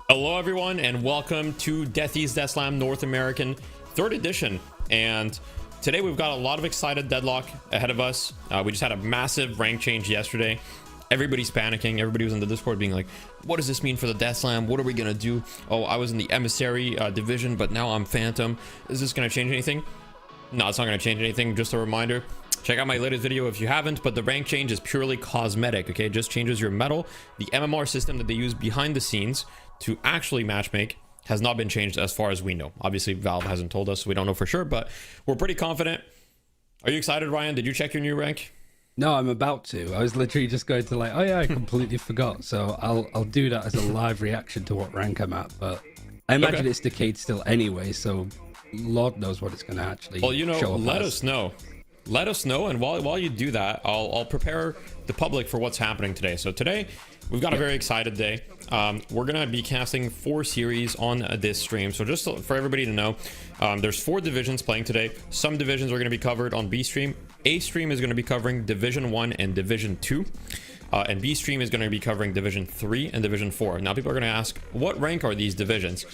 Hello everyone and welcome to Deathy's Death Slam North American 3rd edition, and today we've got a lot of excited deadlock ahead of us. We just had a massive rank change yesterday. Everybody's panicking. Everybody was in the Discord being like, what does this mean for the Death Slam? What are we gonna do? Oh, I was in the Emissary division, but now I'm Phantom. Is this gonna change anything? No, it's not gonna change anything. Just a reminder, check out my latest video if you haven't, but the rank change is purely cosmetic. Okay, it just changes your medal. The MMR system that they use behind the scenes to actually matchmake has not been changed as far as we know. Obviously Valve hasn't told us, so we don't know for sure, but we're pretty confident. Are you excited, Ryan? Did you check your new rank? No, I'm about to. I was literally just going to oh yeah, I completely forgot. So I'll do that as a live reaction to what rank I'm at, but I imagine it's decayed still anyway, so Lord knows what it's going to actually show up let as. us know. Let us know, and while you do that, I'll prepare the public for what's happening today. So today we've got a very excited day. We're gonna be casting 4 series on this stream, so just for everybody to know, there's 4 divisions playing today. Some divisions are going to be covered on B stream. A stream is going to be covering Division 1 and Division 2, and B stream is going to be covering Division 3 and Division 4. Now people are going to ask, what rank are these divisions?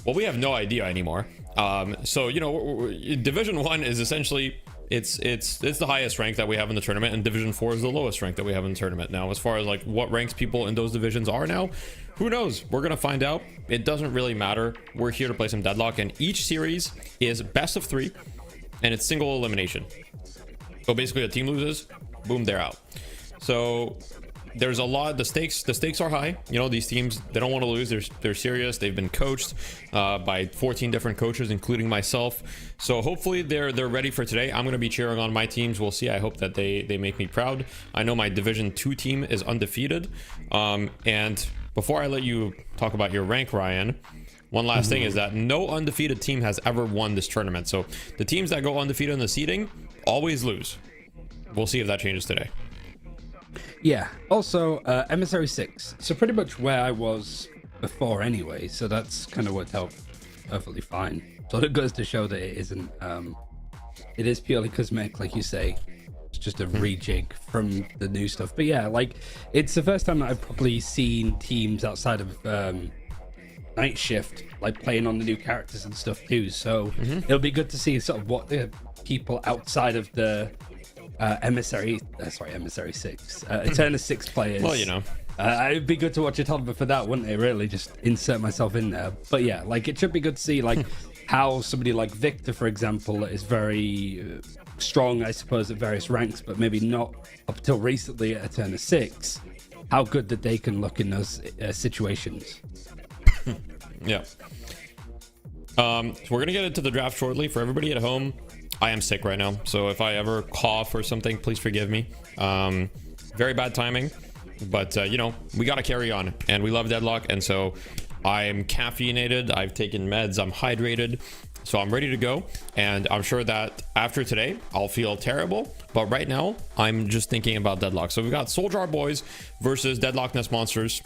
Well, we have no idea anymore. So Division 1 is essentially it's the highest rank that we have in the tournament, and Division 4 is the lowest rank that we have in the tournament. Now, as far as like what ranks people in those divisions are now, who knows? We're gonna find out. It doesn't really matter. We're here to play some deadlock, and each series is best of 3, and it's single elimination. So basically, a team loses, boom, they're out. So there's a lot. The stakes are high. You know, these teams, they don't want to lose. They're serious. They've been coached by 14 different coaches, including myself. So hopefully they're ready for today. I'm going to be cheering on my teams. We'll see. I hope that they make me proud. I know my Division 2 team is undefeated. And before I let you talk about your rank, Ryan, one last thing is that no undefeated team has ever won this tournament. So the teams that go undefeated in the seeding always lose. We'll see if that changes today. Yeah. Also, Emissary 6. So pretty much where I was before anyway. So that's kind of worked out perfectly fine. So it goes to show that it isn't. It is purely cosmetic, like you say. It's just a rejig from the new stuff. But yeah, like it's the first time that I've probably seen teams outside of Night Shift like playing on the new characters and stuff too. So it'll be good to see sort of what the people outside of the Emissary 6 Eternus 6 players. Well, you know, it'd be good to watch a tournament for that, wouldn't it? Really, just insert myself in there. But yeah, like it should be good to see like how somebody like Victor, for example, is very strong, I suppose, at various ranks, but maybe not up till recently at Eternus 6. How good that they can look in those situations. Yeah. So we're gonna get into the draft shortly. For everybody at home, I am sick right now, so if I ever cough or something, please forgive me. Very bad timing, but you know, we gotta carry on, and we love deadlock, and so I'm caffeinated, I've taken meds, I'm hydrated, so I'm ready to go, and I'm sure that after today I'll feel terrible, but right now I'm just thinking about deadlock. So we've got Soldier Our Boys versus Deadlock Nest Monsters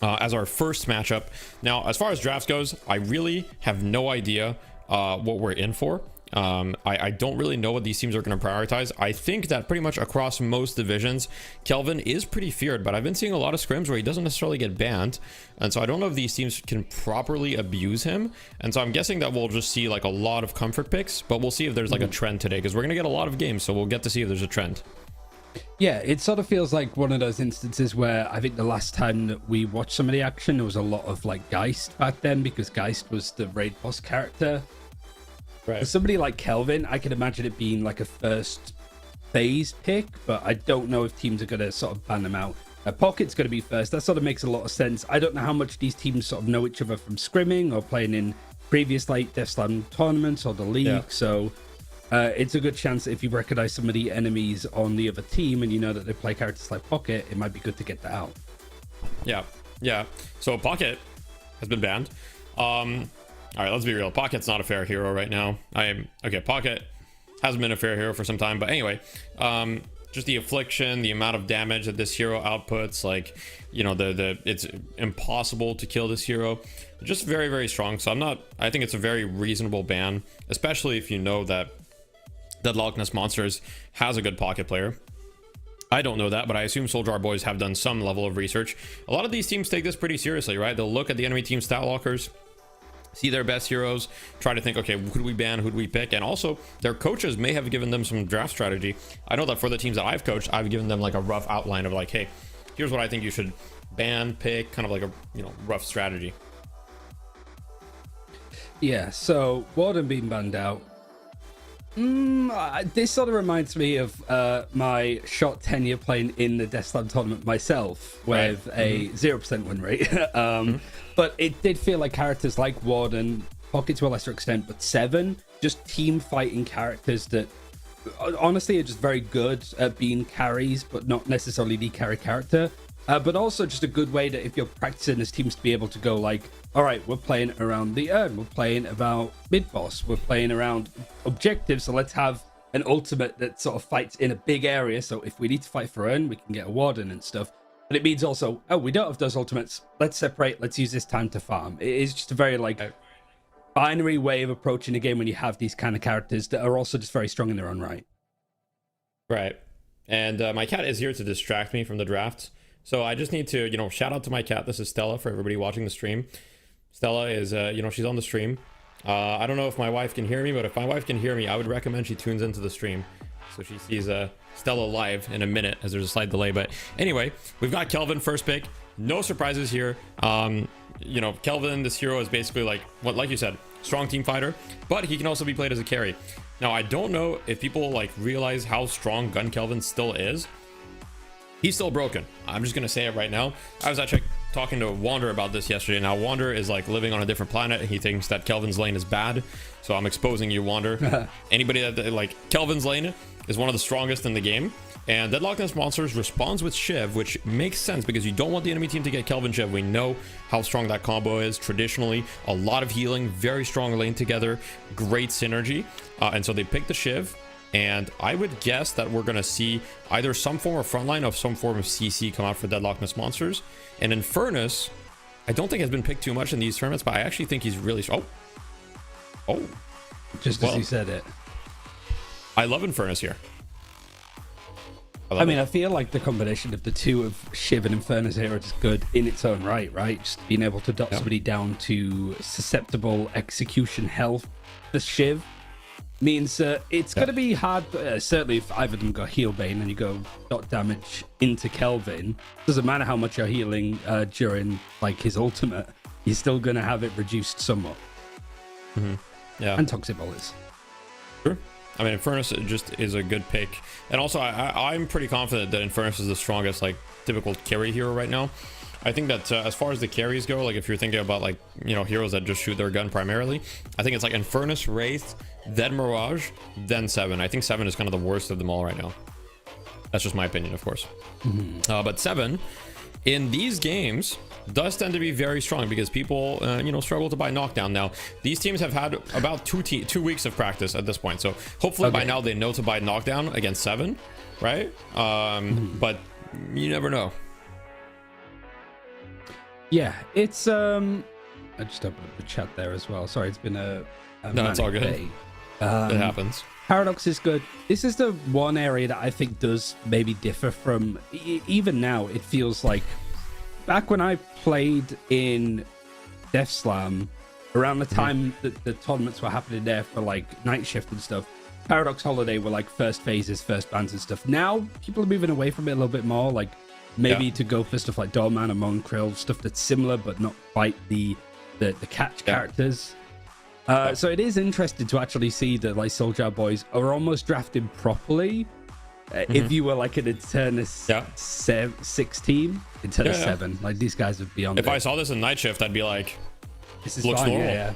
as our first matchup. Now, as far as drafts goes, I really have no idea what we're in for. I don't really know what these teams are going to prioritize. I think that pretty much across most divisions, Kelvin is pretty feared, but I've been seeing a lot of scrims where he doesn't necessarily get banned, and so I don't know if these teams can properly abuse him, and so I'm guessing that we'll just see like a lot of comfort picks, but we'll see if there's like a trend today, because we're going to get a lot of games, so we'll get to see if there's a trend. Yeah, it sort of feels like one of those instances where I think the last time that we watched some of the action, there was a lot of like Geist back then, because Geist was the raid boss character. Right. For somebody like Kelvin, I can imagine it being like a first phase pick, but I don't know if teams are going to sort of ban them out. Pocket's going to be first. That sort of makes a lot of sense. I don't know how much these teams sort of know each other from scrimming or playing in previous like Death Slam tournaments or the league. Yeah. So it's a good chance that if you recognize some of the enemies on the other team and you know that they play characters like Pocket, it might be good to get that out. Yeah. So Pocket has been banned. All right, let's be real. Pocket's not a fair hero right now. Pocket hasn't been a fair hero for some time, but anyway, just the affliction, the amount of damage that this hero outputs, like, you know, it's impossible to kill this hero. Just very, very strong. So I think it's a very reasonable ban, especially if you know that Deadlock Nest Monsters has a good Pocket player. I don't know that, but I assume Soldier Boys have done some level of research. A lot of these teams take this pretty seriously, right? They'll look at the enemy team stat lockers, see their best heroes, try to think, okay, who do we ban, who do we pick? And also, their coaches may have given them some draft strategy. I know that for the teams that I've coached, I've given them like a rough outline of like, hey, here's what I think you should ban, pick, kind of like a, you know, rough strategy. Yeah, so Warden being banned out. This sort of reminds me of my short tenure playing in the Death Slam tournament myself with a 0% win rate. But it did feel like characters like Warden, Pocket to a lesser extent, but Seven, just team fighting characters that honestly are just very good at being carries, but not necessarily the carry character. But also just a good way that if you're practicing as teams to be able to go like, all right, we're playing around the urn, we're playing about mid-boss, we're playing around objectives, so let's have an ultimate that sort of fights in a big area, so if we need to fight for urn, we can get a warden and stuff. But it means also, oh, we don't have those ultimates, let's separate, let's use this time to farm. It is just a very like binary way of approaching the game when you have these kind of characters that are also just very strong in their own right. Right. And my cat is here to distract me from the draft. So I just need to, you know, shout out to my cat. This is Stella for everybody watching the stream. Stella is, you know, she's on the stream. I don't know if my wife can hear me, but if my wife can hear me, I would recommend she tunes into the stream. So she sees Stella live in a minute as there's a slight delay. But anyway, we've got Kelvin first pick. No surprises here. You know, Kelvin, this hero is basically like, what, like you said, strong team fighter, but he can also be played as a carry. Now, I don't know if people like realize how strong Gun Kelvin still is. He's still broken. I'm just gonna say it right now. I was actually talking to Wander about this yesterday. Now Wander is like living on a different planet and he thinks that Kelvin's lane is bad, so I'm exposing you, Wander. Anybody that like Kelvin's lane is one of the strongest in the game, and Deadlock Nest Monsters responds with Shiv, which makes sense because you don't want the enemy team to get Kelvin Shiv. We know how strong that combo is traditionally. A lot of healing, very strong lane together, great synergy, and so they picked the Shiv. And I would guess that we're going to see either some form of frontline or some form of CC come out for Deadlock Nest Monsters. And Infernus, I don't think has been picked too much in these tournaments, but I actually think he's really... Oh. Just as you said it. I love Infernus here. I mean, I feel like the combination of the two of Shiv and Infernus here is good in its own right? Just being able to dot somebody down to susceptible execution health. The Shiv means it's going to be hard, certainly if either of them got heal bane and you go dot damage into Kelvin, doesn't matter how much you're healing during like his ultimate, you're still going to have it reduced somewhat. Yeah. And toxic bullets. Sure. I mean, Infernus just is a good pick. And also, I'm pretty confident that Infernus is the strongest, like, typical carry hero right now. I think that as far as the carries go, like, if you're thinking about, like, you know, heroes that just shoot their gun primarily, I think it's like Infernus, Wraith, then Mirage, then Seven. I think Seven is kind of the worst of them all right now. That's just my opinion, of course. But Seven, in these games, does tend to be very strong because people, you know, struggle to buy knockdown. Now, these teams have had about 2 weeks of practice at this point, so hopefully by now they know to buy knockdown against Seven, right? But you never know. Yeah, it's I just opened up the chat there as well. Sorry, it's been a no, it's all good. Day. It happens. Paradox is good. This is the one area that I think does maybe differ from even now. It feels like back when I played in Death Slam, around the time that the tournaments were happening there for like Night Shift and stuff, Paradox Holiday were like first phases, first bans and stuff. Now people are moving away from it a little bit more, like maybe to go for stuff like Doorman and Monkril, stuff that's similar but not quite the catch characters. So it is interesting to actually see that like Soldier Boys are almost drafted properly. If you were like an Eternus 6 team, Eternus 7, like these guys would be on. If I saw this in Night Shift, I'd be like, this is looks fine, normal.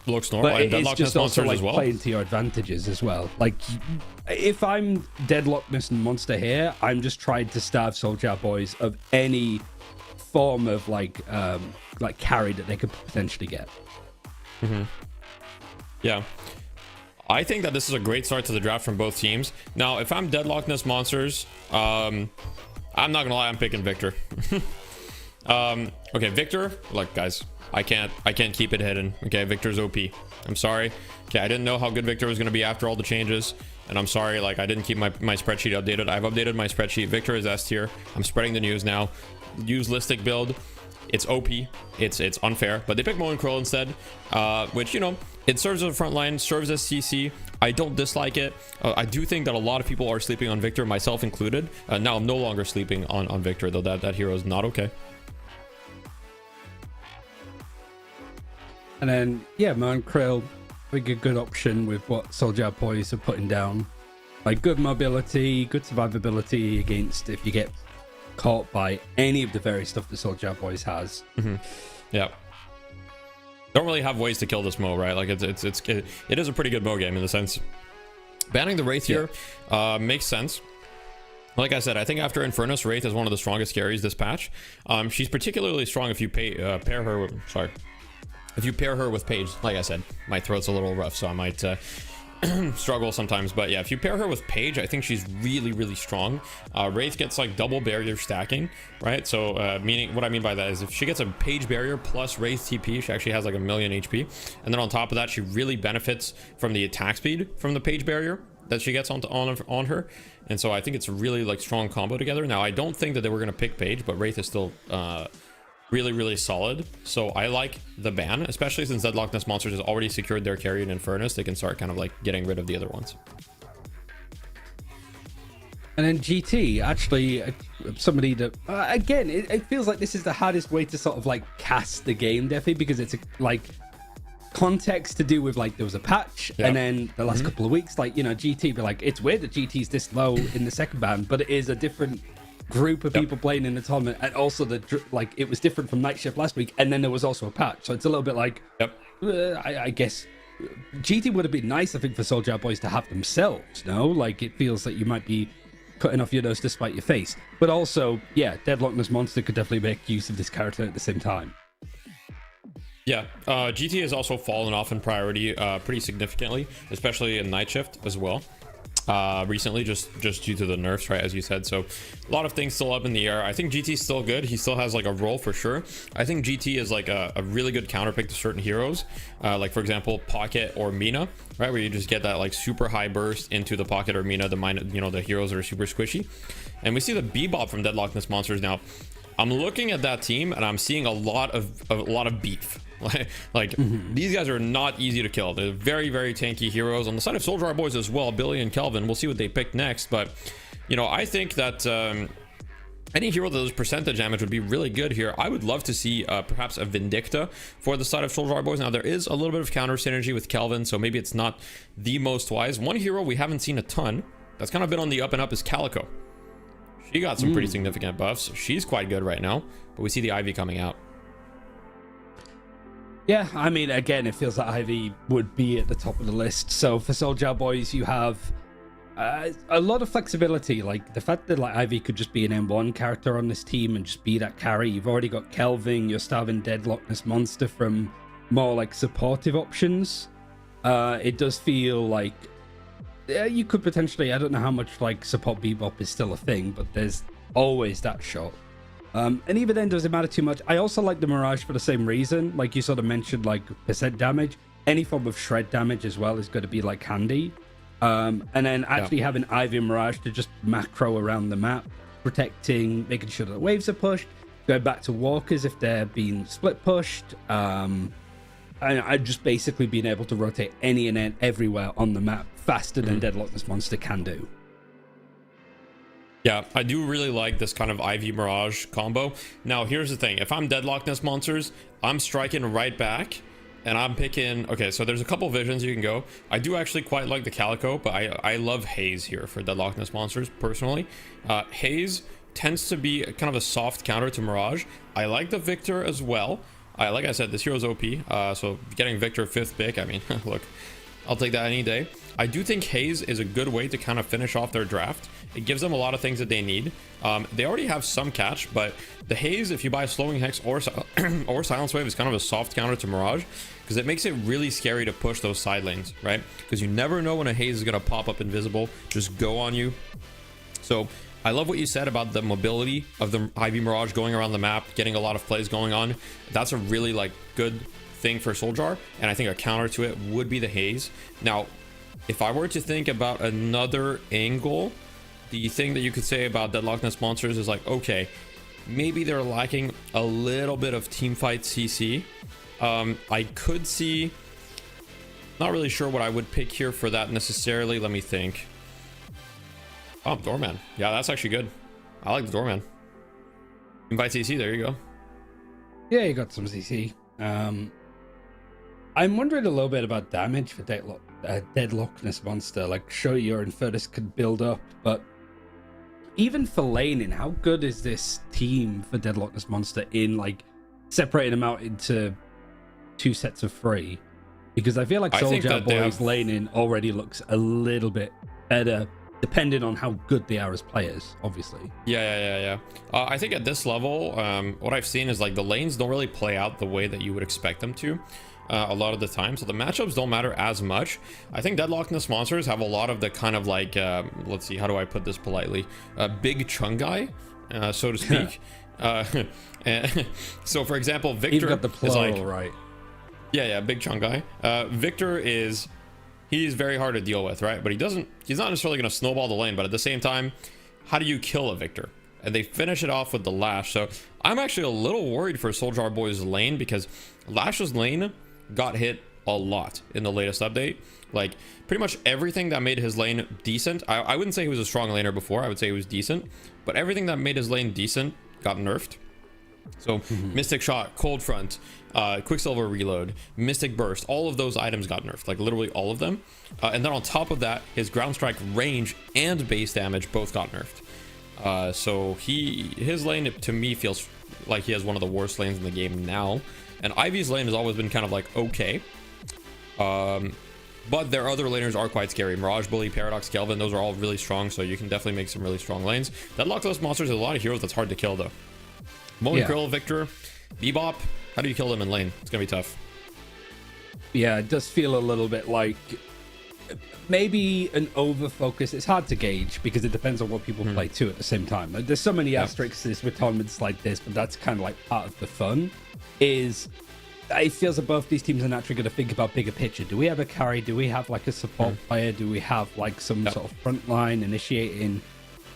Looks normal. But and it's just also like as well. playing to your advantages as well. Like if I'm Deadlock Nest and Monster here, I'm just trying to starve Soldier Boys of any form of like carry that they could potentially get. Yeah. I think that this is a great start to the draft from both teams. Now, if I'm Deadlock Nest Monsters, I'm not gonna lie, I'm picking Victor. Okay, Victor, look guys, I can't keep it hidden. Okay, Victor's OP. I'm sorry. Okay, I didn't know how good Victor was gonna be after all the changes. And I'm sorry, like I didn't keep my spreadsheet updated. I've updated my spreadsheet. Victor is S tier. I'm spreading the news now. Use Listic build. It's OP. It's unfair. But they picked Moen Krill instead, which, you know, it serves as a front line, serves as CC. I don't dislike it. I do think that a lot of people are sleeping on Victor, myself included. Now I'm no longer sleeping on Victor, though that hero is not okay. And then, yeah, Moen Krill, I think a good option with what Soldier Boys are putting down. Like good mobility, good survivability against if you get caught by any of the various stuff that Soldier Boys has. Yeah. Don't really have ways to kill this Mo, right? Like it is a pretty good Mo game in the sense. Banning the Wraith here makes sense. Like I said, I think after Infernus, Wraith is one of the strongest carries this patch. She's particularly strong if you pair her with, if you pair her with Paige. Like I said, my throat's a little rough, so I might struggle sometimes. But yeah, if you pair her with Paige, I think she's really, really strong. Wraith gets like double barrier stacking, right? So meaning, what I mean by that is if she gets a Paige barrier plus Wraith TP, she actually has like 1,000,000 HP. And then on top of that, she really benefits from the attack speed from the Paige barrier that she gets on her. And so I think it's a really like strong combo together. Now, I don't think that they were going to pick Paige, but Wraith is still really, really solid. So I like the ban, especially since Deadlock Nest Monsters has already secured their carry in Infernus. They can start kind of like getting rid of the other ones. And then GT, actually, somebody that, again, it feels like this is the hardest way to sort of like cast the game, Deathy, because it's like context to do with like there was a patch and then the last couple of weeks, like, you know, GT be like, it's weird that GT's this low in the second ban, but it is a different group of people playing in the tournament, and also like it was different from Night Shift last week, and then there was also a patch, so it's a little bit like I guess GT would have been nice, I think, for Soldier Boys to have themselves. No, like it feels like you might be cutting off your nose to spite your face, but also Deadlock Nest Monster could definitely make use of this character at the same time. GT has also fallen off in priority pretty significantly, especially in Night Shift as well. Recently, just due to the nerfs, right, as you said. So a lot of things still up in the air. I think GT's still good. He still has like a role for sure. I think GT is like a really good counterpick to certain heroes, like for example Pocket or Mina, right, where you just get that like super high burst into the Pocket or Mina, the heroes that are super squishy. And we see the Bebop from Deadlock Nest Monsters now. I'm looking at that team and I'm seeing a lot of beef. Like these guys are not easy to kill. They're very, very tanky heroes. On the side of Soldier Boys as well, Billy and Kelvin, we'll see what they pick next. But, you know, I think that any hero that does percentage damage would be really good here. I would love to see perhaps a Vindicta for the side of Soldier Boys. Now, there is a little bit of counter synergy with Kelvin, so maybe it's not the most wise. One hero we haven't seen a ton that's kind of been on the up and up is Calico. She got some pretty significant buffs. She's quite good right now, but we see the Ivy coming out. Yeah, I mean, again, it feels like Ivy would be at the top of the list. So for Soldier Boys, you have a lot of flexibility. Like the fact that like Ivy could just be an M1 character on this team and just be that carry. You've already got Kelvin, you're starving Deadlock Nest Monster from more like supportive options. It does feel like you could potentially, I don't know how much like support Bebop is still a thing, but there's always that shot. And even then, does it matter too much? I also like the Mirage for the same reason. Like you sort of mentioned, like percent damage. Any form of shred damage as well is going to be like handy. And then actually having Ivy and Mirage to just macro around the map, protecting, making sure that the waves are pushed, going back to walkers if they're being split pushed. And I just basically being able to rotate any and everywhere on the map faster than Deadlock Nest Monster can do. Yeah, I do really like this kind of Ivy Mirage combo. Now, here's the thing. If I'm Deadlock Nest Monsters, I'm striking right back, and I'm picking... Okay, so there's a couple visions you can go. I do actually quite like the Calico, but I love Haze here for Deadlock Nest Monsters, personally. Haze tends to be kind of a soft counter to Mirage. I like the Victor as well. Like I said, this hero's OP, so getting Victor 5th pick, I mean, look, I'll take that any day. I do think Haze is a good way to kind of finish off their draft. It gives them a lot of things that they need. They already have some catch, but the Haze, if you buy Slowing Hex or Silence Wave, is kind of a soft counter to Mirage, because it makes it really scary to push those side lanes, right? Because you never know when a Haze is going to pop up invisible, just go on you. So I love what you said about the mobility of the Ivy Mirage going around the map, getting a lot of plays going on. That's a really like good thing for Soldier, and I think a counter to it would be the Haze. Now, if I were to think about another angle, the thing that you could say about Deadlockness Monsters is like, okay, maybe they're lacking a little bit of teamfight CC. I could see, not really sure what I would pick here for that necessarily. Let me think. Oh, Doorman. Yeah, that's actually good. I like the Doorman. Teamfight CC, there you go. Yeah, you got some CC. I'm wondering a little bit about damage for Deadlockness Monster. Like, sure, your Infernus could build up, but even for laning, how good is this team for Deadlockness Monster in, like, separating them out into 2 sets of 3? Because I feel like Soldier Boy's laning already looks a little bit better, depending on how good they are as players, obviously. Yeah. I think at this level, what I've seen is like the lanes don't really play out the way that you would expect them to a lot of the time. So the matchups don't matter as much. I think Deadlockness Monsters have a lot of the kind of like, let's see, how do I put this politely? Big chunk guy, so to speak. So for example, Victor You've got the plural, is like, right? Yeah, big chunk guy. Victor is, he's very hard to deal with, right? But he's not necessarily going to snowball the lane, but at the same time, how do you kill a Victor? And they finish it off with the Lash. So I'm actually a little worried for Soldier Boy's lane, because Lash's lane got hit a lot in the latest update. Like pretty much everything that made his lane decent. I wouldn't say he was a strong laner before. I would say he was decent, but everything that made his lane decent got nerfed. So Mystic Shot, Cold Front, Quicksilver Reload, Mystic Burst, all of those items got nerfed, like literally all of them. And then on top of that, his Ground Strike range and base damage both got nerfed. So his lane to me feels like he has one of the worst lanes in the game now. And Ivy's lane has always been kind of like okay. But their other laners are quite scary. Mirage Bully, Paradox, Kelvin, those are all really strong, so you can definitely make some really strong lanes. Deadlockness Monsters has a lot of heroes that's hard to kill though. Moen Krill, Victor, Bebop, how do you kill them in lane? It's gonna be tough. Yeah, it does feel a little bit like maybe an over focus. It's hard to gauge because it depends on what people play too at the same time. Like, there's so many asterisks with tournaments like this, but that's kind of like part of the fun. Is it feels that both these teams are naturally going to think about bigger picture. Do we have a carry? Do we have like a support player? Do we have like some sort of front line initiating?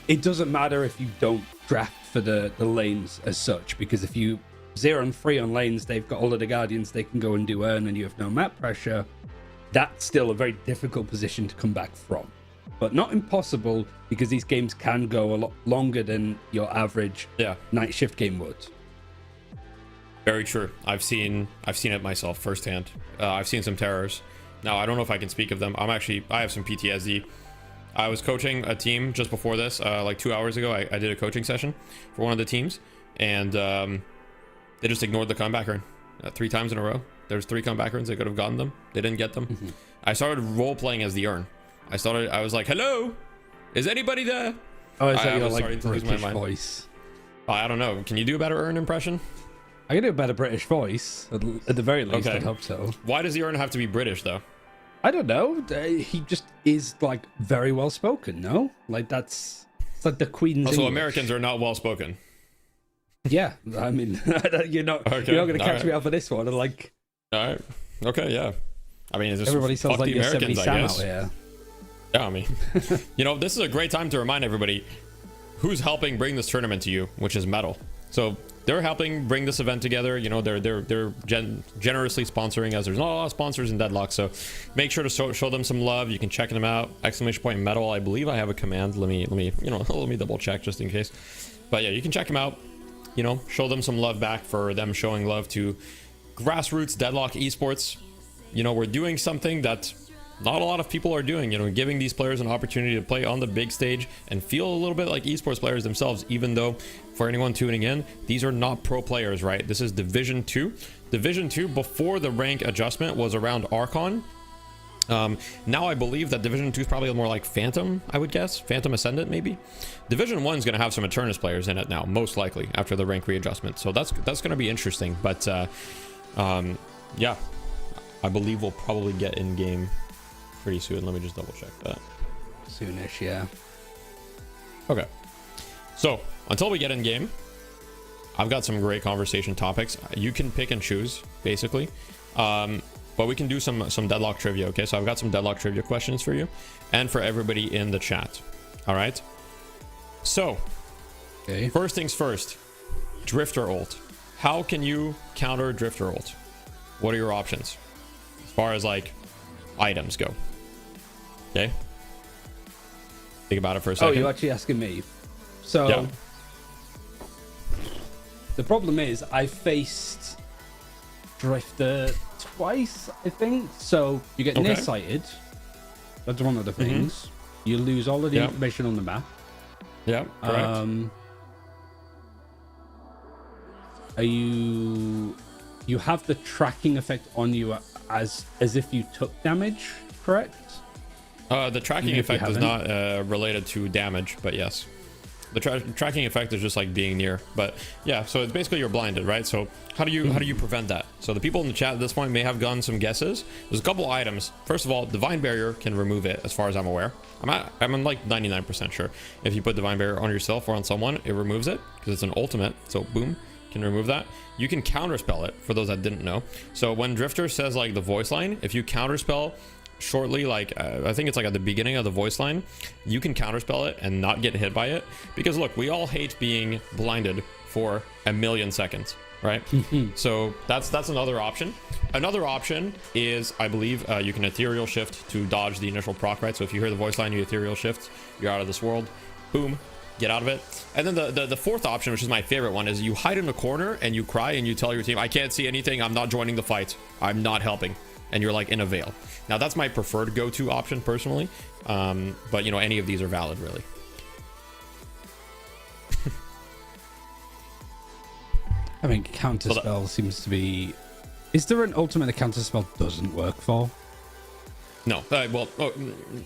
It doesn't matter if you don't draft for the lanes as such, because if you 0 and 3 on lanes, they've got all of the guardians they can go and do earn, and you have no map pressure. That's still a very difficult position to come back from, but not impossible, because these games can go a lot longer than your average night shift game would. Very true. I've seen it myself firsthand. I've seen some terrors. Now I don't know if I can speak of them. I have some PTSD. I was coaching a team just before this, like 2 hours ago. I did a coaching session for one of the teams, and they just ignored the comeback run 3 times in a row. There's 3 comeback runs. They could have gotten them. They didn't get them. I started role playing as the Urn. I was like, hello, is anybody there? Oh, is that your like British voice? I don't know. Can you do a better Urn impression? I can do a better British voice, at the very least. Okay. I hope so. Why does the Urn have to be British though? I don't know. He just is like very well spoken. No, like it's like the Queen's. Also, English. Americans are not well spoken. Yeah, I mean, you're not going to catch me out for this one. Like, all right, okay, yeah. I mean, everybody sounds like Yosemite Sam out here. Yeah, I mean, this is a great time to remind everybody who's helping bring this tournament to you, which is Metal. So they're helping bring this event together. They're generously sponsoring us. There's not a lot of sponsors in Deadlock, so make sure to show them some love. You can check them out. !Metal. I believe I have a command. Let me double check just in case. But yeah, you can check them out. Show them some love back for them showing love to grassroots Deadlock esports. We're doing something that not a lot of people are doing, giving these players an opportunity to play on the big stage and feel a little bit like esports players themselves, even though for anyone tuning in, these are not pro players, right? This is Division 2. Division 2 before the rank adjustment was around Archon. Now I believe that Division 2 is probably more like Phantom, I would guess. Phantom Ascendant, maybe. Division 1 is going to have some Eternus players in it now, most likely, after the rank readjustment. So that's going to be interesting. But, yeah, I believe we'll probably get in-game pretty soon. Let me just double check that. Soonish, yeah. Okay. So, until we get in-game, I've got some great conversation topics. You can pick and choose, basically. but we can do some deadlock trivia. Okay, so I've got some deadlock trivia questions for you and for everybody in the chat. All right, so Okay. first things first, drifter ult. How can you counter drifter ult? What are your options as far as like items go? Okay, think about it for a second. Oh, you're actually asking me. So Yeah. the problem is I faced drifter twice, I think. So you get Okay. nearsighted. That's one of the things. You lose all of the Yep. information on the map. Yeah, correct. Are you have the tracking effect on you as if you took damage, correct? The tracking Even if you effect is haven't. not related to damage, but yes. The tracking effect is just like being near, but yeah. So it's basically you're blinded, right? So how do you prevent that? So the people in the chat at this point may have gotten some guesses. There's a couple items. First of all, divine barrier can remove it, as far as I'm aware. I'm like 99% sure. If you put divine barrier on yourself or on someone, it removes it because it's an ultimate. So boom, can remove that. You can counterspell it for those that didn't know. So when Drifter says like the voice line, if you counterspell shortly, like I think it's like at the beginning of the voice line, you can counterspell it and not get hit by it, because look, we all hate being blinded for a million seconds, right? So that's another option. Another option is, I believe, you can ethereal shift to dodge the initial proc, right? So if you hear the voice line, you ethereal shift, you're out of this world, boom, get out of it. And then the fourth option, which is my favorite one, is you hide in a corner and you cry and you tell your team, I can't see anything, I'm not joining the fight, I'm not helping, and you're like in a veil. Now that's my preferred go-to option personally, but you know, any of these are valid really. I mean, counterspell seems to be. Is there an ultimate that counterspell doesn't work for? No,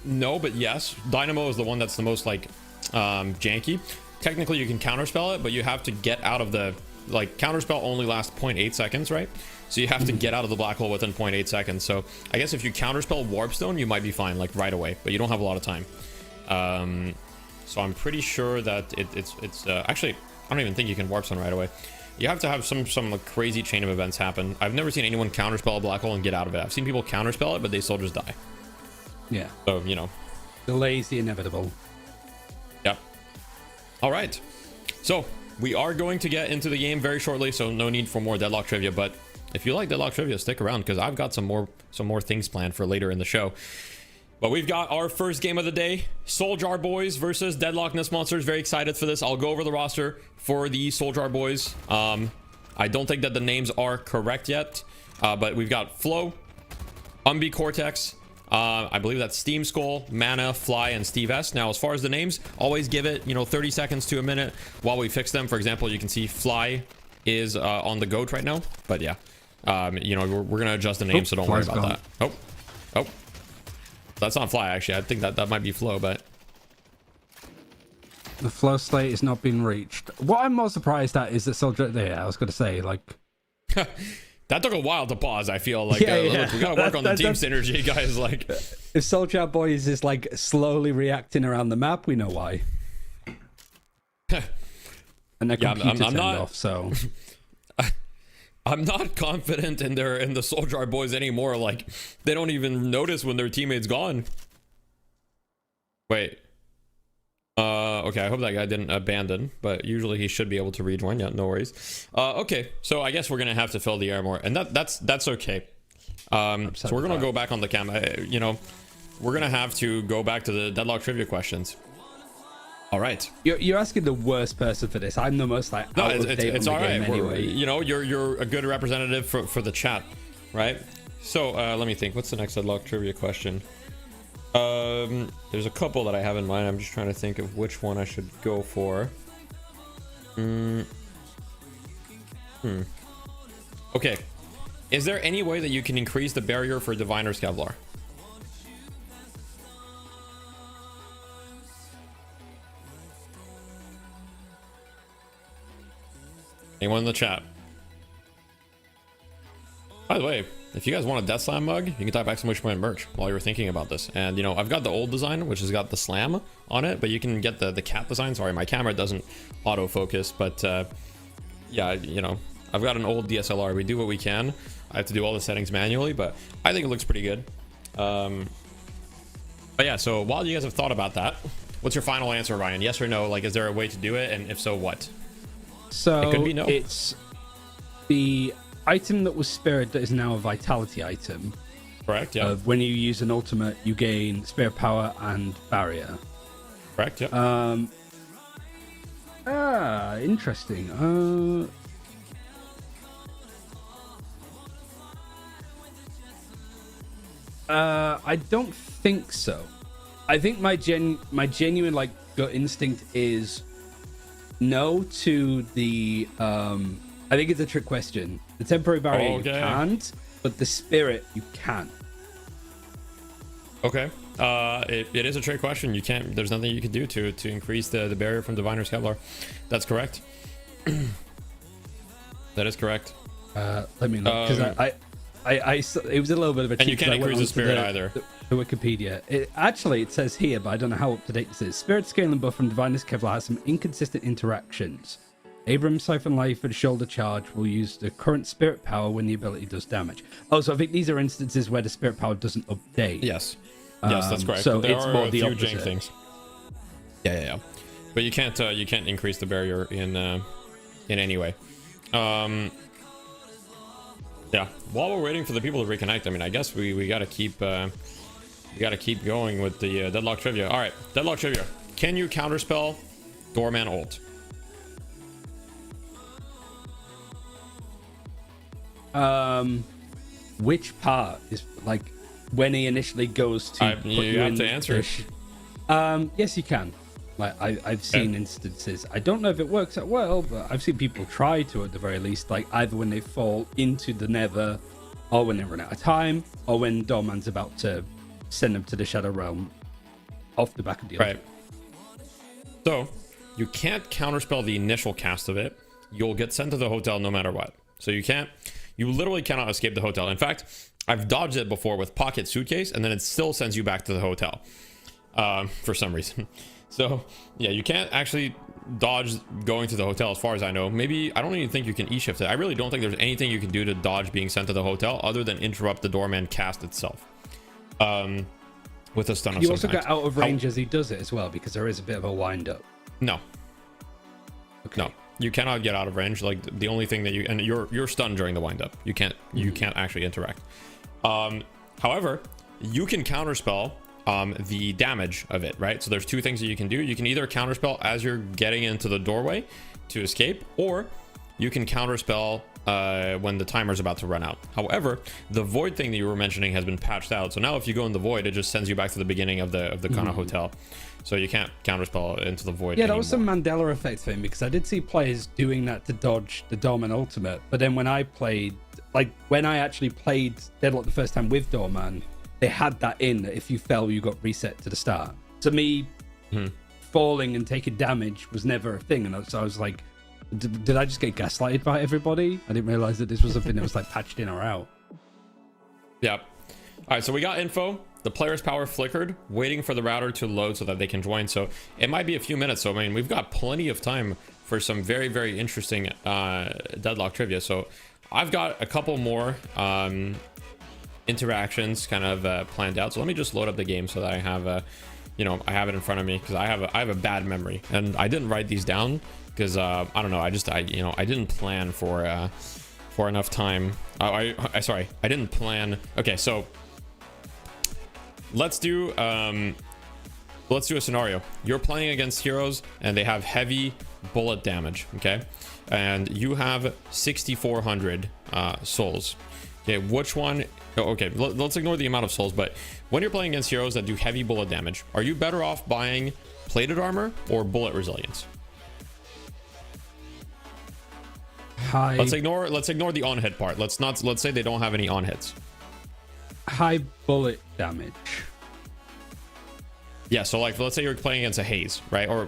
no, but yes, Dynamo is the one that's the most like janky. Technically you can counterspell it, but you have to get out of the, like, counterspell only lasts 0.8 seconds, right? So you have to get out of the black hole within 0.8 seconds. So I guess if you counterspell Warpstone, you might be fine, like right away, but you don't have a lot of time. So I'm pretty sure that it's actually, I don't even think you can Warpstone right away. You have to have some like crazy chain of events happen. I've never seen anyone counterspell a black hole and get out of it. I've seen people counterspell it, but they still just die. Yeah. So, you know. Delays the inevitable. Yep. All right. So we are going to get into the game very shortly, so no need for more deadlock trivia. But if you like deadlock trivia, stick around, because I've got some more things planned for later in the show. But we've got our first game of the day, Soul Jar Boys versus Deadlock Nest Monsters. Very excited for this. I'll go over the roster for the Soul Jar Boys. I don't think that the names are correct yet, but we've got Flo, Umbi Cortex, I believe that's Steam Skull, Mana, Fly, and Steve S. Now, as far as the names, always give it, 30 seconds to a minute while we fix them. For example, you can see Fly is on the goat right now, but yeah, we're gonna adjust the name, so don't worry about that. Oh, that's not Fly, actually. I think that might be Flo, but the flow slate has not been reached. What I'm more surprised at is that Soldier there. I was going to say, like, that took a while to pause. I feel like yeah. Look, we gotta work on the team synergy, guys. Like, if Soldier Boys is like slowly reacting around the map, we know why. And their computer turned off, so I'm not confident in the Soul Jar Boys anymore. Like, they don't even notice when their teammate's gone. Wait. Okay, I hope that guy didn't abandon, but usually he should be able to rejoin. Yeah, no worries. Okay, so I guess we're gonna have to fill the air more, and that's okay. So we're gonna go back on the cam. We're gonna have to go back to the deadlock trivia questions. All right. You're asking the worst person for this. I'm the most like No, out of date it's on all the right. game anyway. You're a good representative for the chat, right? So let me think. What's the next deadlock trivia question? There's a couple that I have in mind. I'm just trying to think of which one I should go for. Okay. Is there any way that you can increase the barrier for Diviner Kevlar? Anyone in the chat? By the way, if you guys want a Death Slam mug, you can type exclamation merch while you're thinking about this. And I've got the old design, which has got the slam on it, but you can get the cat design. Sorry, my camera doesn't autofocus, but yeah, I've got an old DSLR. We do what we can. I have to do all the settings manually, but I think it looks pretty good. But yeah, so while you guys have thought about that, what's your final answer, Ryan? Yes or no? Like, is there a way to do it? And if so, what? So it could be no. It's the item that was spirit that is now a vitality item. Correct, yeah. When you use an ultimate, you gain spirit power and barrier. Correct, yeah. Interesting. I don't think so. I think my genuine like gut instinct is no to the I think it's a trick question. The temporary barrier you can't, but the spirit you can. Okay. It is a trick question. You can't. There's nothing you can do to increase the barrier from Diviner's Kevlar. That's correct. That is correct. Let me look, because it was a little bit of a cheat. And you can't increase the spirit either. The Wikipedia. It says here, but I don't know how up to date this is. Spirit scale and buff from Diviner's Kevlar has some inconsistent interactions. Abrams Siphon Life and Shoulder Charge will use the current spirit power when the ability does damage. Oh, so I think these are instances where the spirit power doesn't update. Yes. Yes, that's correct. So there it's are more a the few opposite. jank things. Yeah. But you can't increase the barrier in any way. Yeah. While we're waiting for the people to reconnect, I mean, I guess we gotta keep going with the deadlock trivia. All right, deadlock trivia. Can you counterspell Doorman ult? Which part is like when he initially goes to put you have to answer it. Yes, you can. Like I've seen instances. I don't know if it works out well, but I've seen people try to at the very least. Like either when they fall into the Nether, or when they run out of time, or when Doorman's about to send them to the Shadow Realm off the back of the right. So you can't counterspell the initial cast of it. You'll get sent to the hotel no matter what. So you literally cannot escape the hotel. In fact, I've dodged it before with Pocket Suitcase, and then it still sends you back to the hotel for some reason. So yeah, you can't actually dodge going to the hotel as far as I know. Maybe, I don't even think you can E-shift it. I really don't think there's anything you can do to dodge being sent to the hotel other than interrupt the Doorman cast itself. With a stun of some kind. You also get out of range as he does it as well, because there is a bit of a wind up. No. Okay. No. You cannot get out of range. Like the only thing that and you're stunned during the wind up. You can't actually interact. However, you can counterspell the damage of it, right? So there's two things that you can do. You can either counterspell as you're getting into the doorway to escape, or you can counterspell when the timer's about to run out. However, the void thing that you were mentioning has been patched out. So now if you go in the void, it just sends you back to the beginning of the Kana hotel. So you can't counterspell into the void. Yeah, that anymore. was some Mandela effect thing, because I did see players doing that to dodge the Doorman ultimate. But then when I actually played Deadlock the first time with Doorman, they had that in that if you fell, you got reset to the start. To me, falling and taking damage was never a thing. And so I was like, did I just get gaslighted by everybody? I didn't realize that this was something that was like patched in or out. Yeah. All right, so we got info. The player's power flickered, waiting for the router to load so that they can join. So it might be a few minutes. So I mean, we've got plenty of time for some very, very interesting deadlock trivia. So I've got a couple more interactions kind of planned out. So let me just load up the game so that I have I have it in front of me, because I have a bad memory and I didn't write these down because I don't know. I didn't plan for enough time. Sorry, I didn't plan. Okay, so let's do a scenario. You're playing against heroes and they have heavy bullet damage, okay? And you have 6,400 souls. Okay, which one? Okay, let's ignore the amount of souls, but when you're playing against heroes that do heavy bullet damage, are you better off buying plated armor or bullet resilience? Let's ignore the on hit part. Let's say they don't have any on hits. High bullet damage. Yeah, so like let's say you're playing against a Haze, right? Or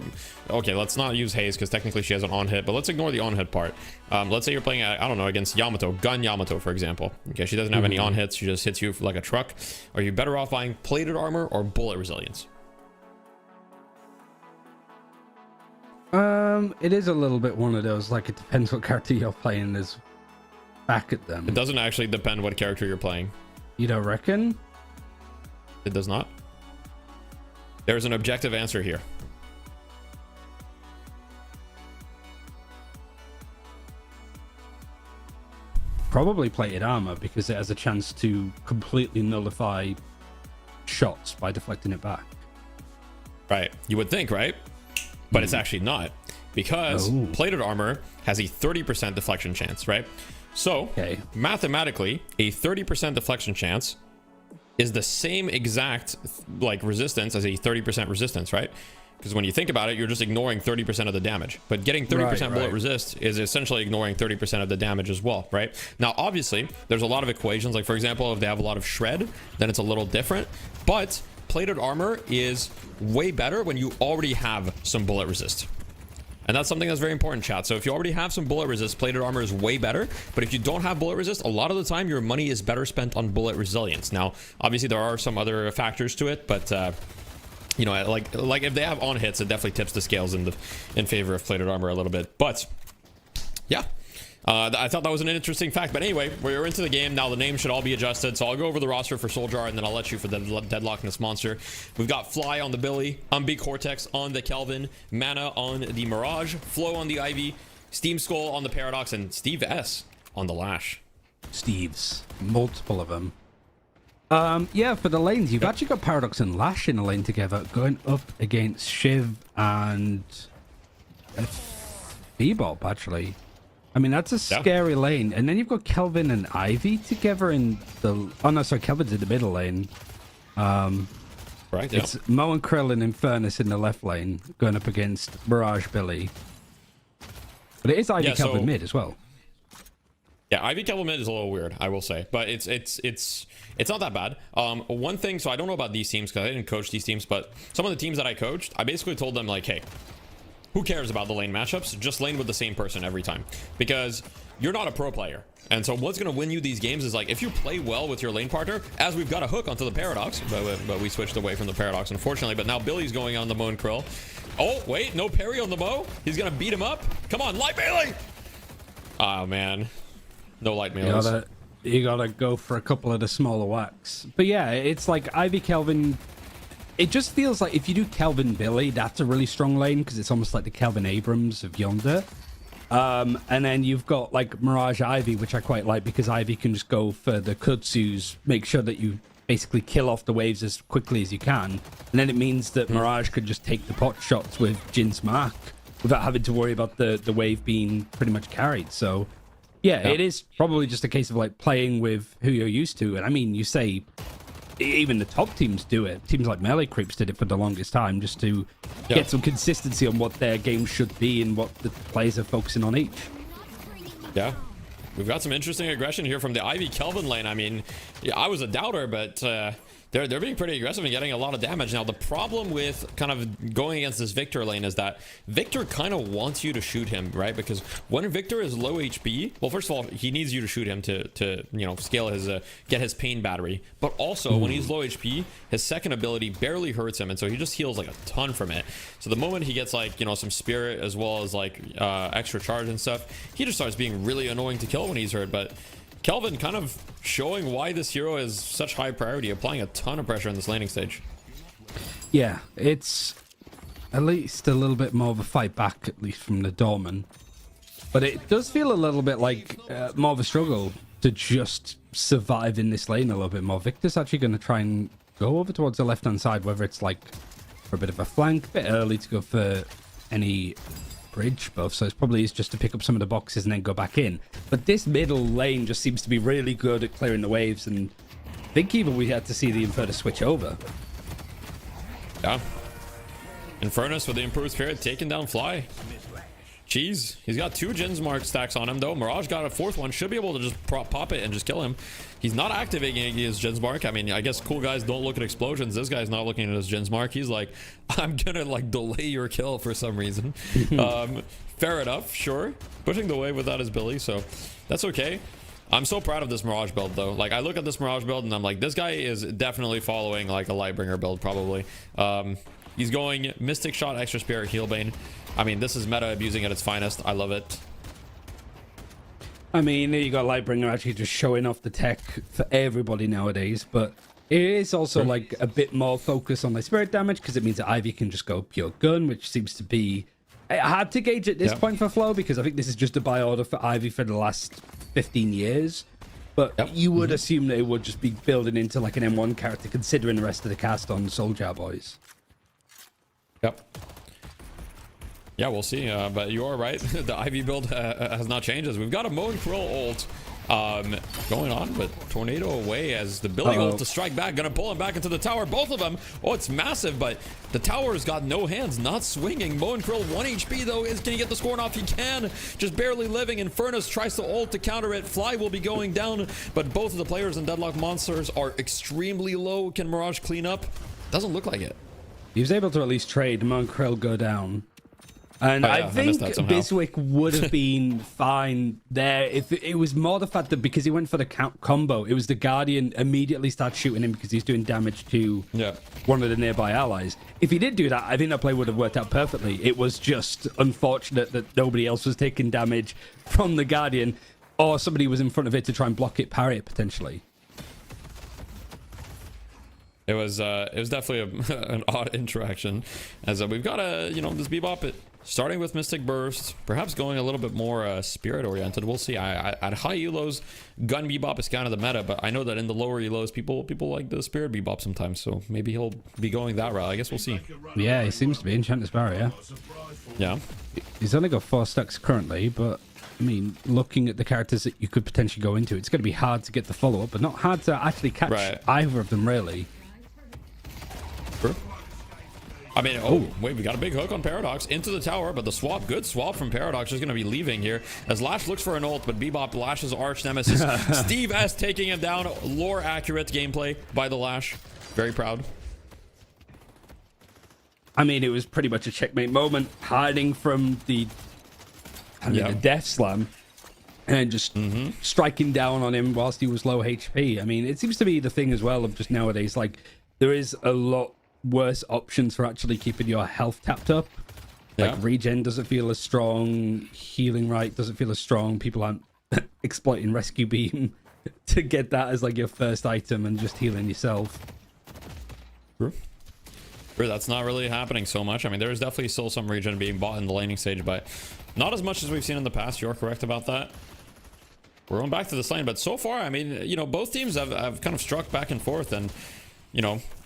okay, let's not use Haze because technically she has an on hit, but let's ignore the on hit part. Let's say you're playing I don't know, against Yamato, gun Yamato, for example. Okay, she doesn't have any on hits, she just hits you like a truck. Are you better off buying plated armor or bullet resilience? It is a little bit one of those, like it depends what character you're playing. back at them. It doesn't actually depend what character you're playing. You don't reckon? It does not. There's an objective answer here. Probably plated armor, because it has a chance to completely nullify shots by deflecting it back. Right. You would think, right? But it's actually not, because plated armor has a 30% deflection chance, right? So mathematically, a 30% deflection chance is the same exact like resistance as a 30% resistance, right? Because when you think about it, you're just ignoring 30% of the damage. But getting 30% bullet resist is essentially ignoring 30% of the damage as well, right? Now, obviously, there's a lot of equations. Like, for example, if they have a lot of shred, then it's a little different. But plated armor is way better when you already have some bullet resist. And that's something that's very important, chat. So if you already have some bullet resist, plated armor is way better. But if you don't have bullet resist, a lot of the time your money is better spent on bullet resilience. Now, obviously there are some other factors to it, but you know, like if they have on hits, it definitely tips the scales in favor of plated armor a little bit. But yeah, I thought that was an interesting fact. But anyway, we're into the game now. The names should all be adjusted, so I'll go over the roster for Soldier, and then I'll let you for the Deadlockness Monster. We've got Fly on the Billy, Umbi Cortex on the Kelvin, Mana on the Mirage, Flow on the Ivy, Steam Skull on the Paradox, and Steve S on the Lash. Steves, multiple of them. Yeah, for the lanes, you've actually got Paradox and Lash in a lane together, going up against Shiv and Bebop, actually. I mean, that's a scary lane. And then you've got Kelvin and Ivy together in the... Oh, no, sorry, Kelvin's in the middle lane. It's Mo and Krill and Infernus in the left lane, going up against Mirage Billy. But it is Ivy Kelvin mid as well. Yeah, Ivy Kelvin mid is a little weird, I will say, but it's not that bad. One thing, so I don't know about these teams because I didn't coach these teams, but some of the teams that I coached, I basically told them like, hey, who cares about the lane matchups? Just lane with the same person every time, because you're not a pro player. And so what's going to win you these games is like if you play well with your lane partner, as we've got a hook onto the Paradox, but we switched away from the Paradox, unfortunately. But now Billy's going on the Mo and Krill. Oh, wait, no parry on the Mo. He's going to beat him up. Come on, light melee. Oh, man. No light melees. You gotta go for a couple of the smaller whacks. But yeah, it's like Ivy Kelvin. It just feels like if you do Kelvin Billy, that's a really strong lane because it's almost like the Kelvin Abrams of Yonder. And then you've got like Mirage Ivy, which I quite like because Ivy can just go for the kutsus, make sure that you basically kill off the waves as quickly as you can. And then it means that Mirage could just take the pot shots with Jin's Mark without having to worry about the wave being pretty much carried. So yeah, it is probably just a case of like playing with who you're used to. And I mean, you say even the top teams do it. Teams like Melee Creeps did it for the longest time just to get some consistency on what their game should be and what the players are focusing on each. Yeah. We've got some interesting aggression here from the Ivy Kelvin lane. I mean, yeah, I was a doubter, but they're being pretty aggressive and getting a lot of damage. Now, the problem with kind of going against this Victor lane is that Victor kind of wants you to shoot him, right? Because when Victor is low HP, well, first of all, he needs you to shoot him to you know, scale his get his pain battery. But also, when he's low HP, his second ability barely hurts him, and so he just heals like a ton from it. So the moment he gets like, you know, some spirit as well as like extra charge and stuff, he just starts being really annoying to kill when he's hurt. But Kelvin kind of showing why this hero is such high priority, applying a ton of pressure in this laning stage. Yeah, it's at least a little bit more of a fight back, at least from the Dorman. But it does feel a little bit like more of a struggle to just survive in this lane a little bit more. Victor's actually going to try and go over towards the left-hand side, whether it's like for a bit of a flank, a bit early to go for any bridge buff, so it's probably just to pick up some of the boxes and then go back in. But this middle lane just seems to be really good at clearing the waves, and I think even we had to see the Inferno switch over. Yeah. Infernus with the improved spirit taking down Fly. Jeez, he's got 2 Jin's Mark stacks on him though. Mirage got a 4th one, should be able to just pop it and just kill him. He's not activating his Jin's Mark. I mean, I guess cool guys don't look at explosions. This guy's not looking at his Jin's Mark. He's like, I'm gonna like delay your kill for some reason. Fair enough, sure. Pushing the wave without his Billy, so that's okay. I'm so proud of this Mirage build though. Like, I look at this Mirage build and I'm like, this guy is definitely following like a Lightbringer build probably. He's going Mystic Shot, Extra Spirit, Healbane. I mean, this is meta abusing at its finest. I love it. I mean, you got Lightbringer actually just showing off the tech for everybody nowadays, but it is also like a bit more focus on the spirit damage because it means that Ivy can just go pure gun, which seems to be hard to gauge at this point for Flow because I think this is just a buy order for Ivy for the last 15 years. But you would assume that it would just be building into like an M1 character considering the rest of the cast on Soldier Boys. Yep. Yeah, we'll see. But you are right. The Ivy build has not changed. As we've got a Moe and Krill ult going on, but Tornado away as the Billy ult to strike back. Gonna pull him back into the tower. Both of them. Oh, it's massive, but the tower's got no hands, not swinging. Moe and Krill 1 HP though. Can he get the score off? He can. Just barely living. Infernus tries to ult to counter it. Fly will be going down, but both of the players in Deadlock Monsters are extremely low. Can Mirage clean up? Doesn't look like it. He was able to at least trade Moe and Krill go down. And I think Biswick would have been fine there if it was more the fact that because he went for the combo, it was the Guardian immediately starts shooting him because he's doing damage to one of the nearby allies. If he did do that, I think that play would have worked out perfectly. It was just unfortunate that nobody else was taking damage from the Guardian or somebody was in front of it to try and block it, parry it potentially. It was definitely an odd interaction as we've got this Bebop starting with Mystic Burst, perhaps going a little bit more spirit oriented. We'll see. At high elos, gun Bebop is kind of the meta, but I know that in the lower elos, people like the spirit Bebop sometimes, so maybe he'll be going that route. I guess we'll see. Yeah, he seems to be Enchantress Barrier. Yeah. He's only got 4 stacks currently, but I mean, looking at the characters that you could potentially go into, it's going to be hard to get the follow-up, but not hard to actually catch either of them, really. I mean, wait, we got a big hook on Paradox into the tower, but the swap, good swap from Paradox is going to be leaving here as Lash looks for an ult, but Bebop Lash's arch nemesis. Steve S taking him down. Lore accurate gameplay by the Lash. Very proud. I mean, it was pretty much a checkmate moment, hiding from the death slam and just striking down on him whilst he was low HP. I mean, it seems to be the thing as well of just nowadays, like, there is a lot worse options for actually keeping your health tapped up. Like regen doesn't feel as strong, healing right doesn't feel as strong. People aren't exploiting rescue beam to get that as like your first item and just healing yourself. True, that's not really happening so much. I mean, there's definitely still some regen being bought in the laning stage, but not as much as we've seen in the past. You're correct about that. We're going back to this lane, but so far, I mean, both teams have kind of struck back and forth, and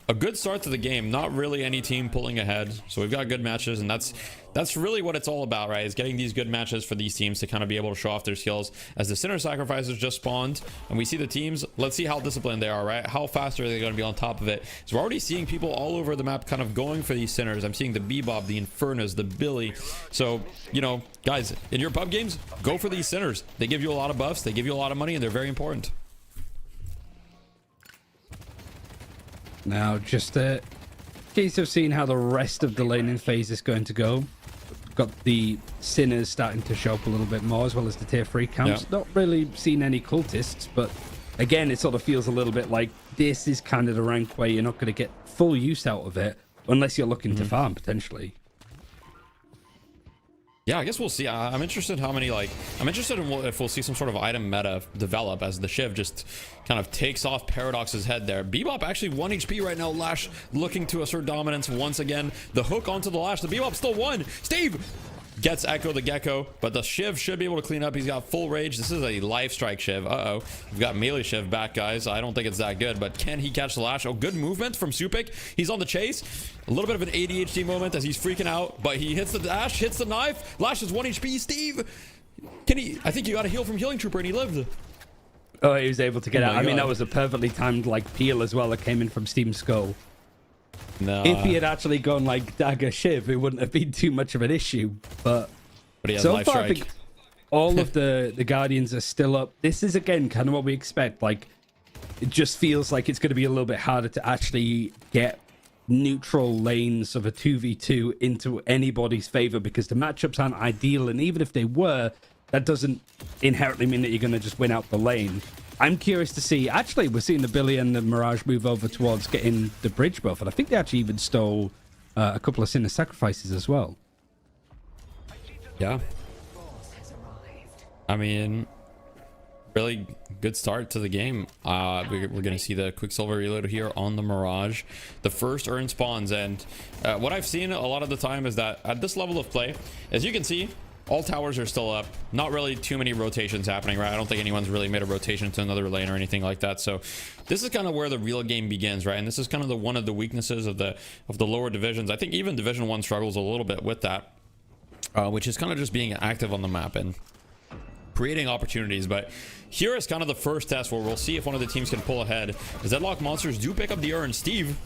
a good start to the game. Not really any team pulling ahead, so we've got good matches, and that's really what it's all about, right? Is getting these good matches for these teams to kind of be able to show off their skills. As the Sinner Sacrifices just spawned, and we see the teams, let's see how disciplined they are, right? How fast are they going to be on top of it? So we're already seeing people all over the map kind of going for these Sinners. I'm seeing the Bebop, the Infernus, the Billy. So, guys, in your pub games, go for these Sinners. They give you a lot of buffs, they give you a lot of money, and they're very important. Now, just a case of seeing how the rest of the laning phase is going to go. Got the Sinners starting to show up a little bit more, as well as the tier 3 camps. Not really seen any cultists, but again, it sort of feels a little bit like this is kind of the rank where you're not going to get full use out of it, unless you're looking to farm, potentially. Yeah, I guess we'll see. I'm interested how many, I'm interested in if we'll see some sort of item meta develop as the Shiv just kind of takes off Paradox's head there. Bebop actually 1 HP right now. Lash looking to assert dominance once again. The hook onto the Lash. The Bebop still 1. Steve gets Echo the Gecko, but the Shiv should be able to clean up. He's got full rage. This is a life strike Shiv. We've got melee Shiv back, guys. I don't think it's that good, but can he catch the Lash? Oh, good movement from Supik. He's on the chase. A little bit of an ADHD moment as he's freaking out, but he hits the dash, hits the knife. Lash is 1 HP. Steve, can he? I think you got a heal from Healing Trooper and he lived. Oh, he was able to get out. I mean, that was a perfectly timed peel as well that came in from Steam's skull. No. If he had actually gone Dagger Shiv, it wouldn't have been too much of an issue. But he has so life far, I strike. think all of the Guardians are still up. This is, again, kind of what we expect. It just feels like it's going to be a little bit harder to actually get neutral lanes of a 2v2 into anybody's favor because the matchups aren't ideal. And even if they were, that doesn't inherently mean that you're going to just win out the lane. I'm curious to see. Actually, we're seeing the Billy and the Mirage move over towards getting the bridge buff, and I think they actually even stole a couple of Sinner Sacrifices as well. Yeah. I mean, Really good start to the game. We're gonna see the Quicksilver reload here on the Mirage, the first earn spawns. And what I've seen a lot of the time is that at this level of play, as you can see, all towers are still up, not really too many rotations happening, right? I don't think anyone's really made a rotation to another lane or anything like that. So this is kind of where the real game begins, right? And this is kind of one of the weaknesses of the lower divisions. I think even Division 1 struggles a little bit with that, which is kind of just being active on the map and creating opportunities. But here is kind of the first test where we'll see if one of the teams can pull ahead, as Deadlock Monsters do pick up the urn. Steve,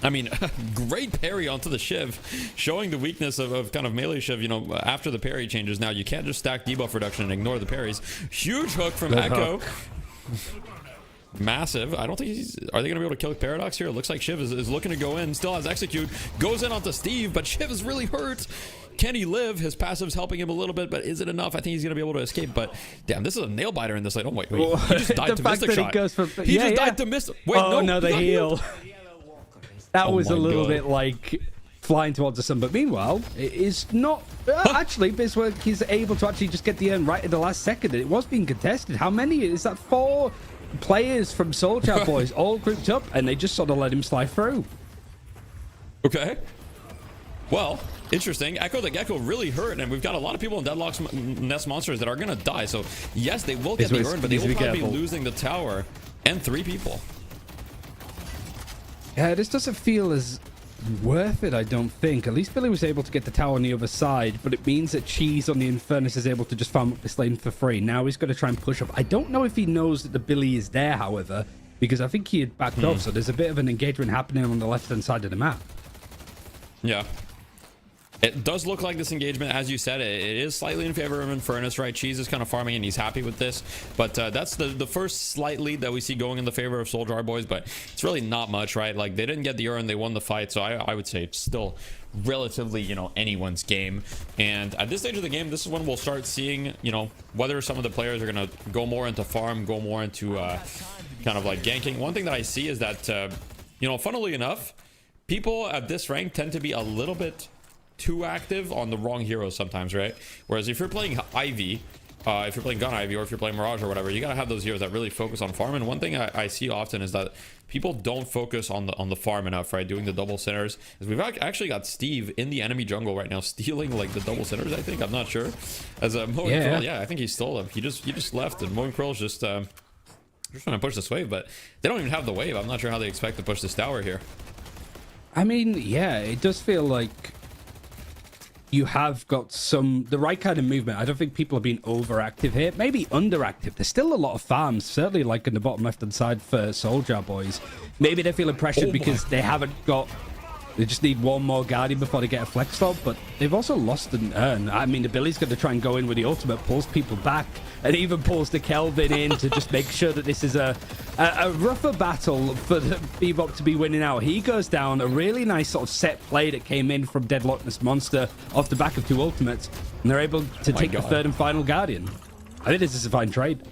I mean, great parry onto the Shiv, showing the weakness of kind of melee Shiv, you know, after the parry changes. Now you can't just stack debuff reduction and ignore the parries. Huge hook from Echo. Massive. I don't think are they gonna be able to kill Paradox here? It looks like Shiv is looking to go in, still has execute, goes in onto Steve, but Shiv is really hurt. Can he live? His passive's helping him a little bit, but is it enough? I think he's gonna be able to escape. But damn, this is a nail biter in this lane. Oh wait, he just died to Mystic Shot. He just died to Mystic. Wait, oh, no, the heal. That was a little bit like flying towards the sun, but meanwhile, it is not actually Biswork is able to actually just get the urn right at the last second. It was being contested. How many is that? 4 players from Soldier Boys all grouped up, and they just sort of let him slide through. Okay, well, interesting. Echo the Gecko really hurt, and we've got a lot of people in Deadlock's Nest Monsters that are gonna die. So yes, they will get the urn, but they will probably be losing the tower and 3 people. Yeah, this doesn't feel as worth it, I don't think. At least Billy was able to get the tower on the other side, but it means that Cheese on the Infernus is able to just farm up this lane for free. Now he's got to try and push up. I don't know if he knows that the Billy is there, however, because I think he had backed off, so there's a bit of an engagement happening on the left-hand side of the map. Yeah. It does look like this engagement, as you said, it is slightly in favor of Infernus, right? Cheese is kind of farming and he's happy with this, but that's the first slight lead that we see going in the favor of Soldier Boys, but it's really not much, right? Like, they didn't get the urn, they won the fight, so I would say it's still relatively, you know, anyone's game. And at this stage of the game, this is when we'll start seeing, you know, whether some of the players are going to go more into farm, go more into kind of like ganking. One thing that I see is that, you know, funnily enough, people at this rank tend to be a little bit too active on the wrong heroes sometimes, right? Whereas if you're playing Ivy, if you're playing Gun Ivy, or if you're playing Mirage or whatever, you gotta have those heroes that really focus on farm. And one thing I see often is that people don't focus on the farm enough, right? Doing the double centers. As we've actually got Steve in the enemy jungle right now, stealing like the double centers. I think, I'm not sure. As a Mo and Krill, yeah, I think he stole them. He just left, and Mo and Krill's just trying to push this wave, but they don't even have the wave. I'm not sure how they expect to push this tower here. I mean, yeah, it does feel like you have got the right kind of movement. I don't think people are being overactive here. Maybe underactive. There's still a lot of farms, certainly like in the bottom left-hand side for Soldier Boys. Maybe they're feeling pressured because they haven't got... They just need one more Guardian before they get a flex stop, but they've also lost an urn. I mean, the Billy's going to try and go in with the ultimate, pulls people back, and even pulls the Kelvin in to just make sure that this is a rougher battle for the Bebop to be winning out. He goes down, a really nice sort of set play that came in from Deadlockness Monster off the back of 2 ultimates, and they're able to take the 3rd and final Guardian. I think this is a fine trade.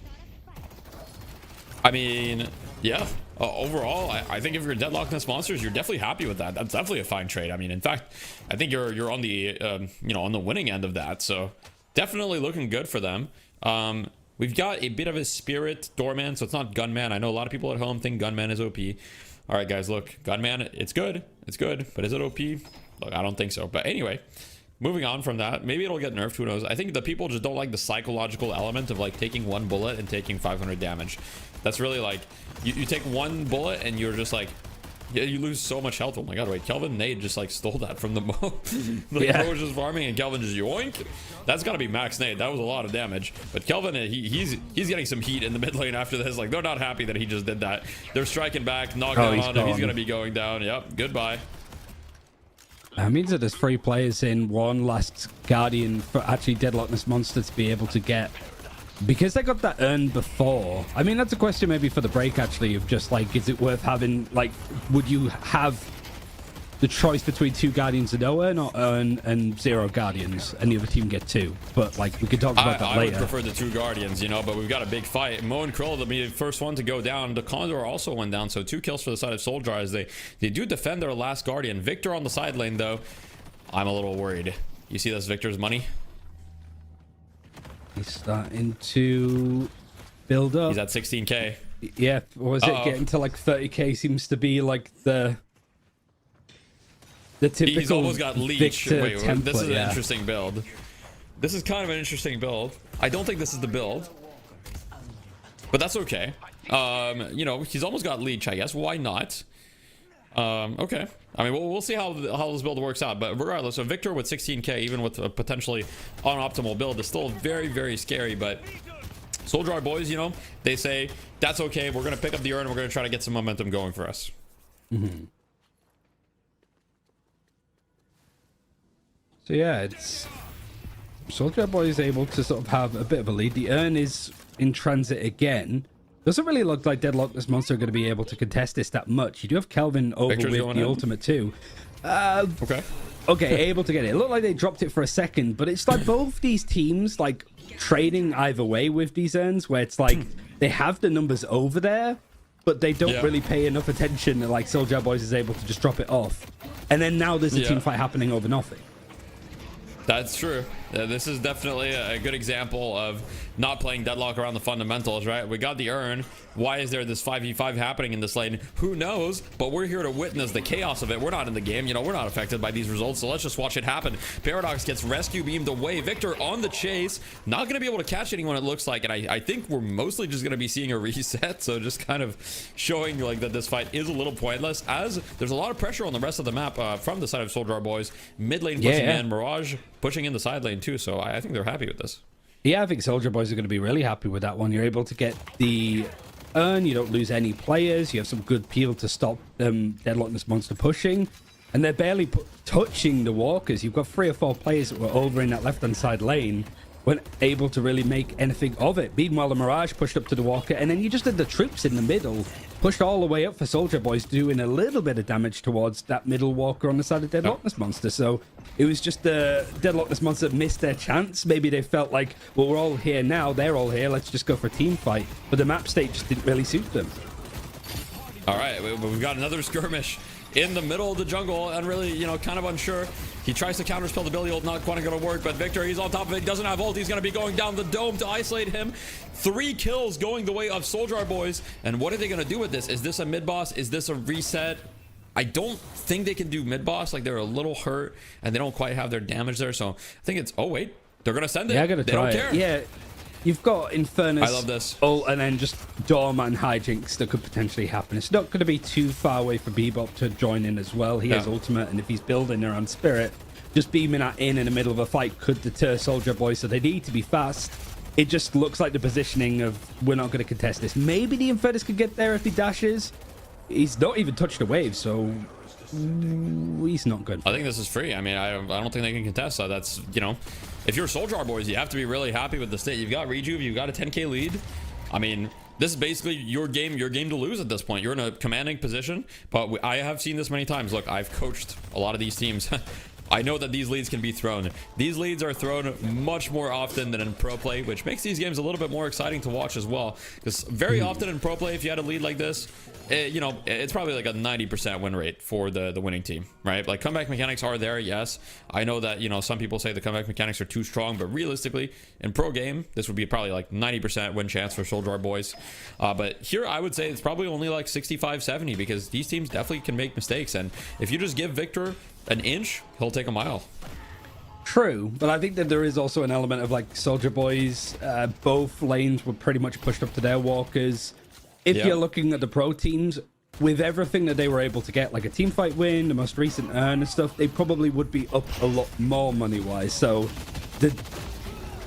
I mean, yeah. Overall, I think if you're Deadlockness Monsters, you're definitely happy with that. That's definitely a fine trade. I mean, in fact, I think you're on the you know, on the winning end of that. So definitely looking good for them. We've got a bit of a Spirit Doorman, so it's not Gunman. I know a lot of people at home think Gunman is OP. All right, guys, look, Gunman, it's good, but is it OP? Look, I don't think so. But anyway, moving on from that, maybe it'll get nerfed, who knows. I think the people just don't like the psychological element of like taking 1 bullet and taking 500 damage. That's really like, you take 1 bullet and you're just like, yeah, you lose so much health. Oh my god, wait, Kelvin Nade just like stole that from the Mo. The Mo was just farming and Kelvin just yoink. That's gotta be max Nade. That was a lot of damage. But Kelvin, he's getting some heat in the mid lane after this. Like, they're not happy that he just did that. They're striking back, knockdown on him. He's gonna be going down. Yep, goodbye. That means that there's 3 players in, 1 last Guardian for actually Deadlockness Monster to be able to get. Because they got that urn before. I mean, that's a question maybe for the break, actually, of just like, is it worth having, like, would you have the choice between 2 Guardians and no urn, or urn and 0 Guardians, and the other team get 2? But, like, we could talk about that later. I would prefer the 2 Guardians, you know, but we've got a big fight. Mo and Krill will be the first one to go down. The Condor also went down, so 2 kills for the side of Soldier as they do defend their last Guardian. Victor on the side lane, though, I'm a little worried. You see that's Victor's money? He's starting to build up. He's at 16k. Yeah, or was it getting to like 30k seems to be like the typical He's almost got leech. Wait, template, this is an interesting build. This is kind of an interesting build. I don't think this is the build, but that's okay. You know, he's almost got leech, I guess. Why not? Okay. I mean, we'll see how this build works out. But regardless, so Victor with 16k, even with a potentially unoptimal build, is still very, very scary. But Soldier Art boys, you know, they say that's okay. We're gonna pick up the urn. We're gonna try to get some momentum going for us. Mm-hmm. So yeah, it's Soldier Boy is able to sort of have a bit of a lead. The urn is in transit again. Doesn't really look like Deadlockness Monster are going to be able to contest this that much. You do have Kelvin over Victor's with the ultimate too. Okay, able to get it. It looked like they dropped it for a second, but it's like both these teams like trading either way with these urns, where it's like they have the numbers over there, but they don't really pay enough attention. Like Soldier Boys is able to just drop it off, and then now there's a team fight happening over nothing. That's true. This is definitely a good example of not playing Deadlock around the fundamentals, right? We got the urn. Why is there this 5v5 happening in this lane? Who knows? But we're here to witness the chaos of it. We're not in the game. You know, we're not affected by these results, so let's just watch it happen. Paradox gets rescue beamed away. Victor on the chase. Not going to be able to catch anyone, it looks like. And I think we're mostly just going to be seeing a reset. So just kind of showing like that this fight is a little pointless, as there's a lot of pressure on the rest of the map from the side of Soldier Boys. Mid lane pushing in. Mirage pushing in the side lane too. So I think they're happy with this. Yeah, I think Soldier Boys are going to be really happy with that one. You're able to get the urn. You don't lose any players. You have some good peel to stop Deadlockness Monster pushing. And they're barely touching the walkers. You've got 3 or 4 players that were over in that left-hand side lane, weren't able to really make anything of it. Meanwhile, the Mirage pushed up to the walker, and then you just had the troops in the middle, pushed all the way up for Soldier Boys, doing a little bit of damage towards that middle walker on the side of Deadlockness Monster. So it was just the Deadlockness Monster missed their chance. Maybe they felt like, well, we're all here now, they're all here, let's just go for a team fight. But the map state just didn't really suit them. All right, we've got another skirmish in the middle of the jungle, and really, you know, kind of unsure. He tries to counterspell the Billy ult, not quite going to work, but Victor, he's on top of it. He doesn't have ult. He's going to be going down the dome to isolate him. 3 kills going the way of Soldier Boys. And what are they going to do with this? Is this a mid boss? Is this a reset? I don't think they can do mid boss. Like, they're a little hurt and they don't quite have their damage there. So I think it's, oh wait, they're going to send it. Yeah, I got to try They don't care. Yeah. You've got Infernus, I love this. ult, and then just Dorma and hijinks that could potentially happen. It's not going to be too far away for Bebop to join in as well. He has ultimate, and if he's building around Spirit, just beaming that in the middle of a fight could deter Soldier Boy, so they need to be fast. It just looks like the positioning of, we're not going to contest this. Maybe the Infernus could get there if he dashes. He's not even touched a wave, so he's not good. I think this is free. I mean, I don't think they can contest that. That's, you know, if you're Soldier Boys, you have to be really happy with the state. You've got Rejuve, you've got a 10k lead. I mean, this is basically your game to lose at this point. You're in a commanding position, but I have seen this many times. Look, I've coached a lot of these teams. I know that these leads can be thrown. These leads are thrown much more often than in pro play, which makes these games a little bit more exciting to watch as well. Because very often in pro play, if you had a lead like this, you know, it's probably like a 90% win rate for the winning team, right? Like, comeback mechanics are there, yes. I know that, you know, some people say the comeback mechanics are too strong, but realistically, in pro game, this would be probably like 90% win chance for Soldier Boys. But here, I would say it's probably only like 65-70, because these teams definitely can make mistakes. And if you just give Victor an inch, he'll take a mile. True, but I think that there is also an element of like Soldier Boys. Both lanes were pretty much pushed up to their walkers. If you're looking at the pro teams, with everything that they were able to get, like a team fight win, the most recent earn and stuff, they probably would be up a lot more money-wise. So the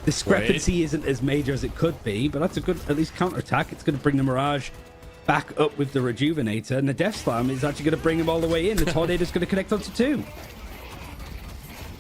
discrepancy isn't as major as it could be, but that's a good, at least, counter-attack. It's going to bring the Mirage back up with the Rejuvenator, and the Death Slam is actually going to bring him all the way in. The Tornado's going to connect onto 2.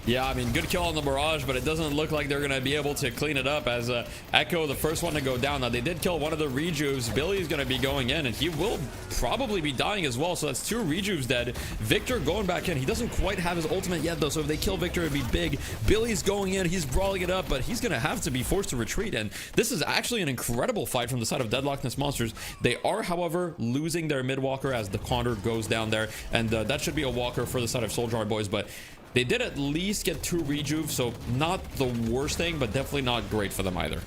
Yeah, I mean, good kill on the Mirage, but it doesn't look like they're going to be able to clean it up, as Echo, the first one to go down. Now, they did kill one of the Rejuves. Billy's going to be going in, and he will probably be dying as well. So that's 2 Rejuves dead. Victor going back in. He doesn't quite have his ultimate yet, though, so if they kill Victor, it'd be big. Billy's going in. He's brawling it up, but he's going to have to be forced to retreat. And this is actually an incredible fight from the side of Deadlockness Monsters. They are, however, losing their mid-walker as the Condor goes down there, and that should be a walker for the side of Soldier Boys, but they did at least get 2 Rejuve, so not the worst thing, but definitely not great for them either.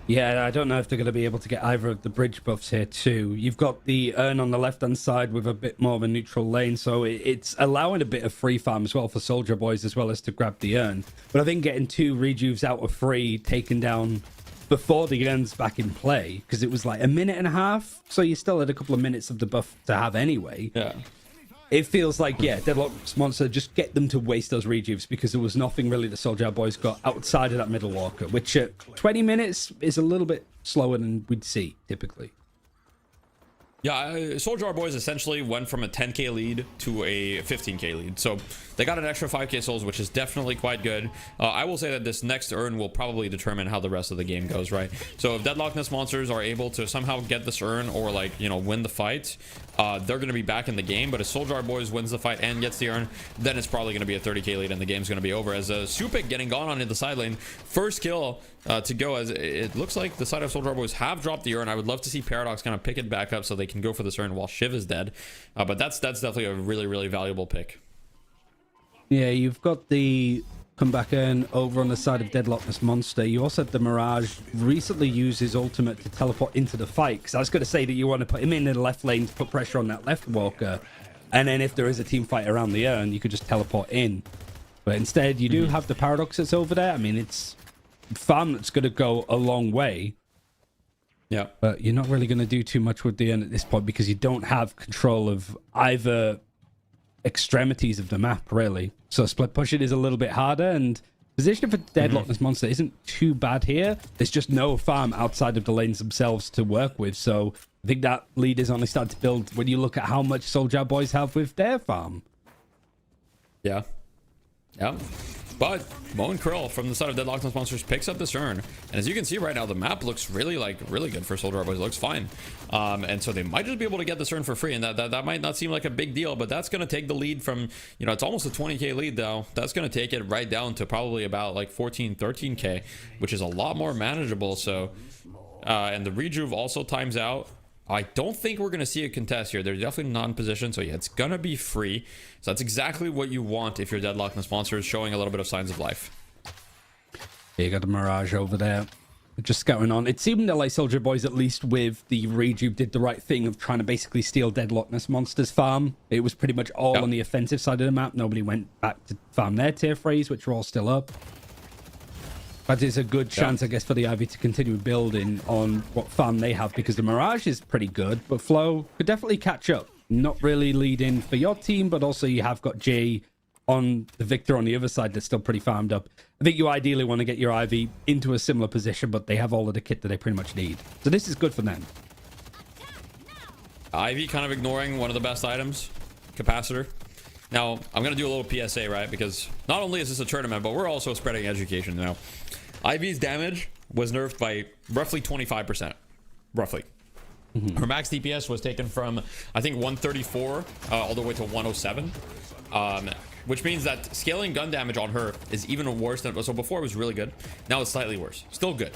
Yeah, I don't know if they're going to be able to get either of the bridge buffs here too. You've got the urn on the left-hand side with a bit more of a neutral lane, so it's allowing a bit of free farm as well for Soldier Boys as well as to grab the urn. But I think getting 2 rejuves out of 3 taken down before the urn's back in play, because it was like a minute and a half, so you still had a couple of minutes of the buff to have anyway. Yeah. It feels like, yeah, Deadlock's Monster, just get them to waste those rejuves because there was nothing really the Soldier Boys got outside of that middle walker, which at 20 minutes is a little bit slower than we'd see typically. Yeah, Soldier Boys essentially went from a 10k lead to a 15k lead. So they got an extra 5k souls, which is definitely quite good. I will say that this next urn will probably determine how the rest of the game goes, right? So if Deadlockness Monsters are able to somehow get this urn or, like, you know, win the fight, they're going to be back in the game. But if Soldier Boys wins the fight and gets the urn, then it's probably going to be a 30k lead and the game's going to be over. As Supik getting gone on in the side lane, first kill to go, as it looks like the side of Soldier Boys have dropped the urn. I would love to see Paradox kind of pick it back up so they can go for this urn while Shiv is dead. But that's definitely a really, really valuable pick. Yeah, you've got the comeback urn over on the side of Deadlockness Monster. You also had the Mirage recently use his ultimate to teleport into the fight, because I was going to say that you want to put him in the left lane to put pressure on that left walker, and then if there is a team fight around the urn, you could just teleport in. But instead, you do have the Paradox that's over there. I mean, it's farm that's going to go a long way. Yeah. But you're not really going to do too much with the urn at this point because you don't have control of either extremities of the map, really. So split pushing is a little bit harder, and position for Deadlockness Monster isn't too bad here. There's just no farm outside of the lanes themselves to work with. So I think that lead is only starting to build when you look at how much Soldier Boys have with their farm. Yeah. Yeah. But Mo and Krill from the side of Deadlockness Monsters picks up this urn, and as you can see right now, the map looks really good for Soldier Boys. It looks fine, and so they might just be able to get this urn for free, and that might not seem like a big deal, but that's going to take the lead from, you know, it's almost a 20k lead though. That's going to take it right down to probably about like 13k, which is a lot more manageable. So and the rejuve also times out. I don't think we're going to see a contest here. They're definitely not in position, so yeah, it's going to be free. So that's exactly what you want if your Deadlockness Monster is showing a little bit of signs of life. Yeah, you got the Mirage over there. Just scouting on. It seemed that like Soldier Boys, at least with the rejuve, did the right thing of trying to basically steal Deadlockness Monster's farm. It was pretty much all on the offensive side of the map. Nobody went back to farm their tier 3s, which are all still up. But it's a good chance, I guess, for the Ivy to continue building on what farm they have, because the Mirage is pretty good, but Flow could definitely catch up. Not really leading for your team, but also you have got Jay on the Victor on the other side that's still pretty farmed up. I think you ideally want to get your Ivy into a similar position, but they have all of the kit that they pretty much need. So this is good for them. Ivy kind of ignoring one of the best items, Capacitor. Now, I'm going to do a little PSA, right? Because not only is this a tournament, but we're also spreading education now. Ivy's damage was nerfed by roughly 25%. Roughly. Her max DPS was taken from, I think, 134 all the way to 107. Which means that scaling gun damage on her is even worse than... So before it was really good. Now it's slightly worse. Still good.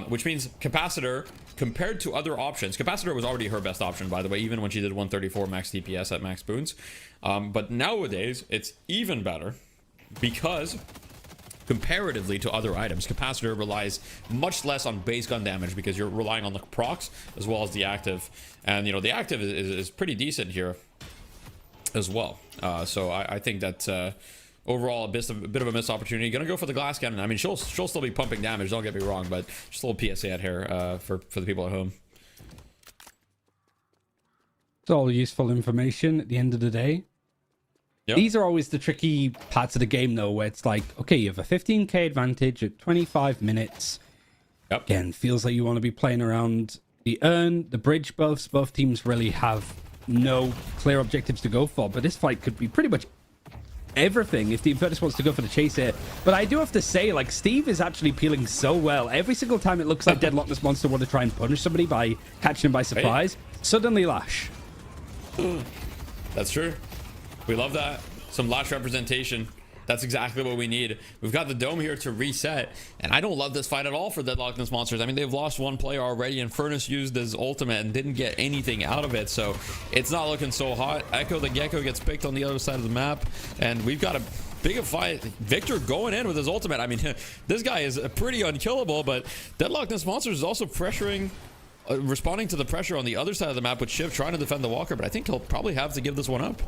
Which means Capacitor, compared to other options... Capacitor was already her best option, by the way, even when she did 134 max DPS at max boons. But nowadays, it's even better because... comparatively to other items, Capacitor relies much less on base gun damage because you're relying on the procs as well as the active, and you know the active is pretty decent here as well. So I think that overall a bit of a missed opportunity. Gonna go for the glass cannon. I mean, she'll still be pumping damage, don't get me wrong, but just a little PSA at here for the people at home. It's all useful information at the end of the day. Yep. These are always the tricky parts of the game, though, where it's like, okay, you have a 15k advantage at 25 minutes. Yep. Again, feels like you want to be playing around the urn, the bridge buffs. Both teams really have no clear objectives to go for, but this fight could be pretty much everything if Team Virtus wants to go for the chase here. But I do have to say, like, Steve is actually peeling so well. Every single time it looks like Deadlockness Monster want to try and punish somebody by catching him by surprise, suddenly Lash. That's true. We love that. Some Lash representation. That's exactly what we need. We've got the dome here to reset, and I don't love this fight at all for Deadlockness Monsters. I mean, they've lost one player already, and Furnace used his ultimate and didn't get anything out of it, so it's not looking so hot. Echo the Gecko gets picked on the other side of the map, and we've got big a fight. Victor going in with his ultimate. I mean, this guy is pretty unkillable, but Deadlockness Monsters is also pressuring, responding to the pressure on the other side of the map with Shiv trying to defend the Walker, but I think he'll probably have to give this one up.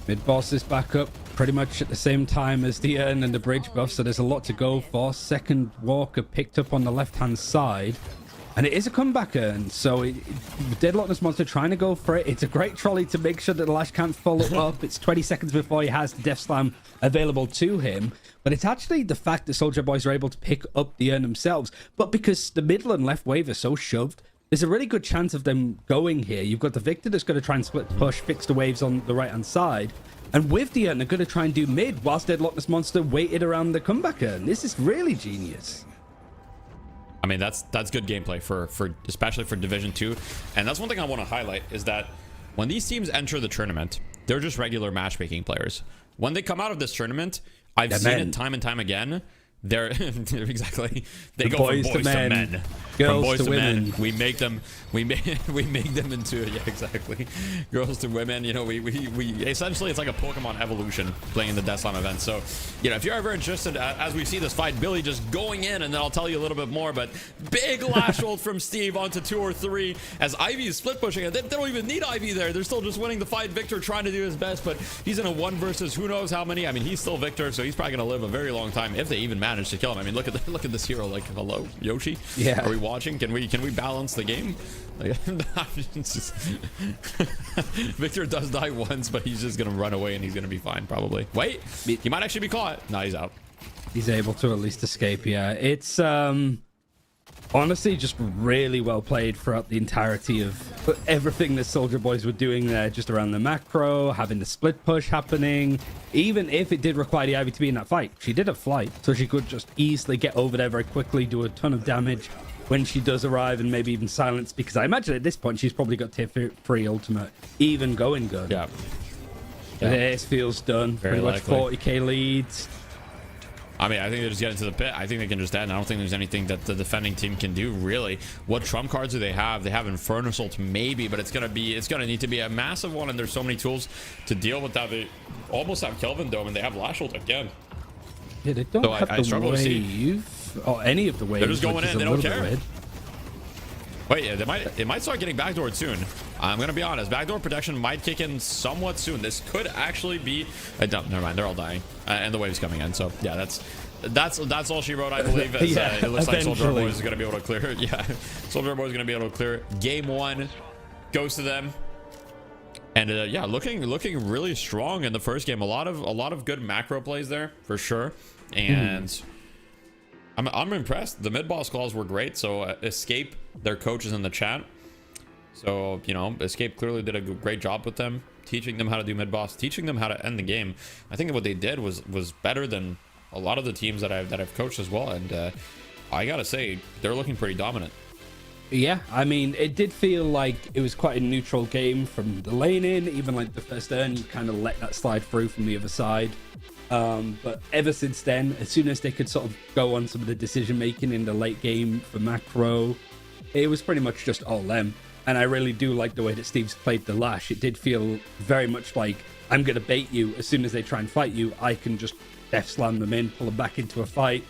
Mid boss is back up pretty much at the same time as the urn and the bridge buff, so there's a lot to go for. Second Walker picked up on the left-hand side. And it is a comeback urn, so Deadlockness Monster trying to go for it. It's a great trolley to make sure that the Lash can't follow up. It's 20 seconds before he has the Death Slam available to him. But it's actually the fact that Soldier Boys are able to pick up the urn themselves. But because the middle and left wave are so shoved, there's a really good chance of them going here. You've got the Victor that's going to try and split push, fix the waves on the right-hand side. And with the urn, they're going to try and do mid whilst Deadlockness Monster waited around the comeback urn. This is really genius. I mean, that's good gameplay for especially for Division 2. And that's one thing I want to highlight is that when these teams enter the tournament, they're just regular matchmaking players. When they come out of this tournament, I've seen it time and time again. They're exactly they go from boys to men, girls from boys to women. Men. We make them into exactly girls to women. You know, we essentially it's like a Pokemon evolution playing the Death Slam event. So, you know, if you're ever interested, as we see this fight, Billy just going in, and then I'll tell you a little bit more. But big lash hold from Steve onto 2 or 3 as Ivy is split pushing, and they don't even need Ivy there. They're still just winning the fight. Victor trying to do his best, but he's in a 1 versus who knows how many. I mean, he's still Victor, so he's probably gonna live a very long time if they even manage to kill him. I mean, look at this hero. Like, hello, Yoshi. Yeah. Are we watching? Can we balance the game? Like, Victor does die once, but he's just gonna run away and he's gonna be fine probably. Wait, he might actually be caught. No, he's out. He's able to at least escape. Yeah, it's honestly just really well played throughout the entirety of everything the Soldier Boys were doing there, just around the macro, having the split push happening. Even if it did require the Ivy to be in that fight, she did have flight, so she could just easily get over there very quickly, do a ton of damage when she does arrive, and maybe even silence, because I imagine at this point she's probably got tier 3 ultimate even going good. Yeah. This feels done. Very Pretty much likely. 40k leads. I mean, I think they just get into the pit. I think they can just end. I don't think there's anything that the defending team can do, really. What trump cards do they have? They have Inferno Assault, maybe, but it's gonna need to be a massive one, and there's so many tools to deal with that. They almost have Kelvin Dome, and they have Lash Ult again. Yeah, they don't have I the struggle to see. wave, or any of the waves. They're just going in. They don't care. Weird. Wait, yeah, they might start getting backdoored soon. I'm gonna be honest. Backdoor protection might kick in somewhat soon. This could actually be. No, never mind. They're all dying, and the wave's coming in. So yeah, that's all she wrote, I believe. As, yeah, it looks like Soldier eventually. Boys is gonna be able to clear it. Yeah, Soldier Boys is gonna be able to clear it. Game 1 goes to them, and yeah, looking really strong in the first game. A lot of good macro plays there for sure, and. I'm impressed. The mid-boss calls were great. So Escape, their coach, is in the chat. So, you know, Escape clearly did a great job with them, teaching them how to do mid-boss, teaching them how to end the game. I think what they did was better than a lot of the teams that I've coached as well. And I gotta say, they're looking pretty dominant. Yeah, I mean, it did feel like it was quite a neutral game from the lane in. Even like the first turn, you kind of let that slide through from the other side. But ever since then, as soon as they could sort of go on some of the decision making in the late game for macro, it was pretty much just all them. And I really do like the way that Steve's played the Lash. It did feel very much like, I'm going to bait you. As soon as they try and fight you, I can just death slam them in, pull them back into a fight.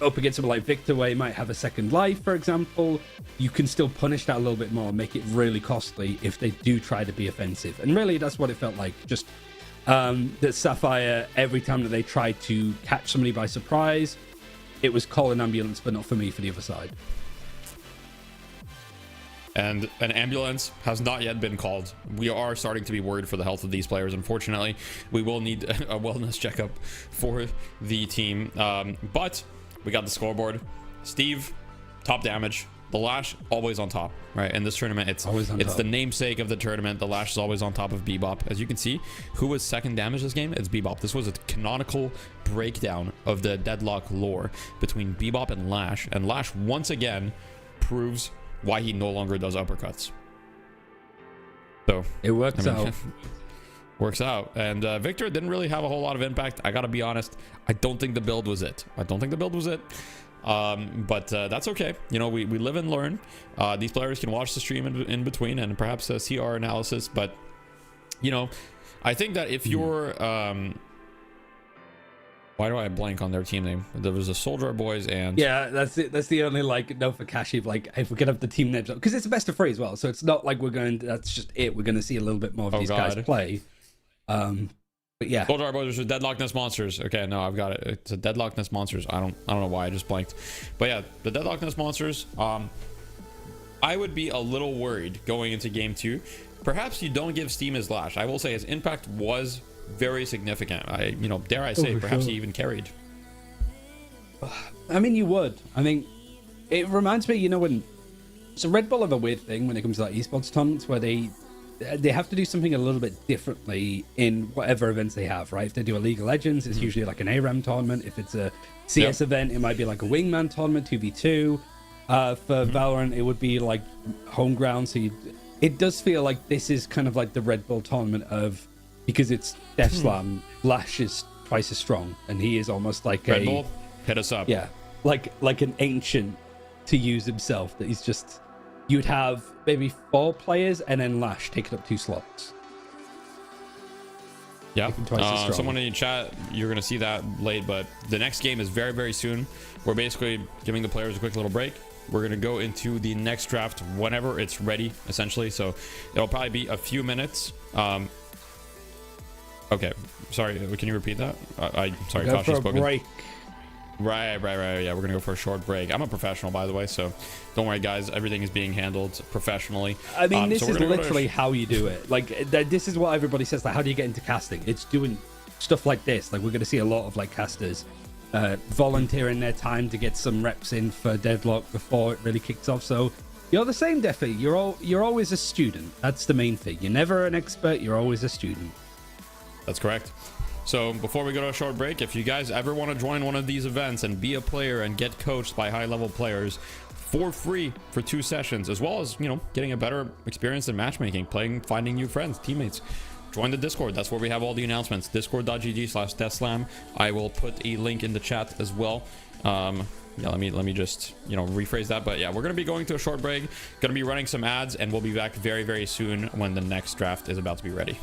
Up against someone like Victor, where he might have a second life, for example, you can still punish that a little bit more, make it really costly if they do try to be offensive. And really, that's what it felt like. Just that Sapphire, every time that they tried to catch somebody by surprise, it was call an ambulance, but not for me, for the other side. And an ambulance has not yet been called. We are starting to be worried for the health of these players. Unfortunately, we will need a wellness checkup for the team. But we got the scoreboard. Steve, top damage. The Lash, always on top, right? In this tournament, it's the namesake of the tournament. The Lash is always on top of Bebop. As you can see, who was second damage this game? It's Bebop. This was a canonical breakdown of the deadlock lore between Bebop and Lash. And Lash, once again, proves why he no longer does uppercuts. So it works out. Works out. And Victor didn't really have a whole lot of impact. I gotta be honest. I don't think the build was it. But that's okay. You know, we live and learn. These players can watch the stream in between and perhaps see our analysis. But, you know, I think that if you're why do I blank on their team name? There was the Soldier Boys and yeah, that's it. That's the only like note for Kashi. Like if we could have the team names up, because it's a best of 3 as well, so it's not like we're going. That's just it. We're going to see a little bit more of these guys play. But yeah, Soldier Boys are Deadlock Nest Monsters. Okay, no, I've got it. It's a Deadlock Nest Monsters. I don't know why I just blanked, but yeah, the Deadlock Nest Monsters. I would be a little worried going into game 2. Perhaps you don't give Steam his lash. I will say his impact was very significant. Dare I say, perhaps he even carried. I mean, you would. I mean, it reminds me, when so Red Bull have a weird thing when it comes to like esports tournaments where they have to do something a little bit differently in whatever events they have, right? If they do a League of Legends, it's usually like an ARAM tournament. If it's a CS event, it might be like a Wingman tournament, 2v2. For Valorant, it would be like home ground. So it does feel like this is kind of like the Red Bull tournament of, because it's Death Slam, Lash is twice as strong, and he is almost like Red Bull, hit us up. Yeah, like an ancient to use himself. That he's just, you'd have maybe 4 players and then Lash taking up 2 slots. Yeah, someone in the chat, you're going to see that late, but the next game is very, very soon. We're basically giving the players a quick little break. We're going to go into the next draft whenever it's ready, essentially. So it'll probably be a few minutes. Okay, sorry, can you repeat that? Sorry, go for a break. Right. Yeah, we're gonna go for a short break. I'm a professional, by the way, so don't worry, guys. Everything is being handled professionally. I mean, this is literally how you do it. Like, this is what everybody says. Like, how do you get into casting? It's doing stuff like this. Like, we're gonna see a lot of like casters volunteering their time to get some reps in for Deadlock before it really kicks off. So you're the same, Deathy. You're always a student. That's the main thing. You're never an expert. You're always a student. That's correct. So before we go to a short break, if you guys ever want to join one of these events and be a player and get coached by high-level players for free for 2 sessions, as well as, getting a better experience in matchmaking, playing, finding new friends, teammates, join the Discord. That's where we have all the announcements. Discord.gg/DeathSlam. I will put a link in the chat as well. Yeah, let me just, rephrase that. But yeah, we're going to be going to a short break, going to be running some ads, and we'll be back very, very soon when the next draft is about to be ready.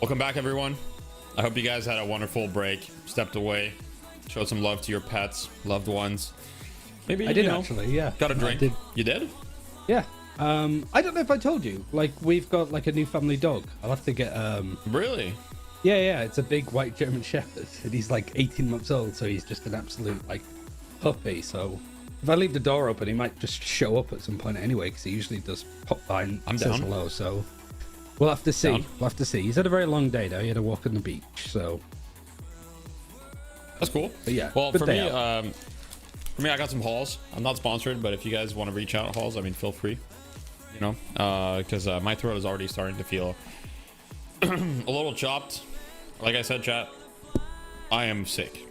Welcome back, everyone. I hope you guys had a wonderful break, stepped away, showed some love to your pets, loved ones. Maybe I did actually, yeah. Got a drink. Did. You did? Yeah. I don't know if I told you. Like, we've got like a new family dog. I'll have to get Really? Yeah. It's a big white German Shepherd, and he's like 18 months old, so he's just an absolute like puppy. So if I leave the door open, he might just show up at some point anyway, because he usually does pop by and says hello. So we'll have to see. Down. We'll have to see. He's had a very long day though. He had a walk on the beach, so that's cool. But yeah. Well, for me, I got some hauls. I'm not sponsored, but if you guys want to reach out hauls, I mean, feel free. You know, because my throat is already starting to feel a little chopped. Like I said, chat, I am sick.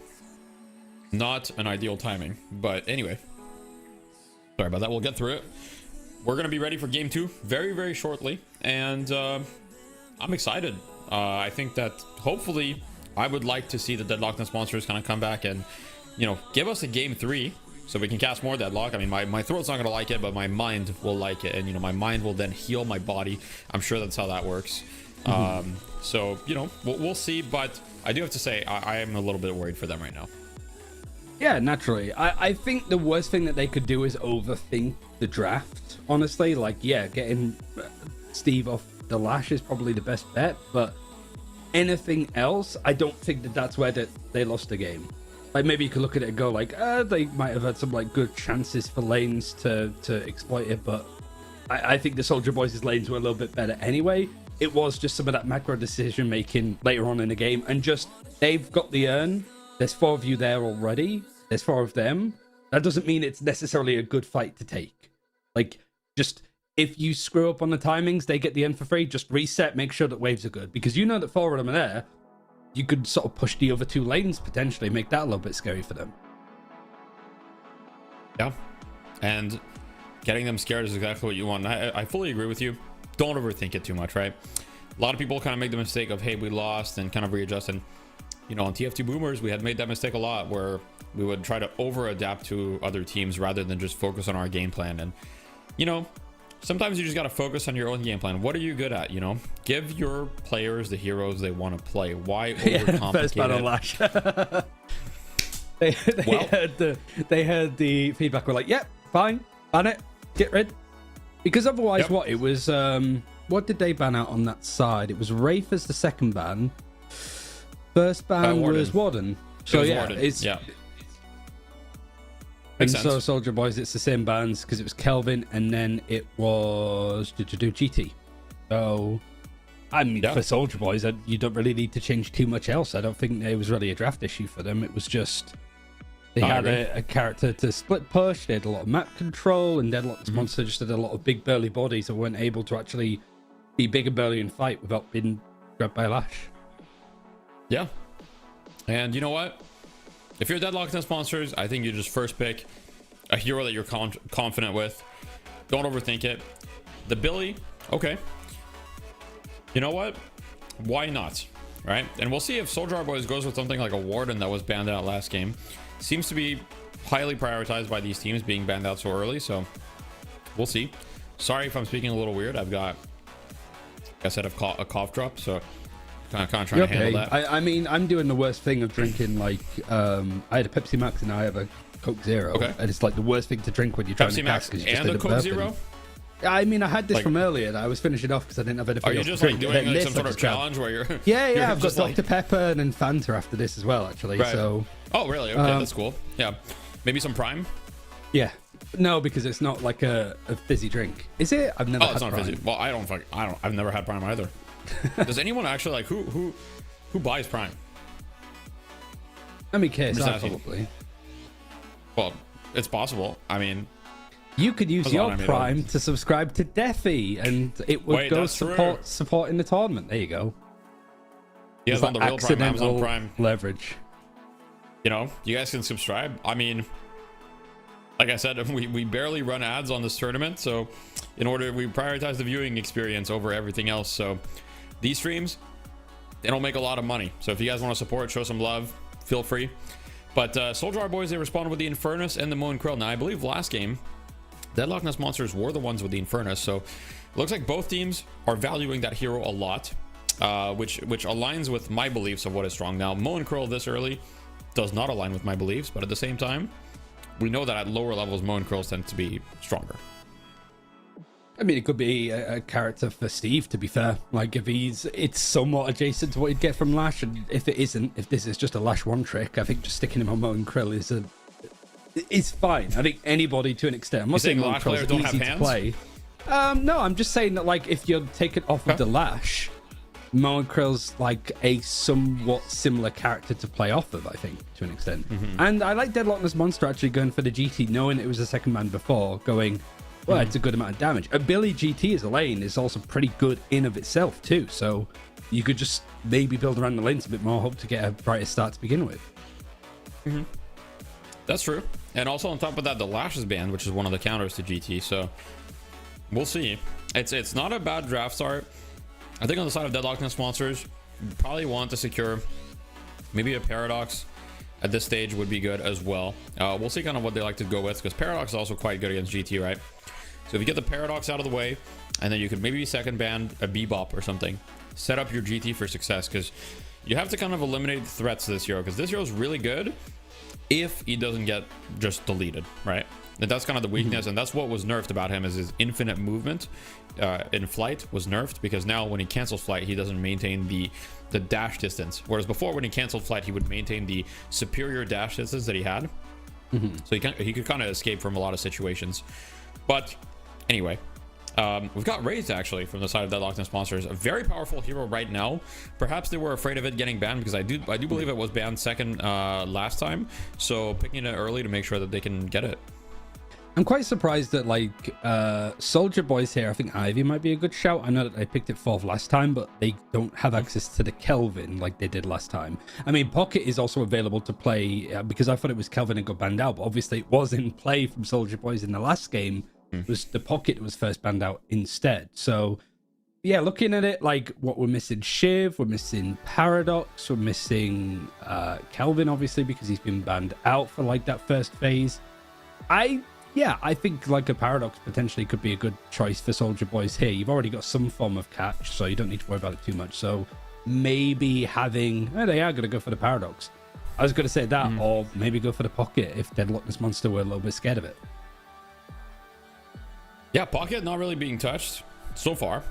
Not an ideal timing, but anyway. Sorry about that. We'll get through it. We're going to be ready for game 2 very, very shortly. And I'm excited. I think that hopefully I would like to see the Deadlock sponsors kind of come back and, you know, give us a game 3 so we can cast more Deadlock. I mean, my throat's not going to like it, but my mind will like it. And, you know, my mind will then heal my body. I'm sure that's how that works. So, you know, we'll see. But I do have to say, I am a little bit worried for them right now. Yeah, naturally. I think the worst thing that they could do is overthink the draft, honestly. Like, yeah, getting Steve off the Lash is probably the best bet, but anything else, I don't think that that's where they lost the game. Like, maybe you could look at it and go like, they might have had some like good chances for lanes to exploit it, but I think the Soldier Boys' lanes were a little bit better anyway. It was just some of that macro decision making later on in the game, and just they've got the urn. There's 4 of you there already. There's 4 of them. That doesn't mean it's necessarily a good fight to take. Like, just if you screw up on the timings, they get the end for free. Just reset, make sure that waves are good, because you know that 4 of them are there. You could sort of push the other 2 lanes potentially, make that a little bit scary for them. Yeah, and getting them scared is exactly what you want. I fully agree with you. Don't overthink it too much, right? A lot of people kind of make the mistake of, hey, we lost, and kind of readjust. And, you know, on TFT Boomers, we had made that mistake a lot, where we would try to over adapt to other teams rather than just focus on our game plan. And, you know, sometimes you just got to focus on your own game plan. What are you good at? You know, give your players the heroes they want to play. Why overcomplicate First battle Lash. they heard the feedback. We're like, yep, fine, ban it, get rid. Because otherwise, yep. What it was, what did they ban out on that side? It was Wraith as the second ban. First ban was Warden. So yeah, Warden. It's yeah. And so Soldier Boys, it's the same bans, because it was Kelvin and then it was GT. So I mean, for Soldier Boys, you don't really need to change too much else. I don't think it was really a draft issue for them. It was just they had a character to split push. They had a lot of map control, and Deadlock's monster just had a lot of big burly bodies that weren't able to actually be big and burly and fight without being grabbed by Lash. Yeah. And you know what? If you're Deadlock sponsors, I think you just first pick a hero that you're confident with. Don't overthink it. The Billy, okay. You know what? Why not? Right? And we'll see if Soldier Boys goes with something like a Warden that was banned out last game. Seems to be highly prioritized by these teams, being banned out so early. So we'll see. Sorry if I'm speaking a little weird. I've got I said, a cough drop, so kind of trying to handle that. I mean, I'm doing the worst thing of drinking, like, I had a Pepsi Max and now I have a Coke Zero. Okay. And it's like the worst thing to drink when you're trying to Max cast. and a Coke Zero? I mean, I had this Like, from earlier and I was finishing it off because I didn't have anything are you else just to like drink. doing And like this some I sort of just grabbed. challenge where you're Yeah, you're I've got just like, Dr. Pepper and then Fanta after this as well, actually. Right. So, oh really? Okay, that's cool. Yeah, maybe some Prime. yeah. No, because it's not like a fizzy drink. Is it? I've never Oh, had it's not Prime. fizzy. Well, I've never had Prime either. Does anyone actually like who buys Prime? I mean, KSI Just asking. probably. Well, it's possible. I mean, You could use Hold your on, I mean, Prime to subscribe to Deathy, and it would Wait, go that's true. supporting the tournament. There you go. you guys It's want the like real Prime, Amazon accidental Prime. leverage. You know, you guys can subscribe. I mean, like I said, we barely run ads on this tournament, so we prioritize the viewing experience over everything else. So these streams, they don't make a lot of money. So if you guys want to support, show some love, feel free. But Soldier Art Boys, they responded with the Infernus and the Moon Krill. Now, I believe last game, Deadlock Nest Monsters were the ones with the Infernus. So it looks like both teams are valuing that hero a lot, which aligns with my beliefs of what is strong. Now, Moon Krill this early does not align with my beliefs, but at the same time, we know that at lower levels, Moon Krills tend to be stronger. I mean, it could be a character for Steve, to be fair. Like, if it's somewhat adjacent to what he'd get from Lash, and if it isn't, if this is just a Lash 1 trick, I think just sticking him on Moan Krill is fine. I think anybody to an extent. I'm not saying Moan Lash players Krill's don't have easy to hands? play. No, I'm just saying that, like, if you're taking off of the Lash, Moan Krill's like a somewhat similar character to play off of, I think, to an extent. And I like Deadlock Nest Monster actually going for the GT, knowing it was a second man before, going, well, it's a good amount of damage. A Billy GT as a lane is also pretty good in of itself too, so you could just maybe build around the lanes a bit more, hope to get a brighter start to begin with. That's true. And also on top of that, the Lash is banned, which is one of the counters to GT, so we'll see. It's not a bad draft start. I think on the side of Deadlock Nest Monsters, you probably want to secure maybe a Paradox at this stage would be good as well. We'll see kind of what they like to go with, because Paradox is also quite good against GT, right? So if you get the Paradox out of the way, and then you could maybe second ban a Bebop or something, set up your GT for success, because you have to kind of eliminate the threats to this hero, because this hero is really good if he doesn't get just deleted, right? And that's kind of the weakness, and that's what was nerfed about him, is his infinite movement in flight was nerfed, because now when he cancels flight, he doesn't maintain the dash distance, whereas before when he canceled flight, he would maintain the superior dash distance that he had. So he could kind of escape from a lot of situations. But anyway, we've got Wraith actually from the side of Deadlock Nest Monsters, a very powerful hero right now. Perhaps they were afraid of it getting banned, because I do believe it was banned second last time, so picking it early to make sure that they can get it. I'm quite surprised that, like, Soldier Boys here, I think Ivy might be a good shout. I know that they picked it 4th last time, but they don't have access to the Kelvin like they did last time. I mean, Pocket is also available to play, because I thought it was Kelvin and got banned out, but obviously it was in play from Soldier Boys in the last game. It was the Pocket that was first banned out instead. So, yeah, looking at it, like, what we're missing Shiv, we're missing Paradox, we're missing Kelvin, obviously, because he's been banned out for, like, that first phase. I think like a Paradox potentially could be a good choice for Soldier Boys here. You've already got some form of catch, so you don't need to worry about it too much. So maybe having... they are going to go for the Paradox. I was going to say that, or maybe go for the Pocket if Deadlock Nest Monster were a little bit scared of it. Yeah, Pocket not really being touched so far.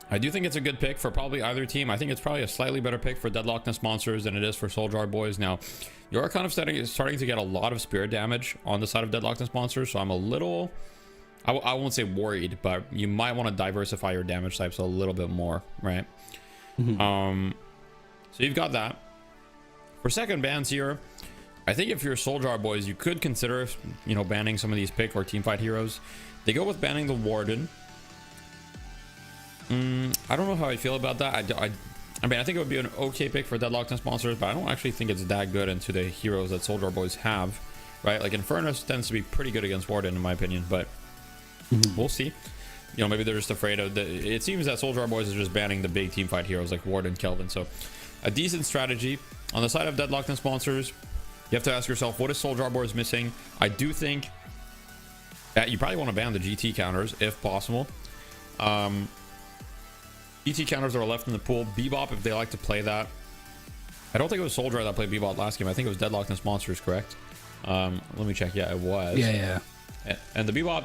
I do think it's a good pick for probably either team. I think it's probably a slightly better pick for Deadlock Nest Monsters than it is for Soldier Art Boys. Now, you are kind of starting to get a lot of spirit damage on the side of Deadlock Nest Monsters, so I'm a little... I won't say worried, but you might want to diversify your damage types a little bit more, right? So you've got that. For second bans here, I think if you're Soldier Art Boys, you could consider, you know, banning some of these pick or teamfight heroes. They go with banning the Warden. I don't know how I feel about that. I mean, I think it would be an okay pick for Deadlock Nest Monsters, but I don't actually think it's that good into the heroes that Soldier Boys have, right? Like, Infernus tends to be pretty good against Warden, in my opinion, but we'll see. You know, maybe they're just afraid of it seems that Soldier Boys is just banning the big teamfight heroes like Warden, Kelvin. So, a decent strategy. On the side of Deadlock Nest Monsters, you have to ask yourself, what is Soldier Boys missing? I do think that you probably want to ban the GT counters, if possible. ET counters are left in the pool. Bebop, if they like to play that. I don't think it was Soldier that played Bebop last game. I think it was Deadlockness Monsters, correct? Let me check. Yeah, it was. Yeah. And the Bebop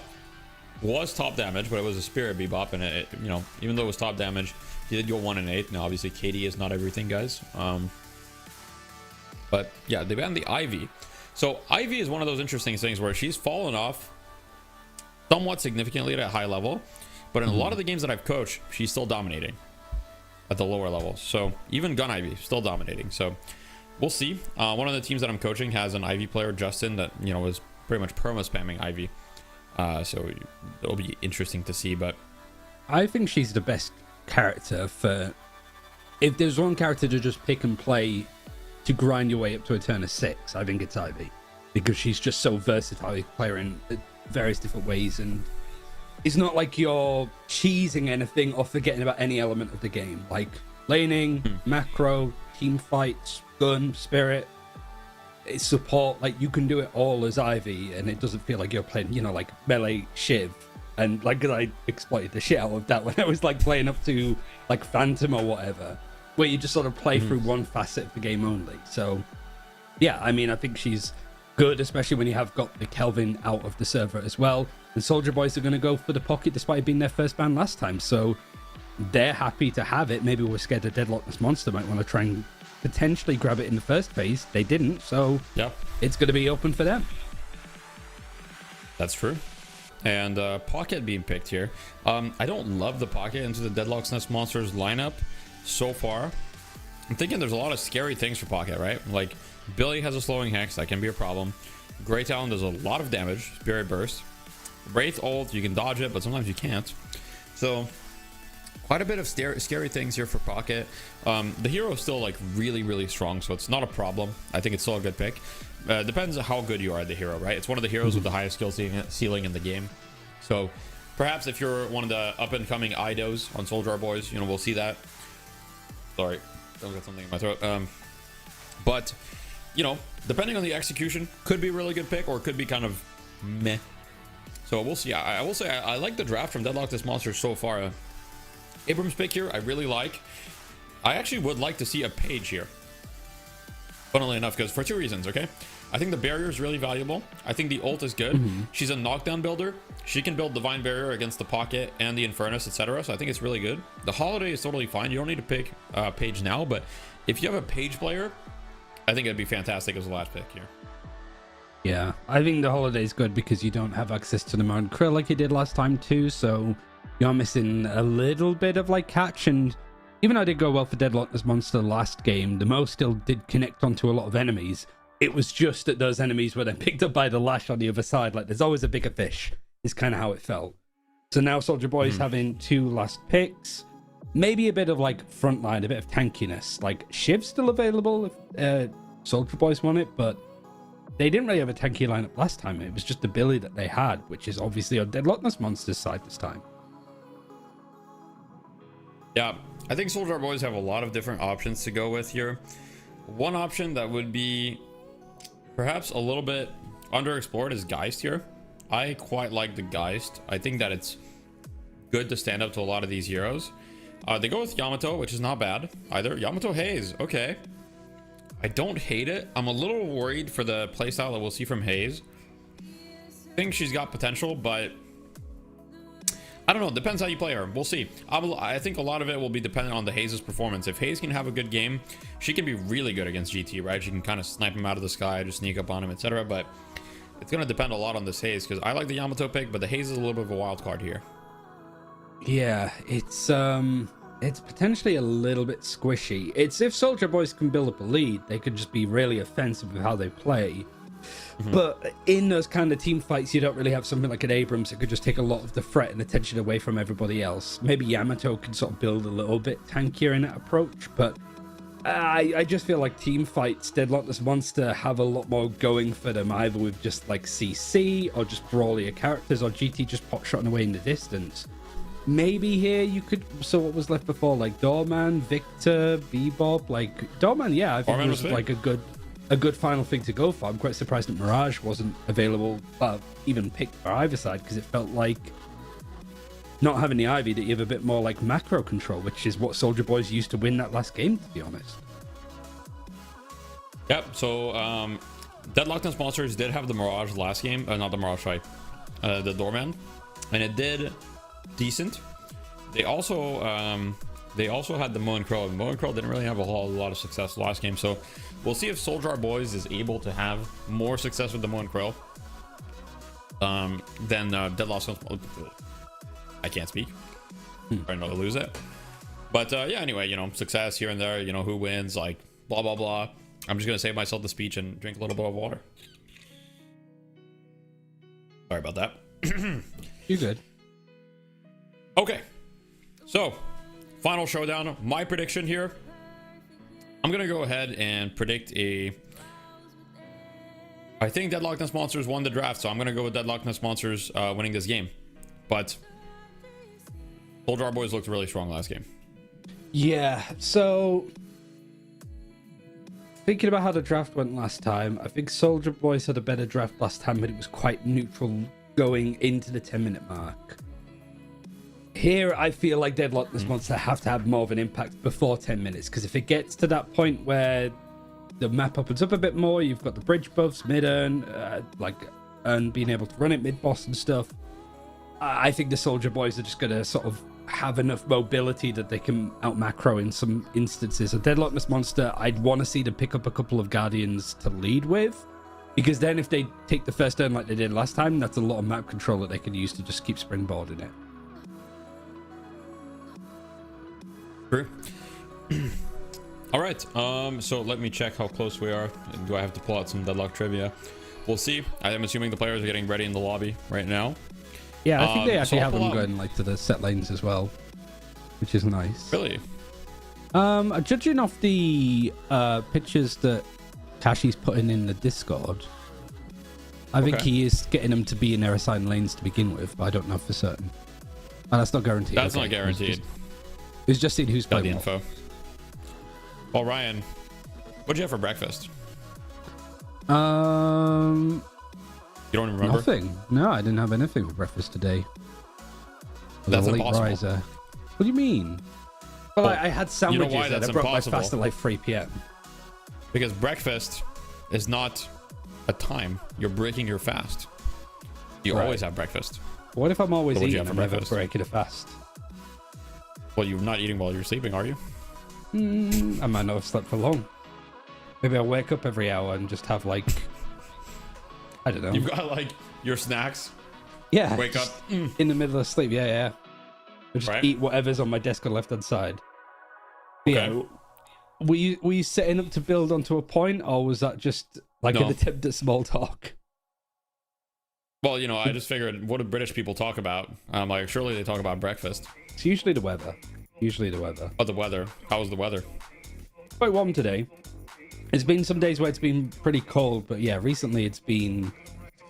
was top damage, but it was a Spirit Bebop, and it you know, even though it was top damage, he did go 1 and 8. Now, obviously, KD is not everything, guys. But yeah, they banned the Ivy. So Ivy is one of those interesting things where she's fallen off somewhat significantly at a high level, but in a lot of the games that I've coached, she's still dominating at the lower levels. So even Gun Ivy still dominating. So we'll see. One of the teams that I'm coaching has an Ivy player, Justin, that, you know, is pretty much perma spamming Ivy. So it'll be interesting to see. But I think she's the best character for, if there's one character to just pick and play to grind your way up to a turn of 6, I think it's Ivy, because she's just so versatile. You can play her in various different ways, and it's not like you're cheesing anything or forgetting about any element of the game, like laning, macro, team fights, gun, spirit, it's support. Like, you can do it all as Ivy, and it doesn't feel like you're playing, you know, like melee Shiv. And like, I exploited the shit out of that when I was like playing up to like Phantom or whatever, where you just sort of play through one facet of the game only. So yeah, I mean, I think she's good, especially when you have got the Kelvin out of the server as well. And Soldier Boys are going to go for the pocket despite it being their first ban last time. So they're happy to have it. Maybe we're scared the Deadlockness Monster might want to try and potentially grab it in the first phase. They didn't, so yeah, it's going to be open for them. That's true. And Pocket being picked here. I don't love the Pocket into the Deadlockness Monsters lineup so far. I'm thinking there's a lot of scary things for Pocket, right? Like, Billy has a slowing hex, that can be a problem. Grey Talon does a lot of damage, Spirit Burst. Wraith ult, you can dodge it, but sometimes you can't. So quite a bit of scary things here for Pocket. The hero is still like really strong, so it's not a problem. I think it's still a good pick. Depends on how good you are at the hero, right? It's one of the heroes with the highest skill ceiling in the game. So perhaps if you're one of the up and coming IDOs on Soldier Boys, you know, we'll see that. Sorry, I've got something in my throat. But you know, depending on the execution, could be a really good pick or could be kind of meh. So we'll see. I will say I like the draft from Deadlockness Monsters so far. Abrams pick here, I really like. I actually would like to see a Page here, funnily enough, because for 2 reasons. Okay, I think the barrier is really valuable. I think the ult is good. She's a knockdown builder. She can build Divine Barrier against the Pocket and the Infernus, etc. So I think it's really good. The Holiday is totally fine. You don't need to pick Page now, but if you have a Page player, I think it'd be fantastic as the last pick here. Yeah, I think the Holiday is good because you don't have access to the Mount Krill like you did last time too, so you're missing a little bit of like catch. And even though I did go well for Deadlockness Monster last game, the Mo still did connect onto a lot of enemies. It was just that those enemies were then picked up by the Lash on the other side. Like, there's always a bigger fish, is kind of how it felt. So now Soldier Boy's having 2 last picks. Maybe a bit of like frontline, a bit of tankiness. Like, Shiv's still available if Soldier Boys want it, but they didn't really have a tanky lineup last time. It was just the Billy that they had, which is obviously on Deadlockness Monster's side this time. Yeah, I think Soldier Boys have a lot of different options to go with here. One option that would be perhaps a little bit underexplored is Geist here. I quite like the Geist. I think that it's good to stand up to a lot of these heroes. They go with Yamato, which is not bad either. Yamato Haze, okay. I don't hate it. I'm a little worried for the playstyle that we'll see from Haze. I think she's got potential, but I don't know. Depends how you play her. We'll see. I think a lot of it will be dependent on the Haze's performance. If Haze can have a good game, she can be really good against GT, right? She can kind of snipe him out of the sky, just sneak up on him, etc. But it's going to depend a lot on this Haze, because I like the Yamato pick, but the Haze is a little bit of a wild card here. Yeah, it's potentially a little bit squishy. It's if Soldier Boys can build up a lead, they could just be really offensive with how they play. But in those kind of team fights, you don't really have something like an Abrams that could just take a lot of the threat and attention away from everybody else. Maybe Yamato can sort of build a little bit tankier in that approach, but I just feel like team fights, Deadlockness Monster have a lot more going for them, either with just like CC or just brawlier characters, or GT just pot shotting away in the distance. Maybe here you could, so what was left before, like Doorman, Victor, Bebop, like Doorman, yeah, I think it was like a good final thing to go for. I'm quite surprised that Mirage wasn't available, even picked for either side, because it felt like not having the Ivy, that you have a bit more like macro control, which is what Soldier Boys used to win that last game, to be honest. Yep. So Deadlocked Monsters did have the Mirage last game, not the Mirage, sorry, the Doorman, and it did decent. They also had the Mo and Crow. Mo and Crow didn't really have a whole lot of success last game, so we'll see if Soldier Boys is able to have more success with the Mo and Crow than Deadlocked. I can't speak. Trying not to lose it. But yeah, anyway, you know, success here and there, you know, who wins, like blah blah blah. I'm just gonna save myself the speech and drink a little bit of water. Sorry about that. You good? Okay, so final showdown. My prediction here. I'm gonna go ahead and predict I think Deadlocked Monsters won the draft, so I'm gonna go with Deadlocked Monsters winning this game. But Soldier Boys looked really strong last game. Yeah, so thinking about how the draft went last time, I think Soldier Boys had a better draft last time, but it was quite neutral going into the 10-minute mark. Here, I feel like Deadlocked Monster have to have more of an impact before 10 minutes, because if it gets to that point where the map opens up a bit more, you've got the bridge buffs, mid-earn, and being able to run it mid-boss and stuff, I think the Soldier Boys are just going to sort of have enough mobility that they can out-macro in some instances. A Deadlocked Monster, I'd want to see them pick up a couple of Guardians to lead with, because then if they take the first turn like they did last time, that's a lot of map control that they can use to just keep springboarding it. True. All right. So let me check how close we are. Do I have to pull out some Deadlock trivia? We'll see. I'm assuming the players are getting ready in the lobby right now. Yeah, I think they actually so have them going like to the set lanes as well, which is nice. Really? Judging off the pictures that Kashi's putting in the Discord, I think he is getting them to be in their assigned lanes to begin with, but I don't know for certain. And that's not guaranteed. That's not guaranteed. It's just seeing who's Got playing the info. Well, Ryan, what'd you have for breakfast? You don't even remember? Nothing. No, I didn't have anything for breakfast today. That's late impossible. riser. What do you mean? Well, I had sandwiches why and that's I broke my impossible? fast at like 3 p.m. Because breakfast is not a time. You're breaking your fast. You always have breakfast. What if I'm always So what'd you eating have and for never breakfast? breaking a fast? Well, you're not eating while you're sleeping, are you? I might not have slept for long. Maybe I'll wake up every hour and just have like, I don't know. You've got like your snacks. Yeah. Wake up. In the middle of sleep. Yeah. I just eat whatever's on my desk on the left-hand side. Okay. Yeah. Were you setting up to build onto a point, or was that just like an attempt at small talk? Well, you know, I just figured, what do British people talk about? I'm like, surely they talk about breakfast. It's usually the weather. Oh, the weather. How was the weather? Quite warm today. It's been some days where it's been pretty cold, but yeah, recently it's been,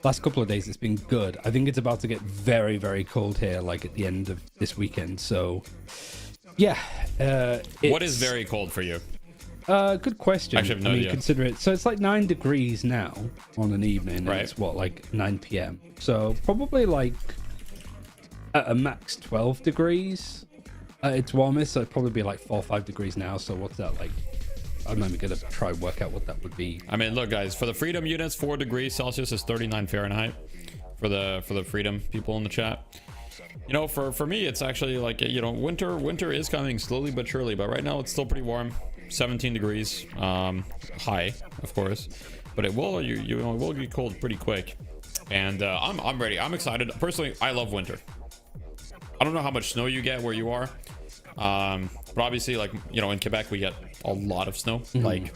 last couple of days it's been good. I think it's about to get very, very cold here, like at the end of this weekend. So, yeah. What is very cold for you? Good question. Actually, I have no idea. Consider it. So it's like 9 degrees now on an evening. And it's what, like 9 p.m. So probably like at a max 12 degrees. It's warmest, so it'd probably be like 4 or 5 degrees now. So what's that like? I'm not even gonna try and work out what that would be. I mean, look, guys, for the Freedom units, 4 degrees Celsius is 39 Fahrenheit. For the Freedom people in the chat. You know, for me, it's actually like, you know, winter is coming slowly but surely, but right now it's still pretty warm. 17 degrees, high, of course, but it will you know, it will get cold pretty quick. And I'm ready. I'm excited. Personally, I love winter. I don't know how much snow you get where you are, but obviously, like, you know, in Quebec we get a lot of snow, like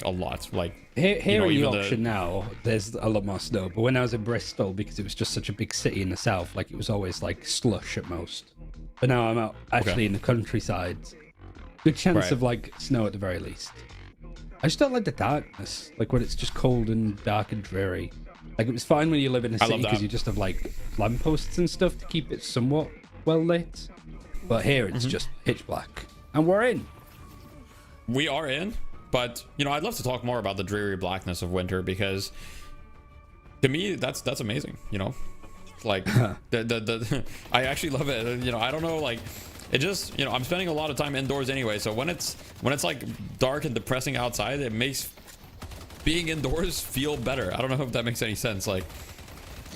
a lot. Like here you know, in even Yorkshire now, there's a lot more snow. But when I was in Bristol, because it was just such a big city in the south, like it was always like slush at most. But now I'm out actually in the countryside. Good chance of like snow at the very least. I just don't like the darkness, like when it's just cold and dark and dreary. Like it was fine when you live in a city because you just have like lampposts and stuff to keep it somewhat well lit. But here it's just pitch black, and we're in. We are in, but you know, I'd love to talk more about the dreary blackness of winter, because to me that's amazing. You know, Like I actually love it. You know, I don't know, like it just, you know, I'm spending a lot of time indoors anyway, so when it's like dark and depressing outside, it makes being indoors feel better. I don't know if that makes any sense. Like,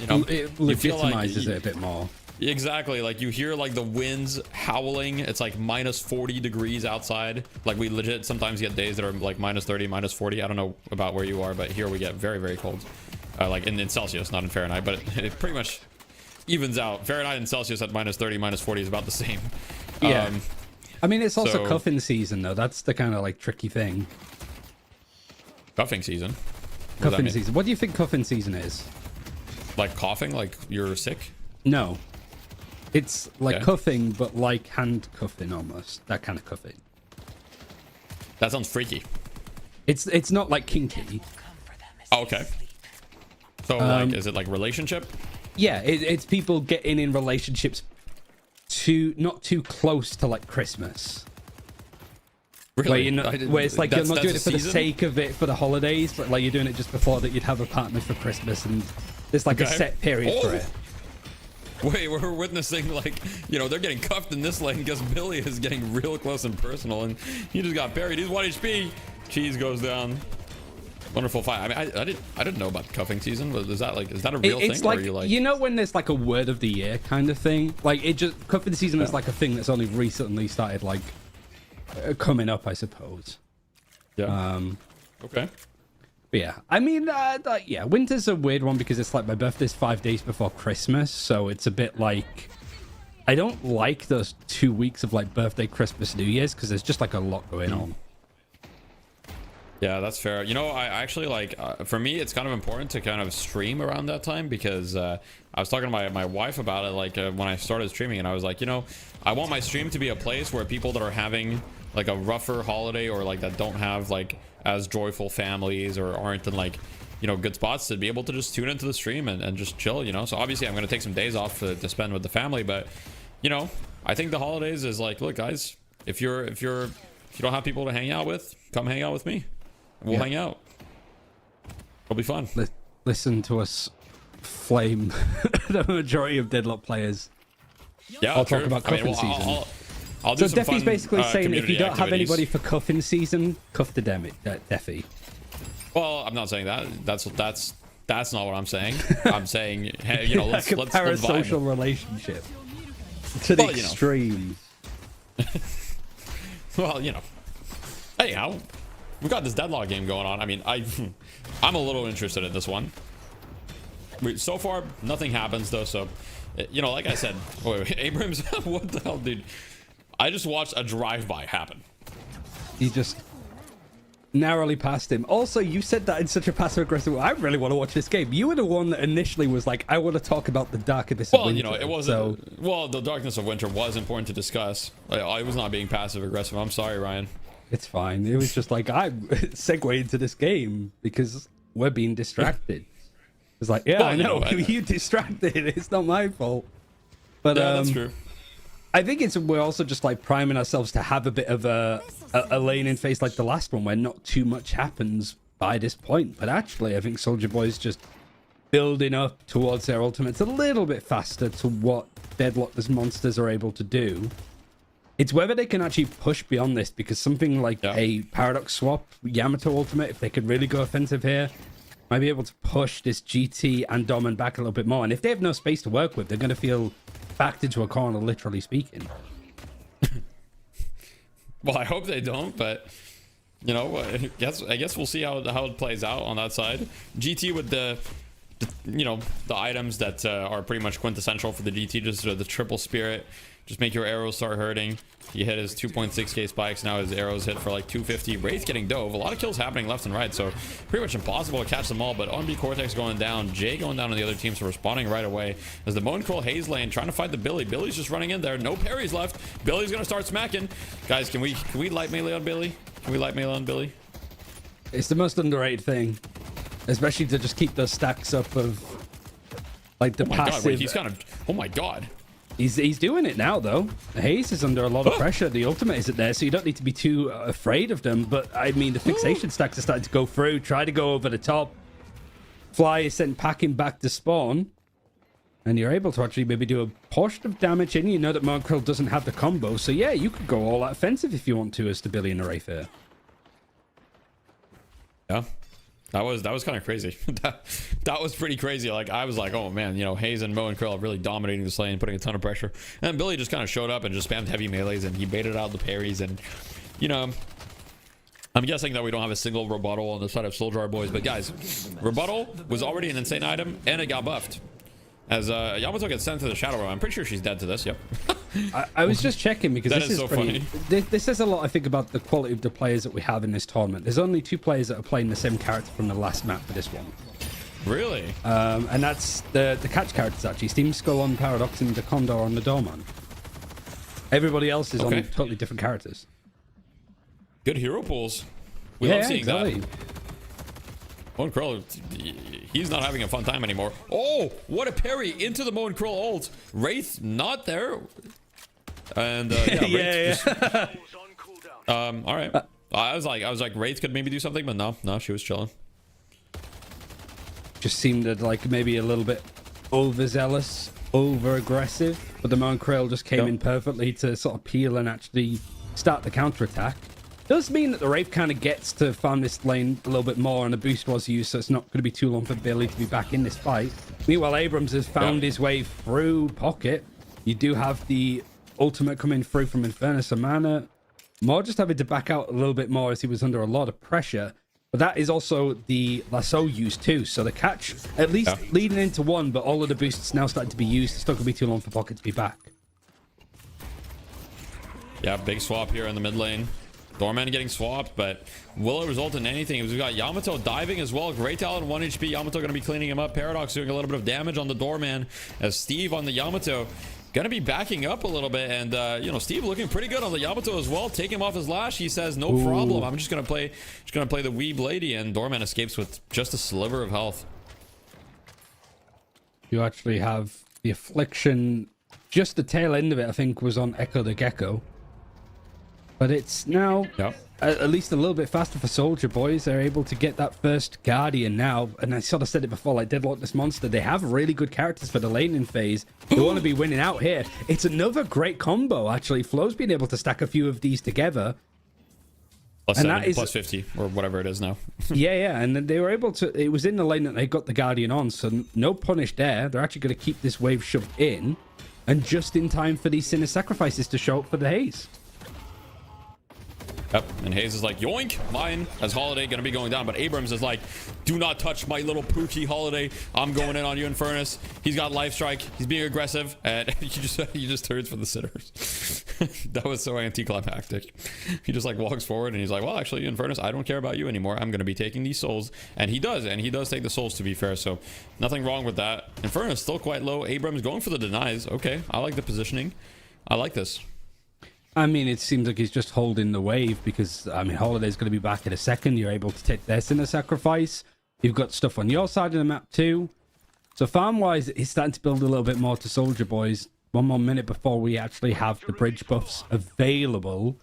you know, it you feel like legitimizes it a bit more. Exactly, like you hear like the winds howling. It's like minus 40 degrees outside. Like we legit sometimes get days that are like minus 30, minus 40. I don't know about where you are, but here we get very, very cold. Like in Celsius, not in Fahrenheit, but it pretty much evens out. Fahrenheit and Celsius at minus 30, minus 40 is about the same. Yeah. I mean, it's also so- cuffing season, though. That's the kind of like tricky thing. Cuffing season. What does that Cuffing mean? season. What do you think cuffing season is? Like coughing, like you're sick? No. It's like Okay. cuffing, but like hand cuffing almost. That kind of cuffing. That sounds freaky. It's not like kinky. Oh, okay. So like, is it like relationship? Yeah, it's people getting in relationships not too close to like Christmas. Really? Where, you're not, where it's like you're not doing it for the season? sake of it for the holidays, but like you're doing it just before that you'd have a partner for Christmas, and there's like a Okay. set period for Oh! it. Wait, we're witnessing like, you know, they're getting cuffed in this lane because Billy is getting real close and personal, and he just got buried. He's 1 HP. Cheese goes down. Wonderful fight. I mean, I didn't know about cuffing season, but is that a real It's thing? like, or are you like, you know, when there's like a word of the year kind of thing, like it just cuffing season is like a thing that's only recently started like coming up, I suppose. yeah. Okay. But yeah, I mean, yeah, winter's a weird one because it's like my birthday's 5 days before Christmas, so it's a bit like I don't like those 2 weeks of like birthday, Christmas, New Year's because there's just like a lot going on. Yeah, that's fair. You know, I actually like, for me, it's kind of important to kind of stream around that time because I was talking to my wife about it, like when I started streaming, and I was like, you know, I want my stream to be a place where people that are having like a rougher holiday or like that don't have like as joyful families or aren't in like, you know, good spots to be able to just tune into the stream and just chill, you know. So obviously I'm going to take some days off to spend with the family, but you know, I think the holidays is like, look guys, if you don't have people to hang out with, come hang out with me. We'll hang out. It'll be fun. Listen to us flame the majority of Deadlock players. Yeah, I'll true. talk about I mean, cuffing well, season. I'll do So some Deathy's fun, basically saying if you community don't have activities. anybody for cuffing season, cuff the Deathy. Well, I'm not saying that. That's not what I'm saying. I'm saying, hey, you know, let's Like a vibe. parasocial relationship to the Well, you know. extreme. Well, you know. Anyhow, we've got this deadlock game going on. I mean, I'm a little interested in this one. So far, nothing happens though. So, you know, like I said, wait, Abrams, what the hell, dude? I just watched a drive-by happen. You just narrowly passed him. Also, you said that in such a passive-aggressive way. I really want to watch this game. You were the one that initially was like, I want to talk about the dark abyss of Well, winter. you know, it wasn't. Well, the darkness of winter was important to discuss. I was not being passive-aggressive. I'm sorry, Ryan. It's fine. It was just like, I segue into this game because we're being distracted. It's like, yeah, Well, I you know. know, You distracted. It's not my fault. But Yeah, that's true. I think we're also just like priming ourselves to have a bit of a lane in face like the last one where not too much happens by this point. But actually, I think Soldier Boy's just building up towards their ultimates a little bit faster to what Deadlock's monsters are able to do. It's whether they can actually push beyond this, because something like a Paradox swap, Yamato ultimate, if they could really go offensive here, might be able to push this GT and Domin back a little bit more. And if they have no space to work with, they're going to feel backed into a corner, literally speaking. Well, I hope they don't, but you know, I guess we'll see how it plays out on that side. GT with the you know, the items that are pretty much quintessential for the GT, just the triple spirit, just make your arrows start hurting. He hit his 2.6k spikes, now his arrows hit for like 250. Wraith getting dove, a lot of kills happening left and right, so pretty much impossible to catch them all. But ONB Cortex going down, Jay going down on the other team, so responding right away as the Moan Cool Haze lane trying to fight the Billy. Billy's just running in there, no parries left. Billy's gonna start smacking. Guys, can we light melee on Billy? Can we light melee on Billy? It's the most underrated thing, especially to just keep those stacks up of like the Oh my passive. god, wait, he's kind of, oh my god. He's doing it now, though. Haze is under a lot of pressure. The ultimate isn't there, so you don't need to be too afraid of them. But, I mean, the fixation stacks are starting to go through. Try to go over the top. Fly is sent packing back to spawn. And you're able to actually maybe do a portion of damage in. You know that Monkrill doesn't have the combo. So yeah, you could go all out offensive if you want to as the Billy and the Wraith here. Yeah. That was kind of crazy. that was pretty crazy. Like, I was like, oh man, you know, Hayes and Mo and Krill are really dominating this lane, putting a ton of pressure. And Billy just kind of showed up and just spammed heavy melees, and he baited out the parries. And, you know, I'm guessing that we don't have a single rebuttal on the side of Soldier Art Boys. But guys, rebuttal was already an insane item, and it got buffed. As Yamato gets sent to the Shadow Realm. I'm pretty sure she's dead to this. Yep. I was just checking because That this is is so pretty, funny. this says a lot, I think, about the quality of the players that we have in this tournament. There's only 2 players that are playing the same character from the last map for this one. Really? And that's the catch characters, actually. Steam Skull on Paradox and the Condor on the Doorman. Everybody else is on totally different characters. Good hero pools. We love seeing exactly. that. Moan Krill, he's not having a fun time anymore. Oh, what a parry into the Moan Krill ult. Wraith not there. And yeah, Wraith just, all right. I was like Wraith could maybe do something, but no, she was chilling. Just seemed like maybe a little bit overzealous, over aggressive, but the Moan Krill just came in perfectly to sort of peel and actually start the counter attack. Does mean that the Wraith kind of gets to farm this lane a little bit more, and a boost was used, so it's not going to be too long for Billy to be back in this fight. Meanwhile, Abrams has found his way through Pocket. You do have the ultimate coming through from Infernus Amana. More just having to back out a little bit more as he was under a lot of pressure. But that is also the lasso used too, so the catch at least leading into one, but all of the boosts now starting to be used. It's not going to be too long for Pocket to be back. Yeah, big swap here in the mid lane. Doorman getting swapped, but will it result in anything? We've got Yamato diving as well. Great Talon, 1 HP. Yamato going to be cleaning him up. Paradox doing a little bit of damage on the Doorman, as Steve on the Yamato going to be backing up a little bit. And, you know, Steve looking pretty good on the Yamato as well. Take him off his lash. He says, no problem. I'm just going to play the Weeb Lady. And Doorman escapes with just a sliver of health. You actually have the Affliction. Just the tail end of it, I think, was on Echo the Gecko. But it's now at least a little bit faster for Soldier Boys. They're able to get that first Guardian now. And I sort of said it before, like Deadlock this Monster, they have really good characters for the laning phase. They want to be winning out here. It's another great combo, actually. Flo's been able to stack a few of these together. Plus 7, plus 50, or whatever it is now. yeah. And then they were able to... It was in the lane that they got the Guardian on, so no punish there. They're actually going to keep this wave shoved in. And just in time for these Sinner Sacrifices to show up for the Haze. Yep, and Hayes is like, yoink, mine, as Holiday gonna be going down, but Abrams is like, do not touch my little poochie Holiday. I'm going in on you, Infernus. He's got life strike. He's being aggressive, and he just turns for the sitters. That was so anticlimactic. He just like walks forward and he's like, well, actually, Infernus, I don't care about you anymore. I'm gonna be taking these souls, and he does take the souls, to be fair. So nothing wrong with that. Infernus still quite low. Abrams going for the denies. Okay, I like the positioning. I like this. I mean, it seems like he's just holding the wave because, I mean, Holiday's going to be back in a second. You're able to take their Sinner Sacrifice. You've got stuff on your side of the map too. So farm-wise, he's starting to build a little bit more to Soldier Boys. 1 more minute before we actually have the bridge buffs available.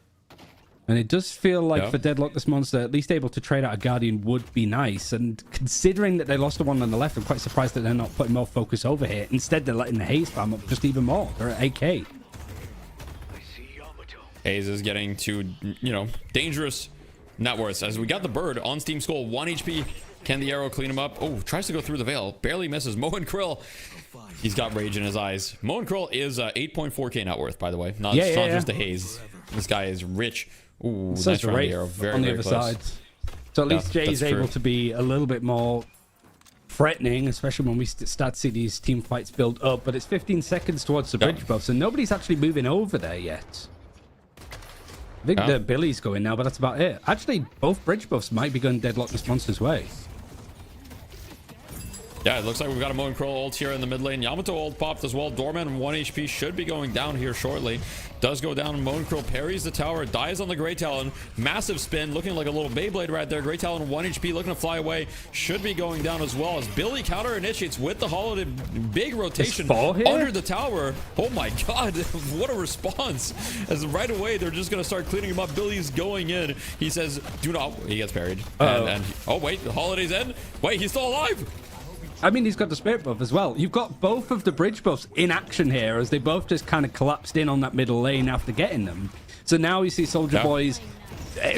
And it does feel like for Deadlock this Monster, at least able to trade out a Guardian would be nice. And considering that they lost the one on the left, I'm quite surprised that they're not putting more focus over here. Instead, they're letting the Haze farm up just even more. They're at 8k. Hayes is getting to, you know, dangerous net worths, as we got the bird on Steam Skull, 1 HP. Can the arrow clean him up? Oh, tries to go through the veil, barely misses. Mo and Krill, he's got rage in his eyes. Mo and Krill is 8.4k net worth, by the way, not just a Haze. This guy is rich. Ooh, nice round the arrow, very, on the very other close. side. So at least Jay's able to be a little bit more threatening, especially when we start to see these team fights build up. But it's 15 seconds towards the bridge buff, so nobody's actually moving over there yet. I think the Billy's going now, but that's about it. Actually, both bridge buffs might be going Deadlock this Monster's way. Yeah, it looks like we've got a Mo and Krill ult here in the mid lane. Yamato ult popped as well. Doorman 1 HP should be going down here shortly. Does go down. Mo and Krill parries the tower, dies on the Great Talon. Massive spin, looking like a little Beyblade right there. Great Talon 1 HP, looking to fly away. Should be going down as well, as Billy counter initiates with the Holiday. Big rotation under the tower. Oh my god, what a response. As right away, they're just going to start cleaning him up. Billy's going in. He says, do not. He gets parried. And oh, wait, the Holiday's in. Wait, he's still alive. I mean, he's got the spirit buff as well. You've got both of the bridge buffs in action here as they both just kind of collapsed in on that middle lane after getting them. So now you see Soldier Boys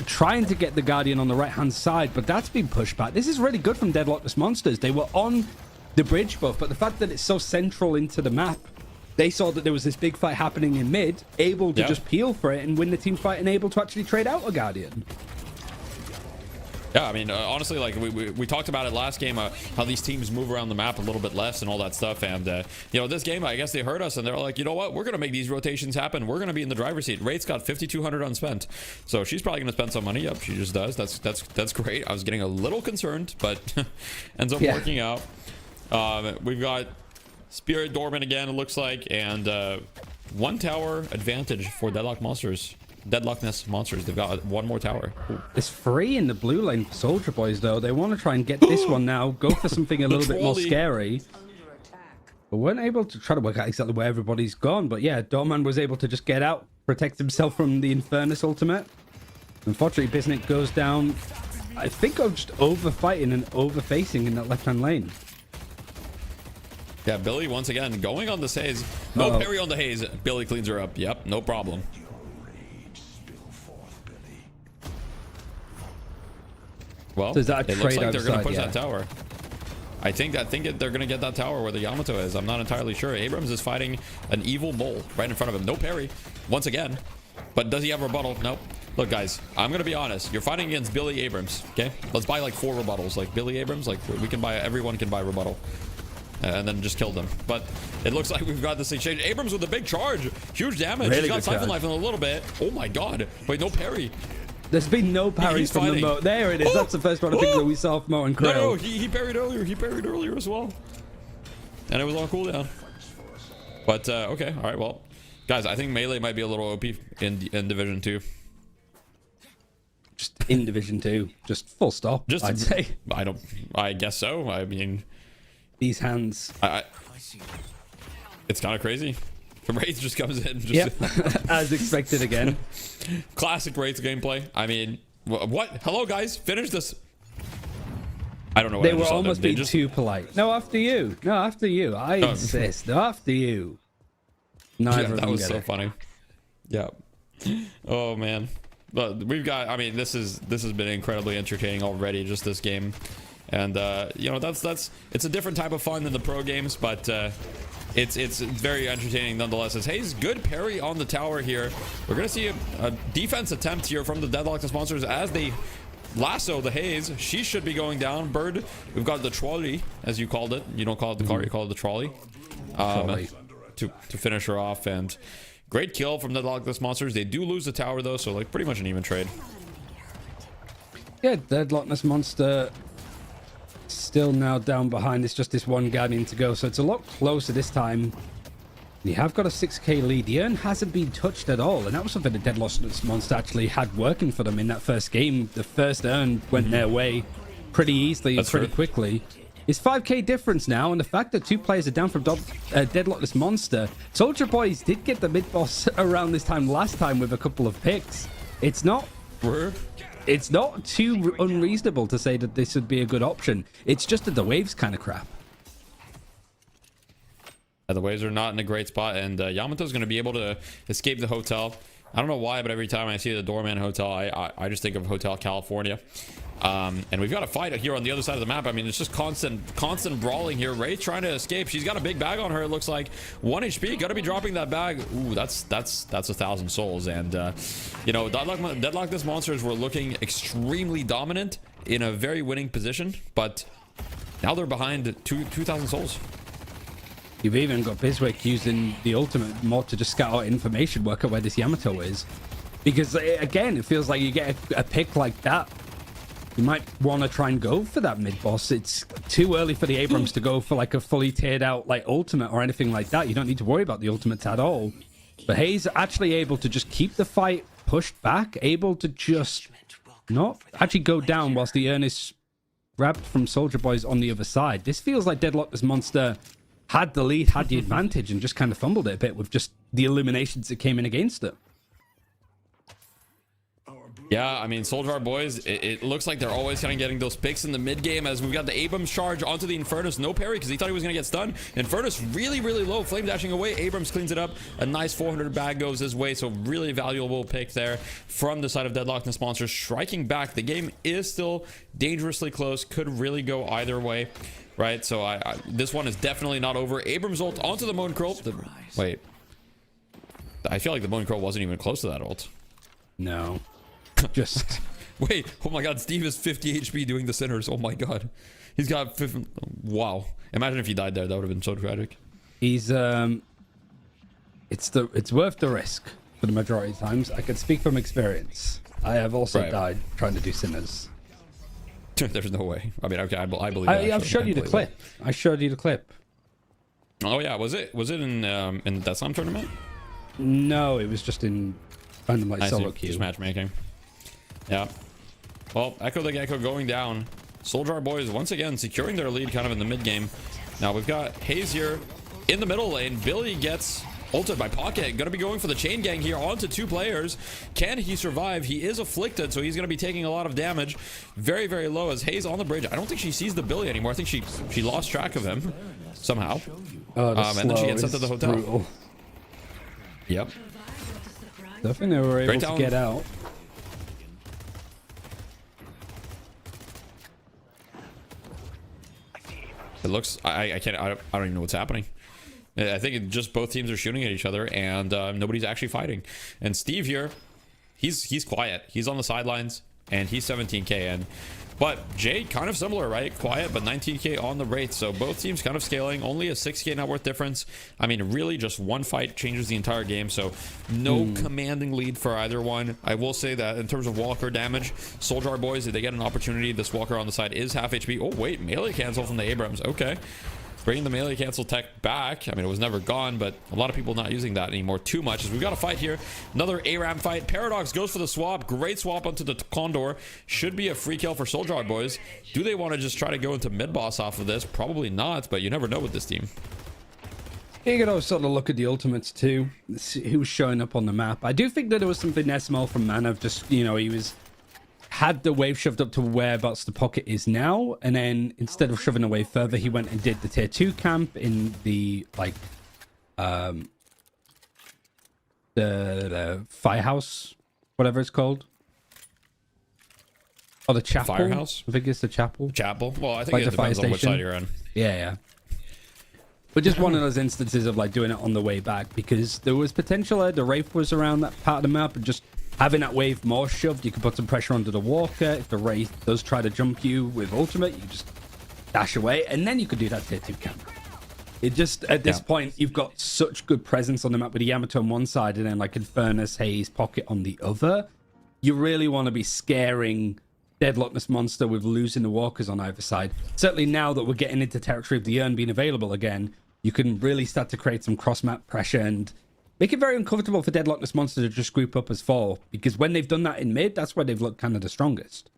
trying to get the Guardian on the right-hand side, but that's been pushed back. This is really good from Deadlockless Monsters. They were on the bridge buff, but the fact that it's so central into the map, they saw that there was this big fight happening in mid, able to just peel for it and win the team fight and able to actually trade out a Guardian. Yeah, I mean, honestly, like we talked about it last game, how these teams move around the map a little bit less and all that stuff. And, you know, this game, I guess they heard us and they're like, you know what? We're going to make these rotations happen. We're going to be in the driver's seat. Wraith's got 5,200 unspent. So she's probably going to spend some money. Yep, she just does. That's great. I was getting a little concerned, but ends up working out. We've got Spirit Dormant again, it looks like. And 1 tower advantage for Deadlockless Monsters. They've got 1 more tower. Ooh. It's free in the blue lane for Soldier Boys, though. They want to try and get this one now. Go for something a little bit more scary. But weren't able to try to work out exactly where everybody's gone. But yeah, Dorman was able to just get out, protect himself from the Infernus ultimate. Unfortunately, Bisnick goes down. I think I'm just over-fighting and over-facing in that left-hand lane. Yeah, Billy, once again, going on this haze. No parry on the haze. Billy cleans her up. Yep, no problem. Well, so that it looks like they're going to push that tower. I think they're going to get that tower where the Yamato is. I'm not entirely sure. Abrams is fighting an evil mole right in front of him. No parry, once again. But does he have rebuttal? Nope. Look, guys, I'm going to be honest. You're fighting against Billy Abrams, okay? Let's buy like 4 rebuttals. Like Billy Abrams, like we can buy, everyone can buy rebuttal. And then just kill them. But it looks like we've got this exchange. Abrams with a big charge. Huge damage. Really He's got Siphon Life in a little bit. Oh my god. Wait, no parry. There's been no parries from the Mo. There it is. That's the first one I think that we saw from Mo and Krill. No, he parried earlier. He parried earlier as well. And it was on cooldown. But, okay. All right, well. Guys, I think Melee might be a little OP in Division 2. Just in Division 2. Just full stop, just I'd say. I guess so. I mean... These hands. It's kind of crazy. The Wraith just comes in. As expected again. Classic Wraith gameplay. I mean, what? Hello, guys. Finish this. I don't know what they were almost being too polite. No, after you. No, after you. I insist. No, after you. Neither that was so funny. Yeah. Oh, man. But we've got, I mean, this has been incredibly entertaining already, just this game. And, you know, it's a different type of fun than the pro games, but, it's very entertaining nonetheless. As Hayes, good parry on the tower here. We're going to see a defense attempt here from the Deadlockless Monsters as they lasso the Hayes. She should be going down. Bird, we've got the trolley, as you called it. You don't call it the car, you call it the trolley. To finish her off. And great kill from the Deadlockless Monsters. They do lose the tower, though, so, like, pretty much an even trade. Yeah, Deadlockless Monster... still now down behind. It's just this one Guardian to go, so it's a lot closer this time. You have got a 6k lead. The urn hasn't been touched at all, and that was something that Deadlockless Monster actually had working for them in that first game. The first urn went their way pretty easily and pretty quickly. It's 5k difference now, and the fact that 2 players are down from Deadlockless Monster. Soldier Boys did get the mid boss around this time last time with a couple of picks. It's not too unreasonable to say that this would be a good option. It's just that the wave's kind of crap. Yeah, the waves are not in a great spot, and Yamato's going to be able to escape the hotel. I don't know why, but every time I see the Doorman Hotel, I just think of Hotel California. And we've got a fight here on the other side of the map. I mean, it's just constant brawling here. Wraith trying to escape. She's got a big bag on her, it looks like. 1 HP, got to be dropping that bag. Ooh, that's 1,000 souls. And, you know, Deadlockless Monsters were looking extremely dominant in a very winning position, but now they're behind 2,000 souls. You've even got Biswick using the ultimate mod to just scout out information, work out where this Yamato is. Because, again, it feels like you get a pick like that, you might want to try and go for that mid-boss. It's too early for the Abrams to go for, like, a fully tiered out, like, ultimate or anything like that. You don't need to worry about the ultimates at all. But Hayes actually able to just keep the fight pushed back, able to just not actually go down whilst the urn is grabbed from Soldier Boys on the other side. This feels like Deadlockless Monster had the lead, had the advantage, and just kind of fumbled it a bit with just the eliminations that came in against it. Yeah, I mean, Soldier Art boys, it looks like they're always kind of getting those picks in the mid game as we've got the Abrams charge onto the Infernus. No parry because he thought he was going to get stunned. Infernus really, really low. Flame dashing away. Abrams cleans it up. A nice 400 bag goes his way. So really valuable pick there from the side of Deadlockness Monsters. Striking back. The game is still dangerously close. Could really go either way. Right? So this one is definitely not over. Abrams ult onto the Moan Crow. Wait. I feel like the Moan Crow wasn't even close to that ult. No. Just wait, oh my god, Steve is 50 HP doing the sinners. Oh my god, he's got 50. Wow, imagine if he died there. That would have been so tragic. He's it's worth the risk for the majority of times. I can speak from experience. I have also died trying to do sinners. There's no way. I mean, okay, I believe I've showed you the clip. I showed you the clip. Oh yeah, was it in that Slam tournament? No, it was just in random like solo queue. Just matchmaking. Yeah. Well, Echo the Gecko going down. Soldier Art boys once again securing their lead kind of in the mid game. Now we've got Hayes here in the middle lane. Billy gets ulted by Pocket. Gonna be going for the chain gang here onto 2 players. Can he survive? He is afflicted, so he's gonna be taking a lot of damage. Very, very low as Hayes on the bridge. I don't think she sees the Billy anymore. I think she lost track of him somehow. And then she gets sent to the hotel. Brutal. Yep. I think they were able to get out. It looks I don't even know what's happening. I think it just both teams are shooting at each other and nobody's actually fighting. And Steve here, he's quiet. He's on the sidelines and he's 17k but Jade kind of similar, right? Quiet, but 19k on the Wraith. So both teams kind of scaling. Only a 6k net worth difference. I mean, really just one fight changes the entire game. So no commanding lead for either one. I will say that in terms of Walker damage, Soldier Art boys, if they get an opportunity, this Walker on the side is half HP. Oh, wait, melee cancel from the Abrams. Okay. Bringing the melee cancel tech back. I mean, it was never gone, but a lot of people not using that anymore too much. As we've got a fight here. Another ARAM fight. Paradox goes for the swap. Great swap onto the Condor. Should be a free kill for Soldier Art boys. Do they want to just try to go into mid boss off of this? Probably not, but you never know with this team. You can also sort of look at the ultimates too. See who's showing up on the map. I do think that there was something there small from Manav. Just, you know, he had the wave shoved up to whereabouts the Pocket is now, and then instead of shoving away further, he went and did the tier 2 camp in the like the firehouse, whatever it's called, or the chapel. Firehouse, I think it's the chapel. Well, I think like it depends on which side you're on. Yeah. But just one of those instances of like doing it on the way back, because there was potential there. The Wraith was around that part of the map, and just having that wave more shoved, you can put some pressure onto the Walker. If the Wraith does try to jump you with ultimate, you just dash away, and then you could do that tier 2 camp. It just, at this point, you've got such good presence on the map with the Yamato on one side and then like Infernus, Hayes, Pocket on the other. You really want to be scaring Deadlockness Monster with losing the Walkers on either side. Certainly now that we're getting into territory of the urn being available again, you can really start to create some cross-map pressure and make it very uncomfortable for Deadlockness Monster to just group up as 4, because when they've done that in mid, that's where they've looked kind of the strongest.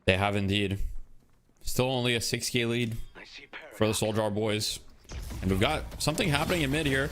They have indeed. Still only a 6k lead for the Soldier Art boys. And we've got something happening in mid here.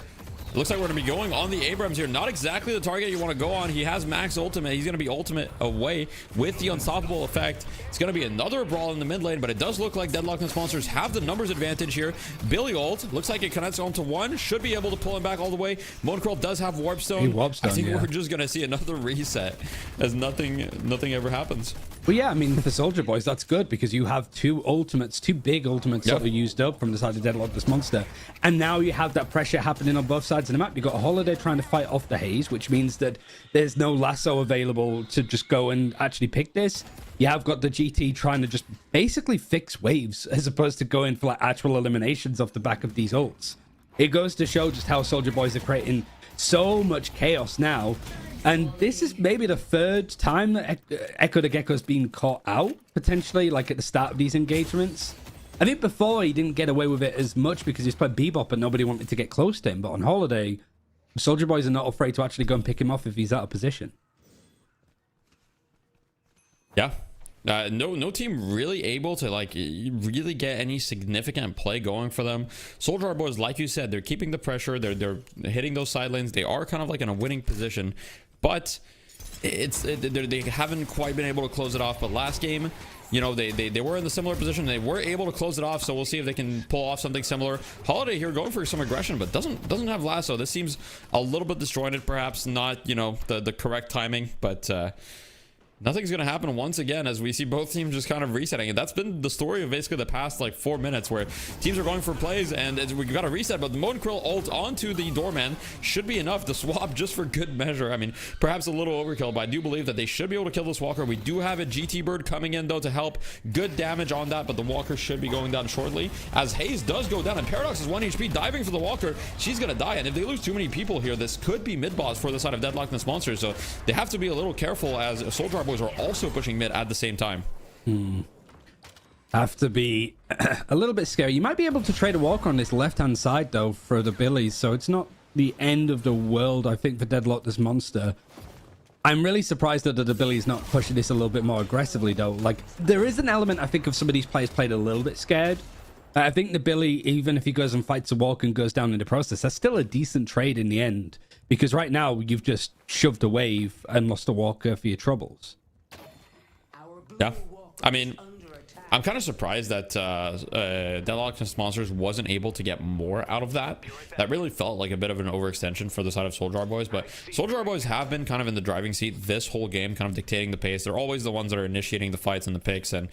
It looks like we're going to be going on the Abrams here. Not exactly the target you want to go on. He has max ultimate. He's going to be ultimate away with the unstoppable effect. It's going to be another brawl in the mid lane, but it does look like Deadlockness Monsters have the numbers advantage here. Billy ult. Looks like it connects onto 1. Should be able to pull him back all the way. Monocrow does have Warpstone. I think we're just going to see another reset as nothing ever happens. Well, yeah, I mean, for Soldier Boys, that's good because you have 2 ultimates, 2 big ultimates that are used up from the side of Deadlockness Monster. And now you have that pressure happening on both sides of the map. You've got a Holiday trying to fight off the Haze, which means that there's no lasso available to just go and actually pick this. You have got the GT trying to just basically fix waves as opposed to going for like actual eliminations off the back of these ults. It goes to show just how Soldier Boys are creating so much chaos now. And this is maybe the 3rd time that Echo the Gecko's been caught out, potentially, like at the start of these engagements. I think before he didn't get away with it as much because he's played Bebop and nobody wanted to get close to him. But on Holiday, Soldier Boys are not afraid to actually go and pick him off if he's out of position. Yeah. No team really able to like really get any significant play going for them. Soldier Art boys, like you said, they're keeping the pressure. They're hitting those side lanes. They are kind of like in a winning position. but they haven't quite been able to close it off. But last game, you know, they were in the similar position. They were able to close it off, so we'll see if they can pull off something similar. Holiday here going for some aggression, but doesn't have lasso. This seems a little bit disjointed, perhaps not, you know, the correct timing, but nothing's going to happen once again as we see both teams just kind of resetting. And that's been the story of basically the past like 4 minutes, where teams are going for plays and we've got a reset, but the Moan Krill ult onto the doorman should be enough to swap just for good measure. I mean, perhaps a little overkill, but I do believe that they should be able to kill this walker. We do have a GT bird coming in though to help. Good damage on that, but the walker should be going down shortly as Haze does go down, and Paradox is 1 HP diving for the walker. She's going to die, and if they lose too many people here, this could be mid boss for the side of Deadlockness Monsters, so they have to be a little careful as Soldier Boys are also pushing mid at the same time. Have to be a little bit scary. You might be able to trade a walker on this left hand side though for the Billies, so it's not the end of the world, I think, for Deadlock this monster. I'm really surprised that the Billy's not pushing this a little bit more aggressively though. Like, there is an element, I think, of some of these players played a little bit scared. I think the Billy, even if he goes and fights a walk and goes down in the process, that's still a decent trade in the end, because right now you've just shoved a wave and lost a walker for your troubles. Yeah, I mean, I'm kind of surprised that Deadlockness Monsters wasn't able to get more out of that. That really felt like a bit of an overextension for the side of Soldier Boys, but Soldier Boys have been kind of in the driving seat this whole game, kind of dictating the pace. They're always the ones that are initiating the fights and the picks, and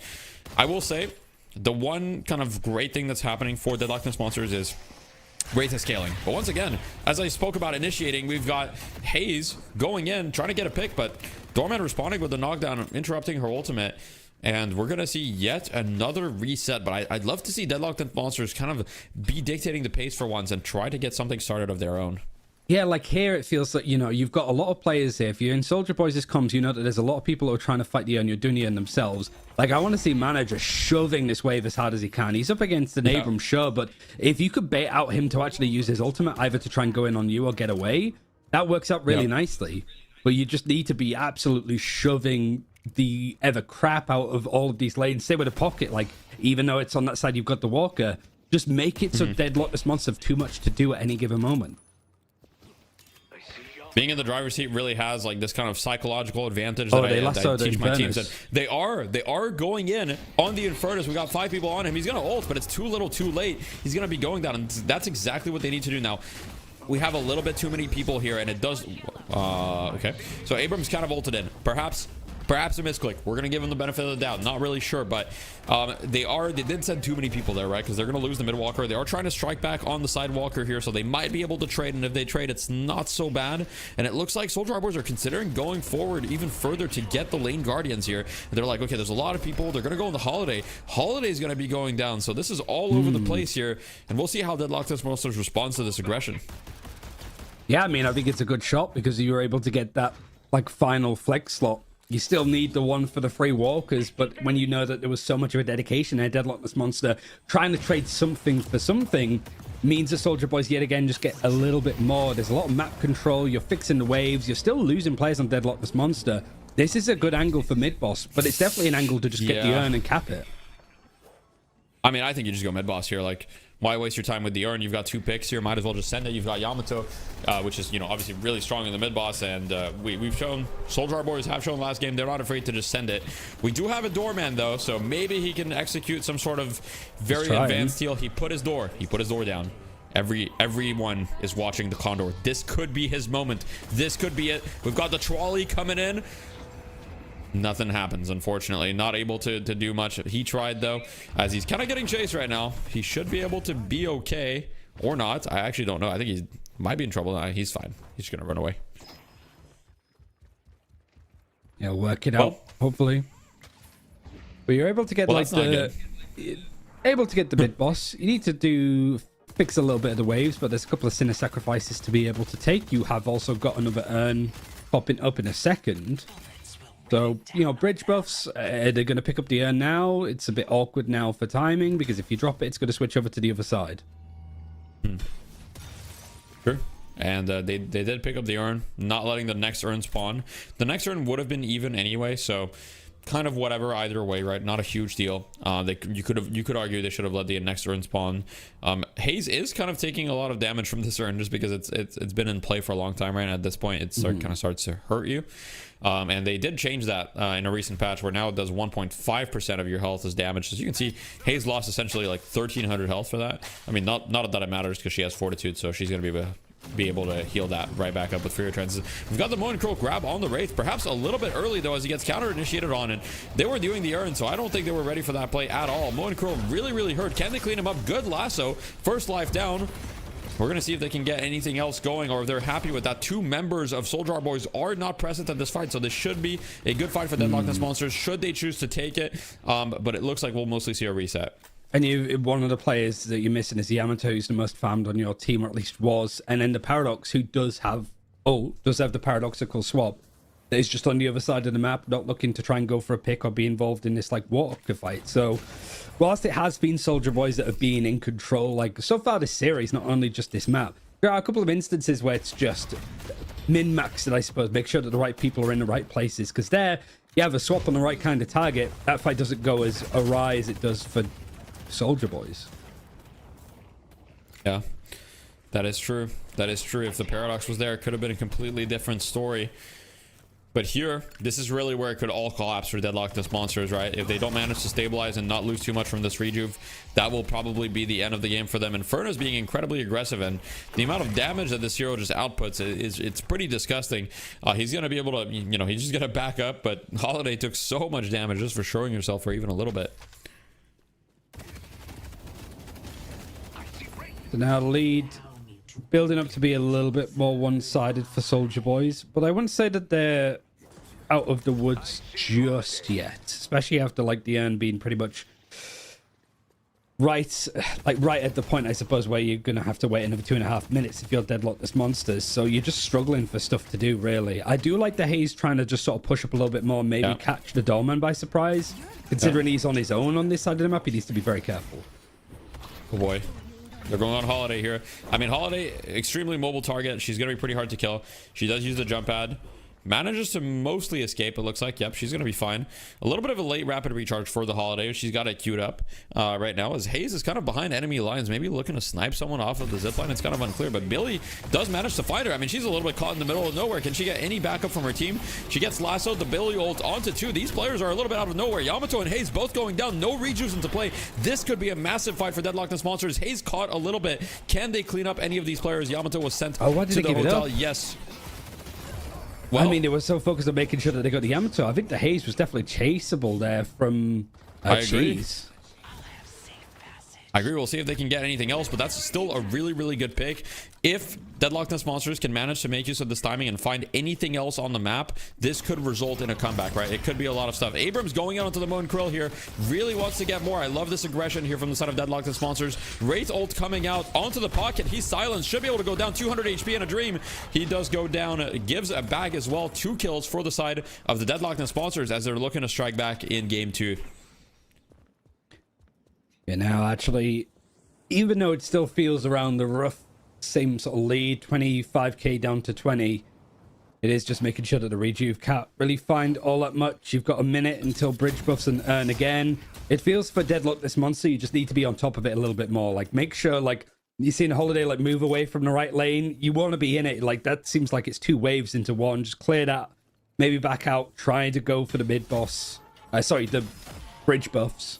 I will say the one kind of great thing that's happening for Deadlockness Monsters is Wraith is scaling. But once again, as I spoke about initiating, we've got Haze going in, trying to get a pick, but Doorman responding with the knockdown, interrupting her ultimate. And we're going to see yet another reset. But I'd love to see Deadlockness Monsters kind of be dictating the pace for once and try to get something started of their own. Yeah, like here it feels like, you know, you've got a lot of players here. If you're in Soldier Boys' comms, you know that there's a lot of people who are trying to fight the urn. You're doing the urn themselves. Like, I want to see Mana just shoving this wave as hard as he can. He's up against an Abram, sure, but if you could bait out him to actually use his ultimate, either to try and go in on you or get away, that works out really nicely. But you just need to be absolutely shoving the ever crap out of all of these lanes. Say with a pocket, like, even though it's on that side, you've got the walker, just make it so Deadlockness Monsters have too much to do at any given moment. Being in the driver's seat really has like this kind of psychological advantage that I teach my teams. And they are going in on the Infernus. We got 5 people on him. He's gonna ult, but it's too little, too late. He's gonna be going down, and that's exactly what they need to do now. We have a little bit too many people here, and it does. Okay, so Abram's kind of ulted in. Perhaps a misclick. We're gonna give him the benefit of the doubt. Not really sure, but they did send too many people there, right? Because they're gonna lose the mid walker. They are trying to strike back on the side walker here, so they might be able to trade. And if they trade, it's not so bad. And it looks like Soldier Boys are considering going forward even further to get the lane guardians here. And they're like, okay, there's a lot of people. They're gonna go in the Holiday. Holiday's gonna be going down, so this is all over the place here. And we'll see how Deadlockness Monsters responds to this aggression. Yeah, I mean, I think it's a good shot because you were able to get that like final flex slot. You still need the one for the free walkers, but when you know that there was so much of a dedication there, Deadlockness Monster trying to trade something for something means the Soldier Boys yet again just get a little bit more. There's a lot of map control. You're fixing the waves. You're still losing players on Deadlockness Monster. This is a good angle for mid boss, but it's definitely an angle to just get the urn and cap it. I mean, I think you just go mid boss here. Like, why waste your time with the urn? You've got 2 picks here. Might as well just send it. You've got Yamato, which is, you know, obviously really strong in the mid boss. And we've shown, Soldier Boys have shown last game, they're not afraid to just send it. We do have a doorman though, so maybe he can execute some sort of very advanced heal. He put his door down. Everyone is watching the Condor. This could be his moment. This could be it. We've got the trolley coming in. Nothing happens, unfortunately. Not able to do much. He tried though, as he's kind of getting chased right now. He should be able to be okay, or not. I actually don't know. I think he might be in trouble. He's fine. He's just gonna run away. Yeah, work it out, hopefully. But you're able to get able to get the mid boss. You need to fix a little bit of the waves, but there's a couple of sinner sacrifices to be able to take. You have also got another urn popping up in a second. So, you know, bridge buffs, they're going to pick up the urn now. It's a bit awkward now for timing, because if you drop it, it's going to switch over to the other side. Sure. And they did pick up the urn, not letting the next urn spawn. The next urn would have been even anyway, so kind of whatever either way, right? Not a huge deal. You could argue they should have let the next urn spawn. Hayes is kind of taking a lot of damage from this urn just because it's been in play for a long time, right? And at this point, it kind of starts to hurt you. And they did change that in a recent patch where now it does 1.5% of your health as damage. As you can see, Hayes lost essentially like 1,300 health for that. I mean, not that it matters because she has fortitude, so she's going to be able to heal that right back up with Fury Trances. We've got the Moon Crow grab on the Wraith, perhaps a little bit early though as he gets counter initiated on, and they were doing the urn, so I don't think they were ready for that play at all. Moon Crow really hurt. Can they clean him up? Good lasso. First life down. We're going to see if they can get anything else going or if they're happy with that. 2 members of Soldier Boys are not present at this fight, so this should be a good fight for Deadlockness Monsters should they choose to take it. But it looks like we'll mostly see a reset. And one of the players that you're missing is the Yamato, who's the most farmed on your team, or at least was. And then the Paradox, who does have the paradoxical swap, that is just on the other side of the map, not looking to try and go for a pick or be involved in this like Warwalker fight. So whilst it has been Soldier Boys that have been in control, like so far this series, not only just this map, there are a couple of instances where it's just min-maxed, I suppose. Make sure that the right people are in the right places, because there you have a swap on the right kind of target. That fight doesn't go as awry as it does for Soldier Boys. Yeah, that is true. That is true. If the Paradox was there, it could have been a completely different story. But here, this is really where it could all collapse for Deadlockness Monsters, right? If they don't manage to stabilize and not lose too much from this rejuve, that will probably be the end of the game for them. Inferno's being incredibly aggressive, and the amount of damage that this hero just outputs it's pretty disgusting. He's going to be able to, you know, he's just going to back up, but Holiday took so much damage just for showing yourself for even a little bit. So now the lead building up to be a little bit more one-sided for Soldier Boys, but I wouldn't say that they're out of the woods just yet, especially after like the urn being pretty much right at the point, I suppose, where you're gonna have to wait another 2.5 minutes if you're Deadlockness Monsters. So you're just struggling for stuff to do, really. I do like the Haze trying to just sort of push up a little bit more, maybe catch the Doorman by surprise. Considering he's on his own on this side of the map, he needs to be very careful. Oh boy. They're going on Holiday here. I mean, Holiday, extremely mobile target. She's going to be pretty hard to kill. She does use the jump pad. Manages to mostly escape, it looks like. Yep, she's going to be fine. A little bit of a late rapid recharge for the Holiday. She's got it queued up right now as Haze is kind of behind enemy lines, maybe looking to snipe someone off of the zipline. It's kind of unclear, but Billy does manage to find her. I mean, she's a little bit caught in the middle of nowhere. Can she get any backup from her team? She gets lassoed. The Billy ult onto 2. These players are a little bit out of nowhere. Yamato and Haze both going down. No rejuves into play. This could be a massive fight for Deadlockness Monsters. Haze caught a little bit. Can they clean up any of these players? Yamato was sent to the hotel. Yes. Well, I mean, they were so focused on making sure that they got the Yamato. I think the Haze was definitely chaseable there from Cheese. I agree. We'll see if they can get anything else, but that's still a really good pick. If Deadlockness Monsters can manage to make use of this timing and find anything else on the map, this could result in a comeback, right? It could be a lot of stuff. Abrams going out onto the Moon Krill here. Really wants to get more. I love this aggression here from the side of Deadlockness Monsters. Wraith ult coming out onto the pocket. He's silenced. Should be able to go down 200 HP in a dream. He does go down. Gives a bag as well. 2 kills for the side of the Deadlockness Monsters as they're looking to strike back in game 2. Yeah, now actually, even though it still feels around the rough same sort of lead, 25k down to 20, it is just making sure that the rejuve can't really find all that much. You've got a minute until bridge buffs and earn again. It feels for Deadlockness Monster, you just need to be on top of it a little bit more. Like, make sure, like, you've seen Holiday, like, move away from the right lane. You want to be in it. Like, that seems like it's 2 waves into 1. Just clear that. Maybe back out. Trying to go for the mid boss. Sorry, the bridge buffs.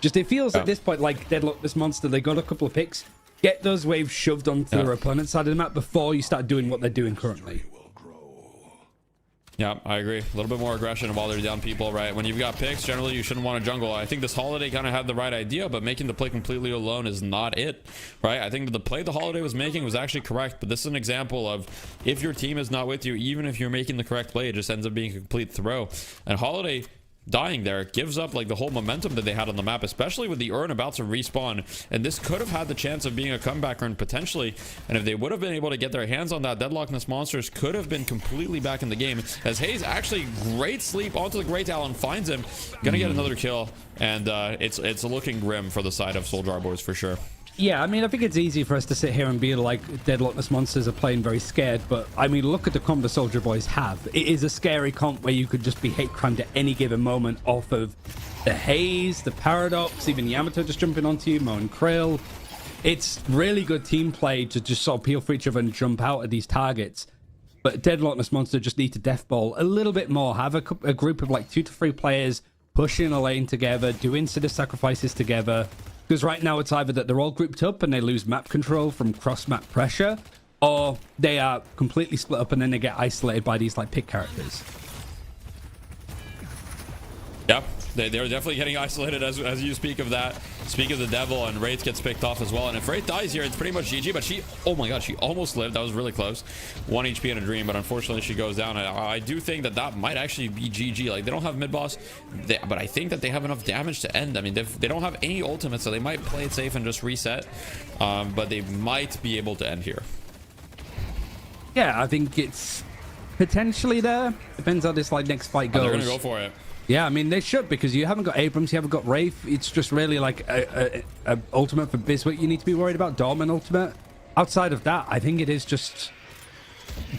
Just, it feels at this point like Deadlockness Monster, they got a couple of picks. Get those waves shoved onto their opponent's side of the map before you start doing what they're doing currently. Yeah, I agree. A little bit more aggression while they're down people, right? When you've got picks, generally you shouldn't want to jungle. I think this Holiday kind of had the right idea, but making the play completely alone is not it, right? I think that the play the Holiday was making was actually correct, but this is an example of if your team is not with you, even if you're making the correct play, it just ends up being a complete throw. And Holiday dying there gives up like the whole momentum that they had on the map, especially with the urn about to respawn, and this could have had the chance of being a comeback urn potentially, and if they would have been able to get their hands on that, Deadlockness Monsters could have been completely back in the game, as Haze actually great sleep onto the Great Talon, finds him, gonna get another kill, and it's looking grim for the side of Soldier Boys for sure. Yeah, I mean, I think it's easy for us to sit here and be like, Deadlockless Monsters are playing very scared, but I mean, look at the comp the Soldier Boys have. It is a scary comp where you could just be hate crimed at any given moment off of the haze, the paradox, even Yamato just jumping onto you, Mo and Krill. It's really good team play to just sort of peel for each other and jump out at these targets. But Deadlockless Monster just need to death ball a little bit more. Have a group of like 2 to 3 players pushing a lane together, doing sort of sacrifices together. Because right now it's either that they're all grouped up and they lose map control from cross-map pressure, or they are completely split up and then they get isolated by these like pick characters. Yep, they're definitely getting isolated as you speak of that. Speak of the devil, and Wraith gets picked off as well. And if Wraith dies here, it's pretty much GG. But she, oh my god, she almost lived. That was really close. 1 HP in a dream, but unfortunately she goes down. And I do think that might actually be GG. Like, they don't have mid boss, but I think that they have enough damage to end. I mean, they don't have any ultimate, so they might play it safe and just reset. But they might be able to end here. Yeah, I think it's potentially there. Depends how this like next fight goes. They're gonna go for it. Yeah, I mean, they should, because you haven't got Abrams, you haven't got Wraith. It's just really like a ultimate for Biswick you need to be worried about, Dorman ultimate. Outside of that, I think it is just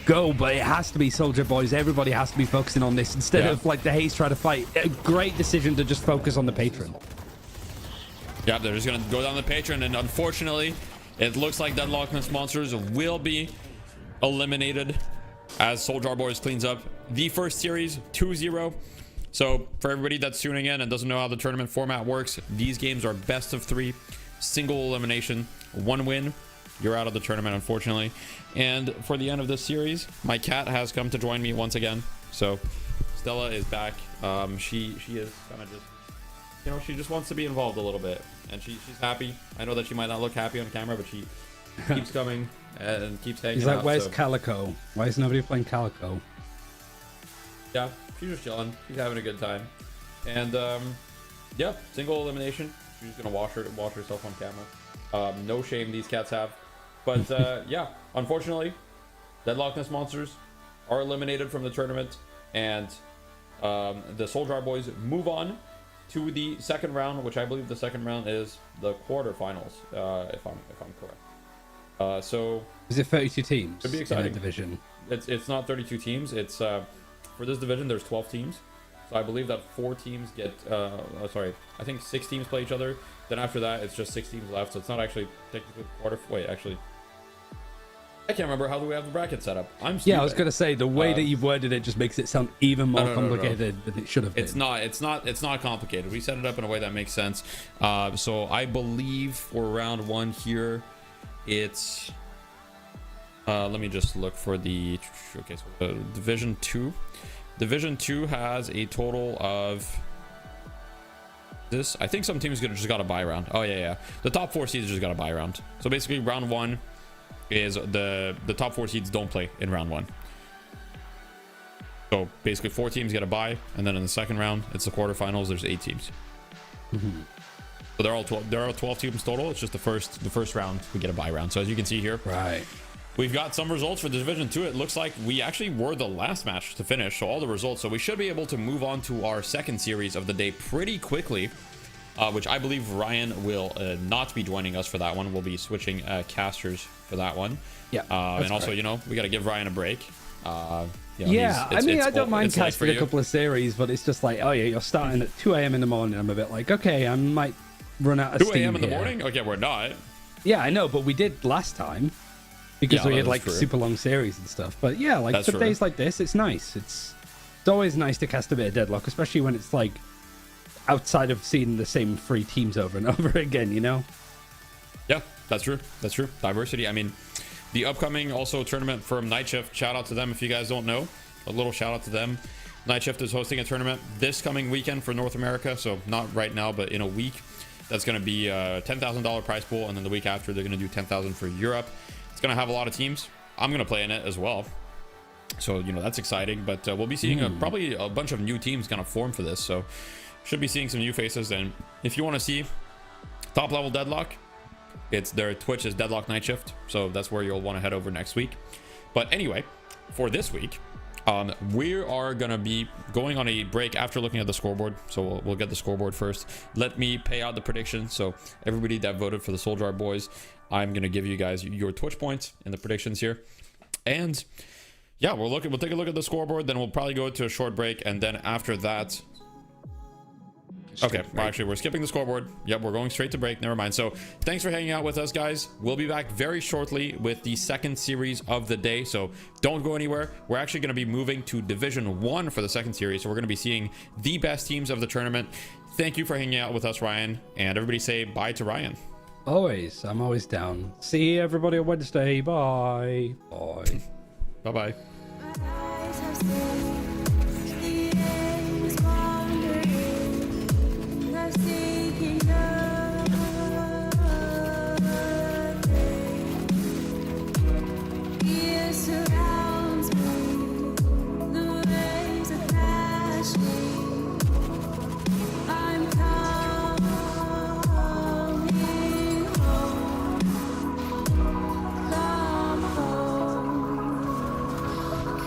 go, but it has to be Soldier Boys. Everybody has to be focusing on this instead of like the Haze try to fight. A great decision to just focus on the Patron. Yeah, they're just going to go down the Patron, and unfortunately, it looks like Deadlockless Monsters will be eliminated as Soldier Boys cleans up the first series 2-0. So for everybody that's tuning in and doesn't know how the tournament format works, these games are best of 3, single elimination, 1 win, you're out of the tournament, unfortunately. And for the end of this series, my cat has come to join me once again. So Stella is back. She is kind of just, you know, she just wants to be involved a little bit, and she's happy. I know that she might not look happy on camera, but she keeps coming and keeps hanging out. He's like, where's so. Calico? Why is nobody playing Calico? Yeah, she's just chilling. She's having a good time. And yeah, single elimination. She's just gonna wash herself on camera. No shame these cats have. But yeah, unfortunately, Deadlockless Monsters are eliminated from the tournament, and the Soldier Boys move on to the second round, which I believe the second round is the quarterfinals, if I'm correct. So is it 32 teams? Could be exciting. In a division. It's not 32 teams. It's for this division, there's 12 teams. So I believe that 4 teams get, sorry, I think 6 teams play each other. Then after that, it's just 6 teams left. So it's not actually technically wait, actually, I can't remember how do we have the bracket set up. I'm stupid. Yeah, I was gonna say the way that you've worded it just makes it sound even more complicated than it should have been. It's not complicated. We set it up in a way that makes sense. So I believe for round 1 here, it's let me just look for the division 2. Division 2 has a total of this. I think some teams just got a bye round. Oh yeah. The top 4 seeds just got a bye round. So basically round 1 is the top 4 seeds don't play in round 1. So basically 4 teams get a bye, and then in the second round it's the quarterfinals. There's 8 teams. So they're all 12. There are 12 teams total. It's just the first round we get a bye round. So as you can see here, right, we've got some results for Division 2. It looks like we actually were the last match to finish, so all the results. So we should be able to move on to our second series of the day pretty quickly, which I believe Ryan will not be joining us for that one. We'll be switching casters for that one. Yeah, and also, you know, we got to give Ryan a break. You know, yeah, I mean, I don't mind casting a you. couple of series, but it's just like, oh yeah, you're starting at 2 a.m. in the morning. I'm a bit like, okay, I might run out of 2 steam a.m. in the here. morning? Okay, we're not. Yeah, I know, but we did last time because we had like true. super long series and stuff. But yeah, like That's for true. days like this, it's nice. It's always nice to cast a bit of Deadlock, especially when it's like outside of seeing the same 3 teams over and over again, you know? Yeah, that's true. That's true. Diversity. I mean, the upcoming also tournament from Night Shift, shout out to them if you guys don't know. A little shout out to them. Night Shift is hosting a tournament this coming weekend for North America, so not right now, but in a week. That's going to be a $10,000 prize pool, and then the week after they're going to do $10,000 for Europe. It's going to have a lot of teams. I'm going to play in it as well, so you know that's exciting. But we'll be seeing probably a bunch of new teams kind of form for this, so should be seeing some new faces. And if you want to see top level Deadlock, it's their Twitch is Deadlock Night Shift, so that's where you'll want to head over next week. But anyway, for this week, We are gonna be going on a break after looking at the scoreboard, so we'll get the scoreboard first. Let me pay out the predictions. So everybody that voted for the Soldier Art Boys, I'm gonna give you guys your Twitch points in the predictions here, and yeah, we'll take a look at the scoreboard, then we'll probably go to a short break, and then after that, okay, well, actually we're skipping the scoreboard. Yep, we're going straight to break. Never mind. So thanks for hanging out with us, guys. We'll be back very shortly with the second series of the day, so don't go anywhere. We're actually going to be moving to Division 1 for the second series, so we're going to be seeing the best teams of the tournament. Thank you for hanging out with us, Ryan, and everybody say bye to Ryan. Always. I'm always down. See everybody on Wednesday. Bye. Bye. Bye-bye.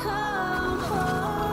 Come home.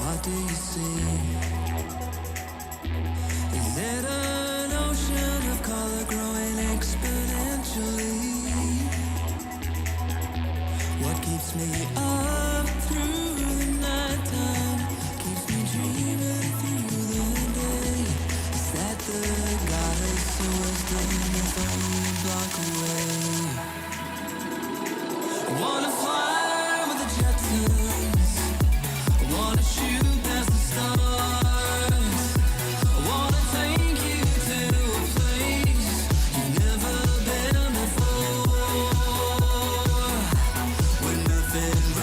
What do you see? Is it an ocean of color growing exponentially? What keeps me up through the nighttime, keeps me dreaming through the day? Is that the goddess of wisdom is only a block away? I wanna fly with the Jetsons, I wanna shoot past the stars, I wanna take you to a place you've never been before, where nothing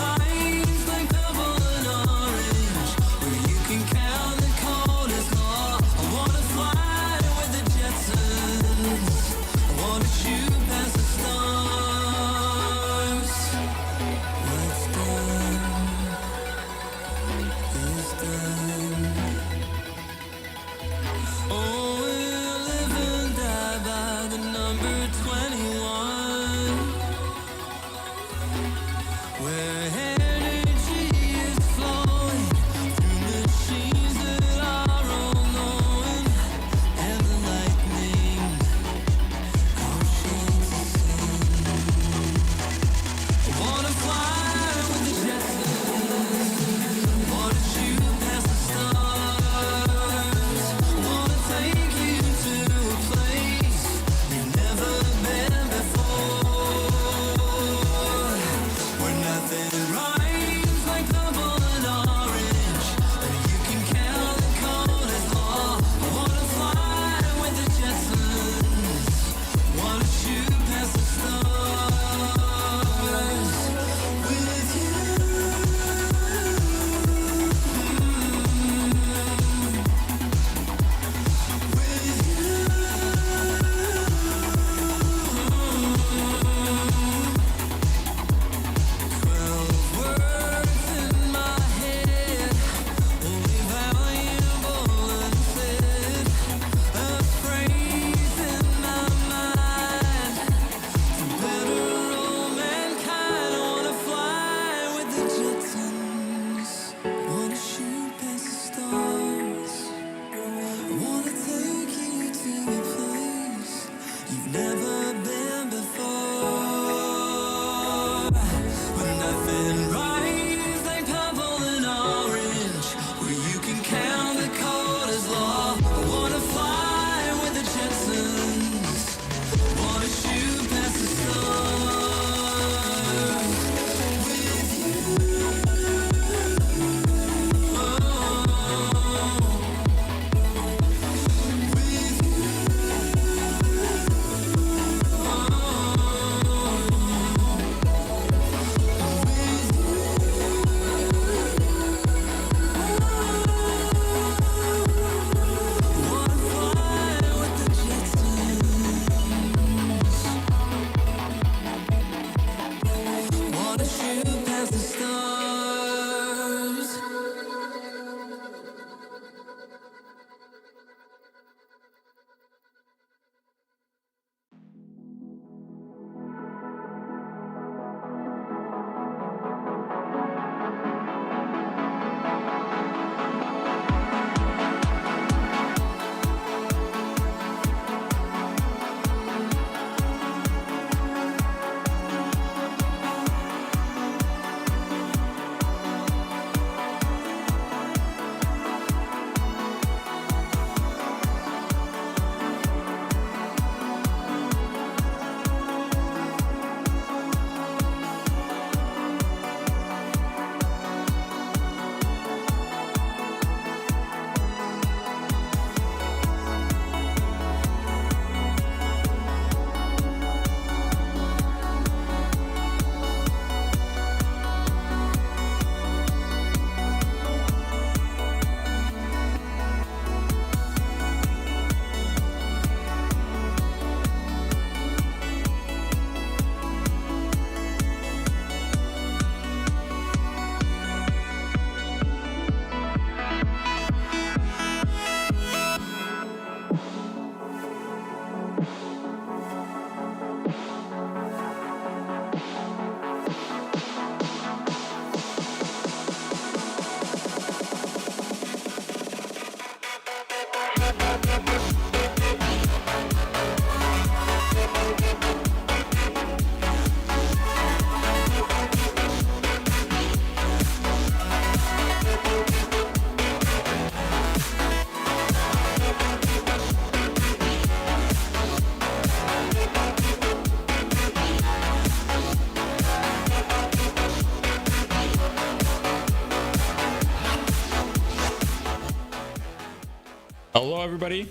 Hello, everybody.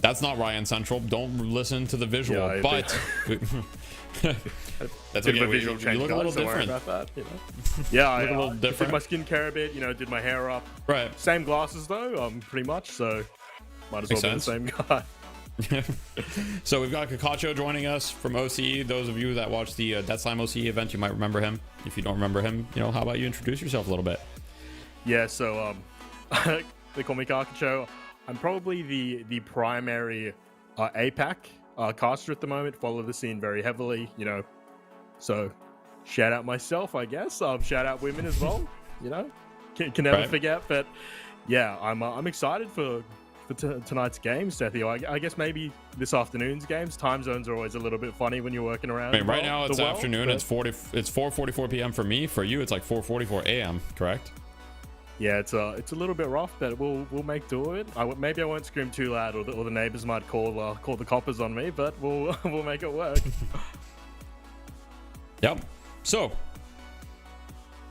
That's not Ryan Central. Don't listen to the visual, Yeah, but that's Bit okay. of a visual You change, look a little guys, don't worry different. about that, you know. Yeah, I Look a little did different. my skincare a bit, you know, did my hair up. Right. Same glasses though, pretty much, so might as well Makes be the sense. same guy. So we've got Kakacho joining us from OC. Those of you that watched the Death Slime OC event, you might remember him. If you don't remember him, you know, how about you introduce yourself a little bit? Yeah, so they call me Kakacho. I'm probably the primary APAC caster at the moment. Follow the scene very heavily, you know. So shout out myself, I guess. Shout out women as well, you know. Can never Right. forget. But yeah, I'm excited for tonight's games, Deathy. I guess maybe this afternoon's games. Time zones are always a little bit funny when you're working around. I mean, right now the it's world, afternoon. but- It's 4:44 p.m. for me. For you, it's like 4:44 a.m. Correct? Yeah, it's a little bit rough, but we'll make do of it. Maybe I won't scream too loud, or the neighbors might call the coppers on me, but we'll we'll make it work. Yep. So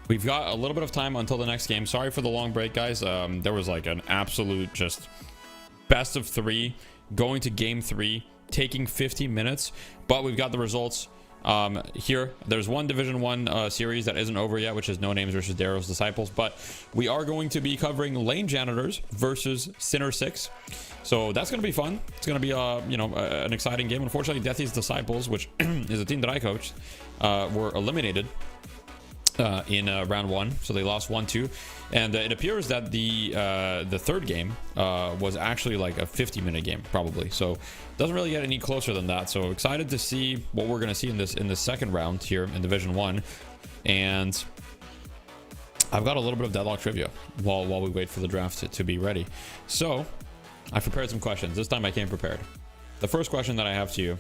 we've got a little bit of time until the next game. Sorry for the long break, guys. There was like an absolute just best of 3 going to game 3, taking 50 minutes, but we've got the results here. There's one Division 1 series that isn't over yet, which is No Names versus Darrow's Disciples, but we are going to be covering Lane Janitors versus Sinner 6. So that's going to be fun. It's going to be an exciting game. Unfortunately, Deathy's Disciples, which is a team that I coached, were eliminated in round 1, so they lost 1-2, and it appears that the third game was actually like a 50-minute game, probably. So doesn't really get any closer than that. So excited to see what we're going to see in this second round here in Division 1, and I've got a little bit of deadlock trivia while we wait for the draft to be ready. So I prepared some questions. This time I came prepared. The first question that I have to you,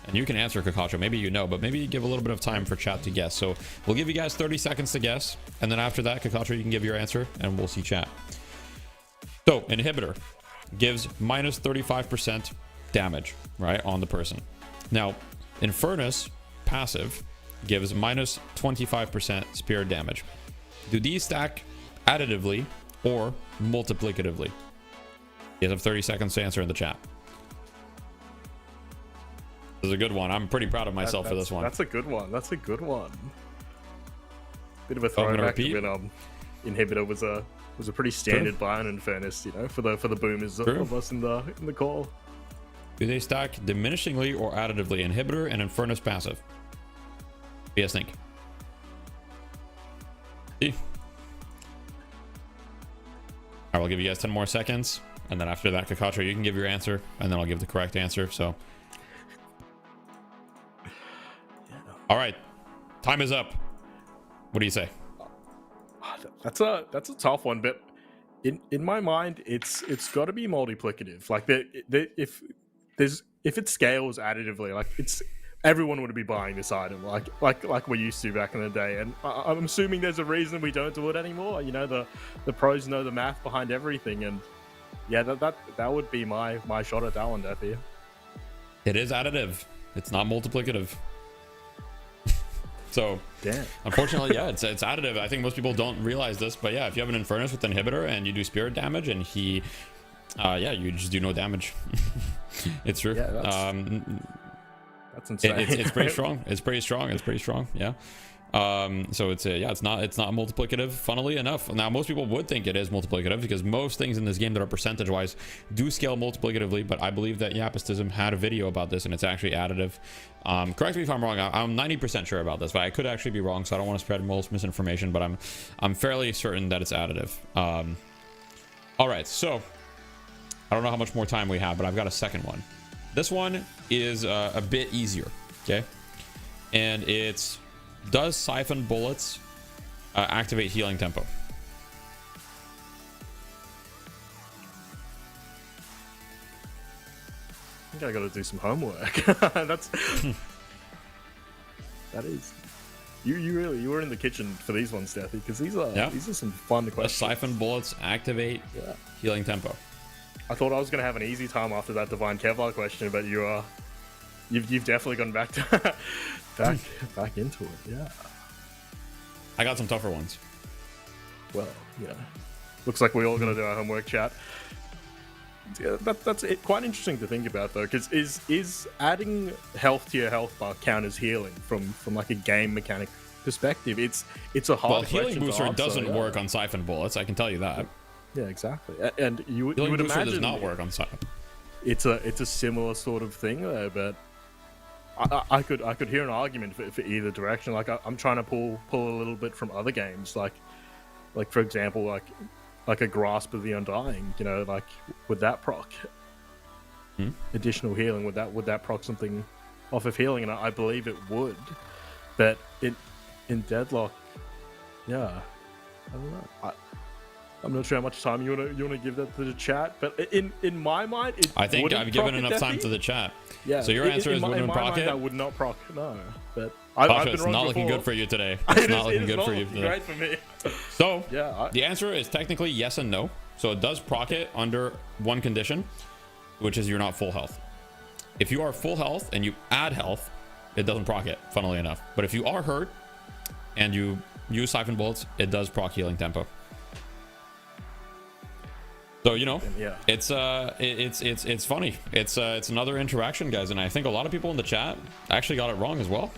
and you can answer, Kakacho. Maybe you know, but maybe give a little bit of time for chat to guess. So we'll give you guys 30 seconds to guess. And then after that, Kakacho, you can give your answer and we'll see chat. So Inhibitor gives minus 35% damage, right, on the person. Now, Infernus passive gives minus 25% spear damage. Do these stack additively or multiplicatively? You guys have 30 seconds to answer in the chat. This is a good one. I'm pretty proud of myself for this one. That's a good one. That's a good one. Bit of a I'm gonna throwback to repeat. when Inhibitor was a pretty standard buy in fairness, you know, for the boomers of us in the call. Do they stack diminishingly or additively? Inhibitor and Infernus passive. What do you guys think? See? All right, we'll give you guys 10 more seconds, and then after that, Kakacho, you can give your answer, and then I'll give the correct answer. So, all right, time is up. What do you say? That's a tough one, but in my mind, it's got to be multiplicative. Like if it scales additively, like everyone would be buying this item, like we used to back in the day. And I'm assuming there's a reason we don't do it anymore. You know, the pros know the math behind everything, and yeah, that would be my shot at that one, Deathy. It is additive. It's not multiplicative. So, Damn. unfortunately, yeah, it's additive. I think most people don't realize this, but yeah, if you have an Infernus with Inhibitor and you do spirit damage, and he, you just do no damage. It's true. Yeah, that's insane. It's pretty strong. It's pretty strong. Yeah. So it's not multiplicative, funnily enough. Now, most people would think it is multiplicative because most things in this game that are percentage wise do scale multiplicatively, but I believe that Yapistism had a video about this and it's actually additive. Correct me if I'm wrong. I'm 90% sure about this, but I could actually be wrong, so I don't want to spread most misinformation, but I'm fairly certain that it's additive. All right, so I don't know how much more time we have, but I've got a second one. This one is a bit easier, okay? And it's, does Siphon Bullets activate healing tempo? I think I gotta do some homework. That is. You were in the kitchen for these ones, Deathy, because these are some fun Does questions. Siphon Bullets activate healing tempo? I thought I was gonna have an easy time after that Divine Kevlar question, but you've definitely gone back to back into it. Yeah. I got some tougher ones. Well, yeah. Looks like we all gotta do our homework, chat. That's it, quite interesting to think about though, because is adding health to your health bar count as healing from like a game mechanic perspective? It's a hard Well, question healing to booster answer, doesn't yeah. work on siphon bullets. I can tell you that. Yeah, exactly. And you Healing would booster imagine does not work on siphon. it's a similar sort of thing there, but I could hear an argument for either direction. Like I'm trying to pull a little bit from other games, like for example, like a Grasp of the Undying. You know, like would that proc additional healing? Would that proc something off of healing? And I believe it would, but in Deadlock, yeah, I don't know. I'm not sure how much time you wanna give that to the chat, but in my mind, I think I've given enough time to the chat. Yeah. So your answer is wouldn't proc it? I would not proc. No, but Pasha, I've been it's wrong not looking before. good for you today. It's not looking good for you today. Great for me. So Yeah, the answer is technically yes and no. So it does proc it under one condition, which is you're not full health. If you are full health and you add health, it doesn't proc it, funnily enough. But if you are hurt and you use siphon bullets, it does proc healing tempo. So you know, yeah, it's funny. It's another interaction, guys, and I think a lot of people in the chat actually got it wrong as well.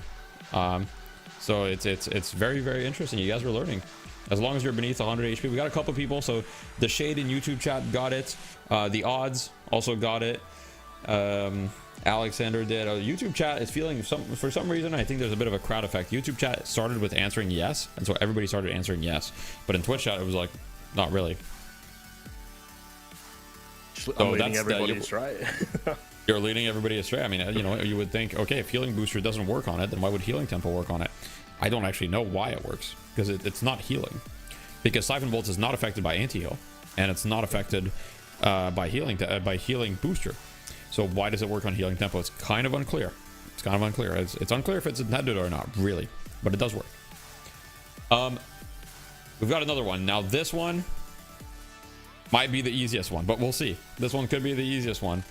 So it's very, very interesting. You guys are learning. As long as you're beneath 100 HP, we got a couple people. So the Shade in YouTube chat got it. The Odds also got it. Alexander did. YouTube chat is feeling for some reason. I think there's a bit of a crowd effect. YouTube chat started with answering yes, and so everybody started answering yes. But in Twitch chat, it was like not really. I'm leading everybody astray. You're leading everybody astray. I mean, you know, you would think, okay, if healing booster doesn't work on it, then why would healing tempo work on it? I don't actually know why it works, because it's not healing. Because siphon bolts is not affected by anti-heal, and it's not affected by healing booster. So why does it work on healing tempo? It's kind of unclear. It's unclear if it's intended or not, really, but it does work. We've got another one now. This one might be the easiest one, but we'll see. This one could be the easiest one.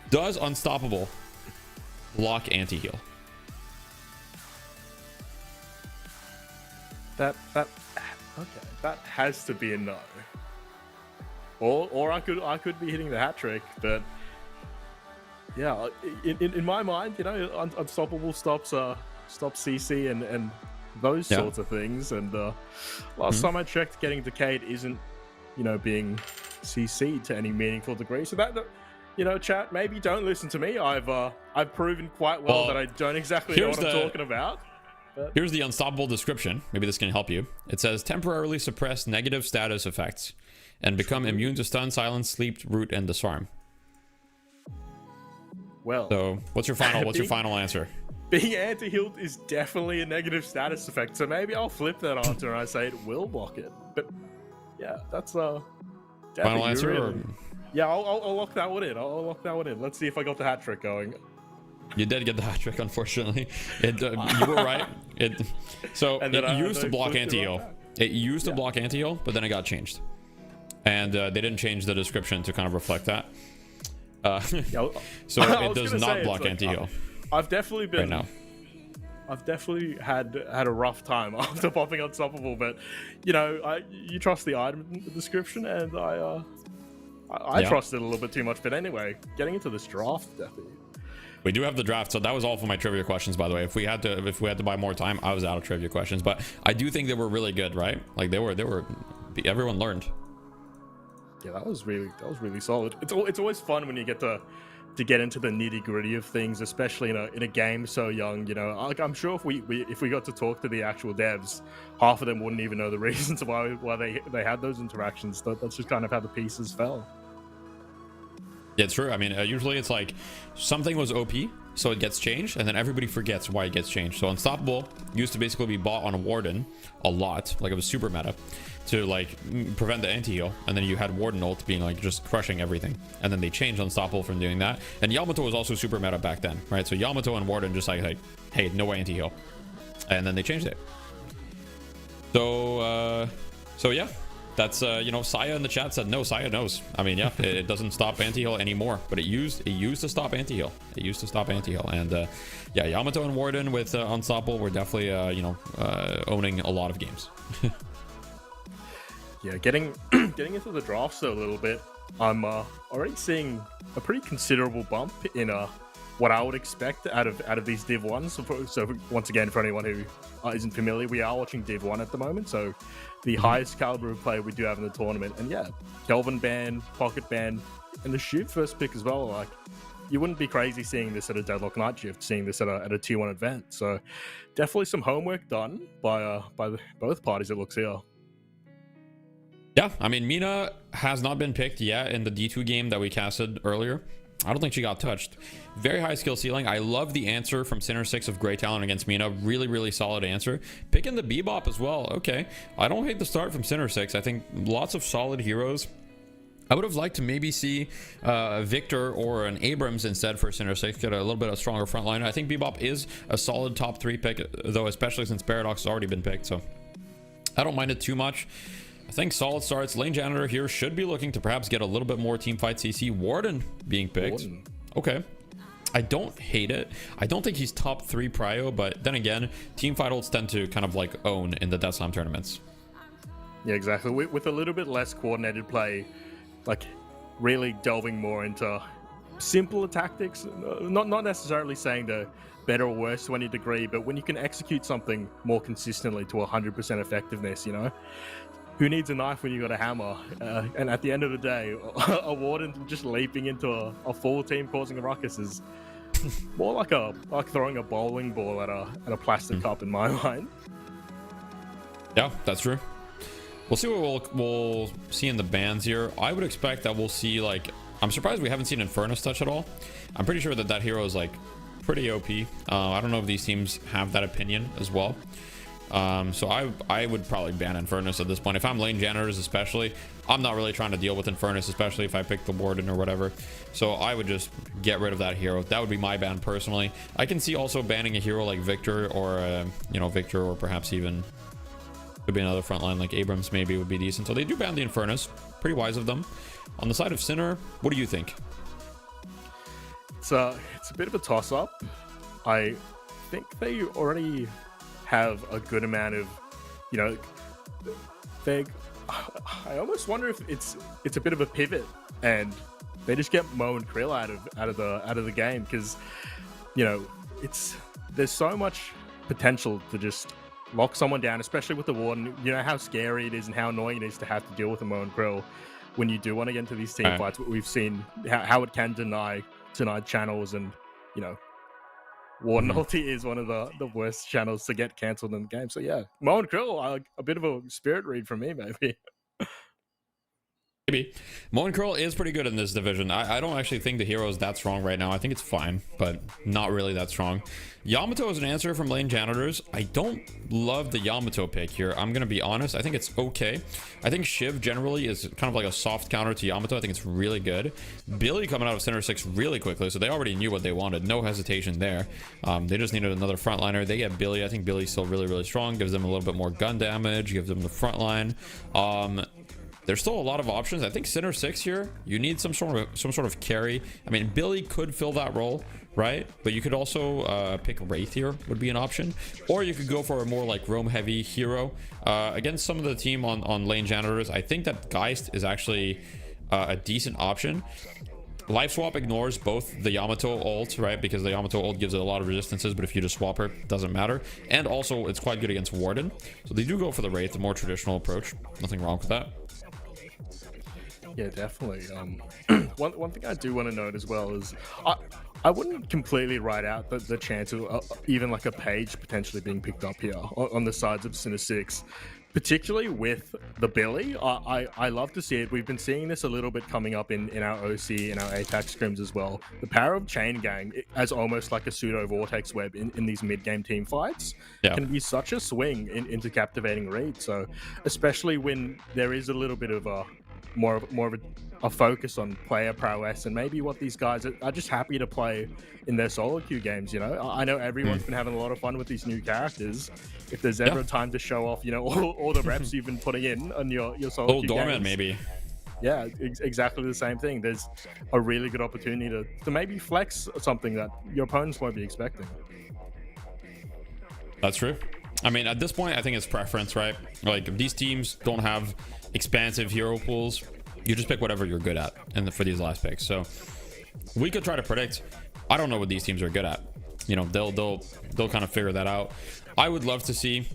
Does Unstoppable block anti-heal? That has to be a no. Or I could be hitting the hat trick, but yeah, in my mind, you know, Unstoppable stops CC and those sorts of things. And last time I checked, getting Decayed isn't, you know, being CC'd to any meaningful degree. So that you know, chat, maybe don't listen to me. I've proven quite well that I don't exactly know what I'm talking about. But here's the Unstoppable description. Maybe this can help you. It says temporarily suppress negative status effects and become immune to stun, silence, sleep, root, and disarm. Well, so what's your final answer? Being anti-healed is definitely a negative status effect. So maybe I'll flip that answer and I say it will block it. But yeah, that's final answer. Or... Yeah, I'll lock that one in. I'll lock that one in. Let's see if I got the hat trick going. You did get the hat trick, unfortunately. You were right. It used to block anti-heal. It used to block anti-heal, but then it got changed, and they didn't change the description to kind of reflect that. So it does not block anti-heal. I've definitely been. Right now. I've definitely had a rough time after popping Unstoppable, but you know, you trust the item description, and I trust it a little bit too much. But anyway, getting into this draft, Deathy. We do have the draft, so that was all for my trivia questions, by the way. If we had to buy more time, I was out of trivia questions, but I do think they were really good, right? Like they were everyone learned. Yeah, that was really solid. It's always fun when you get to get into the nitty gritty of things, especially in a game so young. You know, like I'm sure if we got to talk to the actual devs, half of them wouldn't even know the reasons why they had those interactions. That's just kind of how the pieces fell. Yeah, it's true. I mean, usually it's like something was OP, so it gets changed, and then everybody forgets why it gets changed. So Unstoppable used to basically be bought on a Warden a lot, like it was super meta, to like prevent the anti-heal, and then you had Warden ult being like just crushing everything, and then they changed Unstoppable from doing that. And Yamato was also super meta back then, right? So Yamato and Warden just like hey, no anti-heal, and then they changed it. So yeah. That's you know, Saya in the chat said no. Saya knows. I mean, yeah, it doesn't stop anti-heal anymore, but it used to stop anti-heal. It used to stop anti-heal, and yeah, Yamato and Warden with Unstoppable were definitely you know, owning a lot of games. Yeah, getting getting into the drafts a little bit, I'm already seeing a pretty considerable bump in what I would expect out of these Div 1s. So once again, for anyone who isn't familiar, we are watching Div 1 at the moment, so the highest caliber of player we do have in the tournament. And yeah, Kelvin ban, Pocket ban, and the Shiv first pick as well. Like, you wouldn't be crazy seeing this at a Deadlock Night Shift, seeing this at a Tier 1 event. So definitely some homework done by both parties, it looks here. Yeah, I mean, Mina has not been picked yet in the D2 game that we casted earlier. I don't think she got touched. Very high skill ceiling. I love the answer from Center 6 of Grey Talon against Mina. Really, really solid answer. Picking the Bebop as well. Okay. I don't hate the start from Center 6. I think lots of solid heroes. I would have liked to maybe see Victor or an Abrams instead for Center 6, get a little bit of stronger front line. I think Bebop is a solid top 3 pick, though, especially since Paradox has already been picked, so I don't mind it too much. I think solid starts. Lane Janitor here should be looking to perhaps get a little bit more team fight CC. Warden being picked. Warden. Okay. I don't hate it. I don't think he's top 3 prio, but then again, team fight holds tend to kind of like own in the Death Slam tournaments. Yeah, exactly. With a little bit less coordinated play, like really delving more into simpler tactics, not necessarily saying the better or worse to any degree, but when you can execute something more consistently to 100% effectiveness, you know, who needs a knife when you got a hammer? And at the end of the day, a Warden just leaping into a full team causing a ruckus is more like throwing a bowling ball at a plastic cup in my mind. Yeah, that's true. We'll see what we'll see in the bans here. I would expect that we'll see, like, I'm surprised we haven't seen Infernus touch at all. I'm pretty sure that hero is like pretty OP. I don't know if these teams have that opinion as well. So I would probably ban Infernus at this point. If I'm lane janitors especially, I'm not really trying to deal with Infernus, especially if I pick the Warden or whatever. So I would just get rid of that hero. That would be my ban personally. I can see also banning a hero like Victor or Victor, or perhaps even could be another front line like Abrams maybe would be decent. So they do ban the Infernus. Pretty wise of them. On the side of Sinner, what do you think? It's a bit of a toss-up. I think they already have a good amount of, I almost wonder if it's a bit of a pivot and they just get Mo and Krill out of the game, because there's so much potential to just lock someone down, especially with the Warden. You know how scary it is and how annoying it is to have to deal with a Mo and Krill when you do want to get into these team fights. We've seen how it can deny channels, and Warden ulti is one of the worst channels to get cancelled in the game. So yeah, Mo and Krill are a bit of a spirit read from me, maybe. Maybe. Mo and Krill is pretty good in this division. I don't actually think the hero is that strong right now. I think it's fine, but not really that strong. Yamato is an answer from lane janitors. I don't love the Yamato pick here. I'm going to be honest. I think it's okay. I think Shiv generally is kind of like a soft counter to Yamato. I think it's really good. Billy coming out of center 6 really quickly, so they already knew what they wanted. No hesitation there. They just needed another frontliner. They get Billy. I think Billy's still really, really strong. Gives them a little bit more gun damage. Gives them the front line. There's still a lot of options. I think center 6 here, you need some sort of carry. I mean, Billy could fill that role, right? But you could also pick Wraith here, would be an option. Or you could go for a more like roam heavy hero. Against some of the team on lane janitors, I think that Geist is actually a decent option. Life swap ignores both the Yamato ult, right? Because the Yamato ult gives it a lot of resistances, but if you just swap her, it doesn't matter. And also, it's quite good against Warden. So they do go for the Wraith, a more traditional approach. Nothing wrong with that. Yeah, definitely. One thing I do want to note as well is I wouldn't completely write out the chance of even like a Page potentially being picked up here on the sides of Center 6, particularly with the Billy. I love to see it. We've been seeing this a little bit coming up in our OC, in our APAC scrims as well. The power of Chain Gang as almost like a pseudo Vortex Web in these mid-game team fights can be such a swing into captivating read. So especially when there is a little bit of more of a focus on player prowess and maybe what these guys are just happy to play in their solo queue games. I know everyone's been having a lot of fun with these new characters. If there's ever a time to show off all the reps you've been putting in on your solo queue Dormant games, maybe exactly the same thing. There's a really good opportunity to maybe flex something that your opponents won't be expecting. That's true. I mean, at this point, I think it's preference, right? Like, if these teams don't have expansive hero pools, you just pick whatever you're good at for these last picks. So we could try to predict. I don't know what these teams are good at. You know, they'll kind of figure that out. I would love to see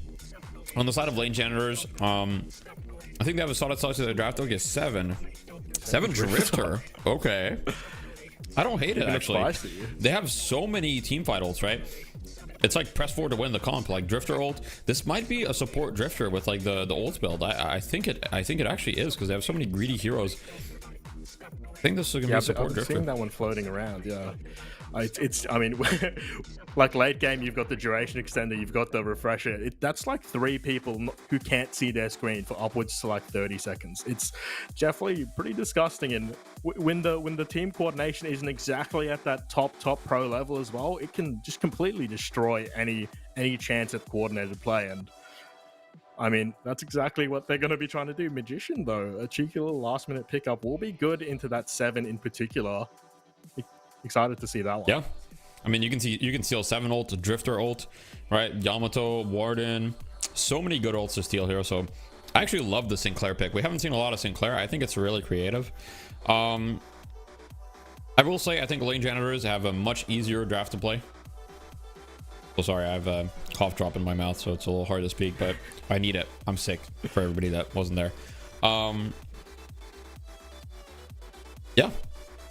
on the side of lane janitors. I think they have a solid start to their draft. They'll get 7 Drifter. Okay, I don't hate it actually. They have so many team fight ults, right? It's like press forward to win the comp, like Drifter ult. This might be a support Drifter with like the ult build. I think it actually is, because they have so many greedy heroes. I think this is gonna be a support Drifter. I've seen that one floating around. Yeah, I mean, like late game, you've got the duration extender, you've got the refresher. That's like 3 people who can't see their screen for upwards to like 30 seconds. It's definitely pretty disgusting. And when the team coordination isn't exactly at that top pro level as well, it can just completely destroy any chance at coordinated play. And I mean, that's exactly what they're going to be trying to do. Magician, though, a cheeky little last minute pickup, will be good into that 7 in particular. Excited to see that one. Yeah, I mean, you can steal 7 ult, Drifter ult, right? Yamato, Warden, so many good ults to steal here. So I actually love the Sinclair pick. We haven't seen a lot of Sinclair. I think it's really creative. I will say, I think lane janitors have a much easier draft to play. Oh, sorry, I have a cough drop in my mouth, so it's a little hard to speak, but I need it. I'm sick, for everybody that wasn't there. Yeah.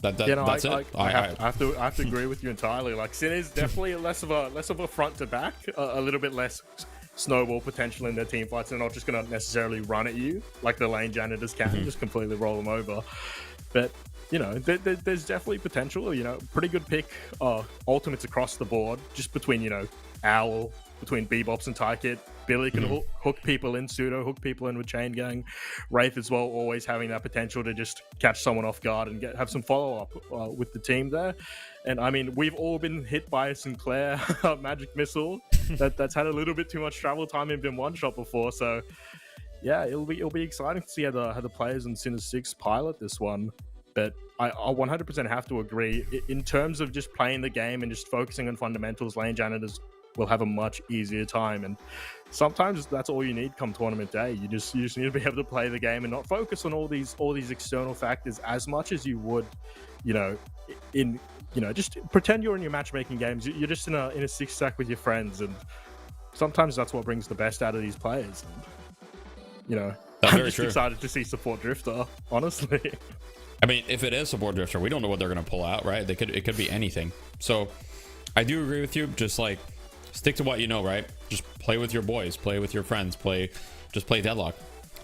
That's it. I have to agree with you entirely. Like, Sin is definitely less of a front to back, a little bit less snowball potential in their team fights. They're not just going to necessarily run at you like the lane janitors can, just completely roll them over. But you know, there's definitely potential. You know, pretty good pick. Ultimates across the board, just between, you know, Owl, between Bebops and Tykit. Billy can hook people in, Pseudo hook people in with Chain Gang. Wraith as well, always having that potential to just catch someone off guard and have some follow-up with the team there. And I mean, we've all been hit by a Sinclair magic missile that's had a little bit too much travel time and been one-shot before. So yeah, it'll be exciting to see how the players in Sinner 6 pilot this one. But I 100% have to agree, in terms of just playing the game and just focusing on fundamentals, lane janitors will have a much easier time. And sometimes that's all you need come tournament day. You just need to be able to play the game and not focus on all these external factors as much as you would, you know, just pretend you're in your matchmaking games. You're just in a 6-stack with your friends, and sometimes that's what brings the best out of these players. And, you know, I'm just excited to see support Drifter, honestly. I mean, if it is support Drifter, we don't know what they're going to pull out, right? It could be anything. So I do agree with you. Just like, stick to what you know, right? Just play with your boys, play with your friends, just play Deadlock.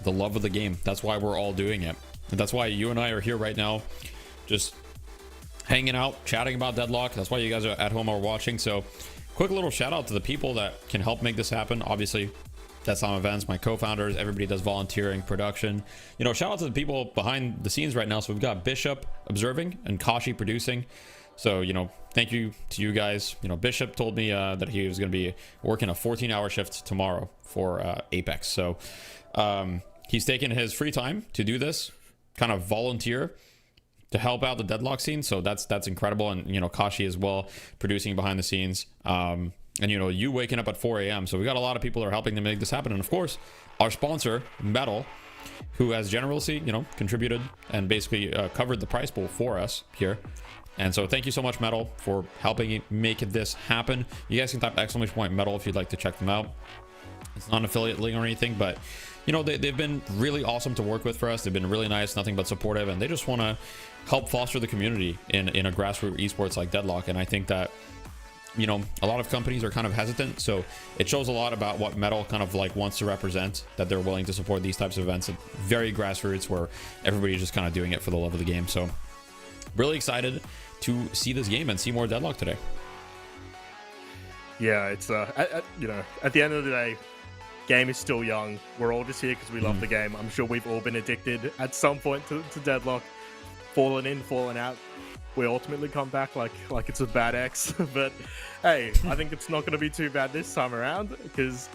The love of the game. That's why we're all doing it. And that's why you and I are here right now, just hanging out, chatting about Deadlock. That's why you guys are at home or watching. So quick little shout out to the people that can help make this happen. Obviously, That's Some Events, my co-founders, everybody does volunteering, production. You know, shout out to the people behind the scenes right now. So we've got Bishop observing and Kashi producing. So, you know, thank you to you guys. You know, Bishop told me that he was going to be working a 14-hour shift tomorrow for Apex. So he's taking his free time to do this, kind of volunteer to help out the Deadlock scene. So that's incredible. And, you know, Kashi as well, producing behind the scenes. And, you know, you waking up at 4 a.m. So we got a lot of people that are helping to make this happen. And, of course, our sponsor, Metal, who has generously, you know, contributed and basically covered the prize pool for us here. And so thank you so much, Metal, for helping make this happen. You guys can type !Metal if you'd like to check them out. It's not an affiliate link or anything, but, you know, they've been really awesome to work with for us. They've been really nice, nothing but supportive, and they just want to help foster the community in a grassroots esports like Deadlock. And I think that, you know, a lot of companies are kind of hesitant, so it shows a lot about what Metal kind of like wants to represent, that they're willing to support these types of events at very grassroots where everybody's just kind of doing it for the love of the game. So really excited to see this game and see more Deadlock today. Yeah, it's you know, at the end of the day, game is still young. We're all just here because we love the game. I'm sure we've all been addicted at some point to Deadlock, fallen in, fallen out. We ultimately come back like it's a bad X. But hey, I think it's not going to be too bad this time around, because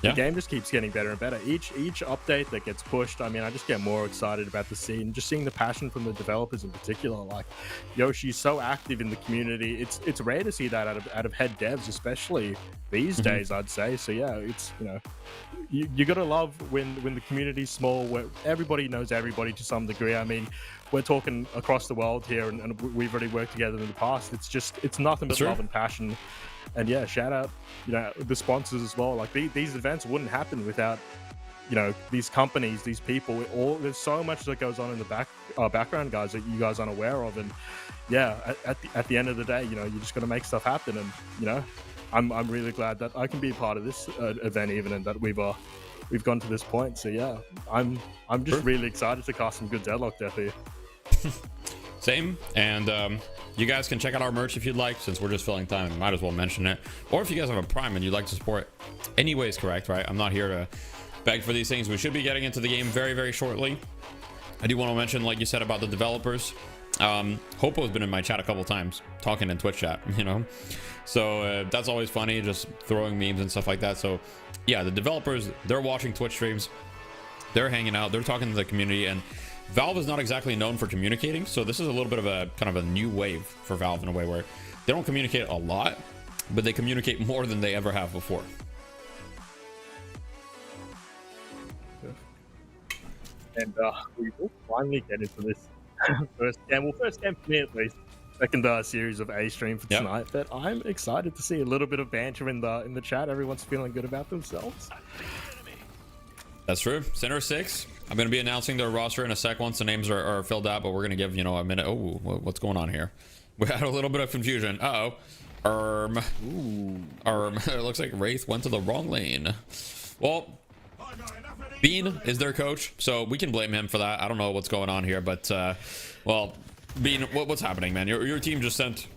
Yeah. the game just keeps getting better and better. Each update that gets pushed, I mean, I just get more excited about the scene. Just seeing the passion from the developers in particular. Like Yoshi's so active in the community. It's rare to see that out of head devs, especially these days, I'd say. So yeah, it's you gotta love when the community's small, where everybody knows everybody to some degree. I mean, we're talking across the world here, and we've already worked together in the past. It's nothing but love and passion. And yeah, shout out, the sponsors as well. Like these events wouldn't happen without, these companies, these people. There's so much that goes on in the background, guys, that you guys aren't aware of. And yeah, at the end of the day, you just got to make stuff happen. And I'm really glad that I can be a part of this event even, and that we've gone to this point. So yeah, I'm just really excited to cast some good Deadlock, Deathy. Same. And you guys can check out our merch if you'd like, since we're just filling time, might as well mention it. Or if you guys have a Prime and you'd like to support anyways, correct, right? I'm not here to beg for these things. We should be getting into the game very, very shortly. I do want to mention, like you said, about the developers. Hopo's been in my chat a couple times, talking in Twitch chat, so that's always funny, just throwing memes and stuff like that. So yeah, the developers, they're watching Twitch streams, they're hanging out, they're talking to the community, and Valve is not exactly known for communicating, so this is a little bit of a kind of a new wave for Valve in a way where they don't communicate a lot, but they communicate more than they ever have before. And we will finally get into this first game for me at least. Second series of A stream for tonight. But I'm excited to see a little bit of banter in the chat. Everyone's feeling good about themselves. That's true. Center 6. I'm going to be announcing their roster in a sec once the names are filled out, but we're going to give, a minute. Oh, what's going on here? We had a little bit of confusion. Uh-oh. It looks like Wraith went to the wrong lane. Well, Bean is their coach, so we can blame him for that. I don't know what's going on here, but, well, Bean, what's happening, man? Your team just sent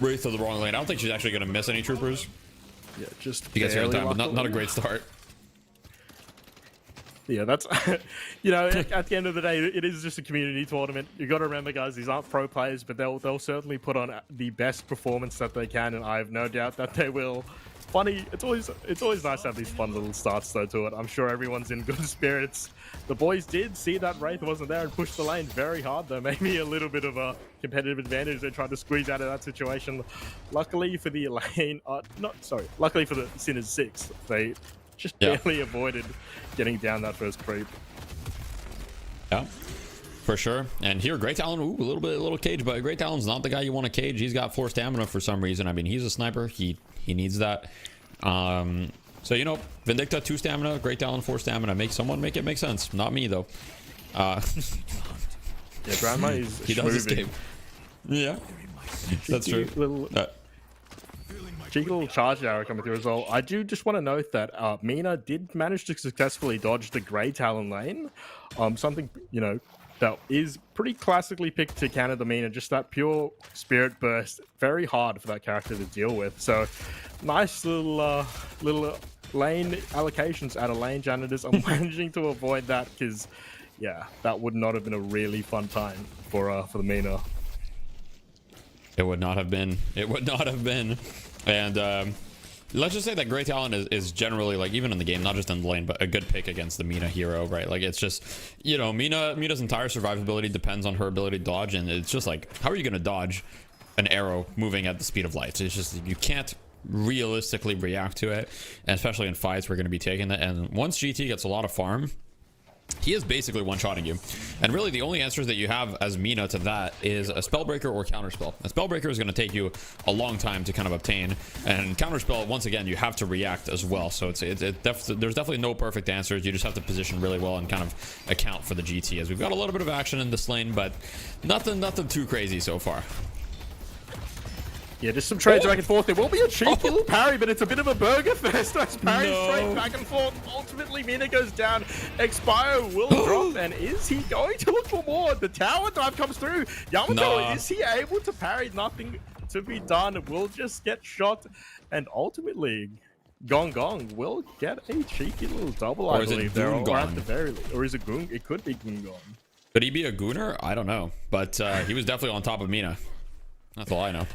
Wraith to the wrong lane. I don't think she's actually going to miss any troopers. Yeah, just you guys here in time, but not a great start. Yeah, that's at the end of the day, it is just a community tournament. You got to remember, guys, these aren't pro players, but they'll certainly put on the best performance that they can, and I have no doubt that they will. Funny, it's always nice to have these fun little starts though to it. I'm sure everyone's in good spirits. The boys did see that Wraith wasn't there and pushed the lane very hard though. Maybe a little bit of a competitive advantage they tried to squeeze out of that situation. Luckily for the lane, luckily for the Sinners 6, they just barely avoided getting down that first creep. Yeah, for sure. And here, Great Talon, a little cage, but Great Talon's not the guy you want to cage. He's got 4 stamina for some reason. I mean, he's a sniper. He needs that. So Vindicta 2 stamina, Great Talon 4 stamina. Make it make sense. Not me though. Yeah, Grandma is he does escape. Yeah, that's true. Cheeky little charge arrow coming through as well. I do just want to note that Mina did manage to successfully dodge the Grey Talon lane. Something, that is pretty classically picked to counter the Mina. Just that pure spirit burst. Very hard for that character to deal with. So, nice little lane allocations out of lane janitors. I'm managing to avoid that because, yeah, that would not have been a really fun time for the Mina. It would not have been. It would not have been. And let's just say that Great Talon is generally, like, even in the game, not just in the lane, but a good pick against the Mina hero, right? Like, it's just, Mina's entire survivability depends on her ability to dodge, and it's just like, how are you going to dodge an arrow moving at the speed of light? It's just, you can't realistically react to it, and especially in fights, we're going to be taking it. And once GT gets a lot of farm, he is basically one-shotting you. And really the only answers that you have as Mina to that is a Spellbreaker or Counterspell. A Spellbreaker is going to take you a long time to kind of obtain, and Counterspell, once again, you have to react as well. So there's definitely no perfect answers. You just have to position really well and kind of account for the GT, as we've got a little bit of action in this lane, but nothing too crazy so far. Yeah, just some trades back and forth. There will be a cheeky little parry, but it's a bit of a burger fest. That's parry straight back and forth. Ultimately, Mina goes down. Expire will drop, and is he going to look for more? The tower dive comes through. Yamato, is he able to parry? Nothing to be done. Will just get shot, and ultimately, Gong will get a cheeky little double, I believe. There, or at the very least. Or is it Goon? It could be Goon. Could he be a Gooner? I don't know, but he was definitely on top of Mina. That's all I know.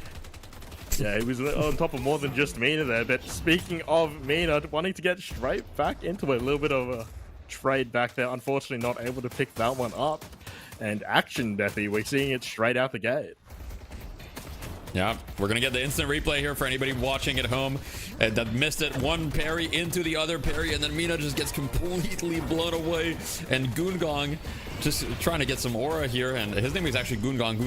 Yeah, he was on top of more than just Mina there. But speaking of Mina, wanting to get straight back into it, a little bit of a trade back there. Unfortunately, not able to pick that one up. And action, Deathy, we're seeing it straight out the gate. Yeah, we're gonna get the instant replay here for anybody watching at home that missed it. One parry into the other parry, and then Mina just gets completely blown away. And Goongong just trying to get some aura here, and his name is actually Goongong.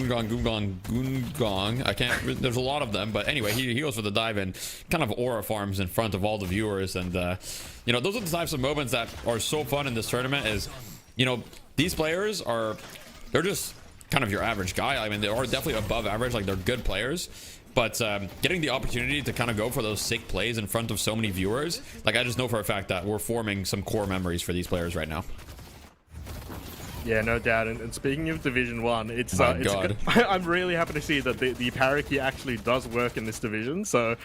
I can't. There's a lot of them, but anyway, he goes for the dive and kind of aura farms in front of all the viewers, and you know, those are the types of moments that are so fun in this tournament. Is, you know, these players they're just kind of your average guy. I mean, they are definitely above average, like they're good players, but getting the opportunity to kind of go for those sick plays in front of so many viewers, like I just know for a fact that we're forming some core memories for these players right now. Yeah, no doubt. And speaking of Division 1, it's God. I'm really happy to see that the parry key actually does work in this division, so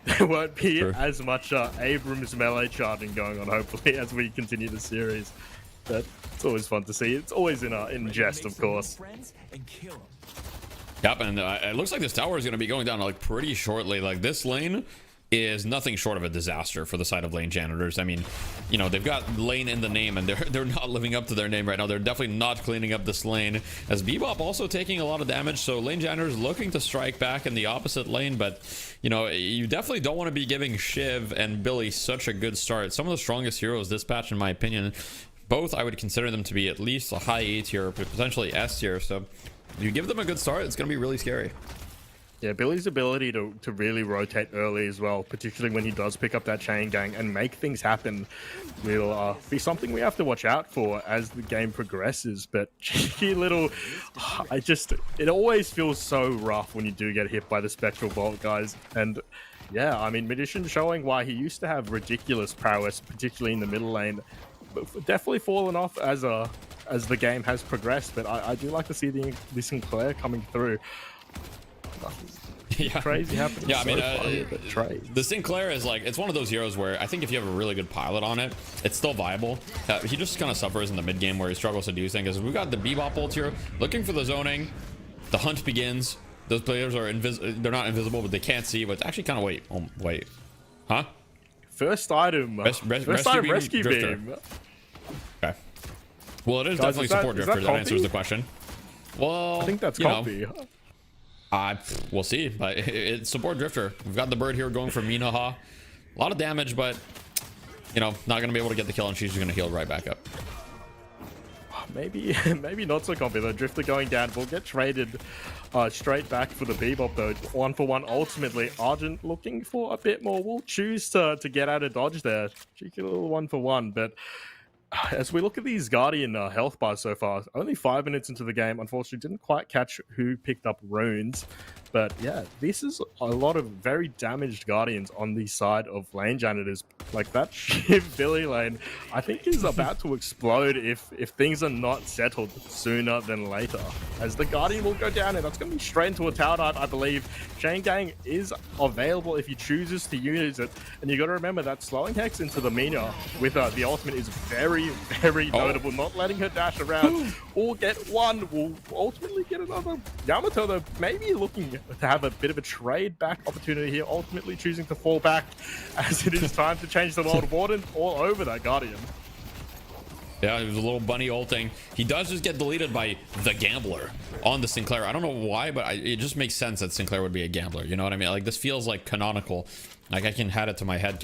there won't be as much Abrams melee charging going on, hopefully, as we continue the series. But it's always fun to see. It's always in jest, of course. Yep, and it looks like this tower is going to be going down like pretty shortly. Like, this lane is nothing short of a disaster for the side of lane janitors. I mean, you know, they've got lane in the name, and they're not living up to their name right now. They're definitely not cleaning up this lane, as Bebop also taking a lot of damage. So lane janitors looking to strike back in the opposite lane, but you know, you definitely don't want to be giving Shiv and Billy such a good start. Some of the strongest heroes this patch, in my opinion. Both, I would consider them to be at least a high A tier, potentially S tier. So you give them a good start, it's going to be really scary. Yeah, Billy's ability to really rotate early as well, particularly when he does pick up that chain gang and make things happen, will be something we have to watch out for as the game progresses. But cheeky little... it always feels so rough when you do get hit by the Spectral Bolt, guys. And yeah, I mean, Magician showing why he used to have ridiculous prowess, particularly in the middle lane. Definitely fallen off as the game has progressed, but I do like to see the Sinclair coming through. Yeah, crazy happening. Yeah, I mean, the Sinclair is like, it's one of those heroes where I think if you have a really good pilot on it, it's still viable. He just kind of suffers in the mid game where he struggles to do things. Because we've got the Bebop ult here, looking for the zoning. The hunt begins. Those players are they're not invisible, but they can't see. But it's actually kind of wait, huh? First item, rescue beam. Okay. Well, it is definitely support drifter. That answers the question. Well, I think that's copy. We'll see, but it's support drifter. We've got the bird here going for Minaha. A lot of damage, but you know, not gonna be able to get the kill, and she's just gonna heal right back up. Maybe not so comfy though. Drifter going down. We'll get traded straight back for the Bebop though. 1-for-1 ultimately. Argent looking for a bit more. We'll choose to get out of dodge there. Cheeky little 1-for-1. But as we look at these Guardian health bars so far, only 5 minutes into the game, unfortunately didn't quite catch who picked up runes. But yeah, this is a lot of very damaged Guardians on the side of lane janitors. Like that Shiv Billy lane, I think is about to explode if things are not settled sooner than later. As the Guardian will go down, and that's going to be straight into a tower dart, I believe. Chain Gang is available if he chooses to use it. And you got to remember that slowing Hex into the Mina with the ultimate is very, very notable. Not letting her dash around or get one. Will ultimately get another. Yamato, though, maybe looking to have a bit of a trade back opportunity here, ultimately choosing to fall back as it is time to change the world. Warden all over that Guardian. Yeah, it was a little bunny ulting. He does just get deleted by the Gambler on the Sinclair. I don't know why, but it just makes sense that Sinclair would be a Gambler. You know what I mean? Like, this feels like canonical. Like, I can add it to my head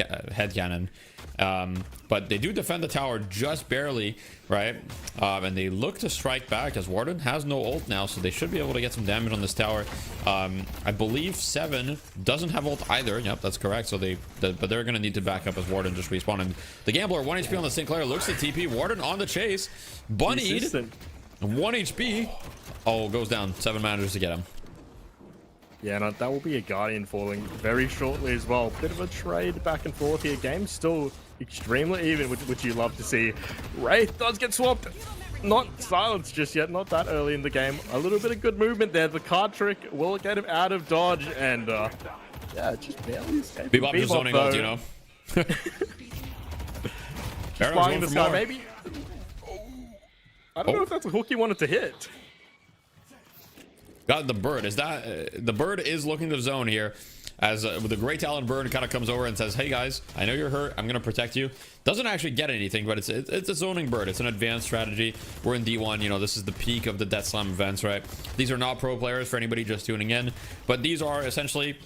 cannon. But they do defend the tower just barely, right? And they look to strike back as Warden has no ult now, so they should be able to get some damage on this tower. I believe 7 doesn't have ult either. Yep, that's correct. So but they're going to need to back up as Warden just respawn. And the Gambler, 1 HP on the Sinclair, looks to TP. Warden on the chase. Bunnied. 1 HP. Oh, goes down. 7 manages to get him. Yeah, no, that will be a Guardian falling very shortly as well. Bit of a trade back and forth here. Game still extremely even, which you love to see. Wraith does get swapped. Not silenced just yet, not that early in the game. A little bit of good movement there. The card trick will get him out of dodge, and yeah, just barely escaping. Bebop just zoning ult, you know. Just flying in the sky, maybe. I don't know if that's a hook he wanted to hit. Got the bird. Is that the bird is looking to zone here? as the Great Talon Burn kind of comes over and says, hey guys, I know you're hurt, I'm gonna protect you. Doesn't actually get anything, but it's a zoning bird. It's an advanced strategy. We're in D1, you know, this is the peak of the Death Slam events, right? These are not pro players for anybody just tuning in, but these are essentially,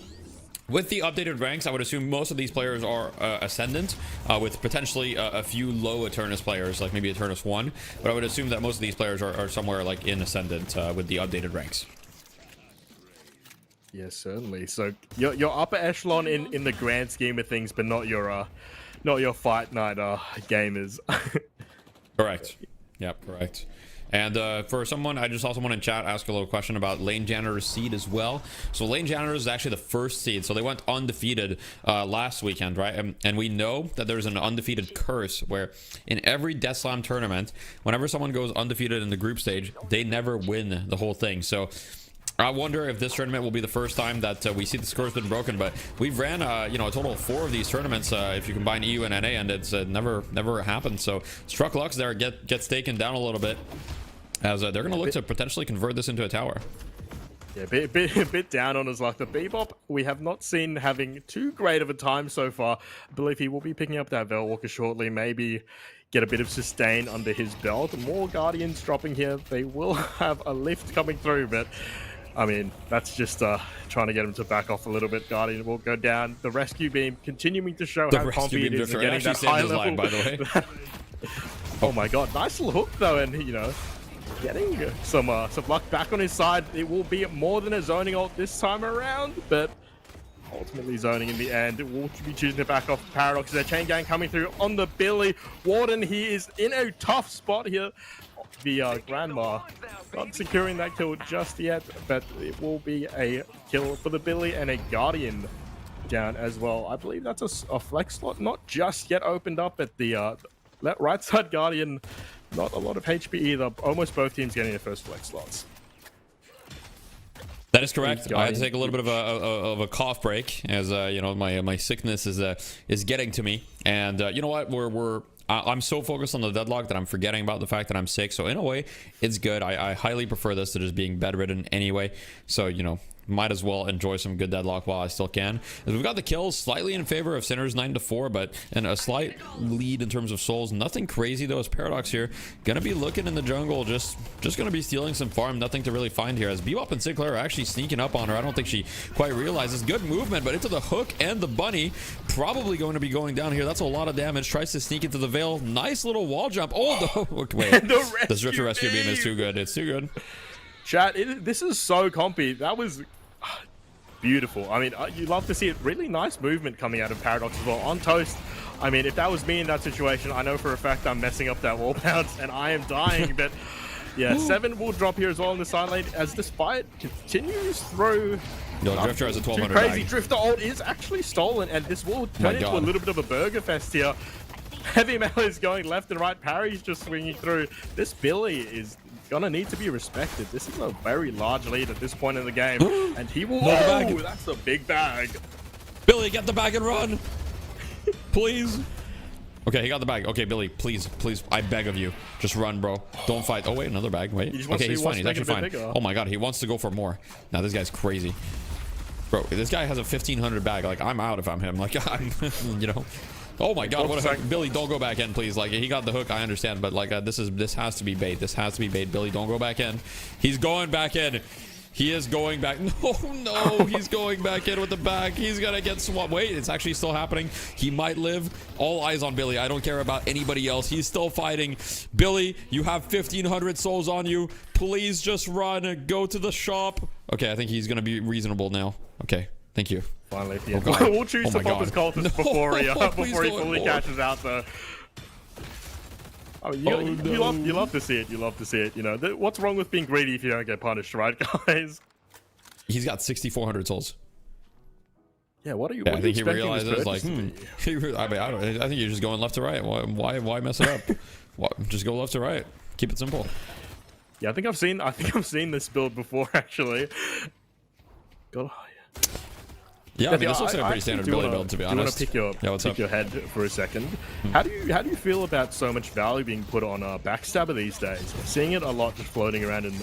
with the updated ranks, I would assume most of these players are Ascendant, with potentially a few low Eternus players, like maybe Eternus 1. But I would assume that most of these players are somewhere like in Ascendant with the updated ranks. Yes, certainly. So you're upper echelon in the grand scheme of things, but not your fight night gamers. Correct. Yep, correct. And for someone, I just saw someone in chat ask a little question about Lane Janitor's seed as well. So Lane Janitor is actually the first seed. So they went undefeated last weekend, right? And we know that there's an undefeated curse where in every Death Slam tournament, whenever someone goes undefeated in the group stage, they never win the whole thing. So I wonder if this tournament will be the first time that we see the curse been broken, but we've ran you know, a total of 4 of these tournaments if you combine EU and NA, and it's never happened. So Struck Lux there gets taken down a little bit, as they're going to look to potentially convert this into a tower. Yeah, a bit down on his luck. The Bebop, we have not seen having too great of a time so far. I believe he will be picking up that Veilwalker shortly, maybe get a bit of sustain under his belt. More Guardians dropping here. They will have a lift coming through, but I mean, that's just trying to get him to back off a little bit. Guardian will go down. The rescue beam continuing to show how comfy it is. Getting that high level. Line, by the way. Oh my god, nice little hook though, and you know, getting some luck back on his side. It will be more than a zoning ult this time around, but ultimately zoning in the end. It will be choosing to back off Paradox. There's a chain gang coming through on the Billy. Warden, he is in a tough spot here. The Grandma not securing that kill just yet, but it will be a kill for the Billy and a Guardian down as well. I believe that's a flex slot not just yet opened up at the right side. Guardian, not a lot of HP either. Almost both teams getting their first flex slots. That is correct. I had to take a little bit of a cough break, as you know, my sickness is getting to me, and you know what, I'm so focused on the deadlock that I'm forgetting about the fact that I'm sick. So in a way, it's good. I highly prefer this to just being bedridden anyway. So, you know, might as well enjoy some good deadlock while I still can. As we've got the kills slightly in favor of Sinners 9-4, but and a slight lead in terms of souls. Nothing crazy though, as Paradox here gonna be looking in the jungle, just gonna be stealing some farm. Nothing to really find here, as Bebop and Sinclair are actually sneaking up on her. I don't think she quite realizes. Good movement, but into the hook and the bunny, probably going to be going down here. That's a lot of damage. Tries to sneak into the veil. Nice little wall jump. Oh no, wait, this rescue beam is too good. It's too good. Chat, this is so compy. That was beautiful. I mean, you love to see it. Really nice movement coming out of Paradox as well. On toast. I mean, if that was me in that situation, I know for a fact I'm messing up that wall bounce and I am dying. But yeah, 7 will drop here as well in the side lane as this fight continues through. No, Drifter has a 1200 crazy bag. Drifter ult is actually stolen, and this will turn into a little bit of a burger fest here. Heavy metal is going left and right. Parry's just swinging through. This Billy is gonna need to be respected. This is a very large lead at this point in the game, and he will. Oh, that's a big bag. Billy, get the bag and run, please. Okay, he got the bag. Okay, Billy, please, I beg of you, just run, bro. Don't fight. Oh wait, another bag. Wait. Okay, he's fine. He's actually fine. Oh my god, he wants to go for more. Now this guy's crazy, bro. This guy has a 1500 bag. Like, I'm out if I'm him. Like, I'm, you know. Oh my god, what a hook. Billy, don't go back in, please. Like, he got the hook, I understand, but like this has to be bait. This has to be bait. Billy, don't go back in. He's going back in. He is going back. No, he's going back in with the bag. He's gonna get swamped. Wait, it's actually still happening. He might live. All eyes on Billy. I don't care about anybody else. He's still fighting. Billy, you have 1500 souls on you. Please just run. Go to the shop. Okay, I think he's gonna be reasonable now. Okay, thank you. Finally, at the end. We'll choose to pop his cultist before he fully cashes out the. Oh, you love to see it. You love to see it. You know, what's wrong with being greedy if you don't get punished, right, guys? He's got 6400 souls. Yeah, what are you? Yeah, I think he realizes, like, I mean, I think you're just going left to right. Why mess it up? Just go left to right. Keep it simple. Yeah, I think I've seen this build before, actually. God. Yeah, I mean, Deathy, this looks like a pretty actually standard do Billy wanna- build, to be do wanna honest. pick your, Yeah, what's pick up? your head for a second. How do you feel about so much value being put on Backstabber these days? We're seeing it a lot just floating around in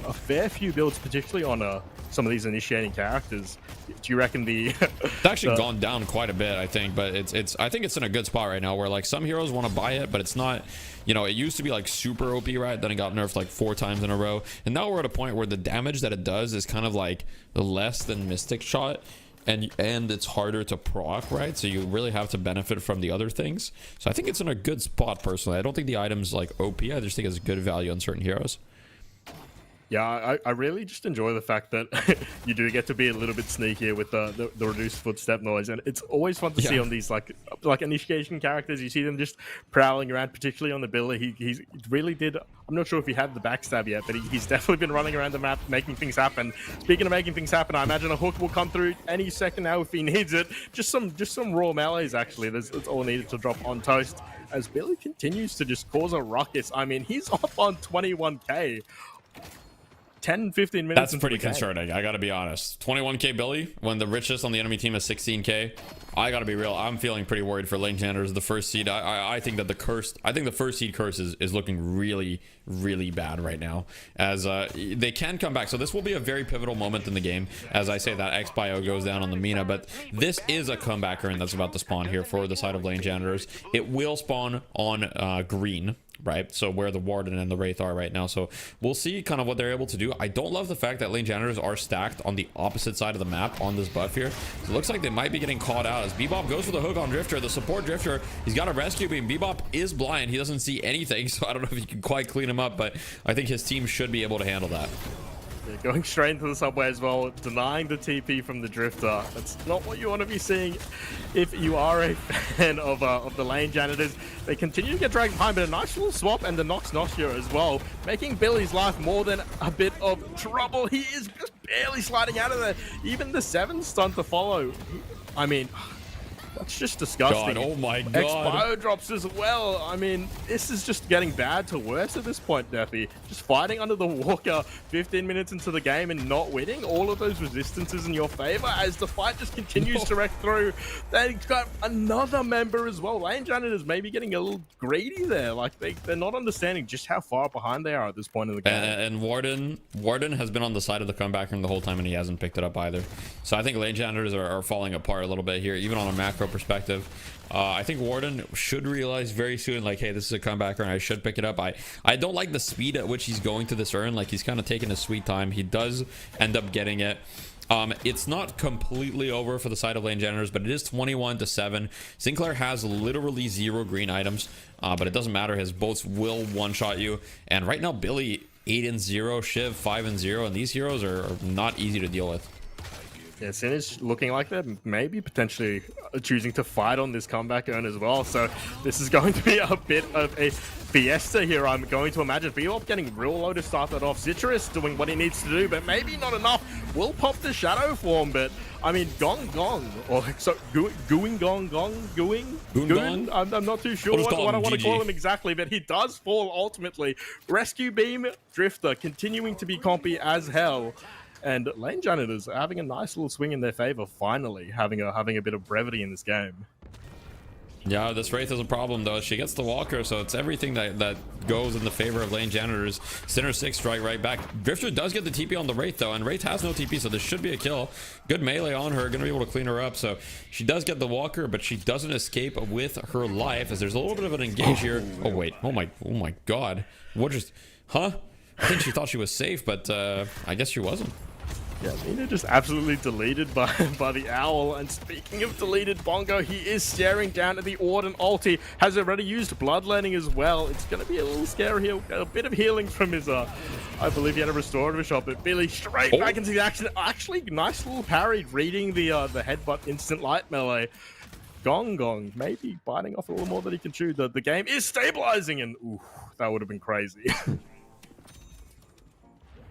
a fair few builds, particularly on some of these initiating characters. Do you reckon the It's actually gone down quite a bit, I think, but I think it's in a good spot right now where like some heroes want to buy it, but it's not, you know, it used to be like super OP, right? Then it got nerfed like 4 times in a row, and now we're at a point where the damage that it does is kind of like less than Mystic Shot, and it's harder to proc, right? So you really have to benefit from the other things. So I think it's in a good spot personally. I don't think the item's like OP. I just think it's good value on certain heroes. Yeah, I really just enjoy the fact that you do get to be a little bit sneakier with the reduced footstep noise, and it's always fun to see on these like initiation characters. You see them just prowling around, particularly on the Billy. He really did. I'm not sure if he had the backstab yet, but he's definitely been running around the map making things happen. Speaking of making things happen, I imagine a hook will come through any second now if he needs it. Just some raw melees actually. That's all needed to drop on toast. As Billy continues to just cause a ruckus. I mean, he's up on 21k. 10-15 minutes. That's pretty concerning, I gotta be honest. 21k Billy when the richest on the enemy team is 16k. I gotta be real, I'm feeling pretty worried for lane janitors, the first seed. I think that the first seed curse is looking really bad right now, as they can come back. So this will be a very pivotal moment in the game, as I say that X bio goes down on the Mina, but this is a comeback urn that's about to spawn here for the side of lane janitors. It will spawn on green, right? So where the Warden and the Wraith are right now. So we'll see kind of what they're able to do. I don't love the fact that lane janitors are stacked on the opposite side of the map on this buff here. So it looks like they might be getting caught out as Bebop goes for the hook on Drifter, the support Drifter. He's got a rescue beam. Bebop is blind. He doesn't see anything, so I don't know if you can quite clean him up, but I think his team should be able to handle that. Yeah, going straight into the subway as well, denying the TP from the Drifter. That's not what you want to be seeing if you are a fan of the lane janitors. They continue to get dragged behind, but a nice little swap and the Nox here as well, making Billy's life more than a bit of trouble. He is just barely sliding out of there. Even the 7 stun to follow. I mean, that's just disgusting. God, oh my God. X-Bio drops as well. I mean, this is just getting bad to worse at this point, Deathy. Just fighting under the Walker 15 minutes into the game and not winning. All of those resistances in your favor as the fight just continues to wreck through. They've got another member as well. Lane janitors maybe getting a little greedy there. Like, they're not understanding just how far behind they are at this point in the game. And Warden has been on the side of the comebacker the whole time, and he hasn't picked it up either. So I think lane janitors are falling apart a little bit here, even on a macro perspective. I think Warden should realize very soon, like, hey, this is a comebacker and I should pick it up. I don't like the speed at which he's going to this urn. Like, he's kind of taking his sweet time. He does end up getting it. It's not completely over for the side of lane janitors, but it is 21-7. Sinclair has literally 0 green items, but it doesn't matter. His bolts will one-shot you. And right now, Billy 8-0, Shiv 5-0, and these heroes are not easy to deal with. Yeah, Sin is looking like they're maybe potentially choosing to fight on this comeback urn as well. So this is going to be a bit of a fiesta here, I'm going to imagine. Bebop getting real low to start that off. Citrus doing what he needs to do, but maybe not enough. Will pop the shadow form, but I mean, Gong, or so Gooing Gong, Gooing. I'm not too sure what I want to call him exactly, but he does fall ultimately. Rescue Beam, Drifter continuing to be compy as hell. And lane janitors are having a nice little swing in their favor, finally having a bit of brevity in this game. Yeah, this Wraith is a problem though. She gets the Walker, so it's everything that goes in the favor of lane janitors. Sinner 6 strike right back. Drifter does get the TP on the Wraith though, and Wraith has no TP, so this should be a kill. Good melee on her, gonna be able to clean her up. So she does get the Walker, but she doesn't escape with her life, as there's a little bit of an engage here. Oh wait, oh my God, what just, huh? I think she thought she was safe, but I guess she wasn't. Yeah, Mina just absolutely deleted by the Owl. And speaking of deleted Bongo, he is staring down at the Warden ulti. Has already used Bloodletting as well. It's going to be a little scary here. A bit of healing from his, I believe he had a restorative shot, but Billy straight back into the action. Actually, nice little parry, reading the headbutt instant light melee. Gong maybe biting off a little more than he can chew. The game is stabilizing, and ooh, that would have been crazy.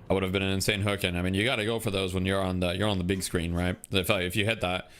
That would have been an insane hook, and I mean, you got to go for those when you're on the big screen, right? If you hit that,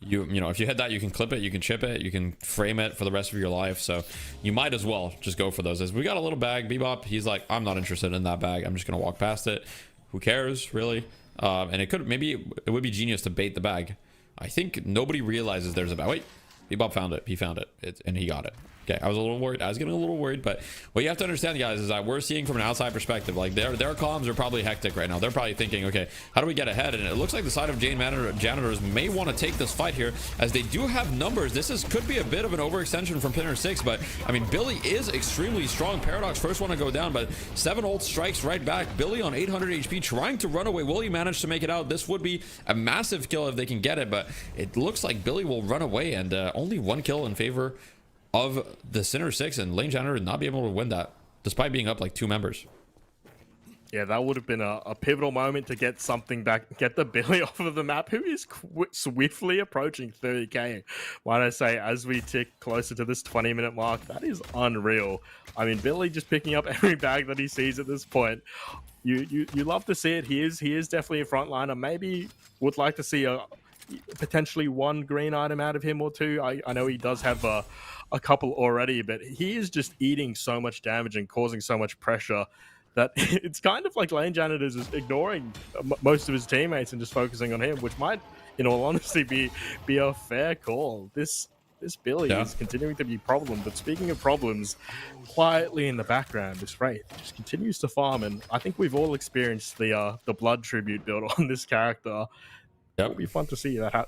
if you hit that, you can clip it, you can chip it, you can frame it for the rest of your life. So you might as well just go for those. As we got a little bag, Bebop, he's like, I'm not interested in that bag. I'm just gonna walk past it. Who cares, really? And maybe it would be genius to bait the bag. I think nobody realizes there's a wait. Bebop found it. He found it. And he got it. Okay, I was a little worried. I was getting a little worried, but what you have to understand, guys, is that we're seeing from an outside perspective. Like their comms are probably hectic right now. They're probably thinking, okay, how do we get ahead? And it looks like the side of Janitors may want to take this fight here, as they do have numbers. This could be a bit of an overextension from Pinner 6, but I mean, Billy is extremely strong. Paradox first one to go down, but 7 ult strikes right back. Billy on 800 HP, trying to run away. Will he manage to make it out? This would be a massive kill if they can get it, but it looks like Billy will run away, and only 1 kill in favor of the Sinner 6, and Lane Janitor not be able to win that despite being up like 2 members. Yeah, that would have been a pivotal moment to get something back, get the Billy off of the map, who is swiftly approaching 30k. Might I say, as we tick closer to this 20-minute mark, that is unreal. I mean, Billy just picking up every bag that he sees at this point. You love to see it. He is definitely a frontliner. Maybe would like to see potentially 1 green item out of him or 2. I know he does have a couple already, but he is just eating so much damage and causing so much pressure that it's kind of like Lane Janitors is ignoring most of his teammates and just focusing on him, which might, in all honesty, be a fair call. This Billy is continuing to be a problem, but speaking of problems, quietly in the background, this Wraith just continues to farm, and I think we've all experienced the blood tribute build on this character. Yep. It'll be fun to see that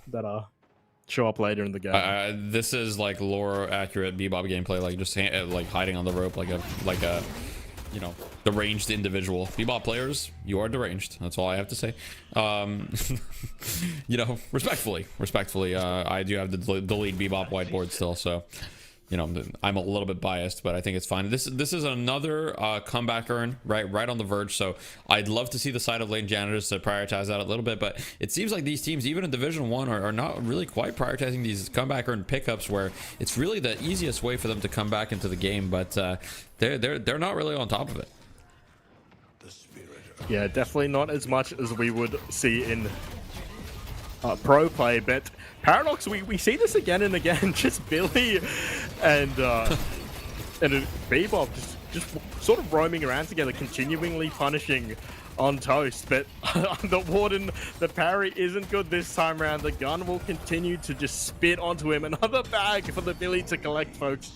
show up later in the game. This is like lore accurate Bebop gameplay, like just like hiding on the rope like a you know, deranged individual. Bebop players, you are deranged. That's all I have to say. You know, respectfully, I do have the lead Bebop whiteboard still, so you know, I'm a little bit biased, but I think it's fine. This is another comeback earn, right on the verge. So I'd love to see the side of Lane Janitors to prioritize that a little bit, but it seems like these teams, even in Division 1, are not really quite prioritizing these comeback earn pickups, where it's really the easiest way for them to come back into the game, but they're not really on top of it. Yeah, definitely not as much as we would see in pro play, but Paradox, we see this again and again. Just Billy and Bebop just sort of roaming around together, continually punishing on Toast. But the Warden, the parry isn't good this time around. The gun will continue to just spit onto him. Another bag for the Billy to collect, folks.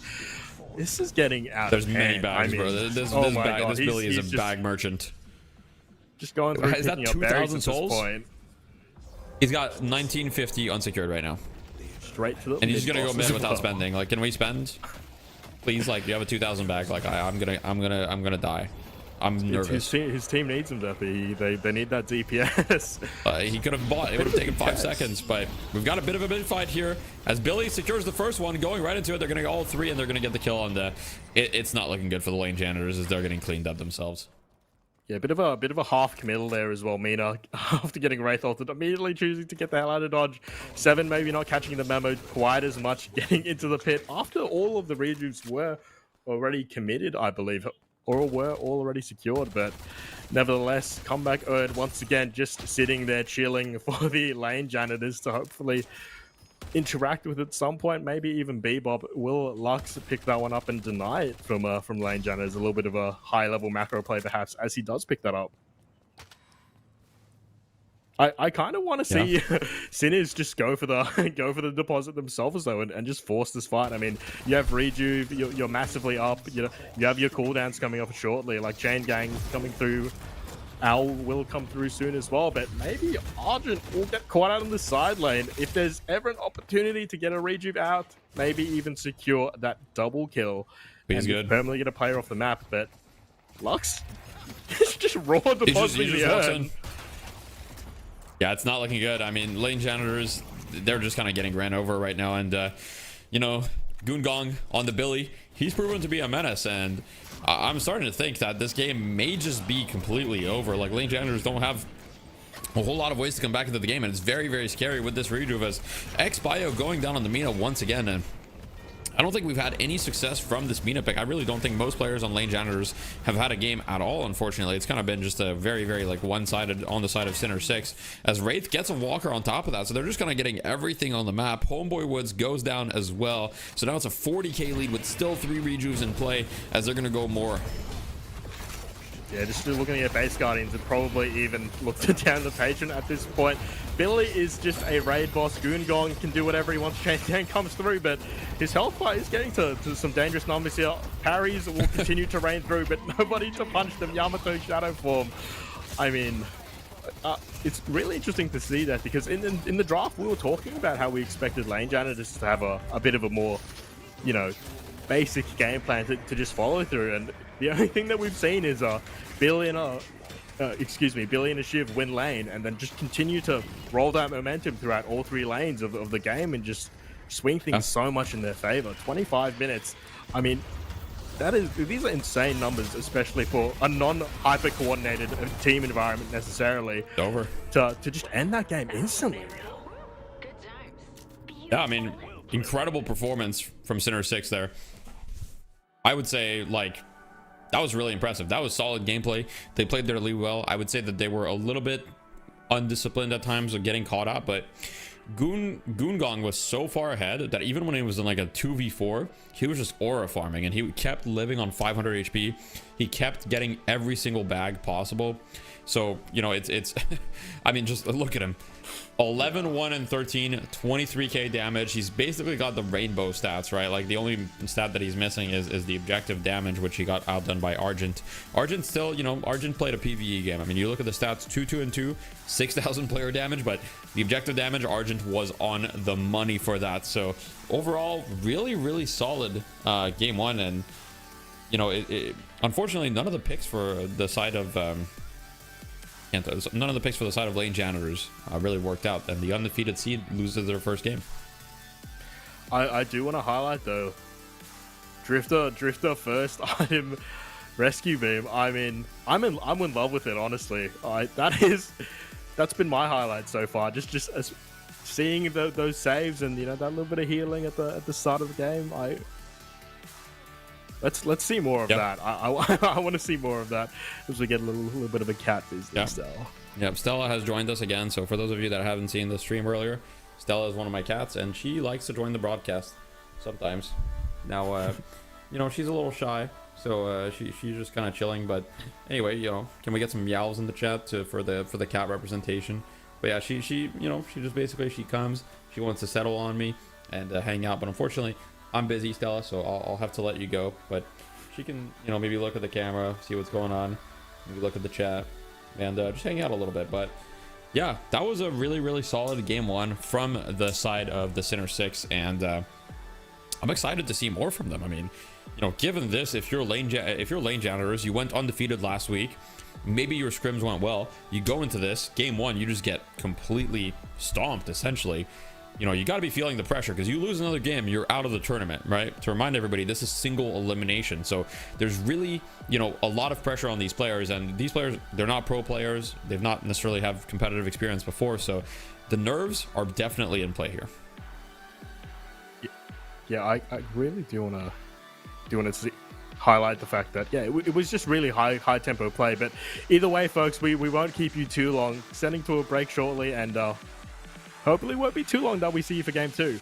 This is getting out There's of many hand. bags, I mean, bro. This God, Billy is he's a bag merchant. Just going through, Is that picking up berries 2,000 at souls? this point. He's got 1950 unsecured right now, Straight to the and he's just gonna go mid-boss mid as without well. spending. Like, can we spend? Please, like, you have a 2,000 bag. Like, I'm gonna die. I'm nervous. His team needs him, Deathy. They need that DPS. He could have bought. It would have taken 5 seconds, but we've got a bit of a mid fight here as Billy secures the first one, going right into it. They're gonna go all 3, and they're gonna get the kill. And it's not looking good for the Lane Janitors, as they're getting cleaned up themselves. Yeah, a bit of a half committal there as well. Mina, after getting Wraith ulted, immediately choosing to get the hell out of dodge. 7 maybe not catching the memo quite as much, getting into the pit after all of the rejuves were already committed, I believe, or were already secured. But nevertheless, comeback earned once again, just sitting there chilling for the Lane Janitors to hopefully interact with it at some point. Maybe even Bebop. Will Lux pick that one up and deny it from Lane Janitors? A little bit of a high level macro play perhaps, as he does pick that up. I kind of want to see Sinners just go for the deposit themselves though, and just force this fight. I mean, you have Rejuve, you're massively up. You have your cooldowns coming up shortly, like Chain Gang coming through. Owl will come through soon as well, but maybe Argent will get caught out on the side lane. If there's ever an opportunity to get a Rejuve out, maybe even secure that double kill. He's good. Permanently get a player off the map, but Lux just raw depositing the urn. Yeah, it's not looking good. I mean, Lane Janitors, they're just kind of getting ran over right now. And, you know, Goongong on the Billy, he's proven to be a menace. And I'm starting to think that this game may just be completely over. Like, Lane Janitors don't have a whole lot of ways to come back into the game. And it's very, very scary with this Rejuve, as X-Bio going down on the Mina once again. And I don't think we've had any success from this Mina pick. I really don't think most players on Lane Janitors have had a game at all, unfortunately. It's kind of been just a very, very like one-sided on the side of Sinner 6, as Wraith gets a Walker on top of that. So they're just kind of getting everything on the map. Homeboy Woods goes down as well. So now it's a 40k lead with still 3 rejuves in play, as they're going to go more Yeah, just looking at base guardians and probably even look to down the patron at this point. Billy is just a raid boss. Goongong can do whatever he wants. Chain Gang comes through, but his health bar is getting to some dangerous numbers here. Parries will continue to rain through, but nobody to punch them. Yamato Shadow Form. I mean, it's really interesting to see that, because in the draft we were talking about how we expected lane janitors to have a bit of a more, you know, basic game plan to just follow through, and the only thing that we've seen is Billy and a Shiv win lane and then just continue to roll that momentum throughout all 3 lanes of the game and just swing things so much in their favor. 25 minutes. I mean, these are insane numbers, especially for a non-hyper coordinated team environment necessarily. Over. To just end that game instantly. Yeah, I mean, incredible performance from Sinner 6 there. I would say, like, that was really impressive. That was solid gameplay. They played their lead well. I would say that they were a little bit undisciplined at times of getting caught up, but Goongong was so far ahead that even when he was in like a 2v4, he was just aura farming, and he kept living on 500 HP. He kept getting every single bag possible. So, you know, it's I mean, just look at him. 11, 1, and 13, 23k damage. He's basically got the rainbow stats, right? Like, the only stat that he's missing is the objective damage, which he got outdone by Argent. Argent still, you know, Argent played a PvE game. I mean, you look at the stats, 2, 2, and 2, 6,000 player damage, but the objective damage, Argent was on the money for that. So overall, really, really solid game 1. And, you know, unfortunately, none of the picks for the side of none of the picks for the side of lane janitors really worked out, and the undefeated seed loses their first game. I do want to highlight though, Drifter first item rescue beam. I mean, I'm in love with it, honestly. That's been my highlight so far. Just seeing those saves and, you know, that little bit of healing at the start of the game. Let's see more of that. I want to see more of that as we get a little bit of a cat business. Yeah, Stella has joined us again. So for those of you that haven't seen the stream earlier, Stella is one of my cats, and she likes to join the broadcast sometimes. Now, you know, she's a little shy, so she's just kind of chilling. But anyway, you know, can we get some meows in the chat for the cat representation? But yeah, she you know, she just basically, she comes, she wants to settle on me and hang out. But unfortunately, I'm busy, Stella, so I'll have to let you go. But she can, you know, maybe look at the camera, see what's going on, maybe look at the chat, and just hang out a little bit. But yeah, that was a really, really solid game 1 from the side of the Sinner 6, and I'm excited to see more from them. I mean, you know, given this, if you're lane janitors, you went undefeated last week, maybe your scrims went well, you go into this game 1, you just get completely stomped essentially. You know, you got to be feeling the pressure, because you lose another game, you're out of the tournament, right? To remind everybody, this is single elimination. So there's really, you know, a lot of pressure on these players, and these players, they're not pro players. They've not necessarily have competitive experience before. So the nerves are definitely in play here. Yeah, I really do want to highlight the fact that, yeah, it was just really high tempo play. But either way, folks, we won't keep you too long. Sending to a break shortly, and hopefully it won't be too long that we see you for game 2.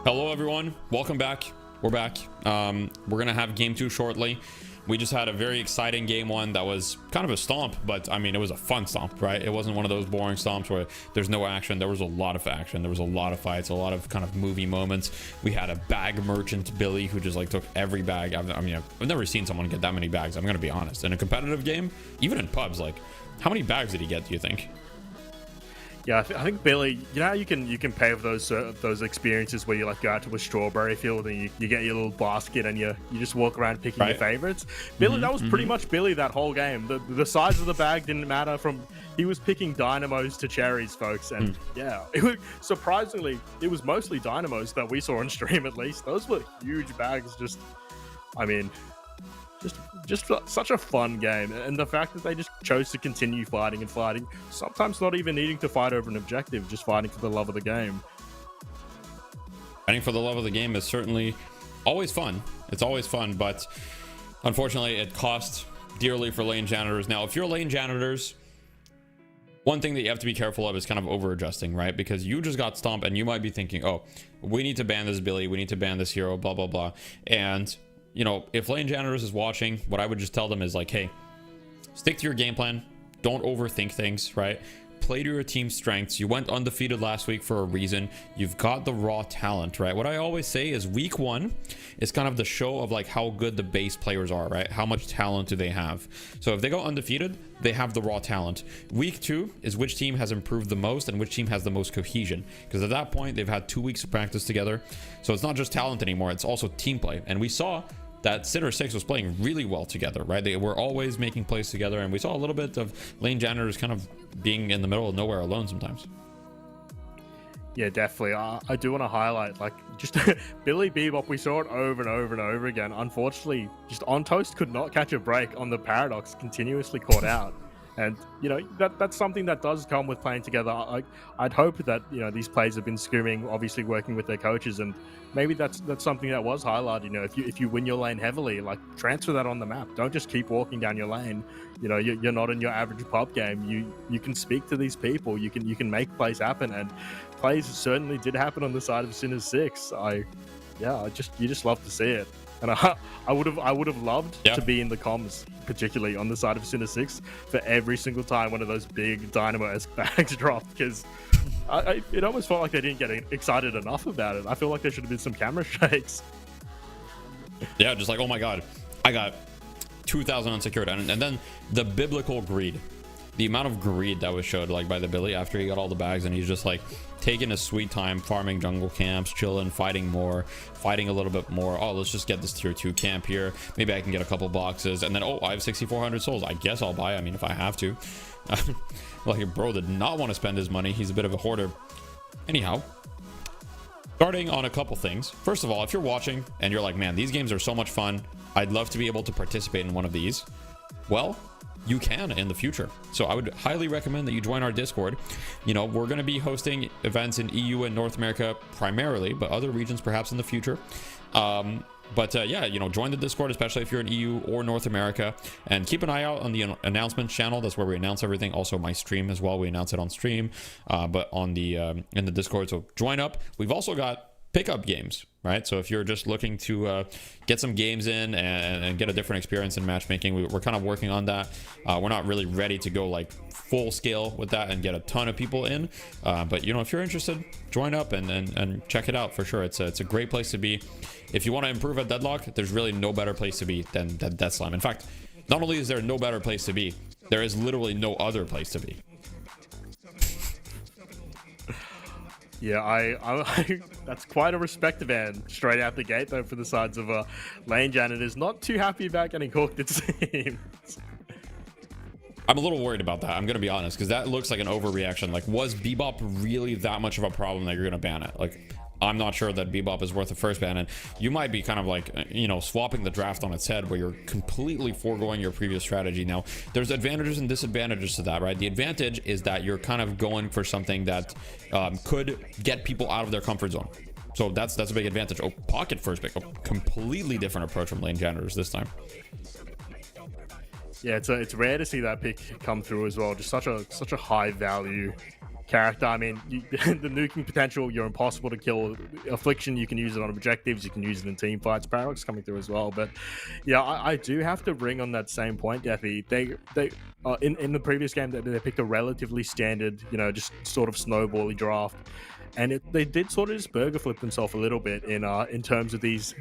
Hello everyone, welcome back. We're back. We're gonna have game 2 shortly. We just had a very exciting game 1 that was kind of a stomp, but I mean it was a fun stomp, right? It wasn't one of those boring stomps where there's no action. There was a lot of action, there was a lot of fights, a lot of kind of movie moments. We had a bag merchant Billy who just like took every bag. I've never seen someone get that many bags, I'm gonna be honest. In a competitive game, even in pubs, like how many bags did he get, do you think? Yeah, I think Billy, you know how you can pay for those experiences where you like go out to a strawberry field and you get your little basket and you just walk around picking your favorites. Billy, that was pretty much Billy that whole game. The size of the bag didn't matter. He was picking dynamos to cherries, folks, and yeah, surprisingly, it was mostly dynamos that we saw on stream. At least those were huge bags. Just such a fun game, and the fact that they just chose to continue fighting and fighting, sometimes not even needing to fight over an objective, just fighting for the love of the game. Fighting for the love of the game is certainly always fun. It's always fun, but unfortunately it costs dearly for lane janitors. Now, if you're lane janitors, one thing that you have to be careful of is kind of over adjusting, right? Because you just got stomped and you might be thinking, oh, we need to ban this Billy, we need to ban this hero, blah blah blah. And you know, if lane janitors is watching, what I would just tell them is like, hey, stick to your game plan, don't overthink things, right? Play to your team's strengths. You went undefeated last week for a reason. You've got the raw talent, right? What I always say is week 1 is kind of the show of like how good the base players are, right? How much talent do they have? So if they go undefeated, they have the raw talent. Week 2 is which team has improved the most and which team has the most cohesion, because at that point they've had 2 weeks of practice together. So it's not just talent anymore, it's also team play. And we saw that Sinner 6 was playing really well together, right? They were always making plays together, and we saw a little bit of lane janitors kind of being in the middle of nowhere alone sometimes. Yeah, definitely. I do want to highlight, like, just Billy Bebop, we saw it over and over and over again. Unfortunately, just On Toast could not catch a break on the Paradox, continuously caught out. And, you know, that's something that does come with playing together. I'd hope that, you know, these players have been scrimming, obviously working with their coaches, and maybe that's something that was highlighted. You know, if you win your lane heavily, like, transfer that on the map. Don't just keep walking down your lane. You know, you're not in your average pub game. You can speak to these people. You can make plays happen, and plays certainly did happen on the side of Sinners 6. You just love to see it. And I would have loved to be in the comms, particularly on the side of Sinner 6, for every single time one of those big Dynamo-esque bags dropped, because it almost felt like they didn't get excited enough about it. I feel like there should have been some camera shakes. Yeah, just like, oh my god, I got 2,000 unsecured, and then the biblical greed. The amount of greed that was showed like by the Billy after he got all the bags, and he's just like taking his sweet time, farming jungle camps, chilling, fighting more, fighting a little bit more. Oh, let's just get this tier 2 camp here. Maybe I can get a couple boxes, and then, oh, I have 6,400 souls. I guess I'll buy. I mean, if I have to. Like, bro did not want to spend his money. He's a bit of a hoarder. Anyhow, starting on a couple things. First of all, if you're watching and you're like, man, these games are so much fun, I'd love to be able to participate in one of these. Well, you can in the future. So I would highly recommend that you join our Discord. You know, we're going to be hosting events in EU and North America primarily, but other regions perhaps in the future. Yeah, you know, join the Discord, especially if you're in EU or North America, and keep an eye out on the announcements channel. That's where we announce everything. Also my stream as well, we announce it on stream, but on the in the Discord. So join up. We've also got pickup games, right? So if you're just looking to get some games in and get a different experience in matchmaking, we're kind of working on that. We're not really ready to go like full scale with that and get a ton of people in, but you know, if you're interested, join up and check it out for sure. It's a great place to be. If you want to improve at Deadlock, there's really no better place to be than Death Slam. In fact, not only is there no better place to be, there is literally no other place to be. Yeah, I that's quite a respect event straight out the gate, though, for the sides of lane janitors. Not too happy about getting hooked, it seems. I'm a little worried about that, I'm gonna be honest, because that looks like an overreaction. Like, was Bebop really that much of a problem that you're gonna ban it? Like, I'm not sure that Bebop is worth the first ban, and you might be kind of like, you know, swapping the draft on its head, where you're completely foregoing your previous strategy. Now, there's advantages and disadvantages to that, right? The advantage is that you're kind of going for something that could get people out of their comfort zone. So that's a big advantage. Oh, pocket first pick, a completely different approach from lane janitors this time. Yeah, it's rare to see that pick come through as well. Just such a high value character. I mean, the nuking potential, you're impossible to kill. Affliction, you can use it on objectives, you can use it in team fights. Paradox coming through as well. But yeah, I do have to ring on that same point, Deathy. They in the previous game, they picked a relatively standard, just sort of snowbally draft, and they did sort of just burger flip themselves a little bit in terms of these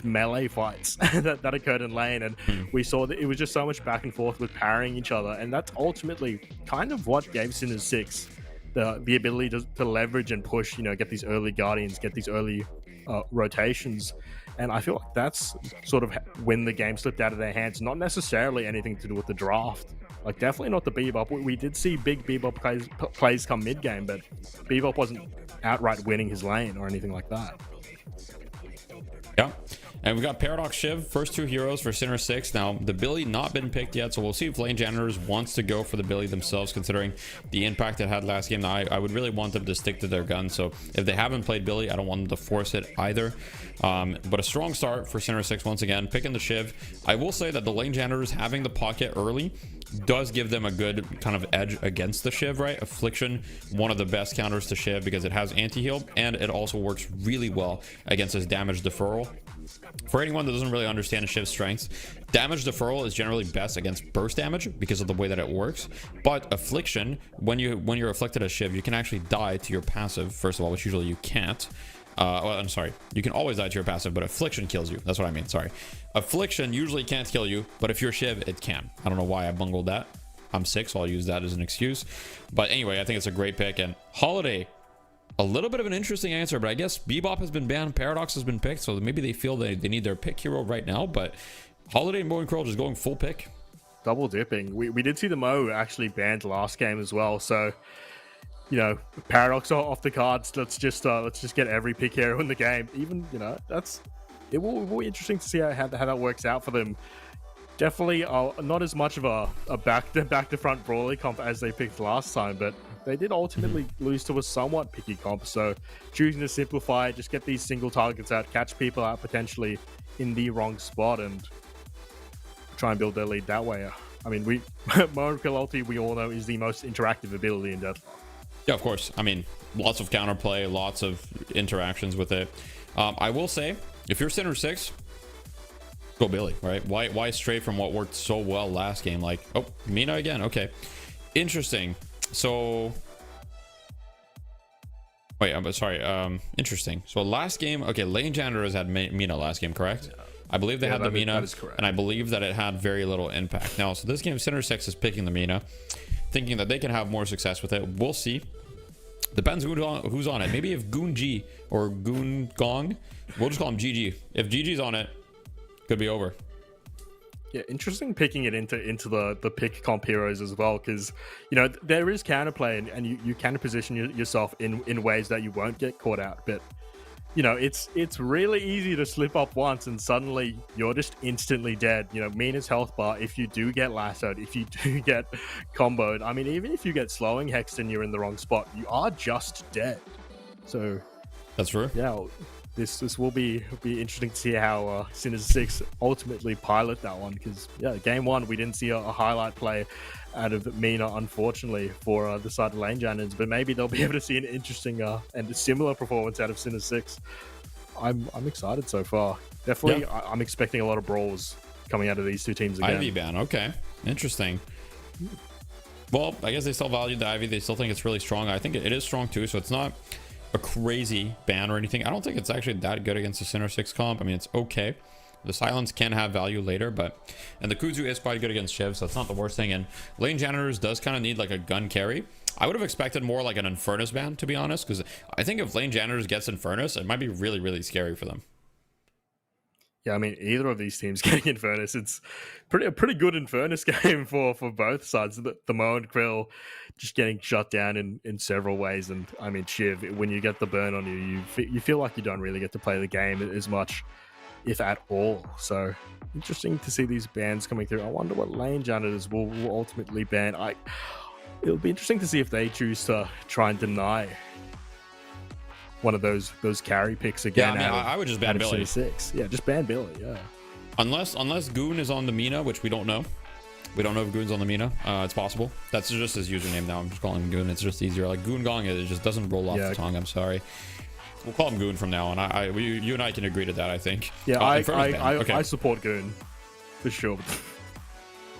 melee fights that occurred in lane, and we saw that it was just so much back and forth with parrying each other, and that's ultimately kind of what gave Sinners 6 the ability to leverage and push, get these early guardians, get these early rotations. And I feel like that's sort of when the game slipped out of their hands. Not necessarily anything to do with the draft, like definitely not the Bebop. We did see big Bebop plays come mid game, but Bebop wasn't outright winning his lane or anything like that. Yeah, and we got Paradox Shiv, first 2 heroes for Sinner 6. Now, the Billy not been picked yet, so we'll see if Lane Janitors wants to go for the Billy themselves, considering the impact it had last game. Now, I would really want them to stick to their guns, so if they haven't played Billy, I don't want them to force it either. But a strong start for Sinner 6 once again, picking the Shiv. I will say that the Lane Janitors having the pocket early does give them a good kind of edge against the Shiv, right? Affliction, one of the best counters to Shiv because it has anti-heal, and it also works really well against his damage deferral. For anyone that doesn't really understand a Shiv's strengths, damage deferral is generally best against burst damage because of the way that it works. But Affliction, when you're afflicted as Shiv, you can actually die to your passive, first of all, which usually you can't. Well, I'm sorry, you can always die to your passive, but Affliction kills you. That's what I mean, sorry. Affliction usually can't kill you, but if you're Shiv, it can. I don't know why I bungled that. I'm sick, so I'll use that as an excuse. But anyway, I think it's a great pick. And Holiday, a little bit of an interesting answer, but I guess Bebop has been banned, Paradox has been picked, so maybe they feel they need their pick hero right now. But Holiday and Bowen Crow just going full pick. Double dipping. We did see the Mo actually banned last game as well, so Paradox off the cards. Let's just get every pick hero in the game. Even it will be interesting to see how that works out for them. Definitely not as much of a back to front brawly comp as they picked last time, but they did ultimately lose to a somewhat picky comp. So choosing to simplify, just get these single targets out, catch people out potentially in the wrong spot, and try and build their lead that way. I mean, Mo Kill Ulti, we all know, is the most interactive ability in Death. Yeah, of course. I mean, lots of counterplay, lots of interactions with it. I will say, if you're Sinner 6, go Billy, right? Why stray from what worked so well last game? Like, oh, Mina again. Okay, interesting. So, wait, I'm sorry. Interesting. So last game, okay, Lane Janitors had Mina last game, correct? Yeah. I believe they had the Mina, and I believe that it had very little impact. Now, so this game, Sinner 6 is picking the Mina, thinking that they can have more success with it. We'll see. Depends who's on it. Maybe if Goon G or Goon Gong, we'll just call him GG. If GG's on it, could be over. Yeah, interesting picking it into the pick comp heroes as well, because there is counterplay, and you can position yourself in ways that you won't get caught out. But it's really easy to slip up once and suddenly you're just instantly dead. Mina's health bar, if you do get lassoed, if you do get comboed, I mean, even if you get slowing hexed and you're in the wrong spot, you are just dead. So that's true. Yeah, this will be interesting to see how Sinners 6 ultimately pilot that one, because game 1 we didn't see a highlight play out of Mina, unfortunately, for the side of Lane Janitors, but maybe they'll be able to see an interesting and a similar performance out of Sinners 6. I'm excited so far. Definitely, yeah. I'm expecting a lot of brawls coming out of these two teams again. Ivy ban, okay, interesting. Well, I guess they still value the Ivy. They still think it's really strong. I think it is strong too, so it's not a crazy ban or anything. I don't think it's actually that good against the Sinner 6 comp. I mean, it's okay. The silence can have value later, and the Kuzu is quite good against Shiv, so it's not the worst thing. And Lane Janitors does kind of need like a gun carry. I would have expected more like an Infernus ban, to be honest, because I think if Lane Janitors gets Infernus, it might be really, really scary for them. Yeah, I mean, either of these teams getting Infernus, it's a pretty good Infernus game for both sides. The Mo and Krill just getting shut down in several ways, and I mean, Shiv, when you get the burn on you feel like you don't really get to play the game as much, if at all. So interesting to see these bans coming through. I wonder what Lane Janitors will ultimately ban. It'll be interesting to see if they choose to try and deny one of those carry picks again. Yeah, I mean, I would just ban Billy. 6. Yeah, just ban Billy. Yeah. Unless Goon is on the Mina, which we don't know. We don't know if Goon's on the Mina. It's possible. That's just his username now. I'm just calling him Goon. It's just easier. Like Goon Gong, it just doesn't roll off the tongue. I'm sorry. We'll call him Goon from now on. You and I can agree to that, I think. Yeah, okay. I support Goon for sure.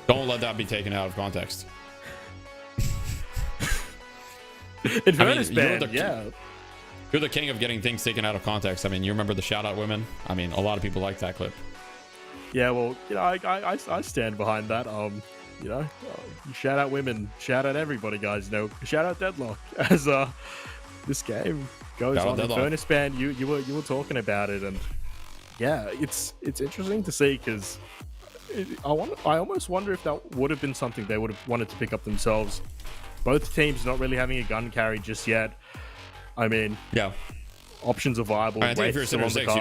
Don't let that be taken out of context. In fairness, yeah. You're the king of getting things taken out of context. I mean, you remember the shout out women? I mean, a lot of people like that clip. Yeah, well, you know, I stand behind that. You know, you shout out women, shout out everybody, guys. You know, shout out Deadlock as this game goes on. In fairness, man, you were talking about it, and yeah, it's interesting to see because I almost wonder if that would have been something they would have wanted to pick up themselves. Both teams not really having a gun carry just yet. I mean, yeah, options are viable. I think if you're Center 6,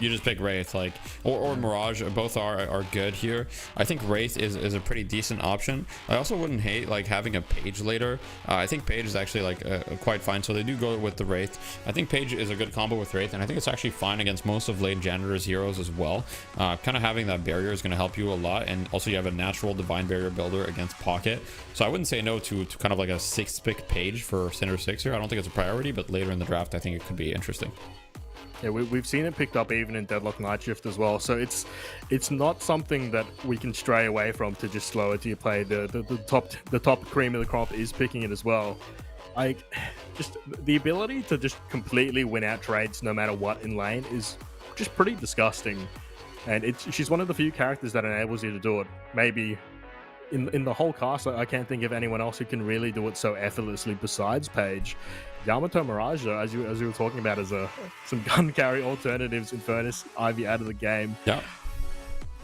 you just pick Wraith, like or Mirage. Both are good here. I think Wraith is a pretty decent option. I also wouldn't hate like having a Page later. I think Page is actually like quite fine. So they do go with the Wraith. I think Page is a good combo with Wraith, and I think it's actually fine against most of lane Janitor's heroes as well. Kind of having that barrier is going to help you a lot, and also you have a natural Divine Barrier builder against Pocket. So I wouldn't say no to kind of like a 6th pick Page for Center 6 here. I don't think it's a priority, but later in the draft, I think it could be interesting. Yeah, we've seen it picked up even in Deadlock Night Shift as well. So it's not something that we can stray away from to just slow it to your play. The top cream of the crop is picking it as well. Just the ability to just completely win out trades no matter what in lane is just pretty disgusting. And she's one of the few characters that enables you to do it. Maybe in the whole cast, I can't think of anyone else who can really do it so effortlessly besides Paige. Yamato Mirage, though, as you were talking about, as some gun carry alternatives in Furnace, Ivy out of the game. Yeah.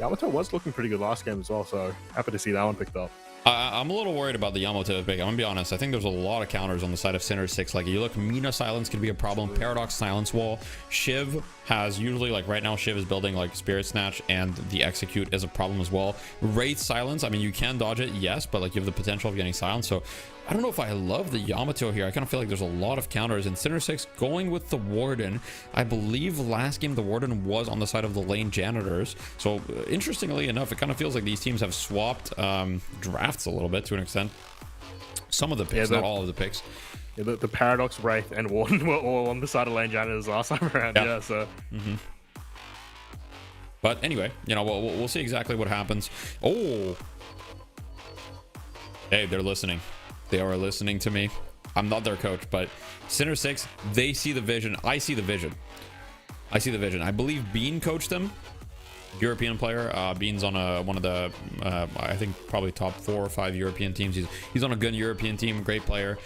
Yamato was looking pretty good last game as well, so happy to see that one picked up. I'm a little worried about the Yamato pick. I'm gonna be honest. I think there's a lot of counters on the side of Center 6. Like you look, Mina Silence could be a problem. Paradox Silence Wall. Shiv has usually, like right now, Shiv is building like Spirit Snatch, and the Execute is a problem as well. Wraith Silence. I mean, you can dodge it, yes, but like you have the potential of getting silenced. So I don't know if I love the Yamato here. I kind of feel like there's a lot of counters. In Center 6, going with the Warden. I believe last game the Warden was on the side of the lane Janitors. So interestingly enough, it kind of feels like these teams have swapped drafts a little bit to an extent. Some of the picks, not all of the picks. Yeah, the Paradox, Wraith, and Warden were all on the side of lane Janitors last time around. Yeah, so... But anyway, you know, we'll see exactly what happens. Oh! Hey, they're listening. They are listening to me. I'm not their coach, but Center 6, they see the vision. I see the vision. I believe Bean coached them. European player. Bean's on one of the, I think probably top 4 or 5 European teams. He's on a good European team. Great player.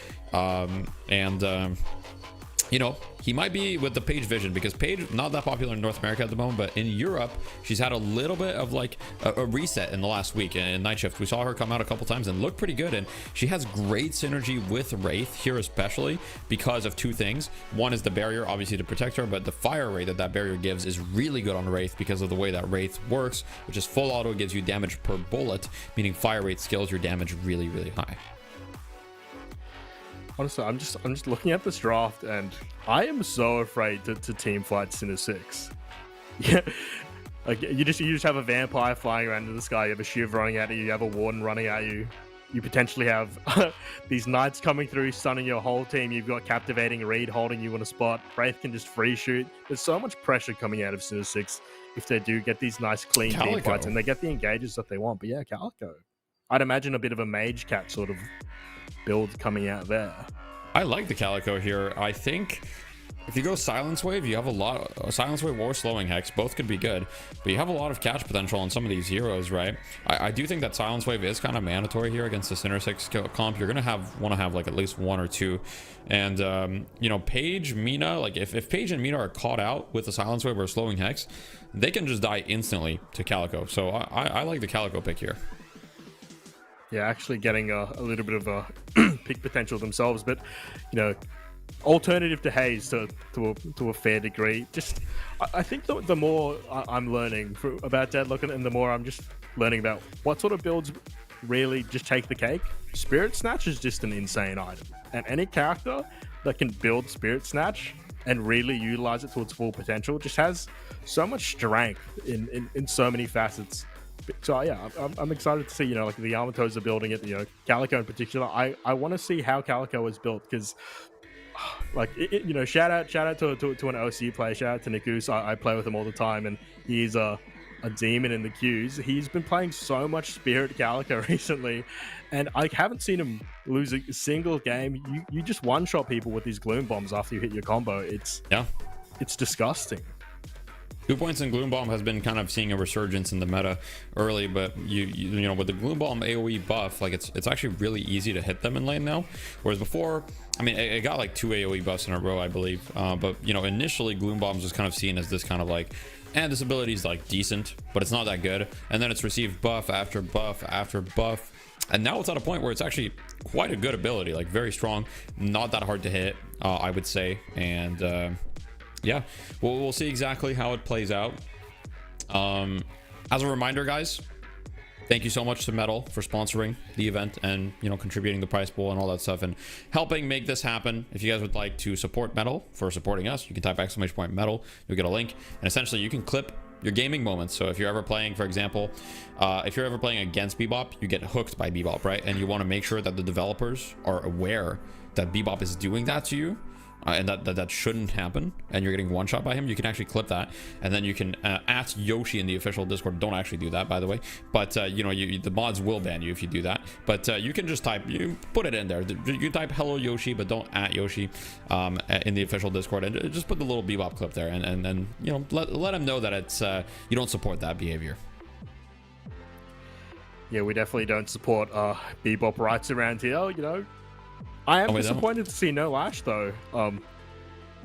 You know, he might be with the Paige vision, because Paige, not that popular in North America at the moment, but in Europe, she's had a little bit of like a reset in the last week. In Night Shift, we saw her come out a couple times and look pretty good, and she has great synergy with Wraith here, especially because of 2 things. One is the barrier, obviously, to protect her, but the fire rate that barrier gives is really good on Wraith because of the way that Wraith works, which is full auto, gives you damage per bullet, meaning fire rate scales your damage really, really high. Honestly, I'm just looking at this draft, and I am so afraid to team fight Center 6. Yeah, like you just have a vampire flying around in the sky. You have a Shiv running at you. You have a Warden running at you. You potentially have these Knights coming through, stunning your whole team. You've got Captivating Reed holding you on a spot. Wraith can just free shoot. There's so much pressure coming out of Center 6 if they do get these nice clean team fights and they get the engages that they want. But yeah, Calico. I'd imagine a bit of a Mage Cat sort of build coming out there. I like the Calico here. I think if you go Silence Wave, you have a lot of Silence Wave or Slowing Hex. Both could be good, but you have a lot of catch potential on some of these heroes, right? I do think that Silence Wave is kind of mandatory here against the Center 6 comp. You're going to want to have like at least 1 or 2. And, you know, Paige, Mina, like if Paige and Mina are caught out with a Silence Wave or a Slowing Hex, they can just die instantly to Calico. So I like the Calico pick here. Yeah, actually getting a little bit of a pick potential themselves, but you know, alternative to Haze to a fair degree. Just I think the more I'm learning about Deadlock, and the more I'm just learning about what sort of builds really just take the cake. Spirit Snatch is just an insane item, and any character that can build Spirit Snatch and really utilize it to its full potential just has so much strength in so many facets. So yeah, I'm excited to see, you know, like the Yamatos are building it, you know, Calico in particular. I want to see how Calico is built because, like, you know, shout out to an OC player, shout out to Nikus. I play with him all the time, and he's a demon in the queues. He's been playing so much Spirit Calico recently, and I haven't seen him lose a single game. You just one shot people with these gloom bombs after you hit your combo. It's disgusting. 2 points in Gloom Bomb has been kind of seeing a resurgence in the meta early, but you know, with the Gloom Bomb AoE buff, like it's actually really easy to hit them in lane now, whereas before, I mean, it got like 2 AoE buffs in a row, I believe, but you know, initially Gloom Bombs was kind of seen as this kind of like, and this ability is like decent, but it's not that good, and then it's received buff after buff after buff, and now it's at a point where it's actually quite a good ability, like very strong, not that hard to hit, I would say, and yeah, we'll see exactly how it plays out. As a reminder, guys, thank you so much to Metal for sponsoring the event and, you know, contributing the prize pool and all that stuff and helping make this happen. If you guys would like to support Metal for supporting us, you can type !metal, you'll get a link, and essentially you can clip your gaming moments. So if you're ever playing, for example, if you're ever playing against Bebop, you get hooked by Bebop, right? And you want to make sure that the developers are aware that Bebop is doing that to you, and that shouldn't happen, and you're getting one shot by him. You can actually clip that, and then you can at Yoshi in the official Discord. Don't actually do that, by the way, but you know, the mods will ban you if you do that. But you can just you put it in there. You type hello Yoshi, but don't at Yoshi in the official Discord, and just put the little Bebop clip there, and you know, let him know that it's you don't support that behavior. Yeah, we definitely don't support Bebop rights around here, you know. I am disappointed to see no Lash though.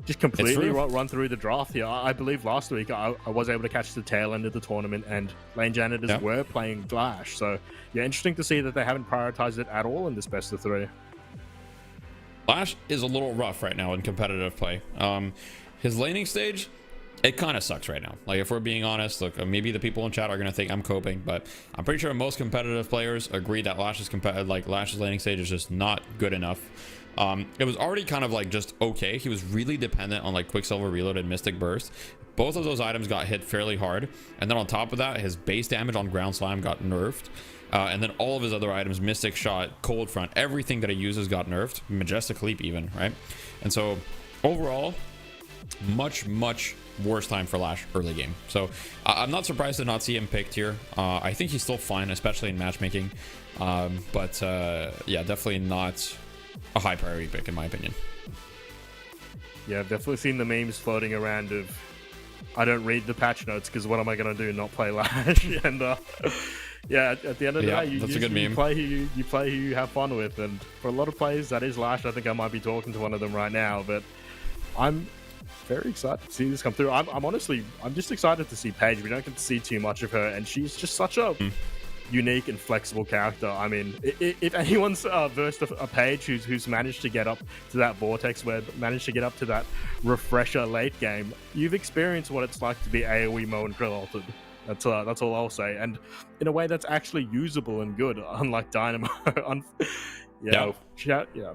Just completely run through the draft here. I believe last week I was able to catch the tail end of the tournament, and lane janitors were playing Lash. So yeah, interesting to see that they haven't prioritized it at all in this best of 3. Lash is a little rough right now in competitive play. His laning stage, it kind of sucks right now. Like, if we're being honest, look, maybe the people in chat are gonna think I'm coping, but I'm pretty sure most competitive players agree that Lash's laning stage is just not good enough. It was already kind of like just okay. He was really dependent on like Quicksilver Reload and Mystic Burst. Both of those items got hit fairly hard, and then on top of that, his base damage on Ground Slam got nerfed. And then all of his other items, Mystic Shot, Cold Front, everything that he uses got nerfed. Majestic Leap even, right? And so overall, much worse time for Lash early game. So I'm not surprised to not see him picked here. I think he's still fine, especially in matchmaking, but yeah, definitely not a high priority pick in my opinion. Yeah, I've definitely seen the memes floating around of I don't read the patch notes because what am I going to do, not play Lash? And yeah, at the end of the day, you play who you have fun with, and for a lot of players that is Lash. I think I might be talking to one of them right now, but I'm very excited to see this come through. I'm just excited to see Paige. We don't get to see too much of her, and she's just such a unique and flexible character. I mean, if anyone's versed a Paige who's managed to get up to that Vortex web, managed to get up to that refresher late game, you've experienced what it's like to be AoE Mo and Krill altered. That's all I'll say, and in a way that's actually usable and good, unlike Dynamo. Yeah,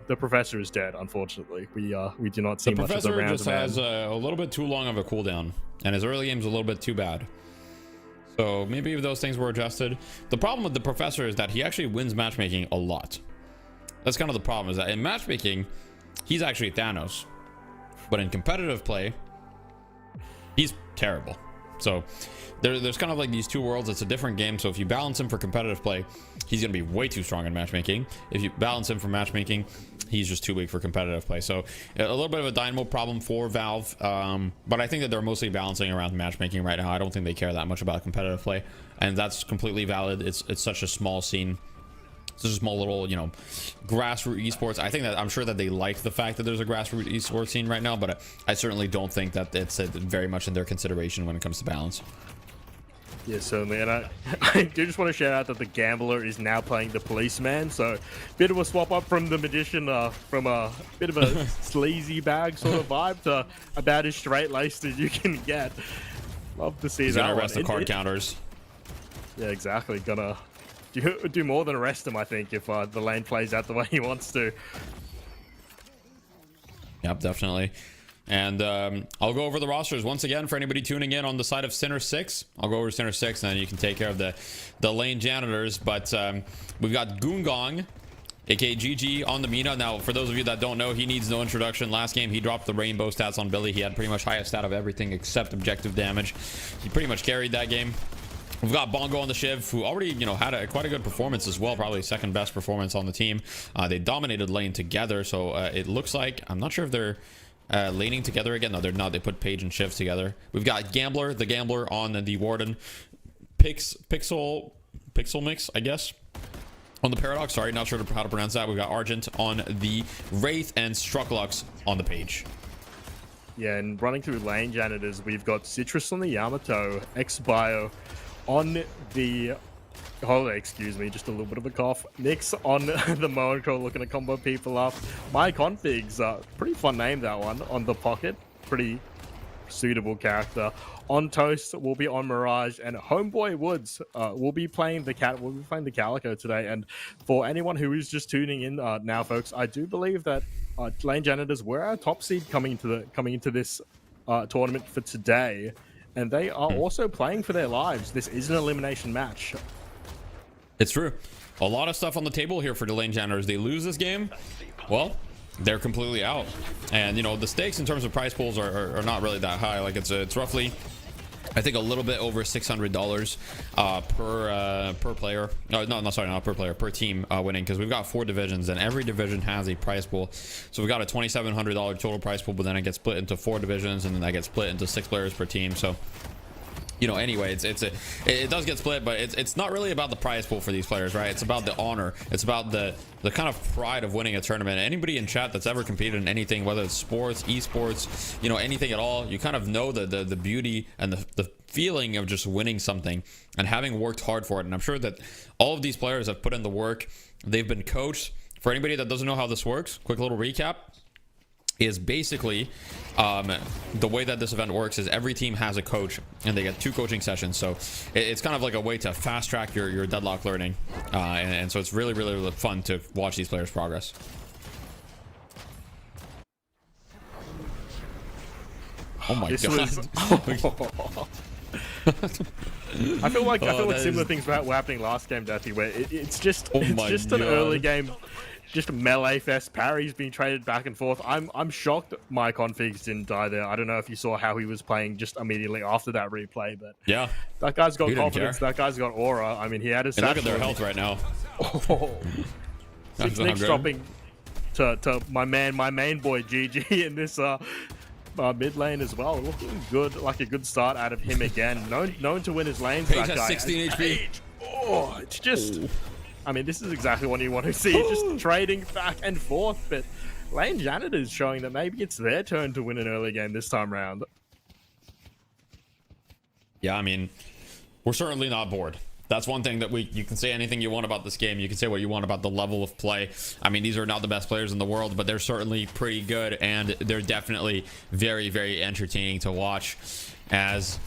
the professor is dead. Unfortunately, we do not see much of the rounds. The professor just has a little bit too long of a cooldown, and his early game's a little bit too bad. So maybe if those things were adjusted. The problem with the professor is that he actually wins matchmaking a lot. That's kind of the problem, is that in matchmaking, he's actually Thanos, but in competitive play, he's terrible. So there's kind of like these two worlds. It's a different game. So if you balance him for competitive play, he's going to be way too strong in matchmaking. If you balance him for matchmaking, he's just too weak for competitive play. So a little bit of a dynamo problem for Valve, but I think that they're mostly balancing around matchmaking right now. I don't think they care that much about competitive play, and that's completely valid. It's such a small scene. It's just a small little, you know, grassroots esports. I'm sure that they like the fact that there's a grassroots esports scene right now, but I certainly don't think that it's very much in their consideration when it comes to balance. Yeah, certainly, and I do just want to shout out that the Gambler is now playing the Policeman, so bit of a swap up from the Magician, from a bit of a sleazy bag sort of vibe to about as straight-laced as you can get. Love to see that. He's gonna arrest the card counters. Yeah, exactly. Gonna do more than arrest him, I think, if the lane plays out the way he wants to. Yep, definitely. And I'll go over the rosters once again for anybody tuning in on the side of Center 6. I'll go over Center 6, and then you can take care of the lane janitors. But we've got Goongong, aka GG, on the Mina. Now, for those of you that don't know, he needs no introduction. Last game, he dropped the rainbow stats on Billy. He had pretty much highest stat of everything except objective damage. He pretty much carried that game. We've got Bongo on the Shiv, who already, had quite a good performance as well. Probably second best performance on the team. They dominated lane together, so it looks like, I'm not sure if they're laning together again. No, they're not. They put Paige and Shiv together. We've got Gambler, the Gambler on the Warden. Pixel Mix, I guess, on the Paradox. Sorry, not sure how to pronounce that. We've got Argent on the Wraith and Strucklux on the Page. Yeah, and running through lane janitors, we've got Citrus on the Yamato, X-Bio on the... Oh, excuse me, just a little bit of a cough. Nyx on the Monaco, looking to combo people up. My Configs, pretty fun name, that one, on the Pocket. Pretty suitable character. On Toast will be on Mirage, and Homeboy Woods will be playing the Calico today. And for anyone who is just tuning in now, folks, I do believe that lane janitors were our top seed coming into this tournament for today, and they are also playing for their lives. This is an elimination match. It's true. A lot of stuff on the table here for the lane janitors. They lose this game, well, they're completely out. And the stakes in terms of prize pools are not really that high. Like it's roughly, I think, a little bit over $600 per player. No, sorry, not per player, per team winning, because we've got 4 divisions, and every division has a prize pool. So we've got a $2,700 total prize pool, but then it gets split into 4 divisions, and then that gets split into 6 players per team. So anyway, it does get split, but it's not really about the prize pool for these players, right? It's about the honor. It's about the kind of pride of winning a tournament. Anybody in chat that's ever competed in anything, whether it's sports, esports, anything at all, you kind of know the beauty and the feeling of just winning something and having worked hard for it. And I'm sure that all of these players have put in the work. They've been coached. For anybody that doesn't know how this works, quick little recap is basically the way that this event works is every team has a coach, and they get 2 coaching sessions. So it's kind of like a way to fast track your deadlock learning, and so it's really, really, really fun to watch these players progress. Oh my god. I feel like similar things were happening last game, Deathy, where it's just an early game, just a melee fest. Parry's being traded back and forth. I'm shocked my Configs didn't die there. I don't know if you saw how he was playing just immediately after that replay, but yeah, that guy's got confidence. That guy's got aura. I mean, he had his. Look at their health right now. Nick's dropping to my main boy GG in this mid lane as well. Looking good, like a good start out of him again. Known to win his lanes. Paige that has guy 16 HP. Oh, it's just. I mean, this is exactly what you want to see. Just trading back and forth. But lane janitors showing that maybe it's their turn to win an early game this time round. Yeah, I mean, we're certainly not bored. That's one thing that you can say anything you want about this game. You can say what you want about the level of play. I mean, these are not the best players in the world, but they're certainly pretty good, and they're definitely very, very entertaining to watch. As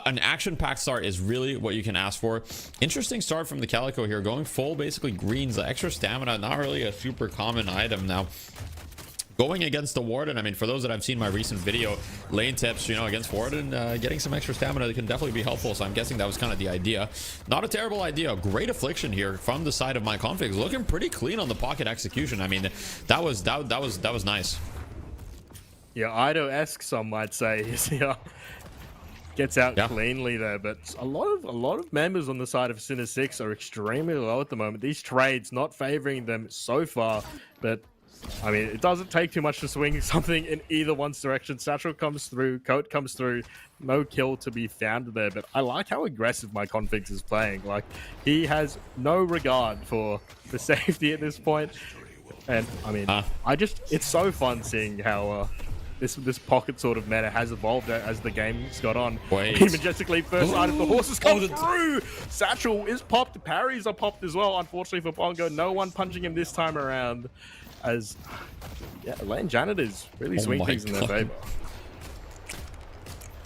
an action-packed start is really what you can ask for. Interesting start from the Calico here, going full basically greens. The extra stamina, not really a super common item. Now, going against the Warden, I mean, for those that have seen my recent video, lane tips, against Warden, getting some extra stamina can definitely be helpful. So I'm guessing that was kind of the idea. Not a terrible idea. Great affliction here from the side of my Configs. Looking pretty clean on the pocket execution. I mean, that was nice. Yeah, Ido-esque, some might say. Gets out cleanly there, but a lot of members on the side of Sinner 6 are extremely low at the moment. These trades not favoring them so far, but I mean, it doesn't take too much to swing something in either one's direction. Satchel comes through, Coat comes through, no kill to be found there, but I like how aggressive my Configs is playing. Like, he has no regard for the safety at this point, and I mean, it's so fun seeing how this pocket sort of meta has evolved as the game's got on. Majestically, first side of the horses come through. Satchel is popped. Parries are popped as well. Unfortunately for Bongo, no one punching him this time around. As lane janitors really swing things in their favor.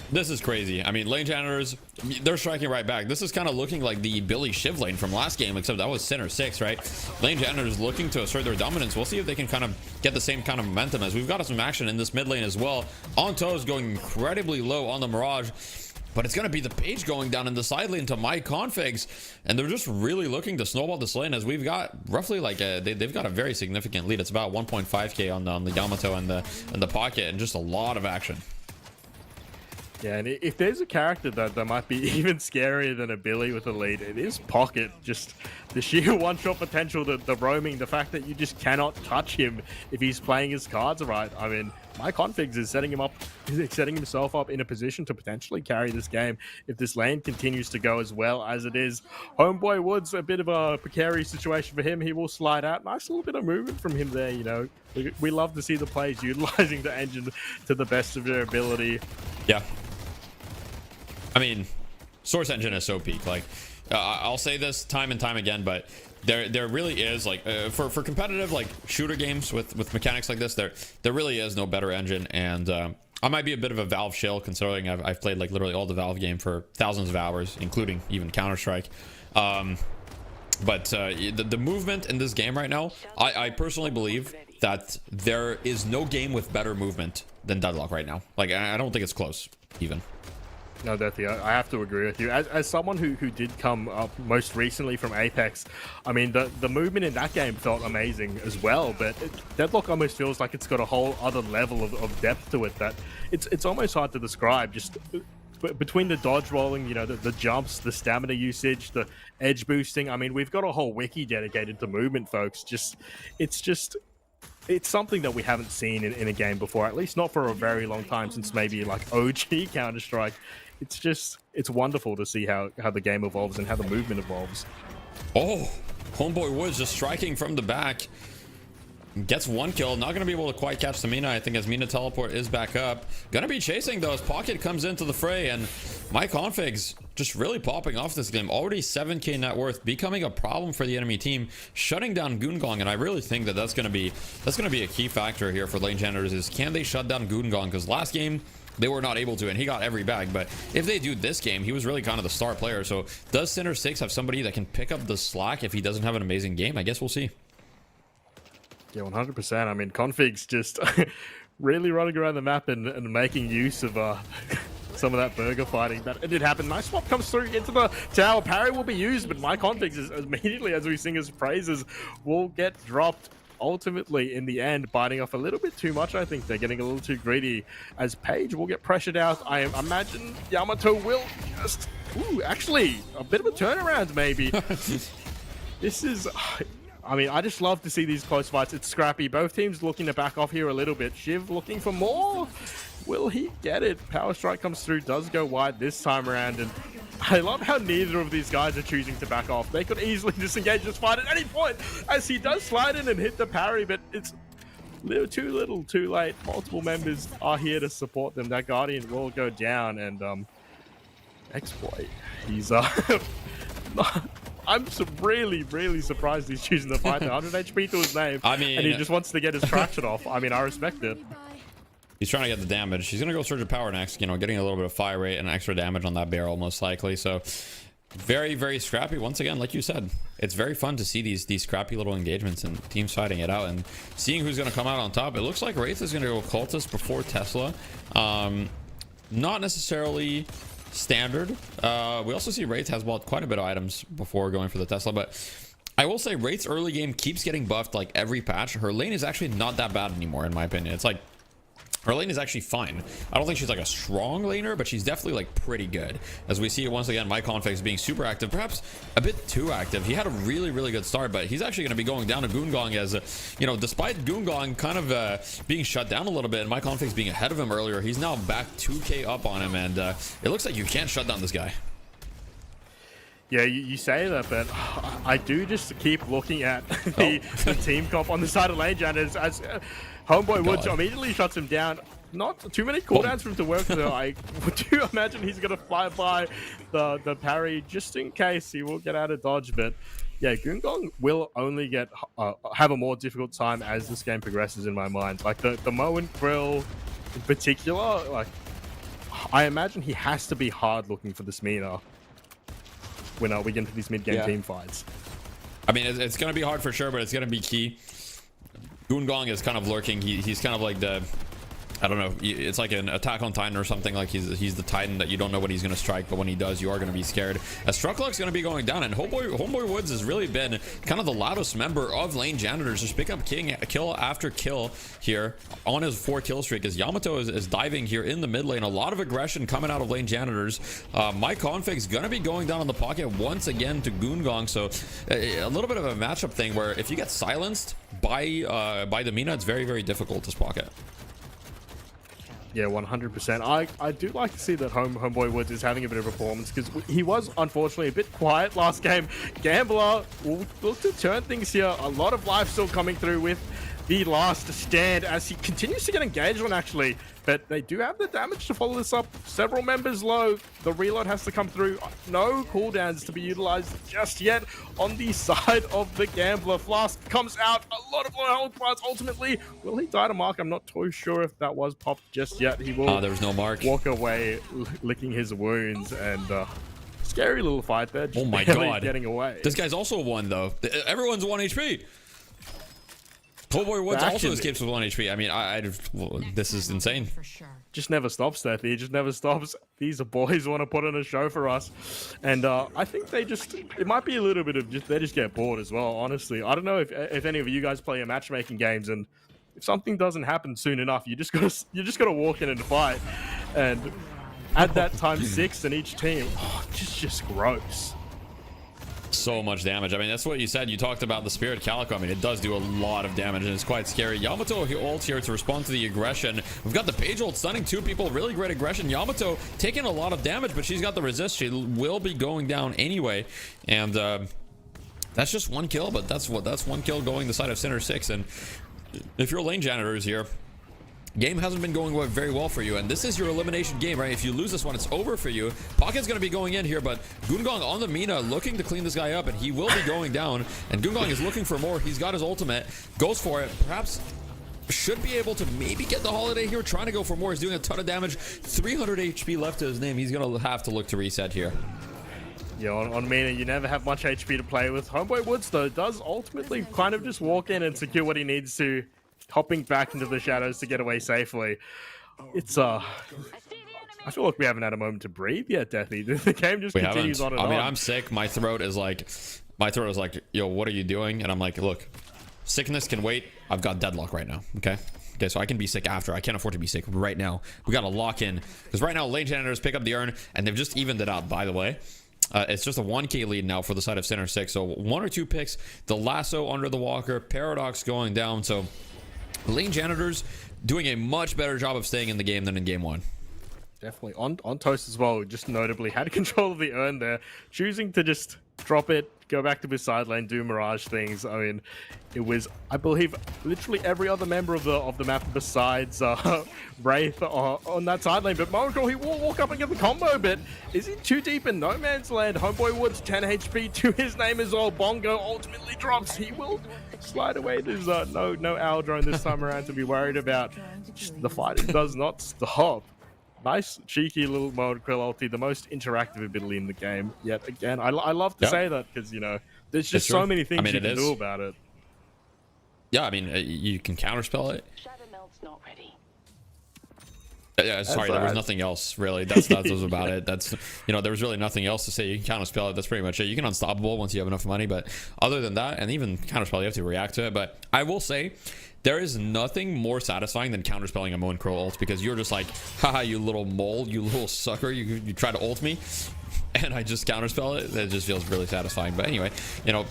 This is crazy. I mean, lane janitors, they're striking right back. This is kind of looking like the Billy Shiv lane from last game, except that was center 6, right? Lane janitors looking to assert their dominance. We'll see if they can kind of get the same kind of momentum, as we've got some action in this mid lane as well. On toes going incredibly low on the Mirage, but it's going to be the Page going down in the side lane to my configs, and they're just really looking to snowball this lane, as we've got roughly like they've got a very significant lead. It's about 1.5k on the Yamato and the pocket, and just a lot of action. Yeah, and if there's a character that might be even scarier than a Billy with a lead, it is Pocket. Just the sheer one-shot potential, the roaming, the fact that you just cannot touch him if he's playing his cards right. I mean, my configs is setting himself up in a position to potentially carry this game if this lane continues to go as well as it is. Homeboy Woods, a bit of a precarious situation for him. He will slide out. Nice little bit of movement from him there, you know. We love to see the players utilizing the engine to the best of their ability. Yeah. I mean, Source Engine is so peak. Like, I'll say this time and time again, but there really is, like, for competitive like shooter games with mechanics like this, there really is no better engine. And I might be a bit of a Valve shill, considering I've played like literally all the Valve game for thousands of hours, including even Counter-Strike. But the movement in this game right now, I personally believe that there is no game with better movement than Deadlock right now. Like, I don't think it's close even. No, Deathy, I have to agree with you. As someone who did come up most recently from Apex, I mean, the movement in that game felt amazing as well, but Deadlock almost feels like it's got a whole other level of depth to it that it's almost hard to describe. Just between the dodge rolling, you know, the jumps, the stamina usage, the edge boosting. I mean, we've got a whole wiki dedicated to movement, folks. It's something that we haven't seen in a game before, at least not for a very long time, since maybe like OG Counter-Strike. It's wonderful to see how the game evolves and how the movement evolves. Oh, Homeboy Woods just striking from the back. Gets one kill. Not going to be able to quite catch the Mina, I think, as Mina teleport is back up. Going to be chasing, though, as Pocket comes into the fray, and my configs just really popping off this game. Already 7k net worth, becoming a problem for the enemy team, shutting down Goongong, and I really think that's going to be a key factor here for lane janitors, is can they shut down Goongong? Because last game they were not able to, and he got every bag. But if they do this game, he was really kind of the star player. So does Center 6 have somebody that can pick up the slack if he doesn't have an amazing game? I guess we'll see. Yeah, 100%. I mean, configs just really running around the map and making use of some of that burger fighting. That it did happen. Nice swap comes through into the tower. Parry will be used, but my configs is immediately as we sing his praises will get dropped. Ultimately, in the end, biting off a little bit too much. I think they're getting a little too greedy, as Page will get pressured out. I imagine Yamato will just... Ooh, actually, a bit of a turnaround, maybe. This is... I mean, I just love to see these close fights. It's scrappy. Both teams looking to back off here a little bit. Shiv looking for more. Will he get it? Power Strike comes through, does go wide this time around, and I love how neither of these guys are choosing to back off. They could easily disengage this fight at any point, as he does slide in and hit the parry, but it's too little, too late. Multiple members are here to support them. That Guardian will go down, and Exploit, he's I'm really, really surprised he's choosing the fight. 100 HP to his name, I mean, and he just wants to get his traction off. I mean, I respect it. He's trying to get the damage. He's going to go Surge of Power next, you know, getting a little bit of fire rate and extra damage on that barrel, most likely. So very, very scrappy. Once again, like you said, it's very fun to see these scrappy little engagements and teams fighting it out and seeing who's going to come out on top. It looks like Wraith is going to go Cultist before Tesla. Not necessarily standard. We also see Wraith has bought quite a bit of items before going for the Tesla, but I will say Wraith's early game keeps getting buffed like every patch. Her lane is actually not that bad anymore, in my opinion. It's like her lane is actually fine. I don't think she's like a strong laner, but she's definitely like pretty good. As we see once again, my configs being super active, perhaps a bit too active. He had a really, really good start, but he's actually going to be going down to Goongong as, you know, despite Goongong kind of being shut down a little bit and my configs being ahead of him earlier, he's now back 2k up on him, and it looks like you can't shut down this guy. Yeah, you say that, but I do just keep looking at the team comp on the side of lane Jan as Homeboy Woods immediately shuts him down. Not too many cooldowns for him to work, so I do imagine he's going to fly by the parry just in case he will get out of dodge. But yeah, Goongong will only get have a more difficult time as this game progresses, in my mind. Like the Mo and Krill in particular, like I imagine he has to be hard looking for this Mina when we get into these mid-game team fights. I mean, it's going to be hard for sure, but it's going to be key. Goongong is kind of lurking. He's kind of like the, I don't know, it's like an Attack on Titan or something. Like he's the Titan that you don't know when he's going to strike, but when he does, you are going to be scared. As Struckluck's going to be going down, and Homeboy Woods has really been kind of the loudest member of lane janitors, just pick up kill after kill here on his 4-kill streak, as Yamato is diving here in the mid lane. A lot of aggression coming out of lane janitors. My config's going to be going down in the pocket once again to Goongong, so a little bit of a matchup thing where if you get silenced by the Mina, it's very, very difficult to pocket. Yeah, 100%. I do like to see that Homeboy Woods is having a bit of performance, because he was unfortunately a bit quiet last game. Gambler will look to turn things here. A lot of life still coming through with the last stand as he continues to get engaged on, actually. But they do have the damage to follow this up. Several members low. The reload has to come through. No cooldowns to be utilized just yet on the side of the Gambler. Flask comes out. A lot of low health bars. Ultimately, will he die to Mark? I'm not too sure if that was popped just yet. He will There was no Mark. Walk away licking his wounds, and scary little fight there. Oh my barely god. Getting away. This guy's also 1 though. Everyone's 1 HP. Homeboy Woods also escapes with 1 HP. I mean, well, this is insane. Just never stops, Deathy. He just never stops. These boys want to put on a show for us. And I think it might be a little bit of they just get bored as well, honestly. I don't know if any of you guys play your matchmaking games, and if something doesn't happen soon enough, you just gotta walk in and fight. And at that time 6 in each team, just gross. So much damage. I mean, that's what you said. You talked about the Spirit Calico. I mean, it does do a lot of damage, and it's quite scary. Yamato ults here to respond to the aggression. We've got the Page ult stunning 2 people. Really great aggression. Yamato taking a lot of damage, but she's got the resist. She will be going down anyway. And that's just 1 kill, but that's 1 kill going the side of Center 6. And if you're lane janitors here, game hasn't been going very well for you, and this is your elimination game, right? If you lose this one, it's over for you. Pocket's going to be going in here, but Goongong on the Mina looking to clean this guy up, and he will be going down, and Goongong is looking for more. He's got his ultimate, goes for it, perhaps should be able to maybe get the holiday here, trying to go for more. He's doing a ton of damage, 300 HP left to his name. He's going to have to look to reset here. Yeah, on Mina, you never have much HP to play with. Homeboy Woods, though, does ultimately kind of just walk in and secure what he needs to, hopping back into the shadows to get away safely. It's I feel like we haven't had a moment to breathe yet, Deathy. The game just continues on and on. I mean, I'm sick. My throat is like, yo, what are you doing? And I'm like, look, sickness can wait. I've got deadlock right now. Okay, so I can be sick after. I can't afford to be sick right now. We got to lock in, because right now lane janitors pick up the urn, and they've just evened it out, by the way. It's just a 1k lead now for the side of Center 6. So 1 or 2 picks. The lasso under the walker. Paradox going down. So lane janitors doing a much better job of staying in the game than in game 1. Definitely. On Toast as well, just notably had control of the urn there, choosing to just drop it, go back to his side lane, do Mirage things. I mean, it was, I believe, literally every other member of the map besides Wraith on that side lane. But Monaco, he will walk up and get the combo, but is he too deep in no man's land? Homeboy Woods, 10 HP to his name as well. Bongo ultimately drops. He will slide away. There's no owl drone this time around to be worried about. Just, the fight does not stop. Nice, cheeky little mode Krill ulti, the most interactive ability in the game. Yet again, I love to say that, because, you know, there's just so many things you can do about it. Yeah, I mean, you can counterspell it. Not ready. Yeah, sorry, there was nothing else really. That was about it. That's, you know, there was really nothing else to say. You can counterspell it. That's pretty much it. You can unstoppable once you have enough money, but other than that, and even counterspell, you have to react to it. But I will say, there is nothing more satisfying than counterspelling a Moon Crow ult, because you're just like, haha, you little mole, you little sucker, you try to ult me, and I just counterspell it. It just feels really satisfying. But anyway, you know,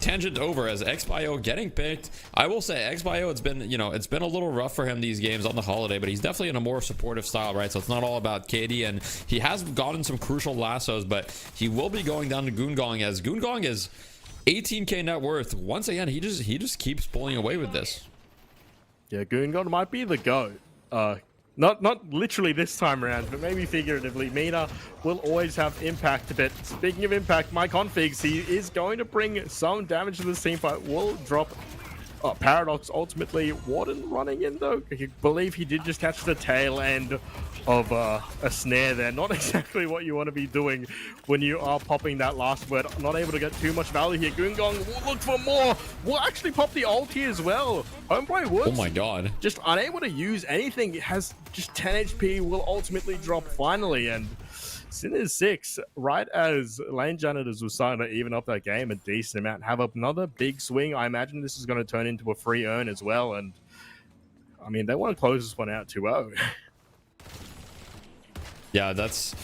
tangent over as Xbio getting picked. I will say Xbio, it's been, you know, it's been a little rough for him these games on the holiday, but he's definitely in a more supportive style, right? So it's not all about KD, and he has gotten some crucial lassos, but he will be going down to Goongong, as Goongong is 18k net worth. Once again, he just keeps pulling away with this. Yeah, Goongong might be the GOAT. Not literally this time around, but maybe figuratively. Mina will always have impact. But speaking of impact, my configs, he is going to bring some damage to this team fight. Will drop Paradox ultimately. Warden running in though. I believe he did just catch the tail end of a snare there. Not exactly what you want to be doing when you are popping that last word. Not able to get too much value here. Goongong will look for more. Will actually pop the ulti as well. Homeboy Woods. Oh my god. Just unable to use anything. It has just 10 HP. Will ultimately drop finally. And Sin is 6, right as Lane Janitors was starting to even up that game a decent amount. Have another big swing. I imagine this is going to turn into a free earn as well. And I mean, they want to close this one out 2-0. Yeah, that's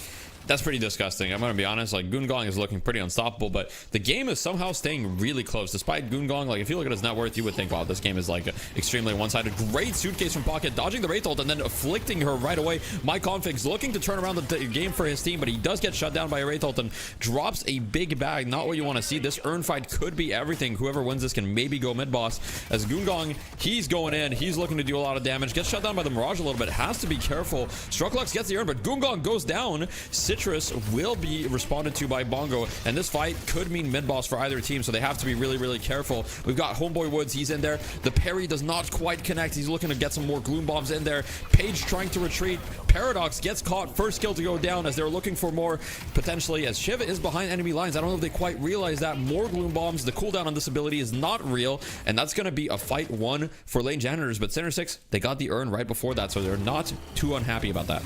pretty disgusting. I'm gonna be honest. Like, Goongong is looking pretty unstoppable, but the game is somehow staying really close despite Goongong. Like, if you look at his net worth, you would think, wow, this game is like extremely one-sided. Great suitcase from Pocket, dodging the Wraith ult and then afflicting her right away. MyConfig's looking to turn around the game for his team, but he does get shut down by a Wraith ult and drops a big bag. Not what you want to see. This earn fight could be everything. Whoever wins this can maybe go mid boss. As Goongong, he's going in. He's looking to do a lot of damage. Gets shut down by the Mirage a little bit. Has to be careful. Strucklux gets the earn, but Goongong goes down. Citrus will be responded to by Bongo, and this fight could mean mid boss for either team, so they have to be really careful. We've got Homeboy Woods, he's in there. The parry does not quite connect. He's looking to get some more gloom bombs in there. Page trying to retreat. Paradox gets caught. First kill to go down as they're looking for more potentially, as Shiva is behind enemy lines. I don't know if they quite realize that. More gloom bombs. The cooldown on this ability is not real, and that's going to be a fight 1 for Lane Janitors, but Center 6, they got the earn right before that, so they're not too unhappy about that.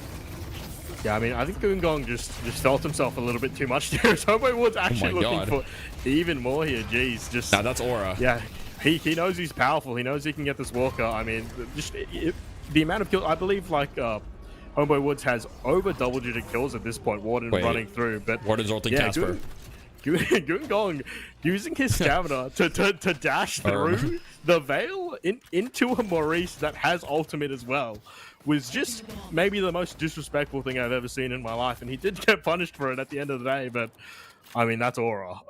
Yeah, I mean, I think Goongong just felt himself a little bit too much there. So Homeboy Woods actually looking for even more here. Jeez, just... Now that's aura. Yeah, he knows he's powerful. He knows he can get this Walker. I mean, just the amount of kills, I believe, like, Homeboy Woods has over double-digit kills at this point. Warden running through, but... Warden's ulting Casper. Goongong using his stamina to dash through the Veil into a Maurice that has ultimate as well was just maybe the most disrespectful thing I've ever seen in my life, and he did get punished for it at the end of the day, but I mean, that's aura.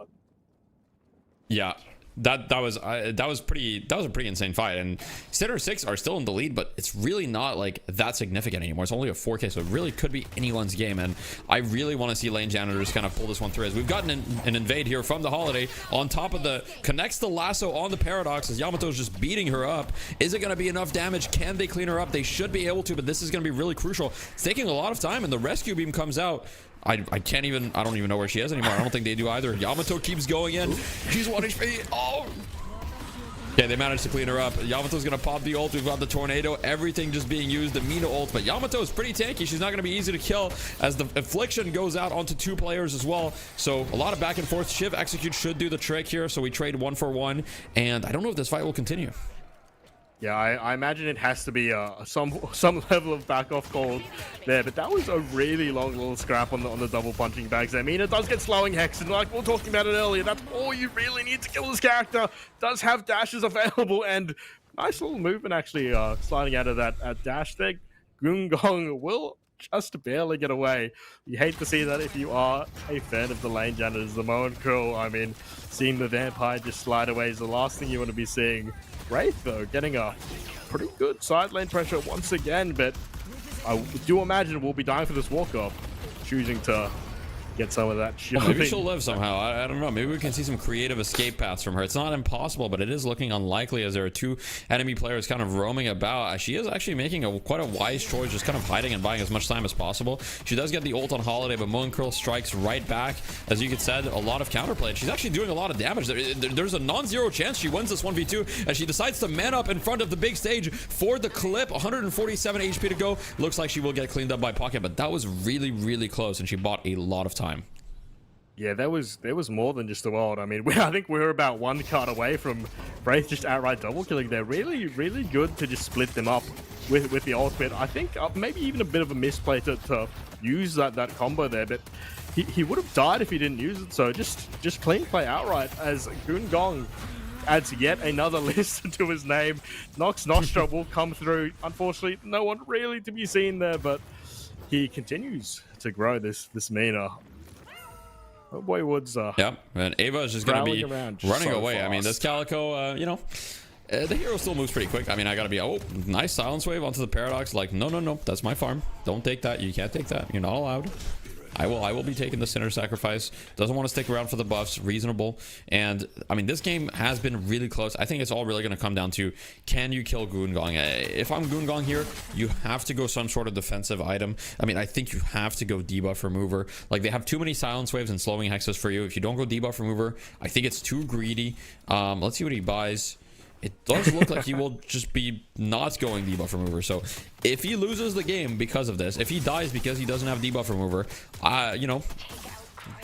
Yeah. That was a pretty insane fight, and Center 6 are still in the lead, but it's really not like that significant anymore. It's only a 4K, so it really could be anyone's game, and I really want to see Lane Janitors kind of pull this one through. As we've gotten an invade here from the Holiday on top of the connects the lasso on the Paradox as Yamato's just beating her up. Is it going to be enough damage? Can they clean her up? They should be able to, but this is going to be really crucial. It's taking a lot of time, and the rescue beam comes out. I don't even know where she is anymore. I don't think they do either. Yamato keeps going in. She's 1 HP. Oh! Yeah, they managed to clean her up. Yamato's gonna pop the ult. We've got the tornado. Everything just being used. The Mina ult. But Yamato is pretty tanky. She's not gonna be easy to kill as the affliction goes out onto 2 players as well. So a lot of back and forth. Shiv Execute should do the trick here. So we trade 1 for 1. And I don't know if this fight will continue. Yeah, I imagine it has to be some level of back off called there, but that was a really long little scrap on the double punching bags there. I mean, it does get slowing Hex, and like we were talking about it earlier, that's all you really need to kill this character. Does have dashes available, and nice little movement actually sliding out of that dash there. Goongong will just barely get away. You hate to see that if you are a fan of the Lane Janitors. The Moen Curl, I mean, seeing the Vampire just slide away is the last thing you want to be seeing. Wraith, though, getting a pretty good side lane pressure once again, but I do imagine we'll be dying for this walk-off, choosing to get some of that shit. Well, maybe she'll live somehow. I don't know. Maybe we can see some creative escape paths from her. It's not impossible, but it is looking unlikely as there are 2 enemy players kind of roaming about. She is actually making quite a wise choice, just kind of hiding and buying as much time as possible. She does get the ult on Holiday, but Moen Curl strikes right back. As you could said, a lot of counterplay. She's actually doing a lot of damage. There's a non-zero chance she wins this 1v2 as she decides to man up in front of the big stage for the clip. 147 HP to go. Looks like she will get cleaned up by Pocket, but that was really close, and she bought a lot of time. Yeah, there was more than just the world. I mean, I think we're about 1 card away from Wraith just outright double killing. They're really good to just split them up with the ultimate. I think maybe even a bit of a misplay to use that combo there, but he would have died if he didn't use it. So just clean play outright as Goongong adds yet another list to his name. Nox Nostra will come through. Unfortunately, no one really to be seen there, but he continues to grow this Mina. Oh boy, Woods. Yeah, and Ava is just going to be running so away. fast. I mean, this Calico, you know, the hero still moves pretty quick. I mean, I got to be, oh, nice silence wave onto the Paradox. Like, no, that's my farm. Don't take that. You can't take that. You're not allowed. I will be taking the Sinner sacrifice. Doesn't want to stick around for the buffs. Reasonable. And I mean, this game has been really close. I think it's all really going to come down to, can you kill Goongong? If I'm Goongong here, you have to go some sort of defensive item. I mean, I think you have to go debuff remover. Like, they have too many silence waves and slowing hexes for you. If you don't go debuff remover, I think it's too greedy. Let's see what he buys. It does look like he will just be not going debuff remover. So if he loses the game because of this, if he dies because he doesn't have debuff remover, you know,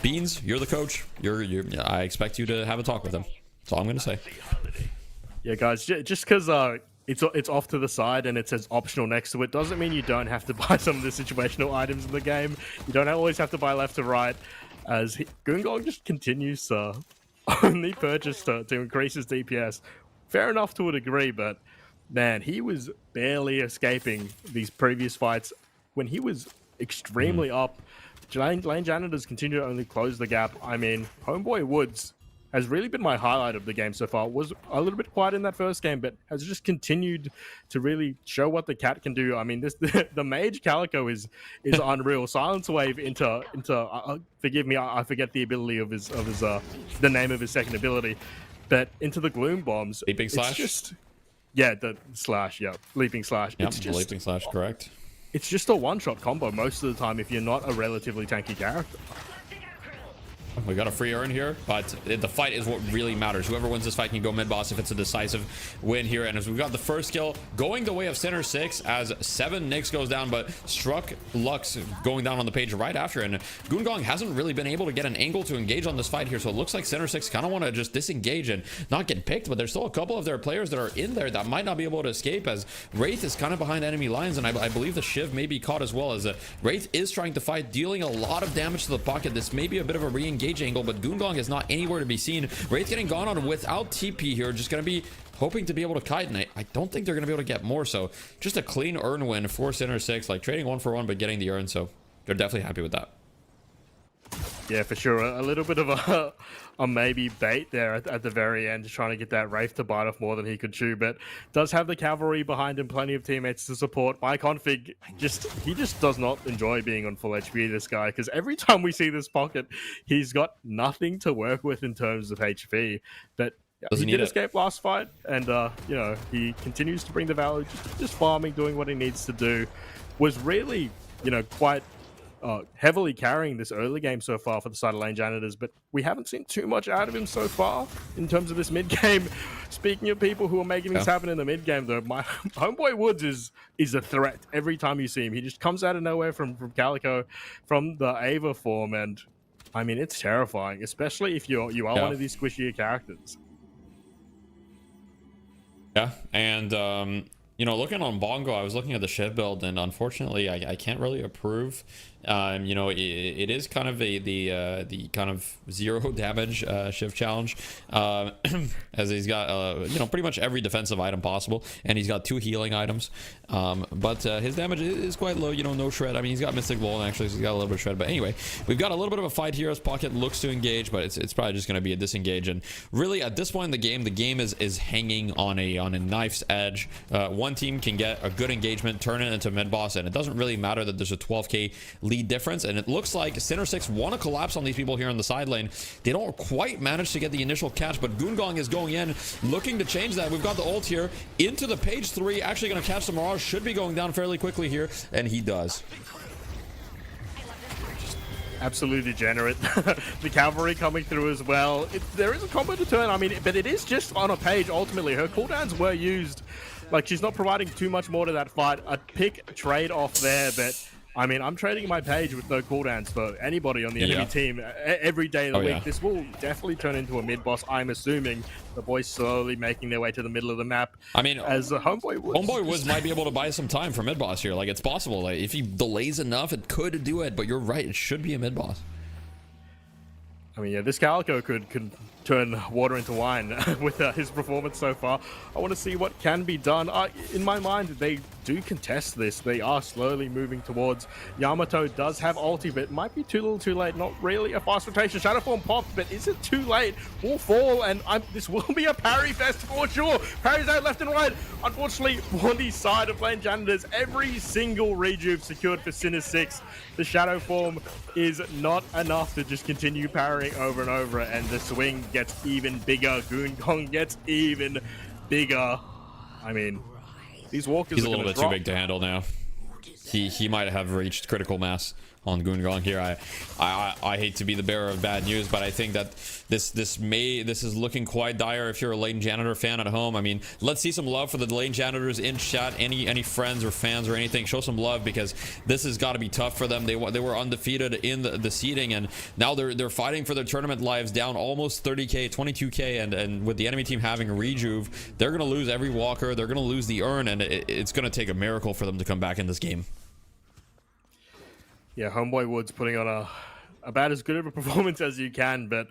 Beans, you're the coach. I expect you to have a talk with him. That's all I'm gonna say. Yeah, guys, just because it's off to the side and it says optional next to it doesn't mean you don't have to buy some of the situational items in the game. You don't always have to buy left to right, as Goongong just continues to only purchase to increase his DPS. Fair enough to a degree, but man, he was barely escaping these previous fights when he was extremely up. Lane Janitors continue to only close the gap. I mean, Homeboy Woods has really been my highlight of the game so far. Was a little bit quiet in that first game, but has just continued to really show what the cat can do. I mean, the Mage Calico is unreal. Silence Wave into forgive me, I forget the ability of his the name of his second ability. But into the Gloom Bombs. Leaping Slash? Just, yeah, the Slash, yeah. Leaping Slash. Yep, Leaping Slash, correct. It's just a one-shot combo most of the time if you're not a relatively tanky character. We got a free earn here, but the fight is what really matters. Whoever wins this fight can go mid-boss if it's a decisive win here. And as we've got the first kill going the way of Center 6 as 7 Nyx goes down, but Struck Lux going down on the page right after. And Goongong hasn't really been able to get an angle to engage on this fight here. So it looks like Center 6 kind of want to just disengage and not get picked, but there's still a couple of their players that are in there that might not be able to escape, as Wraith is kind of behind enemy lines. And I believe the Shiv may be caught as well, as Wraith is trying to fight, dealing a lot of damage to the pocket. This may be a bit of a re-engage angle, but Goongong is not anywhere to be seen. Wraith getting gone on without TP here, just going to be hoping to be able to kite, and I don't think they're going to be able to get more. So just a clean earn win for Center 6, like trading 1 for 1 but getting the earn, so they're definitely happy with that. Yeah, for sure. A little bit of a maybe bait there at the very end, trying to get that Wraith to bite off more than he could chew, but does have the cavalry behind him, plenty of teammates to support. My config, he just does not enjoy being on full HP, this guy, because every time we see this pocket, he's got nothing to work with in terms of HP. But he did escape last fight, and you know, he continues to bring the value, just farming, doing what he needs to do. Was really, you know, quite heavily carrying this early game so far for the side of Lane Janitors, but we haven't seen too much out of him so far in terms of this mid game. Speaking of people who are making this happen in the mid game, though, my Homeboy Woods is a threat every time you see him. He just comes out of nowhere from Calico, from the Ava form, and I mean, it's terrifying, especially if you are one of these squishier characters. Yeah, and you know, looking on Bongo, I was looking at the Shiv build, and unfortunately, I can't really approve. You know, it is kind of the kind of 0 damage Shiv challenge, as he's got you know, pretty much every defensive item possible, and he's got 2 healing items. But his damage is quite low. You know, no shred. I mean, he's got Mystic Wall, actually, so he's got a little bit of shred. But anyway, we've got a little bit of a fight here as Pocket looks to engage, but it's probably just going to be a disengage. And really, at this point in the game is hanging on a knife's edge. One team can get a good engagement, turn it into mid boss, and it doesn't really matter that there's a 12k lead difference. And it looks like Center 6 want to collapse on these people here in the side lane. They don't quite manage to get the initial catch, but Goongong is going in, looking to change that. We've got the ult here into the page 3, actually going to catch the Mirage, should be going down fairly quickly here, and he does. Absolutely degenerate. The cavalry coming through as well. There is a combo to turn, I mean, but it is just on a page ultimately. Her cooldowns were used. Like, she's not providing too much more to that fight. A pick trade off there, but I mean, I'm trading my page with no cooldowns for anybody on the enemy team every day of the week. This will definitely turn into a mid-boss, I'm assuming. The boys slowly making their way to the middle of the map. I mean, as a Homeboy Woods might be able to buy some time for mid-boss here. Like, it's possible. Like, if he delays enough, it could do it. But you're right, it should be a mid-boss. I mean, yeah, this Calico could turn water into wine with his performance so far. I want to see what can be done. In my mind, they do contest this. They are slowly moving towards. Yamato does have ulti, but it might be too little too late. Not really a fast rotation. Shadow Form popped, but is it too late? Will fall, and this will be a parry fest for sure. Parries out left and right. Unfortunately, on the side of Lane Janitors, every single rejuve secured for Sinner 6. The Shadow Form is not enough to just continue parrying over and over, and the swing gets even bigger. Goongong gets even bigger. I mean, these walkers He's are a little bit drop. too big to handle now. He might have reached critical mass on Goongong here. I hate to be the bearer of bad news, but I think that this is looking quite dire if you're a Lane Janitor fan at home. I mean, let's see some love for the Lane Janitors in chat. Any friends or fans or anything, show some love, because this has got to be tough for them. They were undefeated in the seeding, and now they're fighting for their tournament lives, down almost 30k, 22k, and with the enemy team having a rejuve, they're gonna lose every walker. They're gonna lose the urn, and it's gonna take a miracle for them to come back in this game. Yeah, Homeboy Woods putting on about as good of a performance as you can, but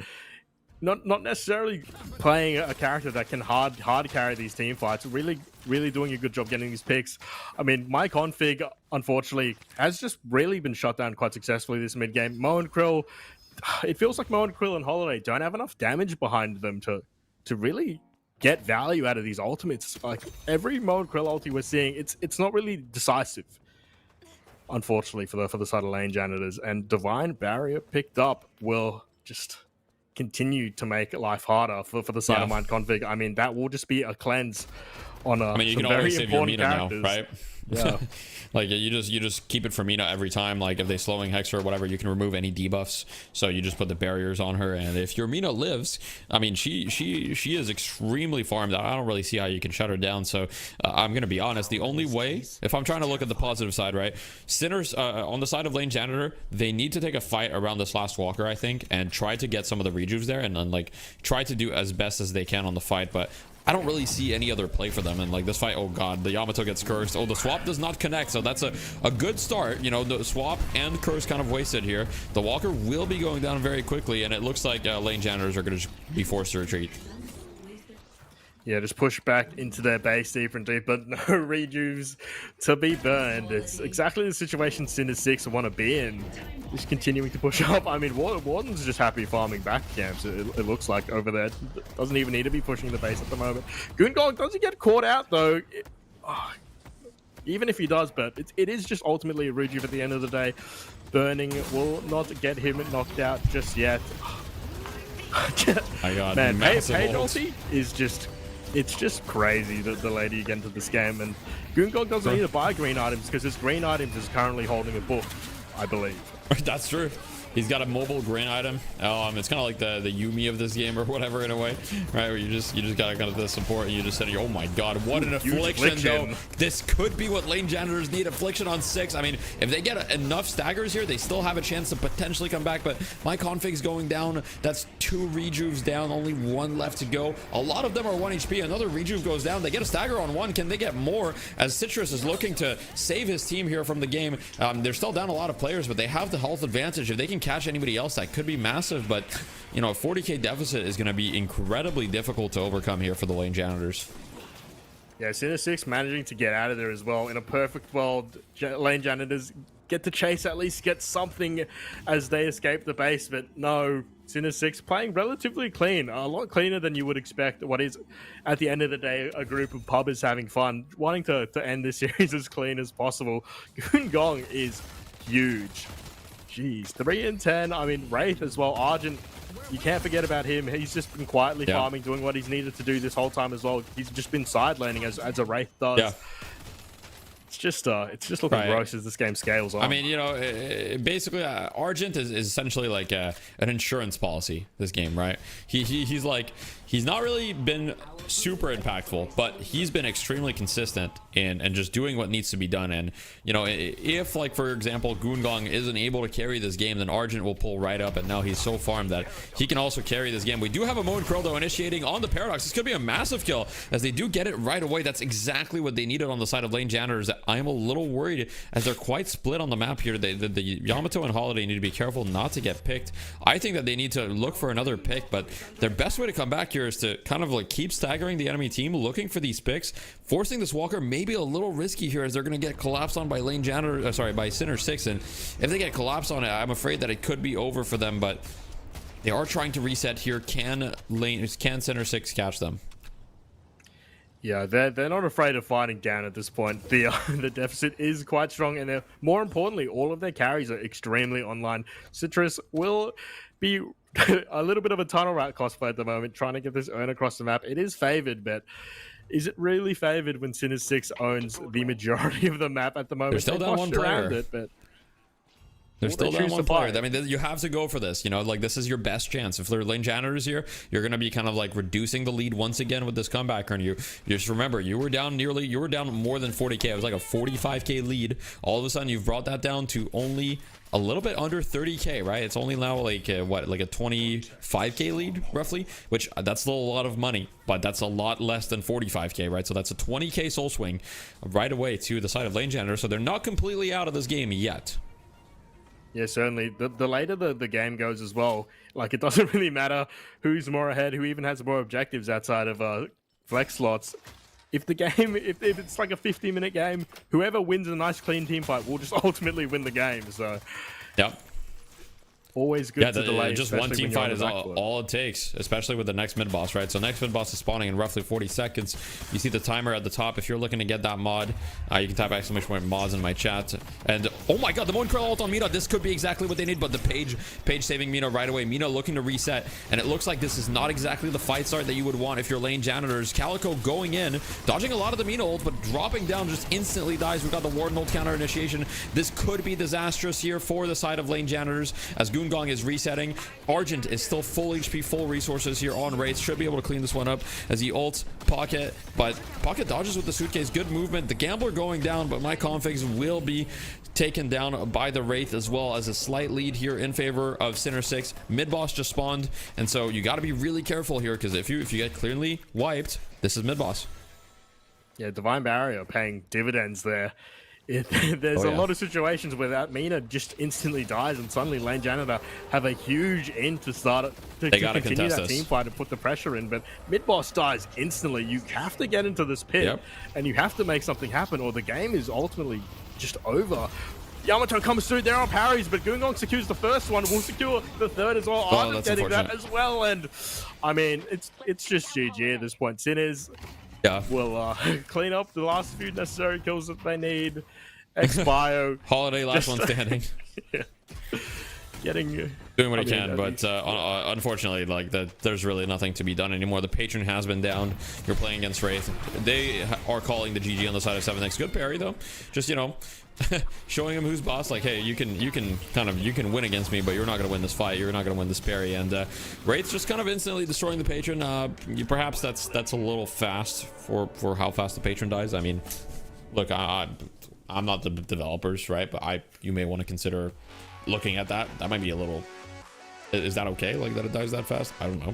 not necessarily playing a character that can hard carry these team fights. Really doing a good job getting these picks. I mean, my config, unfortunately, has just really been shut down quite successfully this mid game. Mo and Krill, it feels like Mo and Krill and Holiday don't have enough damage behind them to really get value out of these ultimates. Like every Mo and Krill ulti we're seeing, it's not really decisive, unfortunately, for the side of Lane Janitors. And Divine Barrier picked up will just continue to make life harder for the side of Mind config. I mean, that will just be a cleanse on you some can very always save your important Mina characters. now, right? Yeah. Like you just keep it for Mina every time. Like if they slowing Hex or whatever, you can remove any debuffs. So you just put the barriers on her, and if your Mina lives, I mean, she is extremely farmed. I don't really see how you can shut her down. So I'm gonna be honest. The only way, if I'm trying to look at the positive side, right, Sinners on the side of Lane Janitor, they need to take a fight around this last walker, I think, and try to get some of the rejuves there, and then like try to do as best as they can on the fight. But I don't really see any other play for them. And like this fight, oh god, the Yamato gets cursed. Oh, the swap does not connect, so that's a good start. You know, the swap and curse kind of wasted here. The walker will be going down very quickly, and it looks like Lane Janitors are going to be forced to retreat. Yeah, just push back into their base deeper and deeper. No rejuves to be burned. It's exactly the situation Sinner 6 want to be in. Just continuing to push up. I mean, Warden's just happy farming back camps, it looks like, over there. Doesn't even need to be pushing the base at the moment. Goongong doesn't get caught out, though. Even if he does, but it is just ultimately a rejuve at the end of the day. Burning will not get him knocked out just yet. My god, man, Page ult. ulti is just... It's just crazy that the lady get into this game, and Goongong doesn't need to buy green items because his green items is currently holding a book, I believe. That's true. He's got a mobile green item. It's kind of like the Yumi of this game or whatever, in a way, right? Where you just got kind of the support, and you just said, oh my god, what an affliction, though. This could be what Lane Janitors need. Affliction on 6. I mean, if they get enough staggers here, they still have a chance to potentially come back, but my config's going down. That's 2 rejuves down, only 1 left to go. A lot of them are 1 HP. Another rejuve goes down. They get a stagger on 1. Can they get more? As Citrus is looking to save his team here from the game. They're still down a lot of players, but they have the health advantage. If they can catch anybody else, that could be massive, but you know, a 40k deficit is going to be incredibly difficult to overcome here for the Lane Janitors. Yeah, Sinner 6 managing to get out of there as well. In a perfect world, Lane Janitors get to chase, at least get something as they escape the base, but no, Sinner 6 playing relatively clean, a lot cleaner than you would expect. What is, at the end of the day, a group of pubbers having fun, wanting to end this series as clean as possible. Goongong is huge. Jeez, 3 and 10. I mean, Wraith as well. Argent, you can't forget about him. He's just been quietly farming, doing what he's needed to do this whole time as well. He's just been side laning as a Wraith does. Yeah. It's just looking gross as this game scales on. I mean, you know, basically, Argent is essentially like an insurance policy. This game, right? He's like, he's not really been super impactful, but he's been extremely consistent and just doing what needs to be done. And you know, if like for example, Goongong isn't able to carry this game, then Argent will pull right up, and now he's so farmed that he can also carry this game. We do have a Moon Crow though initiating on the Paradox. This could be a massive kill as they do get it right away. That's exactly what they needed on the side of Lane Janitors. I'm a little worried as they're quite split on the map here. The Yamato and Holiday need to be careful not to get picked. I think that they need to look for another pick, but their best way to come back here is to kind of like keep staggering the enemy team, looking for these picks, forcing this Walker maybe a little risky here as they're going to get collapsed on by Lane Janitor, by Sinner 6, and if they get collapsed on it, I'm afraid that it could be over for them, but they are trying to reset here. Can Sinner 6 catch them? Yeah, they're not afraid of fighting down at this point. The deficit is quite strong, and more importantly, all of their carries are extremely online. Citrus will be a little bit of a tunnel rat cosplay at the moment, trying to get this earn across the map. It is favored, but is it really favored when Sinner 6 owns the majority of the map at the moment? They're still down one player. They're still down one player. I mean, you have to go for this. You know, like this is your best chance. If they're Lane Janitors here, you're going to be kind of like reducing the lead once again with this comeback. And you just remember, you were down more than 40k. It was like a 45k lead. All of a sudden, you've brought that down to only a little bit under 30k, right? It's only now like what, like a 25k lead roughly, which that's still a lot of money, but that's a lot less than 45k, right? So that's a 20k soul swing right away to the side of Lane Janitor. So they're not completely out of this game yet. Yeah, certainly. The later the game goes as well, like it doesn't really matter who's more ahead, who even has more objectives outside of flex slots. If the game, if it's like a 50-minute game, whoever wins a nice clean team fight will just ultimately win the game. So, yep. Always good to delay. Just one team fight is all it takes, especially with the next mid boss, right? So next mid boss is spawning in roughly 40 seconds. You see the timer at the top. If you're looking to get that mod, you can type exclamation mods in my chat. And oh my god, the Moncrel ult on Mina. This could be exactly what they need, but the page saving Mina right away. Mina looking to reset, and it looks like this is not exactly the fight start that you would want if you're Lane Janitors. Calico going in, dodging a lot of the Mina ult, but dropping down just instantly dies. We've got the Warden ult counter initiation. This could be disastrous here for the side of Lane Janitors as Goongong is resetting. Argent is still full HP, full resources here on Wraith. Should be able to clean this one up as he ults Pocket, but Pocket dodges with the suitcase. Good movement. The Gambler going down, but my configs will be taken down by the Wraith as well, as a slight lead here in favor of Sinner 6. Mid boss just spawned, and so you got to be really careful here, because if you get cleanly wiped, this is mid boss. Yeah, Divine Barrier paying dividends there. There's a lot of situations where that Mina just instantly dies, and suddenly Lane Janitor have a huge end to start to continue that team fight and put the pressure in. But mid boss dies instantly. You have to get into this pit, and you have to make something happen, or the game is ultimately just over. Yamato comes through, there are parries, but Goongong secures the first one, will secure the third as well. I'm getting that as well, and I mean, it's just GG at this point. Sinners will clean up the last few necessary kills that they need. Expio. Holiday last one standing. Doing what he can, but unfortunately, like there's really nothing to be done anymore. The patron has been down. You're playing against Wraith. They are calling the GG on the side of 7x. Good parry though. Just, you know, showing him who's boss. Like, hey, you can win against me, but you're not gonna win this fight. You're not gonna win this parry. And Wraith's just kind of instantly destroying the patron. Perhaps that's a little fast for how fast the patron dies. I mean, look, I'm not the developers, right? But you may want to consider looking at that. That might be a little. Is that okay? Like that it dies that fast? I don't know.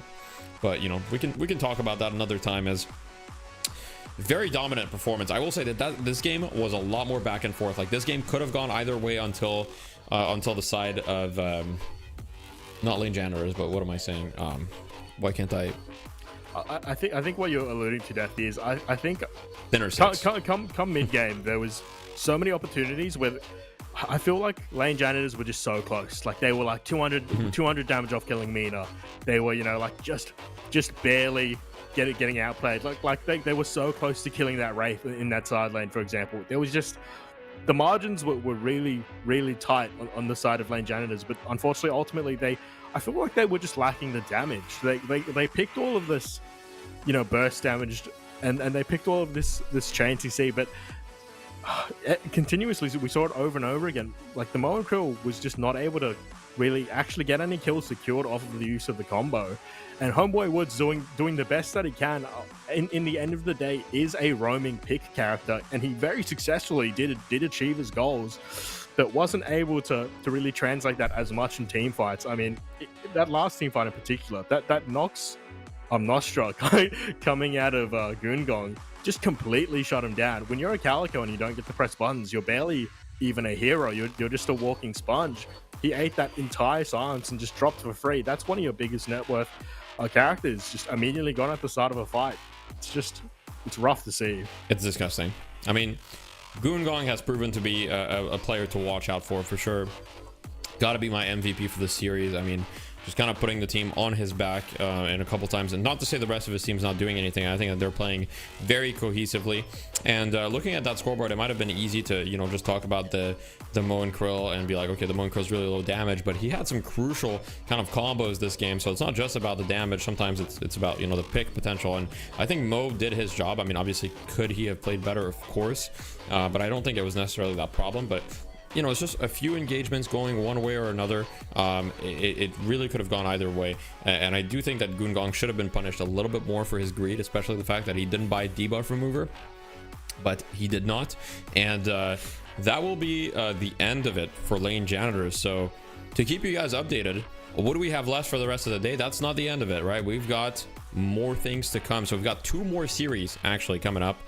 But you know, we can talk about that another time. As very dominant performance. I will say that this game was a lot more back and forth. Like this game could have gone either way until the side of not Lane Janitors, but what am I saying? Why can't I? I think what you're alluding to, Deathy, is I think Sinner 6. Come mid game, there was so many opportunities where I feel like Lane Janitors were just so close. Like they were like 200 damage off killing Mina. They were, you know, like just barely getting outplayed. Like they were so close to killing that Wraith in that side lane, for example. There was just the margins were really, really tight on the side of Lane Janitors, but unfortunately, ultimately I feel like they were just lacking the damage. They picked all of this, you know, burst damage, and they picked all of this chain CC, but continuously we saw it over and over again. Like the Moen Krill was just not able to really actually get any kills secured off of the use of the combo. And Homeboy Woods doing the best that he can. In the end of the day, is a roaming pick character, and he very successfully did achieve his goals, but wasn't able to really translate that as much in team fights. I mean, that last team fight in particular, that Nox Nostra coming out of Goongong, just completely shut him down. When you're a Calico and you don't get to press buttons, you're barely even a hero. You're just a walking sponge. He ate that entire silence and just dropped for free. That's one of your biggest net worth characters, just immediately gone at the start of a fight. It's rough to see. It's disgusting. I mean, Goongong has proven to be a player to watch out for sure. Got to be my MVP for the series. I mean, just kind of putting the team on his back in a couple times, and not to say the rest of his team's not doing anything. I think that they're playing very cohesively. And looking at that scoreboard, it might have been easy to, you know, just talk about the Mo and Krill and be like, okay, the Mo and Krill's really low damage, but he had some crucial kind of combos this game. So it's not just about the damage. Sometimes it's about, you know, the pick potential. And I think Mo did his job. I mean, obviously, could he have played better? Of course, but I don't think it was necessarily that problem. But you know, it's just a few engagements going one way or another. It really could have gone either way, and I do think that Goongong should have been punished a little bit more for his greed, especially the fact that he didn't buy debuff remover, but he did not. And that will be the end of it for lane janitors. So to keep you guys updated, what do we have left for the rest of the day? That's not the end of it, right? We've got more things to come. So we've got 2 more series actually coming up.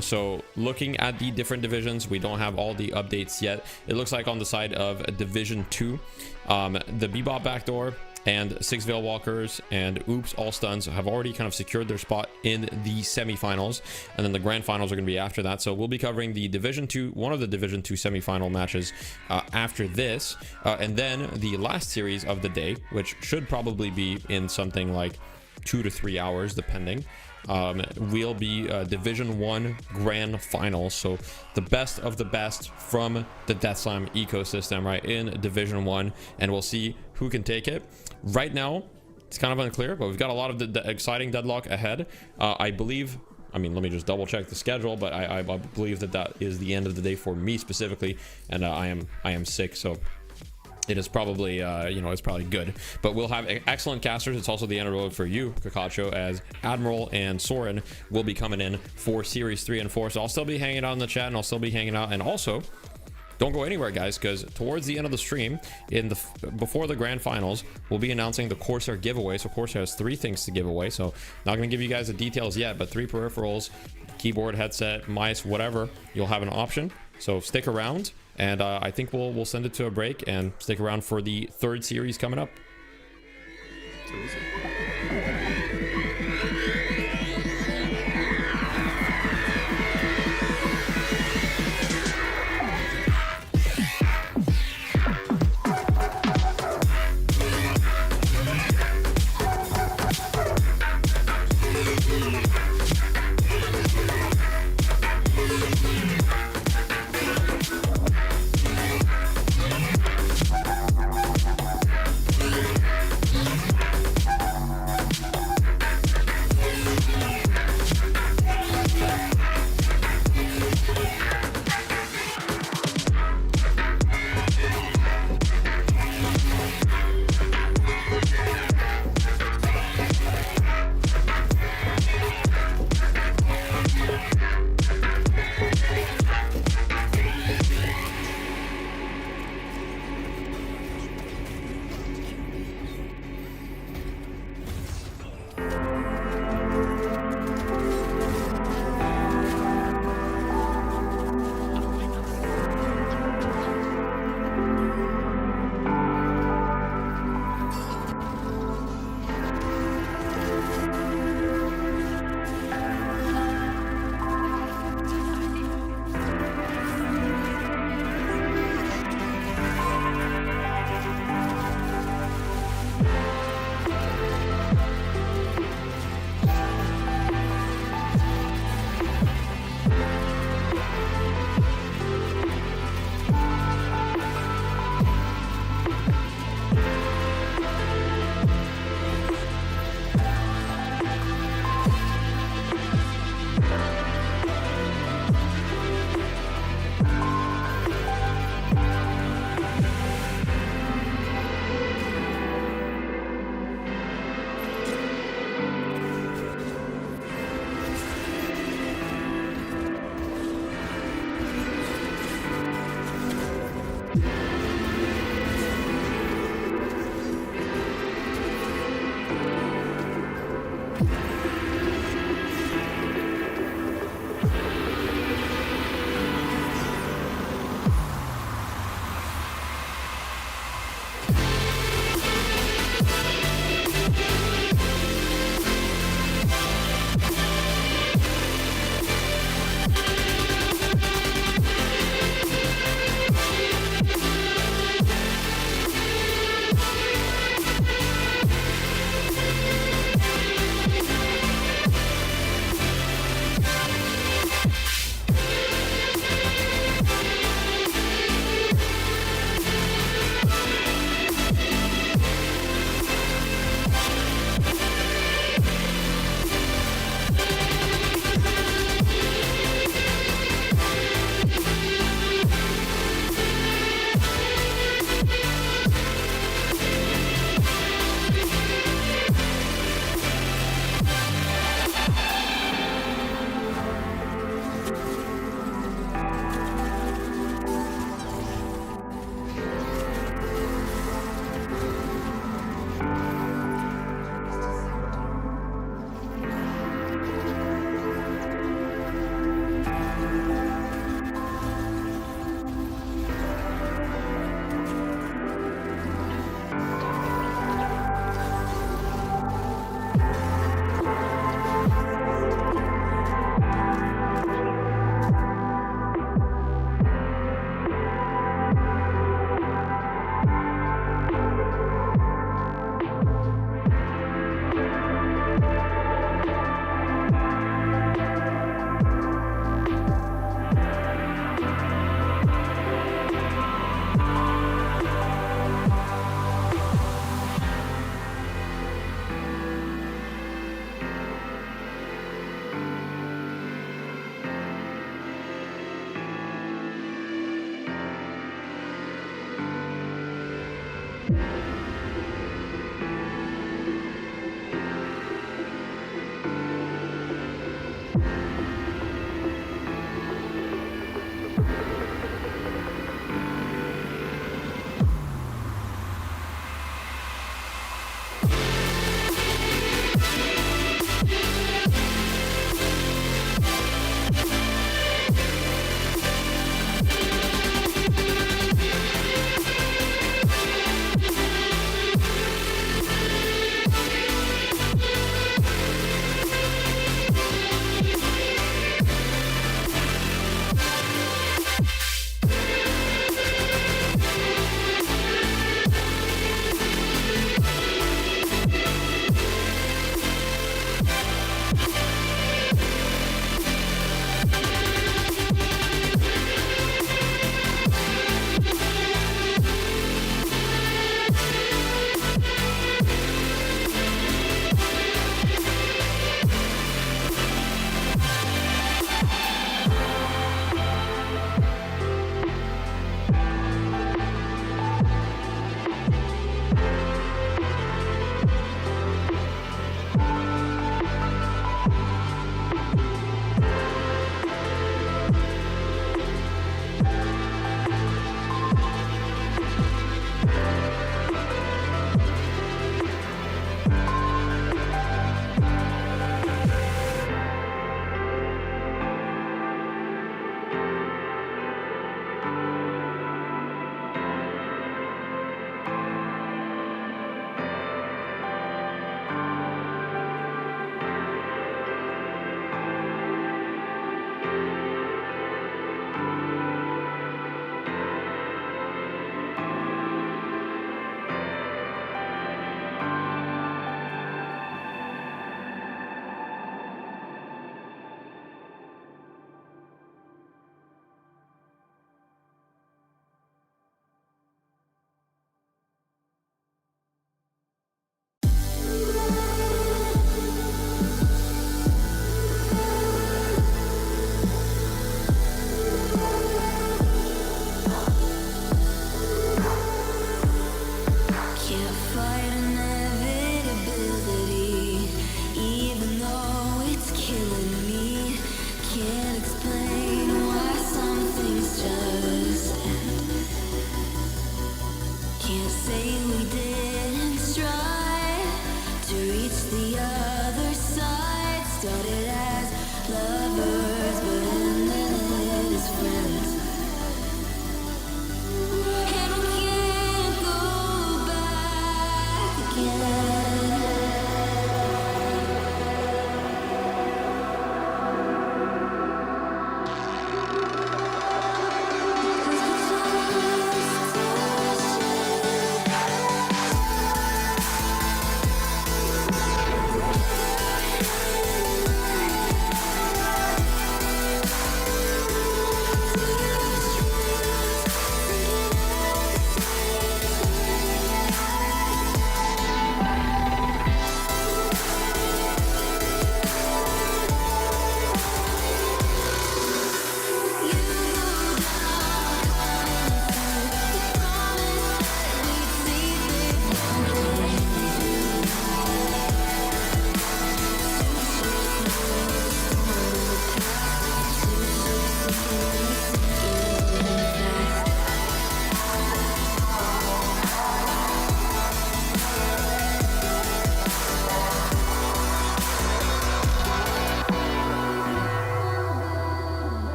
So looking at the different divisions, we don't have all the updates yet. It looks like on the side of Division 2, the Bebop backdoor and 6 Veil Walkers and Oops All Stuns have already kind of secured their spot in the semifinals, and then the grand finals are going to be after that. So we'll be covering the Division 2, one of the Division 2 semifinal matches after this, and then the last series of the day, which should probably be in something like 2 to 3 hours depending, will be Division 1 grand finals. So the best of the best from the Death Slam ecosystem, right, in Division 1, and we'll see who can take it. Right now it's kind of unclear, but we've got a lot of the exciting deadlock ahead. I believe, I mean, let me just double check the schedule, but I believe that is the end of the day for me specifically, and I am sick, so it is probably you know, it's probably good, but we'll have excellent casters. It's also the end of the road for you, Kakacho, as Admiral and Soren will be coming in for series 3 and 4. So I'll still be hanging out in the chat, and I'll still be hanging out. And also, don't go anywhere, guys, because towards the end of the stream, before the grand finals, we'll be announcing the Corsair giveaway. So Corsair has 3 things to give away, so not going to give you guys the details yet, but 3 peripherals, keyboard, headset, mice, whatever. You'll have an option, so stick around. And I think we'll send it to a break and stick around for the 3rd series coming up.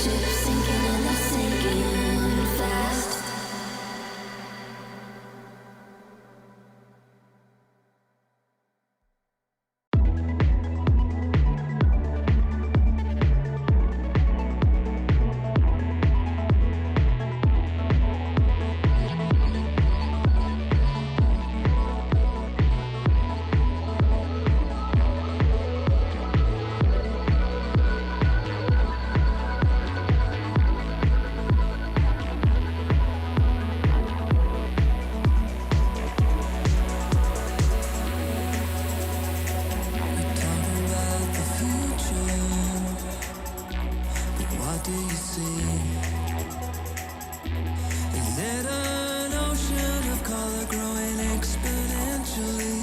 ship sinking and I'm sinking fast. What do you see? Is it an ocean of color growing exponentially?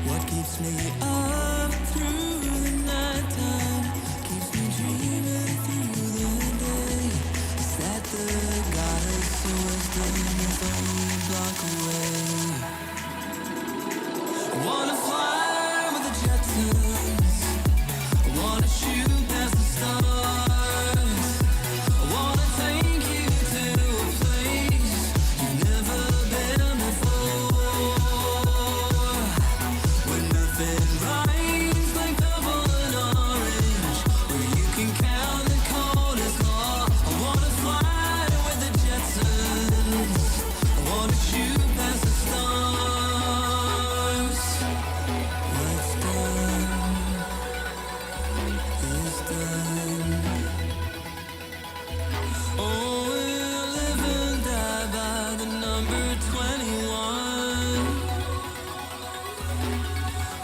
What keeps me up through the nighttime? Keeps me dreaming through the day? Is that the goddess of wisdom is only a block away? I wanna fly with the Jetsons. I wanna shoot past the stars. I wanna take you to a place you've never been before, where nothing rhymes like purple and orange, where you can count the coldest law. I wanna fly with the Jetsons. I wanna shoot past the stars. What's done is done. Oh, we'll live and die by the number 21,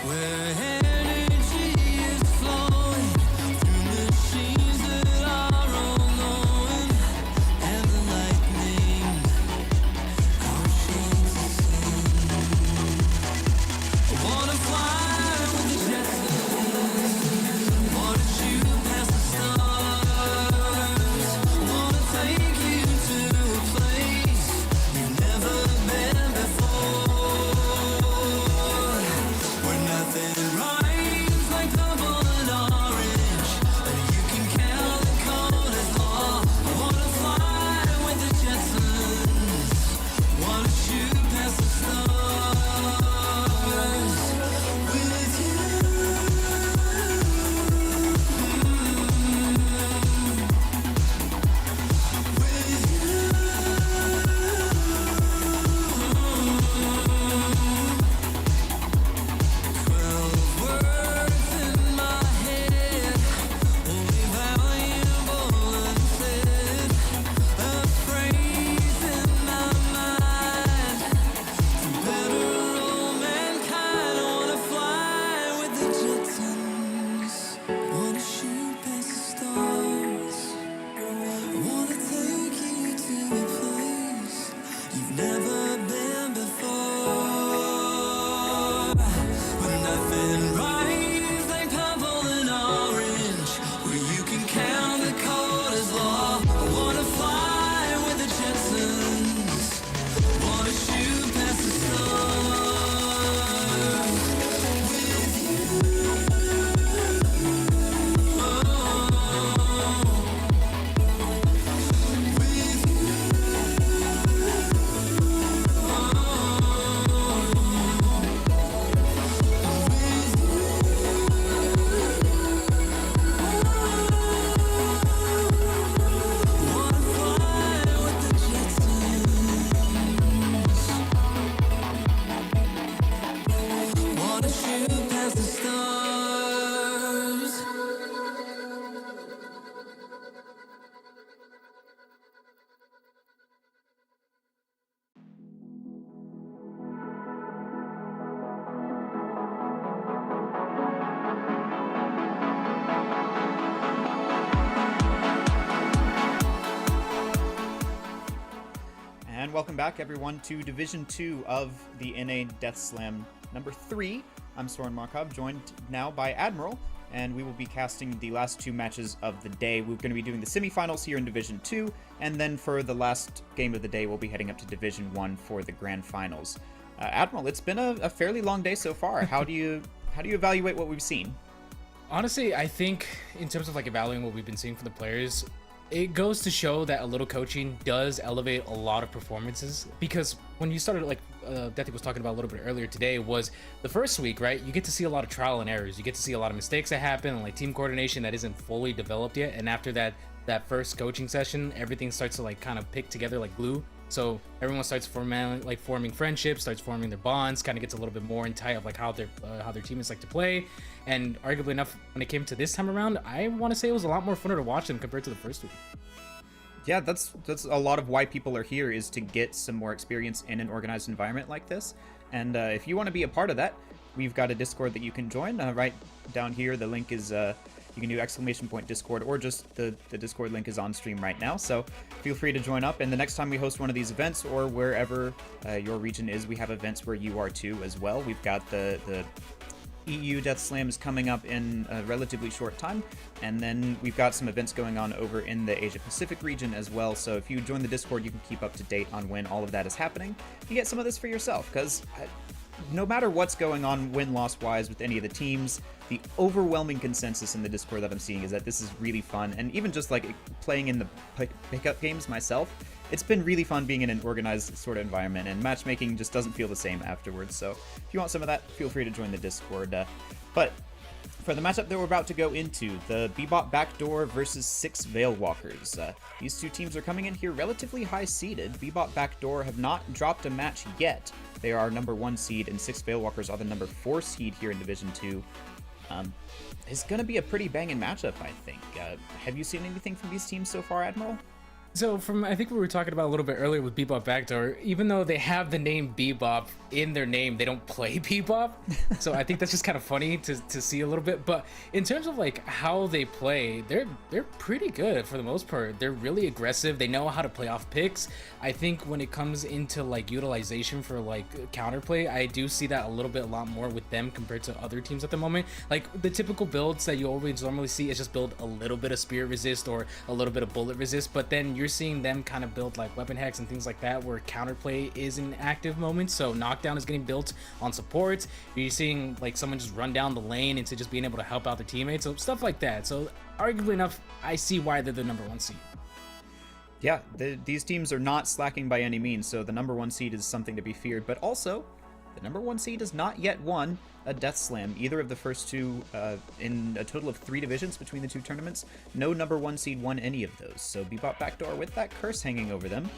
where energy is flowing through machines that are all knowing, and the lightning outshines the sun. I wanna fly with the Jetsons. Wanna shoot past the stars. Wanna take you to a place you've never been before, where nothing rhymes like purple and orange, and you can count the coldest law. I wanna fly with the Jetsons. Wanna shoot past the stars with you. Words in my head, only valuable unsaid. A phrase in my mind, for better all mankind. I wanna fly with the Jetsons. Wanna shoot past the stars. Wanna take you to a place you've never been before, where nothing rhymes like purple and orange, where you can count the coldest law. I wanna fly with the Jetsons. Wanna shoot past the stars with you. With you. Wanna fly with the Jetsons. Wanna shoot past the stars. And welcome back, everyone, to Division 2 of the NA Death Slam number 3. I'm Soren Markov, joined now by Admiral, and we will be casting the last two matches of the day. We're going to be doing the semifinals here in Division 2, and then for the last game of the day, we'll be heading up to Division 1 for the grand finals. Admiral, it's been a fairly long day so far. How do you evaluate what we've seen? Honestly, I think in terms of like evaluating what we've been seeing from the players, it goes to show that a little coaching does elevate a lot of performances. Because when you started, like Deathy was talking about a little bit earlier today, was the first week, right? You get to see a lot of trial and errors. You get to see a lot of mistakes that happen, and like team coordination that isn't fully developed yet. And after that first coaching session, everything starts to like kind of pick together like glue. So everyone starts forming friendships, starts forming their bonds, kind of gets a little bit more in tight of like how their teammates like to play. And arguably enough, when it came to this time around, I want to say it was a lot more funner to watch them compared to the first week. Yeah, that's a lot of why people are here, is to get some more experience in an organized environment like this. And if you want to be a part of that, we've got a Discord that you can join. Right down here, the link is you can do !Discord, or just the Discord link is on stream right now. So feel free to join up. And the next time we host one of these events, or wherever your region is, we have events where you are too as well. We've got the EU Death Slam is coming up in a relatively short time, and then we've got some events going on over in the Asia Pacific region as well. So if you join the Discord, you can keep up to date on when all of that is happening. You get some of this for yourself, because no matter what's going on win-loss wise with any of the teams, the overwhelming consensus in the Discord that I'm seeing is that this is really fun. And even just like playing in the pickup games myself, it's been really fun being in an organized sort of environment, and matchmaking just doesn't feel the same afterwards. So if you want some of that, feel free to join the Discord. But for the matchup that we're about to go into, the Bebop Backdoor versus 6 Veilwalkers. These two teams are coming in here relatively high seeded. Bebop Backdoor have not dropped a match yet. They are our number 1 seed, and 6 Veilwalkers are the number 4 seed here in Division 2. It's going to be a pretty banging matchup, I think. Have you seen anything from these teams so far, Admiral? So I think we were talking about a little bit earlier with Bebop Backdoor, even though they have the name Bebop in their name, they don't play Bebop. So I think that's just kind of funny to see a little bit. But in terms of like how they play, they're pretty good for the most part. They're really aggressive. They know how to play off picks. I think when it comes into like utilization for like counterplay, I do see that a lot more with them compared to other teams at the moment. Like the typical builds that you always normally see is just build a little bit of spirit resist or a little bit of bullet resist, but then you're seeing them kind of build like weapon hacks and things like that where counterplay is an active moment. So knockdown is getting built on supports. You're seeing like someone just run down the lane into just being able to help out the teammates. So stuff like that. So arguably enough, I see why they're the number 1 seed. Yeah, these teams are not slacking by any means, so the number 1 seed is something to be feared. But also, the number 1 seed has not yet won a Death Slam, either of the first two in a total of 3 divisions between the 2 tournaments. No number 1 seed won any of those, so Bebop Backdoor, with that curse hanging over them,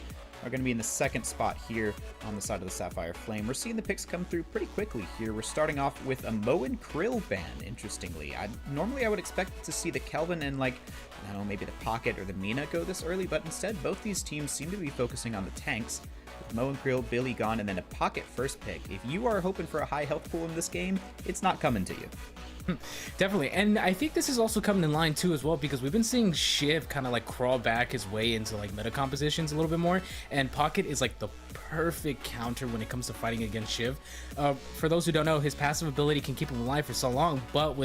are going to be in the 2nd spot here on the side of the Sapphire Flame. We're seeing the picks come through pretty quickly here. We're starting off with a Mo and Krill ban, interestingly. Normally I would expect to see the Kelvin and like, I don't know, maybe the Pocket or the Mina go this early, but instead both these teams seem to be focusing on the tanks. With Mo and Krill, Billy gone, and then a Pocket first pick. If you are hoping for a high health pool in this game, it's not coming to you. Definitely, and I think this is also coming in line too as well, because we've been seeing Shiv kind of like crawl back his way into like meta compositions a little bit more, and Pocket is like the perfect counter when it comes to fighting against Shiv. For those who don't know, his passive ability can keep him alive for so long, but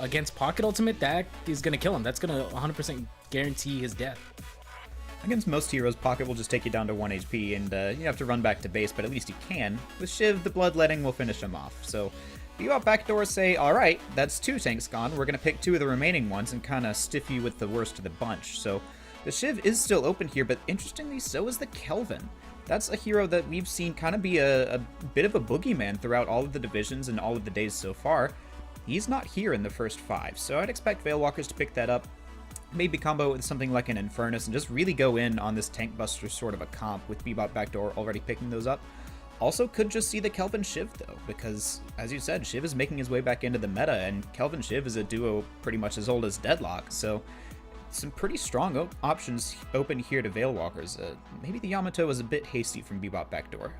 against Pocket Ultimate, that is going to kill him. That's going to 100% guarantee his death. Against most heroes, Pocket will just take you down to 1 HP, and you have to run back to base, but at least you can. With Shiv, the bloodletting will finish him off, so Bebop Backdoor say, alright, that's 2 tanks gone, we're going to pick 2 of the remaining ones and kind of stiff you with the worst of the bunch. So the Shiv is still open here, but interestingly, so is the Kelvin. That's a hero that we've seen kind of be a bit of a boogeyman throughout all of the divisions and all of the days so far. He's not here in the first 5, so I'd expect Veilwalkers to pick that up, maybe combo with something like an Infernus, and just really go in on this tank buster sort of a comp with Bebop Backdoor already picking those up. Also could just see the Kelvin Shiv though, because as you said, Shiv is making his way back into the meta, and Kelvin Shiv is a duo pretty much as old as Deadlock, so some pretty strong options open here to Veilwalkers. Maybe the Yamato was a bit hasty from Bebop Backdoor.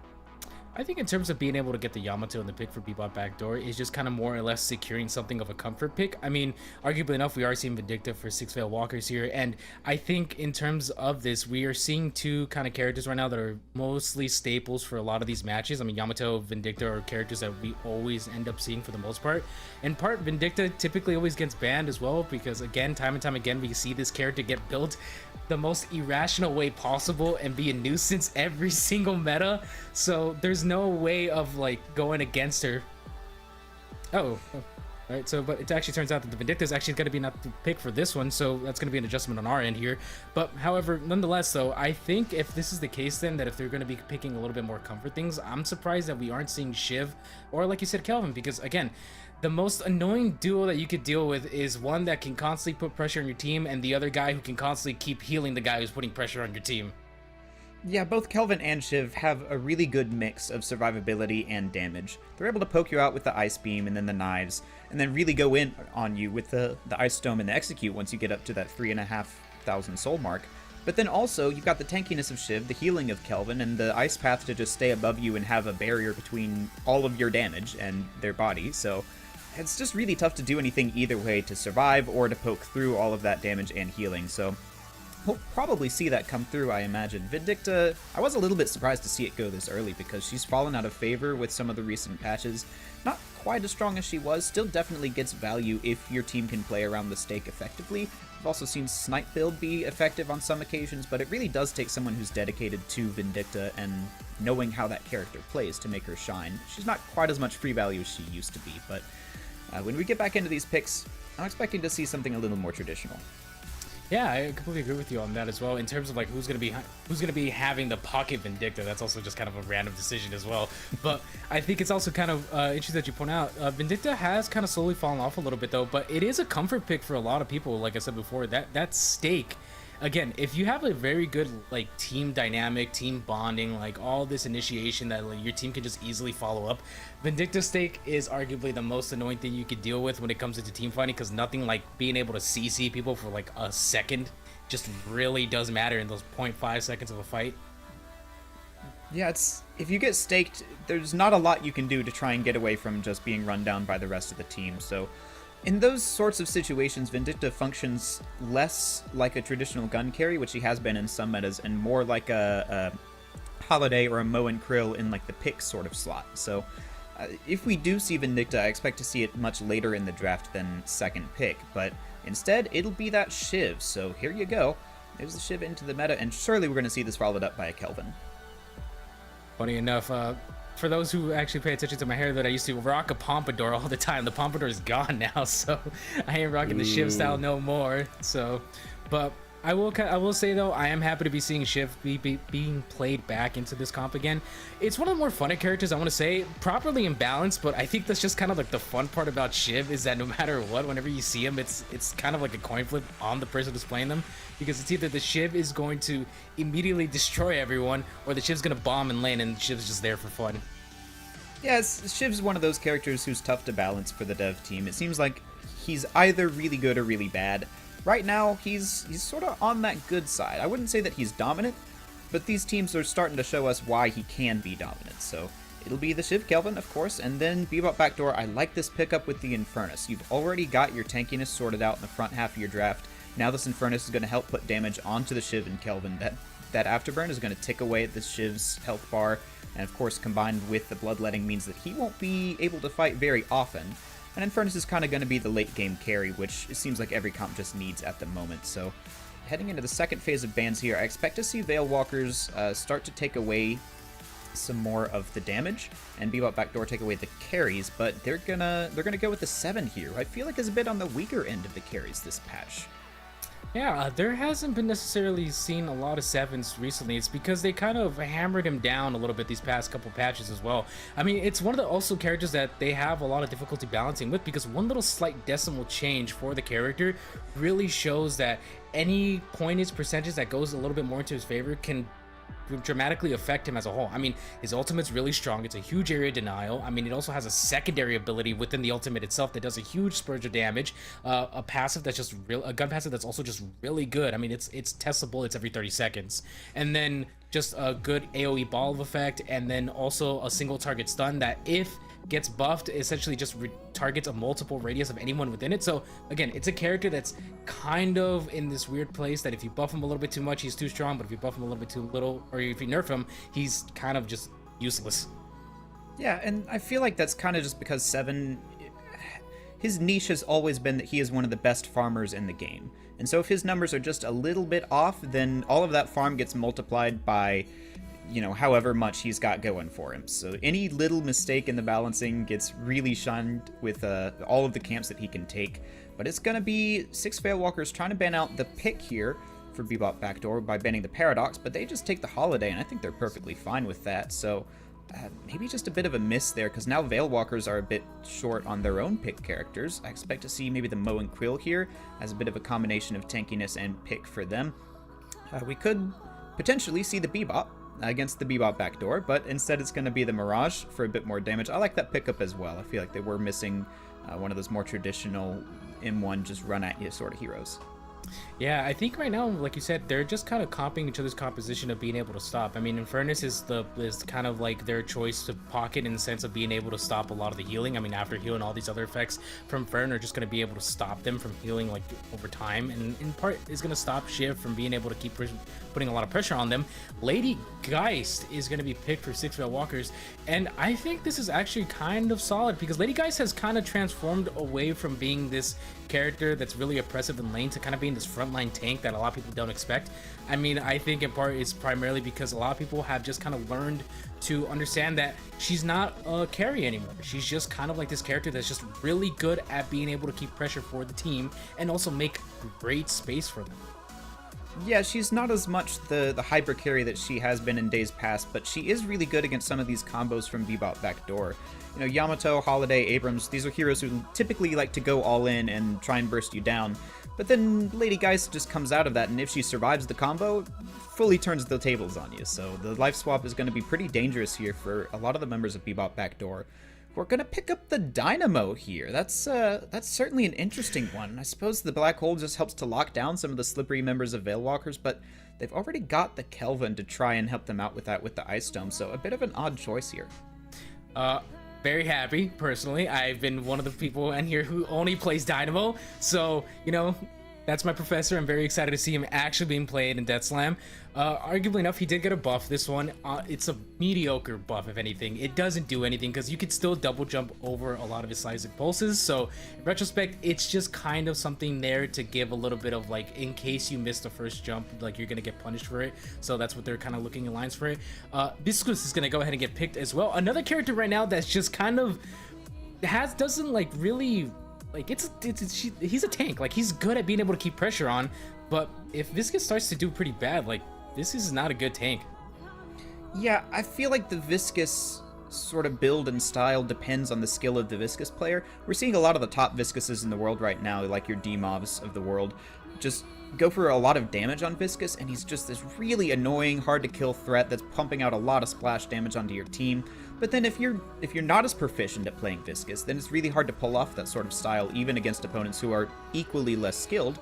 I think in terms of being able to get the Yamato in the pick for Bebop Backdoor is just kind of more or less securing something of a comfort pick. I mean, arguably enough, we are seeing Vindicta for 6 Veilwalkers here, and I think in terms of this, we are seeing 2 kind of characters right now that are mostly staples for a lot of these matches. I mean, Yamato, Vindicta are characters that we always end up seeing for the most part. In part, Vindicta typically always gets banned as well, because again, time and time again, we see this character get built the most irrational way possible and be a nuisance every single meta, so there's no way of like going against her. right? So, but it actually turns out that the Vindicta is actually going to be not the pick for this one, so that's going to be an adjustment on our end here. But however, nonetheless, though, I think if this is the case, then that if they're going to be picking a little bit more comfort things, I'm surprised that we aren't seeing Shiv or, like you said, Kelvin, because again, the most annoying duo that you could deal with is one that can constantly put pressure on your team, and the other guy who can constantly keep healing the guy who's putting pressure on your team. Yeah, both Kelvin and Shiv have a really good mix of survivability and damage. They're able to poke you out with the Ice Beam and then the Knives, and then really go in on you with the Ice Dome and the Execute once you get up to that 3,500 soul mark. But then also, you've got the tankiness of Shiv, the healing of Kelvin, and the Ice Path to just stay above you and have a barrier between all of your damage and their body, so it's just really tough to do anything either way to survive or to poke through all of that damage and healing, so we'll probably see that come through, I imagine. Vindicta, I was a little bit surprised to see it go this early because she's fallen out of favor with some of the recent patches. Not quite as strong as she was, still definitely gets value if your team can play around the stake effectively. I've also seen Snipe build be effective on some occasions, but it really does take someone who's dedicated to Vindicta and knowing how that character plays to make her shine. She's not quite as much free value as she used to be, but when we get back into these picks, I'm expecting to see something a little more traditional. Yeah, I completely agree with you on that as well. In terms of like who's gonna be having the pocket Vindicta, that's also just kind of a random decision as well. But I think it's also kind of interesting that you point out Vindicta has kind of slowly fallen off a little bit though. But it is a comfort pick for a lot of people. Like I said before, that stake. Again, if you have a very good like team dynamic, team bonding, like all this initiation that like, your team can just easily follow up, Vindicta stake is arguably the most annoying thing you could deal with when it comes into team fighting, because nothing like being able to CC people for like a second just really does matter in those 0.5 seconds of a fight. Yeah, it's if you get staked, there's not a lot you can do to try and get away from just being run down by the rest of the team, so in those sorts of situations, Vindicta functions less like a traditional gun carry, which he has been in some metas, and more like a Holiday or a Mo and Krill in like the pick sort of slot. So if we do see Vindicta, I expect to see it much later in the draft than second pick, but instead it'll be that Shiv. So here you go. There's the Shiv into the meta, and surely we're going to see this followed up by a Kelvin. Funny enough, for those who actually pay attention to my hair, that I used to rock a pompadour all the time. The pompadour is gone now, so I ain't rocking the Shiv style no more. So, but I will say though, I am happy to be seeing Shiv being played back into this comp again. It's one of the more fun characters, I want to say, properly in balance, but I think that's just kind of like the fun part about Shiv is that no matter what, whenever you see him, it's kind of like a coin flip on the person who's playing them, because it's either the Shiv is going to immediately destroy everyone, or the Shiv's going to bomb and lane, and Shiv's just there for fun. Yes, Shiv's one of those characters who's tough to balance for the dev team. It seems like he's either really good or really bad. Right now, he's sort of on that good side. I wouldn't say that he's dominant, but these teams are starting to show us why he can be dominant. So it'll be the Shiv Kelvin, of course, and then Bebop Backdoor. I like this pickup with the Infernus. You've already got your tankiness sorted out in the front half of your draft. Now this Infernus is going to help put damage onto the Shiv and Kelvin. That Afterburn is going to tick away at the Shiv's health bar, and of course combined with the Bloodletting means that he won't be able to fight very often. And Infernus is kind of going to be the late game carry, which it seems like every comp just needs at the moment. So heading into the second phase of bans here, I expect to see Veil Walkers start to take away some more of the damage, and Bebop Backdoor take away the carries, but they're gonna go with the 7 here. I feel like is a bit on the weaker end of the carries this patch. Yeah, there hasn't been necessarily seen a lot of 7s recently. It's because they kind of hammered him down a little bit these past couple patches as well. I mean, it's one of the also characters that they have a lot of difficulty balancing with, because one little slight decimal change for the character really shows that any pointage percentage that goes a little bit more into his favor can dramatically affect him as a whole. I mean, his ultimate's really strong. It's a huge area denial. I mean, it also has a secondary ability within the ultimate itself that does a huge spurge of damage. A passive that's just a gun passive that's also just really good. I mean, it's Tesla bullets every 30 seconds, and then just a good AOE ball of effect, and then also a single target stun that if gets buffed essentially just targets a multiple radius of anyone within it. So again, it's a character that's kind of in this weird place that if you buff him a little bit too much, he's too strong, but if you buff him a little bit too little, or if you nerf him, he's kind of just useless. Yeah, and I feel like that's kind of just because 7, his niche has always been that he is one of the best farmers in the game. And so if his numbers are just a little bit off, then all of that farm gets multiplied by however much he's got going for him. So any little mistake in the balancing gets really shunned with all of the camps that he can take. But it's going to be 6 Veilwalkers trying to ban out the pick here for Bebop Backdoor by banning the Paradox, but they just take the Holiday, and I think they're perfectly fine with that. So maybe just a bit of a miss there, because now Veilwalkers are a bit short on their own pick characters. I expect to see maybe the Mo and Quill here as a bit of a combination of tankiness and pick for them. We could potentially see the Bebop against the Bebop Backdoor, but instead it's going to be the Mirage for a bit more damage. I like that pickup as well. I feel like they were missing one of those more traditional M1 just run at you sort of heroes. Yeah, I think right now, like you said, they're just kind of copying each other's composition of being able to stop. I mean, Infernus is kind of like their choice to pocket in the sense of being able to stop a lot of the healing. I mean, after healing, all these other effects from Fern are just going to be able to stop them from healing like over time, and in part is going to stop Shiv from being able to keep putting a lot of pressure on them. Lady Geist is going to be picked for 6 Veilwalkers, and I think this is actually kind of solid because Lady Geist has kind of transformed away from being this character that's really oppressive in lane to kind of being this frontline tank that a lot of people don't expect. I mean, I think in part it's primarily because a lot of people have just kind of learned to understand that she's not a carry anymore. She's just kind of like this character that's just really good at being able to keep pressure for the team and also make great space for them. Yeah, she's not as much the hyper carry that she has been in days past, but she is really good against some of these combos from Bebop Backdoor. Yamato, Holiday, Abrams, these are heroes who typically like to go all in and try and burst you down. But then Lady Geist just comes out of that, and if she survives the combo, fully turns the tables on you. So the life swap is going to be pretty dangerous here for a lot of the members of Bebop Backdoor. We're going to pick up the Dynamo here. That's certainly an interesting one. I suppose the Black Hole just helps to lock down some of the slippery members of Veilwalkers, but they've already got the Kelvin to try and help them out with that with the Ice Dome, so a bit of an odd choice here. Very happy, personally. I've been one of the people in here who only plays Dynamo, so, that's my professor. I'm very excited to see him actually being played in Death Slam. Arguably enough, he did get a buff. This one, it's a mediocre buff, if anything. It doesn't do anything because you could still double jump over a lot of his seismic pulses. So in retrospect, it's just kind of something there to give a little bit of like, in case you miss the first jump, like you're gonna get punished for it. So that's what they're kind of looking in lines for it. Viscus is gonna go ahead and get picked as well. Another character right now that's just kind of doesn't like really. Like he's a tank. Like he's good at being able to keep pressure on, but if Viscus starts to do pretty bad, like Viscus is not a good tank. Yeah, I feel like the Viscus sort of build and style depends on the skill of the Viscus player. We're seeing a lot of the top Viscuses in the world right now, like your D-mobs of the world, just go for a lot of damage on Viscus, and he's just this really annoying, hard to kill threat that's pumping out a lot of splash damage onto your team. But then if you're not as proficient at playing Viscus, then it's really hard to pull off that sort of style, even against opponents who are equally less skilled.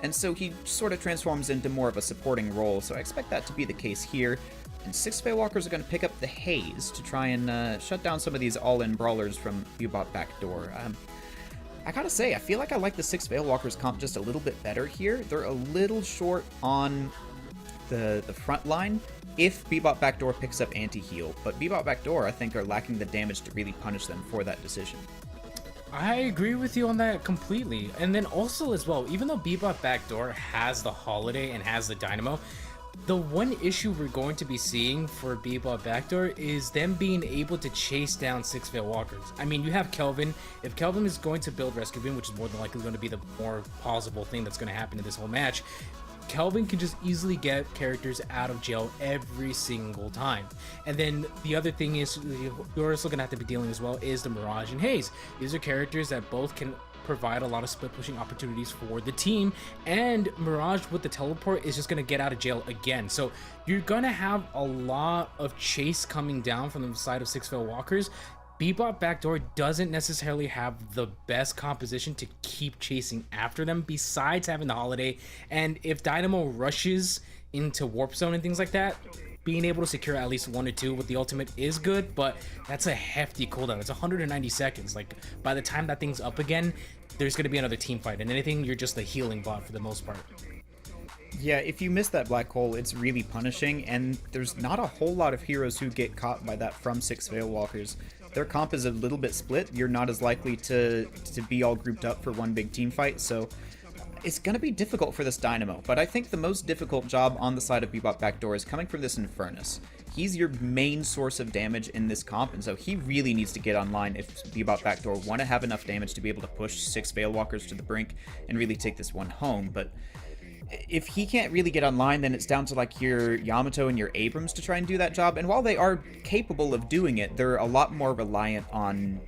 And so he sort of transforms into more of a supporting role, so I expect that to be the case here. And 6 Veilwalkers are going to pick up the Haze to try and shut down some of these all-in brawlers from Bebop Backdoor. I gotta say, I feel like I like the 6 Veilwalkers comp just a little bit better here. They're a little short on the front line if Bebop Backdoor picks up anti-heal, but Bebop Backdoor, I think, are lacking the damage to really punish them for that decision. I agree with you on that completely. And then also as well, even though Bebop Backdoor has the Holiday and has the Dynamo, the one issue we're going to be seeing for Bebop Backdoor is them being able to chase down 6 Veilwalkers. I mean, you have Kelvin. If Kelvin is going to build Rescue Beam, which is more than likely going to be the more plausible thing that's going to happen in this whole match, Kelvin can just easily get characters out of jail every single time. And then the other thing is, you're also going to have to be dealing as well, is the Mirage and Haze. These are characters that both can provide a lot of split pushing opportunities for the team, and Mirage with the teleport is just going to get out of jail again. So you're going to have a lot of chase coming down from the side of 6 Veilwalkers. Bebop Backdoor doesn't necessarily have the best composition to keep chasing after them besides having the Holiday, and if Dynamo rushes into Warp Zone and things like that, being able to secure at least 1 or 2 with the ultimate is good, but that's a hefty cooldown. It's 190 seconds. Like, by the time that thing's up again, there's going to be another team fight, and anything, you're just a healing bot for the most part. Yeah, if you miss that black hole, it's really punishing, and there's not a whole lot of heroes who get caught by that from 6 Veilwalkers. Their comp is a little bit split. You're not as likely to be all grouped up for one big team fight, so it's going to be difficult for this Dynamo, but I think the most difficult job on the side of Bebop Backdoor is coming from this Infernus. He's your main source of damage in this comp, and so he really needs to get online if Bebop Backdoor want to have enough damage to be able to push 6 Veilwalkers to the brink and really take this one home. But if he can't really get online, then it's down to like your Yamato and your Abrams to try and do that job. And while they are capable of doing it, they're a lot more reliant on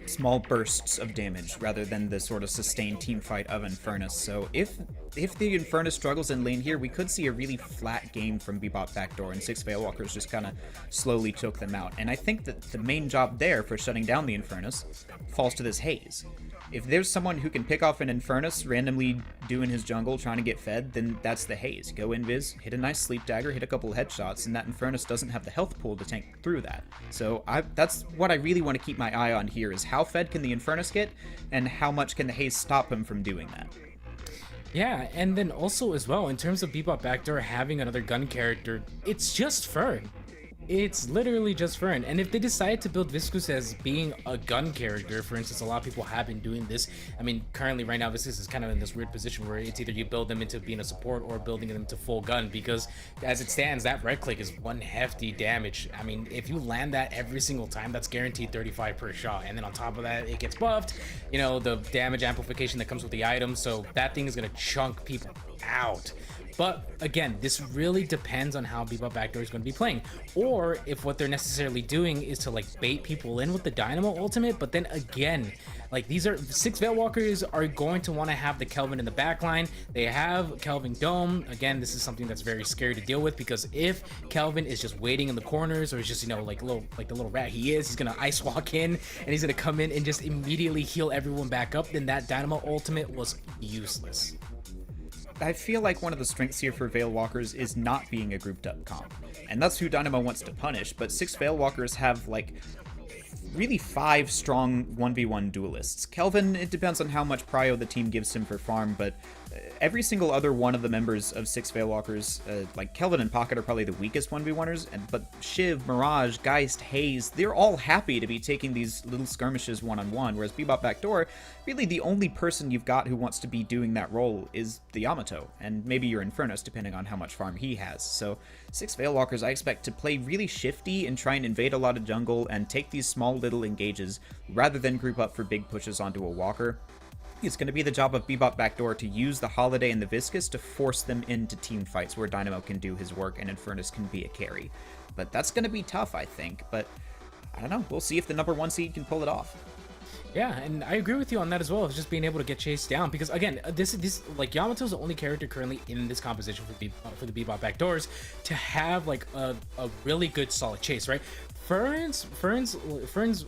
small bursts of damage rather than the sort of sustained team fight of Infernus. So if the Infernus struggles in lane here, we could see a really flat game from Bebop Backdoor and 6 Veilwalkers just kind of slowly choke them out. And I think that the main job there for shutting down the Infernus falls to this Haze. If there's someone who can pick off an Infernus randomly doing his jungle trying to get fed, then that's the Haze. Go invis, hit a nice sleep dagger, hit a couple of headshots, and that Infernus doesn't have the health pool to tank through that. So that's what I really want to keep my eye on here, is how fed can the Infernus get, and how much can the Haze stop him from doing that. Yeah, and then also as well, in terms of Bebop Backdoor having another gun character, it's just Fern. It's literally just Fern. And if they decide to build Viscus as being a gun character, for instance, a lot of people have been doing this. I mean, currently right now Viscus is kind of in this weird position where it's either you build them into being a support or building them to full gun, because as it stands, that red click is one hefty damage. I mean, if you land that every single time, that's guaranteed 35 per shot. And then on top of that, it gets buffed, you know, the damage amplification that comes with the item. So that thing is going to chunk people out. But again, this really depends on how Bebop Backdoor is going to be playing, or if what they're necessarily doing is to like bait people in with the Dynamo ultimate. But then again, like these are 6 Veilwalkers are going to want to have the Kelvin in the backline. They have Kelvin Dome. Again, this is something that's very scary to deal with, because if Kelvin is just waiting in the corners, or is just, you know, like the little rat he is, he's gonna ice walk in and he's gonna come in and just immediately heal everyone back up, then that Dynamo ultimate was useless. I feel like one of the strengths here for Veilwalkers is not being a grouped up comp, and that's who Dynamo wants to punish. But 6 Veilwalkers have like really 5 strong 1v1 duelists. Kelvin, it depends on how much prio the team gives him for farm, but every single other one of the members of 6 Veilwalkers, like Kelvin and Pocket, are probably the weakest 1v1ers, but Shiv, Mirage, Geist, Haze, they're all happy to be taking these little skirmishes one-on-one, whereas Bebop Backdoor, really the only person you've got who wants to be doing that role is the Yamato, and maybe your Infernus, depending on how much farm he has. So 6 Veilwalkers I expect to play really shifty and try and invade a lot of jungle and take these small little engages rather than group up for big pushes onto a walker. It's going to be the job of Bebop Backdoor to use the Holiday and the Viscus to force them into team fights where Dynamo can do his work and Infernus can be a carry. But that's going to be tough, I think. But I don't know. We'll see if the number 1 seed can pull it off. Yeah, and I agree with you on that as well. It's just being able to get chased down, because again, this like Yamato's the only character currently in this composition for the Bebop Backdoors to have like a really good solid chase, right? Fern's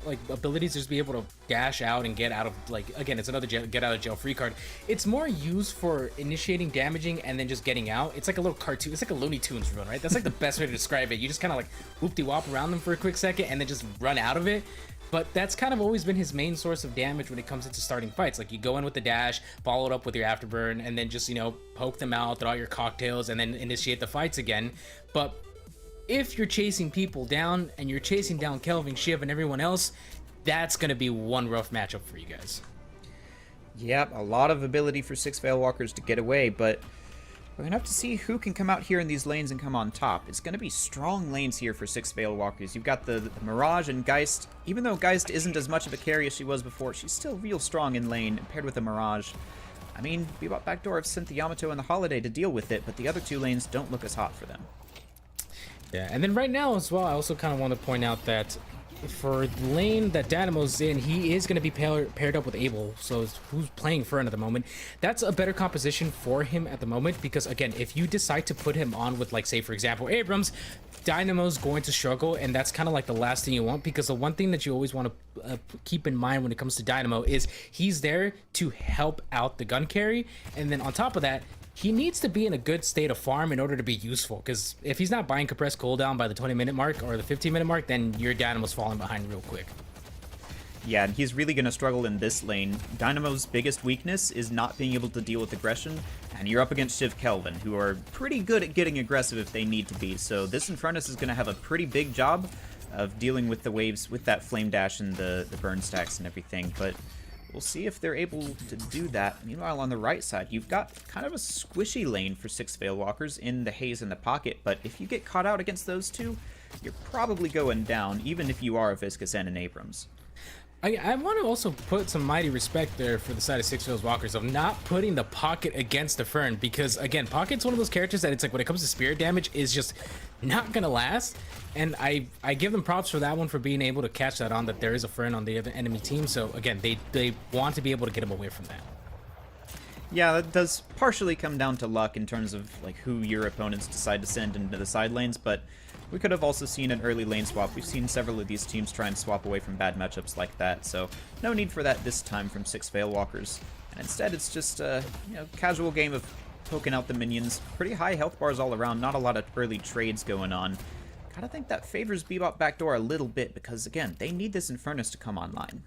like abilities to just be able to dash out and get out of, like, again, it's another get out of jail free card. It's more used for initiating, damaging, and then just getting out. It's like a little cartoon. It's like a Looney Tunes run, right? That's like the best way to describe it. You just kind of like whoop-de-wop around them for a quick second and then just run out of it. But that's kind of always been his main source of damage when it comes into starting fights. Like, you go in with the dash, follow it up with your afterburn, and then just, you know, poke them out, throw out your cocktails, and then initiate the fights again. But if you're chasing people down and you're chasing down Kelvin, Shiv, and everyone else, that's going to be one rough matchup for you guys. Yep, a lot of ability for 6 Veilwalkers to get away, but we're going to have to see who can come out here in these lanes and come on top. It's going to be strong lanes here for 6 Veilwalkers. You've got the Mirage and Geist. Even though Geist isn't as much of a carry as she was before, she's still real strong in lane paired with the Mirage. I mean, Bebop Backdoor have sent the Yamato and the Holiday to deal with it, but the other 2 lanes don't look as hot for them. Yeah, and then right now as well, I also kind of want to point out that for the lane that Dynamo's in, he is going to be paired up with Abel, so who's playing Fern at the moment. That's a better composition for him at the moment, because again, if you decide to put him on with, like, say for example Abrams, Dynamo's going to struggle, and that's kind of like the last thing you want, because the one thing that you always want to keep in mind when it comes to Dynamo is he's there to help out the gun carry, and then on top of that, he needs to be in a good state of farm in order to be useful, because if he's not buying compressed cooldown by the 20-minute mark or the 15-minute mark, then your Dynamo's falling behind real quick. Yeah, and he's really going to struggle in this lane. Dynamo's biggest weakness is not being able to deal with aggression, and you're up against Shiv Kelvin, who are pretty good at getting aggressive if they need to be, so this Infernus is going to have a pretty big job of dealing with the waves with that Flame Dash and the burn stacks and everything, but we'll see if they're able to do that. Meanwhile, on the right side, you've got kind of a squishy lane for 6 Veilwalkers in the Haze and the Pocket, but if you get caught out against those two, you're probably going down, even if you are a Viscous and an Abrams. I want to also put some mighty respect there for the side of 6 Veilwalkers of not putting the Pocket against the Fern, because again, Pocket's one of those characters that it's like when it comes to spirit damage is just not gonna last, and I give them props for that one, for being able to catch that on that there is a Fern on the other enemy team. So again, they want to be able to get him away from that. Yeah, that does partially come down to luck in terms of like who your opponents decide to send into the side lanes, but we could have also seen an early lane swap. We've seen several of these teams try and swap away from bad matchups like that, so no need for that this time from 6 Veilwalkers. And instead, it's just a casual game of poking out the minions. Pretty high health bars all around, not a lot of early trades going on. Gotta think that favors Bebop backdoor a little bit, because again, they need this Infernus to come online.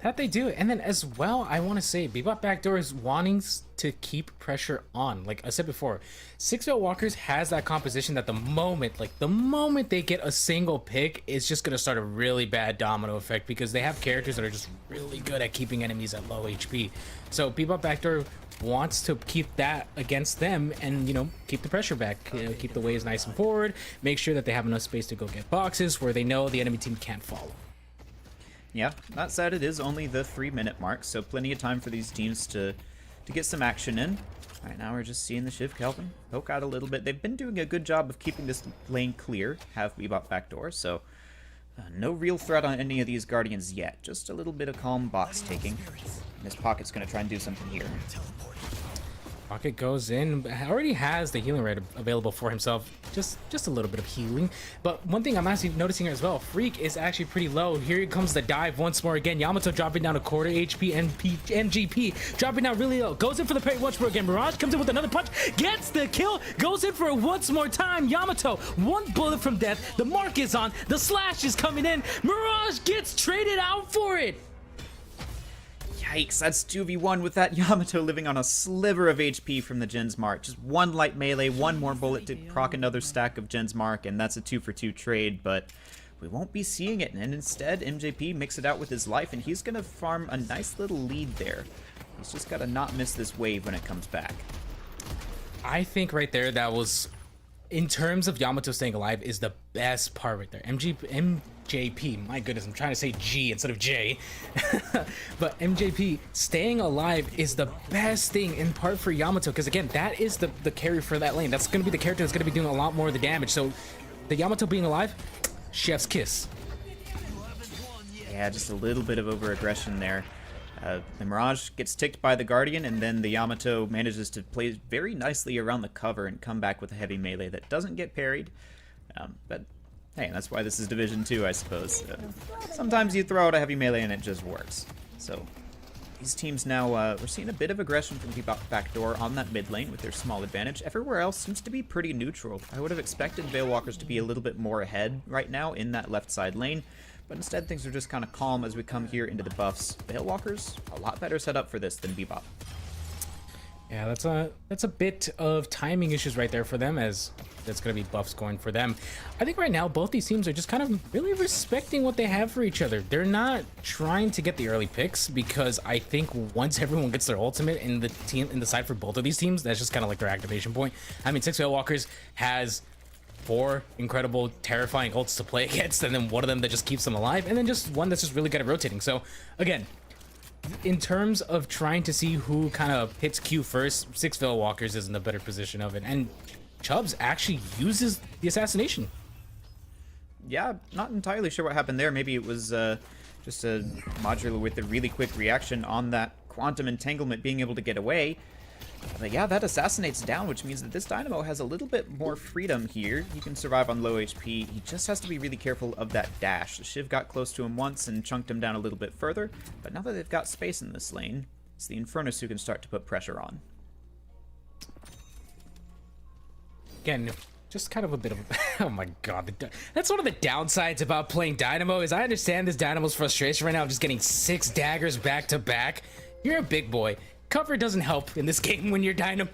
That they do. And then as well, I want to say Bebop Backdoor is wanting to keep pressure on. Like I said before, 6 Veilwalkers has that composition that the moment they get a single pick, it's just going to start a really bad domino effect, because they have characters that are just really good at keeping enemies at low HP. So Bebop Backdoor wants to keep that against them and, keep the pressure back, keep the waves nice and forward, make sure that they have enough space to go get boxes where they know the enemy team can't follow. Yeah, that said, it is only the 3-minute mark, so plenty of time for these teams to get some action in. Right now we're just seeing the Shiv Kelvin poke out a little bit. They've been doing a good job of keeping this lane clear, have Bebop backdoor, so no real threat on any of these Guardians yet. Just a little bit of calm box taking. And this Pocket's going to try and do something here. Pocket goes in, already has the healing rate available for himself, just a little bit of healing. But one thing I'm actually noticing here as well, Freak is actually pretty low. Here comes the dive once more again. Yamato dropping down a quarter HP, and MGP dropping down really low. Goes in for the parry once more again. Mirage comes in with another punch, gets the kill, goes in for it once more time. Yamato, one bullet from death. The mark is on, the slash is coming in. Mirage gets traded out for it. Yikes, that's 2v1 with that Yamato living on a sliver of HP from the Gen's Mark. Just one light melee, one more bullet to proc another stack of Gen's Mark, and that's a 2-for-2 trade, but we won't be seeing it. And instead, MJP mix it out with his life, and he's going to farm a nice little lead there. He's just got to not miss this wave when it comes back. I think right there, that was, in terms of Yamato staying alive, is the best part right there. MJP, my goodness, I'm trying to say G instead of J. But MJP staying alive is the best thing in part for Yamato, because again, that is the carry for that lane. That's going to be the character that's going to be doing a lot more of the damage. So the Yamato being alive, chef's kiss. Yeah, just a little bit of over-aggression there. The Mirage gets ticked by the Guardian, and then the Yamato manages to play very nicely around the cover and come back with a heavy melee that doesn't get parried. But hey, that's why this is Division 2, I suppose. Sometimes you throw out a heavy melee and it just works. So these teams now, we're seeing a bit of aggression from Bebop backdoor on that mid lane with their small advantage. Everywhere else seems to be pretty neutral. I would have expected Veilwalkers to be a little bit more ahead right now in that left side lane, but instead things are just kind of calm as we come here into the buffs. Veilwalkers, a lot better set up for this than Bebop. Yeah, that's a bit of timing issues right there for them, as that's going to be buffs going for them. I think right now both these teams are just kind of really respecting what they have for each other. They're not trying to get the early picks, because I think once everyone gets their ultimate in the side for both of these teams, that's just kind of like their activation point. I mean, 6 Veilwalkers has 4 incredible, terrifying ults to play against, and then one of them that just keeps them alive, and then just one that's just really good at rotating. So again, in terms of trying to see who kind of hits Q first, 6 Veilwalkers is in the better position of it, and Chubbs actually uses the assassination. Yeah, not entirely sure what happened there. Maybe it was just a modular with a really quick reaction on that quantum entanglement being able to get away. But yeah, that assassinates down, which means that this Dynamo has a little bit more freedom here. He can survive on low HP. He just has to be really careful of that dash. The Shiv got close to him once and chunked him down a little bit further, but now that they've got space in this lane, it's the Infernus who can start to put pressure on. Again, just kind of a bit of oh my god, that's one of the downsides about playing Dynamo, is I understand this Dynamo's frustration right now of just getting 6 daggers back to back. You're a big boy. Cover doesn't help in this game when you're Dynamo.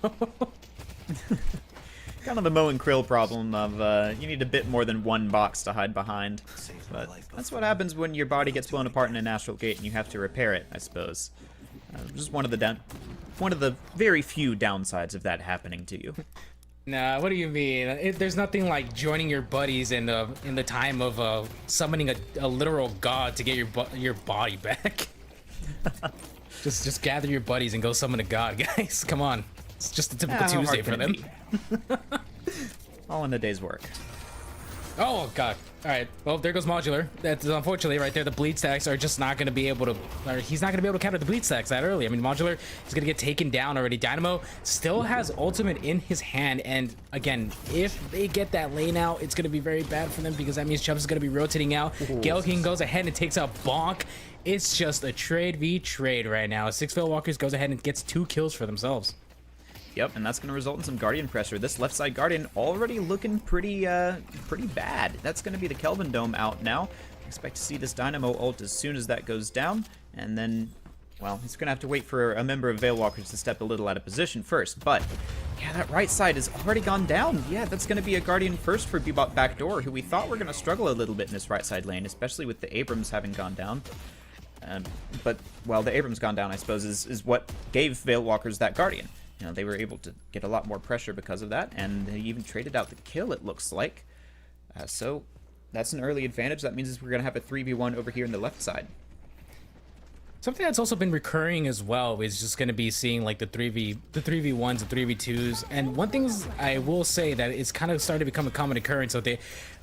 Kind of the Mo and Krill problem of you need a bit more than one box to hide behind. But that's what happens when your body gets blown apart in an astral gate and you have to repair it, I suppose. Just one of the very few downsides of that happening to you. Nah, what do you mean? There's nothing like joining your buddies in the time of summoning a literal god to get your body back. just gather your buddies and go summon a god, guys. Come on, it's just a typical How Tuesday hard for can them. it be? All in a day's work. Oh god. All right. Well, there goes modular. That's unfortunately right there. The bleed stacks are just not going to be able to. Or he's not going to be able to counter the bleed stacks that early. I mean, modular is going to get taken down already. Dynamo still has ultimate in his hand, and again, if they get that lane out, it's going to be very bad for them because that means Chubbs is going to be rotating out. Gale King goes ahead and takes out Bonk. It's just a trade v trade right now. 6 Veil Walkers goes ahead and gets 2 kills for themselves. Yep, and that's going to result in some Guardian pressure. This left side Guardian already looking pretty bad. That's going to be the Kelvin Dome out now. Expect to see this Dynamo ult as soon as that goes down, and then, well, he's going to have to wait for a member of Veil Walkers to step a little out of position first. But, yeah, that right side has already gone down. Yeah, that's going to be a Guardian first for Bebop Backdoor, who we thought were going to struggle a little bit in this right side lane, especially with the Abrams having gone down. But, well, the Abrams gone down, I suppose, is what gave Veil Walkers that Guardian. You know, they were able to get a lot more pressure because of that, and they even traded out the kill, it looks like. So that's an early advantage. That means we're going to have a 3v1 over here in the left side. Something that's also been recurring as well is just going to be seeing like the 3v1s and 3v2s. And one thing I will say that it's kind of starting to become a common occurrence. So they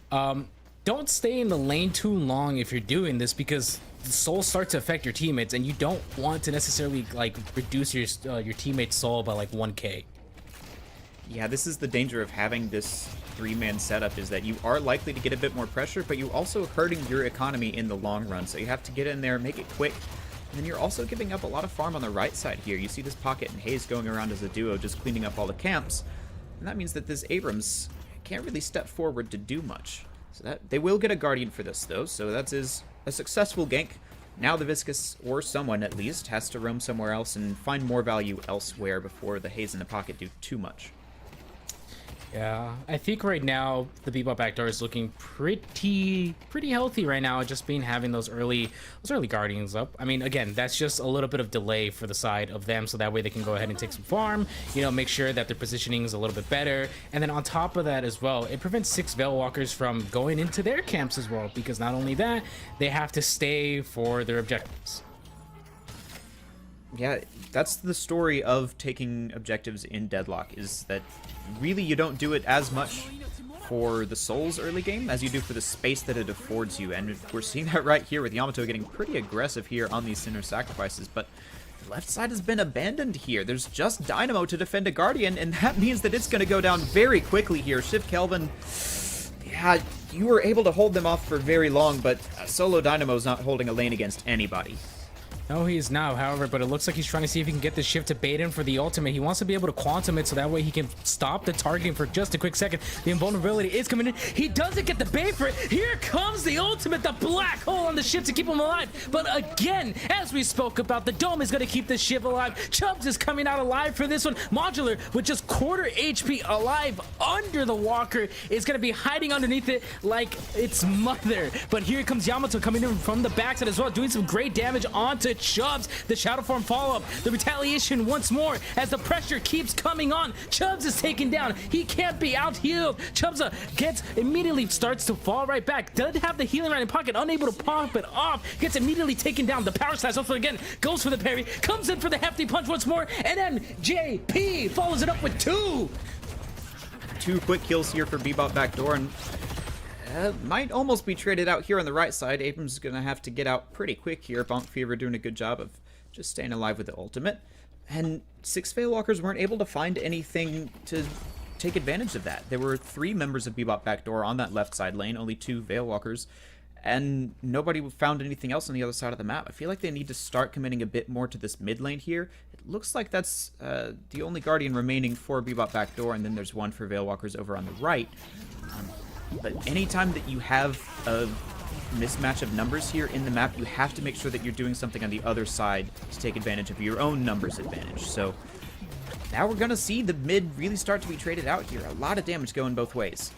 don't stay in the lane too long if you're doing this, because the soul starts to affect your teammates, and you don't want to necessarily like reduce your teammate's soul by like 1k. Yeah, this is the danger of having this 3-man setup, is that you are likely to get a bit more pressure, but you also hurting your economy in the long run. So you have to get in there, make it quick, and then you're also giving up a lot of farm on the right side here. You see this Pocket and Haze going around as a duo, just cleaning up all the camps, and that means that this Abrams can't really step forward to do much. So that they will get a Guardian for this though, so that is a successful gank. Now the Viscous, or someone at least, has to roam somewhere else and find more value elsewhere before the Haze and the Pocket do too much. Yeah, I think right now the Bebop Backdoor is looking pretty healthy right now, just being having those early Guardians up. I mean, again, that's just a little bit of delay for the side of them, so that way they can go ahead and take some farm, you know, make sure that their positioning is a little bit better. And then on top of that as well, it prevents 6 Veil Walkers from going into their camps as well, because not only that, they have to stay for their objectives. Yeah, that's the story of taking objectives in Deadlock, is that really you don't do it as much for the souls early game as you do for the space that it affords you. And we're seeing that right here with Yamato getting pretty aggressive here on these Sinner sacrifices, but the left side has been abandoned here. There's just Dynamo to defend a Guardian, and that means that it's going to go down very quickly here. Shiv Kelvin, yeah, you were able to hold them off for very long, but solo Dynamo's not holding a lane against anybody. No, he is now, however, but it looks like he's trying to see if he can get the shift to bait in for the ultimate. He wants to be able to quantum it so that way he can stop the targeting for just a quick second. The invulnerability is coming in. He doesn't get the bait for it. Here comes the ultimate, the black hole on the shift to keep him alive. But again, as we spoke about, the dome is going to keep the shift alive. Chubbs is coming out alive for this one. Modular, with just quarter HP alive under the walker, is going to be hiding underneath it like its mother. But here comes Yamato coming in from the backside as well, doing some great damage onto Chubbs. The Shadow Form follow-up, the retaliation once more as the pressure keeps coming on. Chubbs is taken down. He can't be out-healed. Chubbs immediately starts to fall right back. Does have the healing right in pocket, unable to pop it off. Gets immediately taken down. The power slash also again goes for the parry. Comes in for the hefty punch once more, and then JP follows it up with 2. 2 quick kills here for Bebop Backdoor, and might almost be traded out here on the right side. Abrams is going to have to get out pretty quick here. Bonk Fever doing a good job of just staying alive with the ultimate. And 6 Veil Walkers weren't able to find anything to take advantage of that. There were 3 members of Bebop Backdoor on that left side lane, only 2 Veil Walkers, and nobody found anything else on the other side of the map. I feel like they need to start committing a bit more to this mid lane here. It looks like that's the only Guardian remaining for Bebop Backdoor, and then there's one for Veil Walkers over on the right. But anytime that you have a mismatch of numbers here in the map, you have to make sure that you're doing something on the other side to take advantage of your own numbers advantage. So now we're going to see the mid really start to be traded out here. A lot of damage going both ways.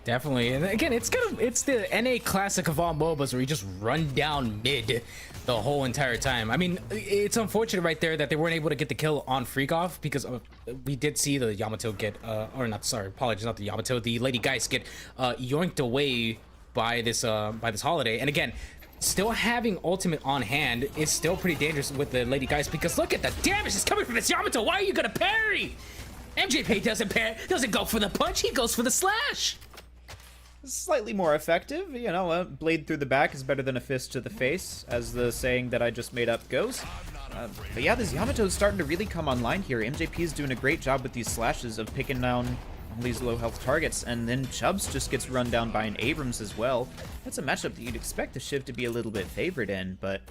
Definitely, and again, it's the NA classic of all MOBAs where you just run down mid the whole entire time. I mean, it's unfortunate right there that they weren't able to get the kill on Freakoff because we did see the Yamato get, or not, sorry, apologies, not the Yamato, the Lady Geist get yoinked away by this holiday. And again, still having ultimate on hand is still pretty dangerous with the Lady Geist because look at the damage that's coming from this Yamato. Why are you gonna parry? MJP doesn't go for the punch, he goes for the slash. Slightly more effective, you know, a blade through the back is better than a fist to the face, as the saying that I just made up goes. But yeah, this Yamato is starting to really come online here. MJP is doing a great job with these slashes of picking down all these low health targets, and then Chubbs just gets run down by an Abrams as well. That's a matchup that you'd expect the Shiv to be a little bit favored in, but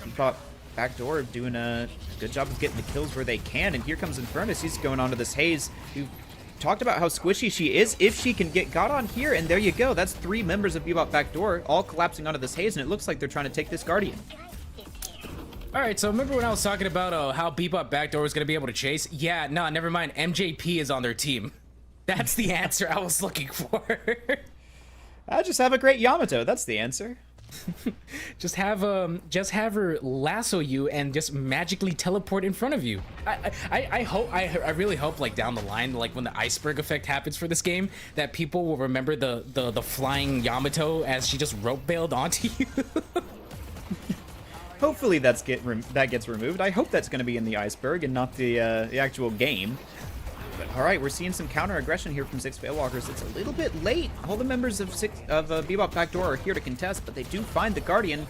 Bebop Backdoor doing a good job of getting the kills where they can, and here comes Infernus. He's going onto this Haze, who talked about how squishy she is if she can get got on here, and there you go. That's 3 members of Bebop Backdoor all collapsing onto this Haze, and it looks like they're trying to take this Guardian. All right, so remember when I was talking about how Bebop Backdoor was going to be able to chase? Yeah, no, never mind. MJP is on their team. That's the answer I was looking for. I just have a great Yamato. That's the answer. just have her lasso you and just magically teleport in front of you. I really hope like down the line, like when the iceberg effect happens for this game, that people will remember the flying Yamato as she just rope bailed onto you. Hopefully that gets removed. I hope that's going to be in the iceberg and not the actual game. But all right, we're seeing some counter aggression here from 6 Veilwalkers. It's a little bit late. All the members of Bebop Backdoor are here to contest, but they do find the Guardian.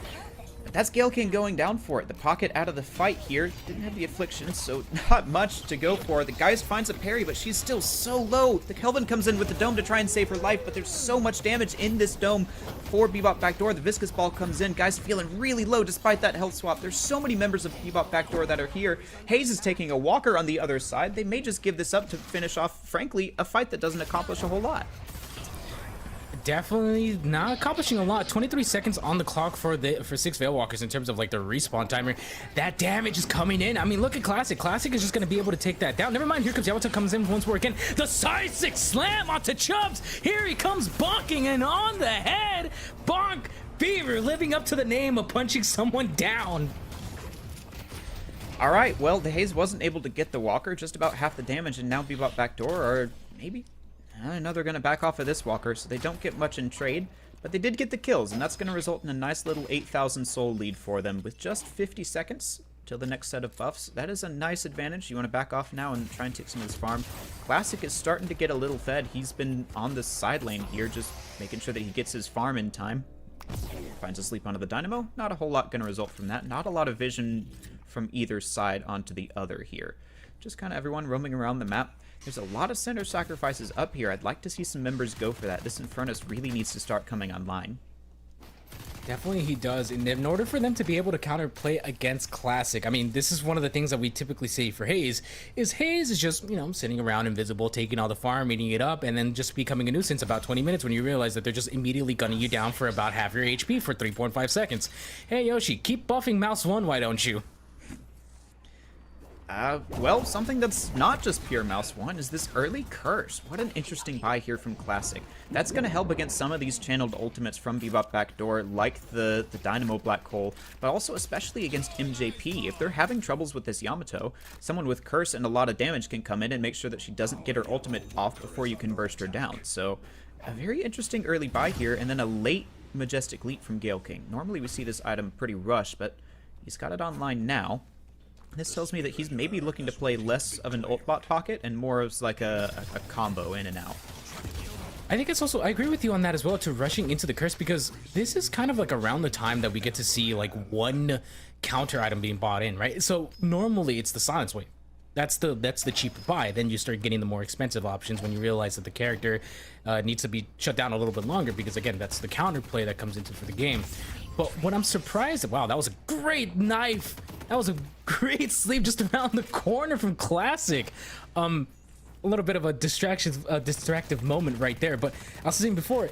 But that's Gale King going down for it. The pocket out of the fight here. Didn't have the affliction, so not much to go for. The Geist finds a parry, but she's still so low. The Kelvin comes in with the dome to try and save her life, but there's so much damage in this dome for Bebop Backdoor. The Viscous Ball comes in. Geist feeling really low despite that health swap. There's so many members of Bebop Backdoor that are here. Haze is taking a walker on the other side. They may just give this up to finish off, frankly, a fight that doesn't accomplish a whole lot. Definitely not accomplishing a lot. 23 seconds on the clock for 6 Veilwalkers in terms of like the respawn timer. That damage is coming in. I mean, look at Classic. Classic is just going to be able to take that down. Never mind. Here comes Yamato, comes in once more again. The side 6 slam onto Chubbs. Here he comes bonking and on the head. Bonk. Beaver living up to the name of punching someone down. All right. Well, the Haze wasn't able to get the walker. Just about half the damage, and now Bebop Backdoor are maybe... I know they're going to back off of this walker, so they don't get much in trade, but they did get the kills, and that's going to result in a nice little 8,000 soul lead for them with just 50 seconds till the next set of buffs. That is a nice advantage. You want to back off now and try and take some of this farm. Classic is starting to get a little fed. He's been on the side lane here, just making sure that he gets his farm in time. Finds a sleep onto the Dynamo. Not a whole lot going to result from that. Not a lot of vision from either side onto the other here. Just kind of everyone roaming around the map. There's a lot of center sacrifices up here. I'd like to see some members go for that. This Infernus really needs to start coming online. Definitely he does. And in order for them to be able to counterplay against Classic, I mean, this is one of the things that we typically see for Haze is just, you know, sitting around invisible, taking all the farm, eating it up, and then just becoming a nuisance about 20 minutes when you realize that they're just immediately gunning you down for about half your HP for 3.5 seconds. Hey, Yoshi, keep buffing Mouse 1, why don't you? Well, something that's not just pure Mouse 1 is this early Curse. What an interesting buy here from Classic. That's going to help against some of these channeled ultimates from Bebop Backdoor, like the Dynamo Black Hole, but also especially against MJP. If they're having troubles with this Yamato, someone with Curse and a lot of damage can come in and make sure that she doesn't get her ultimate off before you can burst her down. So, a very interesting early buy here, and then a late Majestic Leap from Gale King. Normally we see this item pretty rushed, but he's got it online now. This tells me that he's maybe looking to play less of an ult bot pocket and more of like a combo in and out. I think it's also, I agree with you on that as well, to rushing into the curse, because this is kind of like around the time that we get to see like one counter item being bought in, right? So normally it's the Silence Wave. That's the cheaper buy. Then you start getting the more expensive options when you realize that the character needs to be shut down a little bit longer, because again, that's the counterplay that comes into for the game. But what I'm surprised at, wow, that was a great knife. That was a great sleep just around the corner from Classic. A little bit of a distractive moment right there. But I was saying before,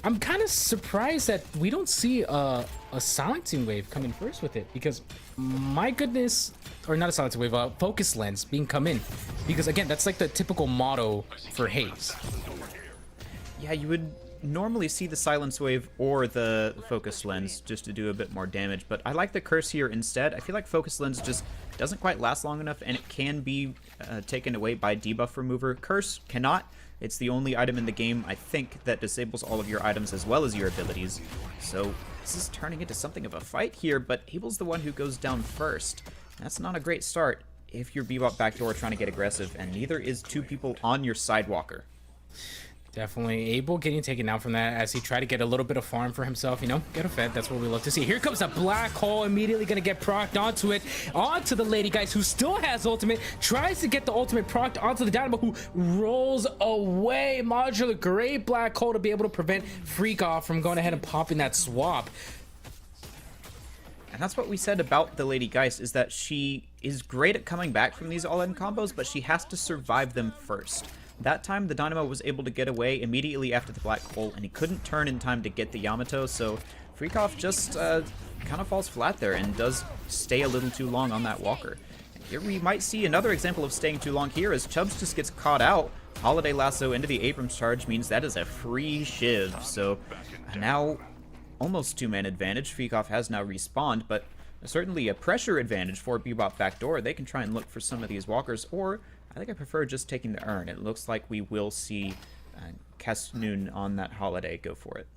I'm kind of surprised that we don't see a silencing wave coming first with it, because my goodness, or not a silencing wave, a focus lens being come in, because again, that's like the typical motto for Haze. Yeah, you would normally see the silence wave or the focus lens just to do a bit more damage, but I like the curse here instead. I feel like focus lens just doesn't quite last long enough, and it can be taken away by debuff remover. Curse cannot. It's the only item in the game, I think, that disables all of your items as well as your abilities. So this is turning into something of a fight here, but Abel's the one who goes down first. That's not a great start if you're Bebop backdoor trying to get aggressive, and neither is two people on your Sidewalker. Definitely Abel getting taken down from that as he tried to get a little bit of farm for himself, you know, get a fed. That's what we love to see. Here comes a black hole, immediately going to get procced onto it, onto the Lady Geist, who still has ultimate, tries to get the ultimate procced onto the Dynamo, who rolls away. Modular, great black hole to be able to prevent Freak Off from going ahead and popping that swap. And that's what we said about the Lady Geist, is that she is great at coming back from these all-in combos, but she has to survive them first. That time, the Dynamo was able to get away immediately after the black hole, and he couldn't turn in time to get the Yamato, so Freakoff just kind of falls flat there and does stay a little too long on that Walker. And here we might see another example of staying too long here, as Chubbs just gets caught out. Holiday Lasso into the Abrams charge means that is a free Shiv, so now almost two-man advantage. Freakoff has now respawned, but certainly a pressure advantage for Bebop backdoor. They can try and look for some of these Walkers, or I think I prefer just taking the urn. It looks like we will see Kasnoon on that Holiday go for it.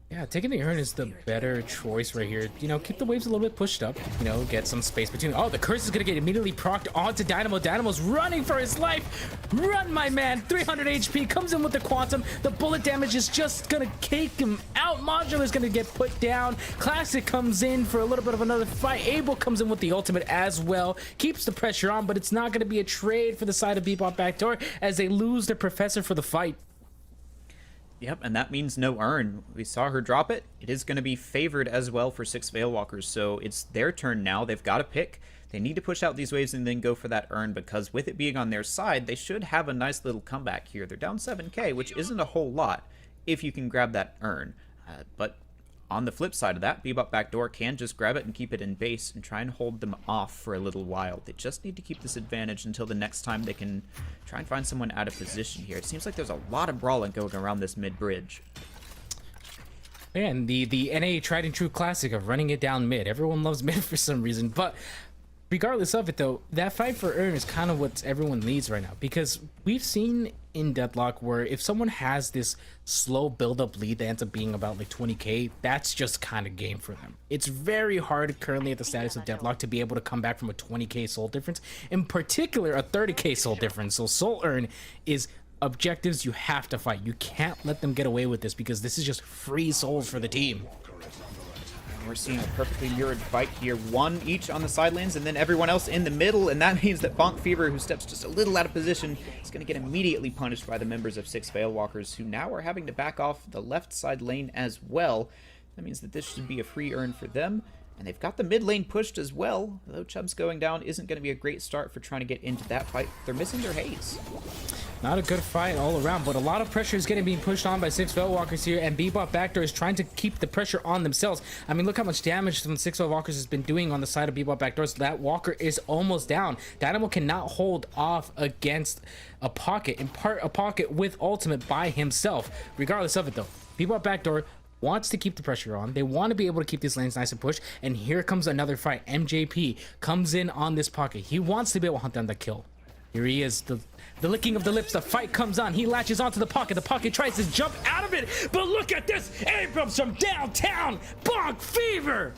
Yeah, taking the urn is the better choice right here. You know, keep the waves a little bit pushed up. You know, get some space between. Oh, the curse is going to get immediately procced onto Dynamo. Dynamo's running for his life. Run, my man. 300 HP. Comes in with the Quantum. The bullet damage is just going to cake him out. Modular's going to get put down. Classic comes in for a little bit of another fight. Abel comes in with the ultimate as well. Keeps the pressure on, but it's not going to be a trade for the side of Bebop backdoor as they lose their professor for the fight. Yep, and that means no urn. We saw her drop it. It is going to be favored as well for 6 Veilwalkers, so it's their turn now. They've got to pick. They need to push out these waves and then go for that urn, because with it being on their side, they should have a nice little comeback here. They're down 7k, which isn't a whole lot if you can grab that urn. But on the flip side of that, Bebop backdoor can just grab it and keep it in base and try and hold them off for a little while. They just need to keep this advantage until the next time they can try and find someone out of position here. It seems like there's a lot of brawling going around this mid-bridge. And the NA tried and true classic of running it down mid. Everyone loves mid for some reason, but regardless of it though, that fight for urn is kind of what everyone needs right now, because we've seen in Deadlock where if someone has this slow build-up lead that ends up being about like 20k, that's just kind of game for them. It's very hard currently at the status of Deadlock to be able to come back from a 20k soul difference, in particular a 30k soul difference. So soul urn is objectives you have to fight. You can't let them get away with this, because this is just free souls for the team. We're seeing a perfectly mirrored fight here, one each on the side lanes and then everyone else in the middle, and that means that Bonk Fever, who steps just a little out of position, is going to get immediately punished by the members of 6 Veilwalkers, who now are having to back off the left side lane as well. That means that this should be a free urn for them, and they've got the mid lane pushed as well. Though Chubbs going down isn't going to be a great start for trying to get into that fight. They're missing their haze. Not a good fight all around, but a lot of pressure is getting being pushed on by 6 Veilwalkers here, and Bebop backdoor is trying to keep the pressure on themselves. I mean, look how much damage some 6 Veilwalkers has been doing on the side of Bebop backdoor. So that Walker is almost down. Dynamo cannot hold off against a pocket, in part a pocket with ultimate by himself. Regardless of it though, Bebop backdoor wants to keep the pressure on. They want to be able to keep these lanes nice and pushed, and here comes another fight. MJP comes in on this pocket. He wants to be able to hunt down the kill. Here he is, the licking of the lips. The fight comes on. He latches onto the pocket. The pocket tries to jump out of it, but look at this. Abrams from downtown. Bonk Fever.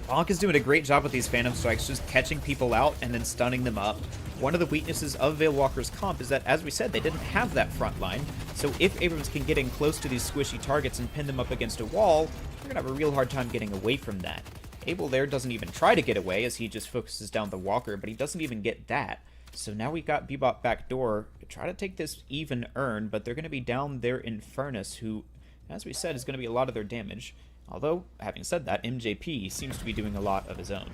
Bonk is doing a great job with these Phantom Strikes, just catching people out and then stunning them up. One of the weaknesses of Veilwalker's comp is that, as we said, they didn't have that front line. So if Abrams can get in close to these squishy targets and pin them up against a wall, they're going to have a real hard time getting away from that. Abel there doesn't even try to get away, as he just focuses down the Walker, but he doesn't even get that. So now we've got Bebop backdoor to try to take this even urn, but they're going to be down their Infernus, who, as we said, is going to be a lot of their damage. Although, having said that, MJP seems to be doing a lot of his own.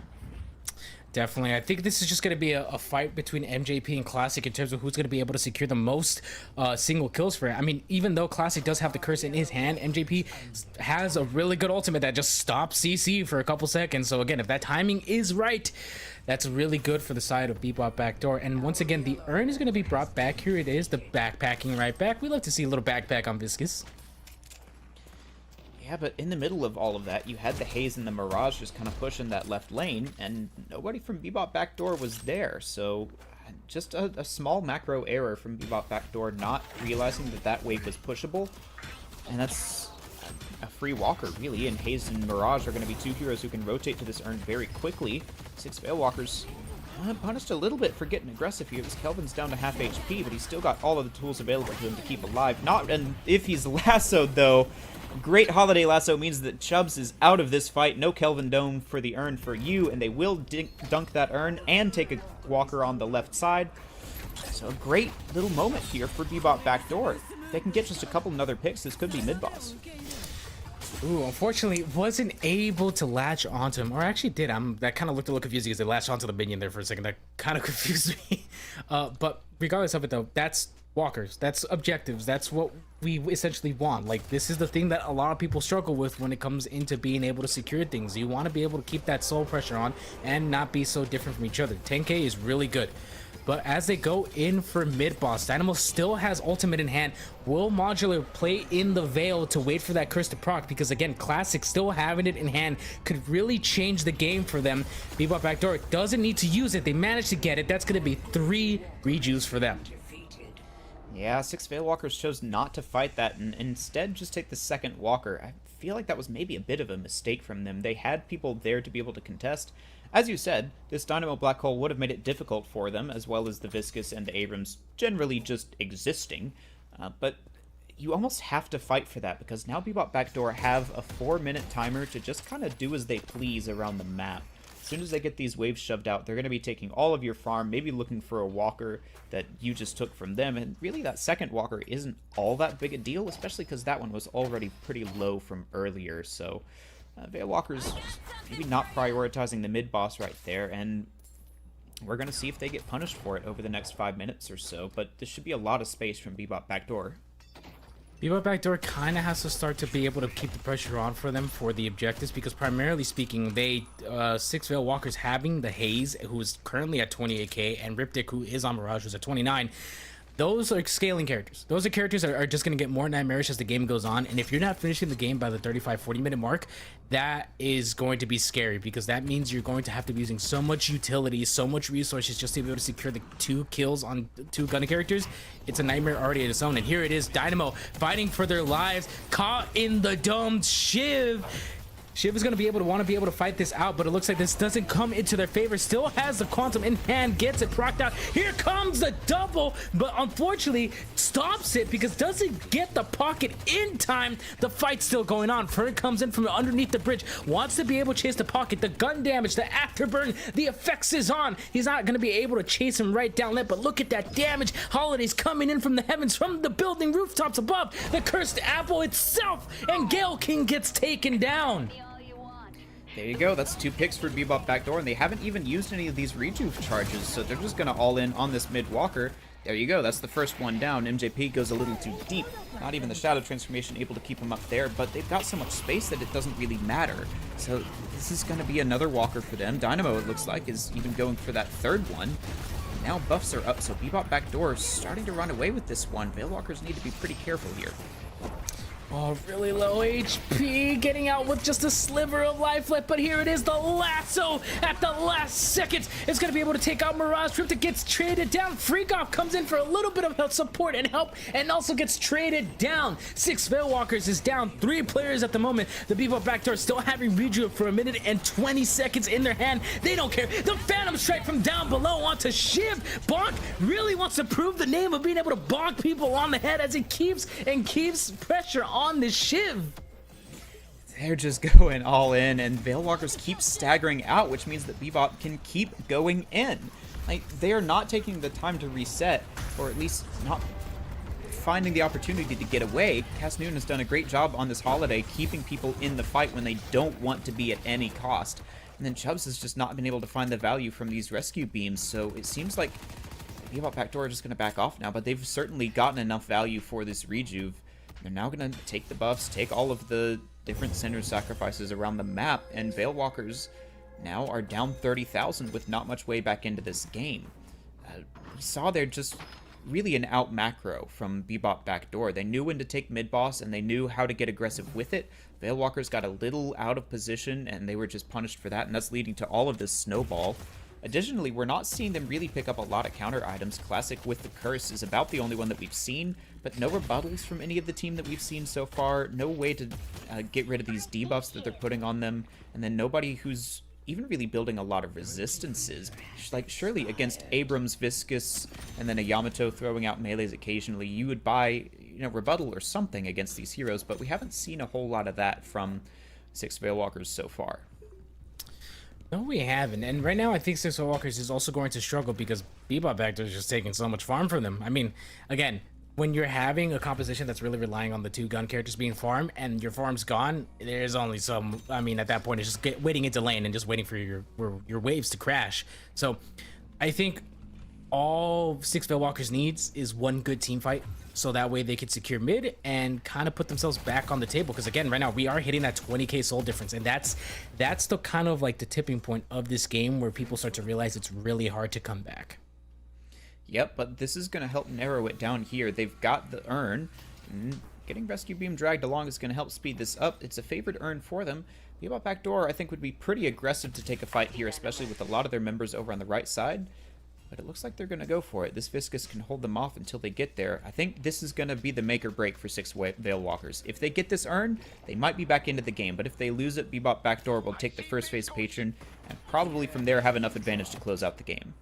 Definitely. I think this is just going to be a fight between MJP and Classic in terms of who's going to be able to secure the most single kills for it. I mean, even though Classic does have the curse in his hand, MJP has a really good ultimate that just stops CC for a couple seconds. So again, if that timing is right, that's really good for the side of Bebop Backdoor. And once again, the urn is going to be brought back. Here it is, the backpacking right back. We love to see a little backpack on Viscous. Yeah, but in the middle of all of that, you had the Haze and the Mirage just kind of pushing that left lane, and nobody from Bebop Backdoor was there. So just a small macro error from Bebop Backdoor, not realizing that that wave was pushable. And that's a free walker, really. And Haze and Mirage are going to be two heroes who can rotate to this urn very quickly. 6 Veilwalkers punished a little bit for getting aggressive here. This Kelvin's down to half HP, but he's still got all of the tools available to him to keep alive. And if he's lassoed, though, great Holiday Lasso means that Chubbs is out of this fight. No Kelvin Dome for the urn for you, and they will dunk that urn and take a walker on the left side. So a great little moment here for Bebop Backdoor. If they can get just a couple another picks, this could be mid-boss. Ooh, unfortunately, wasn't able to latch onto him, or actually did. That kind of looked a little confusing because they latched onto the minion there for a second. That kind of confused me. But regardless of it, though, that's walkers. That's objectives. That's what we essentially want. Like, this is the thing that a lot of people struggle with when it comes into being able to secure things. You want to be able to keep that soul pressure on and not be so different from each other. 10k is really good. But as they go in for mid-boss, Dynamo still has ultimate in hand. Will Modular play in the Veil to wait for that curse to proc? Because again, Classic still having it in hand could really change the game for them. Bebop Backdoor doesn't need to use it. They managed to get it. That's going to be 3 rejuves for them. Yeah, 6 Veilwalkers chose not to fight that and instead just take the second walker. I feel like that was maybe a bit of a mistake from them. They had people there to be able to contest. As you said, this Dynamo Black Hole would have made it difficult for them, as well as the Viscous and the Abrams generally just existing. But you almost have to fight for that, because now Bebop Backdoor have a 4-minute timer to just kind of do as they please around the map. As soon as they get these waves shoved out, they're going to be taking all of your farm, maybe looking for a walker that you just took from them. And really, that second walker isn't all that big a deal, especially because that one was already pretty low from earlier. So Veilwalkers maybe not prioritizing the mid-boss right there, and we're going to see if they get punished for it over the next 5 minutes or so. But this should be a lot of space from Bebop Backdoor. Bebop Backdoor kind of has to start to be able to keep the pressure on for them for the objectives, because primarily speaking, they 6 Veilwalkers having the Haze, who is currently at 28k, and Riptic, who is on Mirage, who's at 29. Those are scaling characters. Those are characters that are just going to get more nightmarish as the game goes on. And if you're not finishing the game by the 35-40 minute mark, that is going to be scary, because that means you're going to have to be using so much utility, so much resources just to be able to secure the 2 kills on 2 gun characters. It's a nightmare already in its own. And here it is, Dynamo fighting for their lives, caught in the domed Shiv. Shiv is going to be able to fight this out, but it looks like this doesn't come into their favor. Still has the Quantum in hand, gets it procced out. Here comes the double, but unfortunately stops it because doesn't get the pocket in time. The fight's still going on. Fern comes in from underneath the bridge, wants to be able to chase the pocket. The gun damage, the afterburn, the effects is on. He's not going to be able to chase him right down it, but look at that damage. Holiday's coming in from the heavens, from the building rooftops above. The cursed apple itself, and Gale King gets taken down. There you go, that's 2 picks for Bebop Backdoor, and they haven't even used any of these rejuve charges, so they're just gonna all in on this mid-walker. There you go, that's the first one down. MJP goes a little too deep. Not even the Shadow Transformation able to keep him up there, but they've got so much space that it doesn't really matter. So this is gonna be another walker for them. Dynamo, it looks like, is even going for that third one. Now buffs are up, so Bebop Backdoor is starting to run away with this one. Veilwalkers need to be pretty careful here. Oh, really low HP, getting out with just a sliver of life left, but here it is, the lasso at the last second. It's going to be able to take out Mirage. Riptic gets traded down. Freakoff comes in for a little bit of help, support and help, and also gets traded down. 6 Veilwalkers is down 3 players at the moment. The Bebop Backdoor still having rejuve for 1 minute and 20 seconds in their hand. They don't care. The Phantom Strike from down below onto Shiv. Bonk really wants to prove the name of being able to bonk people on the head as he keeps pressure on this Shiv. They're just going all in, and Veilwalkers keep staggering out, which means that Bebop can keep going in. Like, they are not taking the time to reset, or at least not finding the opportunity to get away. Cass Noon has done a great job on this holiday, keeping people in the fight when they don't want to be at any cost. And then Chubbs has just not been able to find the value from these rescue beams, so it seems like Bebop Backdoor are just going to back off now, but they've certainly gotten enough value for this rejuve. They're now going to take the buffs, take all of the different center sacrifices around the map, and Veilwalkers now are down 30,000 with not much way back into this game. We saw there just really an out macro from Bebop Backdoor. They knew when to take mid-boss, and they knew how to get aggressive with it. Veilwalkers got a little out of position, and they were just punished for that, and that's leading to all of this snowball. Additionally, we're not seeing them really pick up a lot of counter items. Classic with the Curse is about the only one that we've seen, but no rebuttals from any of the team that we've seen so far. No way to get rid of these debuffs that they're putting on them, and then nobody who's even really building a lot of resistances. Like, surely against Abrams, Viscus, and then a Yamato throwing out melees occasionally, you would buy, rebuttal or something against these heroes, but we haven't seen a whole lot of that from 6 Veilwalkers so far. No, we haven't. And right now, I think 6 Veilwalkers is also going to struggle because Bebop Backdoor is just taking so much farm from them. I mean, again, when you're having a composition that's really relying on the 2 gun characters being farmed and your farm's gone, there's only some, I mean, at that point, it's just waiting into lane and just waiting for your waves to crash. So I think all 6 Veilwalkers needs is one good team fight, so that way they can secure mid and kind of put themselves back on the table. Because again, right now we are hitting that 20k soul difference, and that's the kind of like the tipping point of this game where people start to realize it's really hard to come back. Yep, but this is going to help narrow it down here. They've got the urn. Getting Rescue Beam dragged along is going to help speed this up. It's a favored urn for them. Bebop Backdoor, I think, would be pretty aggressive to take a fight here, especially with a lot of their members over on the right side. But it looks like they're going to go for it. This Viscus can hold them off until they get there. I think this is going to be the make or break for 6 Veilwalkers. If they get this urn, they might be back into the game. But if they lose it, Bebop Backdoor will take the first phase patron and probably from there have enough advantage to close out the game.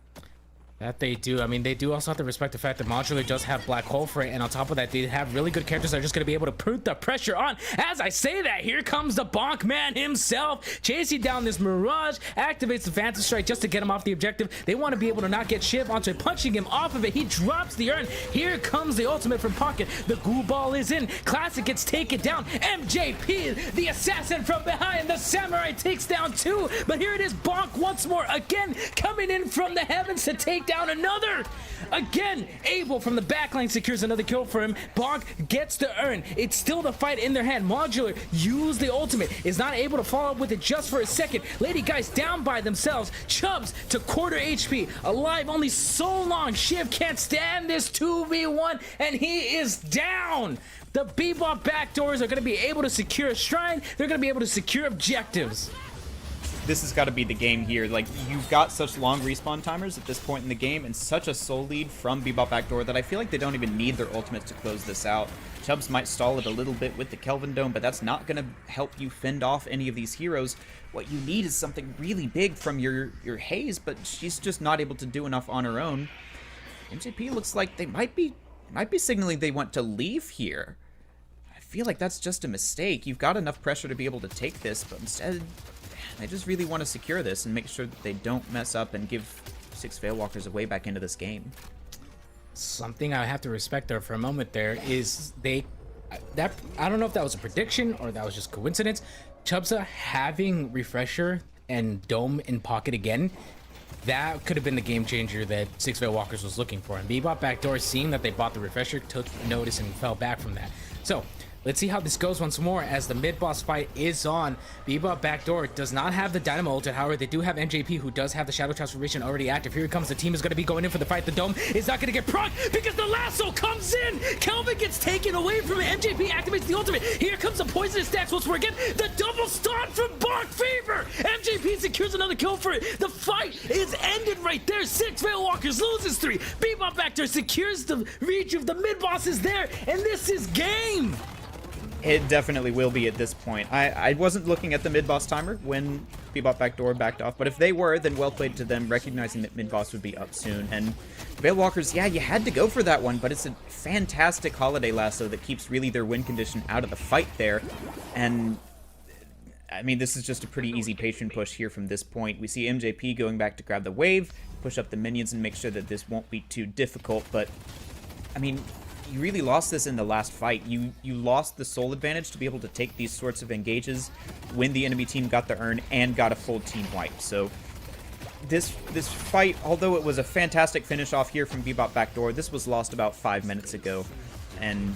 That they do. I mean, they do also have to respect the fact that Modular does have Black Hole for it, and on top of that, they have really good characters that are just going to be able to put the pressure on. As I say that, here comes the Bonk Man himself, chasing down this Mirage, activates the Phantom Strike just to get him off the objective. They want to be able to not get Shiv onto it, punching him off of it. He drops the urn. Here comes the ultimate from Pocket. The Goo Ball is in. Classic gets taken down. MJP, the assassin from behind. The Samurai takes down 2, but here it is, Bonk once more, again, coming in from the heavens to take down another. Again, Abel from the backline secures another kill for him. Bonk gets the urn. It's still the fight in their hand. Modular use the ultimate, is not able to follow up with it just for a second. Lady Guys down by themselves. Chubbs to quarter HP, alive only so long. Shiv can't stand this 2v1, and he is down. The Bebop Backdoors are going to be able to secure a shrine. They're going to be able to secure objectives. This has got to be the game here. Like, you've got such long respawn timers at this point in the game and such a soul lead from Bebop Backdoor that I feel like they don't even need their ultimates to close this out. Chubbs might stall it a little bit with the Kelvin Dome, but that's not going to help you fend off any of these heroes. What you need is something really big from your Haze, but she's just not able to do enough on her own. MJP looks like they might be signaling they want to leave here. I feel like that's just a mistake. You've got enough pressure to be able to take this, but instead they just really want to secure this and make sure that they don't mess up and give 6 Veilwalkers a way back into this game. Something I have to respect there for a moment there is I don't know if that was a prediction or that was just coincidence. Chubsa having Refresher and Dome in pocket again, that could have been the game changer that 6 Veilwalkers was looking for. And Bebop Backdoor, seeing that they bought the Refresher, took notice and fell back from that. So let's see how this goes once more as the mid-boss fight is on. Bebop Backdoor does not have the Dynamo ulted. However, they do have MJP, who does have the Shadow Transformation already active. Here it comes. The team is going to be going in for the fight. The Dome is not going to get procced because the lasso comes in. Kelvin gets taken away from it. MJP activates the ultimate. Here comes the poisonous stacks once more again. The double stun from Bonk Fever. MJP secures another kill for it. The fight is ended right there. 6 Veilwalkers loses 3. Bebop Backdoor secures the reach of the mid-boss is there, and this is game. It definitely will be at this point. I wasn't looking at the mid-boss timer when Bebop Backdoor backed off, but if they were, then well played to them, recognizing that mid-boss would be up soon. And Veilwalkers, yeah, you had to go for that one, but it's a fantastic holiday lasso that keeps really their win condition out of the fight there. And I mean, this is just a pretty easy patron push here from this point. We see MJP going back to grab the wave, push up the minions, and make sure that this won't be too difficult. But I mean, you really lost this in the last fight. You lost the soul advantage to be able to take these sorts of engages when the enemy team got the urn and got a full team wipe. So this fight, although it was a fantastic finish off here from Bebop Backdoor, this was lost about 5 minutes ago. And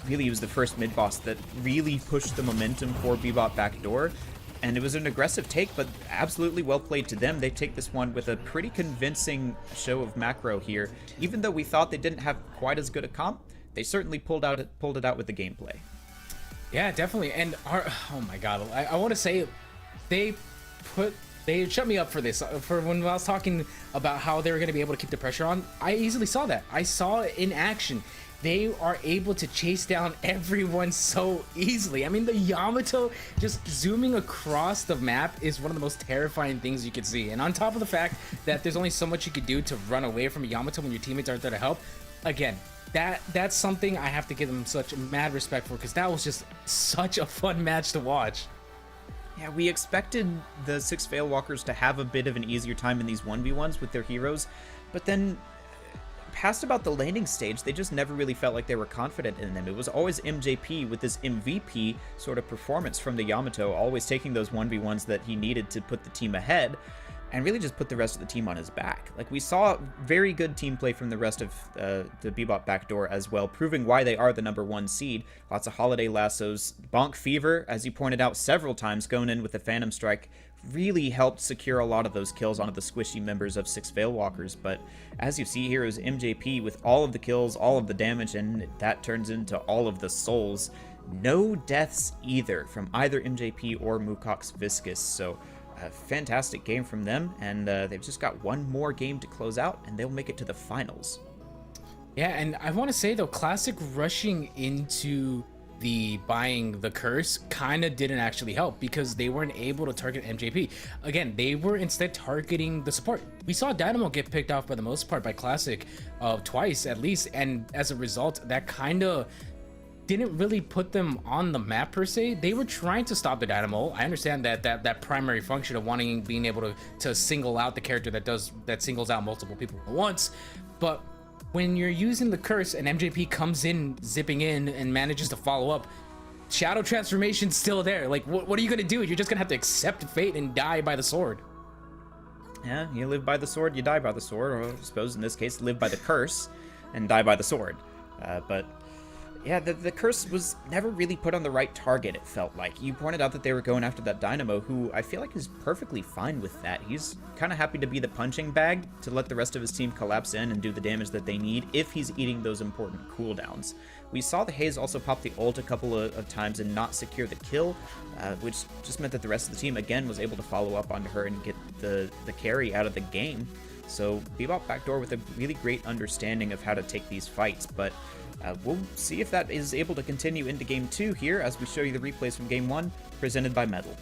really, it was the first mid-boss that really pushed the momentum for Bebop Backdoor. And it was an aggressive take, but absolutely well played to them. They take this one with a pretty convincing show of macro here. Even though we thought they didn't have quite as good a comp, they certainly pulled it out with the gameplay. Yeah, definitely. And oh my god, I want to say they shut me up for this. For when I was talking about how they were going to be able to keep the pressure on, I easily saw that. I saw it in action. They are able to chase down everyone so easily. I mean, the Yamato just zooming across the map is one of the most terrifying things you could see. And on top of the fact that there's only so much you could do to run away from a Yamato when your teammates aren't there to help, again, that's something I have to give them such mad respect for, because that was just such a fun match to watch. Yeah, we expected the 6 Veilwalkers to have a bit of an easier time in these 1v1s with their heroes, but then past about the landing stage, they just never really felt like they were confident in them. It was always MJP with this MVP sort of performance from the Yamato, always taking those 1v1s that he needed to put the team ahead, and really just put the rest of the team on his back. Like, we saw very good team play from the rest of the Bebop Backdoor as well, proving why they are the #1 seed. Lots of holiday lassos. Bonk Fever, as you pointed out several times, going in with the Phantom Strike, really helped secure a lot of those kills onto the squishy members of 6 Veilwalkers. But as you see here is MJP with all of the kills, all of the damage, and that turns into all of the souls. No deaths either from either MJP or Mucox Viscus. So a fantastic game from them, and they've just got one more game to close out, and they'll make it to the finals. Yeah, and I want to say though, Classic rushing into the buying the curse kind of didn't actually help, because they weren't able to target MJP. Again, they were instead targeting the support. We saw Dynamo get picked off for the most part by Classic twice at least, and as a result, that kind of didn't really put them on the map per se. They were trying to stop the Dynamo. I understand that primary function of being able to single out the character that singles out multiple people at once, but when you're using the curse and MJP comes in, zipping in, and manages to follow up, Shadow Transformation's still there. Like, what are you gonna do? You're just gonna have to accept fate and die by the sword. Yeah, you live by the sword, you die by the sword, or I suppose in this case, live by the curse and die by the sword. But yeah, the curse was never really put on the right target, it felt like. You pointed out that they were going after that Dynamo, who I feel like is perfectly fine with that. He's kind of happy to be the punching bag to let the rest of his team collapse in and do the damage that they need if he's eating those important cooldowns. We saw the Haze also pop the ult a couple of times and not secure the kill, which just meant that the rest of the team, again, was able to follow up onto her and get the carry out of the game. So Bebop Backdoor with a really great understanding of how to take these fights, but we'll see if that is able to continue into Game 2 here as we show you the replays from Game 1, presented by Metal.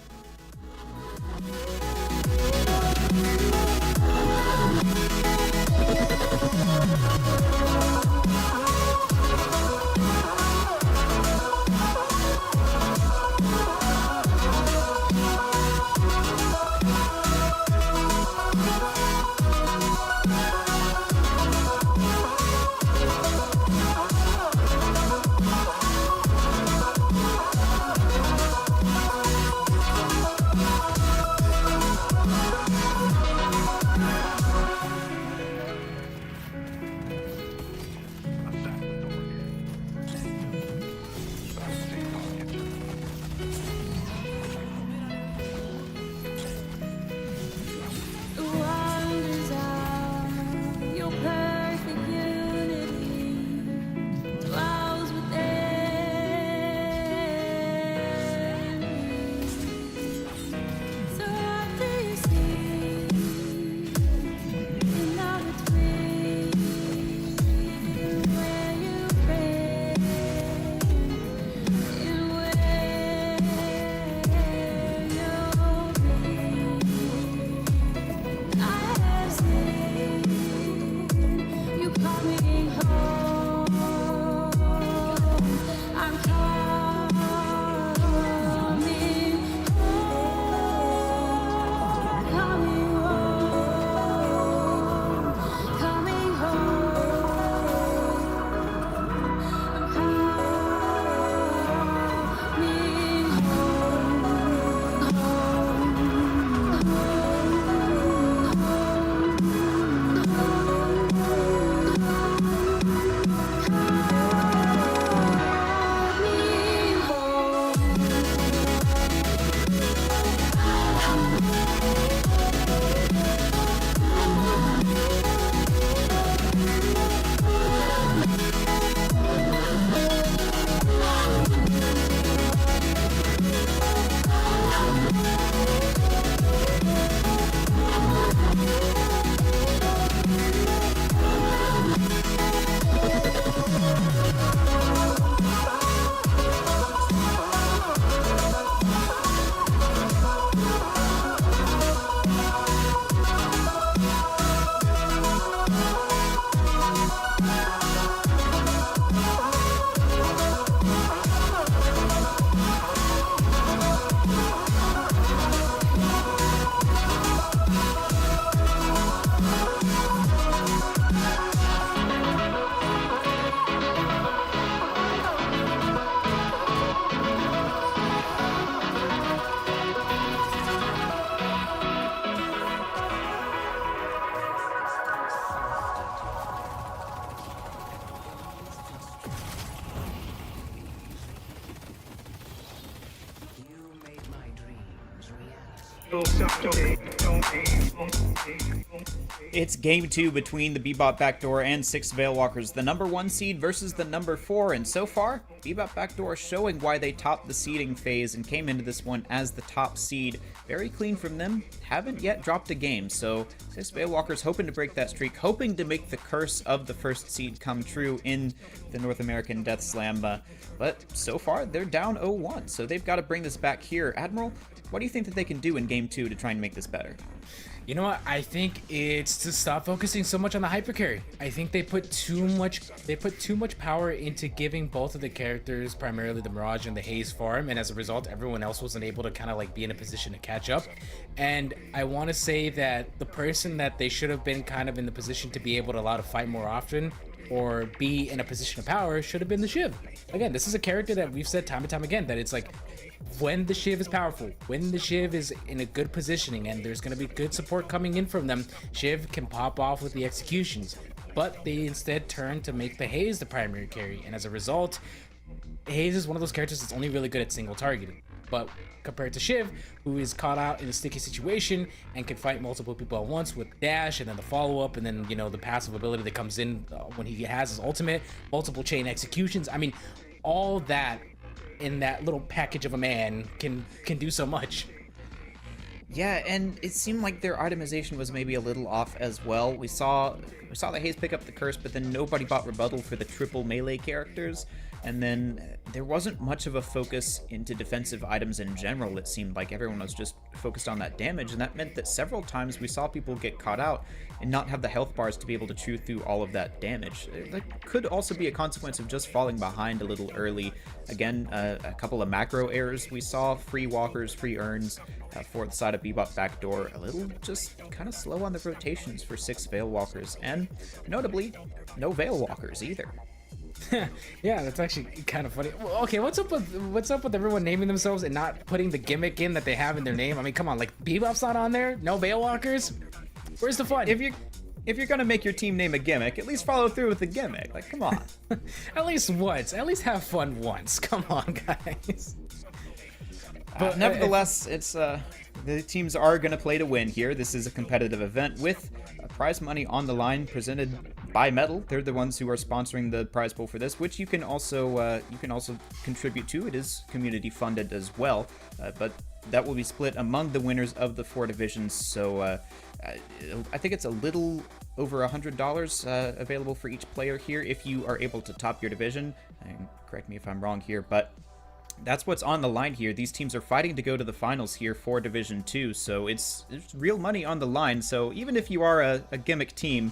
It's game 2 between the Bebop Backdoor and 6 Veilwalkers, the number 1 seed versus the number 4, and so far, Bebop Backdoor showing why they topped the seeding phase and came into this one as the top seed. Very clean from them, haven't yet dropped a game, so 6 Veilwalkers hoping to break that streak, hoping to make the curse of the first seed come true in the North American Death Slam, but so far they're down 0-1, so they've got to bring this back here. Admiral, what do you think that they can do in game 2 to try and make this better? You know what? I think it's to stop focusing so much on the hyper carry. I think they put too much power into giving both of the characters, primarily the Mirage and the Haze farm, and as a result, everyone else wasn't able to kind of like be in a position to catch up. And I want to say that the person that they should have been kind of in the position to be able to allow to fight more often or be in a position of power should have been the Shiv. Again, this is a character that we've said time and time again that it's like, when the Shiv is powerful, when the Shiv is in a good positioning and there's going to be good support coming in from them, Shiv can pop off with the executions. But they instead turn to make the Haze the primary carry, and as a result, Haze is one of those characters that's only really good at single targeting. But compared to Shiv, who is caught out in a sticky situation and can fight multiple people at once with dash and then the follow-up and then, you know, the passive ability that comes in when he has his ultimate, multiple chain executions. I mean, all that in that little package of a man can do so much. Yeah, and it seemed like their itemization was maybe a little off as well. We saw the Haze pick up the curse, but then nobody bought rebuttal for the triple melee characters. And then there wasn't much of a focus into defensive items in general. It seemed like everyone was just focused on that damage, and that meant that several times we saw people get caught out and not have the health bars to be able to chew through all of that damage. That could also be a consequence of just falling behind a little early. Again, a couple of macro errors we saw, free walkers, free urns for the side of Bebop Backdoor, a little just kind of slow on the rotations for 6 Veilwalkers, and notably, no Veilwalkers either. Yeah, that's actually kind of funny. Well, okay, what's up with everyone naming themselves and not putting the gimmick in that they have in their name? I mean, come on, like Bebop's not on there, no Veilwalkers. Where's the fun? If you're gonna make your team name a gimmick, at least follow through with the gimmick. Like, come on. At least once. At least have fun once. Come on, guys. But nevertheless, it's the teams are gonna play to win here. This is a competitive event with prize money on the line presented by Metal. They're the ones who are sponsoring the prize pool for this, which you can also contribute to. It is community funded as well, but that will be split among the winners of the 4 divisions. So I think it's a little over $100 available for each player here if you are able to top your division. And correct me if I'm wrong here, but that's what's on the line here. These teams are fighting to go to the finals here for Division 2, so it's real money on the line. So even if you are a gimmick team,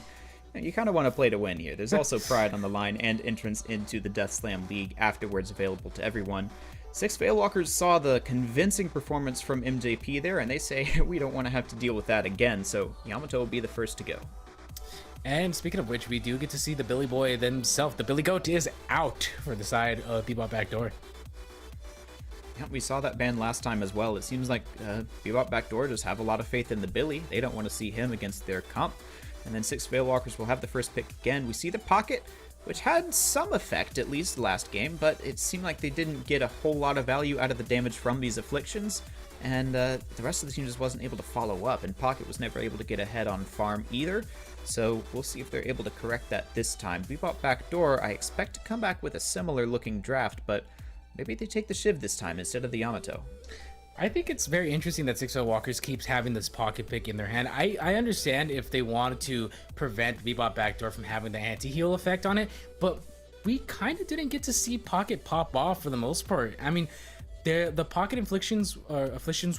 you kind of want to play to win here. There's also pride on the line and entrance into the Death Slam League afterwards available to everyone. 6 Veilwalkers saw the convincing performance from MJP there, and they say we don't want to have to deal with that again, so Yamato will be the first to go. And speaking of which, we do get to see the Billy Boy themselves. The Billy Goat is out for the side of Bebop Backdoor. Yeah, we saw that ban last time as well. It seems like Bebop Backdoor just have a lot of faith in the Billy. They don't want to see him against their comp. And then 6 Veilwalkers will have the first pick again. We see the Pocket, which had some effect, at least last game, but it seemed like they didn't get a whole lot of value out of the damage from these afflictions. And the rest of the team just wasn't able to follow up, and Pocket was never able to get ahead on farm either. So we'll see if they're able to correct that this time. Bebop Backdoor, I expect to come back with a similar looking draft, but maybe they take the Shiv this time instead of the Yamato. I think it's very interesting that 6 Walkers keeps having this pocket pick in their hand. I understand if they wanted to prevent Bebop Backdoor from having the anti-heal effect on it, but we kind of didn't get to see Pocket pop off for the most part. I mean, the pocket afflictions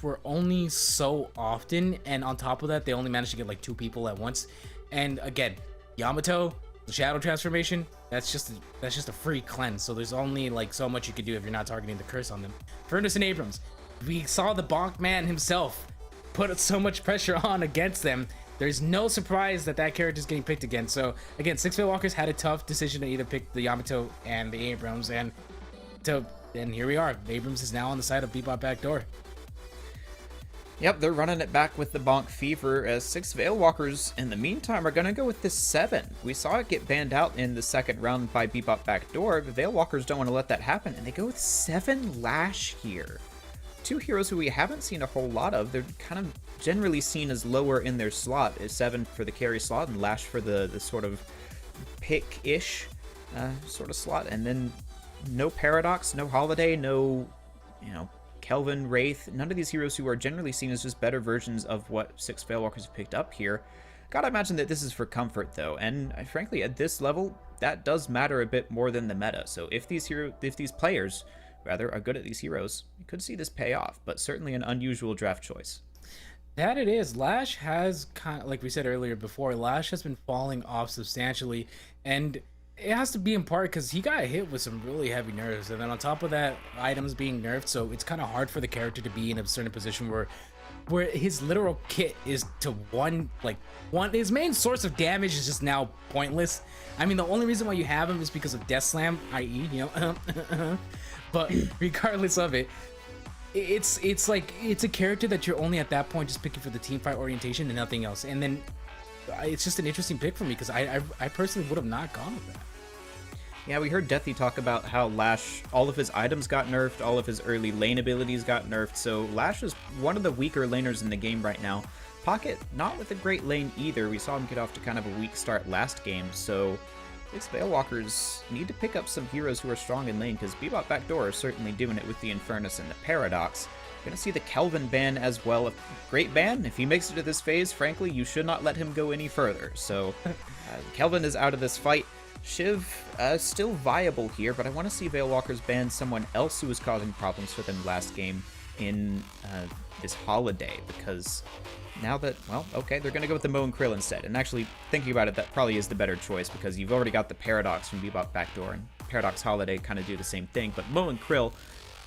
were only so often, and on top of that, they only managed to get like 2 people at once. And again, Yamato, the Shadow Transformation, that's just a free cleanse, so there's only like so much you could do if you're not targeting the curse on them. Furnace and Abrams, we saw the Bonk Man himself put so much pressure on against them. There's no surprise that character is getting picked again. So again, 6 Veilwalkers had a tough decision to either pick the Yamato and the Abrams, and here we are. Abrams is now on the side of Bebop Backdoor. Yep, they're running it back with the Bonk Fever, as 6 Veilwalkers, in the meantime, are going to go with this 7. We saw it get banned out in the second round by Bebop Backdoor, but Veilwalkers don't want to let that happen, and they go with 7 Lash here. two heroes who we haven't seen a whole lot of. They're kind of generally seen as lower in their slot. Is 7 for the carry slot and Lash for the sort of pick-ish sort of slot. And then no Paradox, no Holiday, no, Kelvin, Wraith. None of these heroes who are generally seen as just better versions of what 6 Veilwalkers have picked up here. Gotta imagine that this is for comfort, though. And frankly, at this level, that does matter a bit more than the meta. So if these players are good at these heroes, you could see this pay off, but certainly an unusual draft choice. That it is. Lash has kind of, like we said earlier before, Lash has been falling off substantially, and it has to be in part because he got hit with some really heavy nerfs, and then on top of that, items being nerfed, so it's kind of hard for the character to be in a certain position where his literal kit is to his main source of damage is just now pointless. I mean, the only reason why you have him is because of Death Slam, i.e., but regardless of it, it's a character that you're only at that point just picking for the team fight orientation and nothing else. And then it's just an interesting pick for me because I personally would have not gone with that. Yeah, we heard Deathy talk about how Lash, all of his items got nerfed, all of his early lane abilities got nerfed, so Lash is one of the weaker laners in the game right now. Pocket, not with a great lane either. We saw him get off to kind of a weak start last game, so these Veilwalkers need to pick up some heroes who are strong in lane, because Bebop Backdoor is certainly doing it with the Infernus and the Paradox. Gonna see the Kelvin ban as well. A great ban. If he makes it to this phase, frankly, you should not let him go any further. So Kelvin is out of this fight. Shiv still viable here, but I want to see Veilwalkers ban someone else who was causing problems for them last game in this Holiday, because now that, well, okay, they're going to go with the Mo and Krill instead. And actually, thinking about it, that probably is the better choice, because you've already got the Paradox from Bebop Backdoor, and Paradox Holiday kind of do the same thing, but Mo and Krill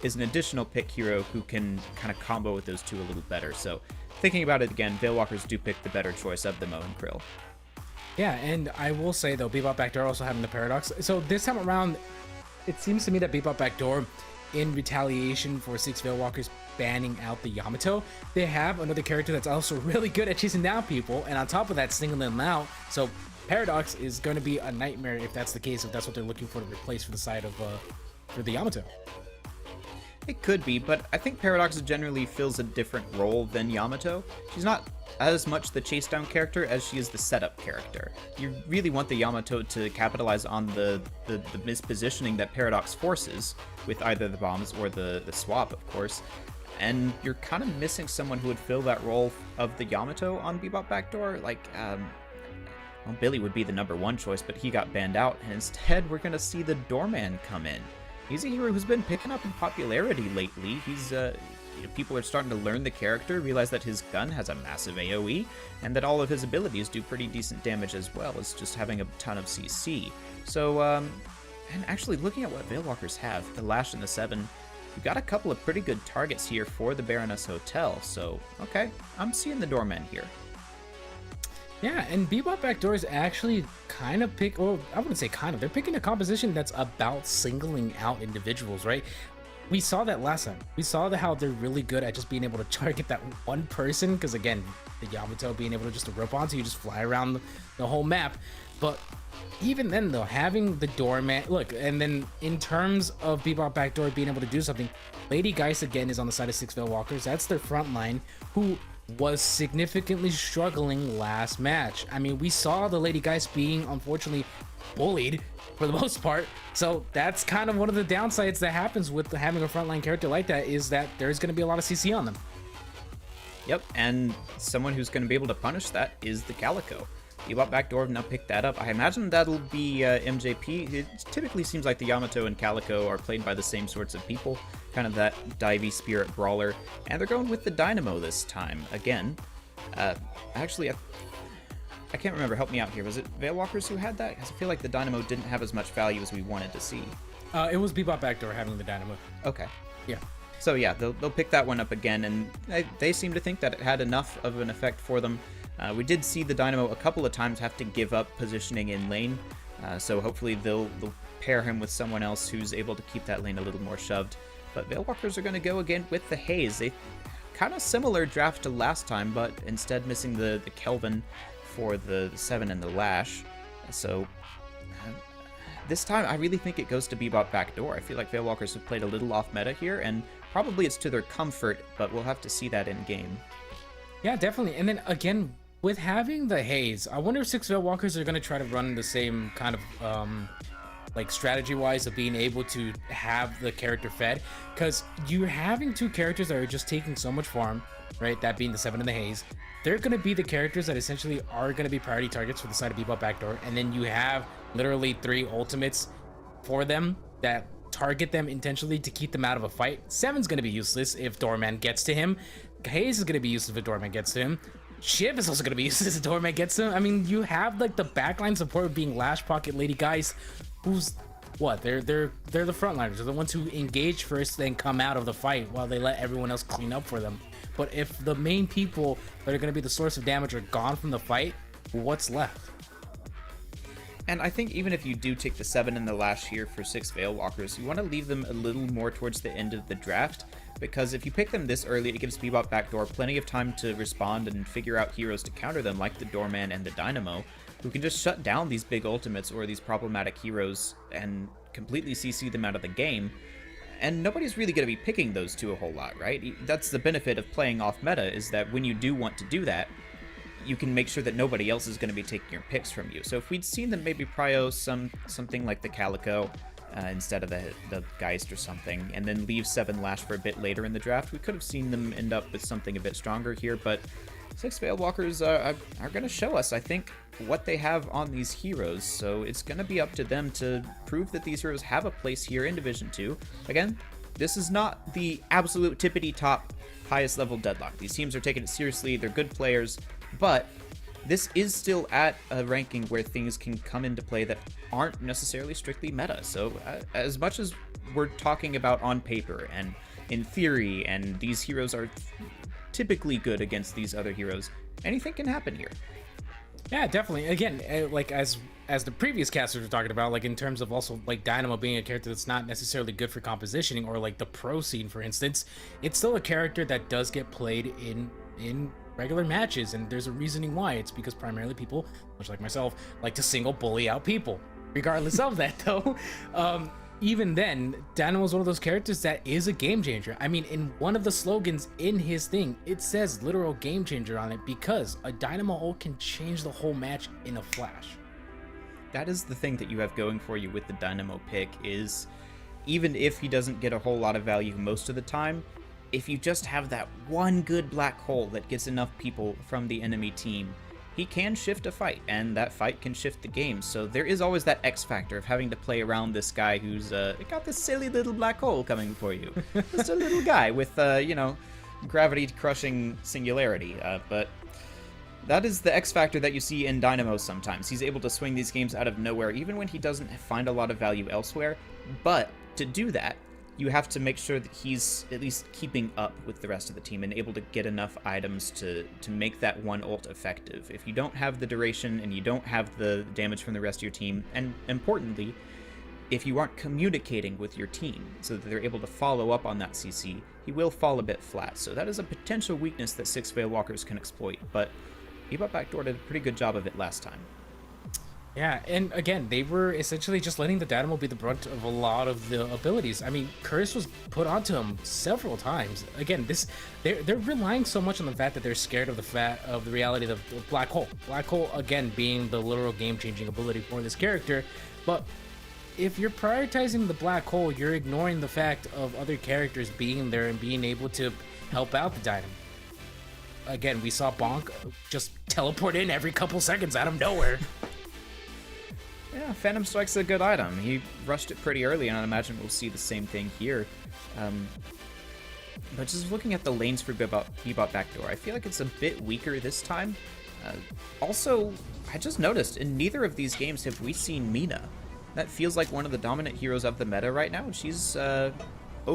is an additional pick hero who can kind of combo with those two a little better. So thinking about it again, Veilwalkers do pick the better choice of the Mo and Krill. Yeah, and I will say, though, Bebop Backdoor also having the Paradox. So this time around, it seems to me that Bebop Backdoor, in retaliation for 6 Veilwalkers banning out the Yamato, they have another character that's also really good at chasing down people, and on top of that, singling them out. So Paradox is going to be a nightmare if that's the case, if that's what they're looking for to replace for the side of for the Yamato. It could be, but I think Paradox generally fills a different role than Yamato. She's not as much the chase down character as she is the setup character. You really want the Yamato to capitalize on the mispositioning that Paradox forces with either the bombs or the swap, of course. And you're kind of missing someone who would fill that role of the Yamato on Bebop Backdoor. Like, well, Billy would be the #1 choice, but he got banned out, and instead we're going to see the Doorman come in. He's a hero who's been picking up in popularity lately. He's, people are starting to learn the character, realize that his gun has a massive AoE, and that all of his abilities do pretty decent damage as well as just having a ton of CC. So, and actually looking at what Veilwalkers have, the Lash and the 7, you've got a couple of pretty good targets here for the Baroness Hotel. So, okay, I'm seeing the Doorman here. Yeah, and Bebop Backdoor is actually kind of I wouldn't say kind of, they're picking a composition that's about singling out individuals, right? We saw that last time. We saw how they're really good at just being able to target that one person, because again, the Yamato being able to just rope onto you, just fly around the whole map. But even then, though, having the Doorman, look, and then in terms of Bebop Backdoor being able to do something, Lady Geist again is on the side of 6 Veilwalkers. That's their front line, who was significantly struggling last match. I mean, we saw the Lady Geist being unfortunately bullied for the most part, so that's kind of one of the downsides that happens with having a frontline character like that, is that there's going to be a lot of CC on them. Yep, and someone who's going to be able to punish that is the Calico. Bebop Backdoor now picked that up. I imagine that'll be MJP. It typically seems like the Yamato and Calico are played by the same sorts of people, kind of that divey spirit brawler, and they're going with the Dynamo this time. Again, actually, I can't remember. Help me out here. Was it Veilwalkers who had that? Because I feel like the Dynamo didn't have as much value as we wanted to see. It was Bebop Backdoor having the Dynamo. Okay. Yeah. So yeah, they'll pick that one up again, and they seem to think that it had enough of an effect for them. We did see the Dynamo a couple of times have to give up positioning in lane, so hopefully they'll pair him with someone else who's able to keep that lane a little more shoved. But Veilwalkers are going to go again with the Haze. They kind of similar draft to last time, but instead missing the Kelvin for the 7 and the Lash. So this time I really think it goes to Bebop Backdoor. I feel like Veilwalkers have played a little off meta here, and probably it's to their comfort, but we'll have to see that in game. Yeah, definitely. And then again, with having the haze, I wonder if 6 Veilwalkers are going to try to run the same kind of like strategy wise of being able to have the character fed, because you're having 2 characters that are just taking so much farm, right? That being the 7 and the haze. They're going to be the characters that essentially are going to be priority targets for the side of Bebop Backdoor, and then you have literally 3 ultimates for them that target them intentionally to keep them out of a fight. 7's going to be useless if Doorman gets to him. Haze is going to be useless if Doorman gets to him. Shiv is also going to be useless if Doorman gets to him. I mean, you have like the backline support being Lash Pocket Lady Geist, who's what? They're the frontliners. They're the ones who engage first, then come out of the fight while they let everyone else clean up for them. But if the main people that are going to be the source of damage are gone from the fight, what's left? And I think even if you do take the 7 and the Lash here for 6 Veilwalkers, you want to leave them a little more towards the end of the draft, because if you pick them this early, it gives Bebop Backdoor plenty of time to respond and figure out heroes to counter them, like the Doorman and the Dynamo, who can just shut down these big ultimates or these problematic heroes and completely CC them out of the game. And nobody's really going to be picking those 2 a whole lot, right? That's the benefit of playing off meta, is that when you do want to do that, you can make sure that nobody else is going to be taking your picks from you. So if we'd seen them maybe prio something like the Calico instead of the Geist or something, and then leave 7 Lash for a bit later in the draft, we could have seen them end up with something a bit stronger here. But 6 Veilwalkers are going to show us, I think, what they have on these heroes. So it's going to be up to them to prove that these heroes have a place here in Division 2. Again, this is not the absolute tippity top highest level deadlock. These teams are taking it seriously. They're good players. But this is still at a ranking where things can come into play that aren't necessarily strictly meta. So as much as we're talking about on paper and in theory, and these heroes are typically good against these other heroes, anything can happen here. Yeah, definitely. Again, like as the previous casters were talking about, like in terms of also like Dynamo being a character that's not necessarily good for compositioning, or like the pro scene, for instance, it's still a character that does get played in regular matches, and there's a reasoning why. It's because primarily people, much like myself, like to single bully out people. Regardless of that, though, even then, Dynamo is one of those characters that is a game changer. I mean, in one of the slogans in his thing, it says literal game changer on it, because a Dynamo ult can change the whole match in a flash. That is the thing that you have going for you with the Dynamo pick, is even if he doesn't get a whole lot of value most of the time, if you just have that one good black hole that gets enough people from the enemy team, he can shift a fight, and that fight can shift the game. So there is always that X factor of having to play around this guy who's got this silly little black hole coming for you. Just a little guy with, gravity-crushing singularity. But that is the X factor that you see in Dynamo sometimes. He's able to swing these games out of nowhere, even when he doesn't find a lot of value elsewhere. But to do that, you have to make sure that he's at least keeping up with the rest of the team and able to get enough items to make that one ult effective. If you don't have the duration and you don't have the damage from the rest of your team, and importantly, if you aren't communicating with your team so that they're able to follow up on that CC, he will fall a bit flat. So that is a potential weakness that 6 Veilwalkers can exploit, but Bebop Backdoor did a pretty good job of it last time. Yeah, and again, they were essentially just letting the Dynamo be the brunt of a lot of the abilities. I mean, Curse was put onto him several times. Again, they're relying so much on the fact that they're scared of the reality of the Black Hole. Black Hole, again, being the literal game-changing ability for this character. But if you're prioritizing the Black Hole, you're ignoring the fact of other characters being there and being able to help out the Dynamo. Again, we saw Bonk just teleport in every couple seconds out of nowhere. Yeah, Phantom Strike's a good item. He rushed it pretty early, and I imagine we'll see the same thing here. But just looking at the lanes for Bebop Backdoor, I feel like it's a bit weaker this time. Also, I just noticed, in neither of these games have we seen Mina. That feels like one of the dominant heroes of the meta right now, and she's 0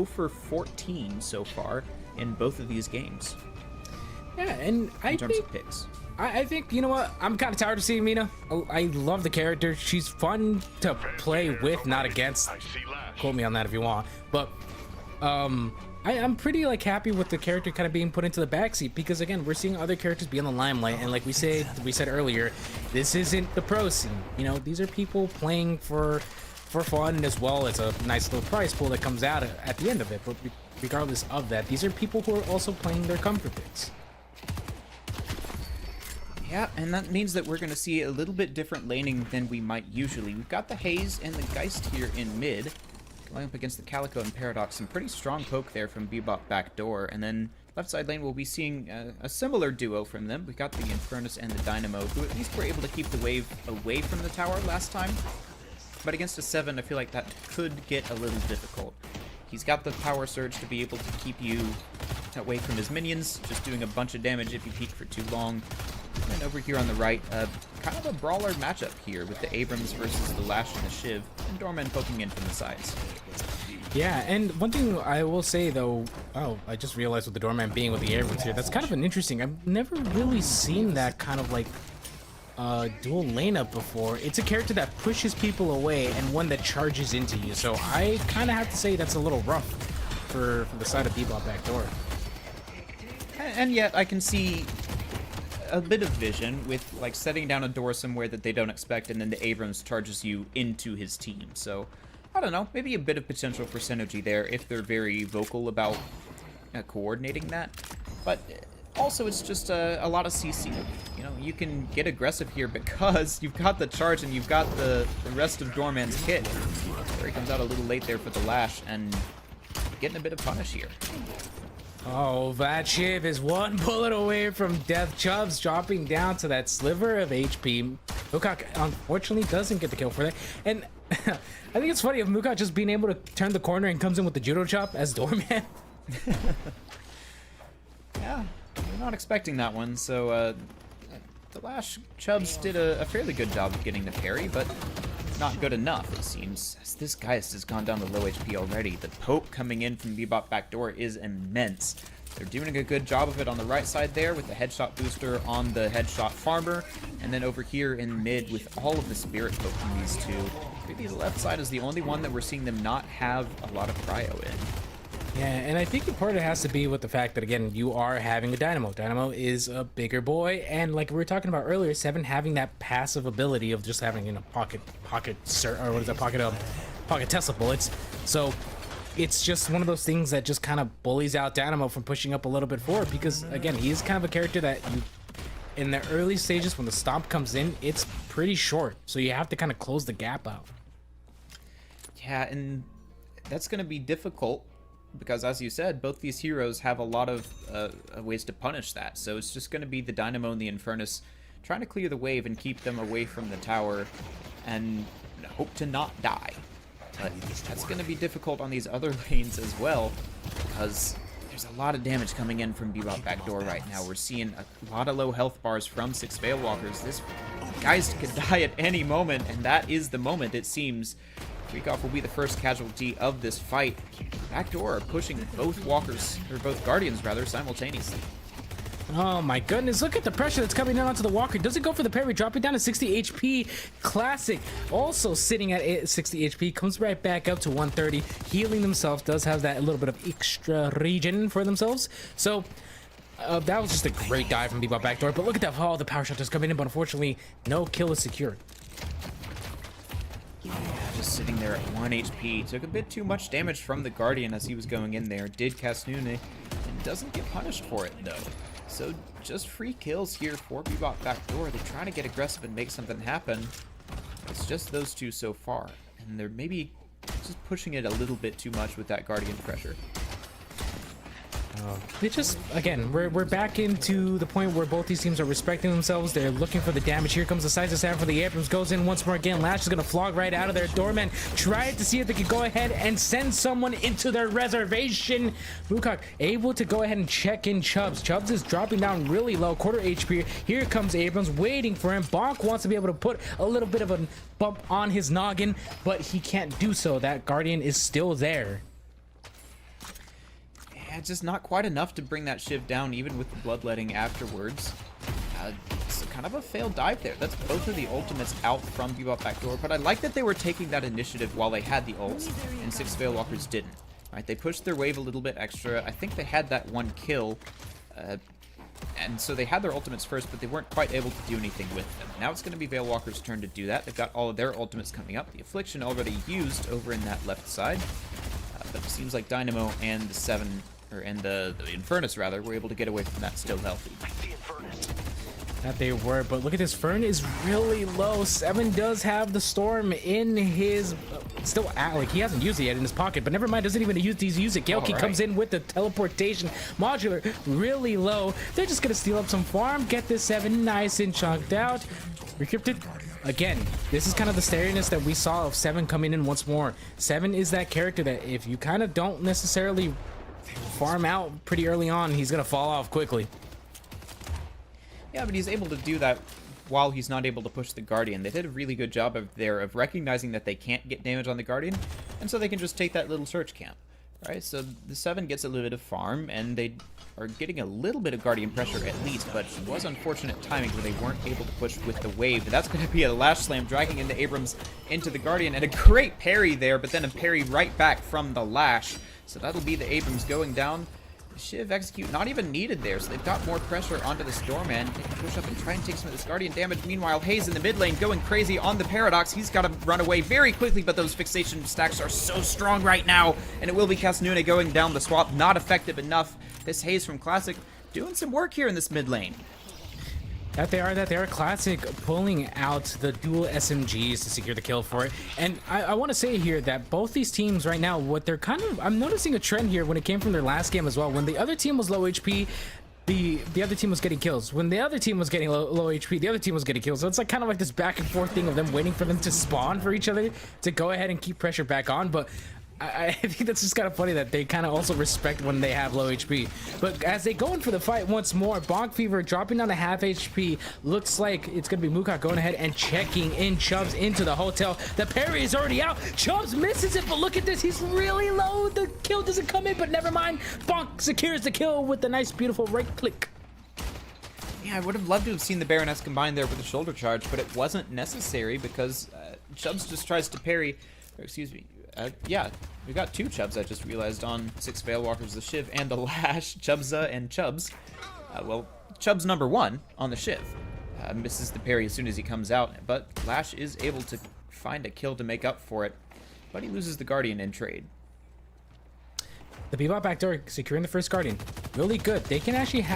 for 14 so far in both of these games. Yeah, and in terms of picks. I think, you know what, I'm kind of tired of seeing Mina. I love the character. She's fun to play with, not against. Quote me on that if you want. But I'm pretty happy with the character kind of being put into the backseat, because again, we're seeing other characters be on the limelight, and like we said earlier, this isn't the pro scene. You know, these are people playing for for fun as well. It's a nice little prize pool that comes out at the end of it. But regardless of that, these are people who are also playing their comfort picks. Yeah, and that means that we're going to see a little bit different laning than we might usually. We've got the Haze and the Geist here in mid, going up against the Calico and Paradox. Some pretty strong poke there from Bebop backdoor, and then left side lane we'll be seeing a similar duo from them. We've got the Infernus and the Dynamo, who at least were able to keep the wave away from the tower last time. But against a 7, I feel like that could get a little difficult. He's got the power surge to be able to keep you away from his minions, just doing a bunch of damage if you peek for too long. And over here on the right, kind of a brawler matchup here with the Abrams versus the Lash and the Shiv, and Doorman poking in from the sides. Yeah, and one thing I will say though, oh, I just realized with the Doorman being with the Abrams here, that's kind of an interesting, I've never really seen that kind of like dual lane up before. It's a character that pushes people away and one that charges into you, so I kind of have to say that's a little rough for the side of Bebop backdoor. And yet I can see a bit of vision with like setting down a door somewhere that they don't expect, and then the Abrams charges you into his team. So I don't know, maybe a bit of potential for synergy there if they're very vocal about coordinating that. But also it's just a lot of CC. You know, you can get aggressive here because you've got the charge and you've got the rest of Doorman's kit. Where he comes out a little late there for the Lash and getting a bit of punish here. Oh, that Shiv is one bullet away from death. Chubbs dropping down to that sliver of HP. Mukak unfortunately doesn't get the kill for that. And I think it's funny of Mukak just being able to turn the corner and comes in with the judo chop as Doorman. Yeah, we're not expecting that one. So the Lash Chubbs did a fairly good job of getting the parry, but not good enough, it seems, as this Geist has gone down to low HP already. The poke coming in from Bebop backdoor is immense. They're doing a good job of it on the right side there with the headshot booster on the headshot farmer, and then over here in mid with all of the spirit poking these two. Maybe the left side is the only one that we're seeing them not have a lot of cryo in. Yeah, and I think part of it has to be with the fact that, again, you are having a Dynamo. Dynamo is a bigger boy, and like we were talking about earlier, 7 having that passive ability of just having, you know, pocket Tesla bullets. So it's just one of those things that just kind of bullies out Dynamo from pushing up a little bit forward, because, again, he's kind of a character that you, in the early stages when the stomp comes in, it's pretty short, so you have to kind of close the gap out. Yeah, and that's going to be difficult, because as you said, both these heroes have a lot of ways to punish that. So it's just going to be the Dynamo and the Infernus trying to clear the wave and keep them away from the tower and hope to not die. But that's going to be difficult on these other lanes as well, because there's a lot of damage coming in from Bebop backdoor right now. We're seeing a lot of low health bars from 6 Veilwalkers. This Geist could die at any moment, and that is the moment, it seems. Kickoff will be the first casualty of this fight. Backdoor pushing both walkers, or both guardians rather, simultaneously. Oh my goodness, look at the pressure that's coming down onto the Walker. Doesn't go for the parry, dropping down to 60 HP. Classic. Also sitting at 60 HP, comes right back up to 130. Healing themselves, does have that little bit of extra regen for themselves. So that was just a great dive from Bebop backdoor. But look at that, oh, the power shot is coming in, but unfortunately, no kill is secured. Yeah, just sitting there at 1 HP. Took a bit too much damage from the Guardian as he was going in there. Did cast Nune, and doesn't get punished for it, though. So just free kills here for Bebop backdoor. They're trying to get aggressive and make something happen. It's just those two so far. And they're maybe just pushing it a little bit too much with that Guardian pressure. They just, again, we're back into the point where both these teams are respecting themselves. They're looking for the damage. Here comes the size of Sam for the Abrams. Goes in once more again. Lash is going to flog right out of there. Doorman tried to see if they could go ahead and send someone into their reservation. Mukak able to go ahead and check in Chubbs. Chubbs is dropping down really low, quarter HP. Here comes Abrams waiting for him. Bonk wants to be able to put a little bit of a bump on his noggin, but he can't do so. That Guardian is still there. Just not quite enough to bring that Shiv down, even with the bloodletting afterwards. It's kind of a failed dive there. That's both of the ultimates out from Bebop backdoor, but I like that they were taking that initiative while they had the ults, and 6 Veilwalkers didn't. Right, they pushed their wave a little bit extra. I think they had that one kill. And so they had their ultimates first, but they weren't quite able to do anything with them. Now it's going to be Veilwalker's turn to do that. They've got all of their ultimates coming up. The Affliction already used over in that left side. But it seems like Dynamo and the Seven, and the Infernus rather, were able to get away from that still healthy. That they were, but look at this. Fern is really low. Seven does have the Storm in his still like he hasn't used it yet in his pocket, but never mind, doesn't even use it. Gelki comes in with the teleportation modular really low. They're just gonna steal up some farm, get this Seven nice and chunked out. Recrypted again. This is kind of the stariness that we saw of Seven coming in once more. Seven is that character that if you kind of don't necessarily farm out pretty early on, he's gonna fall off quickly. Yeah, but he's able to do that while he's not able to push the Guardian. They did a really good job of recognizing that they can't get damage on the Guardian, and so they can just take that little search camp. Right, so the Seven gets a little bit of farm, and they are getting a little bit of Guardian pressure at least, but it was unfortunate timing where they weren't able to push with the wave. And that's going to be a Lash Slam dragging into Abrams into the Guardian, and a great parry there, but then a parry right back from the Lash. So that'll be the Abrams going down. Shiv execute not even needed there, so they've got more pressure onto the Stormman. They can push up and try and take some of this Guardian damage. Meanwhile, Hayes in the mid lane going crazy on the Paradox. He's got to run away very quickly, but those fixation stacks are so strong right now, and it will be Casnune going down the swap. Not effective enough. This Hayes from Classic doing some work here in this mid lane. That they are Classic pulling out the dual SMGs to secure the kill for it. And I want to say here that both these teams right now, what they're kind of, I'm noticing a trend here when it came from their last game as well. When the other team was low HP, the other team was getting kills. When the other team was getting low HP, the other team was getting kills. So it's like kind of like this back and forth thing of them waiting for them to spawn for each other to go ahead and keep pressure back on. But I think that's just kind of funny that they kind of also respect when they have low HP. But as they go in for the fight once more, Bonk Fever dropping down to half HP. Looks like it's going to be Mukak going ahead and checking in Chubbs into the hotel. The parry is already out. Chubbs misses it, but look at this. He's really low. The kill doesn't come in, but never mind. Bonk secures the kill with the nice, beautiful right click. Yeah, I would have loved to have seen the Baroness combined there with a shoulder charge, but it wasn't necessary because Chubbs just tries to parry, or excuse me, yeah, we got two Chubbs, I just realized, on 6 Veilwalkers, the Shiv and the Lash. Chubbsa and Chubbs. Well, Chubbs number 1 on the Shiv. Misses the parry as soon as he comes out, but Lash is able to find a kill to make up for it, but he loses the Guardian in trade. The Bebop backdoor securing the first Guardian. Really good. They can actually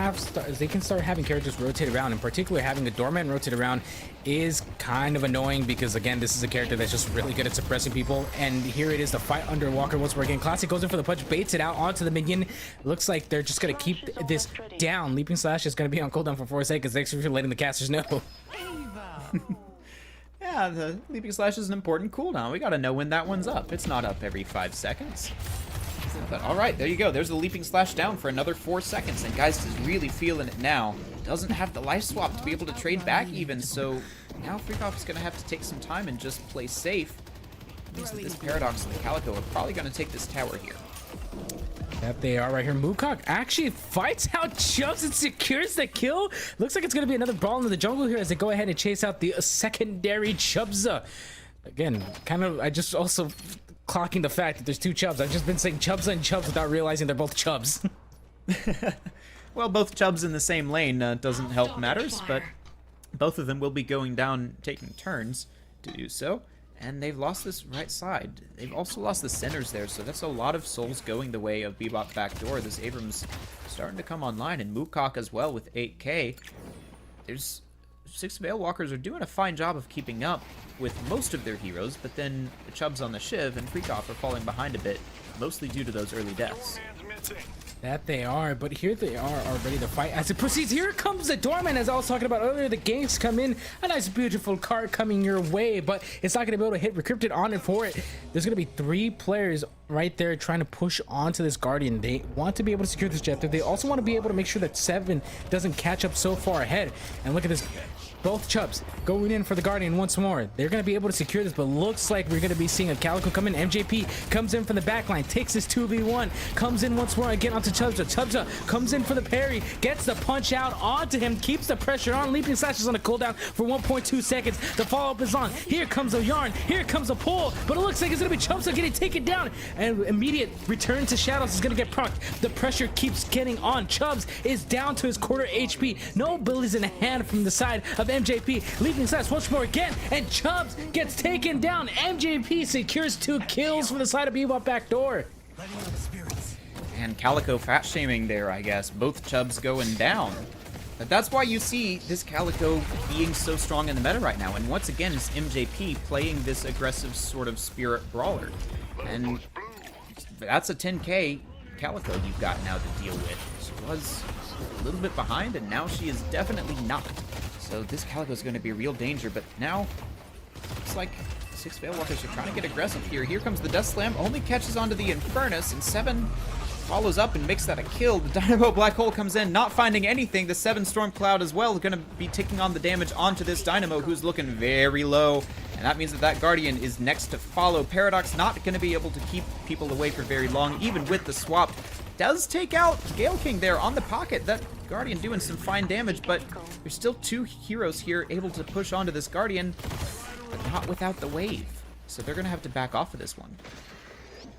they can start having characters rotate around. In particular, having the Doorman rotate around is kind of annoying because, again, this is a character that's just really good at suppressing people. And here it is, the fight under Walker once more again. Classic goes in for the punch, baits it out onto the minion. Looks like they're just going to keep this down. Leaping Slash is going to be on cooldown for 4 seconds. Thanks for letting the casters know. Yeah, the Leaping Slash is an important cooldown. We got to know when that one's up. It's not up every 5 seconds. But all right, there you go. There's the Leaping Slash down for another 4 seconds, and Geist is really feeling it now. Doesn't have the life swap to be able to trade back even, so now Freakoff is going to have to take some time and just play safe. It means that this Paradox and the Calico are probably going to take this tower here. That they are right here. Mukak actually fights out Chubbs and secures the kill. Looks like it's going to be another brawl into the jungle here as they go ahead and chase out the secondary Chubbsa. Again, kind of, I just also clocking the fact that there's 2 Chubbs. I've just been saying Chubbsa and Chubbs without realizing they're both Chubbs. Well, both Chubbs in the same lane doesn't help matters, but both of them will be going down, taking turns to do so. And they've lost this right side. They've also lost the centers there, so that's a lot of souls going the way of Bebop backdoor. This Abrams starting to come online, and Mukak as well with 8k. There's 6 Veilwalkers are doing a fine job of keeping up with most of their heroes, but then the Chubbs on the Shiv and Freakoff are falling behind a bit, mostly due to those early deaths. That they are, but here they are ready to fight as it proceeds. Here comes the Doorman, as I was talking about earlier. The ganks come in, a nice beautiful card coming your way, but it's not going to be able to hit Recrypted on it for it. There's going to be 3 players right there trying to push onto this Guardian. They want to be able to secure this objective. They also want to be able to make sure that 7 doesn't catch up so far ahead. And look at this. both Chubbs going in for the Guardian once more. They're going to be able to secure this, but looks like we're going to be seeing a Calico come in. MJP comes in from the back line, takes this 2v1, comes in once more again onto Chubza. Chubza comes in for the parry, gets the punch out onto him, keeps the pressure on. Leaping Slash is on a cooldown for 1.2 seconds. The follow-up is on. Here comes a yarn, here comes a pull, but it looks like it's going to be Chubza getting taken down, and immediate return to Shadows is going to get procced. The pressure keeps getting on. Chubbs is down to his quarter HP. No abilities in hand from the side of MJP. Leaping Slash once more again, and Chubbs gets taken down. MJP secures 2 kills from the side of Bebop backdoor. And Calico fat shaming there, I guess. Both Chubbs going down. But that's why you see this Calico being so strong in the meta right now. And once again, it's MJP playing this aggressive sort of spirit brawler. And that's a 10k Calico you've got now to deal with. She was a little bit behind, and now she is definitely not. So this Calico is going to be a real danger, but now it's like 6 Veilwalkers are trying to get aggressive here. Here comes the Death Slam, only catches onto the Infernus, and 7 follows up and makes that a kill. The Dynamo Black Hole comes in, not finding anything. The 7 Storm Cloud as well, going to be taking on the damage onto this Dynamo, who's looking very low. And that means that that Guardian is next to follow. Paradox not going to be able to keep people away for very long, even with the swap. Does take out Gale King there on the pocket. That Guardian doing some fine damage, but there's still 2 heroes here able to push onto this Guardian, but not without the wave. So they're going to have to back off of this one.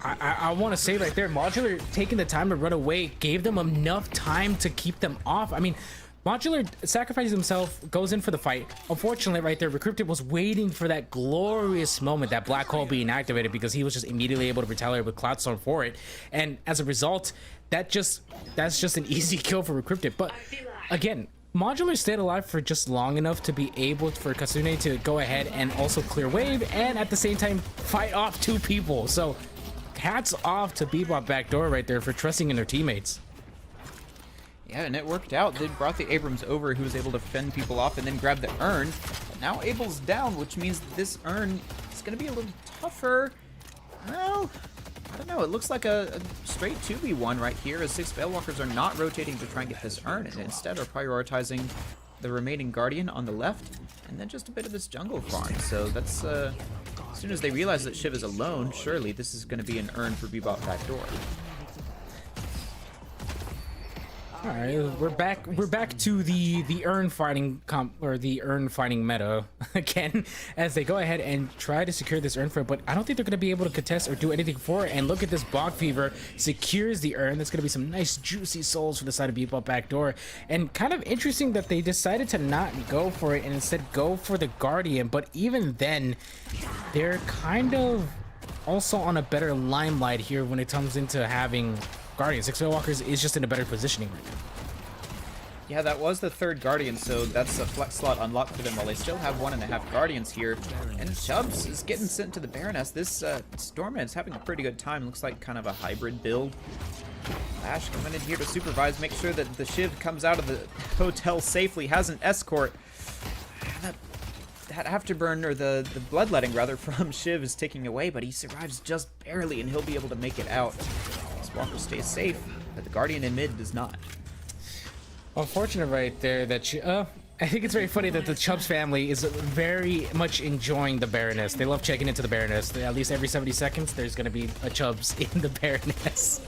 I want to say right there, Modular taking the time to run away gave them enough time to keep them off. I mean, Modular sacrifices himself, goes in for the fight. Unfortunately, right there, Recrypted was waiting for that glorious moment, that black hole being activated, because he was just immediately able to retaliate with Cloudstorm for it. And as a result, that's just an easy kill for Recrypted. But again, Modular stayed alive for just long enough to be able for Kasune to go ahead and also clear wave, and at the same time fight off 2 people. So hats off to Bebop backdoor right there for trusting in their teammates. Yeah, and it worked out. They brought the Abrams over, who was able to fend people off and then grab the urn. But now Abel's down, which means this urn is going to be a little tougher. Well, I don't know. It looks like a straight 2v1 right here, as 6 Veilwalkers are not rotating to try and get this urn, and instead are prioritizing the remaining Guardian on the left, and then just a bit of this jungle farm. So that's, as soon as they realize that Shiv is alone, surely this is going to be an urn for Bebop backdoor. All right, we're back to the urn fighting meta again, as they go ahead and try to secure this urn for it, but I don't think they're going to be able to contest or do anything for it. And look at this, Bog Fever secures the urn. That's going to be some nice juicy souls for the side of Bebop backdoor. And kind of interesting that they decided to not go for it and instead go for the Guardian, but even then they're kind of also on a better limelight here when it comes into having Guardian. 6 Veilwalkers is just in a better positioning right now. Yeah, that was the 3rd Guardian, so that's a flex slot unlocked for them while they still have 1.5 Guardians here. And Chubbs is getting sent to the Baroness. This Stormman is having a pretty good time. Looks like kind of a hybrid build. Flash coming in here to supervise, make sure that the Shiv comes out of the hotel safely, has an escort. That afterburn, or the bloodletting rather, from Shiv is ticking away, but he survives just barely, and he'll be able to make it out. This Walker stays safe, but the Guardian in mid does not. Unfortunate right there that I think it's very funny that the Chubbs family is very much enjoying the Baroness. They love checking into the Baroness. At least every 70 seconds, there's going to be a Chubbs in the Baroness.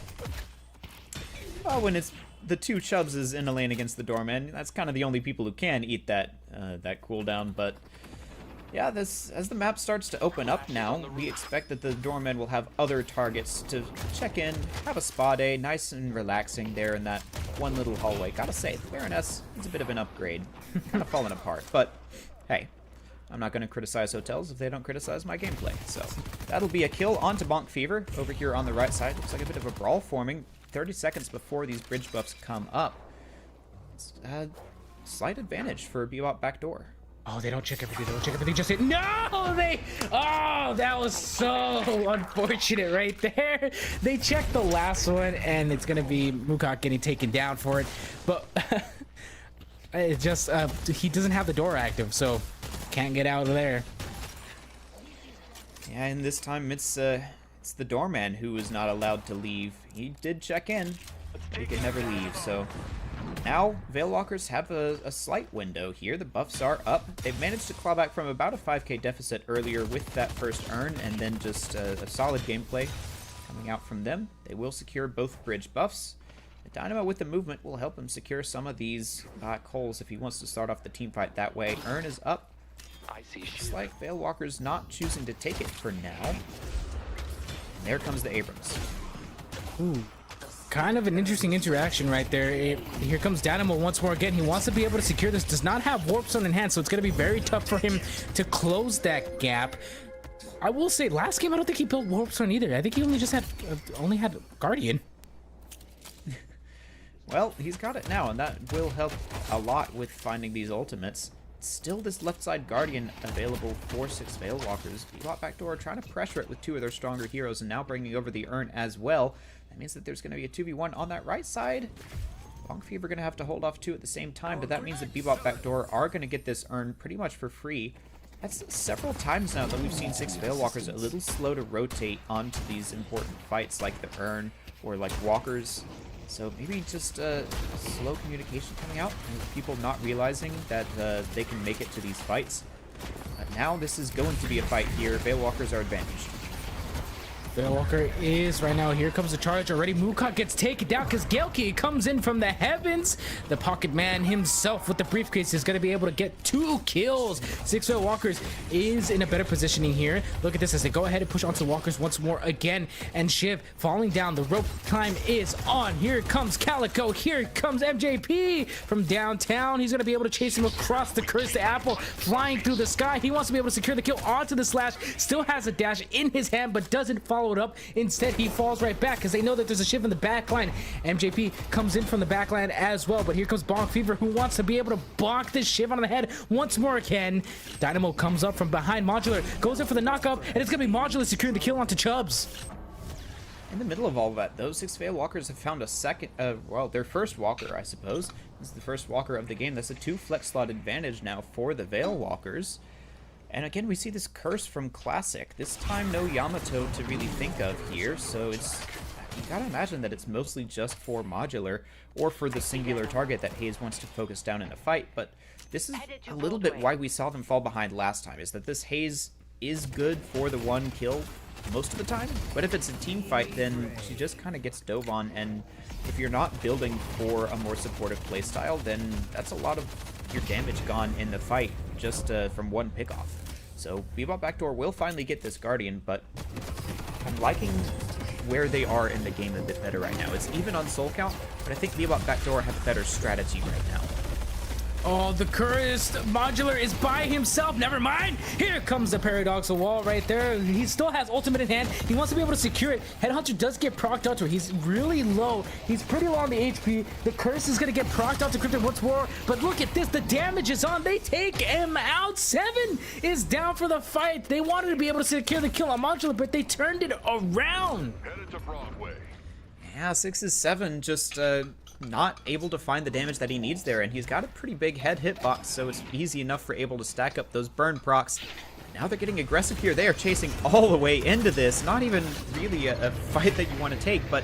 Well, when it's the 2 Chubbses in a lane against the Doorman, that's kind of the only people who can eat that cooldown. But yeah, as the map starts to open up now, we expect that the Doorman will have other targets to check in, have a spa day, nice and relaxing there in that one little hallway. Gotta say, the Baroness is a bit of an upgrade. Kind of falling apart, but hey, I'm not going to criticize hotels if they don't criticize my gameplay. So that'll be a kill onto Bonk Fever over here on the right side. Looks like a bit of a brawl forming 30 seconds before these bridge buffs come up. It's a slight advantage for Bebop backdoor. Oh, they don't check everything. They don't check everything. Just hit. No, they. Oh, that was so unfortunate right there. They checked the last one, and it's gonna be Mukak getting taken down for it. But it just he doesn't have the door active, so can't get out of there. Yeah, and this time it's the doorman who was not allowed to leave. He did check in, but he could never leave. So Now, Veilwalkers have a slight window here. The buffs are up. They've managed to claw back from about a 5k deficit earlier with that first urn, and then just a solid gameplay coming out from them. They will secure both bridge buffs. The Dynamo with the movement will help him secure some of these black holes if he wants to start off the team fight that way. Urn is up. Looks like Veilwalker's not choosing to take it for now. And there comes the Abrams. Ooh. Kind of an interesting interaction right there. Here comes Dynamo once more again. He wants to be able to secure this. Does not have Warp Stone in hand, so it's going to be very tough for him to close that gap. I will say, last game I don't think he built Warp Stone either. I think he only just had Guardian. Well, he's got it now, and that will help a lot with finding these ultimates. Still this left side Guardian available for 6 Veilwalkers. Bebop Backdoor trying to pressure it with 2 of their stronger heroes, and now bringing over the urn as well. That means that there's going to be a 2v1 on that right side. Bonk Fever going to have to hold off 2 at the same time, but that means that Bebop Backdoor are going to get this urn pretty much for free. That's several times now that we've seen 6 Veilwalkers a little slow to rotate onto these important fights like the urn or like walkers. So maybe just slow communication coming out and people not realizing that they can make it to these fights. But now this is going to be a fight here. Veilwalkers are advantaged. Veilwalker is right now. Here comes the charge already. Mukok gets taken down because Gelki comes in from the heavens. The pocket man himself with the briefcase is going to be able to get 2 kills. 6 Veilwalkers is in a better positioning here. Look at this as they go ahead and push onto the walkers once more again. And Shiv falling down. The rope climb is on. Here comes Calico. Here comes MJP from downtown. He's going to be able to chase him across the cursed apple, flying through the sky. He wants to be able to secure the kill onto the slash. Still has a dash in his hand, but doesn't follow it up. Instead, he falls right back because they know that there's a Shiv in the back line. MJP comes in from the back line as well, but here comes Bonk Fever, who wants to be able to bonk this Shiv on the head once more again. Dynamo comes up from behind Modular, goes in for the knockup, and it's going to be Modular securing the kill onto Chubbs. In the middle of all of that, those 6 Veilwalkers have found a second, well, their first walker, I suppose. This is the first walker of the game. That's a 2 flex slot advantage now for the Veilwalkers. And again, we see this curse from Classic. This time, no Yamato to really think of here, so it's... you gotta imagine that it's mostly just for Modular, or for the singular target that Hayes wants to focus down in a fight, but this is a little bit why we saw them fall behind last time, is that this Hayes is good for the 1 kill most of the time, but if it's a team fight, then she just kind of gets dove on, and if you're not building for a more supportive playstyle, then that's a lot of your damage gone in the fight just from 1 pickoff. So Bebop Backdoor will finally get this Guardian, but I'm liking where they are in the game a bit better right now. It's even on soul count, but I think Bebop Backdoor have a better strategy right now. Oh, the cursed Modular is by himself. Never mind. Here comes the Paradoxal Wall right there. He still has ultimate in hand. He wants to be able to secure it. Headhunter does get procced out to it. He's really low. He's pretty low on the HP. The curse is going to get procced out to Cryptic once more. But look at this. The damage is on. They take him out. 7 is down for the fight. They wanted to be able to secure the kill on Modular, but they turned it around. Headed to Broadway. Yeah, 6 is 7 just not able to find the damage that he needs there, and he's got a pretty big head hitbox, so it's easy enough for able to stack up those burn procs. Now they're getting aggressive here. They are chasing all the way into this. Not even really a fight that you want to take, but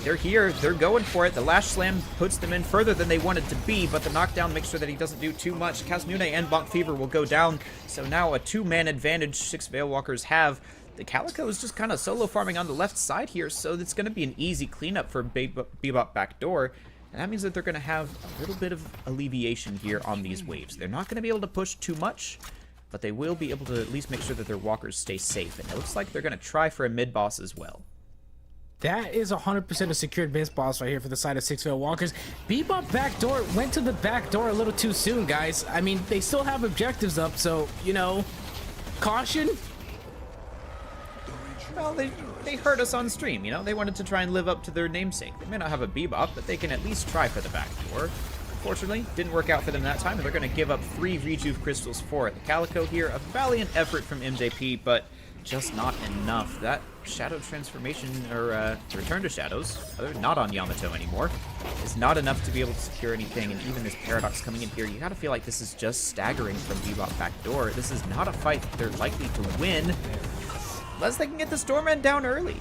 they're here. They're going for it. The Lash Slam puts them in further than they wanted to be, but the knockdown makes sure that he doesn't do too much. Kazmune and Bonk Fever will go down, so now a 2-man advantage 6 Veilwalkers have. The Calico is just kind of solo farming on the left side here, so it's going to be an easy cleanup for Bebop Backdoor. And that means that they're going to have a little bit of alleviation here on these waves. They're not going to be able to push too much, but they will be able to at least make sure that their walkers stay safe. And it looks like they're going to try for a mid-boss as well. That is 100% a secured base boss right here for the side of 6 Veilwalkers. Bebop Backdoor went to the back door a little too soon, guys. I mean, they still have objectives up, so, you know, caution. Well, they hurt us on stream, you know? They wanted to try and live up to their namesake. They may not have a Bebop, but they can at least try for the back door. Unfortunately, didn't work out for them that time, and they're going to give up 3 Rejuve Crystals for it. The Calico here, a valiant effort from MJP, but just not enough. That Shadow Transformation, or Return to Shadows, not on Yamato anymore, is not enough to be able to secure anything, and even this Paradox coming in here, you gotta feel like this is just staggering from Bebop Backdoor. This is not a fight that they're likely to win, unless they can get the Stormend down early.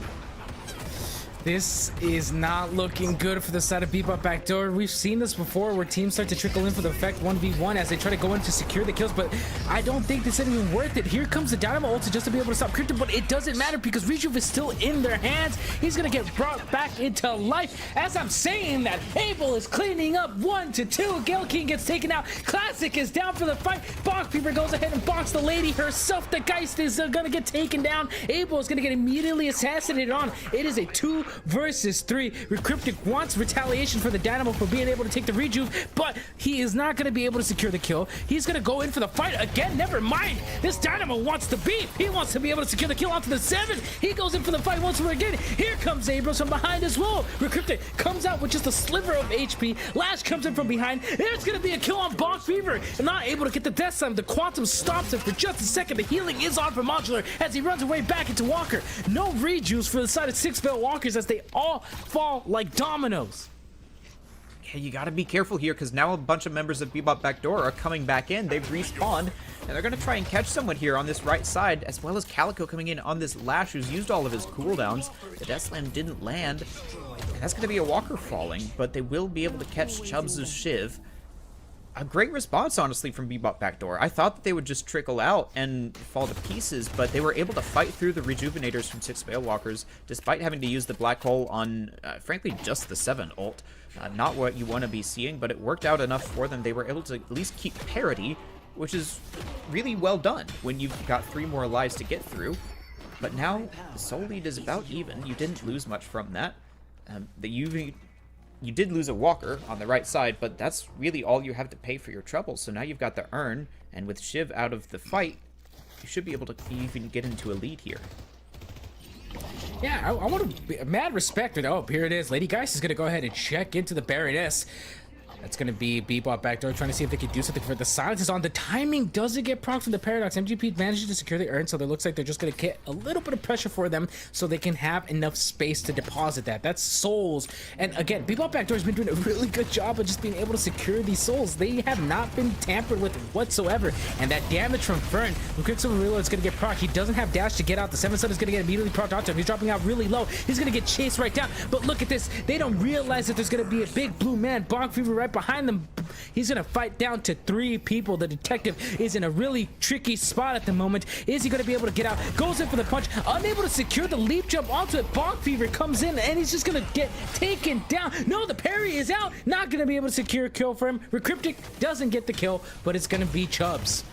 This is not looking good for the side of Bebop Backdoor. We've seen this before where teams start to trickle in for the effect 1v1 as they try to go in to secure the kills, but I don't think this is even worth it. Here comes the Dynamo ulti just to be able to stop Crypto, but it doesn't matter because Rejuve is still in their hands. He's gonna get brought back into life. As I'm saying that, Abel is cleaning up 1-2. Gale King gets taken out. Classic is down for the fight. Box Fever goes ahead and box the lady herself. The Geist is gonna get taken down. Abel is gonna get immediately assassinated on. It is a 2 versus 3. Cryptic wants retaliation for the Dynamo for being able to take the Rejuve, but he is not going to be able to secure the kill. He's going to go in for the fight again. Never mind. This Dynamo wants the beef. He wants to be able to secure the kill onto the 7. He goes in for the fight once more again. Here comes Abros from behind as well. Cryptic comes out with just a sliver of HP. Lash comes in from behind. There's going to be a kill on Bonk Fever. Not able to get the death slam. The Quantum stops him for just a second. The healing is on for Modular as he runs away back into Walker. No rejuice for the side of 6 Veil Walkers as they all fall like dominoes. Yeah, you gotta be careful here because now a bunch of members of Bebop Backdoor are coming back in. They've respawned and they're gonna try and catch someone here on this right side, as well as Calico coming in on this Lash who's used all of his cooldowns. The Death Slam didn't land, and that's gonna be a Walker falling, but they will be able to catch Chubbs' Shiv. A great response, honestly, from Bebop Backdoor. I thought that they would just trickle out and fall to pieces, but they were able to fight through the Rejuvenators from 6 Veil Walkers, despite having to use the Black Hole on, frankly, just the 7 ult. Not what you want to be seeing, but it worked out enough for them. They were able to at least keep parity, which is really well done when you've got 3 more lives to get through. But now, the soul lead is about even. You didn't lose much from that. You did lose a Walker on the right side, but that's really all you have to pay for your trouble. So now you've got the Urn, and with Shiv out of the fight, you should be able to even get into a lead here. Yeah, I want to be mad respect. Oh, here it is. Lady Geist is going to go ahead and check into the Baroness. That's going to be Bebop Backdoor trying to see if they can do something for it. The silence is on. The timing doesn't get proc from the Paradox. MGP manages to secure the Urn, so it looks like they're just going to get a little bit of pressure for them so they can have enough space to deposit that. That's souls. And again, Bebop Backdoor has been doing a really good job of just being able to secure these souls. They have not been tampered with whatsoever. And that damage from Fern, when Quicksilver Reload is going to get proc. He doesn't have dash to get out. The 7 Sun is going to get immediately proc onto him. He's dropping out really low. He's going to get chased right down. But look at this. They don't realize that there's going to be a big blue man, Bonk Fever, right behind them. He's gonna fight down to 3 people. The detective is in a really tricky spot at the moment. Is he gonna be able to get out? Goes in for the punch, unable to secure the leap jump onto it. Bonk Fever comes in and he's just gonna get taken down. No, the parry is out. Not gonna be able to secure a kill for him. Recryptic doesn't get the kill, but it's gonna be Chubbs.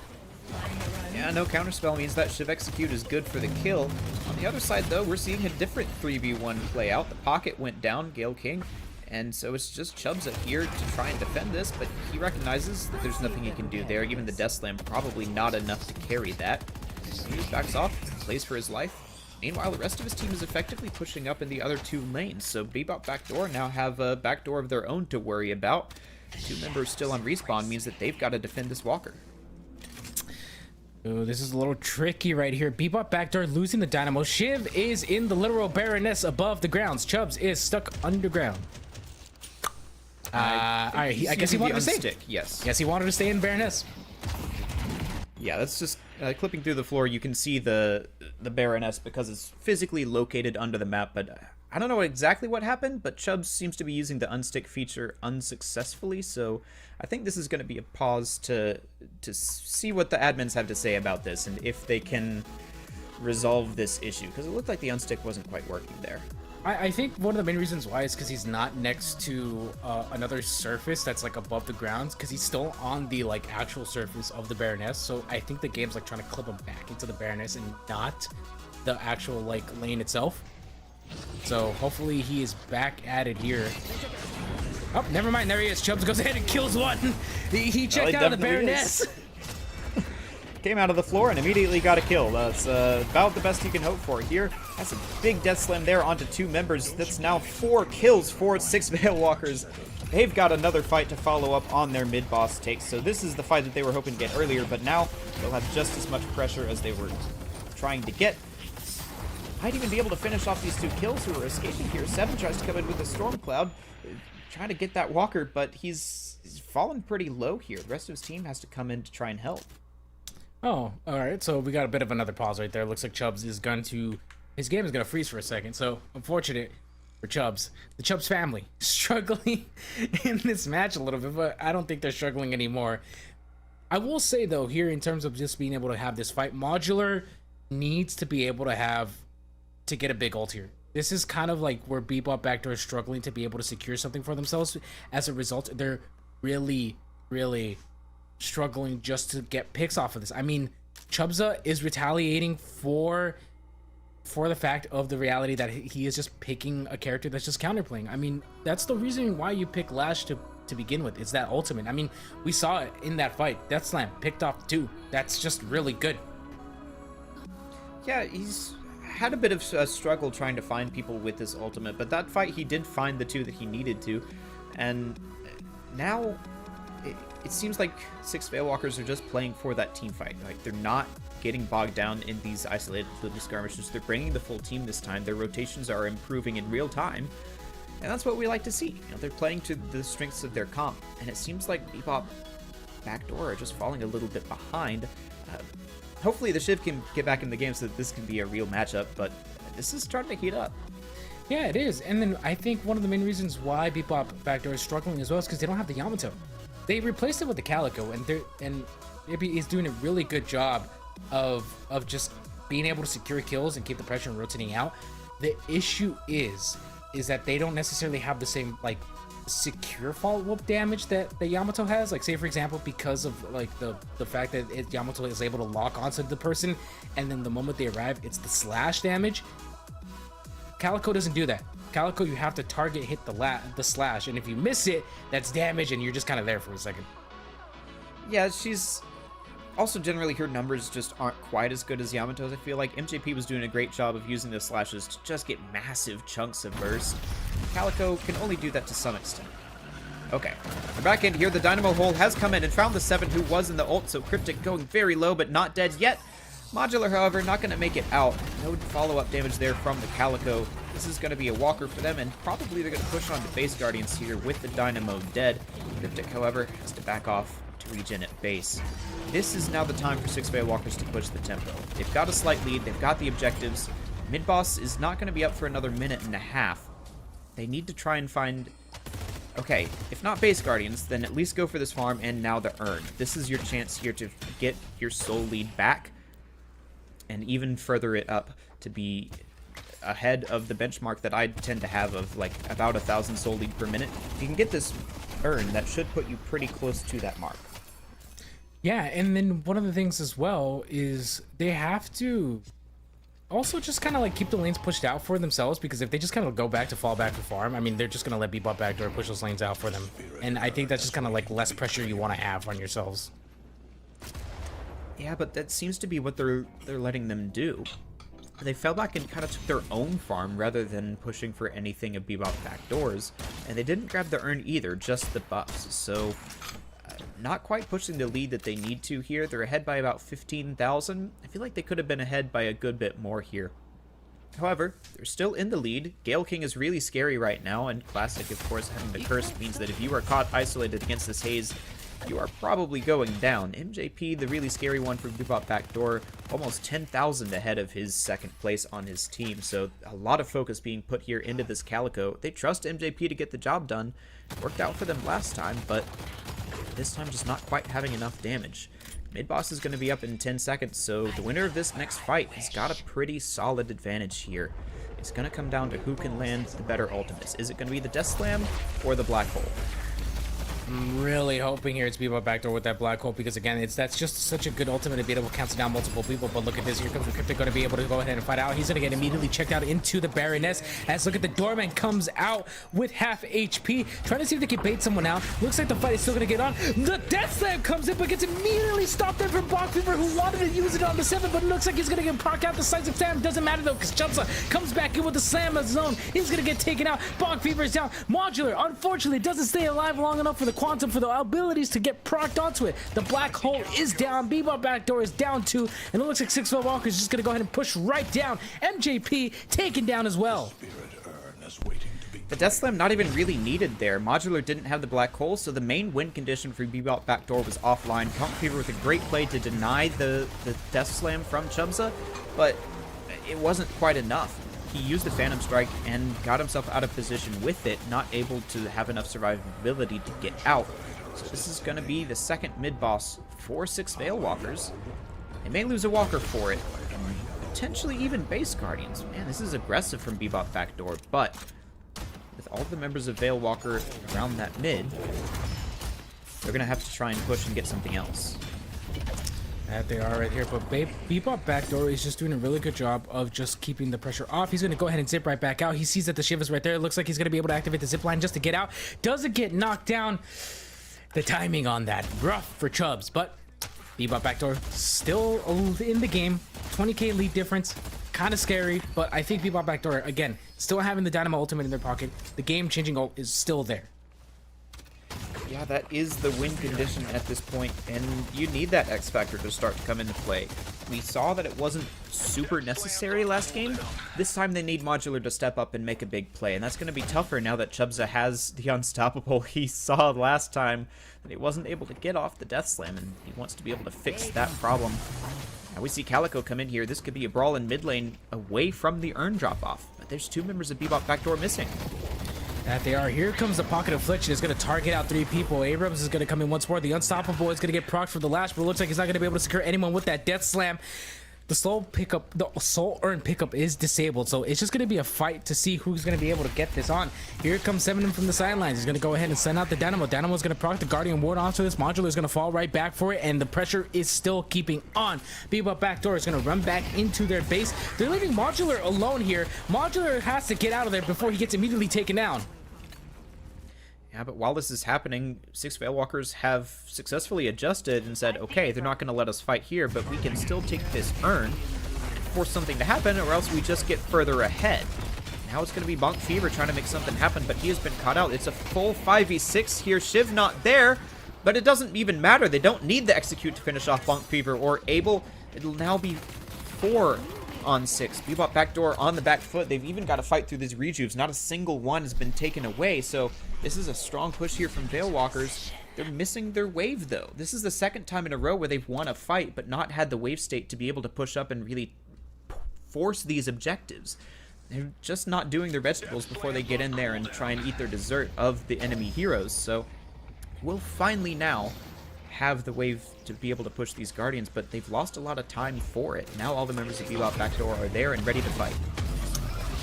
Yeah, no counterspell means that Shiv Execute is good for the kill. On the other side, though, we're seeing a different 3v1 play out. The pocket went down, Gale King. And so it's just Chubbs up here to try and defend this, but he recognizes that there's nothing he can do there. Even the Death Slam probably not enough to carry that. So he just backs off, plays for his life. Meanwhile, the rest of his team is effectively pushing up in the other 2 lanes. So Bebop Backdoor now have a backdoor of their own to worry about. 2 members still on respawn means that they've got to defend this Walker. Oh, this is a little tricky right here. Bebop Backdoor losing the Dynamo. Shiv is in the literal Baroness above the grounds. Chubbs is stuck underground. I guess he wanted to stay. Yes. Yes, he wanted to stay in Baroness. Yeah, that's just clipping through the floor. You can see the Baroness because it's physically located under the map, but I don't know exactly what happened, but Chubbs seems to be using the unstick feature unsuccessfully, so I think this is going to be a pause to see what the admins have to say about this and if they can resolve this issue, because it looked like the unstick wasn't quite working there. I think one of the main reasons why is because he's not next to another surface that's like above the ground, because he's still on the like actual surface of the Baroness. So I think the game's like trying to clip him back into the Baroness and not the actual like lane itself. So hopefully he is back at it here. Oh, never mind. There he is. Chubbs goes ahead and kills one. He checked out of the Baroness. Came out of the floor and immediately got a kill. That's about the best you can hope for here. That's a big Death Slam there onto 2 members. That's now 4 kills for 6 Veil Walkers. They've got another fight to follow up on their mid-boss takes. So this is the fight that they were hoping to get earlier, but now they'll have just as much pressure as they were trying to get. Might even be able to finish off these 2 kills who are escaping here. 7 tries to come in with a Storm Cloud, trying to get that Walker, but he's fallen pretty low here. The rest of his team has to come in to try and help. Oh, all right. So we got a bit of another pause right there. Looks like Chubbs is going to... His game is going to freeze for a second. So, unfortunate. for Chubbs. The Chubbs family struggling in this match a little bit, but I don't think they're struggling anymore. I will say though, here in terms of just being able to have this fight, Modular needs to be able to get a big ult here. This is kind of like where Bebop Backdoor is struggling to be able to secure something for themselves. As a result, they're really, really struggling just to get picks off of this. I mean, Chubza is retaliating for the fact of the reality that he is just picking a character that's just counterplaying. I mean, that's the reason why you pick Lash to begin with. It's that ultimate. I mean, we saw it in that fight. Death Slam picked off 2. That's just really good. Yeah, he's had a bit of a struggle trying to find people with his ultimate, but that fight he did find the 2 that he needed to, and now it seems like 6 Veilwalkers are just playing for that team fight. Like, they're not getting bogged down in these isolated little skirmishes. They're bringing the full team this time. Their rotations are improving in real time, and that's what we like to see. You know, they're playing to the strengths of their comp, and it seems like Bebop Backdoor are just falling a little bit behind. Hopefully the Shiv can get back in the game so that this can be a real matchup, but this is starting to heat up. Yeah, it is. And then I think one of the main reasons why Bebop Backdoor is struggling as well is because they don't have the Yamato. They replaced it with the Calico, and maybe is doing a really good job of just being able to secure kills and keep the pressure and rotating out. The issue is that they don't necessarily have the same like secure follow-up damage that the Yamato has. Like, say for example, because of like the fact that Yamato is able to lock onto the person, and then the moment they arrive, it's the slash damage. Calico doesn't do that. Calico, you have to target hit the slash, and if you miss it, that's damage, and you're just kind of there for a second. Yeah, she's also generally her numbers just aren't quite as good as Yamato's. I feel like MJP was doing a great job of using the slashes to just get massive chunks of burst. Calico can only do that to some extent. Okay, we're back in here. The Dynamo Hole has come in and found the 7 who was in the ult, so Cryptic going very low but not dead yet. Modular, however, not going to make it out. No follow-up damage there from the Calico. This is going to be a walker for them, and probably they're going to push on to base Guardians here with the Dynamo dead. Cryptic, however, has to back off to regen at base. This is now the time for 6 Veilwalkers to push the tempo. They've got a slight lead. They've got the objectives. Mid-boss is not going to be up for another minute and a half. They need to try and find... Okay, if not base Guardians, then at least go for this farm and now the urn. This is your chance here to get your soul lead back and even further it up to be ahead of the benchmark that I tend to have of like about 1,000 soul lead per minute. If you can get this urn, that should put you pretty close to that mark. Yeah, and then one of the things as well is they have to also just kind of like keep the lanes pushed out for themselves, because if they just kind of go back to fall back to farm, I mean, they're just going to let Bebop Backdoor push those lanes out for them. And I think that's just kind of like less pressure you want to have on yourselves. Yeah, but that seems to be what they're letting them do. They fell back and kind of took their own farm rather than pushing for anything of Bebop Backdoors. And they didn't grab the urn either, just the buffs. So, not quite pushing the lead that they need to here. They're ahead by about 15,000. I feel like they could have been ahead by a good bit more here. However, they're still in the lead. Gale King is really scary right now, and Classic, of course, having the curse means that if you are caught isolated against this haze, you are probably going down. MJP, the really scary one for Bebop Backdoor, almost 10,000 ahead of his second place on his team, so a lot of focus being put here into this Calico. They trust MJP to get the job done. Worked out for them last time, but this time just not quite having enough damage. Mid-boss is going to be up in 10 seconds, so the winner of this next fight has got a pretty solid advantage here. It's going to come down to who can land the better ultimates. Is it going to be the Death Slam or the Black Hole? I'm really hoping here it's Bebop Backdoor with that Black Hole, because again, that's just such a good ultimate to be able to cancel down multiple people. But look at this, here comes the Cryptic, going to be able to go ahead and fight out. He's going to get immediately checked out into the Baroness, as look at the Doorman comes out with half HP, trying to see if they can bait someone out. Looks like the fight is still going to get on. The Death Slam comes in, but gets immediately stopped there from Bog Fever, who wanted to use it on the 7, but it looks like he's going to get proc out the sides of Sam. Doesn't matter though, because Chumsa comes back in with the Slam of his own. He's going to get taken out. Bog Fever is down. Modular, unfortunately, doesn't stay alive long enough for the Quantum for the abilities to get procced onto it. The Black Hole is down. Bebop Backdoor is down too, and it looks like 6 Veilwalkers is just going to go ahead and push right down. MJP taken down as well. The Death Slam not even really needed there. Modular didn't have the Black Hole, so the main win condition for Bebop Backdoor was offline. Conk Fever with a great play to deny the Death Slam from Chubza, but it wasn't quite enough. he used the Phantom Strike and got himself out of position with it, not able to have enough survivability to get out. So this is going to be the second mid-boss for 6 Veil Walkers. They may lose a Walker for it, and potentially even Base Guardians. Man, this is aggressive from Bebop Backdoor, but with all the members of Veil Walker around that mid, they're going to have to try and push and get something else. That they are right here, but Bebop Backdoor is just doing a really good job of just keeping the pressure off. He's going to go ahead and zip right back out. He sees that the Shiv is right there. It looks like he's going to be able to activate the zip line just to get out. Doesn't get knocked down. The timing on that, rough for Chubbs, but Bebop Backdoor still in the game. 20k lead difference, kind of scary, but I think Bebop Backdoor, again, still having the Dynamo Ultimate in their pocket. The game-changing ult is still there. Yeah, that is the win condition at this point, and you need that X Factor to start to come into play. We saw that it wasn't super necessary last game. This time they need Modular to step up and make a big play, and that's going to be tougher now that Chubza has the Unstoppable. He saw last time that he wasn't able to get off the Death Slam, and he wants to be able to fix that problem. Now we see Calico come in here. This could be a brawl in mid lane away from the Urn drop-off, but there's 2 members of Bebop Backdoor missing. That they are. Here comes the Pocket Affliction. It's going to target out 3 people. Abrams is going to come in once more. The Unstoppable is going to get procced for the lash, but it looks like he's not going to be able to secure anyone with that Death Slam. The Soul Urn pickup is disabled, so it's just going to be a fight to see who's going to be able to get this on. Here comes Seven from the sidelines. He's going to go ahead and send out the Dynamo. Dynamo's going to proc the Guardian Ward onto this. Modular is going to fall right back for it, and the pressure is still keeping on. Bebop Backdoor is going to run back into their base. They're leaving Modular alone here. Modular has to get out of there before he gets immediately taken down. Yeah, but while this is happening, 6 Veilwalkers have successfully adjusted and said, okay, they're not going to let us fight here, but we can still take this Urn, force something to happen, or else we just get further ahead. Now it's going to be Bonk Fever trying to make something happen, but he has been caught out. It's a full 5v6 here. Shiv not there, but it doesn't even matter. They don't need the Execute to finish off Bonk Fever or Abel. It'll now be 4 on 6. Bebop Backdoor on the back foot. They've even got to fight through these rejuves. Not a single one has been taken away, so this is a strong push here from Veilwalkers. They're missing their wave, though. This is the second time in a row where they've won a fight, but not had the wave state to be able to push up and really force these objectives. They're just not doing their vegetables before they get in there and try and eat their dessert of the enemy heroes, so we'll finally now have the wave to be able to push these Guardians, but they've lost a lot of time for it. Now all the members of Bebop Backdoor are there and ready to fight.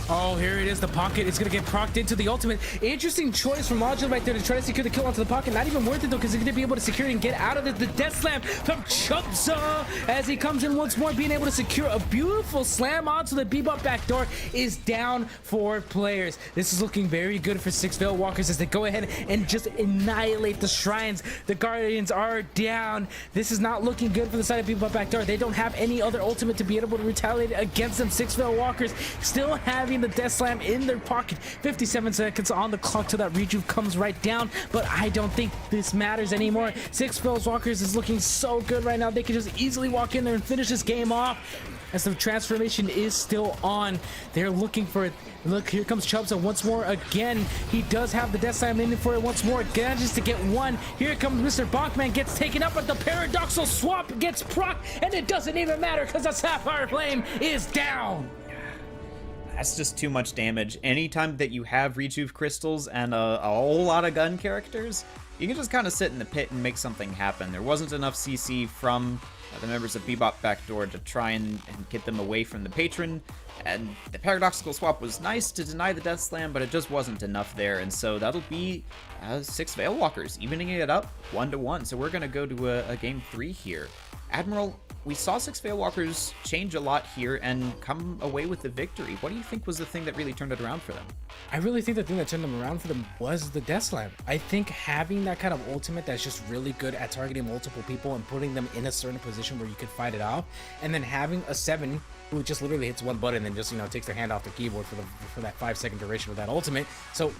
Oh, here it is. The Pocket is going to get procced into the ultimate. Interesting choice from Modular right there to try to secure the kill onto the Pocket. Not even worth it, though, because he's going to be able to secure it and get out of it. The Death Slam from Chubza as he comes in once more, being able to secure a beautiful slam onto the Bebop Backdoor is down 4 players. This is looking very good for 6 Veilwalkers as they go ahead and just annihilate the shrines. The Guardians are down. This is not looking good for the side of Bebop Backdoor. They don't have any other ultimate to be able to retaliate against them. 6 Veilwalkers still having the Death Slam in their pocket. 57 seconds on the clock till that rejuve comes right down, but I don't think this matters anymore. 6 Veilwalkers is looking so good right now. They can just easily walk in there and finish this game off as the transformation is still on. They're looking for it. Look, here comes Chubza once more again. He does have the Death Slam in for it once more again, just to get one. Here comes Mr. Bonkman, gets taken up, but the Paradoxal Swap gets proc, and it doesn't even matter because the Sapphire Flame is down. That's just too much damage. Anytime that you have Rejuve Crystals and a whole lot of gun characters, you can just kind of sit in the pit and make something happen. There wasn't enough CC from the members of Bebop Backdoor to try and get them away from the Patron, and the Paradoxical Swap was nice to deny the Death Slam, but it just wasn't enough there, and so that'll be 6 Veilwalkers, evening it up 1-1. So we're going to go to a game 3 here. Admiral, we saw 6 Veilwalkers change a lot here and come away with the victory. What do you think was the thing that really turned it around for them? I really think the thing that turned them around for them was the Death Slam. I think having that kind of ultimate that's just really good at targeting multiple people and putting them in a certain position where you could fight it off, and then having a 7 who just literally hits one button and just, you know, takes their hand off the keyboard for that 5-second duration of that ultimate. So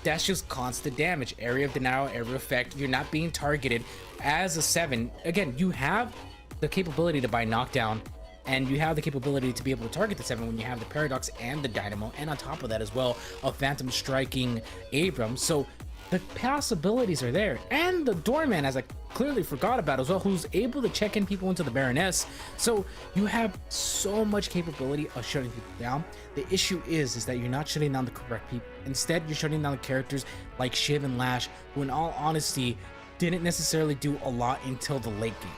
that's just constant damage. Area of denial, area of effect. You're not being targeted as a 7. Again, you have the capability to buy knockdown, and you have the capability to be able to target the 7 when you have the Paradox and the Dynamo, and on top of that as well, a Phantom striking Abram. So the possibilities are there. And the doorman, as I clearly forgot about as well, who's able to check in people into the Baroness. So you have so much capability of shutting people down. The issue is that you're not shutting down the correct people. Instead, you're shutting down the characters like Shiv and Lash, who in all honesty didn't necessarily do a lot until the late game.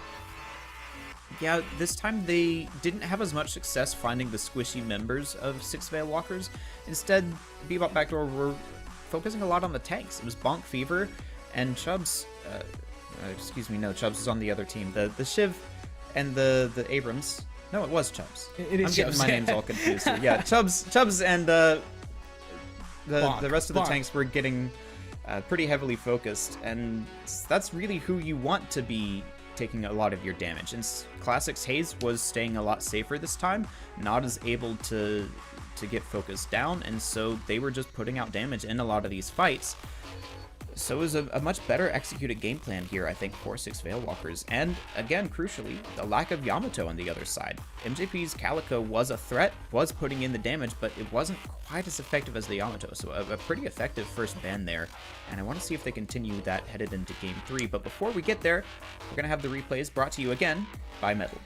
Yeah, this time they didn't have as much success finding the squishy members of Six Veil Walkers. Instead, Bebop Backdoor were focusing a lot on the tanks. It was Bonk Fever and Chubbs. Chubbs was on the other team. The Shiv and the Abrams. No, it was Chubbs. It is I'm getting Chubbs. my names all confused here. Yeah, Chubbs and the rest of the Bonk. tanks were getting pretty heavily focused, and that's really who you want to be taking a lot of your damage. And Classics Haze was staying a lot safer this time, not as able to get focused down, and so they were just putting out damage in a lot of these fights. So it was a much better executed game plan here, I think, for Six Veil Walkers. And again, crucially, the lack of Yamato on the other side. MJP's Calico was a threat, was putting in the damage, but it wasn't quite as effective as the Yamato. So a pretty effective first ban there. And I want to see if they continue that headed into Game 3. But before we get there, we're going to have the replays brought to you again by Metal.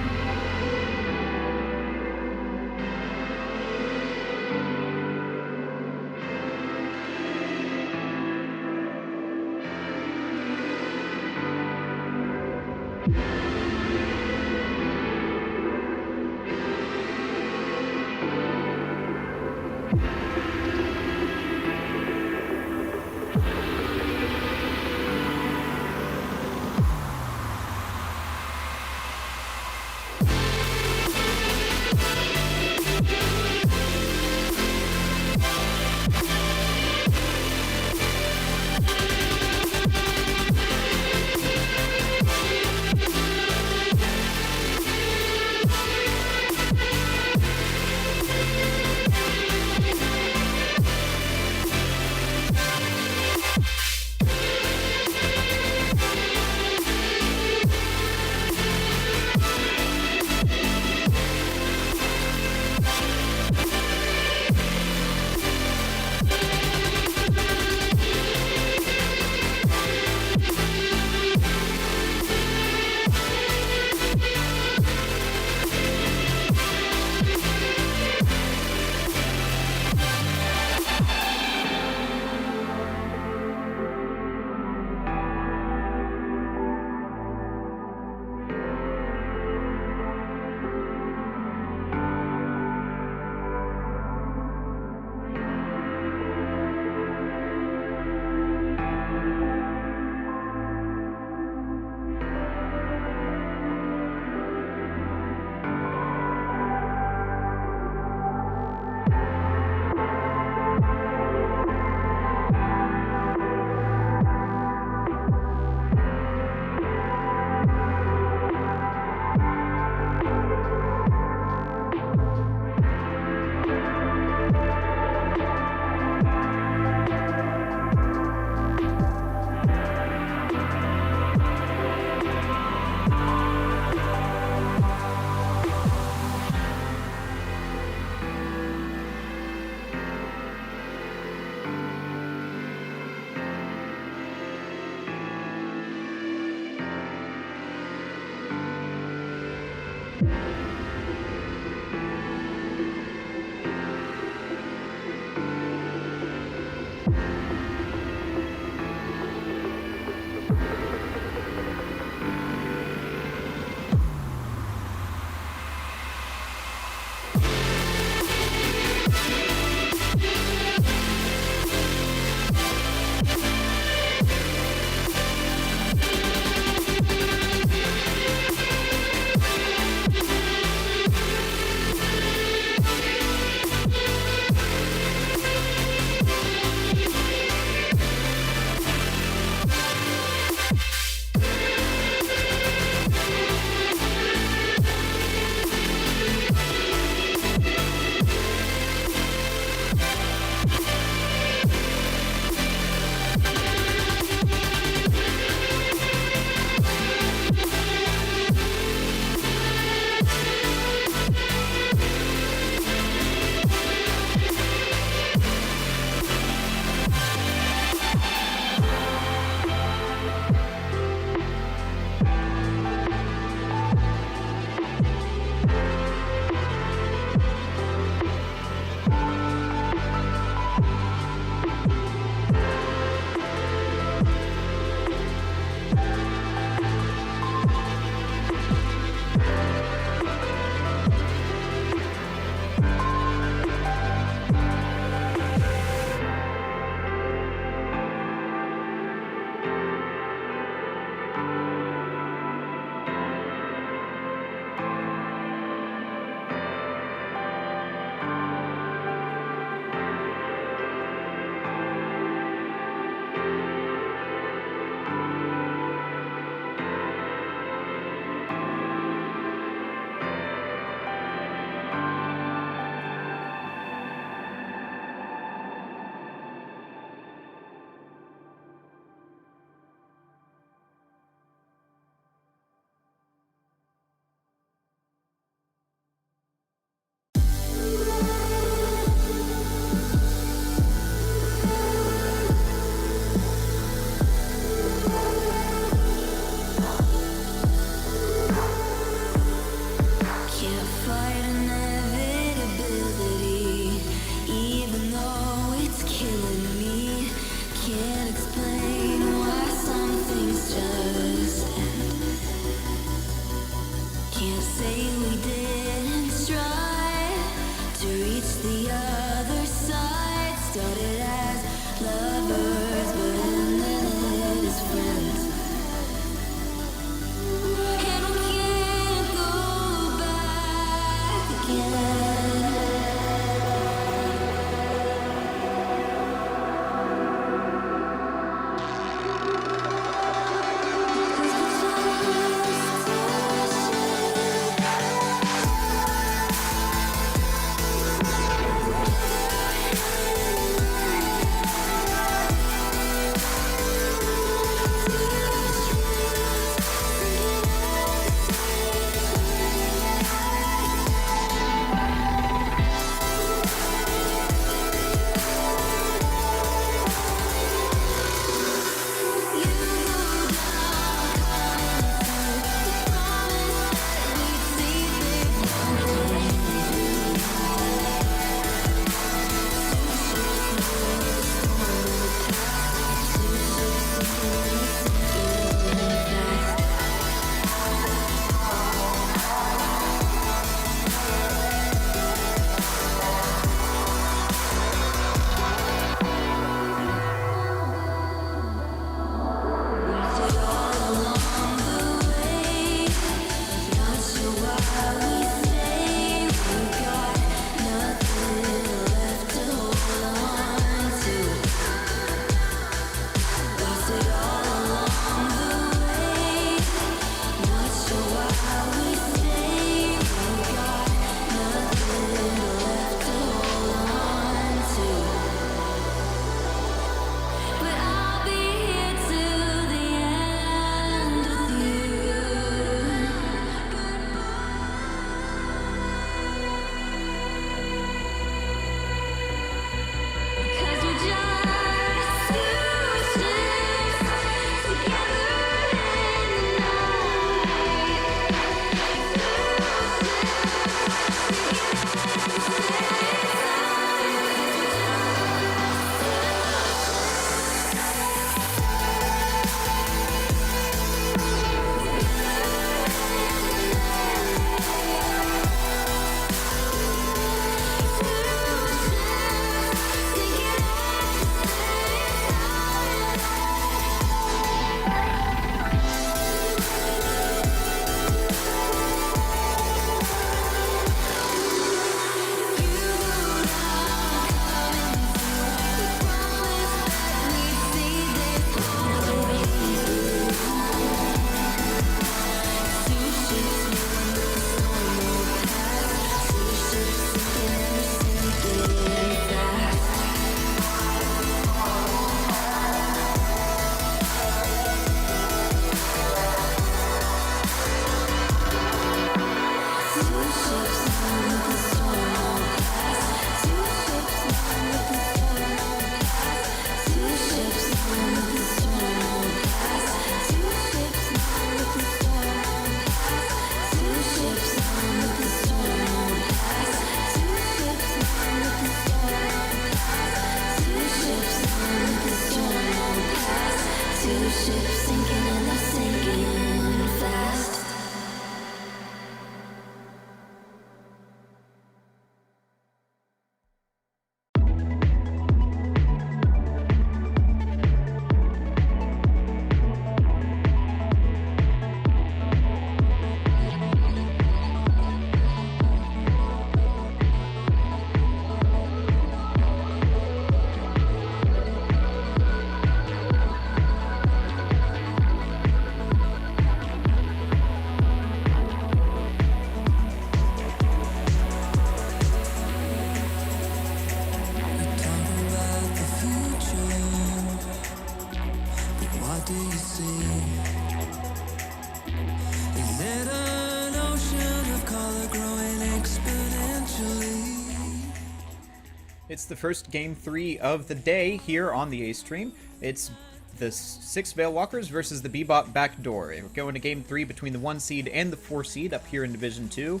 It's the first game 3 of the day here on the A stream. It's the 6 Veil Walkers versus the Bebop Backdoor. We're going to game 3 between the 1 seed and the 4 seed up here in Division 2.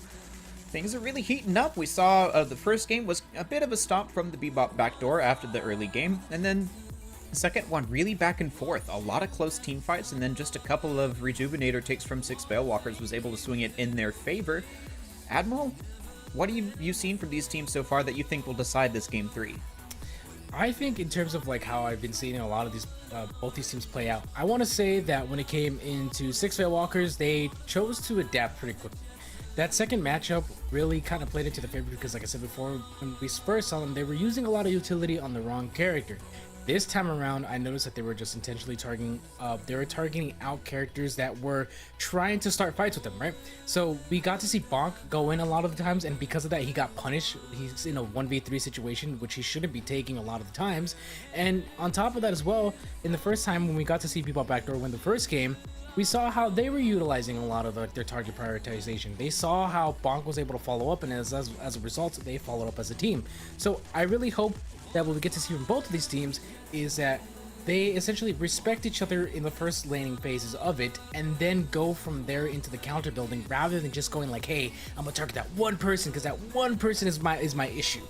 Things are really heating up. We saw the first game was a bit of a stomp from the Bebop Backdoor after the early game, and then the second one really back and forth. A lot of close team fights, and then just a couple of Rejuvenator takes from 6 Veil Walkers was able to swing it in their favor. Admiral, what have you seen from these teams so far that you think will decide this game 3? I think in terms of like how I've been seeing a lot of these both these teams play out, I want to say that when it came into 6 Veil Walkers, they chose to adapt pretty quickly. That second matchup really kind of played into the favor because, like I said before, when we first saw them, they were using a lot of utility on the wrong character. This time around, I noticed that they were just intentionally targeting out characters that were trying to start fights with them, right? So we got to see Bonk go in a lot of the times, and because of that, he got punished. He's in a 1v3 situation, which he shouldn't be taking a lot of the times. And on top of that as well, in the first time when we got to see Bebop Backdoor win the first game, we saw how they were utilizing a lot of their target prioritization. They saw how Bonk was able to follow up, and as a result, they followed up as a team. So I really hope that what we get to see from both of these teams is that they essentially respect each other in the first laning phases of it, and then go from there into the counter building, rather than just going like, hey, I'm gonna target that one person because that one person is my issue.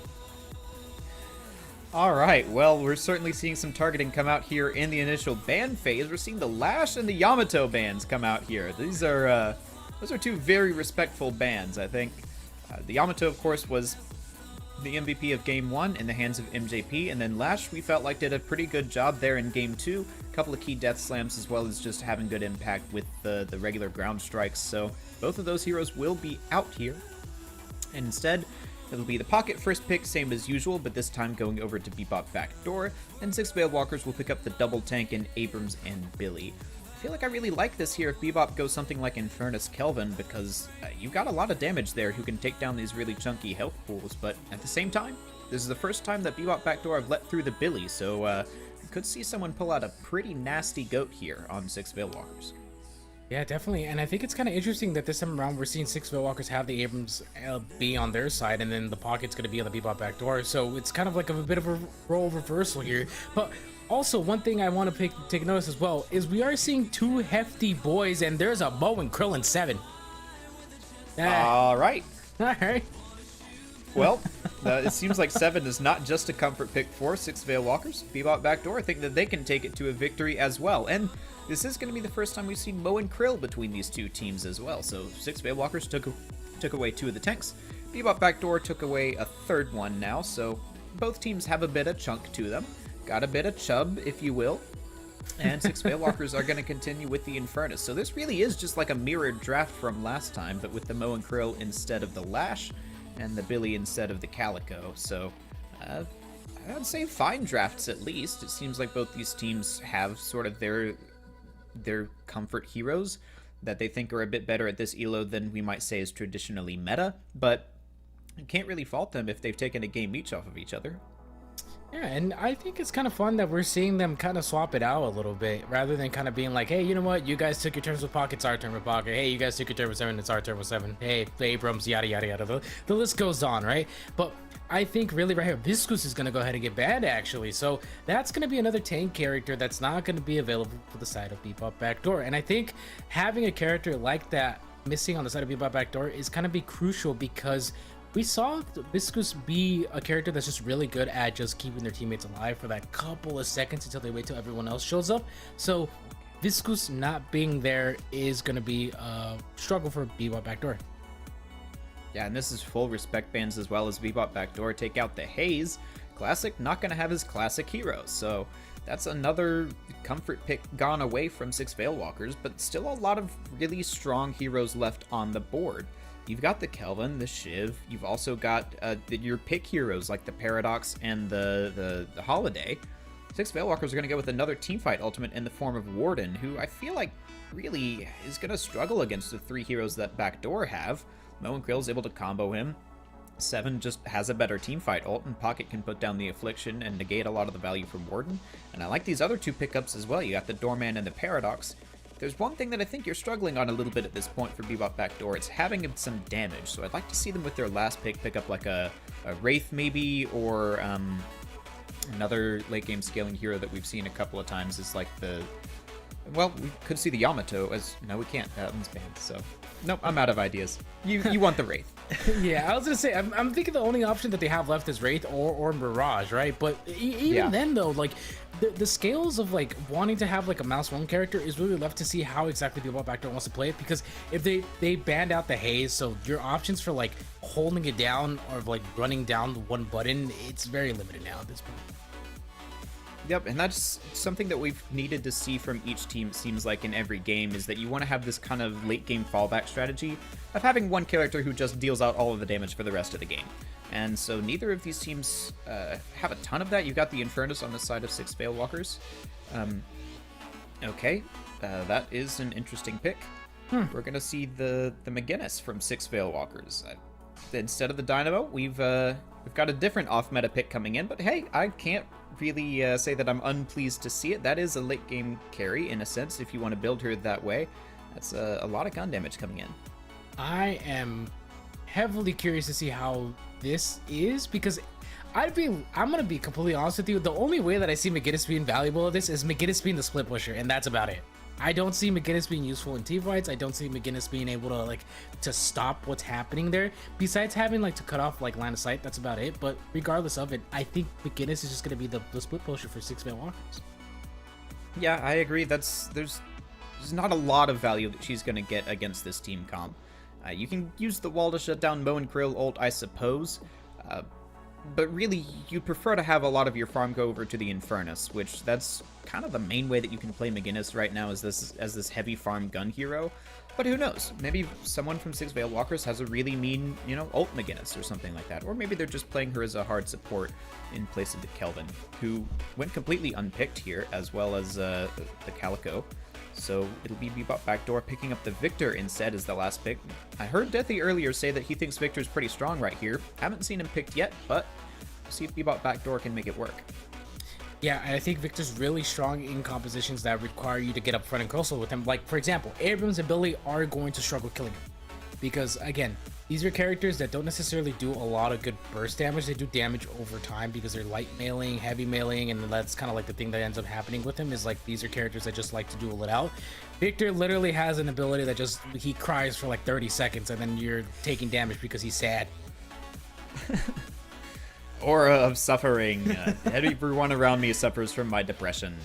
All right, well, we're certainly seeing some targeting come out here in the initial ban phase. We're seeing the Lash and the Yamato bans come out here. These are those are two very respectful bans, I think. The Yamato, of course, was the MVP of Game 1 in the hands of MJP, and then Lash, we felt like did a pretty good job there in Game 2. A couple of key death slams, as well as just having good impact with the regular ground strikes. So both of those heroes will be out here. And instead, it'll be the Pocket first pick, same as usual, but this time going over to Bebop Backdoor, and 6 Veil Walkers will pick up the double tank in Abrams and Billy. I feel like I really like this here if Bebop goes something like Infernus Kelvin, because you've got a lot of damage there who can take down these really chunky health pools, but at the same time, this is the first time that Bebop Backdoor have let through the Billy, so we could see someone pull out a pretty nasty goat here on 6 Veil Walkers. Yeah, definitely. And I think it's kind of interesting that this time around we're seeing 6 Veil Walkers have the Abrams be on their side, and then the Pocket's going to be on the Bebop Backdoor. So it's kind of like a bit of a role reversal here. But also, one thing I want to take notice as well is we are seeing 2 hefty boys, and there's a Mo and Krill in 7. All right. All right. Well, it seems like 7 is not just a comfort pick for 6 Veil Walkers. Bebop Backdoor, I think that they can take it to a victory as well. And this is going to be the first time we've seen Mo and Krill between these two teams as well. So 6 Veil Walkers took away 2 of the tanks. Bebop Backdoor took away a 3rd one now. So both teams have a bit of chunk to them. Got a bit of chub, if you will. And 6 Veil Walkers are going to continue with the Infernus. So this really is just like a mirrored draft from last time, but with the Mo and Krill instead of the Lash, and the Billy instead of the Calico. So I'd say fine drafts at least. It seems like both these teams have sort of their comfort heroes that they think are a bit better at this elo than we might say is traditionally meta, but you can't really fault them if they've taken a game each off of each other. Yeah, and I think it's kind of fun that we're seeing them kind of swap it out a little bit, rather than kind of being like, hey, you know what, you guys took your turns with Pocket, it's our turn with Pocket. Hey, you guys took your turn with 7, it's our turn with 7. Hey, Abrams, yada, yada, yada. The list goes on, right? But I think really right here, Viscus is going to go ahead and get banned, actually. So that's going to be another tank character that's not going to be available for the side of Bebop Backdoor. And I think having a character like that missing on the side of Bebop Backdoor is going to be crucial, because we saw Viscus be a character that's just really good at just keeping their teammates alive for that couple of seconds until they wait till everyone else shows up. So Viscus not being there is going to be a struggle for Bebop Backdoor. Yeah, and this is full respect bans as well as Bebop Backdoor. Take out the Haze. Classic not going to have his classic heroes. So that's another comfort pick gone away from 6 Veil Walkers, but still a lot of really strong heroes left on the board. You've got the Kelvin, the Shiv, you've also got your pick heroes like the Paradox and the Holiday. 6 Veil Walkers are going to go with another teamfight ultimate in the form of Warden, who I feel like really is going to struggle against the 3 heroes that Backdoor have. Mo and Krill is able to combo him. 7 just has a better teamfight ult, and Pocket can put down the Affliction and negate a lot of the value from Warden. And I like these other 2 pickups as well. You got the Doorman and the Paradox. there's one thing that I think you're struggling on a little bit at this point for Bebop Backdoor. It's having some damage. So I'd like to see them with their last pick up like a Wraith maybe, or another late game scaling hero that we've seen a couple of times is like the... Well, we could see the Yamato as... No, we can't. That one's banned, so... Nope, I'm out of ideas. You want the Wraith. Yeah, I was gonna say, I'm thinking the only option that they have left is Wraith or Mirage, right? But even then, though, like, the scales of, like, wanting to have, like, a Mouse 1 character is really left to see how exactly Bebop Backdoor wants to play it, because if they banned out the haze, so your options for, like, holding it down or, like, running down the one button, it's very limited now at this point. Yep, and that's something that we've needed to see from each team, it seems like, in every game, is that you want to have this kind of late-game fallback strategy of having one character who just deals out all of the damage for the rest of the game. And so neither of these teams have a ton of that. You've got the Infernus on the side of 6 Veilwalkers. Okay, that is an interesting pick. We're going to see the McGinnis from 6 Veilwalkers. Instead of the Dynamo, we've got a different off-meta pick coming in, but hey, I can't really say that I'm unpleased to see it. That is a late-game carry, in a sense, if you want to build her that way. That's a lot of gun damage coming in. I am heavily curious to see how this is, because I'm gonna be completely honest with you. The only way that I see McGinnis being valuable at this is McGinnis being the split pusher, and that's about it. I don't see McGinnis being useful in team fights. I don't see McGinnis being able to to stop what's happening there. Besides having to cut off line of sight, that's about it. But regardless of it, I think McGinnis is just gonna be the split pusher for 6 Veilwalkers. Yeah, I agree. There's not a lot of value that she's gonna get against this team comp. You can use the wall to shut down Mo and Krill ult, I suppose. But really, you'd prefer to have a lot of your farm go over to the Infernus, which that's kind of the main way that you can play McGinnis right now, as this heavy farm gun hero. But who knows? Maybe someone from 6 Veilwalkers has a really mean, ult McGinnis or something like that. Or maybe they're just playing her as a hard support in place of the Kelvin, who went completely unpicked here, as well as the Calico. So it'll be Bebop Backdoor picking up the Victor instead as the last pick. I heard Deathy earlier say that he thinks Victor's pretty strong right here. Haven't seen him picked yet, but we'll see if Bebop Backdoor can make it work. Yeah, and I think Victor's really strong in compositions that require you to get up front and close with him. Like, for example, Abrams and Billy are going to struggle killing him. Because, again, these are characters that don't necessarily do a lot of good burst damage. They do damage over time because they're light mailing, heavy mailing, and that's kind of like the thing that ends up happening with him, is these are characters that just like to duel it out. Victor literally has an ability that he cries for 30 seconds, and then you're taking damage because he's sad. Aura of suffering. Everyone around me suffers from my depression.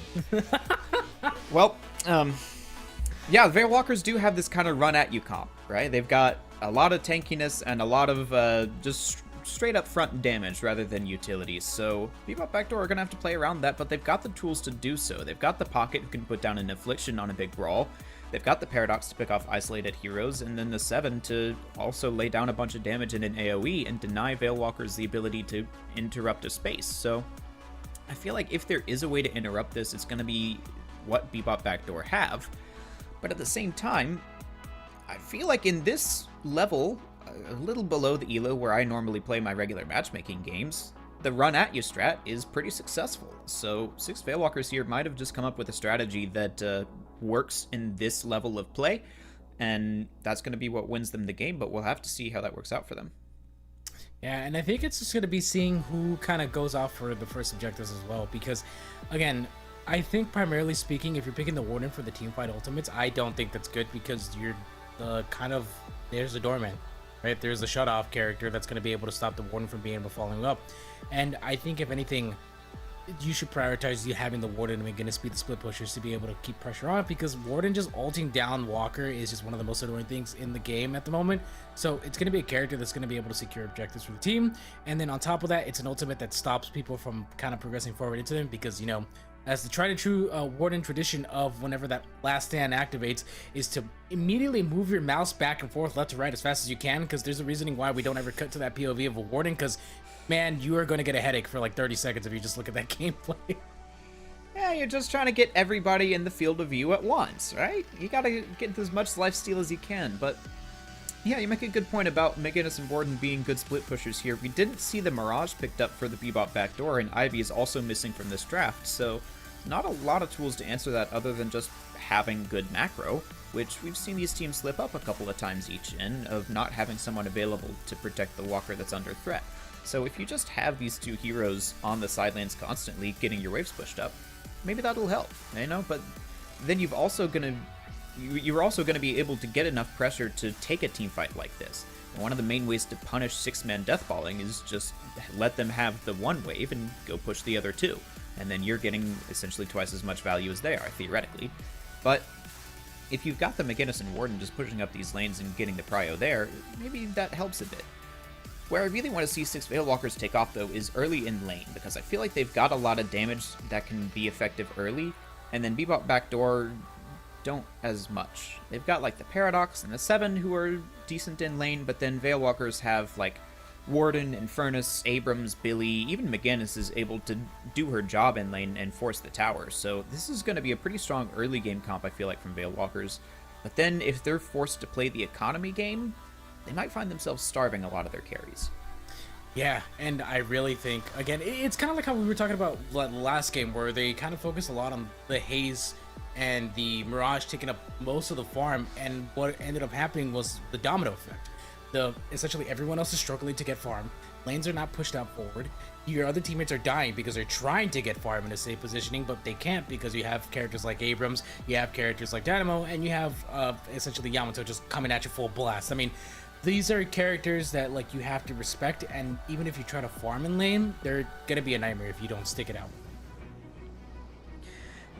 Well, yeah, the Veilwalkers do have this kind of run at you comp, right? They've got a lot of tankiness and a lot of just straight up front damage rather than utilities. So Bebop Backdoor are going to have to play around that, but they've got the tools to do so. They've got the Pocket, who can put down an Affliction on a big brawl. They've got the Paradox to pick off isolated heroes, and then the 7 to also lay down a bunch of damage in an AoE and deny Veilwalkers the ability to interrupt a space. So I feel like if there is a way to interrupt this, it's going to be what Bebop Backdoor have. But at the same time, I feel like in this level, a little below the elo where I normally play my regular matchmaking games, the run at you strat is pretty successful. So 6 Veilwalkers here might have just come up with a strategy that works in this level of play, and that's going to be what wins them the game, but we'll have to see how that works out for them. Yeah, and I think it's just going to be seeing who kind of goes off for the first objectives as well, because, again, I think primarily speaking, if you're picking the Warden for the teamfight ultimates, I don't think that's good, because you're there's the doorman, right? There's the shut-off character that's going to be able to stop the Warden from being able to following up. And I think, if anything, you should prioritize you having the Warden and McGinnis be the split pushers to be able to keep pressure on, because Warden just ulting down Walker is just one of the most annoying things in the game at the moment. So it's going to be a character that's going to be able to secure objectives for the team. And then on top of that, it's an ultimate that stops people from kind of progressing forward into them, because, as the tried and true Warden tradition of whenever that last stand activates is to immediately move your mouse back and forth left to right as fast as you can, because there's a reasoning why we don't ever cut to that POV of a Warden, because, man, you are going to get a headache for 30 seconds if you just look at that gameplay. Yeah, you're just trying to get everybody in the field of view at once, right? You gotta get as much lifesteal as you can, but yeah, you make a good point about McGinnis and Warden being good split pushers here. We didn't see the Mirage picked up for the Bebop Backdoor, and Ivy is also missing from this draft, so not a lot of tools to answer that other than just having good macro, which we've seen these teams slip up a couple of times each in, of not having someone available to protect the walker that's under threat. So if you just have these two heroes on the side lanes constantly getting your waves pushed up, maybe that'll help, you know? But then you're also gonna be able to get enough pressure to take a team fight like this. And one of the main ways to punish 6-man deathballing is just let them have the one wave and go push the other two. And then you're getting essentially twice as much value as they are, theoretically. But if you've got the McGinnis and Warden just pushing up these lanes and getting the prio there, maybe that helps a bit. Where I really want to see 6 Veil Walkers take off, though, is early in lane, because I feel like they've got a lot of damage that can be effective early, and then Bebop Backdoor don't as much. They've got, like, the Paradox and the 7 who are decent in lane, but then Veil Walkers have, like, Warden, Infernus, Abrams, Billy, even McGinnis is able to do her job in lane and force the tower. So this is going to be a pretty strong early game comp, I feel like, from Veil Walkers. But then if they're forced to play the economy game, they might find themselves starving a lot of their carries. Yeah, and I really think, again, it's kind of like how we were talking about last game, where they kind of focus a lot on the Haze and the Mirage taking up most of the farm, and what ended up happening was the domino effect. Essentially everyone else is struggling to get farm, lanes are not pushed out forward, your other teammates are dying because they're trying to get farm in a safe positioning, but they can't because you have characters like Abrams, you have characters like Dynamo, and you have essentially Yamato just coming at you full blast. I mean, these are characters that, like, you have to respect, and even if you try to farm in lane, they're gonna be a nightmare if you don't stick it out.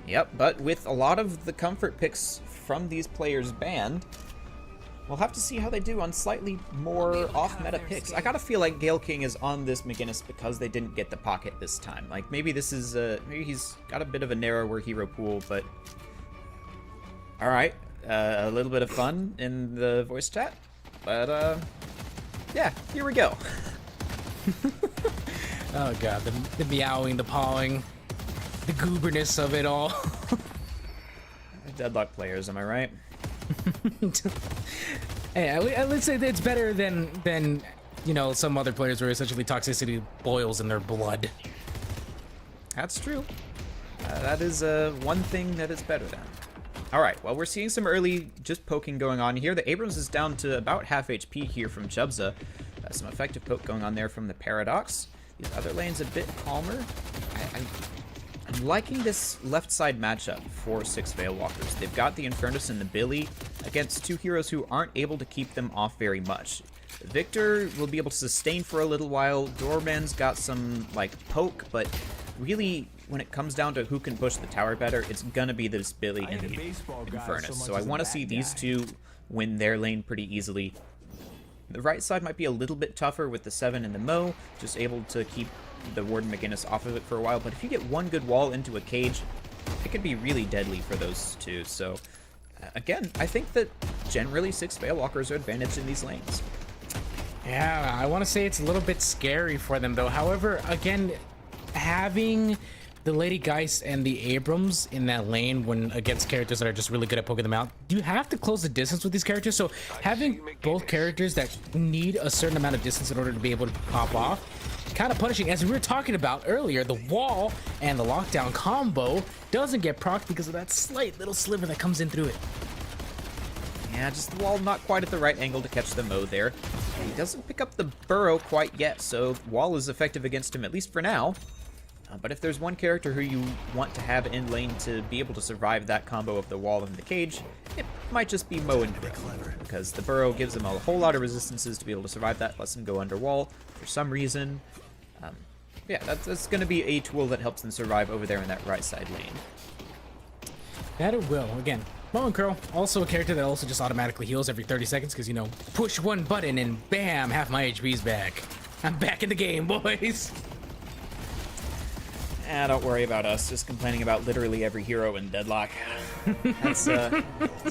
Yep, but with a lot of the comfort picks from these players banned, we'll have to see how they do on slightly more off-meta picks. I gotta feel like Gale King is on this McGinnis because they didn't get the pocket this time. Like, maybe this is, maybe he's got a bit of a narrower hero pool, but... Alright, a little bit of fun in the voice chat, but, yeah, here we go. Oh god, the meowing, the pawing, the gooberness of it all. Deadlock players, am I right? Hey, let's say that it's better than you know, some other players where essentially toxicity boils in their blood. That's true. That is one thing that it's better than. Alright, well, we're seeing some early just poking going on here. The Abrams is down to about half HP here from Chubza. Some effective poke going on there from the Paradox. These other lanes a bit calmer. I'm liking this left side matchup for 6 Veil Walkers. They've got the Infernus and the Billy against two heroes who aren't able to keep them off very much. Victor will be able to sustain for a little while. Doorman's got some, like, poke, but really, when it comes down to who can push the tower better, it's gonna be this Billy and the Infernus. So I want to see these two win their lane pretty easily. The right side might be a little bit tougher with the 7 and the Mo, just able to keep the Warden McGinnis off of it for a while, but if you get one good wall into a cage, it could be really deadly for those two. So again, I think that generally 6 Veil Walkers are advantaged in these lanes. Yeah, I want to say it's a little bit scary for them though. However, again, having the Lady Geist and the Abrams in that lane when against characters that are just really good at poking them out, you have to close the distance with these characters. So having both characters that need a certain amount of distance in order to be able to pop off, kind of punishing. As we were talking about earlier, the wall and the lockdown combo doesn't get procced because of that slight little sliver that comes in through it. Yeah, just the wall not quite at the right angle to catch the Mo there. And he doesn't pick up the burrow quite yet, so wall is effective against him, at least for now. But if there's one character who you want to have in lane to be able to survive that combo of the wall and the cage, it might just be Mo and Krill, because the burrow gives him a whole lot of resistances to be able to survive that, lets him go under wall for some reason. Yeah, that's going to be a tool that helps them survive over there in that right side lane. That it will. Again, Mo and Curl, also a character that also just automatically heals every 30 seconds because, you know, push one button and bam, half my HP's back. I'm back in the game, boys. Don't worry about us, just complaining about literally every hero in Deadlock. That's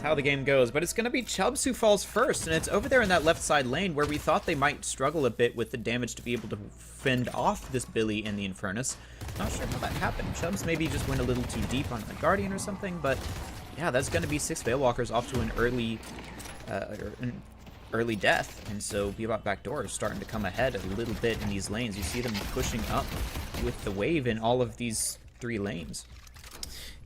how the game goes. But it's going to be Chubbs who falls first, and it's over there in that left side lane where we thought they might struggle a bit with the damage to be able to fend off this Billy and the Infernus. Not sure how that happened. Chubbs maybe just went a little too deep on the Guardian or something, but yeah, that's going to be 6 Veil Walkers off to an early death, and so Bebop Backdoor is starting to come ahead a little bit in these lanes. You see them pushing up with the wave in all of these 3 lanes.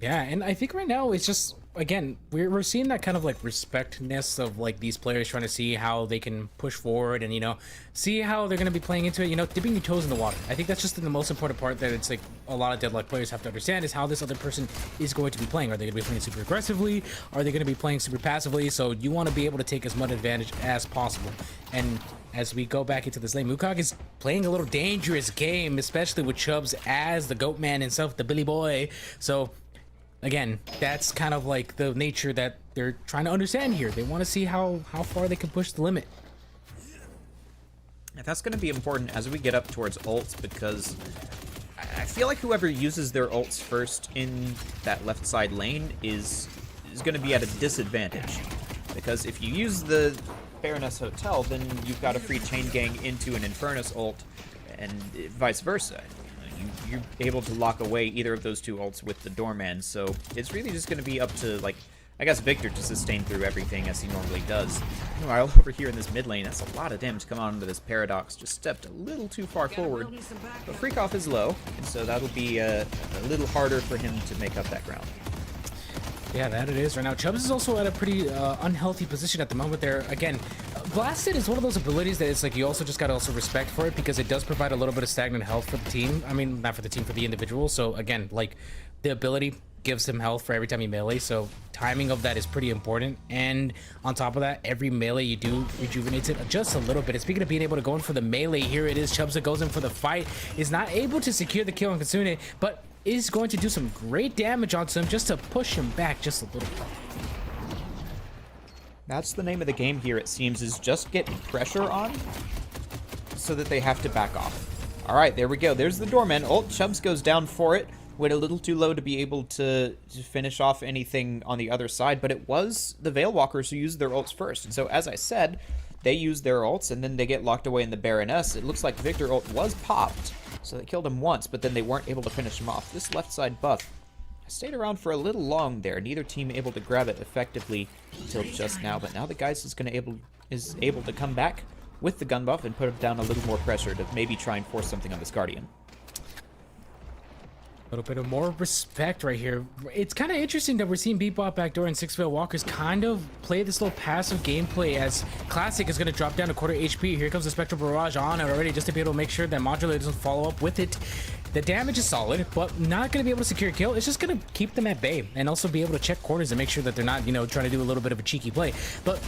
Yeah, and I think right now it's just, again, we're seeing that kind of like respectness of like these players trying to see how they can push forward and, you know, see how they're going to be playing into it, you know, dipping your toes in the water. I think that's just the most important part that it's like a lot of Deadlock players have to understand is how this other person is going to be playing. Are they going to be playing super aggressively? Are they going to be playing super passively? So you want to be able to take as much advantage as possible. And as we go back into this lane, Mukog is playing a little dangerous game, especially with Chubbs as the goat man himself, the Billy Boy. So again, that's kind of like the nature that they're trying to understand here. They want to see how far they can push the limit. And that's going to be important as we get up towards ults, because I feel like whoever uses their ults first in that left side lane is going to be at a disadvantage. Because if you use the Baroness Hotel, then you've got a free chain gang into an Infernus ult, and vice versa. You're able to lock away either of those two ults with the Doorman, so it's really just going to be up to, like, I guess Victor to sustain through everything as he normally does. Meanwhile, over here in this mid lane, that's a lot of damage coming onto this Paradox. Just stepped a little too far forward. But Freakoff is low, and so that'll be a little harder for him to make up that ground. Yeah, that it is right now. Chubbs is also at a pretty unhealthy position at the moment there. Again, Blasted is one of those abilities that it's like you also just got to also respect for it, because it does provide a little bit of stagnant health for the team. I mean, not for the team, for the individual. So again, like the ability gives him health for every time you melee, so timing of that is pretty important. And on top of that, every melee you do rejuvenates it just a little bit. And speaking of being able to go in for the melee, here it is. Chubbs that goes in for the fight, is not able to secure the kill on Kitsune, but is going to do some great damage onto him just to push him back just a little bit. That's the name of the game here, it seems, is just get pressure on so that they have to back off. All right, there we go. There's the Doorman ult. Chubbs goes down for it. Went a little too low to be able to finish off anything on the other side, but it was the Veilwalkers who used their ults first. And so, as I said, they use their ults, and then they get locked away in the Baroness. It looks like Victor ult was popped, so they killed him once, but then they weren't able to finish him off. This left side buff stayed around for a little long there. Neither team able to grab it effectively until just now, but now the Geist is able to come back with the gun buff and put down a little more pressure to maybe try and force something on this Guardian. A little bit of more respect right here. It's kind of interesting that we're seeing Bebop Backdoor and Six Veil Walkers kind of play this little passive gameplay, as Classic is going to drop down to quarter HP. Here comes the Spectral Barrage on it already, just to be able to make sure that Modulator doesn't follow up with it. The damage is solid, but not going to be able to secure a kill. It's just going to keep them at bay and also be able to check corners and make sure that they're not, you know, trying to do a little bit of a cheeky play. But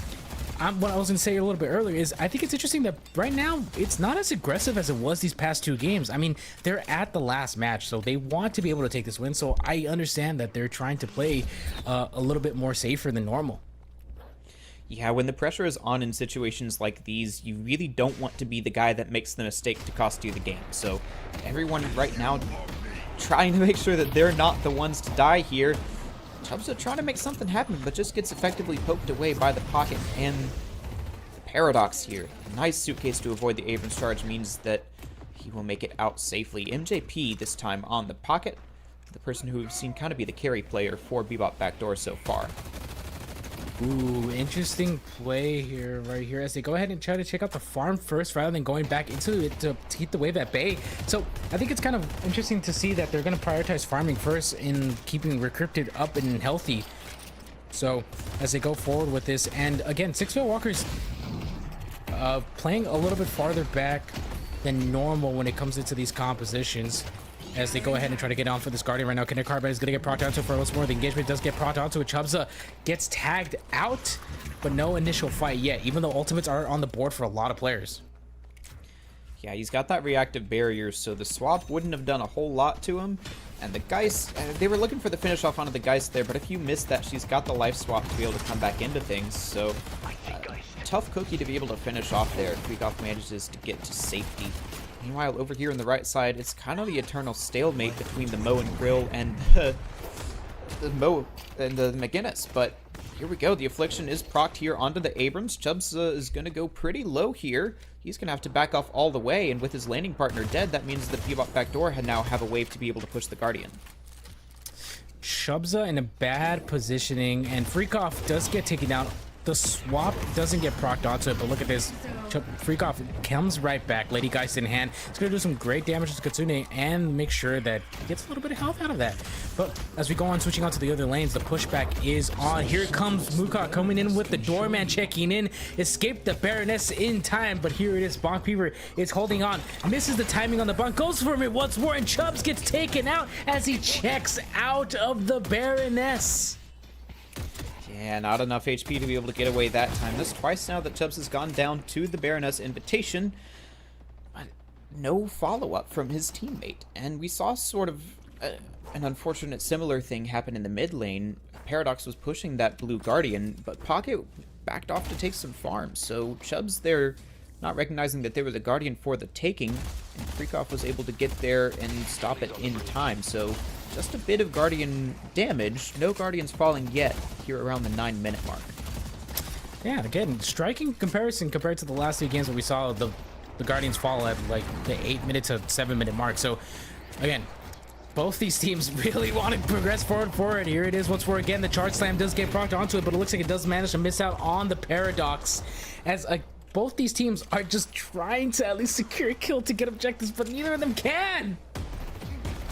what I was going to say a little bit earlier is I think it's interesting that right now it's not as aggressive as it was these past two games. I mean, they're at the last match, so they want to be able to take this win. So I understand that they're trying to play a little bit more safer than normal. Yeah, when the pressure is on in situations like these, you really don't want to be the guy that makes the mistake to cost you the game. So everyone right now trying to make sure that they're not the ones to die here. Chubbs are trying to make something happen, but just gets effectively poked away by the pocket and the Paradox here. A nice suitcase to avoid the Abrams charge means that he will make it out safely. MJP this time on the pocket, the person who we've seen kind of be the carry player for Bebop Backdoor so far. Ooh, interesting play here, right here, as they go ahead and try to check out the farm first rather than going back into it to keep the wave at bay. So I think it's kind of interesting to see that they're going to prioritize farming first in keeping Recrypted up and healthy. So as they go forward with this, and again, Six Veil Walkers playing a little bit farther back than normal when it comes into these compositions, as they go ahead and try to get on for this Guardian right now. Kinetic Carbide is going to get procced onto for once more. The engagement does get procced onto it. Chubza gets tagged out, but no initial fight yet, even though ultimates are on the board for a lot of players. Yeah, he's got that reactive barrier, so the swap wouldn't have done a whole lot to him. And the Geist, they were looking for the finish off onto the Geist there, but if you miss that, she's got the life swap to be able to come back into things. So, tough cookie to be able to finish off there. Kickoff manages to get to safety. Meanwhile, over here on the right side, it's kind of the eternal stalemate between the Mo and Grill and the Mo and the McGinnis. But here we go. The Affliction is procced here onto the Abrams. Chubbs is going to go pretty low here. He's going to have to back off all the way, and with his landing partner dead, that means that Bebop Backdoor now have a wave to be able to push the Guardian. Chubza in a bad positioning, and Freakoff does get taken down. The swap doesn't get procced onto it, but look at this. Freakoff comes right back, Lady Geist in hand. It's going to do some great damage to Katsune and make sure that he gets a little bit of health out of that. But as we go on, switching on to the other lanes, the pushback is on. Here comes Muka coming in with the Doorman checking in. Escaped the Baroness in time, but here it is. Bonk Fever is holding on. Misses the timing on the bunk. Goes for it once more, and Chubbs gets taken out as he checks out of the Baroness. Yeah, not enough HP to be able to get away that time. This twice now that Chubbs has gone down to the Baroness invitation. But no follow-up from his teammate. And we saw sort of an unfortunate similar thing happen in the mid lane. Paradox was pushing that blue Guardian, but Pocket backed off to take some farms. So Chubbs there not recognizing that there was a Guardian for the taking, and Freakoff was able to get there and stop it in time. So just a bit of Guardian damage. No Guardians falling yet here around the 9-minute mark. Yeah, again, striking comparison compared to the last 2 games where we saw the Guardians fall at like the 8-minute to 7-minute mark. So again, both these teams really want to progress forward. Here it is once more again. The charge slam does get procced onto it, but it looks like it does manage to miss out on the Paradox as both these teams are just trying to at least secure a kill to get objectives, but neither of them can.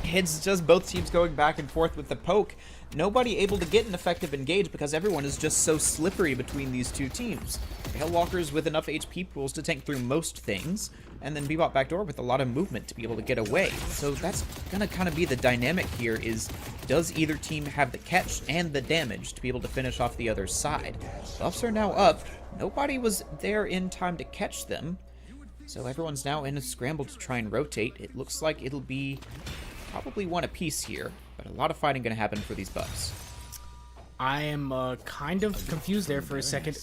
It's just both teams going back and forth with the poke. Nobody able to get an effective engage because everyone is just so slippery between these two teams. Hellwalkers with enough HP pools to tank through most things, and then Bebop Backdoor with a lot of movement to be able to get away. So that's gonna kind of be the dynamic here is, does either team have the catch and the damage to be able to finish off the other side? Buffs are now up. Nobody was there in time to catch them. So everyone's now in a scramble to try and rotate. It looks like it'll be probably one apiece here, but a lot of fighting going to happen for these buffs. I am kind of confused there for a second.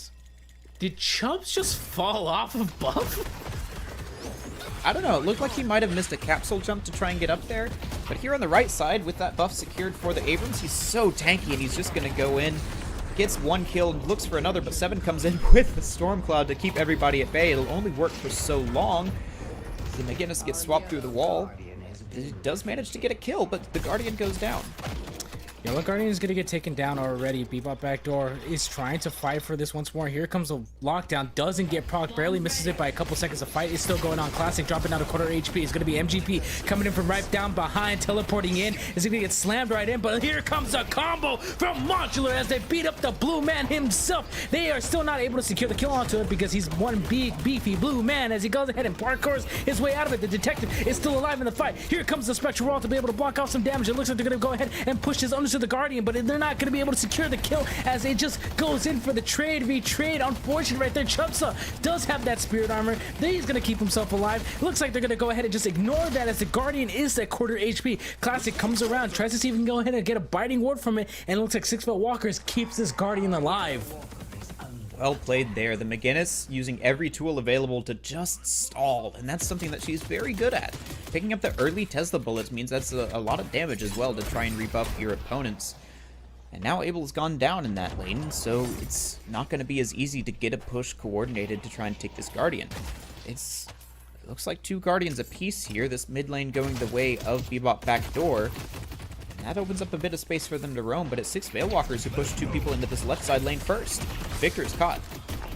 Did Chubbs just fall off of buff? I don't know. It looked like he might have missed a capsule jump to try and get up there. But here on the right side, with that buff secured for the Abrams, he's so tanky and he's just going to go in. Gets one kill, looks for another, but Seven comes in with the Storm Cloud to keep everybody at bay. It'll only work for so long. The McGinnis gets swapped through the wall. It does manage to get a kill, but the Guardian goes down. Yellow Guardian is going to get taken down already. Bebop Backdoor is trying to fight for this once more. Here comes a lockdown. Doesn't get proc. Barely misses it by a couple seconds. The fight is still going on. Classic dropping down to quarter HP. It's going to be MGP coming in from right down behind. Teleporting in. Is going to get slammed right in. But here comes a combo from Modular as they beat up the blue man himself. They are still not able to secure the kill onto it because he's one big, beefy blue man as he goes ahead and parkours his way out of it. The detective is still alive in the fight. Here comes the Spectral Wall to be able to block off some damage. It looks like they're going to go ahead and push his owners to the Guardian, but they're not going to be able to secure the kill as it just goes in for the trade v-trade. Unfortunate right there. Chubsa does have that spirit armor. He's going to keep himself alive. It looks like they're going to go ahead and just ignore that as the Guardian is at quarter HP. Classic comes around, tries to see if he can go ahead and get a biting ward from it, and it looks like 6 Foot Walkers keeps this Guardian alive. Well played there. The McGinnis using every tool available to just stall, and that's something that she's very good at. Picking up the early Tesla bullets means that's a lot of damage as well to try and rebuff your opponents. And now Abel's gone down in that lane, so it's not going to be as easy to get a push coordinated to try and take this Guardian. It looks like 2 Guardians apiece here, this mid lane going the way of Bebop Backdoor. And that opens up a bit of space for them to roam, but it's 6 Veilwalkers who push 2 people into this left side lane first. Victor's caught.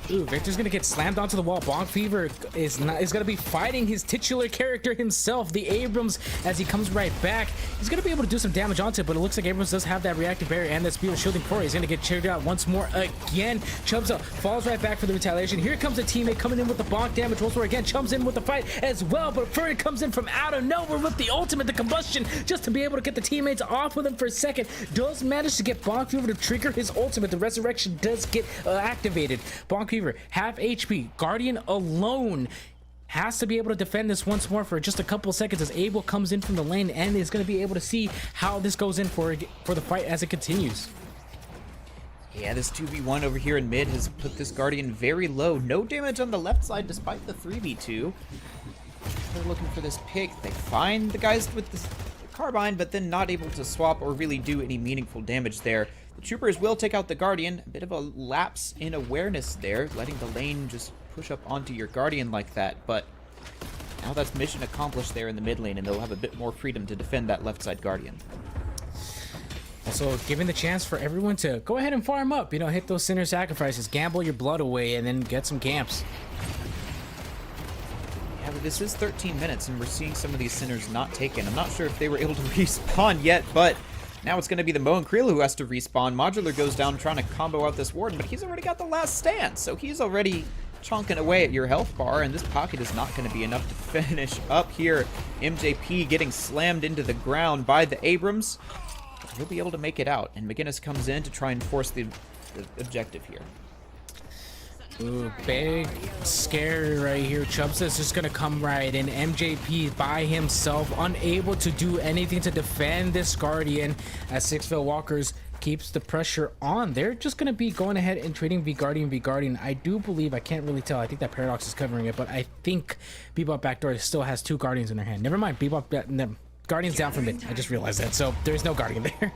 Ooh, Victor's gonna get slammed onto the wall. Bonk Fever is gonna be fighting his titular character himself, the Abrams, as he comes right back. He's gonna be able to do some damage onto it, but it looks like Abrams does have that reactive barrier and that speed of shielding for it. He's gonna get cheered out once more again. Chubs up, falls right back for the retaliation. Here comes a teammate coming in with the bonk damage once more again. Chums in with the fight as well, but Furry comes in from out of nowhere with the ultimate, the combustion, just to be able to get the teammates off with him for a second. Does manage to get Bonk Fever to trigger his ultimate. The resurrection does get activated. Bonk Fever, half HP. Guardian alone has to be able to defend this once more for just a couple seconds as Abel comes in from the lane and is going to be able to see how this goes in for the fight as it continues. Yeah, this 2v1 over here in mid has put this Guardian very low. No damage on the left side despite the 3v2. They're looking for this pick. They find the guys with the carbine, but then not able to swap or really do any meaningful damage there. The troopers will take out the Guardian. A bit of a lapse in awareness there, letting the lane just push up onto your Guardian like that. But now that's mission accomplished there in the mid lane, and they'll have a bit more freedom to defend that left side Guardian. Also, giving the chance for everyone to go ahead and farm up, hit those sinner sacrifices, gamble your blood away, and then get some camps. Yeah, but this is 13 minutes, and we're seeing some of these Sinners not taken. I'm not sure if they were able to respawn yet, but now it's going to be the Moe and Creel who has to respawn. Modular goes down trying to combo out this Warden, but he's already got the last stand, so he's already chonking away at your health bar, and this pocket is not going to be enough to finish up here. MJP getting slammed into the ground by the Abrams. He'll be able to make it out, and McGinnis comes in to try and force the objective here. Ooh, big scary right here. Chubsa's just gonna come right in. MJP by himself, unable to do anything to defend this Guardian as Sixville Walkers keeps the pressure on. They're just gonna be going ahead and trading V Guardian. I do believe, I can't really tell, I think that Paradox is covering it, but I think Bebop Backdoor still has 2 Guardians in their hand. Never mind, Bebop, Guardian's down from mid. I just realized that, so there's no Guardian there.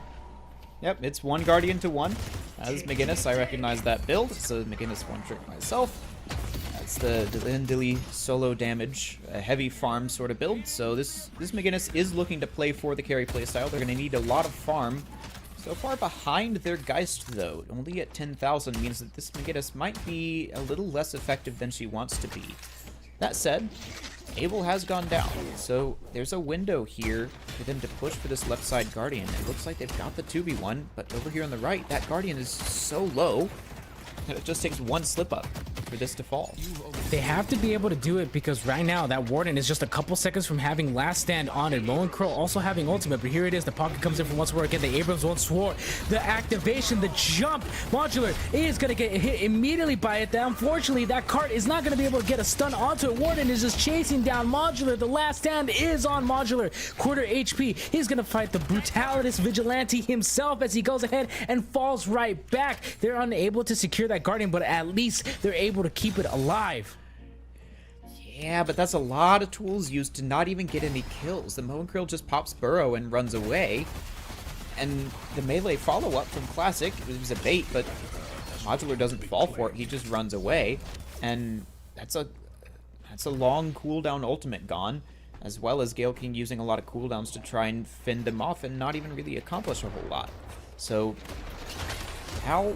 Yep, it's 1 Guardian to 1. As McGinnis, I recognize that build, so McGinnis one trick myself. That's the Dilly solo damage, a heavy farm sort of build. So this McGinnis is looking to play for the carry playstyle. They're going to need a lot of farm. So far behind their Geist, though, only at 10,000 means that this McGinnis might be a little less effective than she wants to be. That said, Abel has gone down, so there's a window here for them to push for this left side Guardian. It looks like they've got the 2v1, but over here on the right, that Guardian is so low that it just takes 1 slip up for this to fall. They have to be able to do it because right now that Warden is just a couple seconds from having last stand on it. Moe and Crow also having ultimate, but here it is. The pocket comes in from once more again. The Abrams once swore. The activation, the jump. Modular is going to get hit immediately by it. Unfortunately, that cart is not going to be able to get a stun onto it. Warden is just chasing down Modular. The last stand is on Modular. Quarter HP. He's going to fight the Brutalitous Vigilante himself as he goes ahead and falls right back. They're unable to secure that Guardian, but at least they're able to keep it alive. Yeah, but that's a lot of tools used to not even get any kills. The Moe and Krill just pops Burrow and runs away. And the melee follow-up from Classic, it was a bait, but Modular doesn't fall for it. He just runs away. And that's a long cooldown ultimate gone, as well as Gale King using a lot of cooldowns to try and fend them off and not even really accomplish a whole lot. So now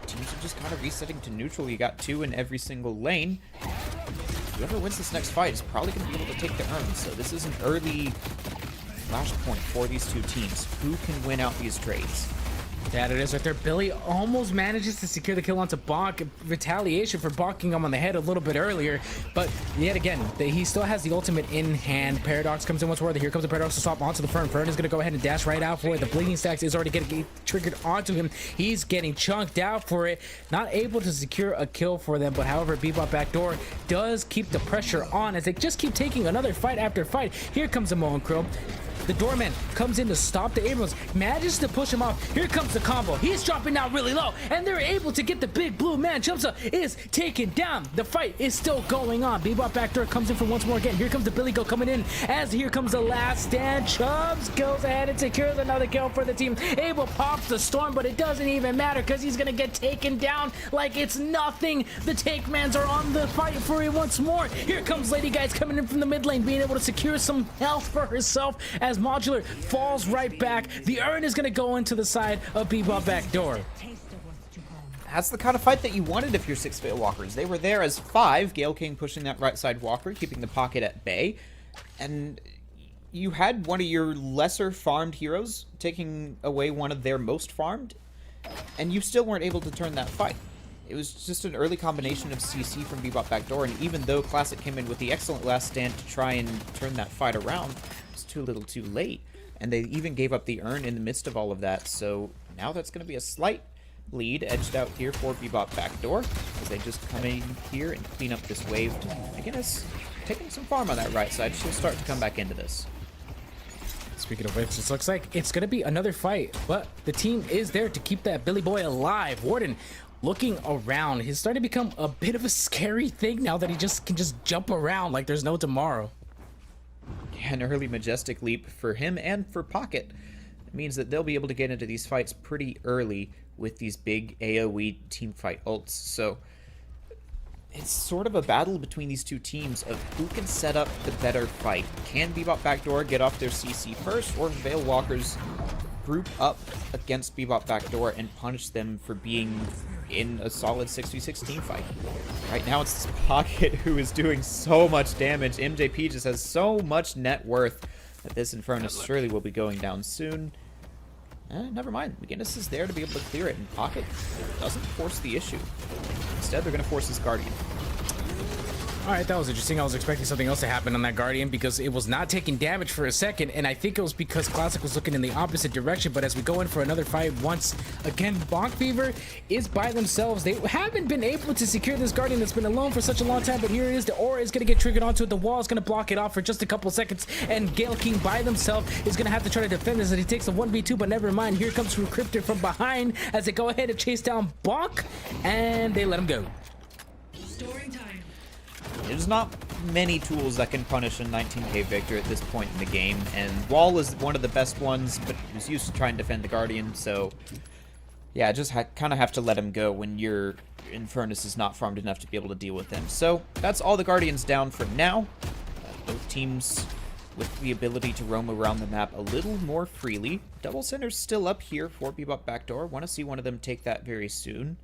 teams are just kind of resetting to neutral. You got 2 in every single lane. Whoever wins this next fight is probably going to be able to take the urn. So this is an early flashpoint for these 2 teams. Who can win out these trades? That it is right there. Billy almost manages to secure the kill onto Bonk. Retaliation for bonking him on the head a little bit earlier. But yet again, he still has the ultimate in hand. Paradox comes in once more. Here comes the Paradox to swap onto the Fern. Fern is going to go ahead and dash right out for it. The Bleeding Stacks is already getting triggered onto him. He's getting chunked out for it. Not able to secure a kill for them. But however, Bebop Backdoor does keep the pressure on as they just keep taking another fight after fight. Here comes the Moe and Krill. The Doorman comes in to stop the Abrams, manages to push him off. Here comes the combo. He's dropping down really low, and they're able to get the big blue man. Chubsa is taken down. The fight is still going on. Bebop Backdoor comes in for once more again. Here comes the Billy Go coming in as here comes the last stand. Chubbs goes ahead and secures another kill for the team. Abel pops the storm, but it doesn't even matter because he's going to get taken down like it's nothing. The take mans are on the fight for it once more. Here comes Lady Guys coming in from the mid lane, being able to secure some health for herself as Modular falls right back. The urn is going to go into the side of Bebop Backdoor. That's the kind of fight that you wanted if you're Sixville Walkers. They were there as 5, Gale King pushing that right side Walker, keeping the pocket at bay. And you had one of your lesser farmed heroes taking away one of their most farmed, and you still weren't able to turn that fight. It was just an early combination of CC from Bebop Backdoor, and even though Classic came in with the excellent last stand to try and turn that fight around, it's too little too late. And they even gave up the urn in the midst of all of that, so now that's going to be a slight lead edged out here for Bebop Backdoor as they just come in here and clean up this wave. Again, it's taking some farm on that right side. She'll start to come back into this. Speaking of which, it looks like it's going to be another fight, but the team is there to keep that Billy Boy alive. Warden looking around. He's starting to become a bit of a scary thing now that he just can just jump around like there's no tomorrow. An early Majestic leap for him and for Pocket. It means that they'll be able to get into these fights pretty early with these big AoE teamfight ults. So it's sort of a battle between these 2 teams of who can set up the better fight. Can Bebop Backdoor get off their CC first, or Veil Walkers group up against Bebop Backdoor and punish them for being in a solid 6v6 team fight. Right now it's Pocket who is doing so much damage. MJP just has so much net worth that this Infernus surely will be going down soon. Never mind. McGinnis is there to be able to clear it, and Pocket doesn't force the issue. Instead, they're going to force his Guardian. All right, that was interesting. I was expecting something else to happen on that Guardian because it was not taking damage for a second, and I think it was because Classic was looking in the opposite direction. But as we go in for another fight, once again, Bonk Fever is by themselves. They haven't been able to secure this Guardian that's been alone for such a long time, but here it is. The aura is going to get triggered onto it. The wall is going to block it off for just a couple seconds, and Gale King by themselves is going to have to try to defend this, and he takes a 1v2, but never mind. Here comes Recryptor from behind as they go ahead and chase down Bonk, and they let him go. Storing time. There's not many tools that can punish a 19k Victor at this point in the game, and Wall is one of the best ones, but he was used to trying to defend the Guardian, so yeah, just kind of have to let him go when your Infernus is not farmed enough to be able to deal with him. So that's all the Guardians down for now. Both teams with the ability to roam around the map a little more freely. Double Center's still up here for Bebop Backdoor. Want to see one of them take that very soon.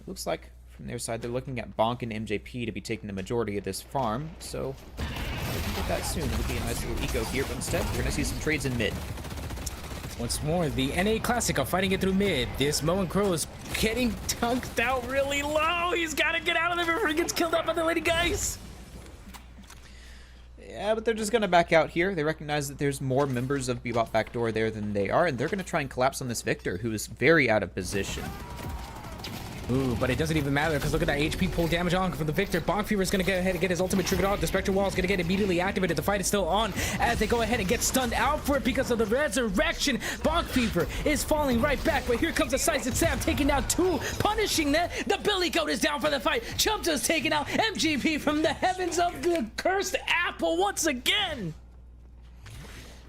It looks like from their side, they're looking at Bonk and MJP to be taking the majority of this farm, so we can get that soon. It'll be a nice little eco here, but instead, we're going to see some trades in mid. Once more, the NA Classic are fighting it through mid. This Mo and Crow is getting dunked out really low. He's got to get out of there before he gets killed out by the Lady Guys. Yeah, but they're just going to back out here. They recognize that there's more members of Bebop Backdoor there than they are, and they're going to try and collapse on this Victor, who is very out of position. Ooh, but it doesn't even matter because look at that HP pull damage on from the Victor. Bonk Fever is going to go ahead and get his ultimate triggered off. The Spectre Wall is going to get immediately activated. The fight is still on as they go ahead and get stunned out for it because of the resurrection. Bonk Fever is falling right back, but here comes a Decisive Sam taking down two, punishing them. The Billy Goat is down for the fight. Chubs is taking out MGP from the heavens of the cursed apple once again.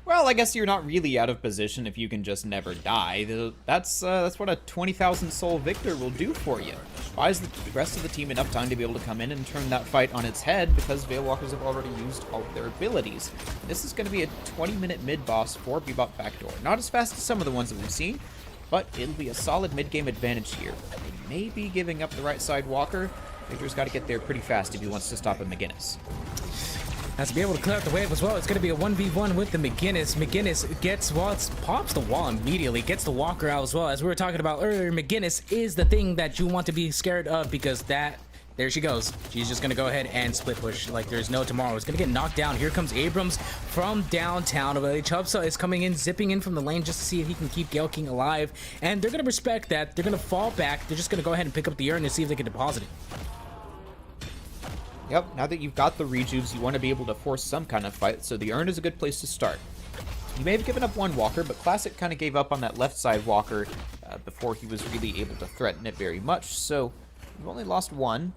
Well, I guess you're not really out of position if you can just never die. That's what a 20,000 soul Victor will do for you. Buys the rest of the team enough time to be able to come in and turn that fight on its head because Veilwalkers have already used all of their abilities. This is going to be a 20-minute mid-boss for Bebop Backdoor. Not as fast as some of the ones that we've seen, but it'll be a solid mid-game advantage here. They may be giving up the right side Walker. Victor's got to get there pretty fast if he wants to stop a McGinnis. Has to be able to clear out the wave as well. It's going to be a 1v1 with the McGinnis. McGinnis gets, well, it pops the wall immediately, gets the Walker out as well. As we were talking about earlier, McGinnis is the thing that you want to be scared of because there she goes. She's just going to go ahead and split push like there's no tomorrow. It's going to get knocked down. Here comes Abrams from downtown. Chubsa is coming in, zipping in from the lane just to see if he can keep Gale King alive. And they're going to respect that. They're going to fall back. They're just going to go ahead and pick up the urn and see if they can deposit it. Yep, now that you've got the rejuves, you want to be able to force some kind of fight, so the urn is a good place to start. You may have given up one Walker, but Classic kind of gave up on that left side Walker before he was really able to threaten it very much, so you've only lost one.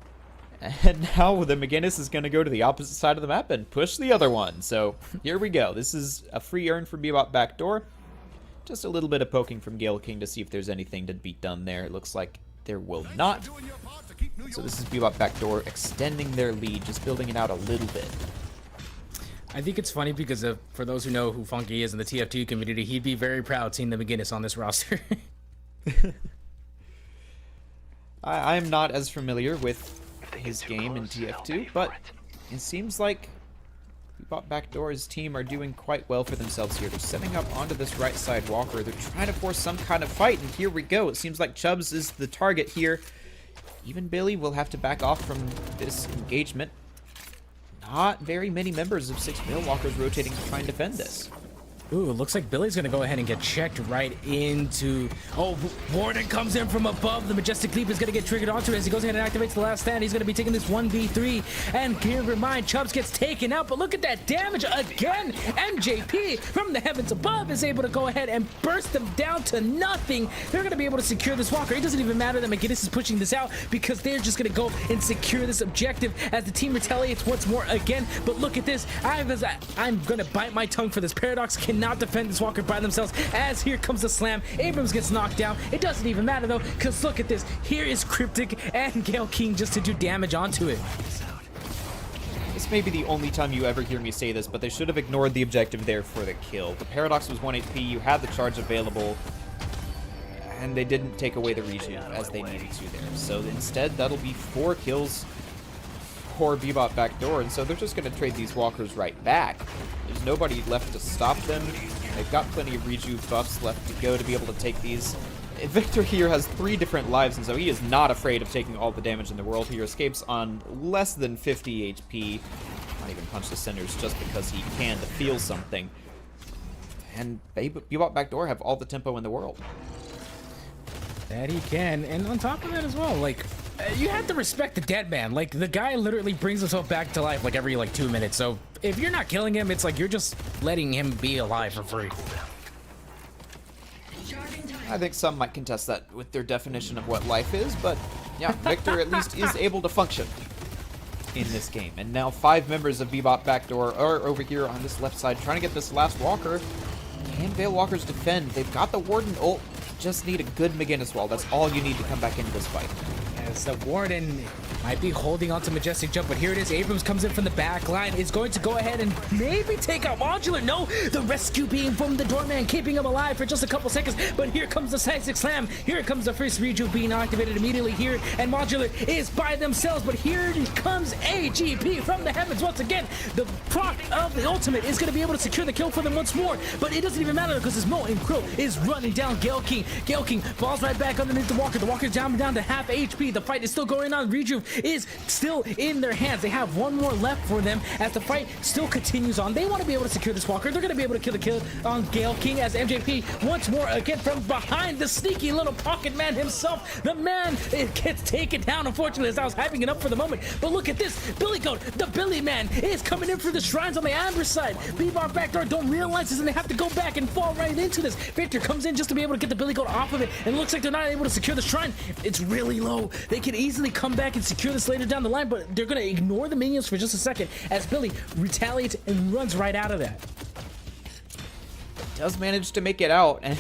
And now the McGinnis is going to go to the opposite side of the map and push the other one. So here we go. This is a free urn for Bebop Backdoor. Just a little bit of poking from Gale King to see if there's anything to be done there. It looks like there will not. So this is Bebop Backdoor extending their lead, just building it out a little bit. I think it's funny because for those who know who Funky is in the TF2 community, he'd be very proud seeing the McGinnis on this roster. I'm not as familiar with his game in TF2, but it seems like Bebop Backdoor's team are doing quite well for themselves here. They're setting up onto this right side Walker. They're trying to force some kind of fight, and here we go. It seems like Chubbs is the target here. Even Billy will have to back off from this engagement. Not very many members of 6 Veilwalkers rotating to try and defend this. Ooh, looks like Billy's gonna go ahead and get checked right into... Oh, Warden comes in from above. The Majestic Leap is gonna get triggered onto it as he goes ahead and activates the last stand. He's gonna be taking this 1v3. And keep in mind, Chubbs gets taken out, but look at that damage again. MJP from the heavens above is able to go ahead and burst them down to nothing. They're gonna be able to secure this Walker. It doesn't even matter that McGinnis is pushing this out because they're just gonna go and secure this objective as the team retaliates once more again. But look at this. I'm gonna bite my tongue for this. Paradox cannot defend this Walker by themselves as here comes the slam. Abrams gets knocked down. It doesn't even matter though because look at this. Here is Cryptic and Gale King just to do damage onto it. This this may be the only time you ever hear me say this, but they should have ignored the objective there for the kill. The Paradox was 1 HP, you had the charge available, and they didn't take away the rejuve as they needed to there. So instead, that'll be 4 kills for Bebop backdoor, and so they're just going to trade these walkers right back. There's nobody left to stop them. They've got plenty of rejuve buffs left to go to be able to take these. Victor here has 3 different lives, and so he is not afraid of taking all the damage in the world. He escapes on less than 50 HP. Not even punch the centers just because he can to feel something. And Bebop backdoor have all the tempo in the world. That he can, and on top of that as well, like, you have to respect the dead man. Like, the guy literally brings himself back to life like every 2 minutes. So if you're not killing him, it's like you're just letting him be alive for free. I think some might contest that with their definition of what life is, but yeah, Victor at least is able to function in this game. And now 5 members of Bebop backdoor are over here on this left side trying to get this last walker. Can Veil Walkers defend? They've got the Warden ult. Just need a good McGinnis wall. That's all you need to come back into this fight. As the Warden might be holding on to Majestic Jump, but here it is. Abrams comes in from the back line. Is going to go ahead and maybe take out Modular. No, the rescue beam from the doorman, keeping him alive for just a couple seconds. But here comes the Seismic Slam. Here comes the first rejuve being activated immediately here. And Modular is by themselves. But here comes AGP from the heavens once again. The proc of the ultimate is going to be able to secure the kill for them once more. But it doesn't even matter because his Mo and Crow is running down Gale King. Gale King falls right back underneath the Walker. The Walker's down to half HP. The fight is still going on. Rejuve is still in their hands. They have one more left for them as the fight still continues on. They want to be able to secure this Walker. They're going to be able to kill on Gale King as MJP once more again from behind, the sneaky little pocket man himself. The man, it gets taken down, unfortunately, as I was hyping it up for the moment. But look at this. Billy Goat, the Billy man, is coming in for the shrines on the Amber side. Bebop backdoor don't realize this and they have to go back and fall right into this. Victor comes in just to be able to get the Billy Goat off of it, and it looks like they're not able to secure the shrine. It's really low. They can easily come back and secure this later down the line, but they're going to ignore the minions for just a second as Billy retaliates and runs right out of that. Does manage to make it out, and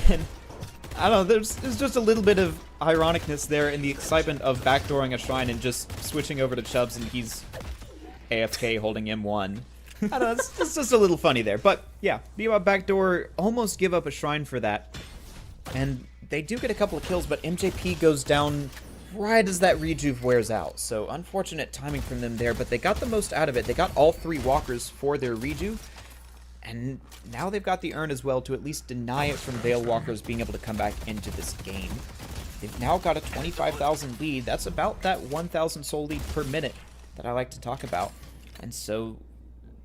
I don't know, there's just a little bit of ironicness there in the excitement of backdooring a shrine and just switching over to Chubbs and he's AFK holding M1. I don't know, it's just a little funny there. But yeah, Bebop backdoor almost give up a shrine for that. And they do get a couple of kills, but MJP goes down right as that rejuve wears out. So unfortunate timing from them there, but they got the most out of it. They got all 3 walkers for their rejuve. And now they've got the urn as well to at least deny it from Veil Walkers being able to come back into this game. They've now got a 25,000 lead. That's about that 1,000 soul lead per minute that I like to talk about. And so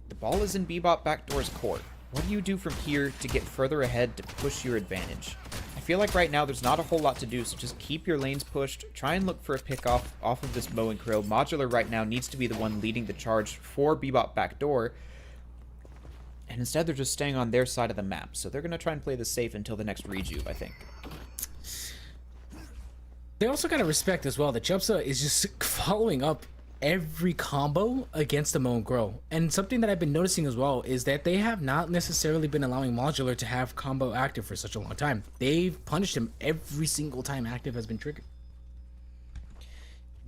the ball is in Bebop backdoor's court. What do you do from here to get further ahead to push your advantage? I feel like right now there's not a whole lot to do, so just keep your lanes pushed. Try and look for a pick off of this Mo and Krill. Modular right now needs to be the one leading the charge for Bebop backdoor. And instead they're just staying on their side of the map. So they're going to try and play this safe until the next rejuve, I think. They also got to respect as well that Jupsa is just following up every combo against the Mo and Grow. And something that I've been noticing as well is that they have not necessarily been allowing Modular to have combo active for such a long time. They've punished him every single time active has been triggered.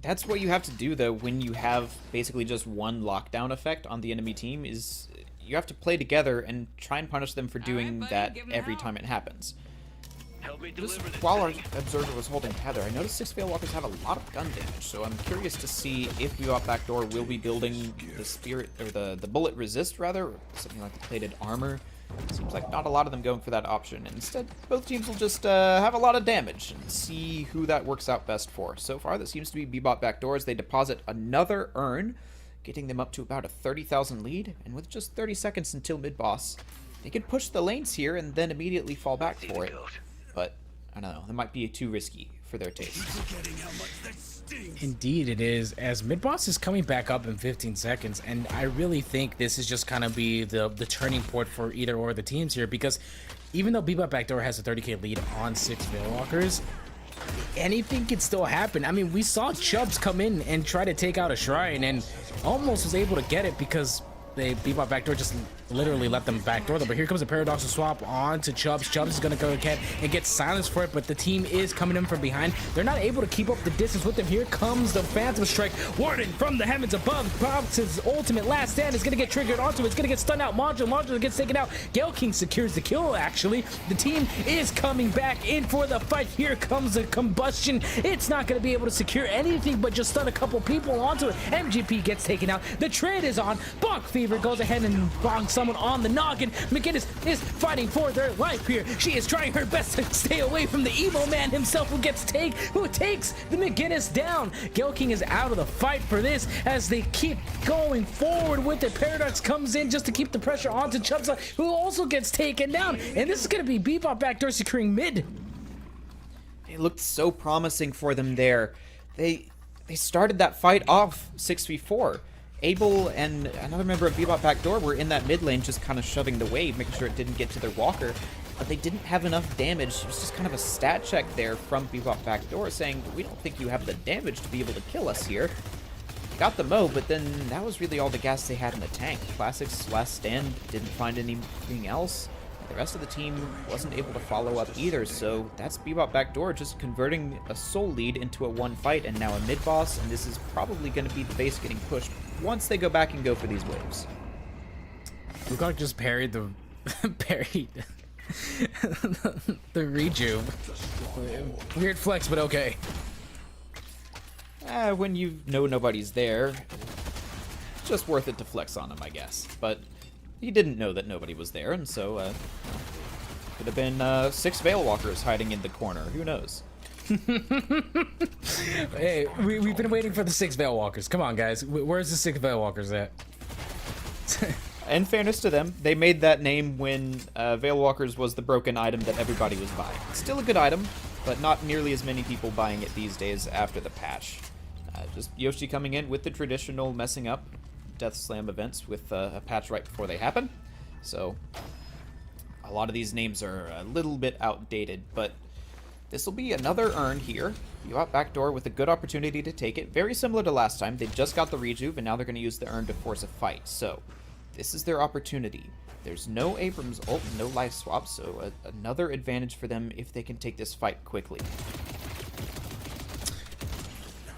That's what you have to do, though, when you have basically just one lockdown effect on the enemy team, is you have to play together and try and punish them for doing that every time it happens. Just while our observer was holding Heather, I noticed 6 Veil Walkers have a lot of gun damage, so I'm curious to see if Bebop backdoor will be building the spirit, or the bullet resist rather, or something like the plated armor. Seems like not a lot of them going for that option. Instead, both teams will just have a lot of damage and see who that works out best for. So far, that seems to be Bebop backdoor as they deposit another urn, getting them up to about a 30,000 lead. And with just 30 seconds until mid-boss, they could push the lanes here and then immediately fall back for it. But, I don't know, that might be too risky for their taste. Indeed it is, as mid-boss is coming back up in 15 seconds, and I really think this is just kind of be the turning point for either or the teams here, because even though Bebop backdoor has a 30k lead on 6 Veil Walkers, anything can still happen. I mean, we saw Chubbs come in and try to take out a shrine and almost was able to get it because Bebop backdoor just literally let them backdoor them. But here comes a paradoxical swap on to Chubbs. Chubbs is going to go ahead and get silenced for it, but the team is coming in from behind. They're not able to keep up the distance with them. Here comes the Phantom Strike. Warden from the heavens above. Bob's ultimate last stand is going to get triggered onto it. It's going to get stunned out. Modular gets taken out. Gale King secures the kill, actually. The team is coming back in for the fight. Here comes the combustion. It's not going to be able to secure anything but just stun a couple people onto it. MGP gets taken out. The trade is on. Bonk Fever goes ahead and bonks someone on the noggin. McGinnis is fighting for their life here. She is trying her best to stay away from the emo man himself who takes the McGinnis down. Gale King is out of the fight for this as they keep going forward with it. Paradox comes in just to keep the pressure onto Chubbs, who also gets taken down. And this is going to be Bebop backdoor securing mid. It looked so promising for them there. They started that fight off 6v4. Abel and another member of Bebop Backdoor were in that mid lane just kind of shoving the wave, making sure it didn't get to their walker. But they didn't have enough damage. It was just kind of a stat check there from Bebop Backdoor saying, we don't think you have the damage to be able to kill us here. Got the Mo, but then that was really all the gas they had in the tank. Classic's last stand didn't find anything else. The rest of the team wasn't able to follow up either, so that's Bebop Backdoor just converting a soul lead into a one fight and now a mid boss, and this is probably going to be the base getting pushed once they go back and go for these waves. Wukong just parried the the rejuve. Weird flex, but okay. When you know nobody's there, just worth it to flex on him, I guess. But he didn't know that nobody was there, and so could have been 6 Veil Walkers hiding in the corner. Who knows? Hey, we've been waiting for the 6 Veil Walkers. Come on, guys. Where's the 6 Veil Walkers at? In fairness to them, they made that name when Veil Walkers was the broken item that everybody was buying. Still a good item, but not nearly as many people buying it these days after the patch. Just Yoshi coming in with the traditional messing up Death Slam events with a patch right before they happen. So a lot of these names are a little bit outdated, but this will be another urn here. You got Backdoor with a good opportunity to take it. Very similar to last time. They just got the rejuve, and now they're going to use the urn to force a fight. So this is their opportunity. There's no Abrams ult, no life swap, so another advantage for them if they can take this fight quickly.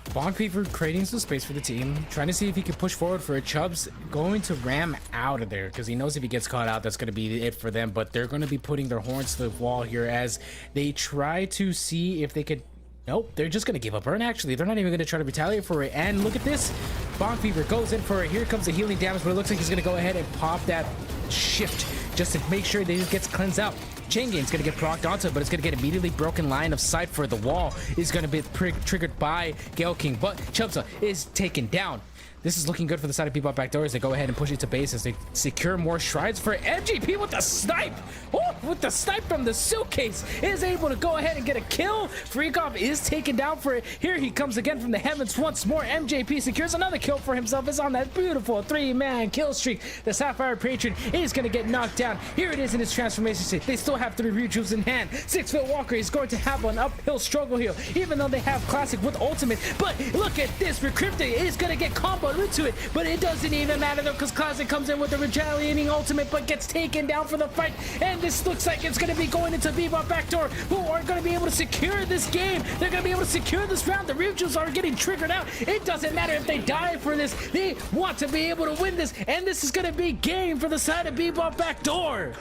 Bonk Fever creating some space for the team, trying to see if he can push forward for it. Chubbs going to ram out of there because he knows if he gets caught out, that's going to be it for them. But they're going to be putting their horns to the wall here as they try to see if they could. Nope, they're just going to give up burn, actually. They're not even going to try to retaliate for it. And look at this. Bonk Fever goes in for it. Here comes the healing damage, but it looks like he's going to go ahead and pop that shift just to make sure that he gets cleansed out. Chain Game's going to get procced onto it, but it's going to get immediately broken line of sight for the wall. Is going to be triggered by Gale King, but Chubsa is taken down. This is looking good for the side of Bebop Backdoor as they go ahead and push it to base as they secure more shrines for MGP with the snipe. Oh, with the snipe from the suitcase is able to go ahead and get a kill. Freakoff is taken down for it. Here he comes again from the heavens once more. MJP secures another kill for himself. Is on that beautiful 3-man kill streak. The Sapphire Patron is going to get knocked down. Here it is in his transformation state. They still have 3 rejuves in hand. 6-foot Walker is going to have an uphill struggle here, even though they have Classic with ultimate. But look at this. Recrypted is going to get comboed into it, but it doesn't even matter though because Classic comes in with the retaliating ultimate but gets taken down for the fight, and this looks like it's going to be going into Bebop Backdoor, who are going to be able to secure this game. They're going to be able to secure this round. The rejuves are getting triggered out. It doesn't matter if they die for this. They want to be able to win this, and this is going to be game for the side of Bebop Backdoor.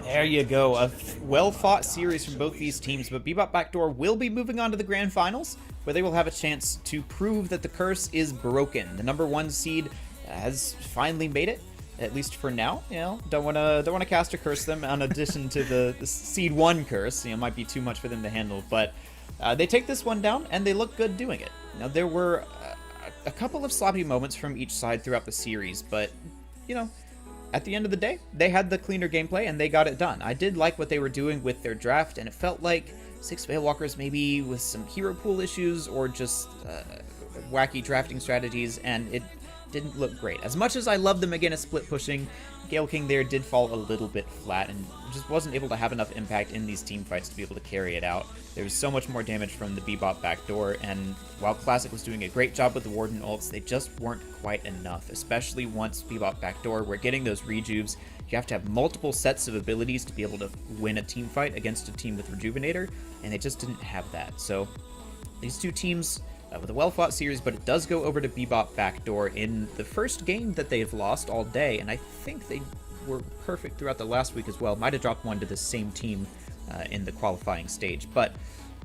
There you go. A well-fought series from both these teams, but Bebop Backdoor will be moving on to the grand finals, where they will have a chance to prove that the curse is broken. The number 1 seed has finally made it, at least for now. You know, don't want to cast a curse them. In addition to the seed 1 curse, you know, might be too much for them to handle. But they take this one down, and they look good doing it. Now there were a couple of sloppy moments from each side throughout the series, but you know, at the end of the day, they had the cleaner gameplay and they got it done. I did like what they were doing with their draft, and it felt like 6 Veil Walkers maybe with some hero pool issues or just wacky drafting strategies, and it didn't look great. As much as I love them against split pushing, Gale King there did fall a little bit flat and just wasn't able to have enough impact in these team fights to be able to carry it out. There was so much more damage from the Bebop backdoor, and while Classic was doing a great job with the Warden ults, they just weren't quite enough, especially once Bebop backdoor were getting those rejuves. You have to have multiple sets of abilities to be able to win a team fight against a team with Rejuvenator, and they just didn't have that. So these two teams with a well-fought series, but it does go over to Bebop backdoor in the first game that they've lost all day, and I think they were perfect throughout the last week as well. Might have dropped one to the same team in the qualifying stage, but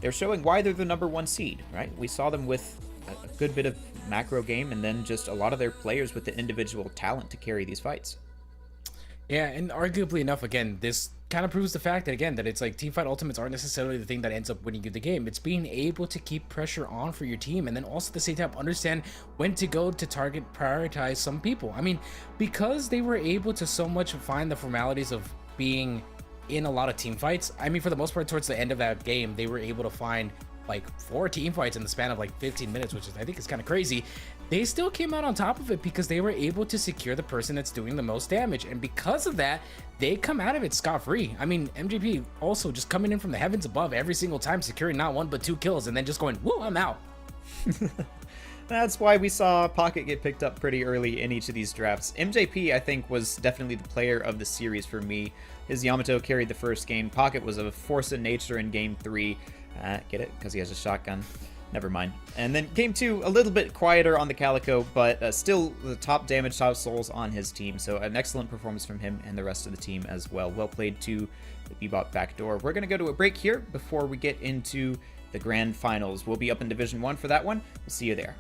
they're showing why they're the number 1 seed, right? We saw them with a good bit of macro game, and then just a lot of their players with the individual talent to carry these fights. Yeah, and arguably enough, again, this kind of proves the fact that, again, that it's like teamfight ultimates aren't necessarily the thing that ends up winning you the game. It's being able to keep pressure on for your team, and then also at the same time understand when to go to target, prioritize some people. I mean, because they were able to so much find the formalities of being in a lot of team fights, I mean, for the most part, towards the end of that game, they were able to find like 4 team fights in the span of like 15 minutes, which is, I think, is kind of crazy. They still came out on top of it because they were able to secure the person that's doing the most damage, and because of that, they come out of it scot-free. I mean, MJP also just coming in from the heavens above every single time, securing not 1 but 2 kills, and then just going, woo, I'm out. That's why we saw Pocket get picked up pretty early in each of these drafts. MJP, I think, was definitely the player of the series for me. His Yamato carried the first game. Pocket was a force of nature in game 3. Get it? Because he has a shotgun. Never mind. And then game 2, a little bit quieter on the Calico, but still the top damage, top souls on his team. So an excellent performance from him and the rest of the team as well. Well played to the Bebop backdoor. We're going to go to a break here before we get into the grand finals. We'll be up in Division 1 for that one. We'll see you there.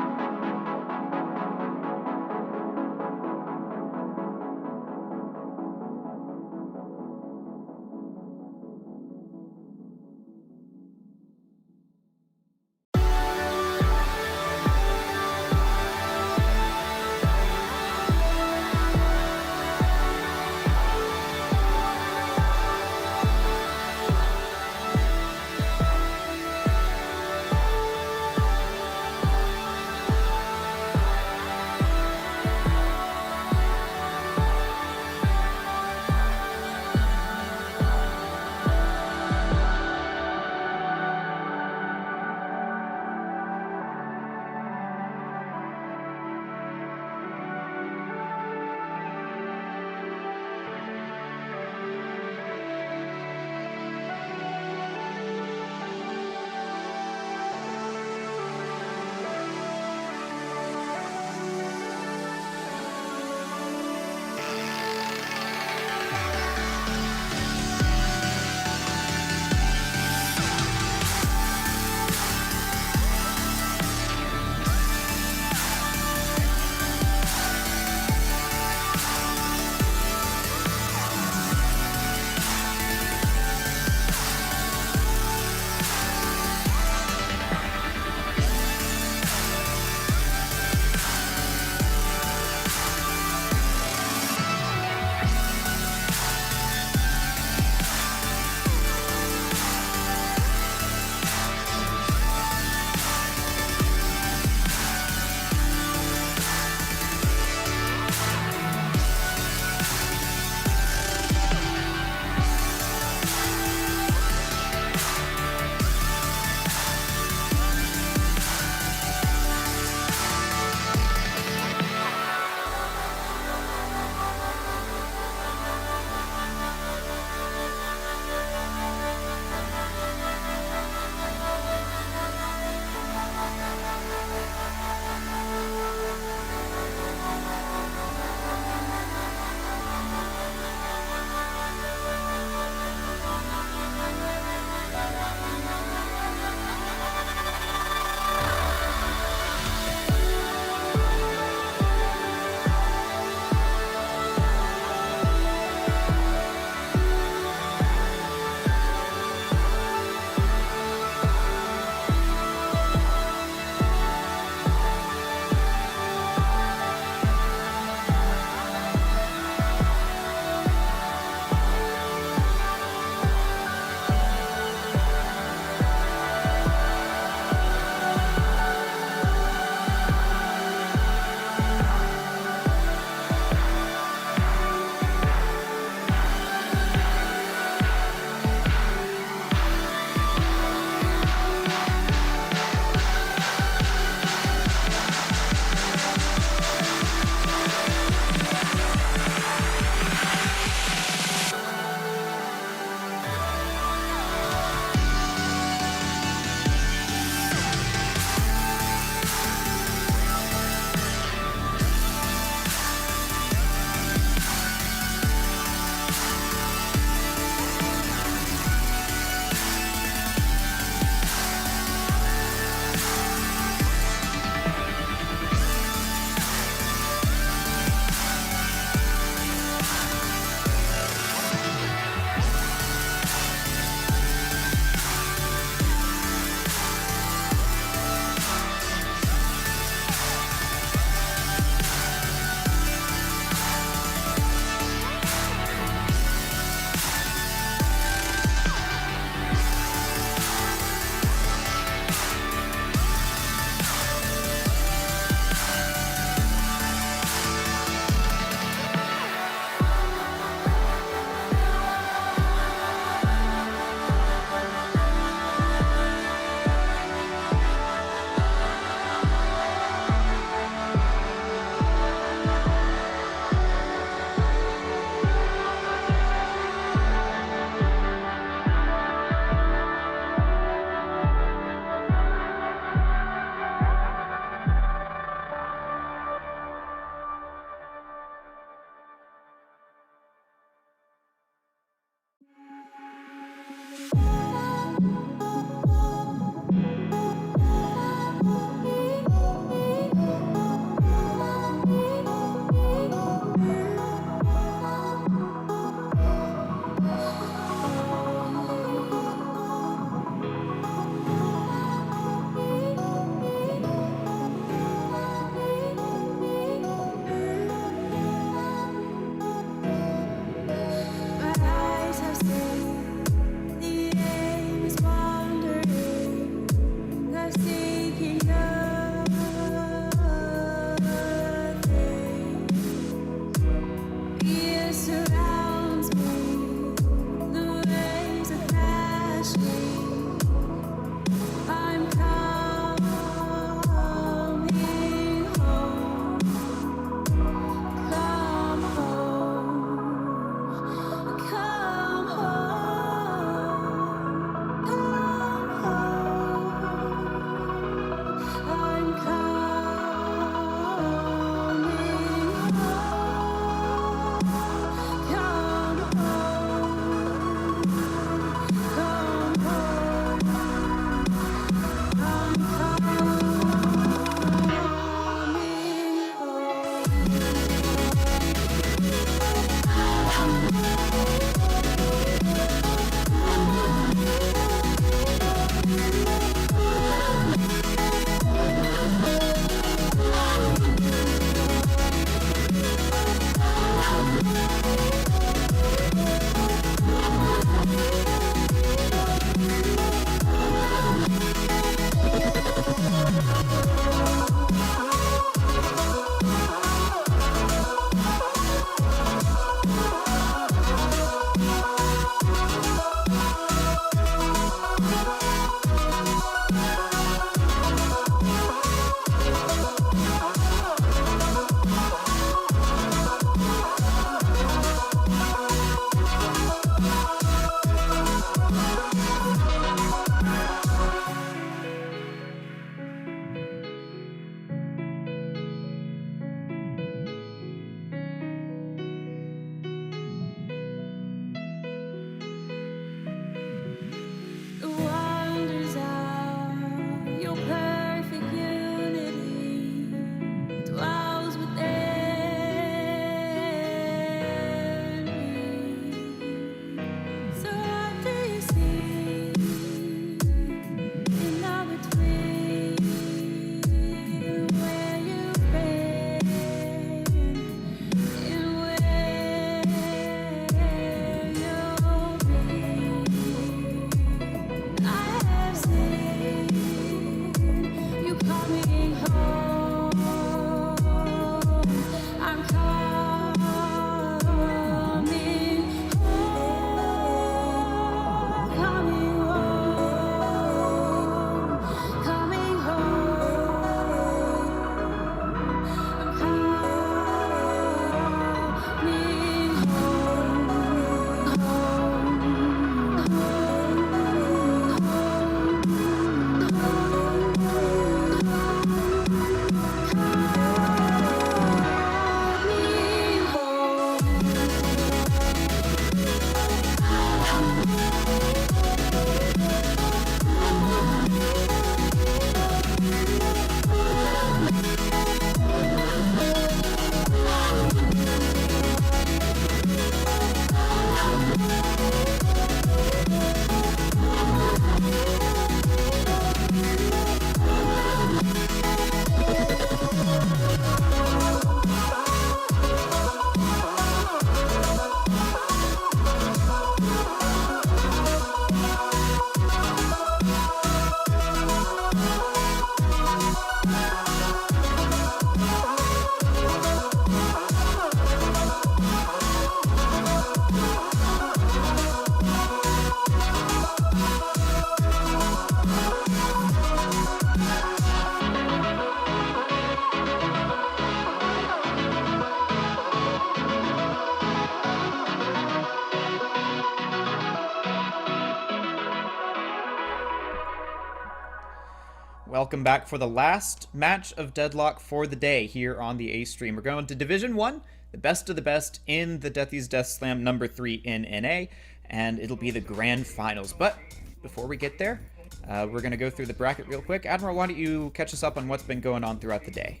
Welcome back for the last match of Deadlock for the day here on the A stream. We're going to Division 1, the best of the best in the Deathy's Death Slam number 3 in NA, and it'll be the grand finals. But before we get there, we're going to go through the bracket real quick. Admiral, why don't you catch us up on what's been going on throughout the day?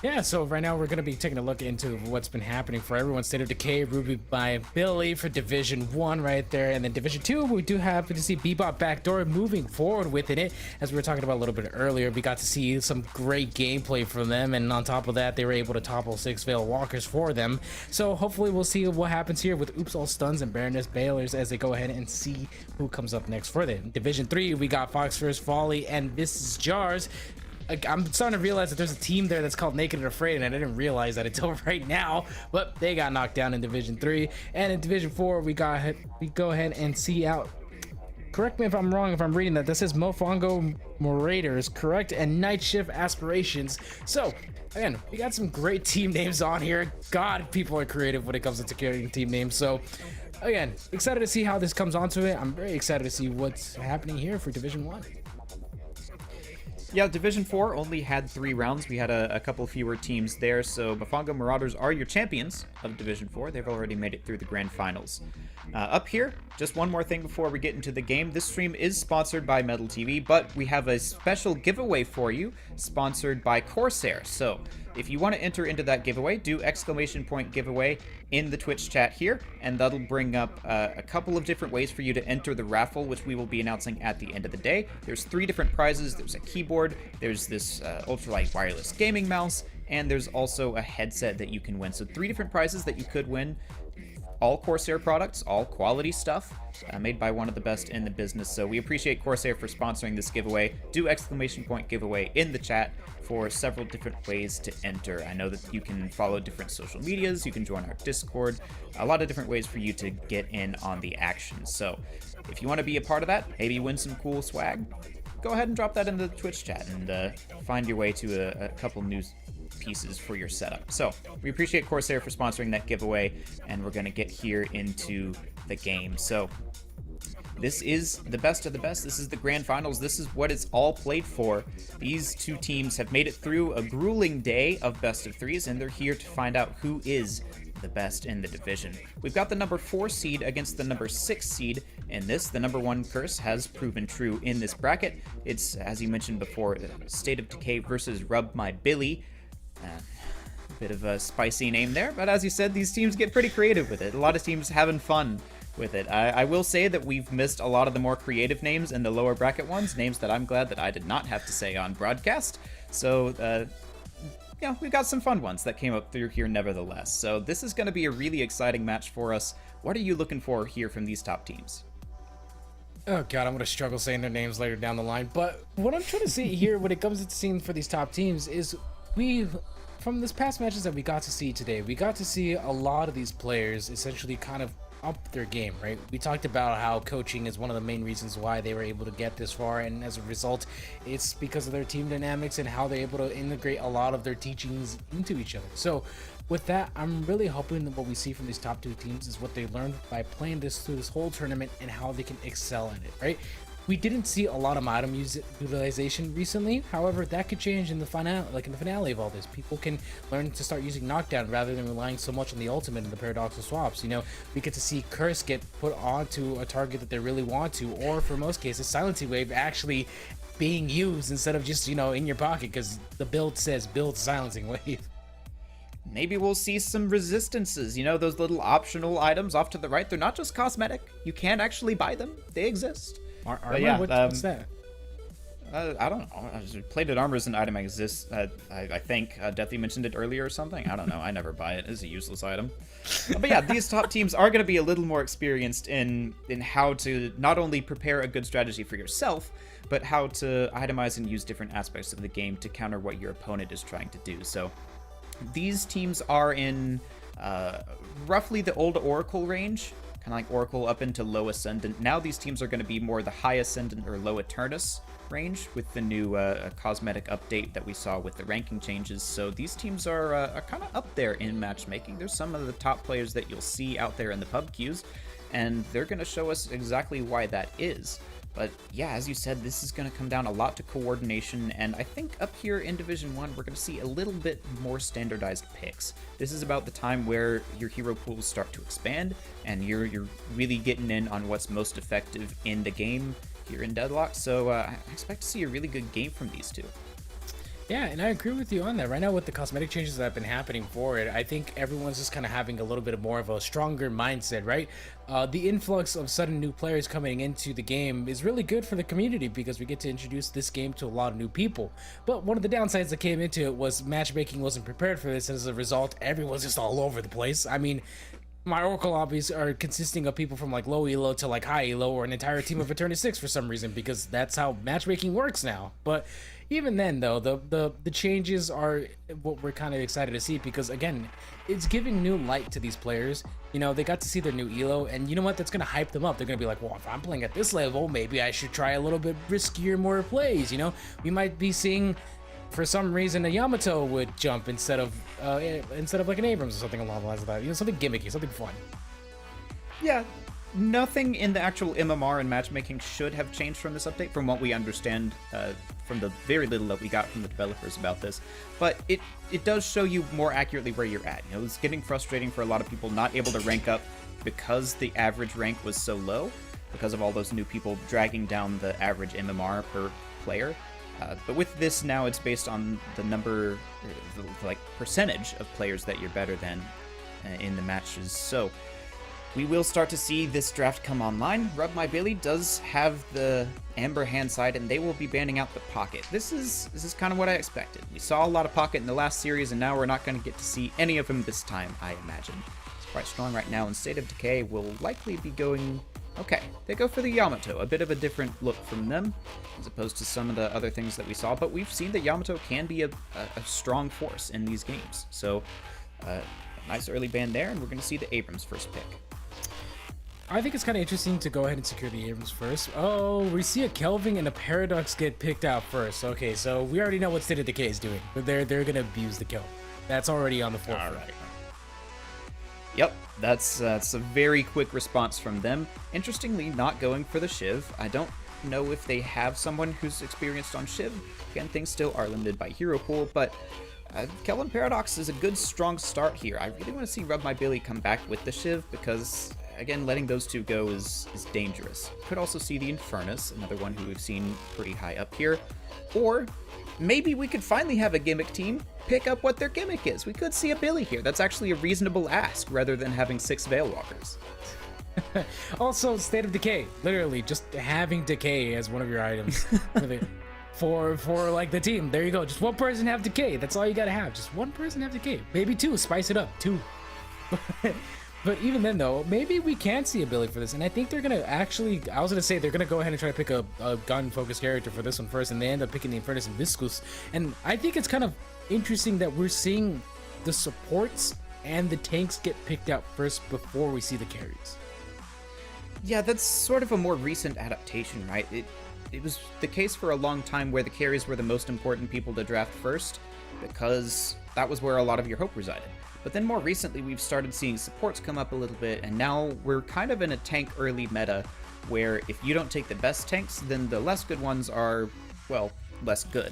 Yeah, so right now we're going to be taking a look into what's been happening for everyone. State of Decay, Ruby by Billy for Division 1 right there. And then Division 2, we do happen to see Bebop Backdoor moving forward within it. As we were talking about a little bit earlier, we got to see some great gameplay from them. And on top of that, they were able to topple 6 Veil Walkers for them. So hopefully we'll see what happens here with Oops All Stuns and Baroness Bailers as they go ahead and see who comes up next for them. Division 3, we got Fox First Folly and This is Jars. I'm starting to realize that there's a team there that's called Naked and Afraid, and I didn't realize that until right now, but they got knocked down in Division 3. And in Division 4, we go ahead and see out. Correct me if I'm wrong if I'm reading that. This says Mofongo Raiders, correct? And Night Shift Aspirations. So, again, we got some great team names on here. God, people are creative when it comes to creating team names. So, again, excited to see how this comes onto it. I'm very excited to see what's happening here for Division 1. Yeah, Division 4 only had 3 rounds. We had a couple fewer teams there, so Mofongo Marauders are your champions of Division 4. They've already made it through the grand finals. Up here, just one more thing before we get into the game. This stream is sponsored by Metal TV, but we have a special giveaway for you, sponsored by Corsair. So, if you want to enter into that giveaway, do !giveaway in the Twitch chat here, and that'll bring up a couple of different ways for you to enter the raffle, which we will be announcing at the end of the day. There's 3 different prizes. There's a keyboard, there's this ultralight wireless gaming mouse, and there's also a headset that you can win. So 3 different prizes that you could win. All Corsair products, all quality stuff, made by one of the best in the business. So we appreciate Corsair for sponsoring this giveaway. Do !giveaway in the chat for several different ways to enter. I know that you can follow different social medias, you can join our Discord, a lot of different ways for you to get in on the action. So if you want to be a part of that, maybe win some cool swag, go ahead and drop that in the Twitch chat and find your way to a couple news pieces for your setup. So we appreciate Corsair for sponsoring that giveaway, and we're going to get here into the game. So this is the best of the best. This is the grand finals. This is what it's all played for. These 2 teams have made it through a grueling day of best of 3s, and they're here to find out who is the best in the division. We've got the number 4 seed against the number 6 seed in this. The number 1 curse has proven true in this bracket. It's, as you mentioned before, State of Decay versus Rub My Billy. Bit of a spicy name there, but as you said, these teams get pretty creative with it. A lot of teams having fun with it. I will say that we've missed a lot of the more creative names in the lower bracket ones, names that I'm glad that I did not have to say on broadcast. So, yeah, we've got some fun ones that came up through here nevertheless. So this is going to be a really exciting match for us. What are you looking for here from these top teams? Oh god, I'm gonna struggle saying their names later down the line. But what I'm trying to see here when it comes to seeing for these top teams is from this past matches that we got to see today, we got to see a lot of these players essentially kind of up their game, right? We talked about how coaching is one of the main reasons why they were able to get this far, and as a result, it's because of their team dynamics and how they're able to integrate a lot of their teachings into each other. So with that, I'm really hoping that what we see from these top 2 teams is what they learned by playing this through this whole tournament and how they can excel in it, right? We didn't see a lot of item utilization recently. However, that could change in the finale of all this. People can learn to start using knockdown rather than relying so much on the ultimate and the paradoxical swaps. You know, we get to see Curse get put onto a target that they really want to, or for most cases, Silencing Wave actually being used instead of just, you know, in your pocket because the build says build Silencing Wave. Maybe we'll see some resistances, you know, those little optional items off to the right. They're not just cosmetic. You can actually buy them. They exist. Armor? Yeah, What's that? I don't know. Plated armor is an item that exists. I think Deathy mentioned it earlier or something. I don't know. I never buy it. It's a useless item. But yeah, these top teams are going to be a little more experienced in how to not only prepare a good strategy for yourself, but how to itemize and use different aspects of the game to counter what your opponent is trying to do. So these teams are in roughly the old Oracle range. Kind of like Oracle up into low Ascendant. Now these teams are going to be more the high Ascendant or low Eternus range with the new cosmetic update that we saw with the ranking changes. So these teams are kind of up there in matchmaking. There's some of the top players that you'll see out there in the pub queues, and they're going to show us exactly why that is. But yeah, as you said, this is going to come down a lot to coordination, and I think up here in Division 1, we're going to see a little bit more standardized picks. This is about the time where your hero pools start to expand, and you're really getting in on what's most effective in the game here in Deadlock, so I expect to see a really good game from these two. Yeah, and I agree with you on that. Right now, with the cosmetic changes that have been happening for it, I think everyone's just kind of having a little bit more of a stronger mindset, right? The influx of sudden new players coming into the game is really good for the community because we get to introduce this game to a lot of new people. But one of the downsides that came into it was matchmaking wasn't prepared for this. As a result, everyone's just all over the place. I mean, my Oracle lobbies are consisting of people from like low elo to like high elo, or an entire team of Eternity 6 for some reason, because that's how matchmaking works now. But even then, though, the changes are what we're kind of excited to see, because again, it's giving new light to these players. You know, they got to see their new elo, and you know what? That's gonna hype them up. They're gonna be like, well, if I'm playing at this level, maybe I should try a little bit riskier, more plays. You know, we might be seeing, for some reason, a Yamato would jump instead of like an Abrams or something along the lines of that. You know, something gimmicky, something fun. Yeah, nothing in the actual MMR and matchmaking should have changed from this update, from what we understand from the very little that we got from the developers about this. But it does show you more accurately where you're at. You know, it's getting frustrating for a lot of people not able to rank up because the average rank was so low, because of all those new people dragging down the average MMR per player. But with this now, it's based on the number, the percentage of players that you're better than in the matches. So we will start to see this draft come online. Rub My Billy does have the Amber hand side, and they will be banning out the Pocket. This is kind of what I expected. We saw a lot of Pocket in the last series, and now we're not going to get to see any of him this time, I imagine. It's quite strong right now, and State of Decay will likely be going... Okay, they go for the Yamato, a bit of a different look from them, as opposed to some of the other things that we saw, but we've seen that Yamato can be a strong force in these games. So, nice early ban there, and we're going to see the Abrams first pick. I think it's kind of interesting to go ahead and secure the Abrams first. Oh, we see a Kelvin and a Paradox get picked out first. Okay, so we already know what State of Decay is doing. They're going to abuse the Kelvin. That's already on the forefront. All right. Yep, that's a very quick response from them. Interestingly, not going for the Shiv. I don't know if they have someone who's experienced on Shiv. Again, things still are limited by hero pool, but Kelvin Paradox is a good, strong start here. I really want to see Rub My Billy come back with the Shiv, because, again, letting those two go is dangerous. Could also see the Infernus, another one who we've seen pretty high up here. Or maybe we could finally have a gimmick team pick up what their gimmick is. We could see a Billy here. That's actually a reasonable ask, rather than having 6 Veilwalkers. Also, State of Decay. Literally, just having Decay as one of your items. For like the team. There you go. Just one person have Decay. That's all you gotta have. Just one person have Decay. Maybe 2. Spice it up. 2. But even then, though, maybe we can see a Billy for this. And I think they're going to actually... I was going to say they're going to go ahead and try to pick a gun-focused character for this one first. And they end up picking the Infernus and Viscus. And I think it's kind of interesting that we're seeing the supports and the tanks get picked out first before we see the carries. Yeah, that's sort of a more recent adaptation, right? It was the case for a long time where the carries were the most important people to draft first, because that was where a lot of your hope resided. But then more recently, we've started seeing supports come up a little bit, and now we're kind of in a tank early meta, where if you don't take the best tanks, then the less good ones are, well, less good.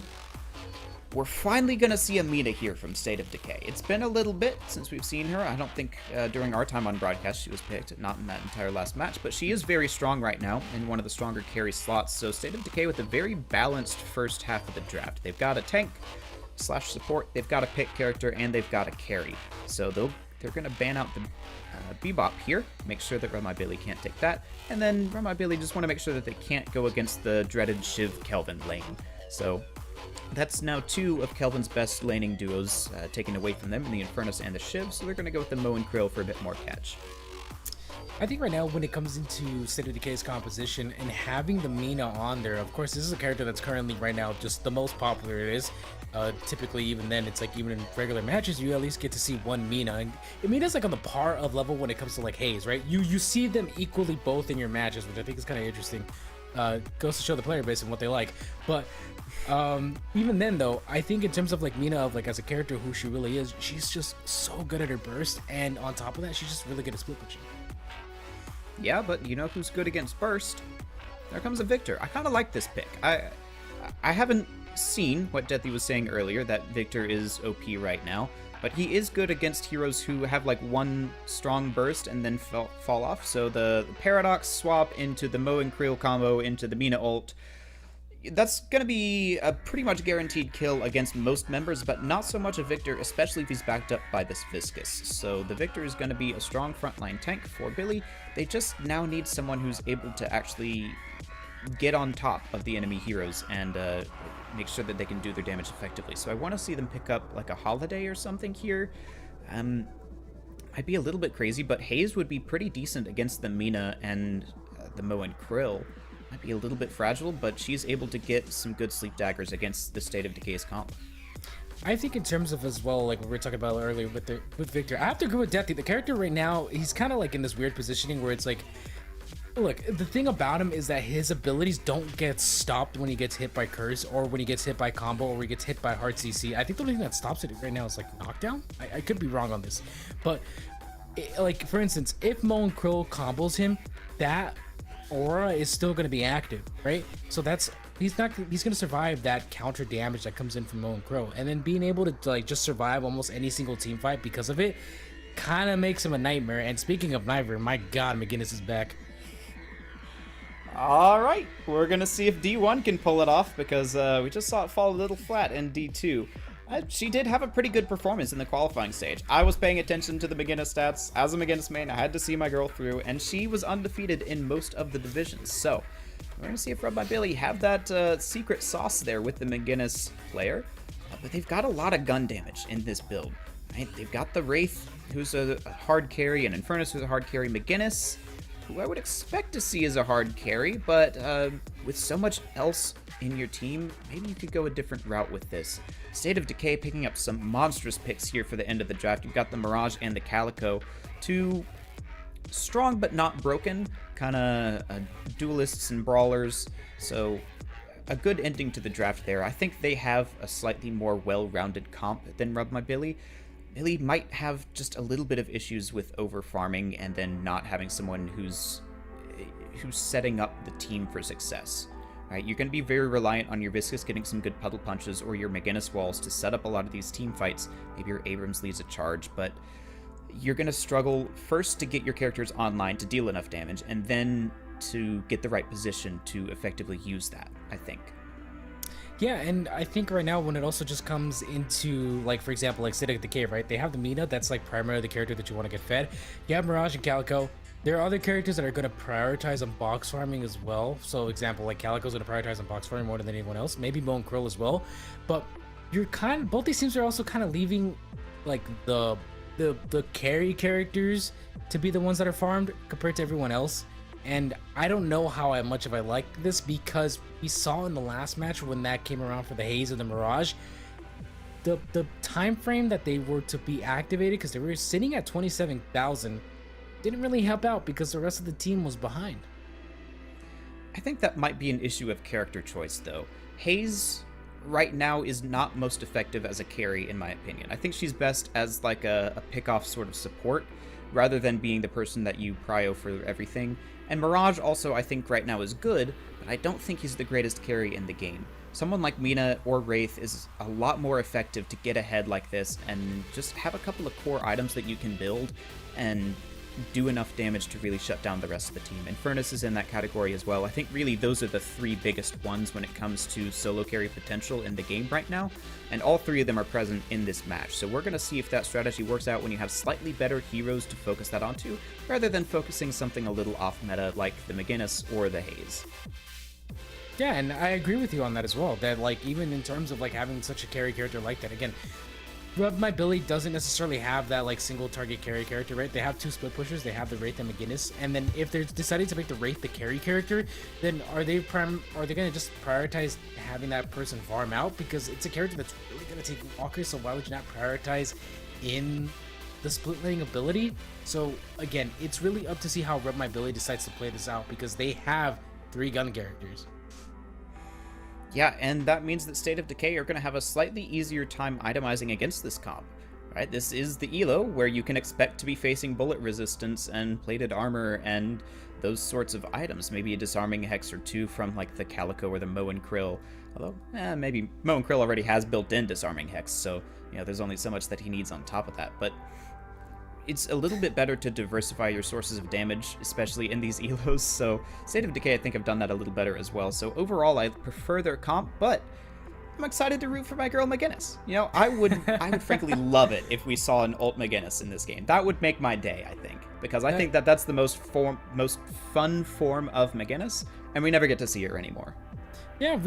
We're finally going to see a Mina here from State of Decay. It's been a little bit since we've seen her. I don't think during our time on broadcast she was picked, not in that entire last match, but she is very strong right now in one of the stronger carry slots. So State of Decay with a very balanced first half of the draft. They've got a tank / support, they've got a pick character, and they've got a carry. So they're going to ban out the Bebop here, make sure that Rub My Billy can't take that, and then Rub My Billy just want to make sure that they can't go against the dreaded Shiv Kelvin lane. So that's now 2 of Kelvin's best laning duos taken away from them in the Infernus and the Shiv, so they're going to go with the Mo and Krill for a bit more catch. I think right now when it comes into State of Decay's composition and having the Mina on there, of course this is a character that's currently right now just the most popular it is. Typically even then, it's like even in regular matches you at least get to see one Mina. And Mina's like on the par of level when it comes to like Haze, right? You see them equally both in your matches, which I think is kind of interesting. Goes to show the player base and what they like. But even then though, I think in terms of like Mina, of like as a character who she really is, she's just so good at her burst, and on top of that she's just really good at split pushing. Yeah, but you know who's good against burst? there comes a Victor. I kind of like this pick. I haven't seen what Deathy was saying earlier, that Victor is OP right now, but he is good against heroes who have like one strong burst and then fall off. So the Paradox swap into the Mo and Krill combo into the Mina ult, that's going to be a pretty much guaranteed kill against most members, but not so much a Victor, especially if he's backed up by this Viscous. So the Victor is going to be a strong frontline tank for Billy. They just now need someone who's able to actually get on top of the enemy heroes and make sure that they can do their damage effectively. So I want to see them pick up like a Holiday or something here. Might be a little bit crazy, but Hayes would be pretty decent against the Mina and the Mo and Krill. Might be a little bit fragile, but she's able to get some good sleep daggers against the State of Decay's comp. I think in terms of as well, like we were talking about earlier with Victor, I have to agree with Deathy. The character right now, he's kind of like in this weird positioning where it's like, look, the thing about him is that his abilities don't get stopped when he gets hit by Curse or when he gets hit by combo or when he gets hit by hard CC. I think the only thing that stops it right now is like knockdown. I could be wrong on this, but like for instance, if Mo and Krill combos him, that aura is still going to be active, right? So he's going to survive that counter damage that comes in from Mo and Crow, and then being able to like just survive almost any single team fight because of it kind of makes him a nightmare. And speaking of nightmare, my god, McGinnis is back. All right, we're going to see if D1 can pull it off, because we just saw it fall a little flat in D2. She did have a pretty good performance in the qualifying stage. I was paying attention to the McGinnis stats. As a McGinnis main, I had to see my girl through, and she was undefeated in most of the divisions. So we're going to see if Rub My Billy have that secret sauce there with the McGinnis player. But they've got a lot of gun damage in this build. Right? They've got the Wraith, who's a hard carry, and Infernus, who's a hard carry. McGinnis, who I would expect to see as a hard carry, but with so much else in your team, maybe you could go a different route with this. State of Decay picking up some monstrous picks here for the end of the draft. You've got the Mirage and the Calico, two strong but not broken kind of duelists and brawlers, so a good ending to the draft there. I think they have a slightly more well-rounded comp than Rub My Billy. Billy might have just a little bit of issues with over farming and then not having someone who's setting up the team for success. Right, you're going to be very reliant on your Viscous getting some good puddle punches or your McGinnis walls to set up a lot of these team fights. Maybe your Abrams leads a charge, but you're going to struggle first to get your characters online to deal enough damage, and then to get the right position to effectively use that, I think. Yeah, and I think right now when it also just comes into, like, for example, like State of Decay, right? They have the Mina, that's like primarily the character that you want to get fed. You have Mirage and Calico. There are other characters that are going to prioritize on box farming as well. So, example, like Calico's going to prioritize on box farming more than anyone else. Maybe Mo and Krill as well. But you're both these teams are also kind of leaving, like, the carry characters to be the ones that are farmed compared to everyone else. And I don't know how much of I like this, because we saw in the last match when that came around for the Haze and the Mirage, the time frame that they were to be activated, because they were sitting at 27,000, didn't really help out because the rest of the team was behind. I think that might be an issue of character choice, though. Haze right now is not most effective as a carry, in my opinion. I think she's best as like a pick-off sort of support, rather than being the person that you prio for everything. And Mirage also, I think, right now is good, but I don't think he's the greatest carry in the game. Someone like Mina or Wraith is a lot more effective to get ahead like this and just have a couple of core items that you can build and do enough damage to really shut down the rest of the team. And Furnace is in that category as well. I think really those are the three biggest ones when it comes to solo carry potential in the game right now, and all three of them are present in this match. So we're going to see if that strategy works out when you have slightly better heroes to focus that onto, rather than focusing something a little off meta like the McGinnis or the Haze. Yeah, and I agree with you on that as well, that like even in terms of like having such a carry character like that, again, Rub My Billy doesn't necessarily have that like single target carry character, right? They have two split pushers, they have the Wraith and McGinnis, and then if they're deciding to make the Wraith the carry character, then are they gonna just prioritize having that person farm out? Because it's a character that's really gonna take walkers, so why would you not prioritize in the split laning ability? So again, it's really up to see how Rub My Billy decides to play this out, because they have 3 gun characters. Yeah, and that means that State of Decay are going to have a slightly easier time itemizing against this comp. Right, this is the elo where you can expect to be facing bullet resistance and plated armor and those sorts of items. Maybe a disarming hex or two from like the Calico or the Moe and Krill. Although, maybe Moe and Krill already has built-in disarming hex, so there's only so much that he needs on top of that. But it's a little bit better to diversify your sources of damage, especially in these elos. So State of Decay, I think, have done that a little better as well. So overall, I prefer their comp, but I'm excited to root for my girl McGinnis. I would frankly love it if we saw an ult McGinnis in this game. That would make my day, I think, because I think that's the most fun form of McGinnis, and we never get to see her anymore. Yeah,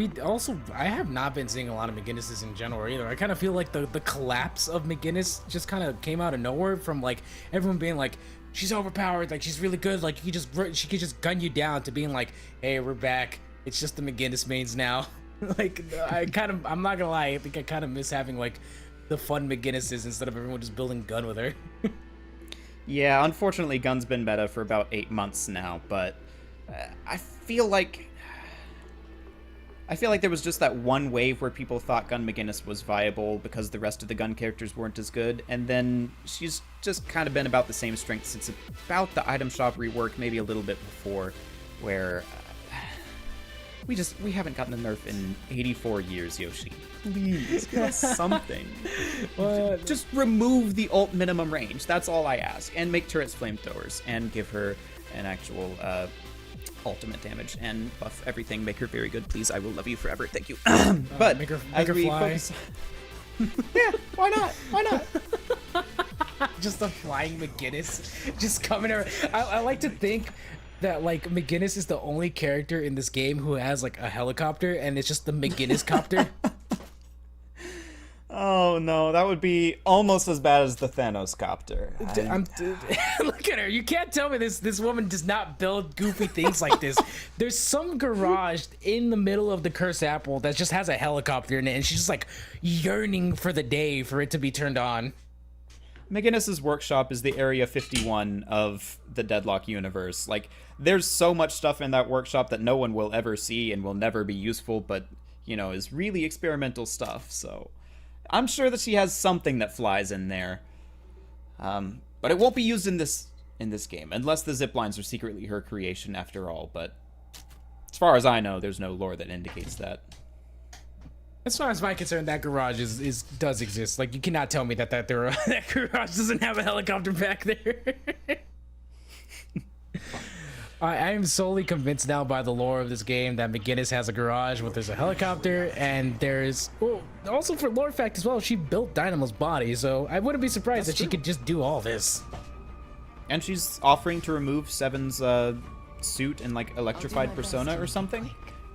I have not been seeing a lot of McGinnises in general either. I kind of feel like the collapse of McGinnis just kind of came out of nowhere from like everyone being like, she's overpowered, like she's really good, like she could just gun you down, to being like, hey, we're back. It's just the McGinnis mains now. Like, I'm not gonna lie, I think I kind of miss having like the fun McGinnises instead of everyone just building gun with her. Yeah, unfortunately, gun's been meta for about 8 months now, but I feel like there was just that one wave where people thought Gun McGinnis was viable because the rest of the gun characters weren't as good, and then she's just kind of been about the same strength since about the item shop rework, maybe a little bit before, where we haven't gotten a nerf in 84 years, Yoshi. Please, give us something. Just remove the ult minimum range. That's all I ask. And make turrets flamethrowers. And give her an actual ultimate damage. And buff everything. Make her very good, please. I will love you forever. Thank you. But make her as we fly. focus... Yeah, why not? Why not? Just a flying McGinnis just coming around. I like to think that like McGinnis is the only character in this game who has like a helicopter, and it's just the McGinnis copter. Oh no, that would be almost as bad as the Thanos copter. Look at her. You can't tell me this woman does not build goofy things like this. There's some garage in the middle of the Cursed Apple that just has a helicopter in it, and she's just like yearning for the day for it to be turned on. McGinnis's workshop is the Area 51 of the Deadlock universe. Like, there's so much stuff in that workshop that no one will ever see and will never be useful, but, is really experimental stuff, so I'm sure that she has something that flies in there. But it won't be used in this game, unless the ziplines are secretly her creation after all, but as far as I know, there's no lore that indicates that. As far as I'm concerned, that garage does exist. Like, you cannot tell me that that garage doesn't have a helicopter back there. I am solely convinced now by the lore of this game that McGinnis has a garage where there's a helicopter, and there's also for lore fact as well, she built Dynamo's body, so I wouldn't be surprised that she could just do all this. And she's offering to remove Seven's suit and like electrified persona or something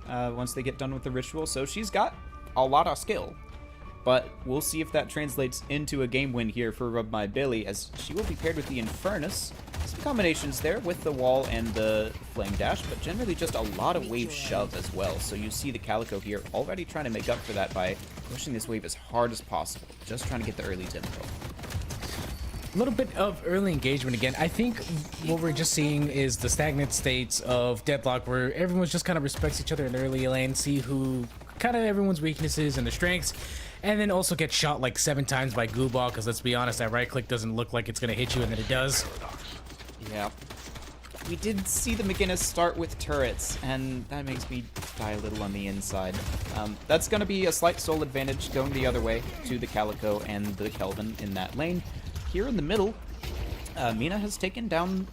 once they get done with the ritual, so she's got a lot of skill, but we'll see if that translates into a game win here for Rub My Billy, as she will be paired with the Infernus. Some combinations there with the wall and the flame dash, but generally just a lot of wave shove as well. So you see the Calico here already trying to make up for that by pushing this wave as hard as possible, just trying to get the early tempo. A little bit of early engagement again. I think what we're just seeing is the stagnant states of Deadlock, where everyone's just kind of respects each other in the early lane, see who kind of everyone's weaknesses and their strengths, and then also get shot like 7 times by Gooball, because let's be honest, that right click doesn't look like it's going to hit you, and then it does. Yeah. We did see the McGinnis start with turrets, and that makes me die a little on the inside. That's going to be a slight soul advantage going the other way to the Calico and the Kelvin in that lane. Here in the middle, Mina has taken down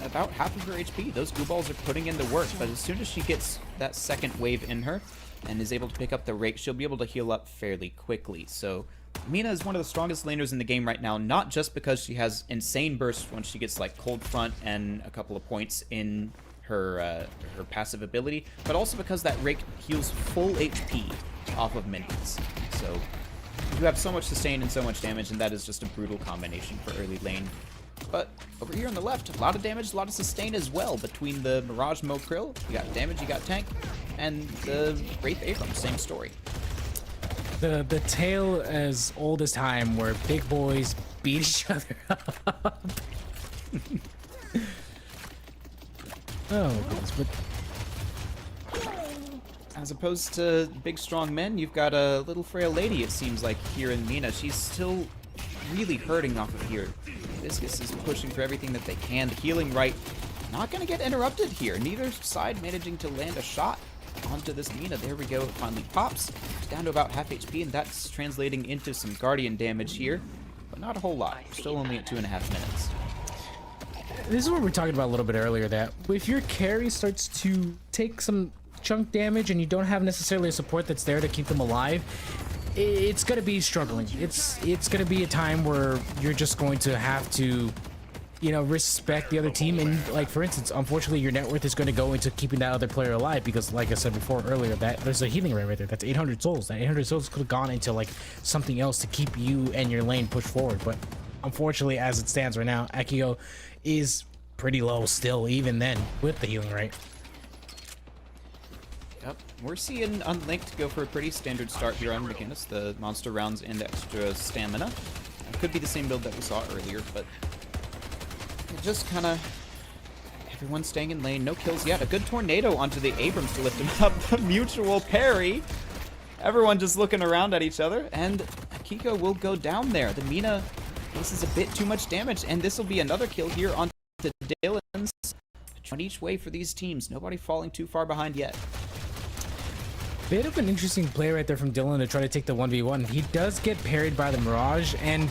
about half of her HP. Those Gooballs are putting in the work, but as soon as she gets that second wave in her and is able to pick up the rake, she'll be able to heal up fairly quickly. So Mina is one of the strongest laners in the game right now, not just because she has insane bursts when she gets like cold front and a couple of points in her her passive ability, but also because that rake heals full HP off of minions. So you have so much sustain and so much damage, and that is just a brutal combination for early lane. But over here on the left, a lot of damage, a lot of sustain as well between the Mirage Mo Krill. You got damage, you got tank, and the Wraith Abrams, same story. The tale as old as time, where big boys beat each other up. Oh goodness, but as opposed to big strong men, you've got a little frail lady, it seems like, here in Mina. She's still really hurting off of here. Viscous is pushing for everything that they can. The healing right not going to get interrupted here. Neither side managing to land a shot onto this Mina. There we go. It finally pops. It's down to about half HP, and that's translating into some Guardian damage here, but not a whole lot. Still only at 2.5 minutes. This is what we were talking about a little bit earlier, that if your carry starts to take some chunk damage and you don't have necessarily a support that's there to keep them alive, it's going to be struggling. It's going to be a time where you're just going to have to, you know, respect the other team. And like, for instance, unfortunately your net worth is going to go into keeping that other player alive, because like I said before earlier, that there's a healing rate right there. That's 800 souls. That 800 souls could have gone into like something else to keep you and your lane pushed forward. But unfortunately, as it stands right now, Akio is pretty low still, even then, with the healing rate. Yep, we're seeing Unlinked go for a pretty standard start here on McGinnis. The monster rounds and extra stamina. It could be the same build that we saw earlier, but just kind of everyone staying in lane. No kills yet. A good tornado onto the Abrams to lift him up. The mutual parry. Everyone just looking around at each other, and Akiko will go down there. The Mina faces a bit too much damage, and this will be another kill here on the Dylan's. One each way for these teams. Nobody falling too far behind yet. Bit of an interesting play right there from Dylan to try to take the 1v1. He does get parried by the Mirage, and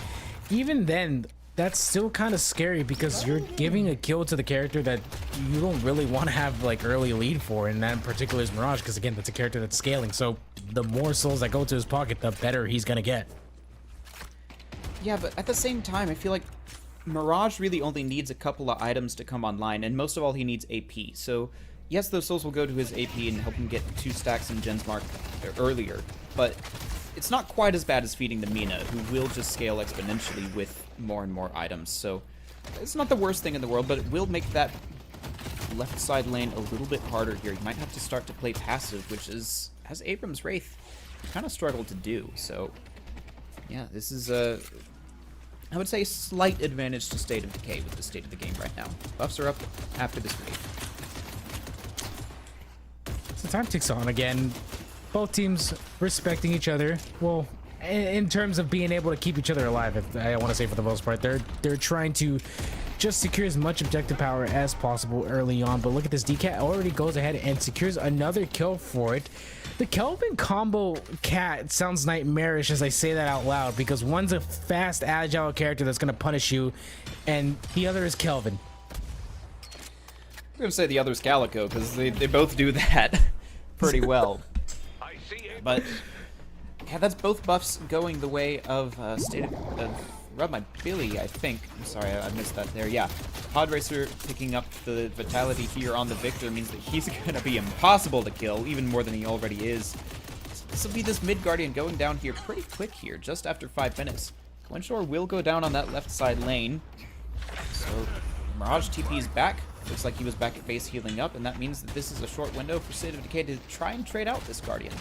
even then, that's still kind of scary, because you're giving a kill to the character that you don't really want to have like early lead for, and that particular is Mirage, because again, that's a character that's scaling, so the more souls that go to his pocket, the better he's gonna get. Yeah, but at the same time, I feel like Mirage really only needs a couple of items to come online, and most of all, he needs AP. So yes, those souls will go to his AP and help him get 2 stacks in Gen's Mark earlier, but it's not quite as bad as feeding the Mina, who will just scale exponentially with more and more items. So it's not the worst thing in the world, but it will make that left side lane a little bit harder here. You might have to start to play passive, which is, as Abrams Wraith kind of struggled to do. So yeah, this is I would say, slight advantage to State of Decay with the state of the game right now. Buffs are up after this Wraith. So time ticks on again. Both teams respecting each other. Well, in terms of being able to keep each other alive, I want to say for the most part, they're trying to just secure as much objective power as possible early on. But look at this, DCat already goes ahead and secures another kill for it. The Kelvin combo cat sounds nightmarish as I say that out loud, because one's a fast, agile character that's going to punish you, and the other is Kelvin. I'm going to say the other's Calico, because they both do that pretty well. But yeah, that's both buffs going the way of Rub My Billy, I think. I'm sorry, I missed that there. Yeah, Podracer picking up the Vitality here on the Victor means that he's going to be impossible to kill, even more than he already is. This will be this mid Guardian going down here pretty quick here, just after 5 minutes. Gwenshore will go down on that left side lane. So Mirage TP is back. Looks like he was back at base healing up, and that means that this is a short window for State of Decay to try and trade out this Guardian.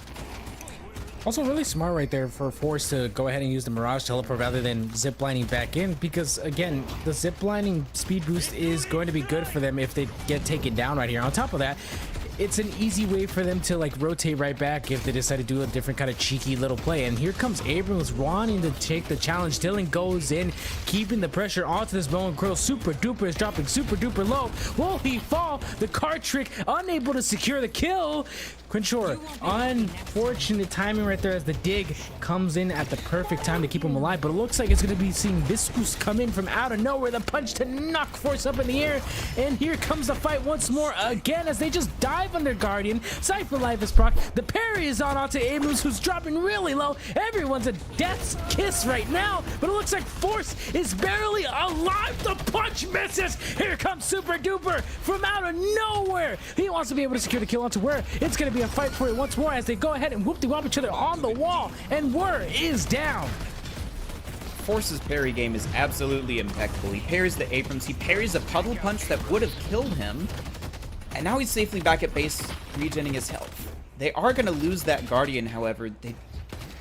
Also really smart right there for Force to go ahead and use the Mirage teleport rather than ziplining back in, because again, the ziplining speed boost is going to be good for them if they get taken down right here. On top of that, it's an easy way for them to like rotate right back if they decide to do a different kind of cheeky little play. And here comes Abrams wanting to take the challenge. Dylan goes in, keeping the pressure onto this Bow and Krill. Super Duper is dropping super duper low. Will he fall? The card trick, unable to secure the kill. Gwenshore, unfortunate timing right there as the dig comes in at the perfect time to keep him alive, but it looks like it's going to be seeing Viscous come in from out of nowhere. The punch to knock Force up in the air, and here comes the fight once more again as they just dive under Guardian. Cypher Life is proc. The parry is on onto Abrams, who's dropping really low. Everyone's a death's kiss right now, but it looks like Force is barely alive. The punch misses. Here comes Super Duper from out of nowhere. He wants to be able to secure the kill onto Whir. It's going to be a fight for it once more as they go ahead and whoop-de-whop each other on the wall, and Whir is down. Force's parry game is absolutely impeccable. He parries the Abrams, he parries a puddle punch that would have killed him, and now he's safely back at base, regenerating his health. They are going to lose that Guardian, however. They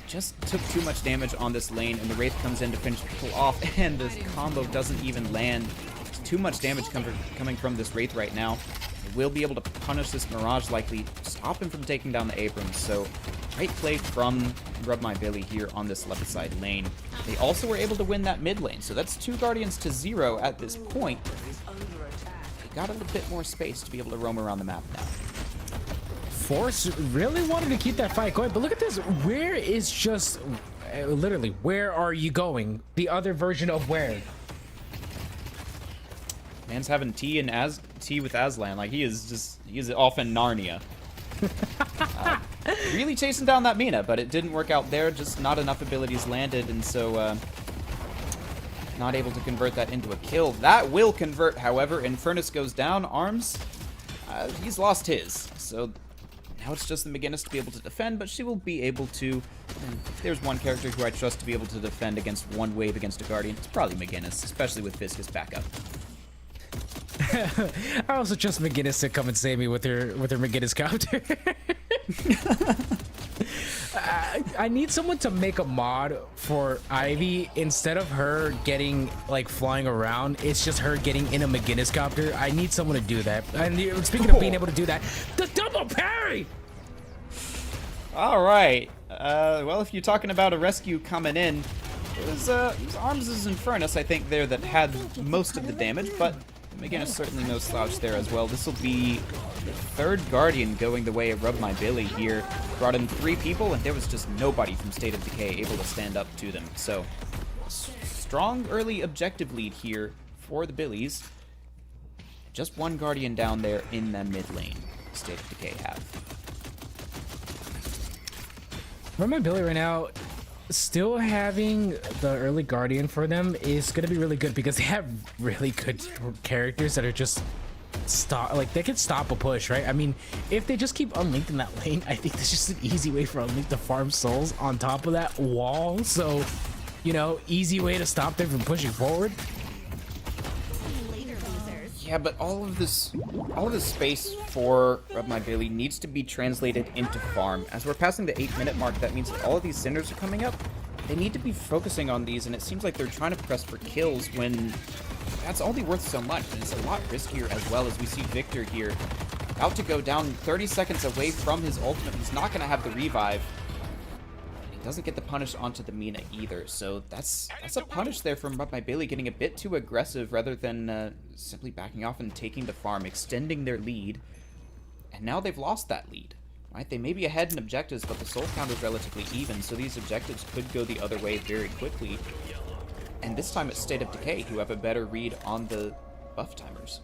just took too much damage on this lane, and the Wraith comes in to finish people off, and this combo doesn't even land. There's too much damage coming from this Wraith right now. Will be able to punish this Mirage, likely stop him from taking down the Abrams. So great play from Rub My Billy here on this left side lane. They also were able to win that mid lane, so that's 2 Guardians to 0 at this point. They got a little bit more space to be able to roam around the map now. Force really wanted to keep that fight going, but look at this. Where is just literally, where are you going? The other version of where? Man's having tea with Aslan. Like he is off in Narnia. Really chasing down that Mina, but it didn't work out there. Just not enough abilities landed, and so not able to convert that into a kill. That will convert, however. Infernus goes down. Arms, he's lost his. So now it's just the McGinnis to be able to defend, but she will be able to. If there's one character who I trust to be able to defend against one wave against a Guardian, it's probably McGinnis, especially with Viscous backup. I also trust McGinnis to come and save me with her McGinnis counter. I need someone to make a mod for Ivy instead of her getting like flying around. It's just her getting in a McGinnis copter. I need someone to do that. And speaking of being able to do that, the double parry. All right. Well, if you're talking about a rescue coming in, it was Arms' Infernus, I think, there that had most of the damage, but McGinnis certainly no slouch there as well. This will be the 3rd Guardian going the way of Rub My Billy here. Brought in 3 people, and there was just nobody from State of Decay able to stand up to them. So, strong early objective lead here for the Billies. Just 1 Guardian down there in the mid lane. State of Decay have. Rub My Billy right now, still having the early Guardian for them is going to be really good because they have really good characters that are just they can stop a push, right? I mean, if they just keep Unlinked in that lane, I think there's just an easy way for Unlinked to farm souls on top of that wall. So, you know, easy way to stop them from pushing forward. Yeah, but all of this space for Rub My Billy needs to be translated into farm. As we're passing the 8-minute mark, that means that all of these cinders are coming up. They need to be focusing on these, and it seems like they're trying to press for kills when that's only worth so much, and it's a lot riskier as well. As we see Victor here, about to go down 30 seconds away from his ultimate. He's not going to have the revive. He doesn't get the punish onto the Mina either, so that's a punish there from Rub My Billy, getting a bit too aggressive rather than simply backing off and taking the farm, extending their lead. And now they've lost that lead. Right? They may be ahead in objectives, but the soul count is relatively even, so these objectives could go the other way very quickly. And this time it's State of Decay who have a better read on the buff timers.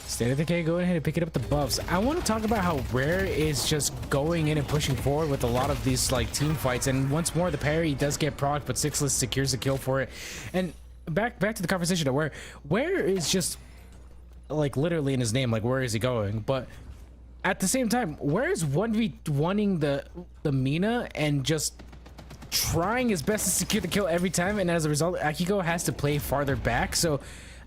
State of Decay, go ahead and pick it up the buffs. I want to talk about how Rare is just going in and pushing forward with a lot of these like team fights. And once more, the parry does get proc, but Sixless secures the kill for it. And back to the conversation of where is just like literally in his name, like where is he going? But at the same time, where is 1v1ing the Mina and just trying his best to secure the kill every time, and as a result, Akiko has to play farther back. So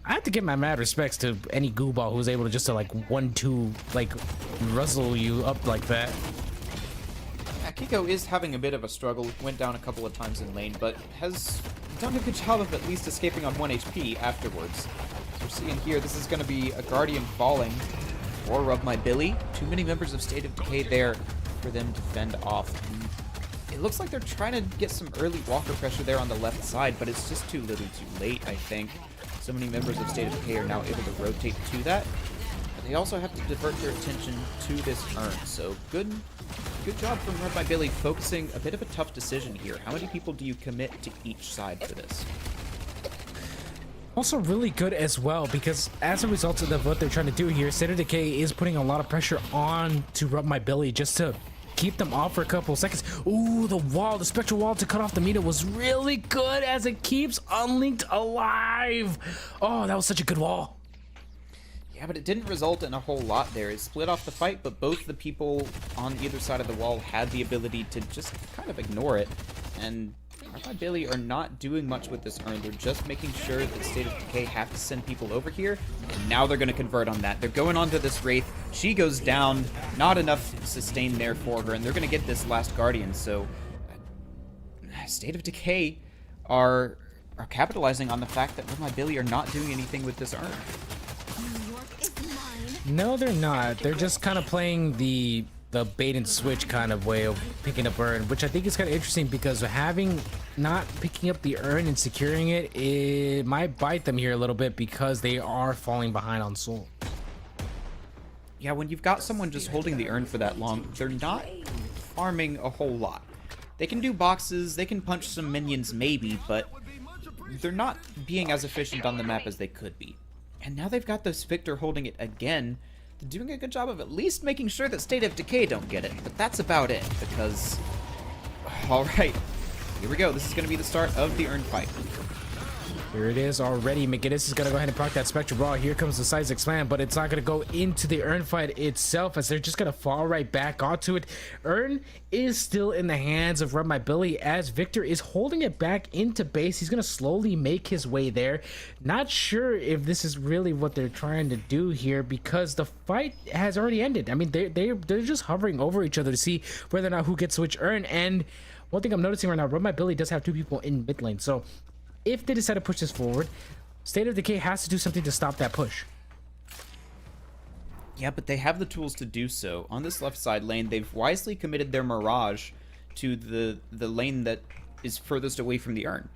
I have to give my mad respects to any gooball who's able to just to like 1-2 like ruzzle you up like that. Akiko is having a bit of a struggle, went down a couple of times in lane, but has done a good job of at least escaping on 1 HP afterwards. So we're seeing here, this is going to be a Guardian falling for Rub My Billy. Too many members of State of Decay there for them to fend off. And it looks like they're trying to get some early walker pressure there on the left side, but it's just too little too late, I think. So many members of State of Decay are now able to rotate to that. But they also have to divert their attention to this urn. So good job from Rub My Billy, focusing a bit of a tough decision here. How many people do you commit to each side for this? Also really good as well, because as a result of what they're trying to do here, State of Decay is putting a lot of pressure on to Rub My Billy just to keep them off for a couple seconds. Ooh, the spectral wall to cut off the Mina was really good as it keeps Unlinked alive. Oh, that was such a good wall. Yeah, but it didn't result in a whole lot there. It split off the fight, but both the people on either side of the wall had the ability to just kind of ignore it. And Rub My Billy are not doing much with this urn. They're just making sure that State of Decay have to send people over here. And now they're going to convert on that. They're going onto this Wraith. She goes down. Not enough sustain there for her. And they're going to get this last Guardian. So State of Decay are capitalizing on the fact that Rub My Billy are not doing anything with this urn. No, they're not. They're just kind of playing the the bait and switch kind of way of picking up urn, which I think is kind of interesting because having not picking up the urn and securing it, it might bite them here a little bit because they are falling behind on soul. Yeah, when you've got someone just holding the urn for that long, they're not farming a whole lot. They can do boxes, they can punch some minions maybe, but they're not being as efficient on the map as they could be. And now they've got this Victor holding it again. They're doing a good job of at least making sure that State of Decay don't get it, but that's about it, because... Alright, here we go. This is going to be the start of the urn fight. Here it is already. McGinnis is going to go ahead and proc that Spectre Brawl. Here comes the Size Expand, but it's not going to go into the Urn fight itself as they're just going to fall right back onto it. Urn is still in the hands of Rub My Billy as Victor is holding it back into base. He's going to slowly make his way there. Not sure if this is really what they're trying to do here because the fight has already ended. I mean, they're just hovering over each other to see whether or not who gets which Urn. And one thing I'm noticing right now, Rub My Billy does have 2 people in mid lane. So if they decide to push this forward, State of Decay has to do something to stop that push. Yeah, but they have the tools to do so. On this left side lane, they've wisely committed their Mirage to the lane that is furthest away from the urn.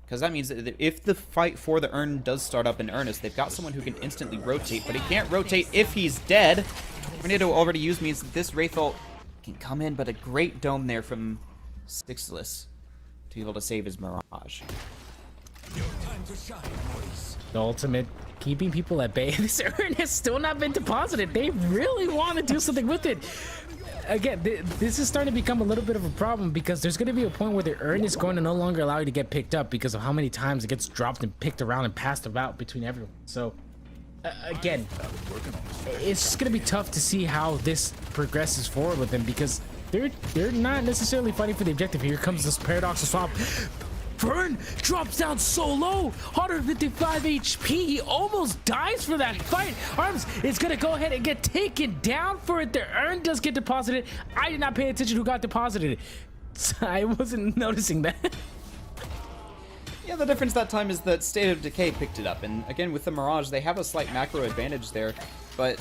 Because that means that if the fight for the urn does start up in earnest, they've got someone who can instantly rotate, but he can't rotate if he's dead. Tornado already used means that this Wraith ult can come in, but a great dome there from Sixless to be able to save his Mirage. The ultimate, keeping people at bay. This urn has still not been deposited. They really want to do something with it. Again, this is starting to become a little bit of a problem because there's going to be a point where the urn is going to no longer allow you to get picked up because of how many times it gets dropped and picked around and passed about between everyone. So, again, it's just going to be tough to see how this progresses forward with them because they're not necessarily fighting for the objective. Here comes this paradox of swap. Vern drops down so low, 155 HP. He almost dies for that fight. Arms is gonna go ahead and get taken down for it. The urn does get deposited. I did not pay attention who got deposited. I wasn't noticing that. Yeah, the difference that time is that State of Decay picked it up. And again, with the Mirage, they have a slight macro advantage there, but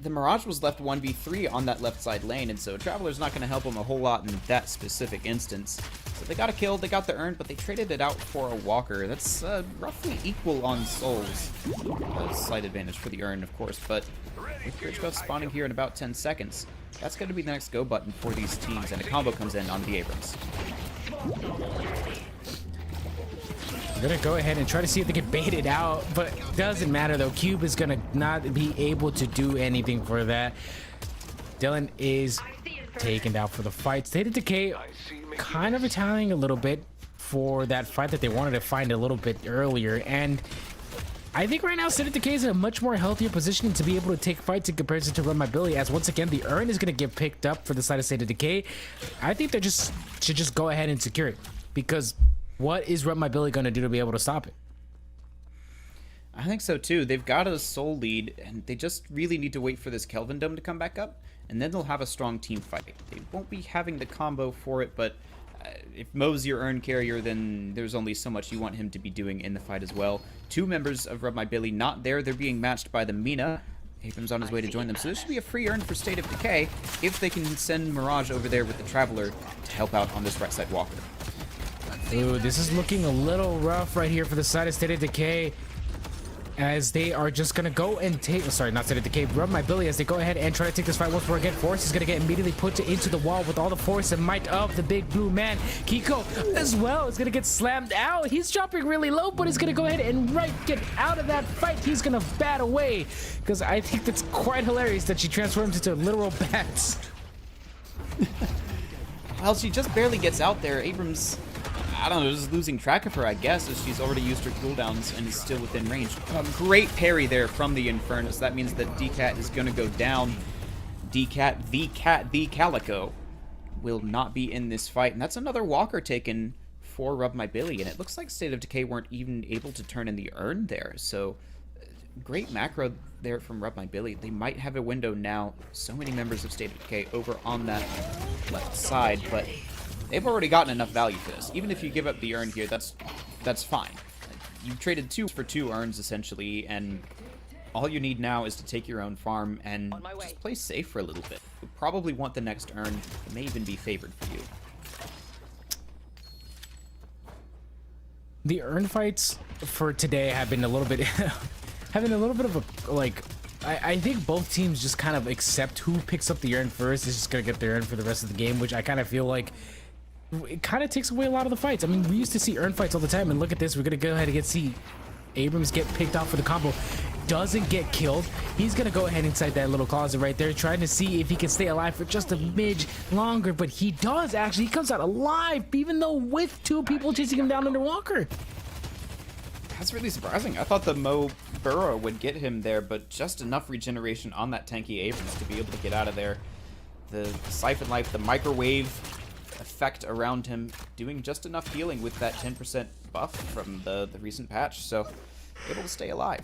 the Mirage was left 1v3 on that left side lane, and so Traveler's not going to help him a whole lot in that specific instance. So they got a kill, they got the urn, but they traded it out for a Walker. That's roughly equal on souls. A slight advantage for the urn, of course, but with Bridge Buff spawning here in about 10 seconds, that's going to be the next go button for these teams, and a combo comes in on the Abrams. I'm gonna go ahead and try to see if they can bait it out, but it doesn't matter though. Cube is gonna not be able to do anything for that. Dylan is taken down for the fight. State of Decay kind of retaliating a little bit for that fight that they wanted to find a little bit earlier, and I think right now State of Decay is in a much more healthier position to be able to take fights in comparison to Run My Billy, as once again the urn is going to get picked up for the side of State of Decay. I think they should just go ahead and secure it, because what is Run My Billy going to do to be able to stop it? I think so too. They've got a soul lead, and they just really need to wait for this Kelvin Dome to come back up, and then they'll have a strong team fight. They won't be having the combo for it, but if Mo's your urn carrier, then there's only so much you want him to be doing in the fight as well. 2 members of Rub My Billy not there. They're being matched by the Mina. Abrams on his way to join them, so this should be a free urn for State of Decay if they can send Mirage over there with the Traveler to help out on this right side Walker. Ooh, this is looking a little rough right here for the side of State of Decay, as they are just gonna go and take, sorry, not State of Decay, Rub My Billy, as they go ahead and try to take this fight once more again. Force is gonna get immediately put into the wall with all the force and might of the big blue man. Kiko as well is gonna get slammed out. He's dropping really low, but he's gonna go ahead and get out of that fight. He's gonna bat away, because I think that's quite hilarious that she transforms into literal bats. Well, she just barely gets out there. Abrams, I don't know, just losing track of her, I guess, as she's already used her cooldowns and is still within range. Great parry there from the Inferno, so that means that DCat is going to go down. DCat, the Calico, will not be in this fight, and that's another Walker taken for Rub My Billy, and it looks like State of Decay weren't even able to turn in the urn there, so great macro there from Rub My Billy. They might have a window now. So many members of State of Decay over on that left side, but they've already gotten enough value for this. Even if you give up the urn here, that's fine. You traded 2 for 2 urns, essentially, and all you need now is to take your own farm and just play safe for a little bit. You'll probably want the next urn. It may even be favored for you. The urn fights for today have been a little bit having a little bit of a like I think both teams just kind of accept who picks up the urn first is just gonna get the urn for the rest of the game, which I kind of feel like it kind of takes away a lot of the fights. I mean, we used to see urn fights all the time, and look at this. We're gonna go ahead and see Abrams get picked off for the combo. Doesn't get killed. He's gonna go ahead inside that little closet right there, trying to see if he can stay alive for just a midge longer, but he does actually. He comes out alive, even though with 2 people chasing him down underwater. That's really surprising. I thought the Mo Burrow would get him there, but just enough regeneration on that tanky Abrams to be able to get out of there. The Siphon Life, the microwave effect around him, doing just enough healing with that 10% buff from the recent patch, so able to stay alive.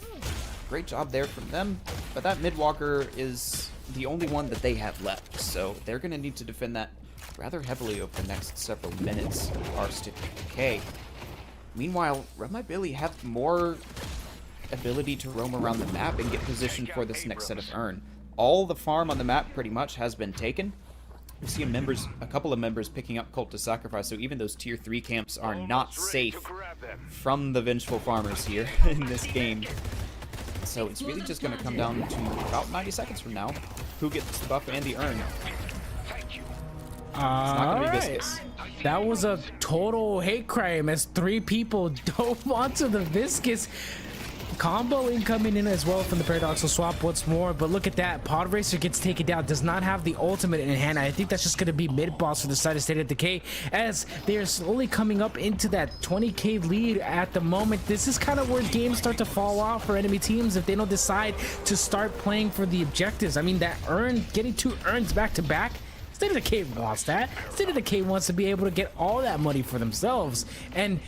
Great job there from them, but that mid-walker is the only one that they have left, so they're going to need to defend that rather heavily over the next several minutes. Our State of Decay. Meanwhile, Rub My Billy have more ability to roam around the map and get positioned for this next set of urn. All the farm on the map pretty much has been taken. We see a couple of members picking up Cult to Sacrifice, so even those tier 3 camps are not safe from the Vengeful Farmers here in this game. So it's really just going to come down to about 90 seconds from now who gets the buff and the urn. It's not going to be Viscous. That was a total hate crime as 3 people dove onto the Viscous. Combo incoming in as well from the Paradoxal Swap once more, but look at that. Pod Racer gets taken down, does not have the ultimate in hand. I think that's just going to be mid-boss for the side of State of Decay as they are slowly coming up into that 20k lead at the moment. This is kind of where games start to fall off for enemy teams if they don't decide to start playing for the objectives. I mean, that urn, getting 2 urns back to back, State of Decay wants that. State of Decay wants to be able to get all that money for themselves. And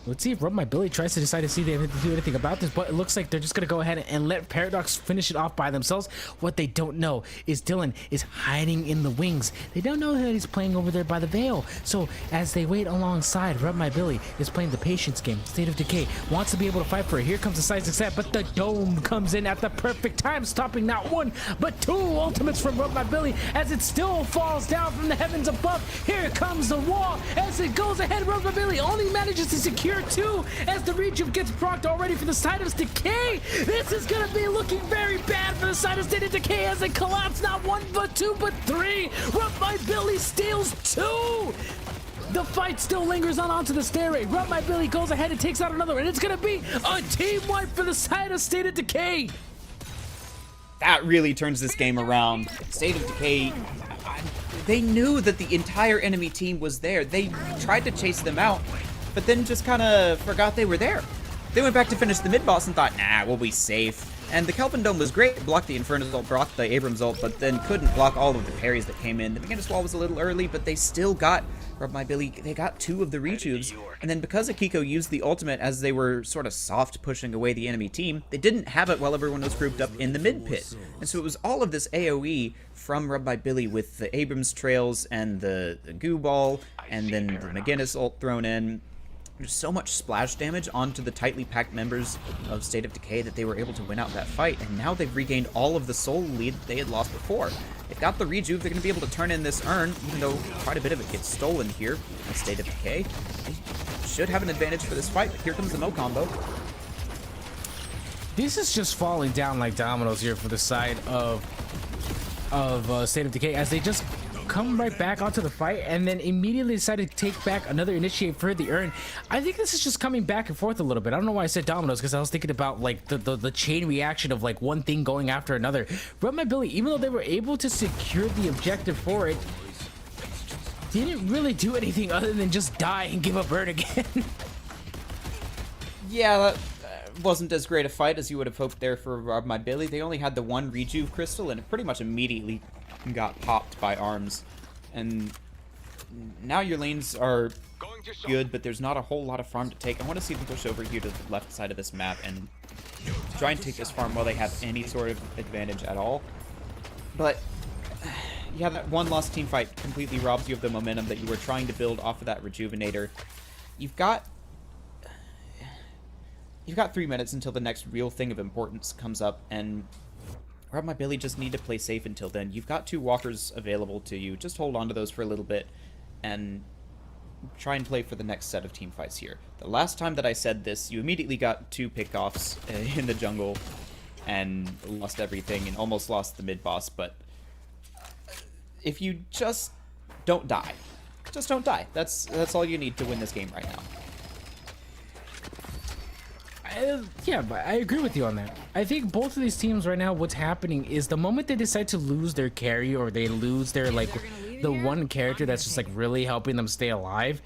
let's see if Rub My Billy tries to decide to see if they have to do anything about this, but it looks like they're just going to go ahead and let Paradox finish it off by themselves. What they don't know is Dylan is hiding in the wings. They don't know that he's playing over there by the Veil. So as they wait alongside, Rub My Billy is playing the patience game. State of Decay wants to be able to fight for it. Here comes the Seismic Set, but the Dome comes in at the perfect time, stopping not 1, but 2 ultimates from Rub My Billy as it still falls down from the heavens above. Here comes the wall as it goes ahead. Rub My Billy only manages to secure 2 as the rejuve gets procced already for the side of Decay. This is going to be looking very bad for the side of State of Decay as they collapse not 1 but 2 but 3. Rub My Billy steals 2. The fight still lingers on onto the stairway. Rub My Billy goes ahead and takes out another, and it's going to be a team wipe for the side of State of Decay. That really turns this game around. State of Decay, they knew that the entire enemy team was there. They tried to chase them out, but then just kind of forgot they were there. They went back to finish the mid-boss and thought, nah, we'll be safe. And the Kelvin Dome was great. It blocked the Infernus ult, blocked the Abrams ult, but then couldn't block all of the parries that came in. The Magennis Wall was a little early, but they still got Rub My Billy. They got 2 of the rejuves. And then because Akiko used the ultimate as they were sort of soft pushing away the enemy team, they didn't have it while everyone was grouped up in the mid pit. And so it was all of this AoE from Rub My Billy with the Abrams trails and the goo ball, and then the Magennis ult thrown in. There's so much splash damage onto the tightly packed members of State of Decay that they were able to win out that fight, and now they've regained all of the soul lead they had lost before. They've got the rejuve, they're going to be able to turn in this urn, even though quite a bit of it gets stolen here in State of Decay. They should have an advantage for this fight, but here comes the Mo combo. This is just falling down like dominoes here for the side of State of Decay as they just come right back onto the fight and then immediately decide to take back another initiate for the urn. I think this is just coming back and forth a little bit. I don't know why I said dominoes, because I was thinking about like the chain reaction of like one thing going after another. Rub My Billy, even though they were able to secure the objective for it, didn't really do anything other than just die and give up urn again. Yeah, that wasn't as great a fight as you would have hoped there for Rub My Billy. They only had the 1 rejuve crystal, and it pretty much immediately got popped by arms. And now your lanes are good, but there's not a whole lot of farm to take. I want to see them push over here to the left side of this map and try and take this farm while they have any sort of advantage at all. But yeah, that 1 lost team fight completely robs you of the momentum that you were trying to build off of that rejuvenator. You've got you've got 3 minutes until the next real thing of importance comes up, and Rub My Billy just need to play safe until then. You've got 2 walkers available to you. Just hold on to those for a little bit and try and play for the next set of team fights here. The last time that I said this, you immediately got 2 pickoffs in the jungle and lost everything and almost lost the mid-boss, but if you just don't die, just don't die. That's all you need to win this game right now. Yeah, but I agree with you on that. I think both of these teams right now, what's happening is the moment they decide to lose their carry or they lose their, like, the one character that's just, like, really helping them stay alive,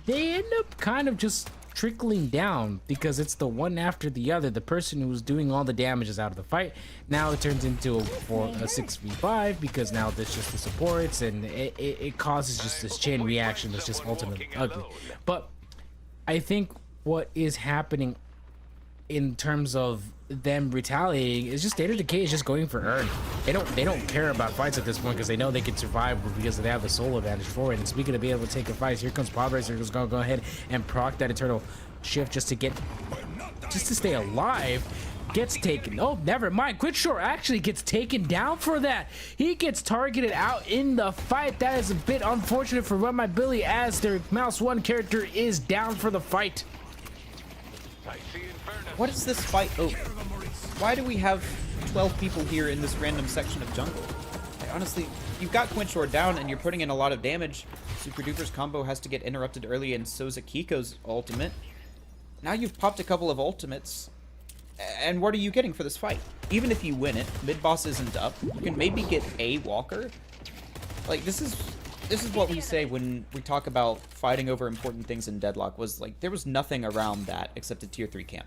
they end up kind of just trickling down because it's the one after the other. The person who's doing all the damage is out of the fight. Now it turns into a 6v5 because now there's just the supports, and it causes just this chain reaction that's just ultimately ugly. But I think what is happening in terms of them retaliating is just State of Decay is just going for earn. They don't care about fights at this point because they know they can survive because they have the soul advantage for it. And speaking of being able to take a fight, here comes Podracer who's gonna go ahead and proc that eternal shift just to stay alive. Gets taken. Oh, never mind. Quitshore actually gets taken down for that. He gets targeted out in the fight. That is a bit unfortunate for Run My Billy as their Mouse 1 character is down for the fight. What is this fight? Oh, why do we have 12 people here in this random section of jungle? Honestly, you've got Quinchor down and you're putting in a lot of damage. Super Duper's combo has to get interrupted early, and so's Akiko's ultimate. Now you've popped a couple of ultimates. And what are you getting for this fight? Even if you win it, mid-boss isn't up. You can maybe get a walker. Like, this is what we say when we talk about fighting over important things in Deadlock, was like there was nothing around that except a tier 3 camp.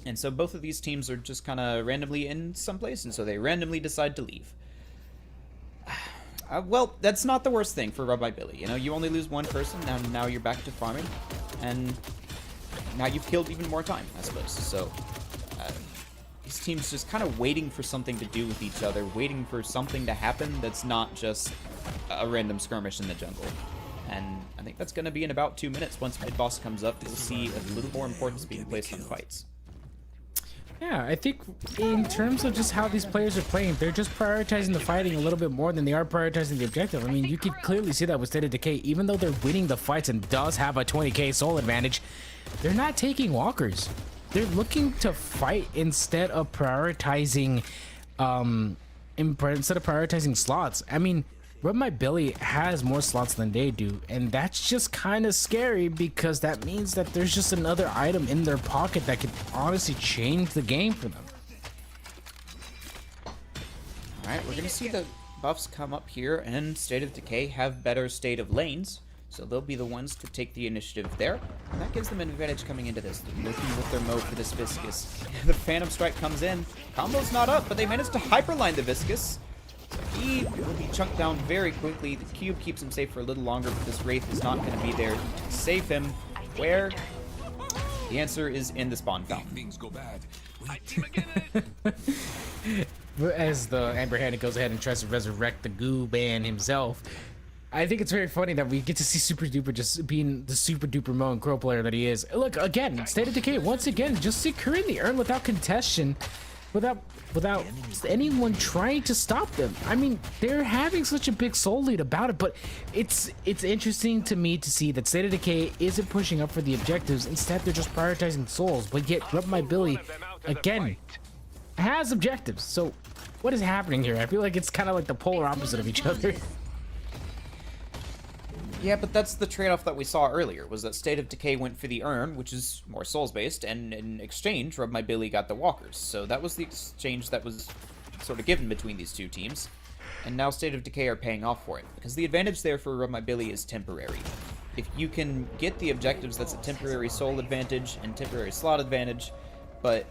And so both of these teams are just kind of randomly in some place, and so they randomly decide to leave. Well, that's not the worst thing for Rub My Billy. You know, you only lose one person, and now you're back to farming, and now you've killed even more time, I suppose. So these teams just kind of waiting for something to do with each other, waiting for something to happen that's not just a random skirmish in the jungle. And I think that's going to be in about 2 minutes. Once mid-boss comes up, you'll see a little more importance being placed on fights. Yeah, I think in terms of just how these players are playing, they're just prioritizing the fighting a little bit more than they are prioritizing the objective. I mean, you can clearly see that with State of Decay. Even though they're winning the fights and does have a 20k soul advantage, they're not taking walkers. They're looking to fight instead of prioritizing slots. I mean, Rub My Billy has more slots than they do, and that's just kind of scary because that means that there's just another item in their pocket that could honestly change the game for them. Alright, we're gonna see the buffs come up here, and State of Decay have better state of lanes, so they'll be the ones to take the initiative there, and that gives them an advantage coming into this. They're looking with their mode for this Viscous. The Phantom Strike comes in, combo's not up, but they managed to hyperline the Viscous. He will be chunked down very quickly. The cube keeps him safe for a little longer, but this Wraith is not going to be there to save him. Where? The answer is in the spawn fountain. Things go bad. As the Amber Hand goes ahead and tries to resurrect the Goo Man himself, I think it's very funny that we get to see Super Duper just being the Super Duper Mo and Crow player that he is. Look, again, State of Decay, once again, just securing the urn without contestation. Without anyone trying to stop them. I mean, they're having such a big soul lead about it, but it's interesting to me to see that State of Decay isn't pushing up for the objectives. Instead, they're just prioritizing souls. But yet, Rub My Billy, again, has objectives. So, what is happening here? I feel like it's kind of like the polar opposite of each other. Yeah, but that's the trade-off that we saw earlier, was that State of Decay went for the urn, which is more souls-based, and in exchange, Rub My Billy got the walkers. So that was the exchange that was sort of given between these two teams. And now State of Decay are paying off for it, because the advantage there for Rub My Billy is temporary. If you can get the objectives, that's a temporary soul advantage and temporary slot advantage, but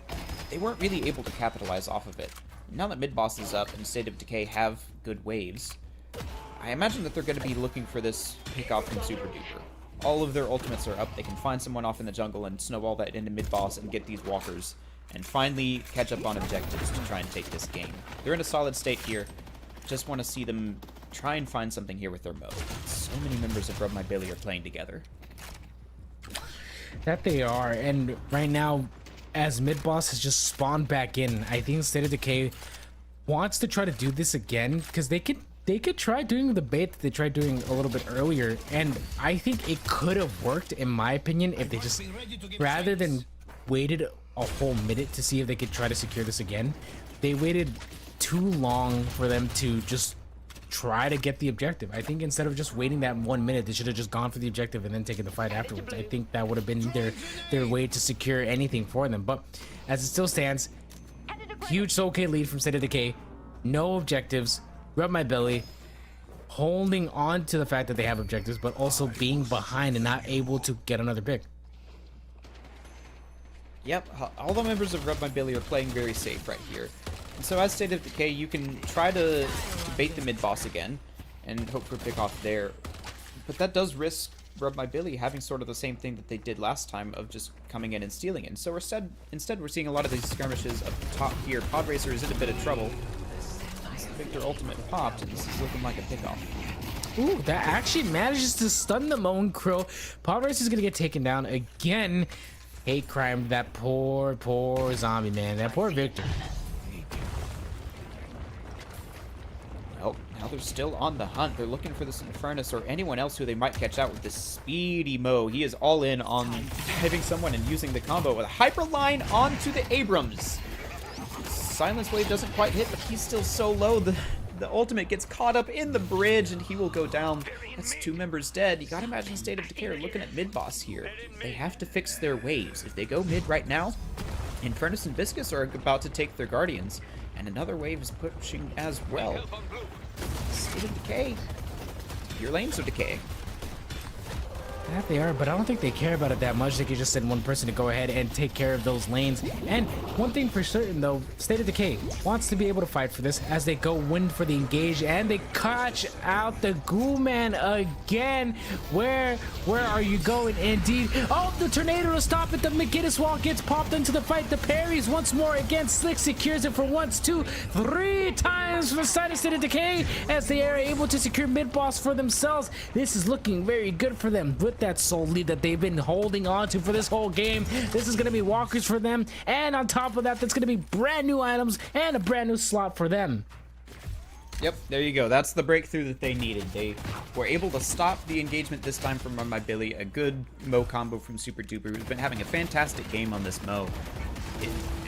they weren't really able to capitalize off of it. Now that mid-boss is up and State of Decay have good waves, I imagine that they're going to be looking for this kickoff from Super Duper. All of their ultimates are up. They can find someone off in the jungle and snowball that into mid-boss and get these walkers, and finally catch up on objectives to try and take this game. They're in a solid state here. Just want to see them try and find something here with their mode. So many members of Rub My Billy are playing together. That they are, and right now, as mid boss has just spawned back in, I think State of Decay wants to try to do this again because they could try doing the bait that they tried doing a little bit earlier, and I think it could have worked in my opinion if they just, rather than waited a whole minute to see if they could try to secure this again, they waited too long for them to just try to get the objective. I think instead of just waiting that 1 minute, they should have just gone for the objective and then taken the fight afterwards. I think that would have been their way to secure anything for them. But as it still stands, huge Soul K lead from State of Decay, no objectives, Rub My Belly holding on to the fact that they have objectives, but also being behind and not able to get another pick. Yep, all the members of Rub My Belly are playing very safe right here. And so as State of Decay, you can try to bait the mid-boss again and hope for a pick-off there. But that does risk Rub My Belly having sort of the same thing that they did last time of just coming in and stealing it. So instead we're seeing a lot of these skirmishes up top here. Pod Racer is in a bit of trouble. Victor ultimate popped, and this is looking like a pick-off. Ooh, that actually manages to stun the Moan Crow. Pod Racer is going to get taken down again. Hate crime, that poor zombie, man. That poor Victor. Well, now they're still on the hunt. They're looking for this Infernus or anyone else who they might catch out with this speedy Mo. He is all in on hitting someone and using the combo with a hyper line onto the Abrams. Silence Wave doesn't quite hit, but he's still so low. The ultimate gets caught up in the bridge and he will go down. That's 2 members dead. You gotta imagine State of Decay are looking at mid-boss here. They have to fix their waves. If they go mid right now, Infernus and Viscus are about to take their Guardians, and another wave is pushing as well. State of Decay, your lanes are decaying. That they are, but I don't think they care about it that much. They could just send one person to go ahead and take care of those lanes. And one thing for certain, though, State of Decay wants to be able to fight for this as they go win for the engage, and they catch out the Ghoul Man again. Where are you going? Indeed. Oh, the tornado to stop it. The McGinnis wall gets popped into the fight. The parries once more again. Slick secures it for once, 2, 3 times for the side of State of Decay as they are able to secure mid-boss for themselves. This is looking very good for them with that soul lead that they've been holding on to for this whole game. This is going to be walkers for them, and on top of that, that's going to be brand new items and a brand new slot for them. Yep, there you go. That's the breakthrough that they needed. They were able to stop the engagement this time from Run My Billy. A good Mo combo from Super Duper, who's been having a fantastic game on this Mo.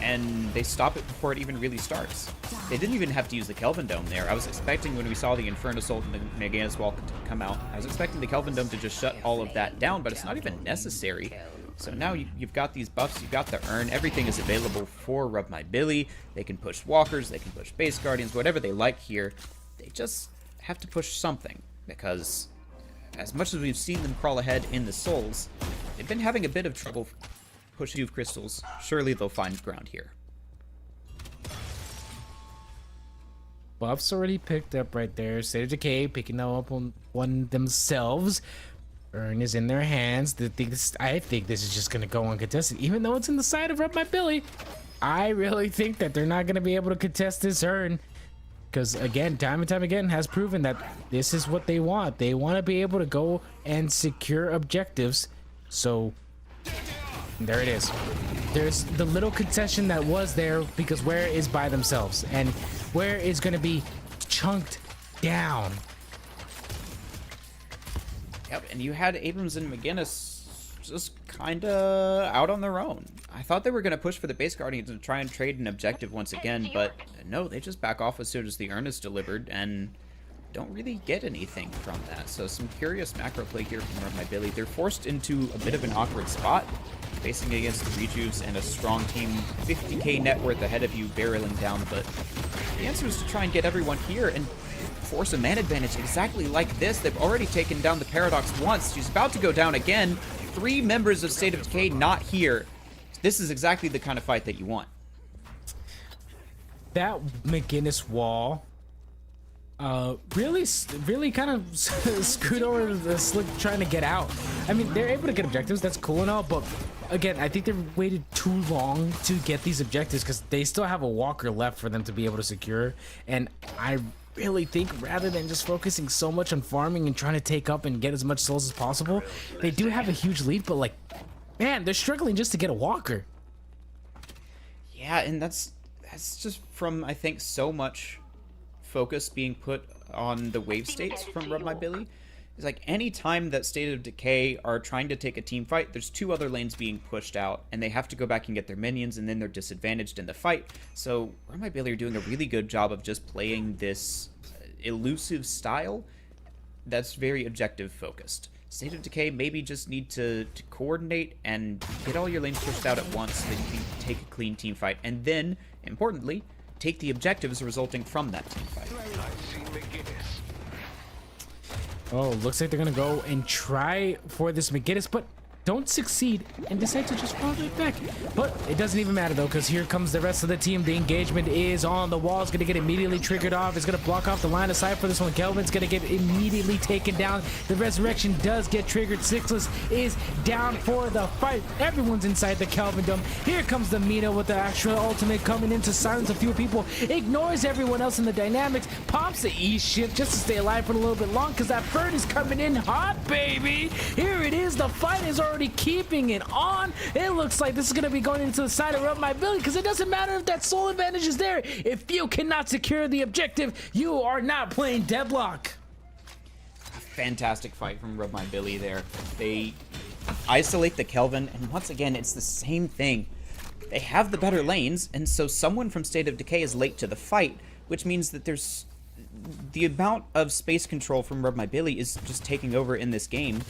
And they stop it before it even really starts. They didn't even have to use the Kelvin Dome there. I was expecting when we saw the Infernus ult and the Meganis Wall come out, I was expecting the Kelvin Dome to just shut all of that down, but it's not even necessary. So now you've got these buffs, you've got the urn, everything is available for Rub My Billy. They can push walkers, they can push base guardians, whatever they like here. They just have to push something, because as much as we've seen them crawl ahead in the souls, they've been having a bit of trouble pushing crystals. Surely they'll find ground here. Buffs already picked up right there. State of Decay picking them up on one themselves. Urn is in their hands. I think this is just going to go uncontested. Even though it's in the side of Rub My Billy, I really think that they're not going to be able to contest this Urn. Because, again, time and time again has proven that this is what they want. They want to be able to go and secure objectives. So, there it is. There's the little concession that was there because Where is by themselves. And Where is going to be chunked down. Yep, and you had Abrams and McGinnis just kind of out on their own. I thought they were going to push for the base guardians and try and trade an objective once again, but no, they just back off as soon as the urn is delivered and don't really get anything from that. So some curious macro play here from Rub My Billy. They're forced into a bit of an awkward spot, facing against the Rejuves and a strong team, 50k net worth ahead of you, barreling down, but the answer is to try and get everyone here and force a man advantage exactly like this. They've already taken down the Paradox once. She's about to go down again. 3 members of State of Decay not here. This is exactly the kind of fight that you want. That McGinnis wall really kind of screwed over the Slick trying to get out. I mean, they're able to get objectives, that's cool and all, but again, I think they've waited too long to get these objectives because they still have a walker left for them to be able to secure, and I really think rather than just focusing so much on farming and trying to take up and get as much souls as possible, they do have a huge lead, but like Man, they're struggling just to get a walker. Yeah, and that's just from, I think, so much focus being put on the wave states from Rub My Billy. It's like any time that State of Decay are trying to take a team fight, there's 2 other lanes being pushed out, and they have to go back and get their minions, and then they're disadvantaged in the fight. So Rub My Billy are doing a really good job of just playing this elusive style that's very objective focused. State of Decay maybe just need to coordinate and get all your lanes pushed out at once so that you can take a clean team fight, and then, importantly, take the objectives resulting from that team fight. Oh, looks like they're gonna go and try for this McGinnis, but don't succeed and decide to just fall right back. But it doesn't even matter though, because here comes the rest of the team. The engagement is on the wall. It's gonna get immediately triggered off. It's gonna block off the line of sight for this one. Kelvin's gonna get immediately taken down. The resurrection does get triggered. Sixless is down for the fight. Everyone's inside the Kelvin dome. Here comes the Mina with the actual ultimate coming in to silence a few people. Ignores everyone else in the dynamics. Pops the E shift just to stay alive for a little bit long, because that bird is coming in hot, baby. Here it is. The fight is already keeping it on. It looks like this is going to be going into the side of Rub My Billy, because it doesn't matter if that soul advantage is there. If you cannot secure the objective, you are not playing Deadlock. Fantastic fight from Rub My Billy there. They isolate the Kelvin, and once again, it's the same thing. They have the better lanes, and so someone from State of Decay is late to the fight, which means that there's the amount of space control from Rub My Billy is just taking over in this game,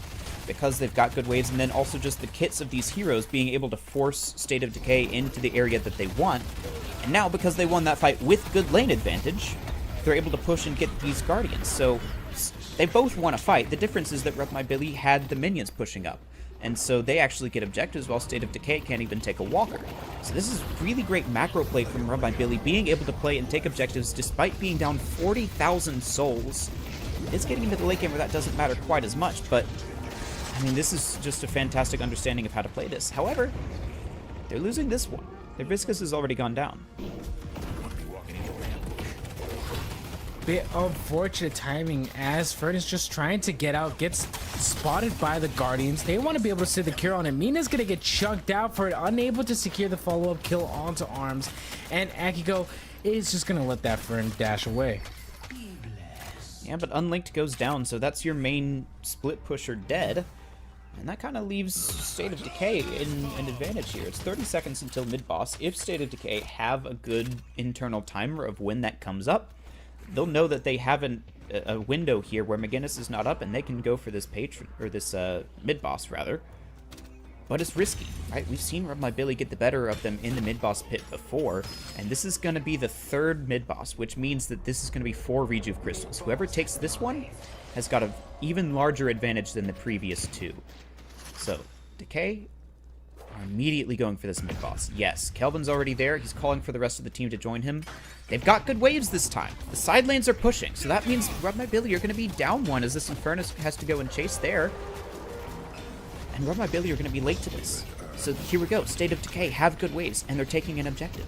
because they've got good waves, and then also just the kits of these heroes being able to force State of Decay into the area that they want. And now, because they won that fight with good lane advantage, they're able to push and get these Guardians. So they both won a fight. The difference is that Rub My Billy had the minions pushing up, and so they actually get objectives while State of Decay can't even take a walker. So this is really great macro play from Rub My Billy, being able to play and take objectives despite being down 40,000 souls. It's getting into the late game where that doesn't matter quite as much, but I mean, this is just a fantastic understanding of how to play this. However, they're losing this one. Their Viscus has already gone down. Bit unfortunate timing as Fern is just trying to get out, gets spotted by the Guardians. They want to be able to sit the cure on him. Mina's going to get chunked out for it, unable to secure the follow-up kill onto Arms. And Akiko is just going to let that Fern dash away. Yeah, but Unlinked goes down, so that's your main split pusher dead. And that kind of leaves State of Decay in an advantage here. It's 30 seconds until mid-boss. If State of Decay have a good internal timer of when that comes up, they'll know that they have a window here where McGinnis is not up, and they can go for this patron, or this mid-boss, rather. But it's risky, right? We've seen Rub My Billy get the better of them in the mid-boss pit before, and this is going to be the 3rd mid-boss, which means that this is going to be 4 Rejuve Crystals. Whoever takes this one has got an even larger advantage than the previous 2. So, Decay are immediately going for this mid-boss. Yes, Kelvin's already there. He's calling for the rest of the team to join him. They've got good waves this time. The side lanes are pushing, so that means Rub My Billy are going to be down 1 as this Infernus has to go and chase there. And Rub My Billy are going to be late to this. So here we go. State of Decay have good waves, and they're taking an objective.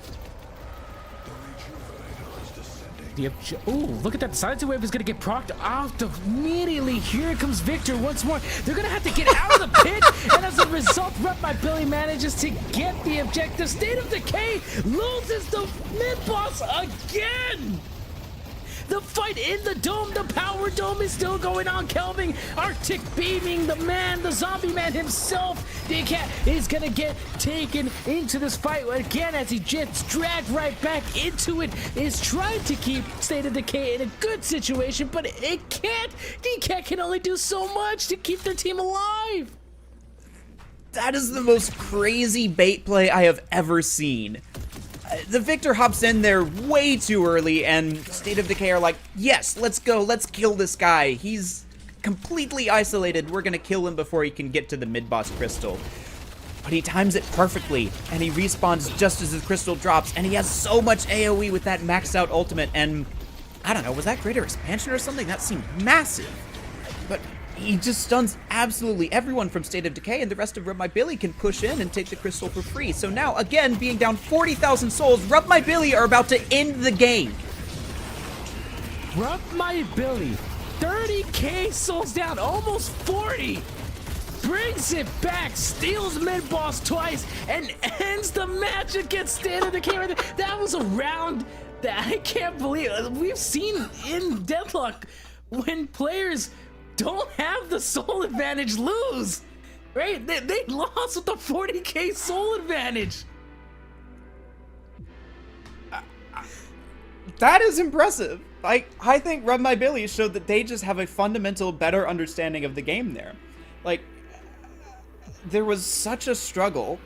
Ooh, look at that. The silencer wave is going to get procced out immediately. Here comes Victor once more. They're going to have to get out of the pit. And as a result, Rub My Billy manages to get the objective. State of Decay loses the mid-boss again. The fight in the dome, the power dome is still going on. Kelvin, Arctic beaming, the man, the zombie man himself. The cat is gonna get taken into this fight again as he gets dragged right back into it. Is trying to keep State of Decay in a good situation, but it can't. The cat can only do so much to keep their team alive. That is the most crazy bait play I have ever seen. The Victor hops in there way too early, and State of Decay are like, yes, let's go, let's kill this guy. He's completely isolated. We're gonna kill him before he can get to the mid-boss crystal. But he times it perfectly, and he respawns just as his crystal drops, and he has so much AoE with that maxed out ultimate, and I don't know, was that greater expansion or something? That seemed massive. But he just stuns absolutely everyone from State of Decay, and the rest of Rub My Billy can push in and take the crystal for free. So now, again, being down 40,000 souls, Rub My Billy are about to end the game. Rub My Billy, 30k souls down, almost 40. brings it back, steals mid boss twice, and ends the match against State of Decay right there. That was a round that I can't believe. We've seen in Deadlock when players don't have the soul advantage lose, right? They lost with the 40k soul advantage. That is impressive. I think Rub My Billy showed that they just have a fundamental better understanding of the game there. Like, there was such a struggle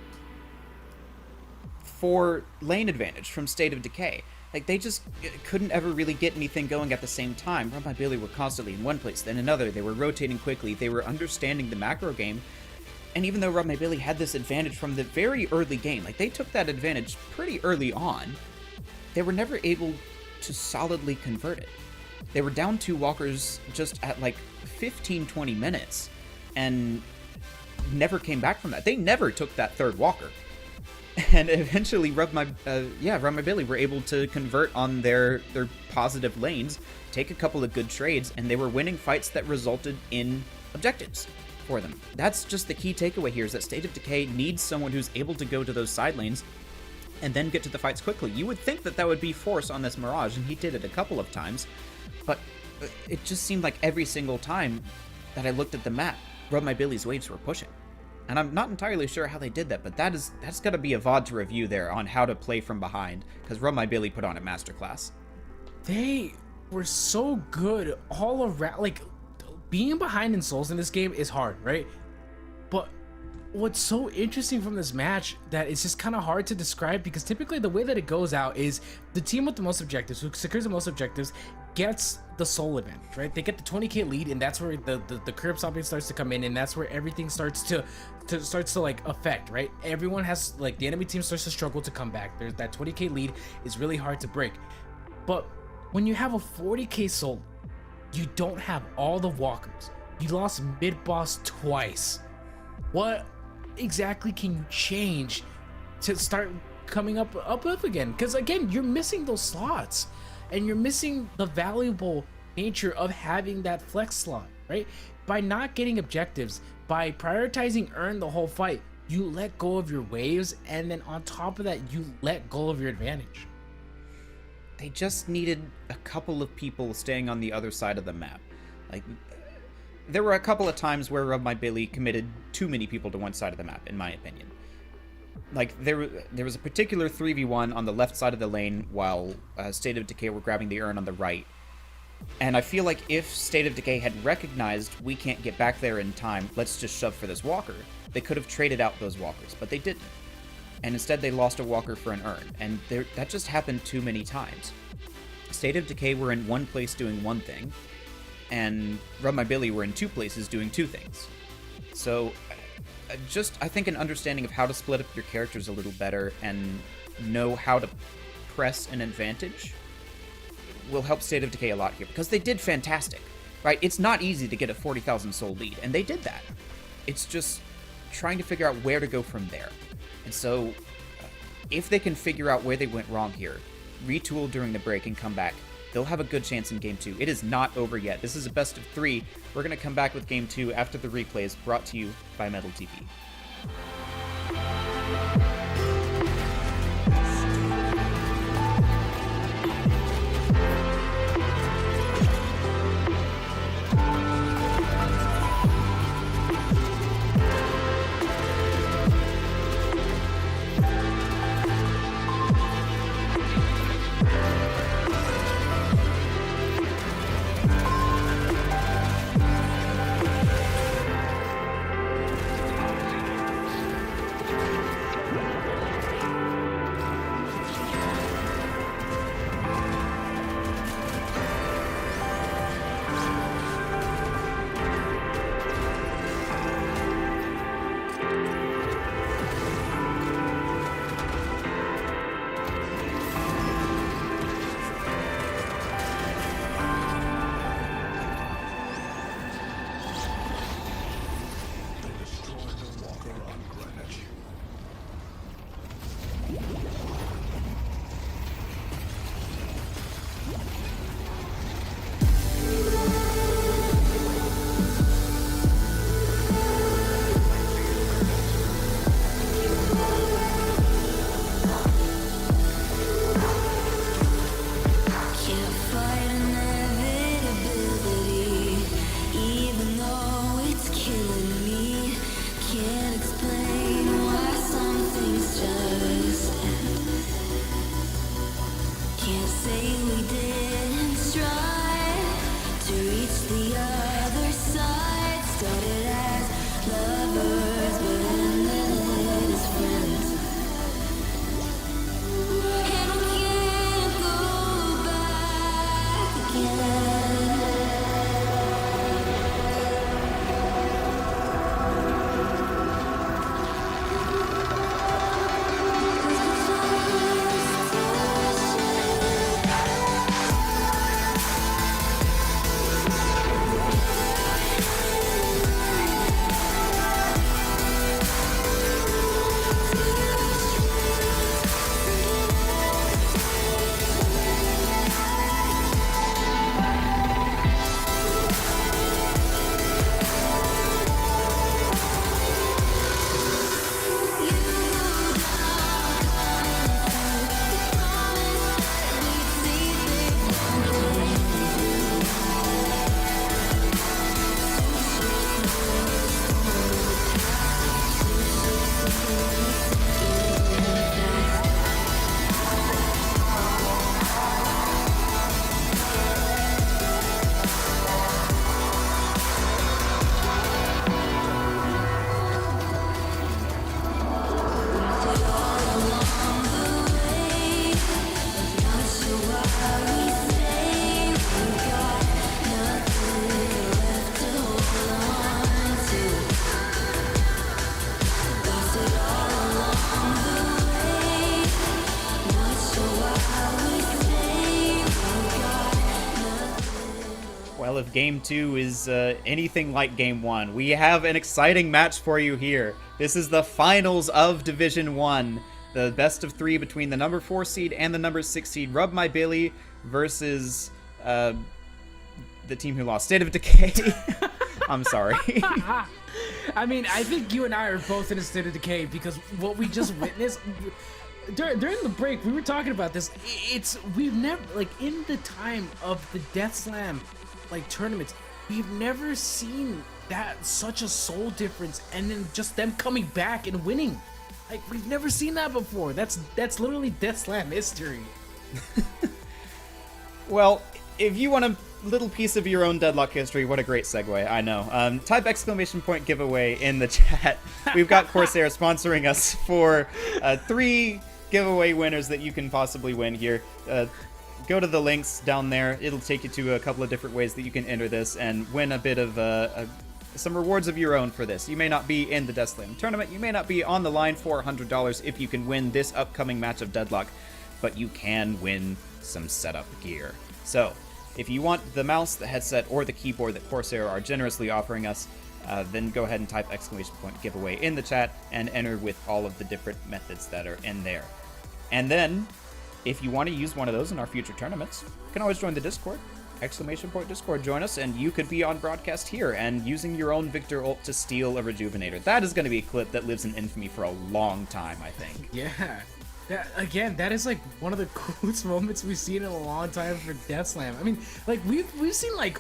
for lane advantage from State of Decay. Like, they just couldn't ever really get anything going at the same time. Rub My Billy were constantly in one place, then another. They were rotating quickly. They were understanding the macro game. And even though Rub My Billy had this advantage from the very early game, like, they took that advantage pretty early on, they were never able to solidly convert it. They were down 2 walkers just at like 15-20 minutes and never came back from that. They never took that 3rd walker. And eventually Rub My Billy were able to convert on their positive lanes, take a couple of good trades, and they were winning fights that resulted in objectives for them. That's just the key takeaway here, is that State of Decay needs someone who's able to go to those side lanes and then get to the fights quickly. You would think that would be Force on this Mirage, and he did it a couple of times, but it just seemed like every single time that I looked at the map, Rub My Billy's waves were pushing. And I'm not entirely sure how they did that, but that's got to be a VOD to review there on how to play from behind, because Rub My Billy put on a masterclass. They were so good all around. Like, being behind in Souls in this game is hard, right? But what's so interesting from this match that it's just kind of hard to describe, because typically the way that it goes out is the team with the most objectives, who secures the most objectives, gets the soul advantage, right? They get the 20k lead, and that's where the curb stopping starts to come in, and that's where everything starts to like affect, right? Everyone has, like, the enemy team starts to struggle to come back. There's that 20k lead is really hard to break. But when you have a 40k soul, you don't have all the walkers. You lost mid boss twice. What exactly can you change to start coming up again? Because again, you're missing those slots, and you're missing the valuable nature of having that flex slot, right? By not getting objectives, by prioritizing earn the whole fight, you let go of your waves, and then on top of that, you let go of your advantage. They just needed a couple of people staying on the other side of the map. Like, there were a couple of times where Rub My Billy committed too many people to one side of the map, in my opinion. Like, there was a particular 3v1 on the left side of the lane while State of Decay were grabbing the urn on the right. And I feel like if State of Decay had recognized we can't get back there in time, let's just shove for this walker, they could have traded out those walkers, but they didn't. And instead they lost a walker for an urn, and that just happened too many times. State of Decay were in one place doing one thing, and Rub My Billy were in 2 places doing 2 things. So, I think an understanding of how to split up your characters a little better and know how to press an advantage will help State of Decay a lot here, because they did fantastic, right? It's not easy to get a 40,000 soul lead, and they did that. It's just trying to figure out where to go from there. And so, if they can figure out where they went wrong here, retool during the break and come back, they'll have a good chance in Game 2. It is not over yet. This is a best of 3. We're going to come back with Game 2 after the replays, brought to you by Metal TV. if Game 2 is anything like Game 1. We have an exciting match for you here. This is the finals of Division 1. The best of 3 between the number 4 seed and the number 6 seed. Rub My Billy versus the team who lost, State of Decay. I'm sorry. I mean, I think you and I are both in a state of decay because what we just witnessed during the break, we were talking about this. We've never, like, in the time of the Death Slam, like, tournaments, we've never seen that such a soul difference, and then just them coming back and winning. Like, we've never seen that before. That's literally Death Slam history. Well, if you want a little piece of your own Deadlock history, what a great segue, I know. Type exclamation point giveaway in the chat. We've got Corsair sponsoring us for 3 giveaway winners that you can possibly win here. Go to the links down there. It'll take you to a couple of different ways that you can enter this and win a bit of some rewards of your own for this. You may not be in the Death Slam tournament. You may not be on the line for $100 if you can win this upcoming match of Deadlock, but you can win some setup gear. So, if you want the mouse, the headset, or the keyboard that Corsair are generously offering us, then go ahead and type exclamation point giveaway in the chat and enter with all of the different methods that are in there. And then, if you want to use one of those in our future tournaments, you can always join the Discord. Exclamation point Discord, join us, and you could be on broadcast here and using your own Victor ult to steal a Rejuvenator. That is going to be a clip that lives in infamy for a long time, I think. Yeah. That is like one of the coolest moments we've seen in a long time for Death Slam. I mean, like we've seen like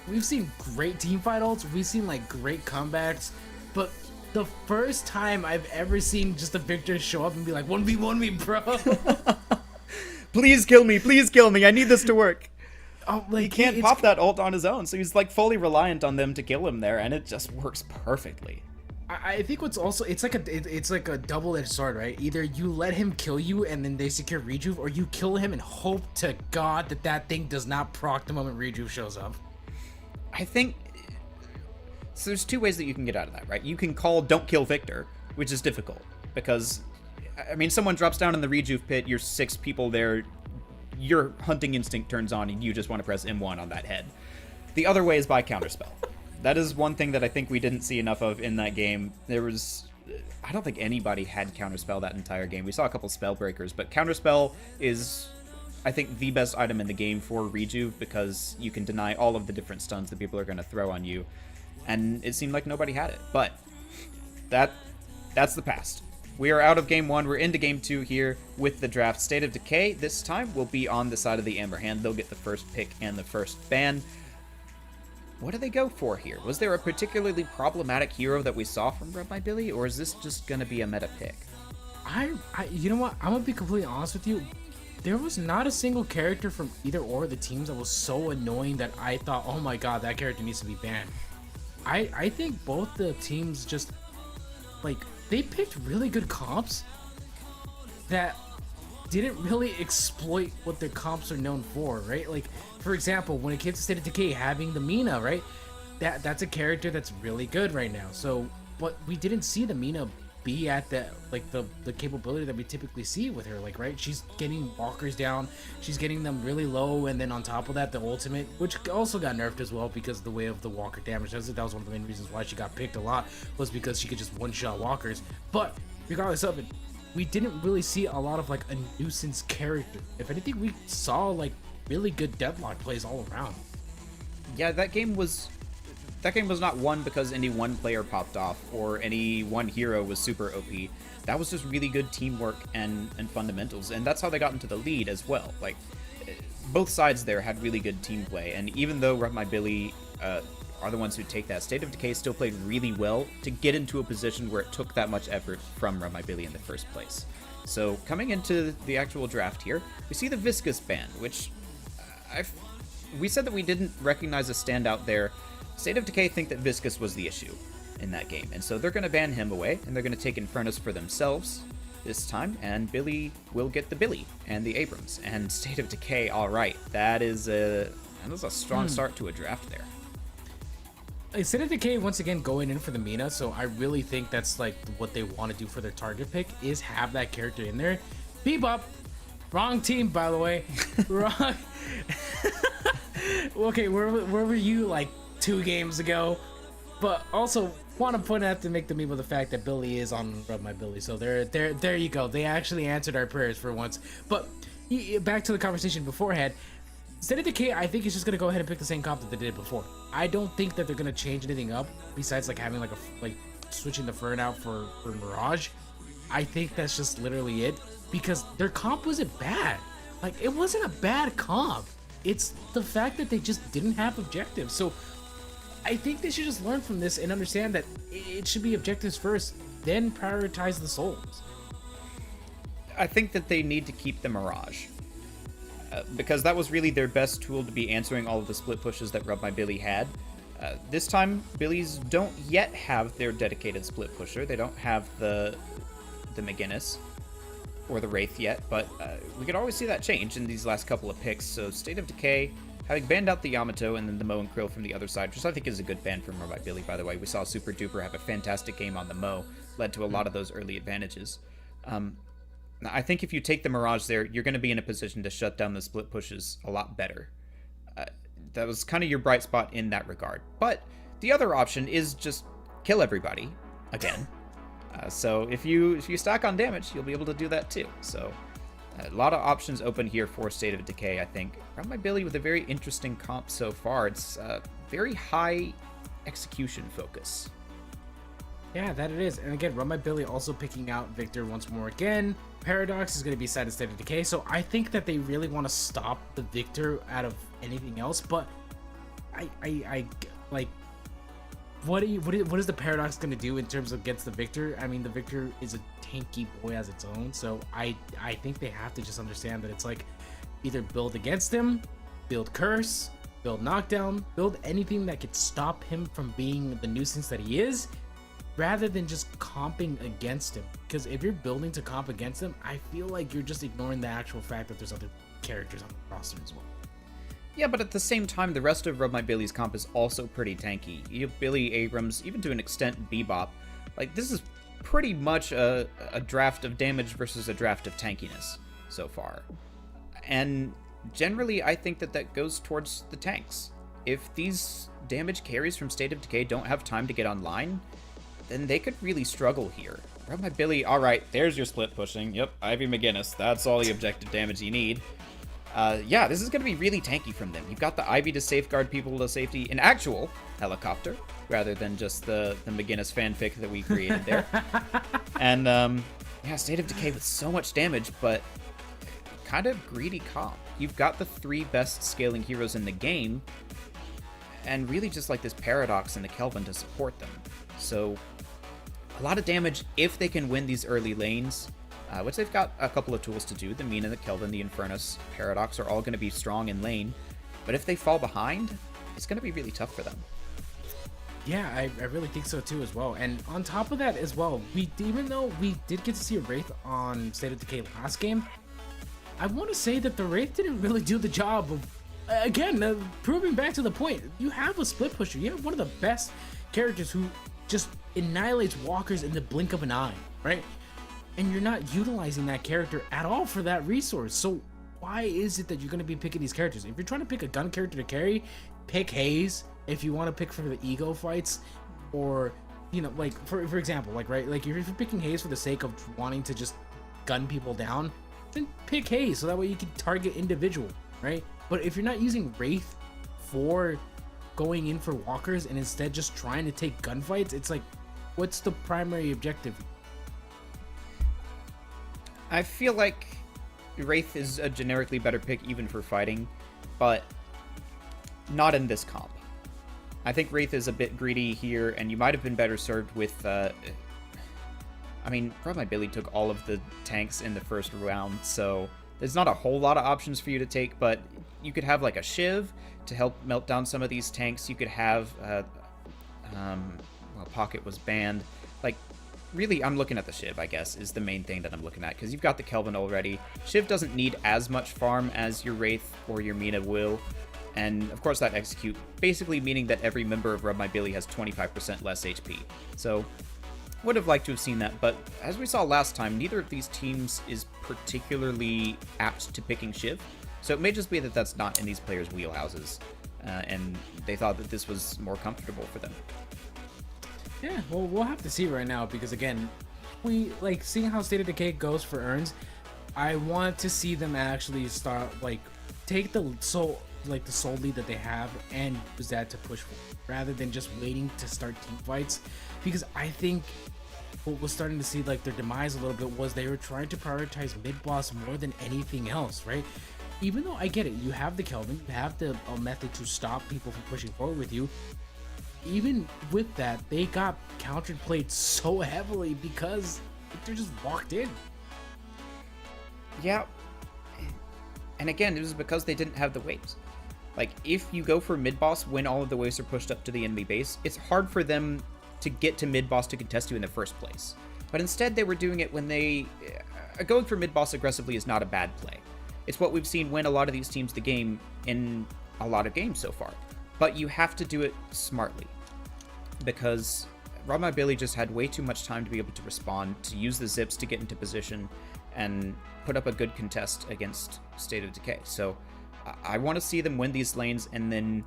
we've seen great teamfight ults, we've seen like great comebacks, but the first time I've ever seen just a Victor show up and be like 1v1 me, bro. Please kill me, I need this to work. Oh, like, he can't pop that ult on his own, so he's like fully reliant on them to kill him there, and it just works perfectly. I think what's also it's like a double-edged sword, right? Either you let him kill you and then they secure Rejuve, or you kill him and hope to God that thing does not proc the moment Rejuve shows up. I think so. There's 2 ways that you can get out of that, right? You can call "Don't kill Victor," which is difficult because, I mean, someone drops down in the Rejuve pit, you're 6 people there, your hunting instinct turns on, and you just want to press M1 on that head. The other way is by counterspell. That is one thing that I think we didn't see enough of in that game. I don't think anybody had counterspell that entire game. We saw a couple spell breakers, but counterspell is, I think, the best item in the game for Rejuve because you can deny all of the different stuns that people are going to throw on you, and it seemed like nobody had it. But that's the past. We are out of Game 1. We're into Game 2 here with the draft. State of Decay this time will be on the side of the Amber Hand. They'll get the first pick and the first ban. What do they go for here? Was there a particularly problematic hero that we saw from Rub My Billy, or is this just going to be a meta pick? You know what? I'm going to be completely honest with you. There was not a single character from either or of the teams that was so annoying that I thought, oh my god, that character needs to be banned. I think both the teams just, like, they picked really good comps that didn't really exploit what their comps are known for, right? Like, for example, when it came to State of Decay, having the Mina, right? That's a character that's really good right now. So, but we didn't see the Mina be at the capability that we typically see with her, like, right? She's getting walkers down, she's getting them really low, and then on top of that, the ultimate, which also got nerfed as well because of the way of the walker damage. That was one of the main reasons why she got picked a lot, was because she could just one-shot walkers. But regardless of it, we didn't really see a lot of like a nuisance character. If anything, we saw like really good deadlock plays all around. Yeah, that game was not won because any one player popped off or any one hero was super OP. That was just really good teamwork and fundamentals, and that's how they got into the lead as well. Like, both sides there had really good team play, and even though Rub My Billy are the ones who take that, State of Decay still played really well to get into a position where it took that much effort from Rub My Billy in the first place. So coming into the actual draft here, we see the Viscous ban, which we said that we didn't recognize a standout there. State of Decay think that Viscous was the issue in that game, and so they're going to ban him away, and they're going to take Infernus for themselves this time, and Billy will get the Billy and the Abrams. And State of Decay, all right, that is a strong start to a draft there. State of Decay once again going in for the Mina, so I really think that's like what they want to do for their target pick, is have that character in there. Bebop, wrong team by the way, wrong. Okay, where were you like 2 games ago? But also want to point out to make the meme with the fact that Billy is on Rub My Billy. So there you go. They actually answered our prayers for once. But back to the conversation beforehand. State of Decay, I think is just gonna go ahead and pick the same comp that they did before. I don't think that they're gonna change anything up besides like having like switching the Fern out for Mirage. I think that's just literally it, because their comp wasn't bad. Like, it wasn't a bad comp. It's the fact that they just didn't have objectives. So I think they should just learn from this and understand that it should be objectives first, then prioritize the souls. I think that they need to keep the Mirage. Because that was really their best tool to be answering all of the split pushes that Rub My Billy had. This time, Billies don't yet have their dedicated split pusher. They don't have the McGinnis or the Wraith yet, but we could always see that change in these last couple of picks. So State of Decay, having banned out the Yamato and then the Mo and Krill from the other side, which I think is a good ban from Rub My Billy, by the way. We saw Super Duper have a fantastic game on the Mo, led to a lot of those early advantages. I think if you take the Mirage there, you're going to be in a position to shut down the split pushes a lot better. That was kind of your bright spot in that regard. But the other option is just kill everybody again. So if you stack on damage, you'll be able to do that too. So a lot of options open here for State of Decay, I think. Rub My Billy with a very interesting comp so far. It's very high execution focus. Yeah, that it is. And again, Rub My Billy also picking out Victor once more again. Paradox is going to be side of State of Decay. So I think that they really want to stop the Victor out of anything else. But I like, what is the Paradox going to do in terms of against the Victor? I mean, the Victor is a tanky boy as its own. So I think they have to just understand that it's like either build against him, build curse, build knockdown, build anything that could stop him from being the nuisance that he is, rather than just comping against him. Because if you're building to comp against him, I feel like you're just ignoring the actual fact that there's other characters on the roster as well. Yeah, but at the same time, the rest of Rub My Billy's comp is also pretty tanky. You have Billy, Abrams, even to an extent Bebop. Like, this is pretty much a draft of damage versus a draft of tankiness so far. And generally, I think that goes towards the tanks. If these damage carries from State of Decay don't have time to get online, then they could really struggle here. Rub My Billy, alright, there's your split pushing. Yep, Ivy McGinnis, that's all the objective damage you need. Yeah, this is going to be really tanky from them. You've got the Ivy to safeguard people to safety, an actual helicopter, rather than just the McGinnis fanfic that we created there. And, yeah, State of Decay with so much damage, but kind of greedy comp. You've got the 3 best scaling heroes in the game, and really just like this Paradox and the Kelvin to support them. So, a lot of damage if they can win these early lanes, which they've got a couple of tools to do. The Mina, the Kelvin, the Infernus, Paradox are all going to be strong in lane. But if they fall behind, it's going to be really tough for them. Yeah, I really think so too as well. And on top of that as well, even though we did get to see a Wraith on State of Decay last game, I want to say that the Wraith didn't really do the job of, again, proving back to the point. You have a split pusher. You have one of the best characters who just annihilates walkers in the blink of an eye, right? And you're not utilizing that character at all for that resource. So why is it that you're going to be picking these characters? If you're trying to pick a gun character to carry, pick Haze. If you want to pick for the ego fights, or, you know, like, for example, like, right, like, if you're picking Haze for the sake of wanting to just gun people down, then pick Haze, so that way you can target individual, right? But if you're not using Wraith for going in for walkers and instead just trying to take gunfights, it's like, what's the primary objective? I feel like Wraith is a generically better pick even for fighting, but not in this comp. I think Wraith is a bit greedy here, and you might have been better served with, I mean, Rub My Billy took all of the tanks in the first round, so there's not a whole lot of options for you to take, but you could have like a Shiv to help melt down some of these tanks. You could have, well, Pocket was banned. Like, really, I'm looking at the Shiv, I guess, is the main thing that I'm looking at, because you've got the Kelvin already. Shiv doesn't need as much farm as your Wraith or your Mina will, and of course that execute, basically meaning that every member of Rub My Billy has 25% less HP. So, would have liked to have seen that, but as we saw last time, neither of these teams is particularly apt to picking Shiv, so it may just be that that's not in these players' wheelhouses. and they thought that this was more comfortable for them. Yeah, well, we'll have to see right now because again, we like seeing how State of Decay goes for urns. I want to see them actually start like take the soul lead that they have and use that to push forward, rather than just waiting to start team fights. Because I think what was starting to see like their demise a little bit was they were trying to prioritize mid boss more than anything else, right? Even though I get it, you have the Kelvin, you have the method to stop people from pushing forward with you. Even with that, they got countered played so heavily because they just walked in. Yeah, and again, it was because they didn't have the waves. Like, if you go for mid-boss when all of the waves are pushed up to the enemy base, it's hard for them to get to mid-boss to contest you in the first place. But instead, they were doing it when they... going for mid-boss aggressively is not a bad play. It's what we've seen win a lot of these teams the game in a lot of games so far. But you have to do it smartly. Because Rob My Billy just had way too much time to be able to respond, to use the zips to get into position, and put up a good contest against State of Decay. So I want to see them win these lanes and then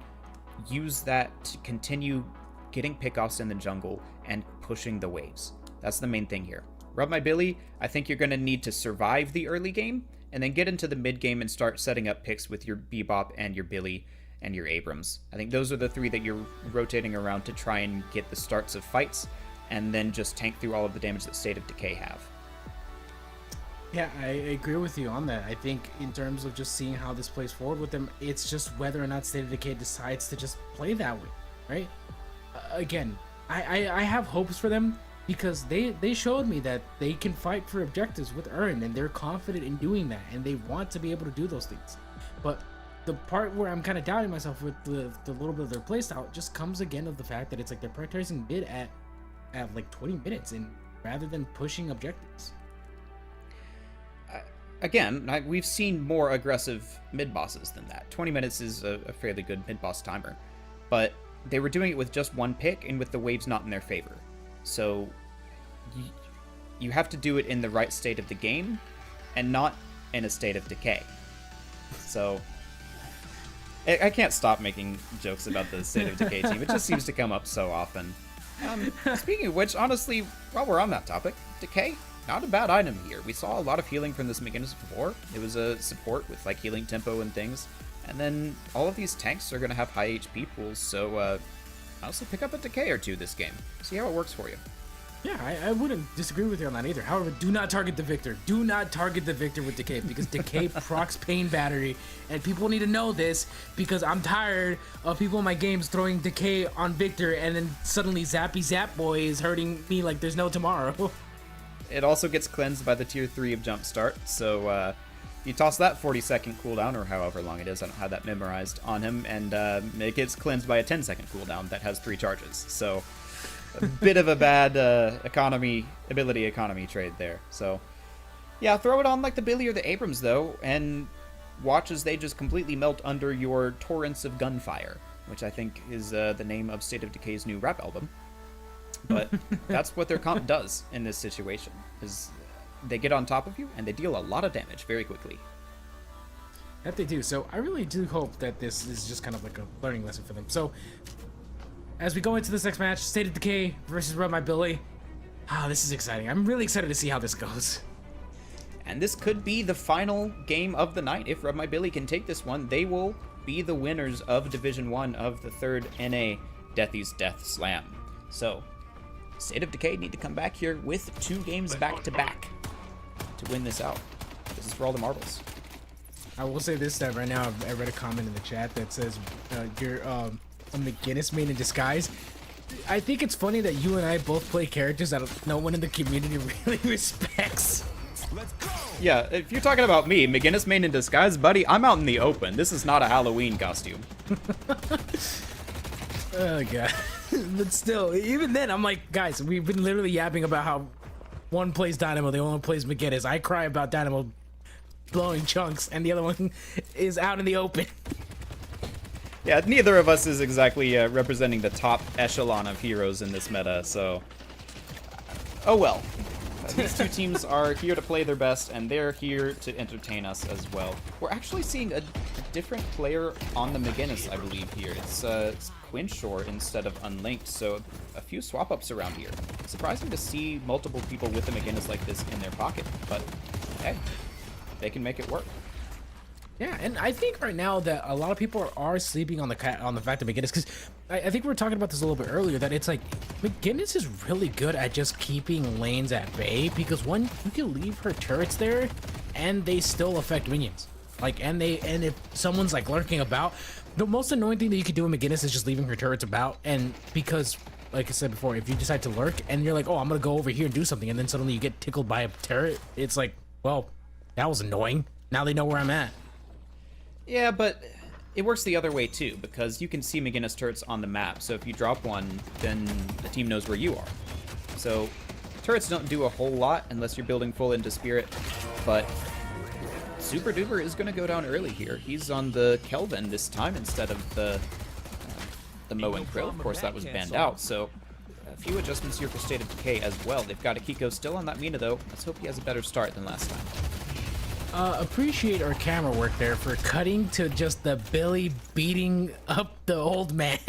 use that to continue getting pickoffs in the jungle and pushing the waves. That's the main thing here. Rub My Billy, I think you're going to need to survive the early game and then get into the mid game and start setting up picks with your Bebop and your Billy and your Abrams. I think those are the three that you're rotating around to try and get the starts of fights and then just tank through all of the damage that State of Decay have. Yeah, I agree with you on that. I think in terms of just seeing how this plays forward with them, it's just whether or not State of Decay decides to just play that way, right? Again, I have hopes for them because they showed me that they can fight for objectives with Earn, and they're confident in doing that, and they want to be able to do those things. But the part where I'm kind of doubting myself with the little bit of their playstyle just comes again of the fact that it's like they're prioritizing mid at like 20 minutes and rather than pushing objectives. Again, we've seen more aggressive mid-bosses than that. 20 minutes is a fairly good mid-boss timer. But they were doing it with just one pick and with the waves not in their favor. So you have to do it in the right state of the game and not in a state of decay. So I can't stop making jokes about the State of Decay team. It just seems to come up so often. Speaking of which, honestly, while we're on that topic, Decay, not a bad item here. We saw a lot of healing from this McGinnis before. It was a support with like healing tempo and things. And then all of these tanks are going to have high HP pools, so honestly pick up a Decay or two this game. See how it works for you. Yeah, I wouldn't disagree with you on that either. However, do not target the Victor. Do not target the Victor with Decay because Decay procs Pain Battery, and people need to know this because I'm tired of people in my games throwing Decay on Victor and then suddenly Zappy Zap Boy is hurting me like there's no tomorrow. It also gets cleansed by the tier 3 of Jumpstart, so you toss that 40-second cooldown, or however long it is, I don't have that memorized, on him, and it gets cleansed by a 10-second cooldown that has 3 charges. So a bit of a bad ability economy trade there. So yeah, throw it on like the Billy or the Abrams though, and watch as they just completely melt under your torrents of gunfire, which I think is the name of State of Decay's new rap album. But that's what their comp does in this situation, is they get on top of you and they deal a lot of damage very quickly. That they do. So I really do hope that this is just kind of like a learning lesson for them. So as we go into this next match, State of Decay versus Rub My Billy. Ah, this is exciting. I'm really excited to see how this goes. And this could be the final game of the night. If Rub My Billy can take this one, they will be the winners of Division 1 of the 3rd NA Deathy's Death Slam. So State of Decay need to come back here with 2 games back-to-back to win this out. This is for all the marbles. I will say this, that right now I read a comment in the chat that says you're a McGinnis main in disguise. I think it's funny that you and I both play characters that no one in the community really respects. Yeah, if you're talking about me, McGinnis main in disguise, buddy, I'm out in the open. This is not a Halloween costume. Oh god. But still, even then, I'm like, guys, we've been literally yapping about how one plays Dynamo, the other one plays McGinnis. I cry about Dynamo blowing chunks, and the other one is out in the open. Yeah, neither of us is exactly representing the top echelon of heroes in this meta, so... Oh well. These two teams are here to play their best, and they're here to entertain us as well. We're actually seeing a different player on the McGinnis, I believe, here. It's Quinshore instead of Unlinked, so a few swap-ups around here. Surprising to see multiple people with the McGinnis like this in their pocket, but hey, they can make it work. Yeah, and I think right now that a lot of people are sleeping on the fact that McGinnis, because I think we were talking about this a little bit earlier, that it's like McGinnis is really good at just keeping lanes at bay, because one, you can leave her turrets there and they still affect minions. Like, and if someone's like lurking about, the most annoying thing that you could do in McGinnis is just leaving her turrets about, and because like I said before, if you decide to lurk and you're like, oh, I'm gonna go over here and do something, and then suddenly you get tickled by a turret, it's like, well, that was annoying. Now they know where I'm at. Yeah, but it works the other way too, because you can see McGinnis turrets on the map, so if you drop one, then the team knows where you are. So turrets don't do a whole lot unless you're building full into Spirit, but Super Duper is going to go down early here. He's on the Kelvin this time instead of the Moe and Krill. Of course, that was banned out, so a few adjustments here for State of Decay as well. They've got Akiko still on that Mina though. Let's hope he has a better start than last time. Appreciate our camera work there for cutting to just the Billy beating up the old man.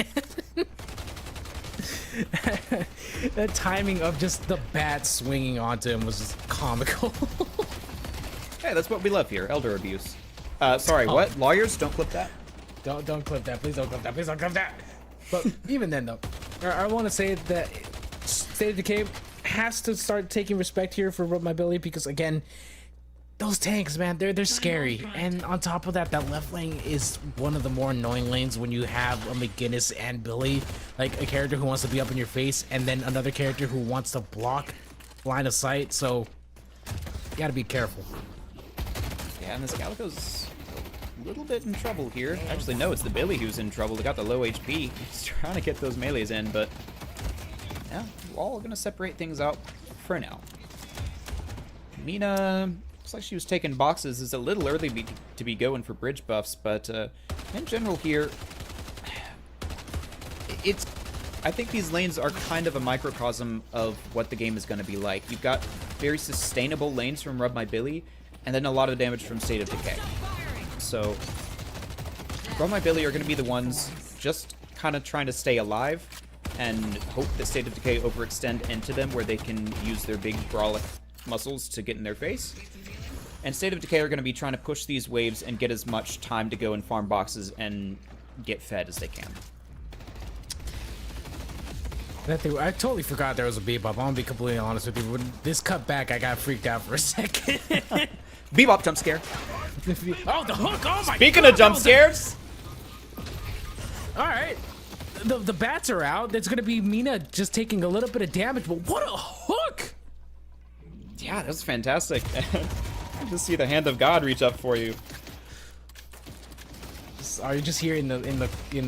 The timing of just the bat swinging onto him was just comical. Hey, that's what we love here, elder abuse. Sorry, what? Lawyers, don't clip that. Don't clip that. Please don't clip that. Please don't clip that. But even then, though, I want to say that State of Decay has to start taking respect here for Rub My Billy, because again, those tanks, man, they're scary. And on top of that, that left lane is one of the more annoying lanes when you have a McGinnis and Billy, like a character who wants to be up in your face, and then another character who wants to block line of sight. So you gotta be careful. Yeah, and this Calico's a little bit in trouble here. Actually, no, it's the Billy who's in trouble. They got the low HP. He's trying to get those melees in, but yeah, we're all gonna separate things out for now. Mina, looks like she was taking boxes. It's a little early to be going for bridge buffs, but in general here, I think these lanes are kind of a microcosm of what the game is going to be like. You've got very sustainable lanes from Rub My Billy, and then a lot of damage from State of Decay. So Rub My Billy are going to be the ones just kind of trying to stay alive and hope that State of Decay overextend into them where they can use their big brawlic muscles to get in their face. And State of Decay are going to be trying to push these waves and get as much time to go and farm boxes and get fed as they can. I totally forgot there was a Bebop. I'm gonna be completely honest with you. When this cut back, I got freaked out for a second. Bebop jump scare. Oh, the hook! Oh my! Speaking God, of jump scares, all right, the bats are out. It's gonna be Mina just taking a little bit of damage, but what a hook! Yeah, that was fantastic. Just see the hand of God reach up for you. Are you just hearing in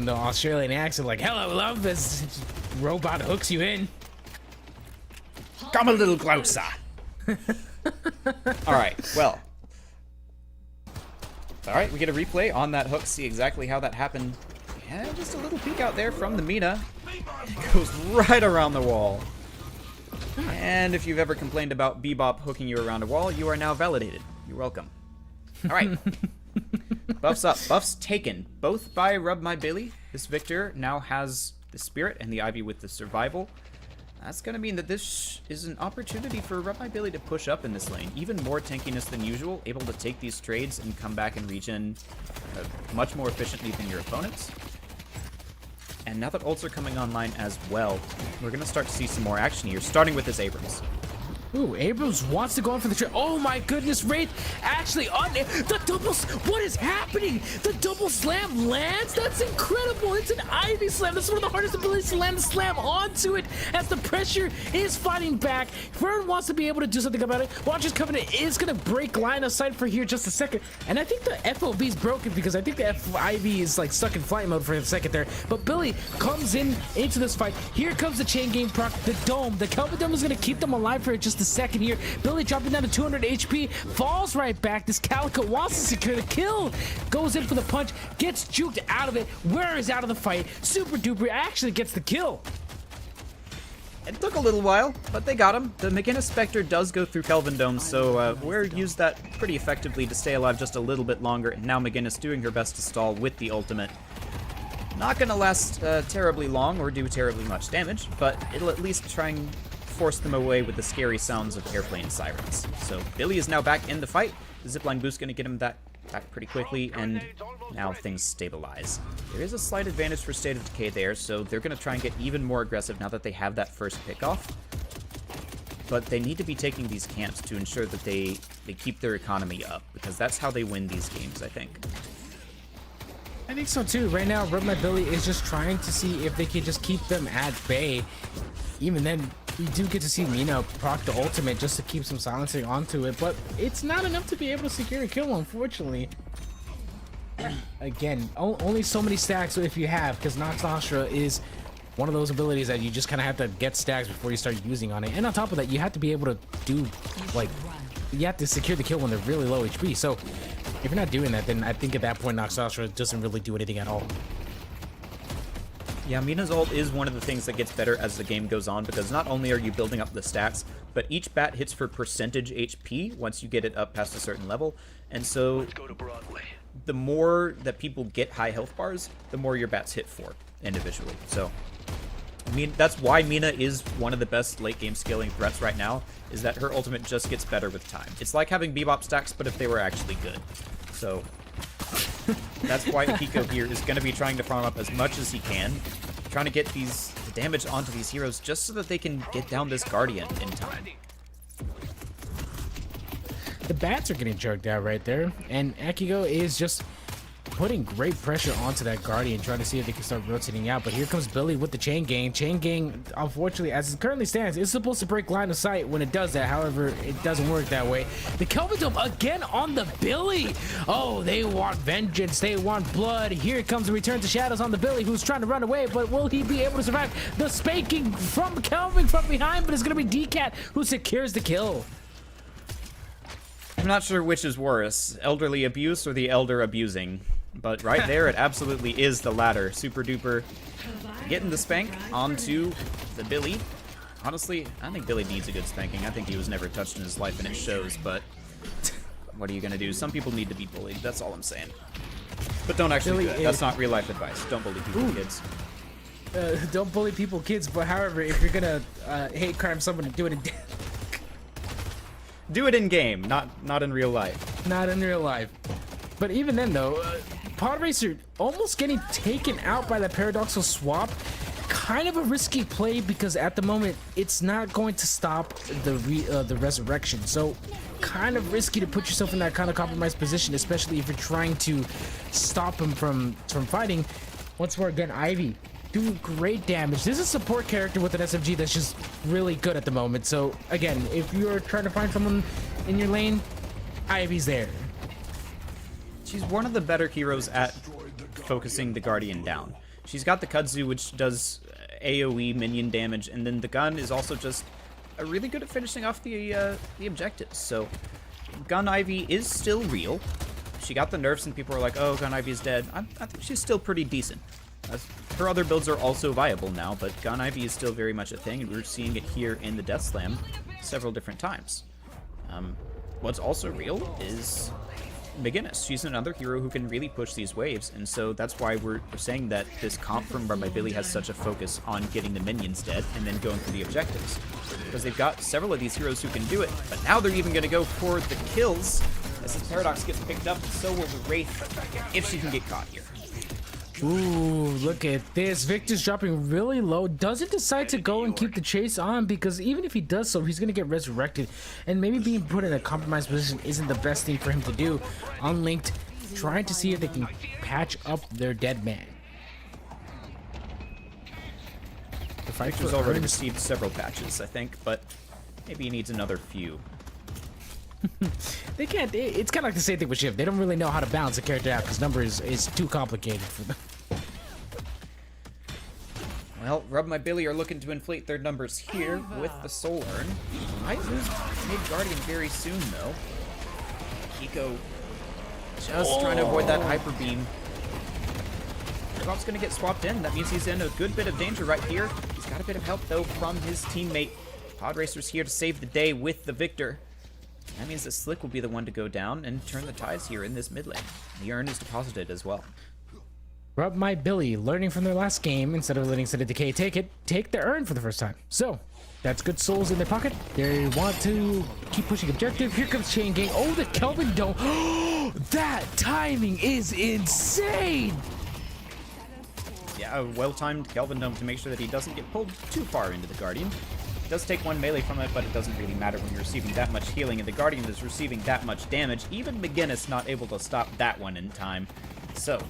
the Australian accent like "Hello, love"? As robot hooks you in. Come a little closer. All right. Well. All right, we get a replay on that hook. See exactly how that happened. Yeah, just a little peek out there from the Mina. It goes right around the wall. And if you've ever complained about Bebop hooking you around a wall, you are now validated. You're welcome. All right. Buffs up. Buffs taken. Both by Rub My Billy. This Victor now has the Spirit and the Ivy with the Survival. That's going to mean that this is an opportunity for Rub My Billy to push up in this lane. Even more tankiness than usual. Able to take these trades and come back and regen much more efficiently than your opponents. And now that ults are coming online as well, we're going to start to see some more action here, starting with this Abrams. Ooh, Abrams wants to go in for the trade. Oh my goodness, Wraith actually on it. The doubles, what is happening? The double slam lands? That's incredible. It's an Ivy slam. That's one of the hardest abilities to land the slam onto it as the pressure is fighting back. Fern wants to be able to do something about it. Watcher's Covenant is going to break line of sight for here just a second. And I think the FOB is broken because I think the Ivy is like stuck in flight mode for a second there. But Billy comes into this fight. Here comes the chain game proc, the dome. The Kelvin Dome is going to keep them alive for just a second here. Billy dropping down to 200 HP, falls right back. This Calico wants to secure the kill, goes in for the punch, gets juked out of it. Where is out of the fight? Super Duper actually gets the kill. It took a little while, but they got him. The McGinnis Spectre does go through Kelvin Dome, so Ware used that pretty effectively to stay alive just a little bit longer, and now McGinnis doing her best to stall with the ultimate. Not gonna last terribly long or do terribly much damage, but it'll at least try and force them away with the scary sounds of airplane sirens. So Billy is now back in the fight. The zipline boost gonna get him back pretty quickly, and now things stabilize. There is a slight advantage for State of Decay there, so they're going to try and get even more aggressive now that they have that first pickoff. But they need to be taking these camps to ensure that they keep their economy up, because that's how they win these games, I think. I think so too. Right now, Rub My Billy is just trying to see if they can just keep them at bay. Even then, we do get to see Mina proc the ultimate just to keep some silencing onto it, but it's not enough to be able to secure a kill, unfortunately. Again, only so many stacks if you have, because Nox Astra is one of those abilities that you just kind of have to get stacks before you start using on it. And on top of that, you have to be able to do, like, you have to secure the kill when they're really low HP. So if you're not doing that, then I think at that point, Nox Astra doesn't really do anything at all. Yeah, Mina's ult is one of the things that gets better as the game goes on, because not only are you building up the stats, but each bat hits for percentage HP once you get it up past a certain level. And so the more that people get high health bars, the more your bats hit for individually. So I mean, that's why Mina is one of the best late game scaling threats right now, is that her ultimate just gets better with time. It's like having Bebop stacks, but if they were actually good. So that's why Akiko here is going to be trying to farm up as much as he can, trying to get the damage onto these heroes just so that they can get down this Guardian in time. The bats are getting jerked out right there, and Akiko is just putting great pressure onto that Guardian, trying to see if they can start rotating out. But here comes Billy with the chain gang. Chain gang, unfortunately, as it currently stands, is supposed to break line of sight when it does that. However, it doesn't work that way. The Kelvin Dome again on the Billy. Oh, they want vengeance. They want blood. Here comes the return to shadows on the Billy, who's trying to run away. But will he be able to survive the spanking from Kelvin from behind? But it's going to be DCat who secures the kill. I'm not sure which is worse, elderly abuse or the elder abusing. But right there, it absolutely is the latter. Super duper getting the spank onto the Billy. Honestly, I think Billy needs a good spanking. I think he was never touched in his life, and it shows, but what are you going to do? Some people need to be bullied. That's all I'm saying. But don't actually do that. That's not real life advice. Don't bully people, kids. Don't bully people, kids, but however, if you're going to hate crime someone, do it in... Do it in game, not in real life. Not in real life. But even then, though, Pod Racer almost getting taken out by that paradoxical swap. Kind of a risky play because at the moment it's not going to stop the resurrection. So kind of risky to put yourself in that kind of compromised position, especially if you're trying to stop him from fighting. Once more again, Ivy doing great damage. This is a support character with an SMG that's just really good at the moment. So again, if you're trying to find someone in your lane, Ivy's there. She's one of the better heroes at focusing the Guardian down. She's got the Kudzu, which does AoE minion damage, and then the gun is also just really good at finishing off the objectives. So Gun Ivy is still real. She got the nerfs and people are like, oh, Gun Ivy is dead. I think she's still pretty decent. Her other builds are also viable now, but Gun Ivy is still very much a thing, and we're seeing it here in the Death Slam several different times. What's also real is McGinnis. She's another hero who can really push these waves, and so that's why we're saying that this comp from Run by Billy has such a focus on getting the minions dead and then going for the objectives. Because they've got several of these heroes who can do it, but now they're even going to go for the kills. As this Paradox gets picked up, so will the Wraith if she can get caught here. Ooh, look at this. Victor's dropping really low. Doesn't decide to go and keep the chase on, because even if he does so, he's going to get resurrected. And maybe being put in a compromised position isn't the best thing for him to do. Unlinked, trying to see if they can patch up their dead man. The Victor's already received several patches, I think, but maybe he needs another few. They can't. It's kind of like the same thing with Shift. They don't really know how to balance a character out because number is too complicated for them. Well, Rub My Billy are looking to inflate their numbers here with the Soul Urn. Might lose Mid-Guardian very soon, though. Kiko just trying to avoid that Hyper Beam. Bebop's going to get swapped in. That means he's in a good bit of danger right here. He's got a bit of help, though, from his teammate. Pod Racer's here to save the day with the victor. That means that Slick will be the one to go down and turn the tides here in this mid lane. The urn is deposited as well. Rub My Billy, learning from their last game, instead of letting State of Decay take the urn for the first time. So, that's good souls in their pocket. They want to keep pushing objective. Here comes Chain Gang. Oh, the Kelvin Dome. That timing is insane. Yeah, a well-timed Kelvin Dome to make sure that he doesn't get pulled too far into the Guardian. It does take one melee from it, but it doesn't really matter when you're receiving that much healing, and the Guardian is receiving that much damage. Even McGinnis not able to stop that one in time. So,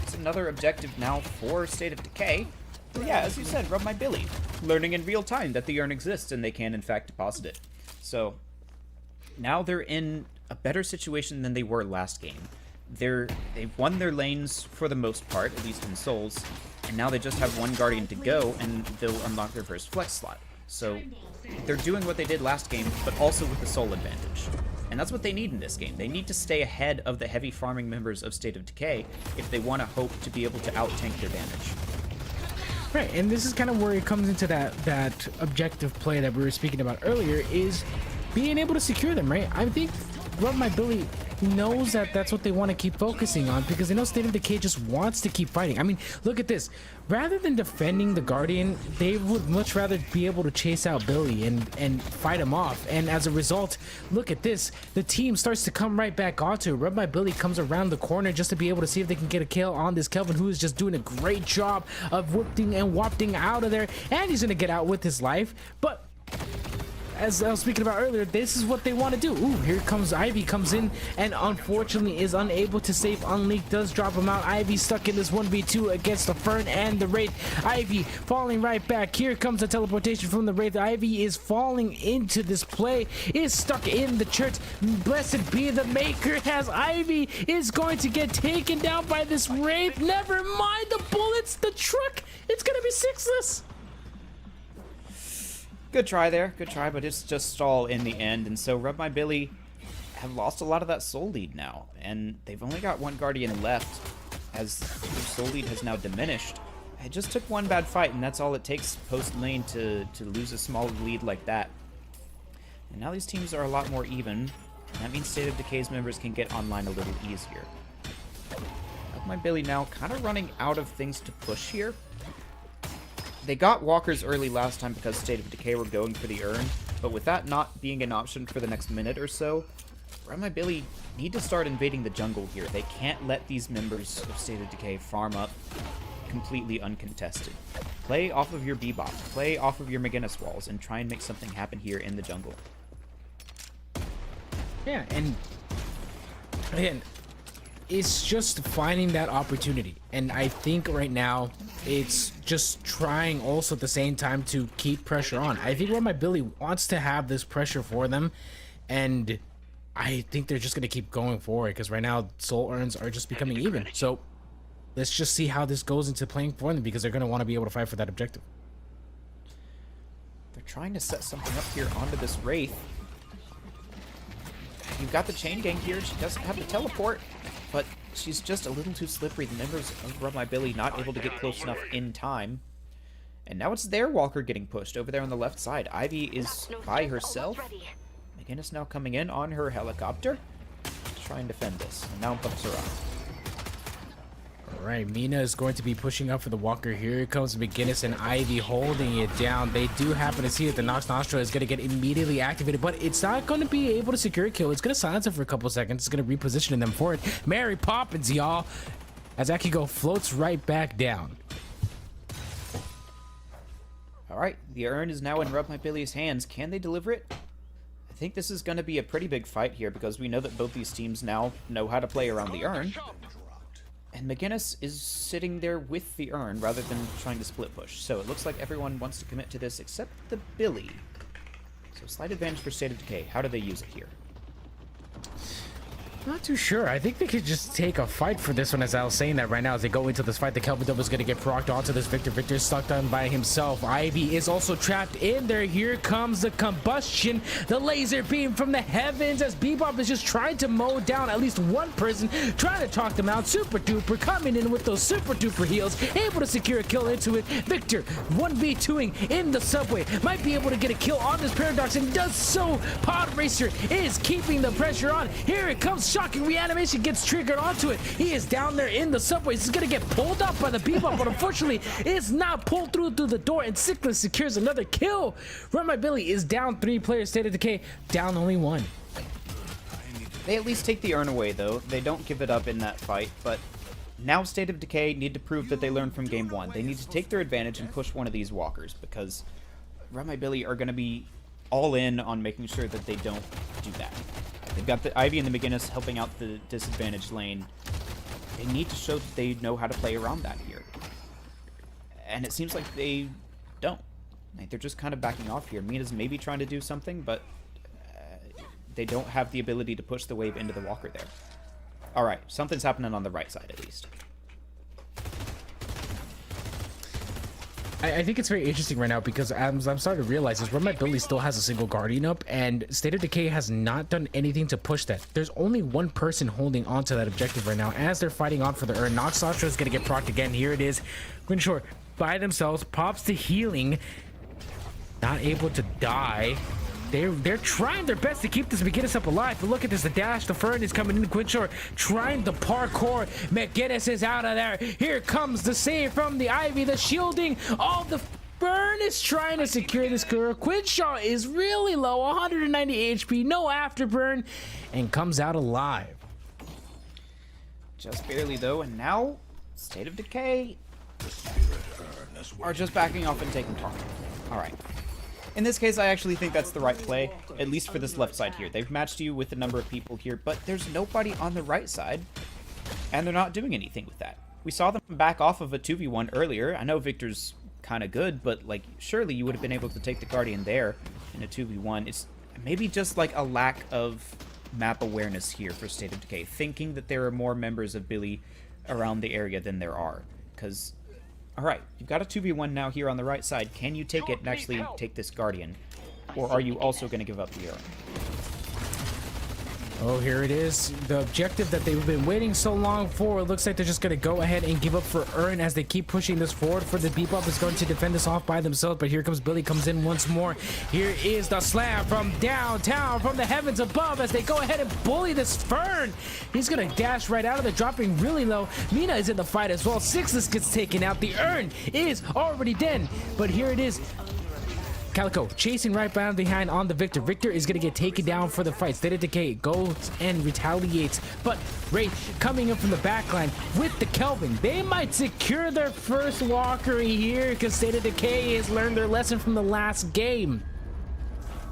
it's another objective now for State of Decay. But yeah, as you said, Rub My Billy. Learning in real time that the urn exists and they can, in fact, deposit it. So, now they're in a better situation than they were last game. They've won their lanes for the most part, at least in souls, and now they just have one Guardian to go, and they'll unlock their first flex slot. So, they're doing what they did last game, but also with the soul advantage. And that's what they need in this game. They need to stay ahead of the heavy farming members of State of Decay if they want to hope to be able to out-tank their damage. Right, and this is kind of where it comes into that objective play that we were speaking about earlier, is being able to secure them, right? I think Rub My Billy knows that that's what they want to keep focusing on, because they know State of Decay just wants to keep fighting. I mean, look at this. Rather than defending the Guardian, they would much rather be able to chase out Billy and fight him off. And as a result, look at this. The team starts to come right back onto it. Rub My Billy comes around the corner just to be able to see if they can get a kill on this Kelvin, who is just doing a great job of whipping and wafting out of there. And he's going to get out with his life. But as I was speaking about earlier, this is what they want to do. Ooh, here comes Ivy, comes in, and unfortunately is unable to save Unleak, does drop him out. Ivy stuck in this 1v2 against the Fern and the Wraith. Ivy falling right back. Here comes the teleportation from the Wraith. Ivy is falling into this play, is stuck in the church. Blessed be the Maker, as Ivy is going to get taken down by this Wraith. Never mind the bullets, the truck, it's going to be sixless. Good try there, good try, but it's just stall in the end, and so Rub My Billy have lost a lot of that soul lead now, and they've only got one Guardian left, as their soul lead has now diminished. It just took one bad fight, and that's all it takes post lane to lose a small lead like that. And now these teams are a lot more even, and that means State of Decay's members can get online a little easier. Rub My Billy now kind of running out of things to push here. They got walkers early last time because State of Decay were going for the urn, but with that not being an option for the next minute or so, Rub My Billy need to start invading the jungle here. They can't let these members of State of Decay farm up completely uncontested. Play off of your Bebop, play off of your McGinnis walls, and try and make something happen here in the jungle. Yeah, and again, it's just finding that opportunity. And I think right now it's just trying also at the same time to keep pressure on. I think Rub My Billy wants to have this pressure for them, and I think they're just going to keep going forward, because right now soul urns are just becoming even. So let's just see how this goes into playing for them, because they're going to want to be able to fight for that objective. They're trying to set something up here onto this Wraith. You've got the chain gang here. She doesn't have the teleport, but she's just a little too slippery. The members of Rub My Billy not able to get close enough in time. And now it's their walker getting pushed over there on the left side. Ivy is by herself. McGinnis now coming in on her helicopter to try and defend this. And now buffs her up. Alright, Mina is going to be pushing up for the walker. Here comes McGinnis and Ivy holding it down. They do happen to see that the Nox Nostra is going to get immediately activated, but it's not going to be able to secure a kill. It's going to silence it for a couple seconds. It's going to reposition them for it. Mary Poppins, y'all, as Akigo floats right back down. Alright, the urn is now in Rub My Billy's hands. Can they deliver it? I think this is going to be a pretty big fight here, because we know that both these teams now know how to play around the urn. And McGinnis is sitting there with the urn rather than trying to split push. So it looks like everyone wants to commit to this except the Billy. So slight advantage for State of Decay. How do they use it here? Not too sure. I think they could just take a fight for this one. As I was saying that right now, as they go into this fight, the Kelvin Double is going to get procced onto this Victor. Victor is stuck down by himself. Ivy is also trapped in there. Here comes the combustion, the laser beam from the heavens, as Bebop is just trying to mow down at least one person, trying to talk them out. Super Duper coming in with those Super Duper heals, able to secure a kill into it. Victor 1v2ing in the subway, might be able to get a kill on this Paradox, and does so. Pod Racer is keeping the pressure on. Here it comes. Shocking reanimation gets triggered onto it. He is down there in the subway. He's gonna get pulled up by the Bebop, but unfortunately it's not pulled through the door, and Cyclist secures another kill. Run My Billy is down 3 players. State of Decay down only 1. They at least take the urn away, though. They don't give it up in that fight, but now State of Decay need to prove that they learned from game 1. They need to take their advantage and push one of these walkers, because Run My Billy are going to be all in on making sure that they don't do that. They've got the Ivy and the McGinnis helping out the disadvantaged lane. They need to show that they know how to play around that here. And it seems like they don't. Like, they're just kind of backing off here. Mina's maybe trying to do something, but they don't have the ability to push the wave into the walker there. Alright, something's happening on the right side at least. I think it's very interesting right now, because I'm starting to realize is Run My Billy still has a single Guardian up, and State of Decay has not done anything to push that. There's only one person holding on to that objective right now as they're fighting on for the urn. Nox Sasha is going to get procced again. Here it is. Grinshore by themselves, pops the healing. Not able to die. They're trying their best to keep this McGinnis up alive, but look at this. The dash, the Fern is coming in. Quinshore trying the parkour. McGinnis is out of there. Here comes the save from the Ivy, the shielding. All the Fern is trying to secure this girl. Quinshaw is really low, 190 HP, no afterburn, and comes out alive. Just barely, though, and now State of Decay are just backing off and taking target. Alright. In this case, I actually think that's the right play, at least for this left side here. They've matched you with a number of people here, but there's nobody on the right side, and they're not doing anything with that. We saw them back off of a 2v1 earlier. I know Victor's kind of good, but like surely you would have been able to take the Guardian there in a 2v1. It's maybe just like a lack of map awareness here for State of Decay, thinking that there are more members of Billy around the area than there are, because... Alright, you've got a 2v1 now here on the right side. Can you take it and actually take this Guardian? Or are you also going to give up the urn? Oh, here it is. The objective that they've been waiting so long for. It looks like they're just going to go ahead and give up for urn as they keep pushing this forward. For the Bebop is going to defend this off by themselves. But here comes Billy, comes in once more. Here is the slam from downtown, from the heavens above, as they go ahead and bully this Fern. He's going to dash right out of there, dropping really low. Mina is in the fight as well. Sixless gets taken out. The urn is already dead. But here it is. Calico chasing right behind on the Victor. Victor is going to get taken down for the fight. State of Decay goes and retaliates. But Wraith coming in from the backline with the Kelvin. They might secure their first walker here, because State of Decay has learned their lesson from the last game.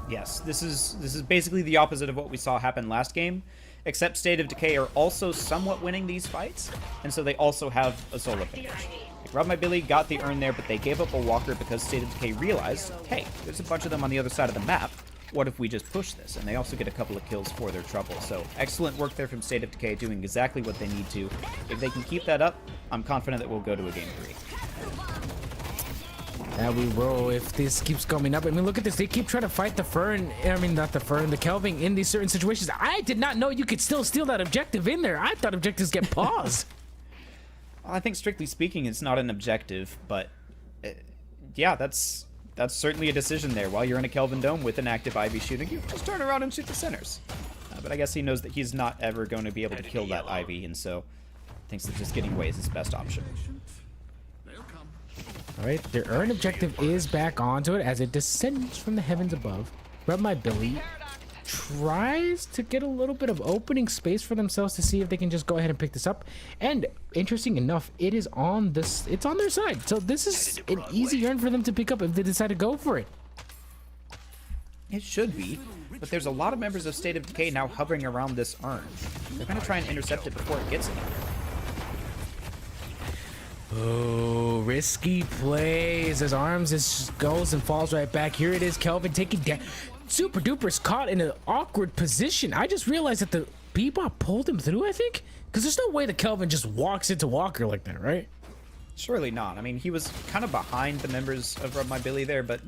Yes, this is basically the opposite of what we saw happen last game, except State of Decay are also somewhat winning these fights, and so they also have a solo advantage. Run My Billy got the urn there, but they gave up a walker because State of Decay realized, hey, there's a bunch of them on the other side of the map. What if we just push this? And they also get a couple of kills for their trouble. So excellent work there from State of Decay, doing exactly what they need to. If they can keep that up, I'm confident that we'll go to a game 3. Yeah, we will if this keeps coming up. I mean, look at this. They keep trying to fight the Fern. I mean, not the Fern, the Kelvin in these certain situations. I did not know you could still steal that objective in there. I thought objectives get paused. I think strictly speaking, it's not an objective, but yeah, that's certainly a decision there. While you're in a Kelvin Dome with an active Ivy shooting you, just turn around and shoot the centers. But I guess he knows that he's not ever going to be able to kill that Ivy, and so thinks that just getting away is his best option. All right, their urn objective is back onto it as it descends from the heavens above. Rub My Billy tries to get a little bit of opening space for themselves to see if they can just go ahead and pick this up. And interesting enough, it is on this. It's on their side. So this is an easy urn for them to pick up if they decide to go for it. It should be, but there's a lot of members of State of Decay now hovering around this urn. They're going to try and intercept it before it gets anywhere. Oh, risky plays as Arms just goes and falls right back. Here it is, Kelvin taking down. Super Duper's caught in an awkward position. I just realized that the Bebop pulled him through, I think? Because there's no way that Kelvin just walks into Walker like that, right? Surely not. I mean, he was kind of behind the members of Rub My Billy there, but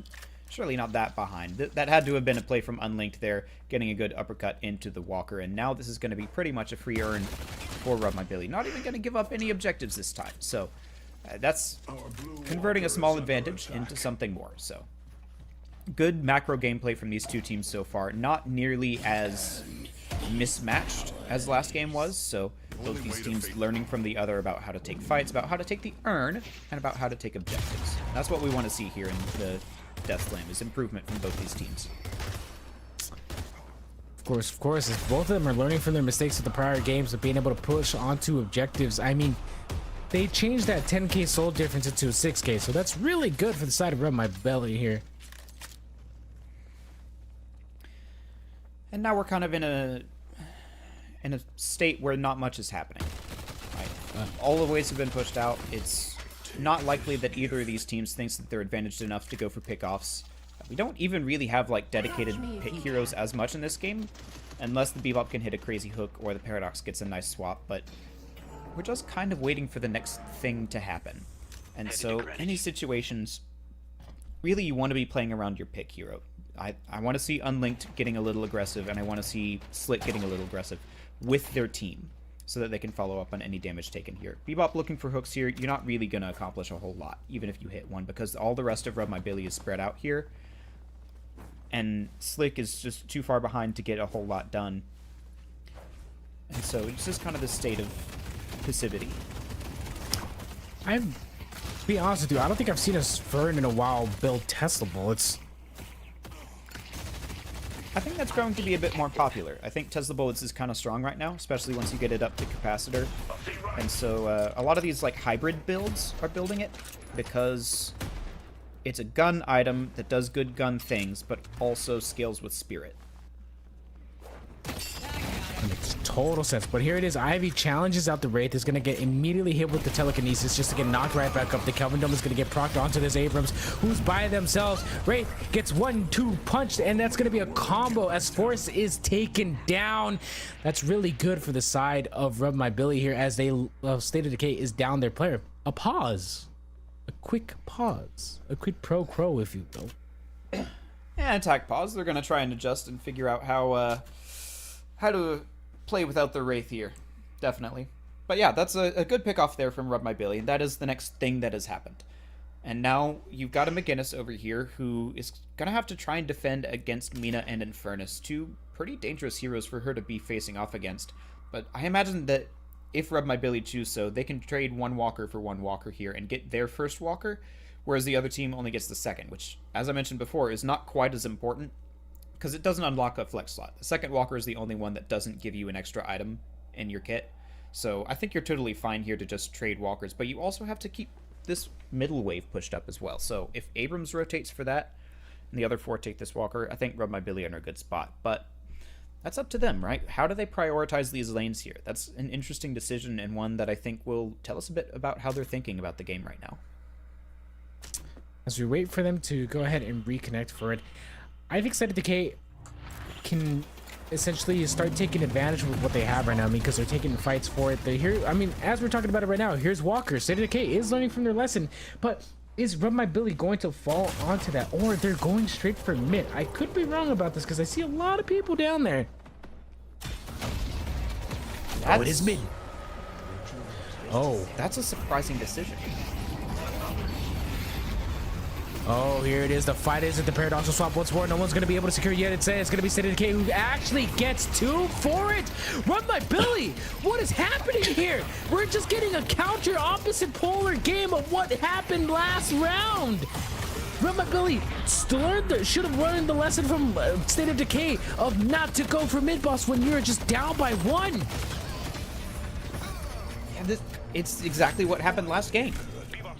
surely not that behind. That had to have been a play from Unlinked there, getting a good uppercut into the Walker, and now this is going to be pretty much a free earn for Rub My Billy. Not even going to give up any objectives this time, so that's converting a small advantage into something more, so. Good macro gameplay from these two teams so far. Not nearly as mismatched as last game was, so both these teams learning from the other about how to take fights, about how to take the urn, and about how to take objectives. And that's what we want to see here in the Death Slam, is improvement from both these teams. Of course, if both of them are learning from their mistakes of the prior games of being able to push onto objectives. I mean, they changed that 10k soul difference into a 6k, so that's really good for the side of Rub My Belly here. And now we're kind of in a state where not much is happening. Right? All the waves have been pushed out. It's not likely that either of these teams thinks that they're advantaged enough to go for pickoffs. We don't even really have like dedicated pick heroes as much in this game, unless the Bebop can hit a crazy hook or the Paradox gets a nice swap, but we're just kind of waiting for the next thing to happen. And so in these situations, really you want to be playing around your pick hero. I want to see Unlinked getting a little aggressive, and I want to see Slick getting a little aggressive with their team so that they can follow up on any damage taken here. Bebop looking for hooks here, you're not really going to accomplish a whole lot, even if you hit one, because all the rest of Rub My Billy is spread out here, and Slick is just too far behind to get a whole lot done. And so it's just kind of the state of passivity. I'm be honest with you, I don't think I've seen a Fern in a while build Tesla bullets. I think that's going to be a bit more popular. I think Tesla Bullets is kind of strong right now, especially once you get it up to capacitor. And so a lot of these like hybrid builds are building it because it's a gun item that does good gun things, but also scales with spirit. That makes total sense. But here it is. Ivy challenges out the Wraith. Is going to get immediately hit with the telekinesis just to get knocked right back up. The Kelvin Dome is going to get procced onto this Abrams, who's by themselves. Wraith gets 1-2 punched, and that's going to be a combo as Force is taken down. That's really good for the side of Rub My Billy here, as they State of Decay is down their player. A pause. A quick pause. A quick pro crow, if you will. Yeah, attack pause. They're going to try and adjust and figure out how to play without the Wraith here. Definitely. But yeah, that's a good pickoff there from Rub My Billy, and that is the next thing that has happened. And now you've got a McGinnis over here who is going to have to try and defend against Mina and Infernus, two pretty dangerous heroes for her to be facing off against. But I imagine that if Rub My Billy choose so, they can trade one Walker for one Walker here and get their first Walker, whereas the other team only gets the second, which, as I mentioned before, is not quite as important because it doesn't unlock a flex slot. The second Walker is the only one that doesn't give you an extra item in your kit. So I think you're totally fine here to just trade Walkers, but you also have to keep this middle wave pushed up as well. So if Abrams rotates for that, and the other four take this Walker, I think Rub My Billy are in a good spot. But that's up to them, right? How do they prioritize these lanes here? That's an interesting decision, and one that I think will tell us a bit about how they're thinking about the game right now. As we wait for them to go ahead and reconnect for it, I think State of Decay can essentially start taking advantage of what they have right now. I mean, because they're taking fights for it. They're here. I mean, as we're talking about it right now, here's Walker. State of Decay is learning from their lesson, but is Rub My Billy going to fall onto that, or they're going straight for mid? I could be wrong about this because I see a lot of people down there. Oh, it is mid. Oh, That's a surprising decision. oh, here it is. The fight is at the paradoxical swap once more. No one's going to be able to secure yet. It's going to be State of Decay who actually gets two for it. Rub My Billy, what is happening here? We're just getting a counter opposite polar game of what happened last round. Rub My Billy should have learned the lesson from State of Decay of not to go for mid boss when you're just down by one. Yeah, it's exactly what happened last game.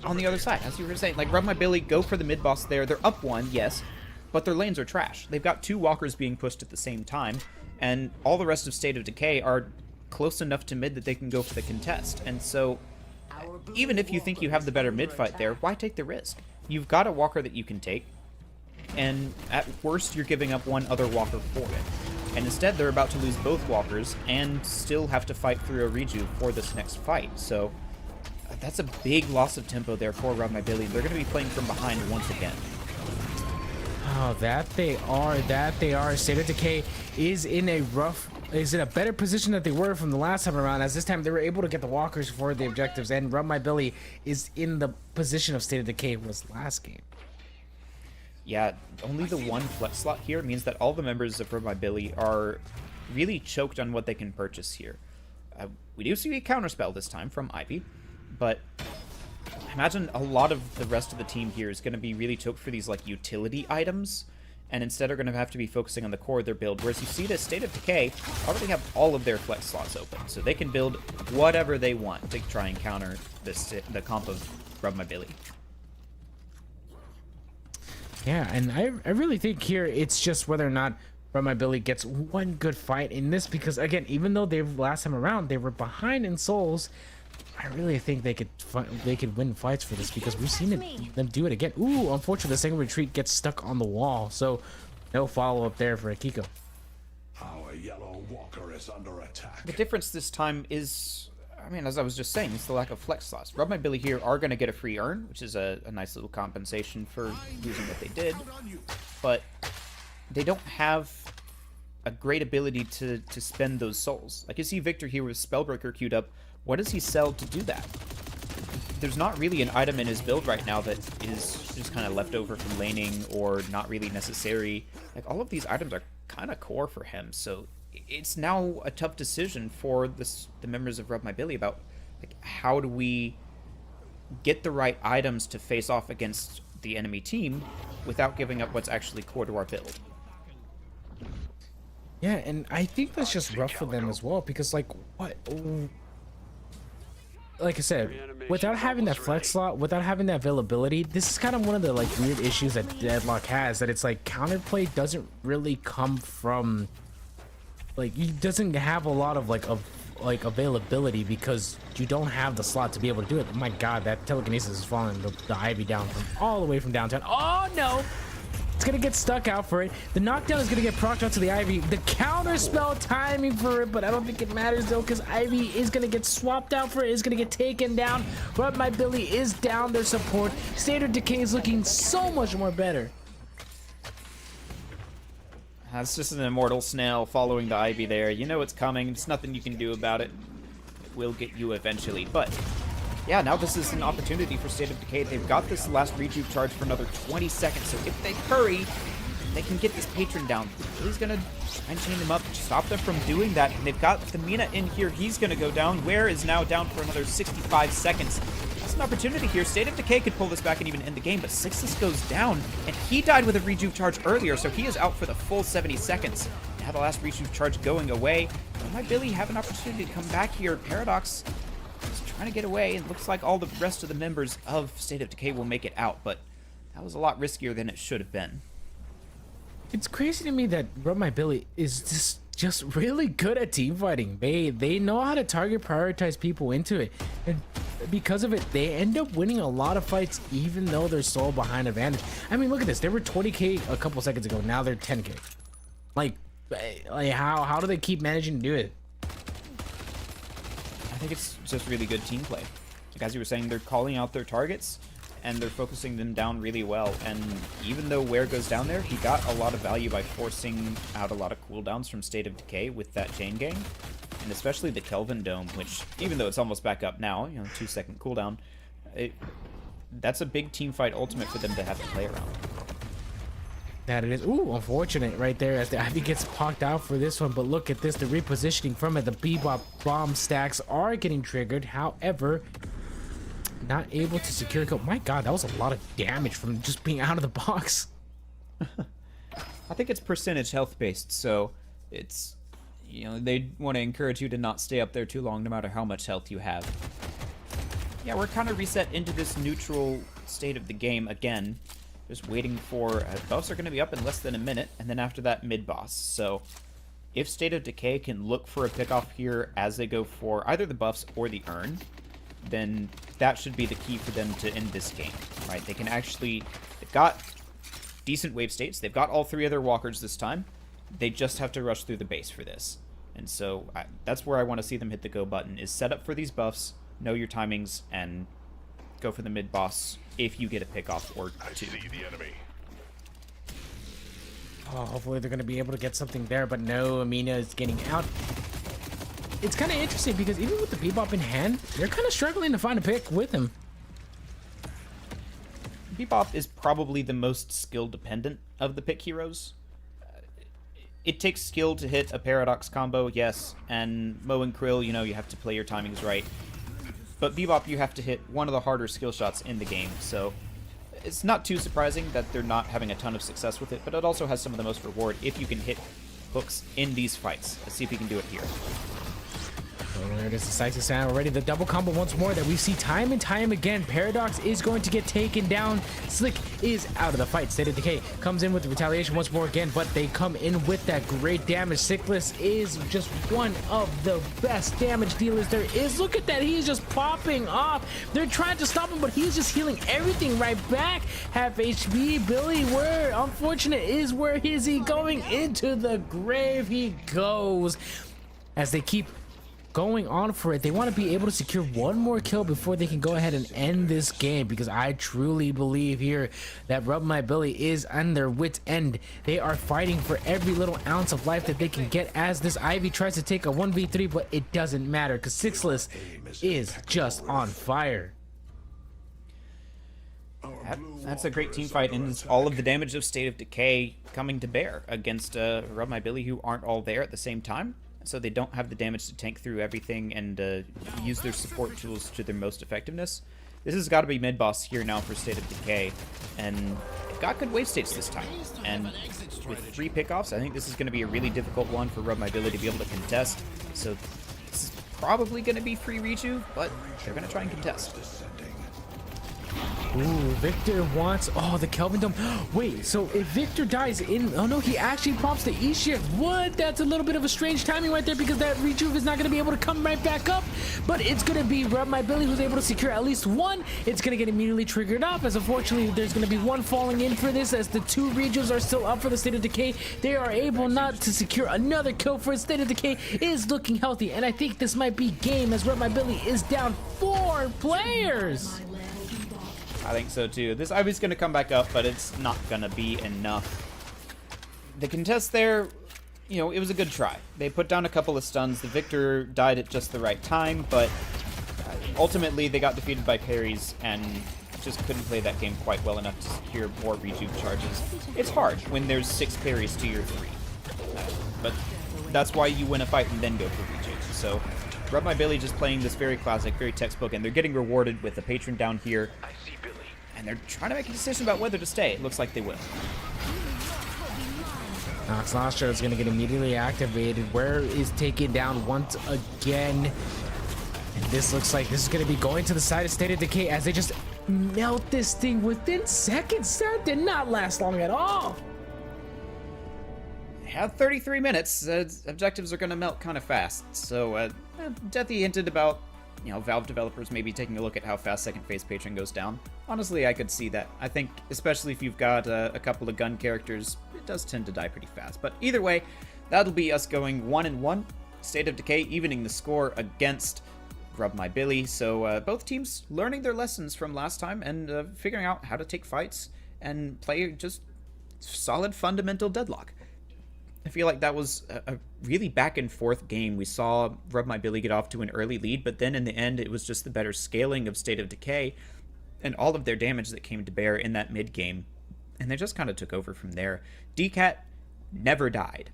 On the other side, as you were saying, like Rub My Billy go for the mid boss there. They're up one, yes, but their lanes are trash. They've got two Walkers being pushed at the same time, and all the rest of State of Decay are close enough to mid that they can go for the contest. And so, even if you think you have the better mid fight there, why take the risk? You've got a Walker that you can take, and at worst, you're giving up one other Walker for it. And instead, they're about to lose both walkers and still have to fight through a reju for this next fight. So that's a big loss of tempo there for Rub My Billy. They're going to be playing from behind once again. Oh, that they are. State of Decay is in a better position than they were from the last time around, as this time they were able to get the walkers for the objectives, and Rub My Billy is in the position of State of Decay was last game. Yeah, only the one flex slot here means that all the members of Rub My Billy are really choked on what they can purchase here. We do see a counterspell this time from Ivy, but imagine a lot of the rest of the team here is going to be really choked for these like utility items, and instead are going to have to be focusing on the core of their build, whereas you see the State of Decay already have all of their flex slots open, so they can build whatever they want to try and counter the comp of Rub My Billy. Yeah, and I really think here it's just whether or not Rub My Billy gets one good fight in this, because again, even though last time around they were behind in souls, I really think they could win fights for this, because we've seen them do it again. Ooh, unfortunately, the second retreat gets stuck on the wall, so no follow up there for Akiko. Our yellow walker is under attack. The difference this time is, I mean, as I was just saying, it's the lack of flex slots. Rub My Billy here are going to get a free earn, which is a nice little compensation for using what they did, but they don't have a great ability to spend those souls. Like you see Victor here with Spellbreaker queued up. What does he sell to do that? There's not really an item in his build right now that is just kind of left over from laning or not really necessary. Like, all of these items are kind of core for him, so it's now a tough decision for the members of Rub My Billy about, like, how do we get the right items to face off against the enemy team without giving up what's actually core to our build. Yeah, and I think that's just rough for them as well, because like I said, without having that flex slot, without having that availability, this is kind of one of the like weird issues that Deadlock has, that it's like counterplay doesn't really come from, like, he doesn't have a lot of like availability because you don't have the slot to be able to do it. Oh my god, that telekinesis is falling the Ivy down from all the way from downtown. Oh no! It's gonna get stuck out for it. The knockdown is gonna get procced out to the Ivy. The counter spell timing for it, but I don't think it matters though, because Ivy is gonna get swapped out for it. Is gonna get taken down. Rub My Billy is down their support. State of Decay is looking so much more better. That's just an immortal snail following the Ivy there. You know it's coming. There's nothing you can do about it. It will get you eventually. But yeah, now this is an opportunity for State of Decay. They've got this last rejuve charge for another 20 seconds. So if they hurry, they can get this patron down. He's going to try and chain him up, stop them from doing that. And they've got the Mina in here. He's going to go down. Ware is now down for another 65 seconds. That's an opportunity here. State of Decay could pull this back and even end the game, but Sixtus goes down, and he died with a rejuve charge earlier, so he is out for the full 70 seconds. Now the last rejuve charge going away. Might Billy have an opportunity to come back here? Paradox is trying to get away, and looks like all the rest of the members of State of Decay will make it out, but that was a lot riskier than it should have been. It's crazy to me that Rub My Billy is just really good at team fighting. They know how to target prioritize people into it, and because of it they end up winning a lot of fights even though they're so behind advantage. I mean, look at this, they were 20k a couple seconds ago, now they're 10k. Like how do they keep managing to do it? I think it's just really good team play. Like, as you were saying, they're calling out their targets and they're focusing them down really well. And even though Ware goes down there, he got a lot of value by forcing out a lot of cooldowns from State of Decay with that chain gang. And especially the Kelvin Dome, which, even though it's almost back up now, 2-second cooldown, that's a big team fight ultimate for them to have to play around. That it is. Ooh, unfortunate right there as the Ivy gets pocked out for this one. But look at this, the repositioning from it. The Bebop bomb stacks are getting triggered. However, not able to secure a kill. My god, that was a lot of damage from just being out of the box. I think it's percentage health based, so it's, they want to encourage you to not stay up there too long no matter how much health you have. Yeah, we're kind of reset into this neutral state of the game again. Just waiting for, buffs are going to be up in less than a minute, and then after that, mid-boss. So if State of Decay can look for a pickoff here as they go for either the buffs or the urn, then that should be the key for them to end this game, right? They can actually, they've got decent wave states. They've got all three of their walkers this time. They just have to rush through the base for this. And so that's where I want to see them hit the go button, is set up for these buffs, know your timings, and go for the mid boss if you get a pick off or two. Oh, hopefully they're going to be able to get something there, but no, Amina is getting out. It's kind of interesting because even with the Bebop in hand, they're kind of struggling to find a pick with him. Bebop is probably the most skill dependent of the pick heroes. It takes skill to hit a Paradox combo, yes, and Mo and Krill, you know, you have to play your timings right. But Bebop, you have to hit one of the harder skill shots in the game, so it's not too surprising that they're not having a ton of success with it, but it also has some of the most reward if you can hit hooks in these fights. Let's see if we can do it here. Oh, there it is, decisive sound already. The double combo once more that we see time and time again. Paradox is going to get taken down. Slick is out of the fight. State of Decay comes in with the retaliation once more again, but they come in with that great damage. Sickless is just one of the best damage dealers there is. Look at that, he's just popping off. They're trying to stop him, but he's just healing everything right back. Half HP, Billy, where unfortunate is where is he going? Into the grave he goes. As they keep going on for it, they want to be able to secure one more kill before they can go ahead and end this game, because I truly believe here that Rub My Billy is on their wit's end. They are fighting for every little ounce of life that they can get as this Ivy tries to take a 1v3, but it doesn't matter because Sixless is just on fire. That's a great team fight, and it's all of the damage of State of Decay coming to bear against Rub My Billy, who aren't all there at the same time. So they don't have the damage to tank through everything and use their support tools to their most effectiveness. This has got to be mid-boss here now for State of Decay, and they've got good wave states this time. And with 3 pickoffs, I think this is going to be a really difficult one for Rub My Billy to be able to contest. So this is probably going to be free rejuve, but they're going to try and contest. Ooh, Victor wants... Oh, the Kelvin Dome. Wait, so if Victor dies in... Oh, no, he actually pops the E-shift. What? That's a little bit of a strange timing right there because that rejuve is not going to be able to come right back up. But it's going to be Rub My Billy who's able to secure at least one. It's going to get immediately triggered up, as unfortunately there's going to be one falling in for this, as the 2 rejuves are still up for the State of Decay. They are able not to secure another kill for it. State of Decay is looking healthy, and I think this might be game as Rub My Billy is down 4 players. I think so too. This Ivy's going to come back up, but it's not going to be enough. The contest there, you know, it was a good try. They put down a couple of stuns. The Victor died at just the right time, but ultimately they got defeated by parries and just couldn't play that game quite well enough to secure more rejuve charges. It's hard when there's 6 parries to your 3. But that's why you win a fight and then go for rejuve. So Rub My Billy just playing this very classic, very textbook, and they're getting rewarded with the patron down here. And they're trying to make a decision about whether to stay. It looks like they will. Nox Nostro is going to get immediately activated. Where is taken down once again. And this looks like this is going to be going to the side of State of Decay as they just melt this thing within seconds. That did not last long at all. They have 33 minutes. Objectives are going to melt kind of fast. So Deathy hinted about, you know, Valve developers maybe taking a look at how fast second phase patron goes down. Honestly, I could see that. I think, especially if you've got a couple of gun characters, it does tend to die pretty fast. But either way, that'll be us going 1-1. State of Decay evening the score against Rub My Billy. So both teams learning their lessons from last time and figuring out how to take fights and play just solid fundamental deadlock. I feel like that was a really back and forth game. We saw Rub My Billy get off to an early lead, but then in the end, it was just the better scaling of State of Decay and all of their damage that came to bear in that mid game. And they just kind of took over from there. DCAT never died.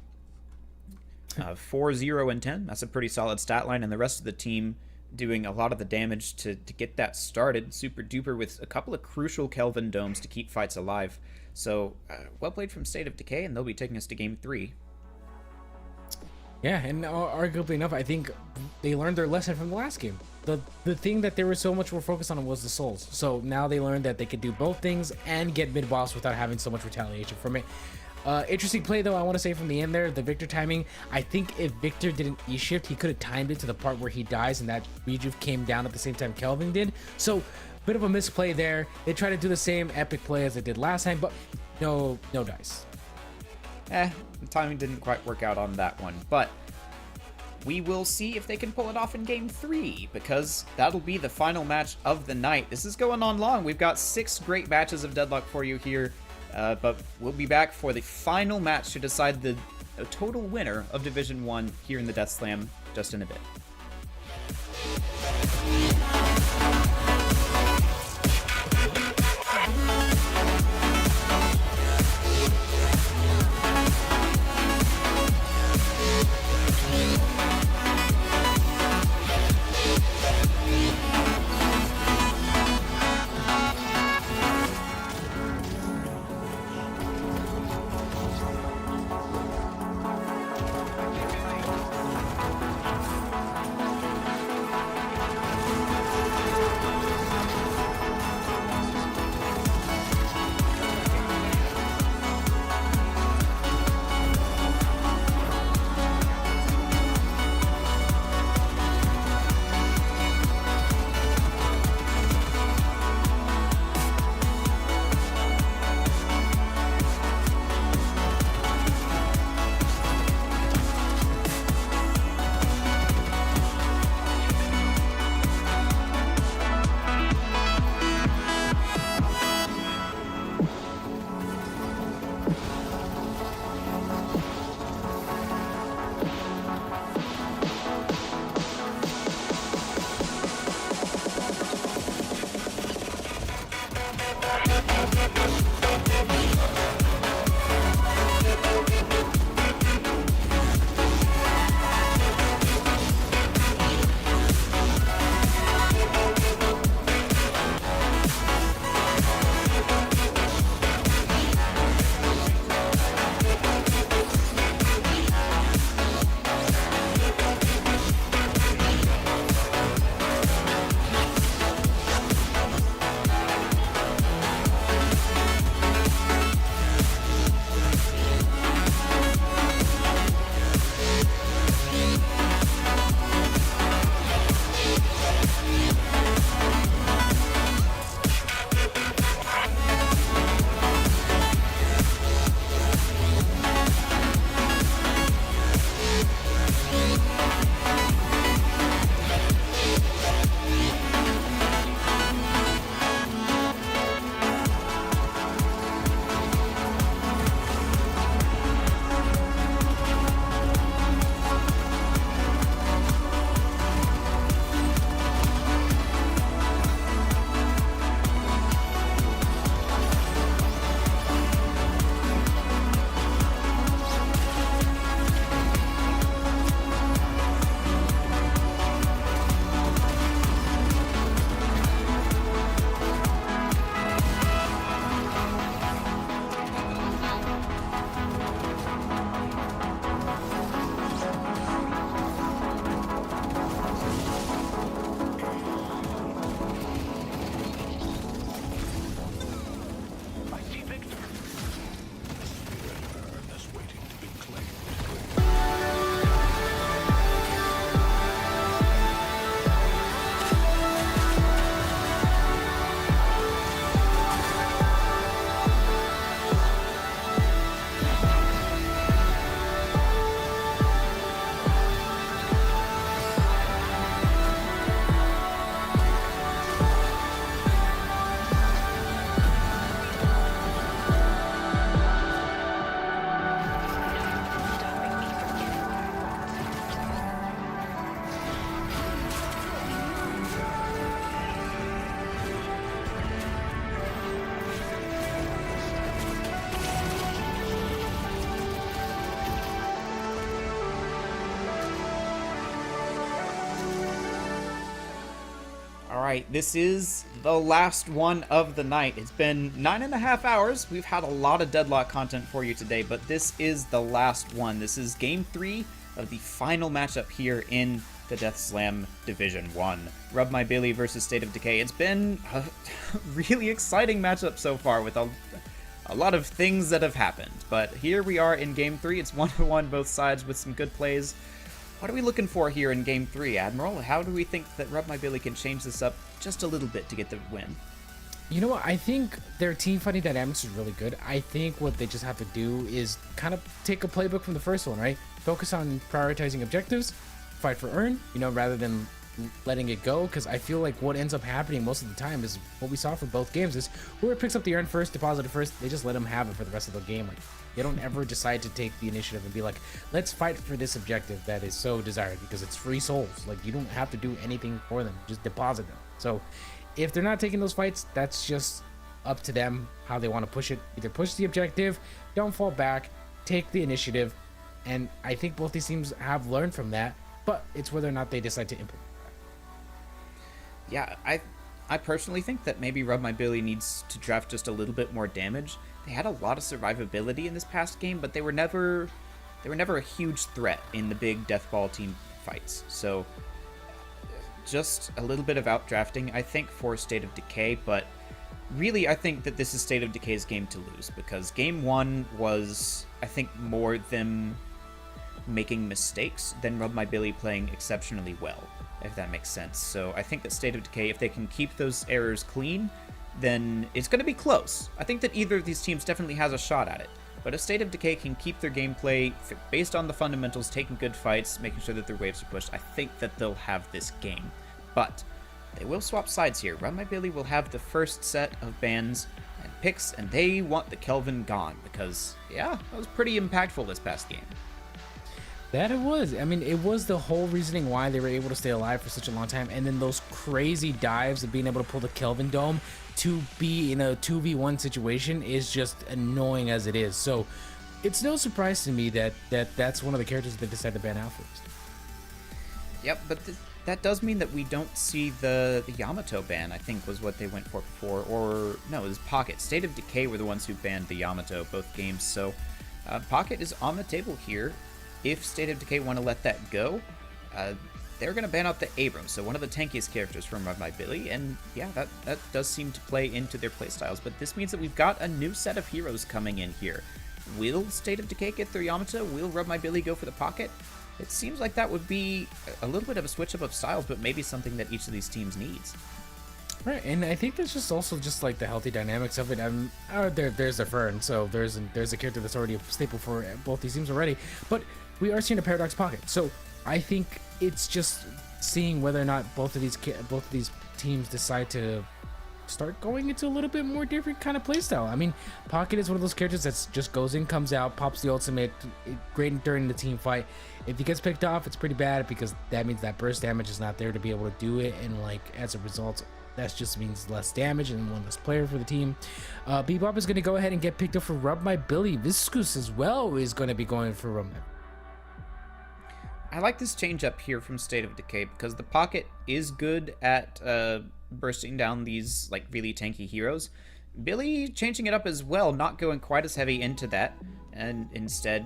4-0-10. That's a pretty solid stat line. And the rest of the team doing a lot of the damage to get that started. Super duper with a couple of crucial Kelvin domes to keep fights alive. So, well played from State of Decay, and they'll be taking us to Game 3. Yeah, and arguably enough, I think they learned their lesson from the last game. The thing that they were so much more focused on was the souls. So now they learned that they could do both things and get mid-boss without having so much retaliation from it. Interesting play, though, I want to say from the end there, the Victor timing. I think if Victor didn't E-shift, he could have timed it to the part where he dies and that rejuve came down at the same time Kelvin did. So, bit of a misplay there. They tried to do the same epic play as they did last time, but no dice. The timing didn't quite work out on that one. But we will see if they can pull it off in Game 3, because that'll be the final match of the night. This is going on long. We've got 6 great matches of Deadlock for you here, but we'll be back for the final match to decide the total winner of Division 1 here in the Death Slam just in a bit. right, this is the last one of the night. It's been 9.5 hours. We've had a lot of Deadlock content for you today, but this is the last one. This is Game 3 of the final matchup here in the Death Slam Division 1. Rub My Billy versus State of Decay. It's been a really exciting matchup so far with a lot of things that have happened. But here we are in Game 3. It's 1-1 both sides with some good plays. What are we looking for here in Game 3, Admiral? How do we think that Rub My Billy can change this up just a little bit to get the win? You know what? I think their team fighting dynamics is really good. I think what they just have to do is kind of take a playbook from the first one, right? Focus on prioritizing objectives, fight for earn, rather than letting it go. Because I feel like what ends up happening most of the time is what we saw for both games is whoever picks up the earn first, deposit it first, they just let them have it for the rest of the game. Like, they don't ever decide to take the initiative and be like, let's fight for this objective that is so desired because it's free souls. Like, you don't have to do anything for them, just deposit them. So if they're not taking those fights, that's just up to them how they want to push it. Either push the objective, don't fall back, take the initiative, and I think both these teams have learned from that, but it's whether or not they decide to implement that. Yeah, I personally think that maybe Rub My Billy needs to draft just a little bit more damage. They had a lot of survivability in this past game, but they were never a huge threat in the big Deathball team fights. So just a little bit of outdrafting, I think, for State of Decay, but really I think that this is State of Decay's game to lose, because game 1 was, I think, more them making mistakes than Rub My Billy playing exceptionally well, if that makes sense. So I think that State of Decay, if they can keep those errors clean, then it's going to be close. I think that either of these teams definitely has a shot at it. But if State of Decay can keep their gameplay based on the fundamentals, taking good fights, making sure that their waves are pushed, I think that they'll have this game. But they will swap sides here. Run My Billy will have the first set of bans and picks, and they want the Kelvin gone because, yeah, that was pretty impactful this past game. That it was. I mean, it was the whole reasoning why they were able to stay alive for such a long time. And then those crazy dives of being able to pull the Kelvin Dome to be in a 2v1 situation is just annoying as it is. So it's no surprise to me that that's one of the characters that they decided to ban out first. Yep, but that does mean that we don't see the Yamato ban, I think was what they went for before. Or, no, it was Pocket. State of Decay were the ones who banned the Yamato both games. So Pocket is on the table here. If State of Decay want to let that go, they're going to ban out the Abrams, so one of the tankiest characters from Rub My Billy, and yeah, that does seem to play into their playstyles, but this means that we've got a new set of heroes coming in here. Will State of Decay get their Yamato? Will Rub My Billy go for the Pocket? It seems like that would be a little bit of a switch up of styles, but maybe something that each of these teams needs. Right, and I think that's just also just like the healthy dynamics of it. There's a Fern, so there's a character that's already a staple for both these teams already, but we are seeing a Paradox Pocket, so I think it's just seeing whether or not both of these teams decide to start going into a little bit more different kind of playstyle. I mean, Pocket is one of those characters that just goes in, comes out, pops the ultimate, great during the team fight. If he gets picked off, it's pretty bad because that means that burst damage is not there to be able to do it, and like as a result, that just means less damage and one less player for the team. Bebop is going to go ahead and get picked up for Rub My Billy. Viscous as well is going to be going for Rub My. I like this change up here from State of Decay because the Pocket is good at bursting down these like really tanky heroes. Billy changing it up as well, not going quite as heavy into that, and instead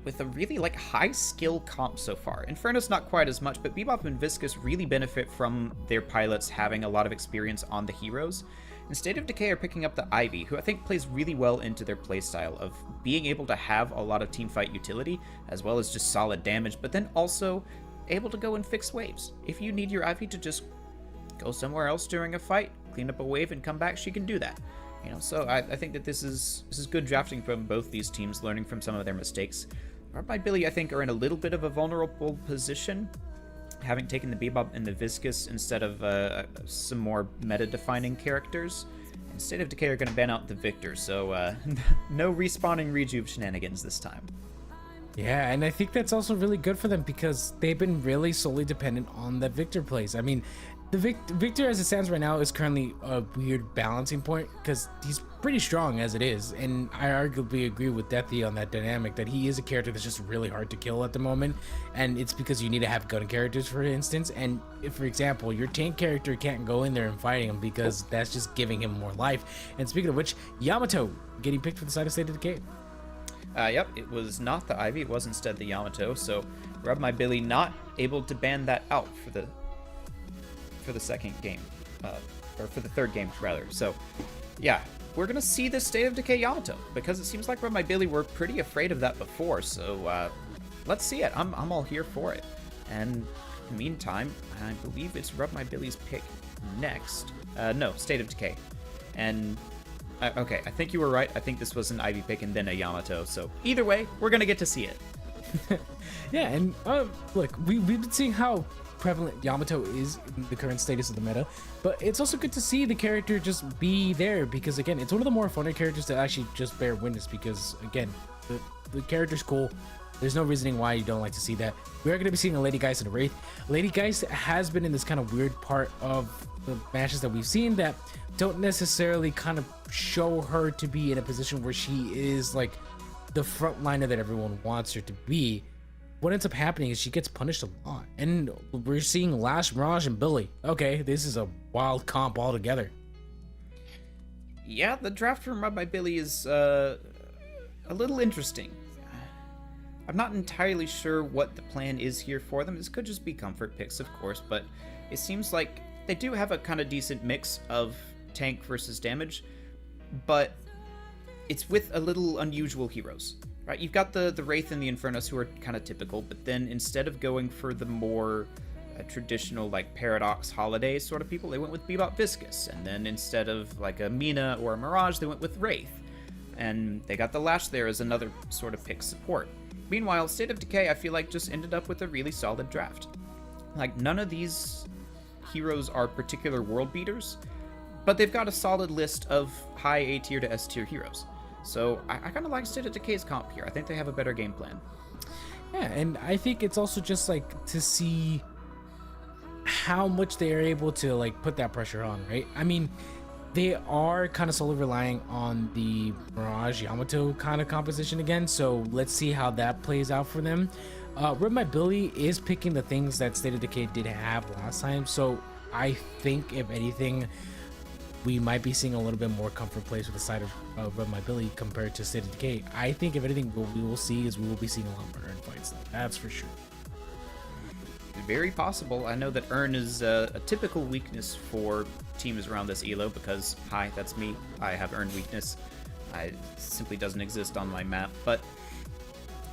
with a really like high skill comp so far. Inferno's not quite as much, but Bebop and Viscous really benefit from their pilots having a lot of experience on the heroes. And State of Decay are picking up the Ivy, who I think plays really well into their playstyle of being able to have a lot of teamfight utility, as well as just solid damage, but then also able to go and fix waves. If you need your Ivy to just go somewhere else during a fight, clean up a wave and come back, she can do that. So I think that this is good drafting from both these teams, learning from some of their mistakes. Rub My Billy, I think, are in a little bit of a vulnerable position, having taken the Bebop and the Viscous instead of some more meta-defining characters. And State of Decay are going to ban out the Victor, so no respawning Rejuve shenanigans this time. Yeah, and I think that's also really good for them because they've been really solely dependent on the Victor plays. I mean, the Victor as it stands right now is currently a weird balancing point because he's pretty strong as it is, and I arguably agree with Deathy on that dynamic that he is a character that's just really hard to kill at the moment, and it's because you need to have gun characters, for instance, and if, for example, your tank character can't go in there and fighting him because that's just giving him more life. And speaking of which, Yamato getting picked for the side of State of Decay. Yep, it was not the Ivy, it was instead the Yamato, so Rub My Billy not able to ban that out for the second game, or for the third game, rather. So, yeah, we're going to see the State of Decay Yamato, because it seems like Rub My Billy were pretty afraid of that before, so let's see it. I'm all here for it. And in the meantime, I believe it's Rub My Billy's pick next. No, State of Decay. And okay, I think you were right. I think this was an Ivy pick and then a Yamato. So either way, we're gonna get to see it. Yeah, and look, we've been seeing how prevalent Yamato is in the current status of the meta, but it's also good to see the character just be there, because again, it's one of the more funner characters to actually just bear witness, because again, the character's cool. There's no reasoning why you don't like to see that. We are going to be seeing a Lady Geist and a Wraith. Lady Geist has been in this kind of weird part of the matches that we've seen that don't necessarily kind of show her to be in a position where she is like the frontliner that everyone wants her to be. What ends up happening is she gets punished a lot, and we're seeing Lash, Mirage, and Billy. Okay, this is a wild comp altogether. Yeah, the draft from Run by Billy is a little interesting. I'm not entirely sure what the plan is here for them. This could just be comfort picks, of course, but it seems like they do have a kind of decent mix of tank versus damage, but it's with a little unusual heroes. Right, you've got the Wraith and the Infernus, who are kind of typical, but then instead of going for the more traditional, like, Paradox Holiday sort of people, they went with Bebop Viscous, and then instead of, like, a Mina or a Mirage, they went with Wraith, and they got the Lash there as another sort of pick support. Meanwhile, State of Decay, I feel like, just ended up with a really solid draft. Like, none of these heroes are particular world beaters, but they've got a solid list of high A tier to S tier heroes. So I kind of like State of Decay's comp here. I think they have a better game plan. Yeah, and I think it's also just like to see how much they are able to like put that pressure on, right? I mean, they are kind of solely relying on the Mirage Yamato kind of composition again, so let's see how that plays out for them. Run by Billy is picking the things that State of Decay did have last time, so I think if anything, we might be seeing a little bit more comfort plays with the side of Run by Billy compared to State of Decay. I think if anything, what we will see is we will be seeing a lot more Earn fights. That's for sure. Very possible. I know that Earn is a typical weakness for teams around this elo because, hi, that's me. I have Earn weakness. It simply doesn't exist on my map. But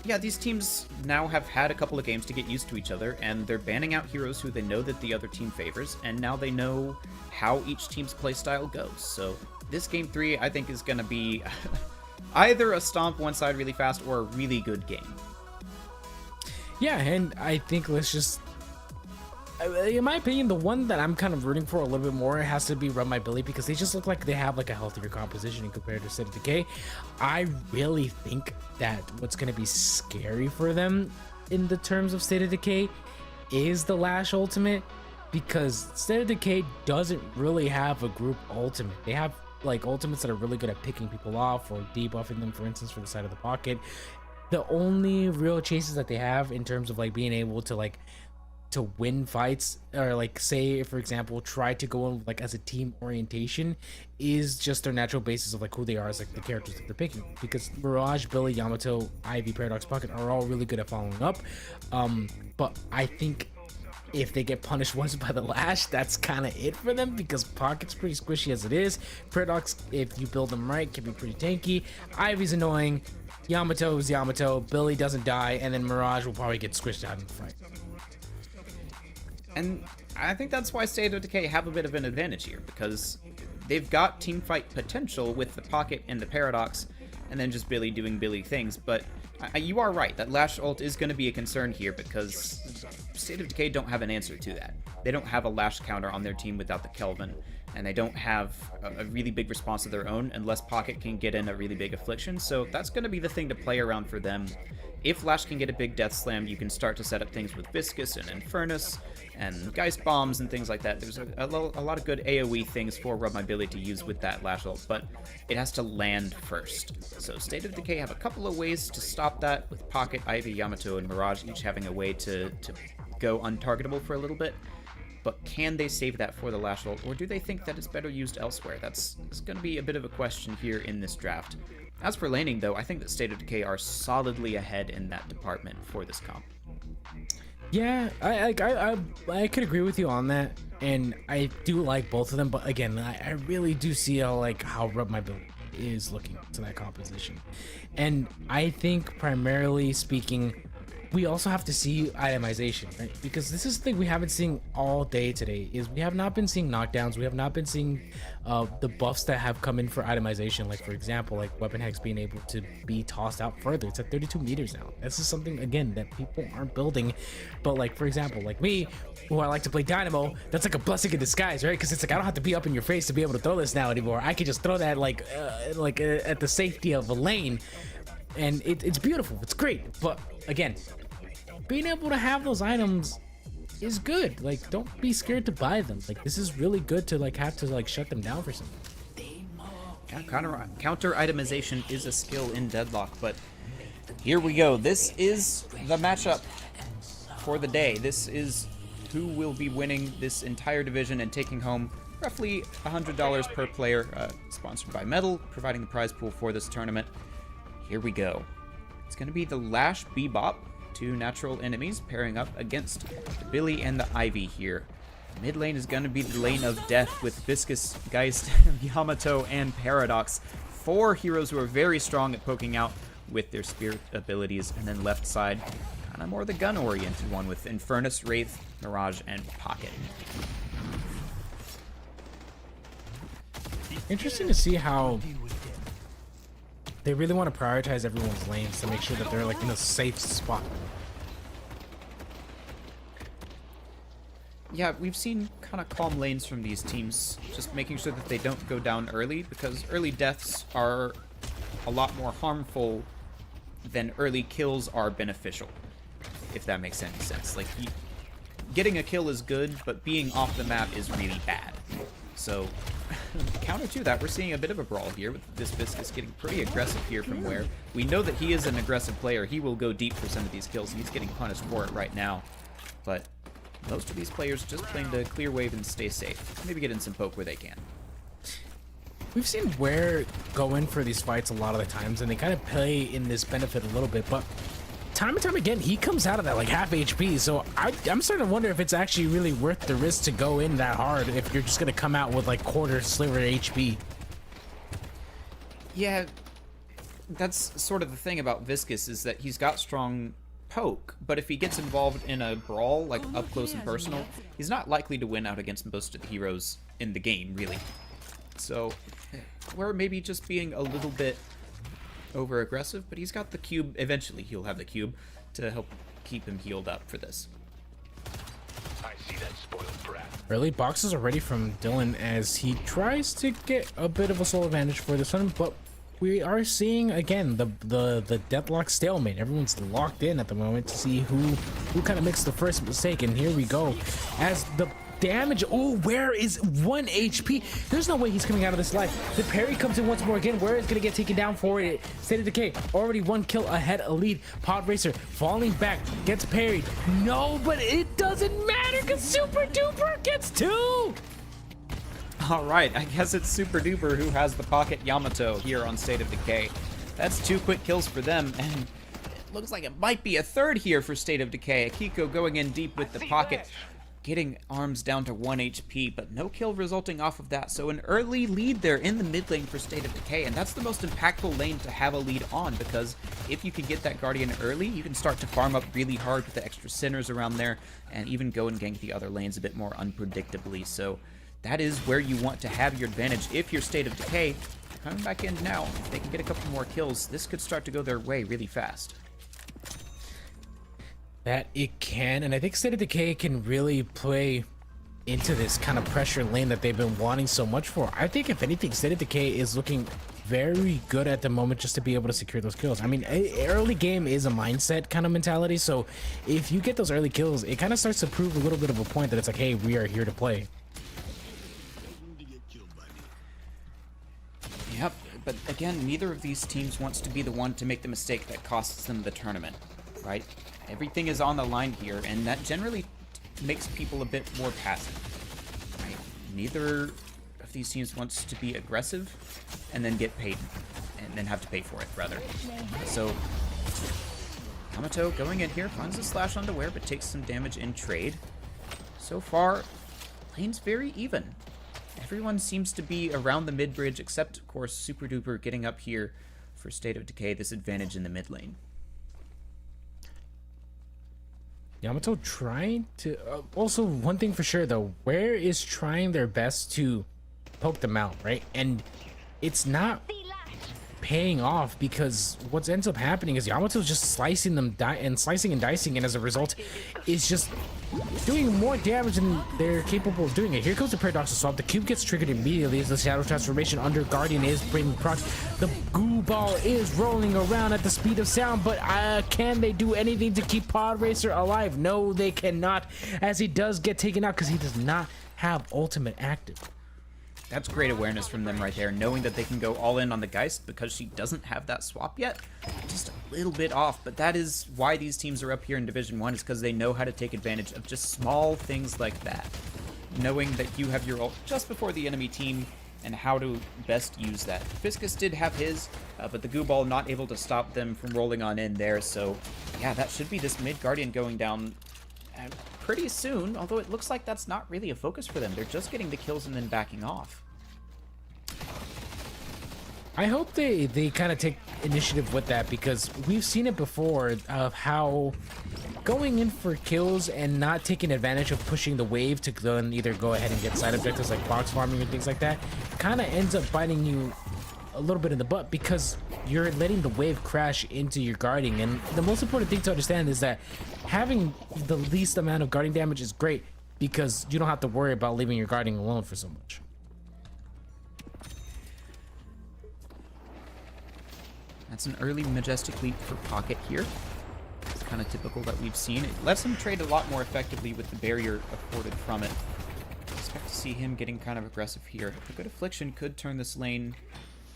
yeah, these teams now have had a couple of games to get used to each other, and they're banning out heroes who they know that the other team favors, and now they know how each team's playstyle goes. So this game 3, I think, is going to be either a stomp one side really fast or a really good game. Yeah, and I think let's just... in my opinion, the one that I'm kind of rooting for a little bit more has to be Run by Billy, because they just look like they have like a healthier composition compared to State of Decay. I really think that what's going to be scary for them in the terms of State of Decay is the Lash ultimate, because State of Decay doesn't really have a group ultimate. They have like ultimates that are really good at picking people off or debuffing them, for instance, for the side of the pocket. The only real chases that they have in terms of like being able to like to win fights, or like say for example try to go in like as a team orientation, is just their natural basis of like who they are as like the characters that they're picking, because Mirage, Billy, Yamato, Ivy, Paradox, Pocket are all really good at following up, but I think if they get punished once by the Lash, that's kind of it for them, because Pocket's pretty squishy as it is. Paradox, if you build them right, can be pretty tanky. Ivy's annoying. Yamato is Yamato. Billy doesn't die, and then Mirage will probably get squished out in the fight. And I think that's why State of Decay have a bit of an advantage here, because they've got teamfight potential with the Pocket and the Paradox, and then just Billy doing Billy things. But you are right, that Lash ult is going to be a concern here, because State of Decay don't have an answer to that. They don't have a Lash counter on their team without the Kelvin, and they don't have a really big response of their own unless Pocket can get in a really big Affliction, so that's going to be the thing to play around for them. If Lash can get a big Death Slam, you can start to set up things with Viscous and Infernus and Geist Bombs and things like that. There's a lot of good AoE things for Rub My Billy to use with that Lash ult, but it has to land first. So State of Decay have a couple of ways to stop that, with Pocket, Ivy, Yamato, and Mirage each having a way to go untargetable for a little bit. But can they save that for the Lash ult, or do they think that it's better used elsewhere? It's going to be a bit of a question here in this draft. As for laning, though, I think that State of Decay are solidly ahead in that department for this comp. Yeah, I could agree with you on that, and I do like both of them. But again, I really do see how Rub My Billy is looking to that composition, and I think primarily speaking, we also have to see itemization, right? Because this is the thing we haven't seen all day today, is we have not been seeing knockdowns. We have not been seeing the buffs that have come in for itemization. Like, for example, like weapon hex being able to be tossed out further. It's at 32 meters now. This is something, again, that people aren't building. But like, for example, like me, who I like to play Dynamo, that's like a blessing in disguise, right? Because it's like, I don't have to be up in your face to be able to throw this now anymore. I can just throw that at the safety of a lane. And it's beautiful. It's great. But again, being able to have those items is good. Like, don't be scared to buy them. Like, this is really good to like have to like shut them down for something. Yeah, counter itemization is a skill in Deadlock, but here we go. This is the matchup for the day. This is who will be winning this entire division and taking home roughly $100 per player, sponsored by Metal, providing the prize pool for this tournament. Here we go. It's going to be the Lash Bebop, two natural enemies pairing up against the Billy and the Ivy here. Mid lane is going to be the lane of death with Viscous, Geist, Yamato, and Paradox. Four heroes who are very strong at poking out with their spirit abilities. And then left side, kind of more the gun-oriented one with Infernus, Wraith, Mirage, and Pocket. Interesting to see how they really want to prioritize everyone's lanes to make sure that they're like in a safe spot. Yeah, we've seen kind of calm lanes from these teams, just making sure that they don't go down early, because early deaths are a lot more harmful than early kills are beneficial, if that makes any sense. Like, getting a kill is good, but being off the map is really bad. So, counter to that, we're seeing a bit of a brawl here, with this Viscous getting pretty aggressive here from where we know that he is an aggressive player. He will go deep for some of these kills, and he's getting punished for it right now. But most of these players just playing to clear wave and stay safe. Maybe get in some poke where they can. We've seen Ware go in for these fights a lot of the times, and they kind of play in this benefit a little bit, but time and time again, he comes out of that like half HP, so I'm starting to wonder if it's actually really worth the risk to go in that hard if you're just going to come out with like quarter sliver HP. Yeah, that's sort of the thing about Viscous, is that he's got strong poke, but if he gets involved in a brawl, like up close and personal, he's not likely to win out against most of the heroes in the game, really. So, we're maybe just being a little bit over aggressive, but he's got the cube. Eventually he'll have the cube to help keep him healed up for this. I see that spoiled brat. Early boxes are ready from Dylan as he tries to get a bit of a soul advantage for this one, but we are seeing again the deathlock stalemate. Everyone's locked in at the moment to see who kind of makes the first mistake, and here we go as the damage. Oh, Ware is 1 HP. There's no way he's coming out of this life. The parry comes in once more again. Ware is gonna get taken down for it. State of Decay already 1 kill ahead, a lead. Pod Racer falling back, gets parried. No, but it doesn't matter because Super Duper gets 2. All right, I guess it's Super Duper who has the Pocket Yamato here on State of Decay. That's 2 quick kills for them, and it looks like it might be a third here for State of Decay. Akiko going in deep with the Pocket, getting arms down to 1 HP, but no kill resulting off of that. So an early lead there in the mid lane for State of Decay, and that's the most impactful lane to have a lead on, because if you can get that Guardian early, you can start to farm up really hard with the extra Sinners around there, and even go and gank the other lanes a bit more unpredictably. So that is where you want to have your advantage. If you're State of Decay, coming back in now, if they can get a couple more kills, this could start to go their way really fast. That it can, and I think State of Decay can really play into this kind of pressure lane that they've been wanting so much for. I think if anything, State of Decay is looking very good at the moment just to be able to secure those kills. I mean, early game is a mindset kind of mentality, so if you get those early kills, it kind of starts to prove a little bit of a point that it's like, hey, we are here to play. Yep, but again, neither of these teams wants to be the one to make the mistake that costs them the tournament, right? Everything is on the line here, and that generally makes people a bit more passive, right? Neither of these teams wants to be aggressive and then get paid, and then have to pay for it, rather. So, Yamato going in here, finds a slash onto Ware, but takes some damage in trade. So far, lane's very even. Everyone seems to be around the mid bridge, except, of course, Super Duper getting up here for State of Decay, this advantage in the mid lane. Yamato trying to... also, one thing for sure, though. Where is trying their best to poke them out, right? And it's not paying off because what ends up happening is Yamato's just slicing them slicing and dicing, and as a result is just doing more damage than they're capable of doing it. Here comes the Paradoxical Swap. The cube gets triggered immediately as the Shadow Transformation under Guardian is bringing procs. The goo ball is rolling around at the speed of sound, but can they do anything to keep Pod Racer alive? No, they cannot, as he does get taken out because he does not have ultimate active. That's great awareness from them right there, knowing that they can go all in on the Geist because she doesn't have that swap yet. Just a little bit off, but that is why these teams are up here in Division 1, is because they know how to take advantage of just small things like that. Knowing that you have your ult just before the enemy team and how to best use that. Fiscus did have his, but the goo ball not able to stop them from rolling on in there, so yeah, that should be this mid Guardian going down pretty soon, although it looks like that's not really a focus for them. They're just getting the kills and then backing off. I hope they kind of take initiative with that, because we've seen it before of how going in for kills and not taking advantage of pushing the wave to then either go ahead and get side objectives like box farming and things like that kind of ends up biting you a little bit in the butt, because you're letting the wave crash into your guarding. And the most important thing to understand is that having the least amount of guarding damage is great, because you don't have to worry about leaving your guarding alone for so much. That's an early Majestic Leap for Pocket here. It's kind of typical that we've seen. It lets him trade a lot more effectively with the barrier afforded from it. Expect to see him getting kind of aggressive here. A good Affliction could turn this lane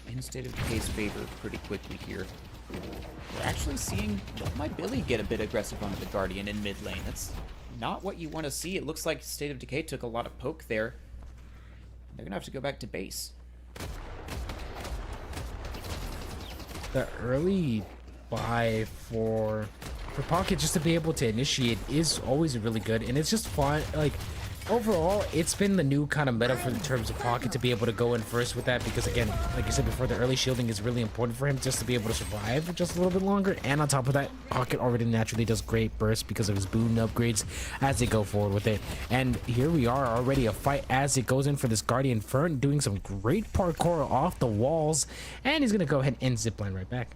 in State of Decay's favor pretty quickly here. We're actually seeing my Billy get a bit aggressive onto the Guardian in mid lane. That's not what you want to see. It looks like State of Decay took a lot of poke there. They're going to have to go back to base. The early buy for Pocket just to be able to initiate is always really good, and it's just fun. Like, overall, it's been the new kind of meta for the terms of Pocket to be able to go in first with that, because again, like I said before, the early shielding is really important for him just to be able to survive just a little bit longer. And on top of that, Pocket already naturally does great burst because of his boon upgrades as they go forward with it. And here we are already a fight as it goes in for this Guardian Fern, doing some great parkour off the walls, and he's gonna go ahead and zipline right back.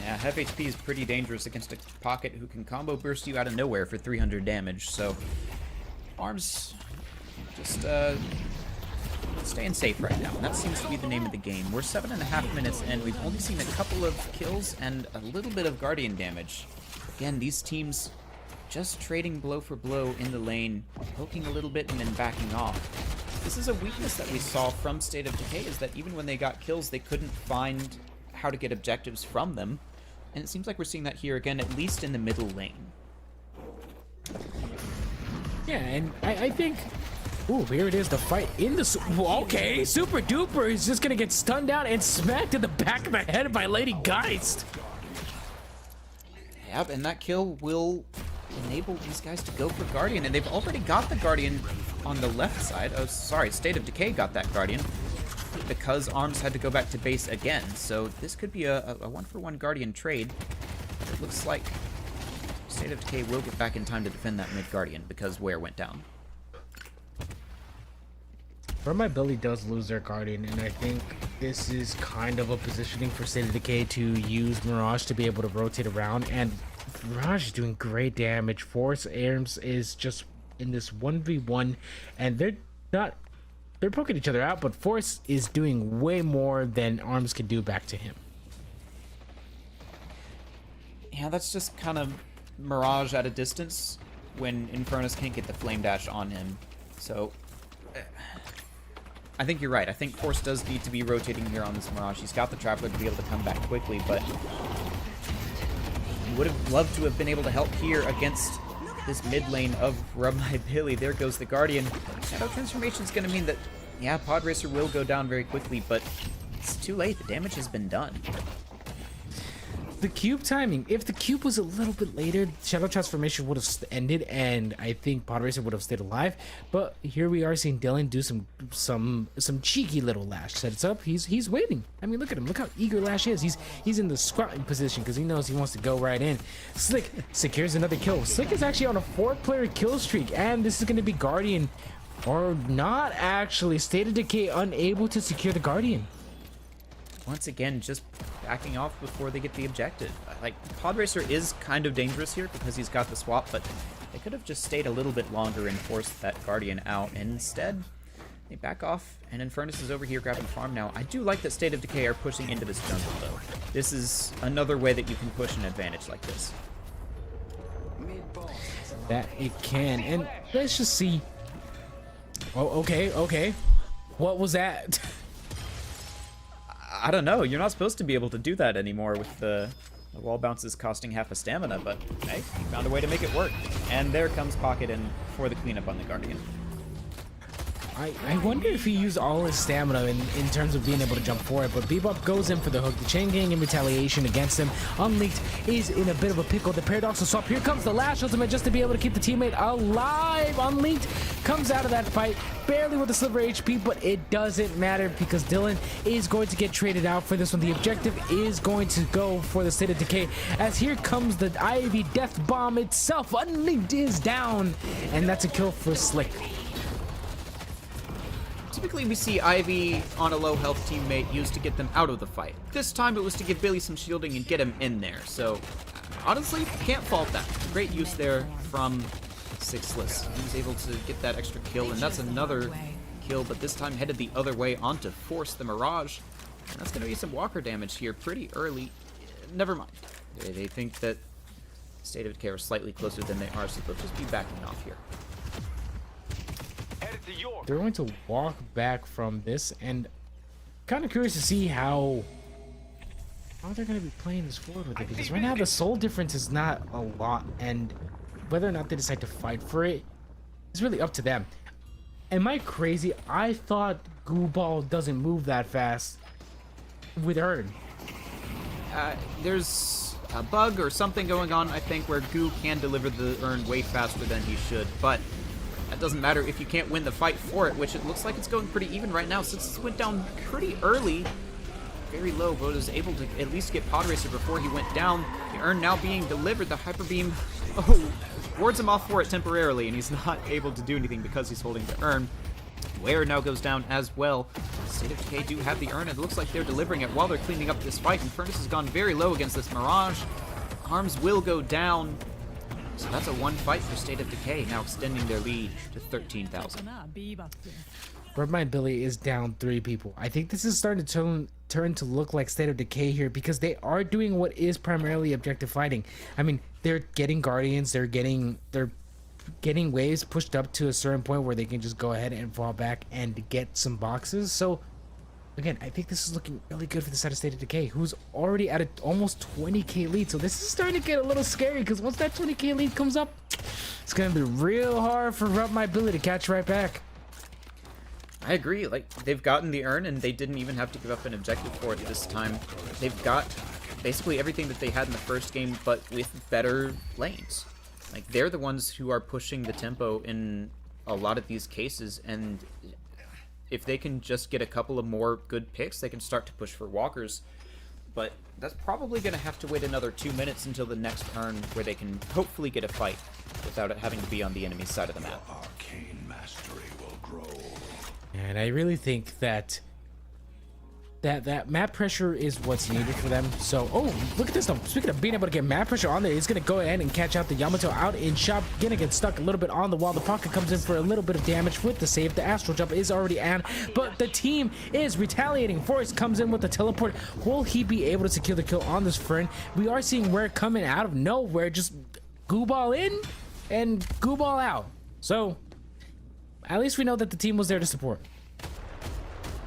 Yeah, half HP is pretty dangerous against a Pocket who can combo burst you out of nowhere for 300 damage, so Arms just staying safe right now, and that seems to be the name of the game. We're 7.5 minutes in. We've only seen a couple of kills and a little bit of Guardian damage. Again, these teams just trading blow for blow in the lane, poking a little bit and then backing off. This is a weakness that we saw from State of Decay, is that even when they got kills, they couldn't find how to get objectives from them. And it seems like we're seeing that here again, at least in the middle lane. Yeah, and I think... Ooh, here it is, the fight in the... Okay, Super Duper is just gonna get stunned out and smacked in the back of the head by Lady Geist. Yep, and that kill will enable these guys to go for Guardian, and they've already got the Guardian on the left side. Oh, sorry, State of Decay got that Guardian because Arms had to go back to base again. So this could be a 1-for-1 Guardian trade. It looks like State of Decay will get back in time to defend that mid Guardian because Ware went down. Where my Billy does lose their Guardian, and I think this is kind of a positioning for State of Decay to use Mirage to be able to rotate around, and Mirage is doing great damage. Force Arms is just in this 1v1, and they're poking each other out, but Force is doing way more than Arms can do back to him. Yeah, that's just kind of Mirage at a distance when Infernus can't get the Flame Dash on him. So I think you're right. I think Force does need to be rotating here on this Mirage. He's got the Traveler to be able to come back quickly, but he would have loved to have been able to help here against this mid lane of Rub My Billy. There goes the Guardian. Shadow Transformation is going to mean that, yeah, Pod Racer will go down very quickly, but it's too late. The damage has been done. the cube timing. If the cube was a little bit later, Shadow Transformation would have ended, and I think Podracer would have stayed alive. But here we are seeing Dylan do some cheeky little Lash sets up. He's waiting. I mean, look at him. Look how eager Lash is. He's in the squatting position because he knows he wants to go right in. Slick secures another kill. Slick is actually on a 4-player kill streak, and this is going to be Guardian, or not actually. State of Decay unable to secure the Guardian. Once again, just backing off before they get the objective. Like, Podracer is kind of dangerous here because he's got the swap, but they could have just stayed a little bit longer and forced that Guardian out. And instead, they back off, and Infernus is over here grabbing farm now. I do like that State of Decay are pushing into this jungle, though. This is another way that you can push an advantage like this. That it can. And let's just see. Oh, okay. What was that? I don't know. You're not supposed to be able to do that anymore with the wall bounces costing half a stamina, but hey, he found a way to make it work. And there comes Pocket in for the cleanup on the Guardian. I wonder if he used all his stamina in terms of being able to jump for it, but Bebop goes in for the hook. The chain gang in retaliation against him. Unleaked is in a bit of a pickle. The paradoxal swap. Here comes the Lash ultimate just to be able to keep the teammate alive. Unleaked comes out of that fight barely with a sliver HP, but it doesn't matter because Dylan is going to get traded out for this one. The objective is going to go for the State of Decay, as here comes the Ivy Death Bomb itself. Unleaked is down, and that's a kill for Slick. Typically we see Ivy on a low health teammate used to get them out of the fight. This time it was to give Billy some shielding and get him in there, so honestly, can't fault that. Great use there from Sixless. He was able to get that extra kill, and that's another kill, but this time headed the other way on to force the Mirage. And that's going to be some Walker damage here pretty early. Never mind. They think that State of Decay are slightly closer than they are, so they'll just be backing off here. They're going to walk back from this, and kind of curious to see how they're going to be playing this forward with it, because right now the soul difference is not a lot, and whether or not they decide to fight for it is really up to them. Am I crazy? I thought Goo Ball doesn't move that fast with Urn. There's a bug or something going on, I think, where Goo can deliver the Urn way faster than he should, but that doesn't matter if you can't win the fight for it, which it looks like it's going pretty even right now since it went down pretty early. Very low, but was able to at least get Podracer before he went down. The Urn now being delivered, the Hyper Beam, wards him off for it temporarily, and he's not able to do anything because he's holding the Urn. Ware now goes down as well. State of Decay do have the Urn, and it looks like they're delivering it while they're cleaning up this fight. Infernus has gone very low against this Mirage. Arms will go down. So that's a one fight for State of Decay, now extending their lead to 13,000. Redmine Billy is down 3 people. I think this is starting to turn to look like State of Decay here, because they are doing what is primarily objective fighting. I mean, they're getting Guardians, they're getting waves pushed up to a certain point where they can just go ahead and fall back and get some boxes. So again, I think this is looking really good for the side of State of Decay, who's already at an almost 20k lead. So this is starting to get a little scary, because once that 20k lead comes up, it's going to be real hard for Rub My Billy to catch right back. I agree. Like, they've gotten the Urn, and they didn't even have to give up an objective for it this time. They've got basically everything that they had in the first game, but with better lanes. Like, they're the ones who are pushing the tempo in a lot of these cases, and if they can just get a couple of more good picks, they can start to push for walkers. But that's probably going to have to wait another 2 minutes until the next turn, where they can hopefully get a fight without it having to be on the enemy side of the map. Arcane mastery will grow. And I really think that map pressure is what's needed for them. So, oh, look at this though. Speaking of being able to get map pressure on there, he's going to go ahead and catch out the Yamato out in shop. Gonna get stuck a little bit on the wall. The Pocket comes in for a little bit of damage with the save. The Astral Jump is already on, but the team is retaliating. Forrest comes in with the teleport. Will he be able to secure the kill on this friend? We are seeing Ware coming out of nowhere, just Goo Ball in and Goo Ball out. So, at least we know that the team was there to support.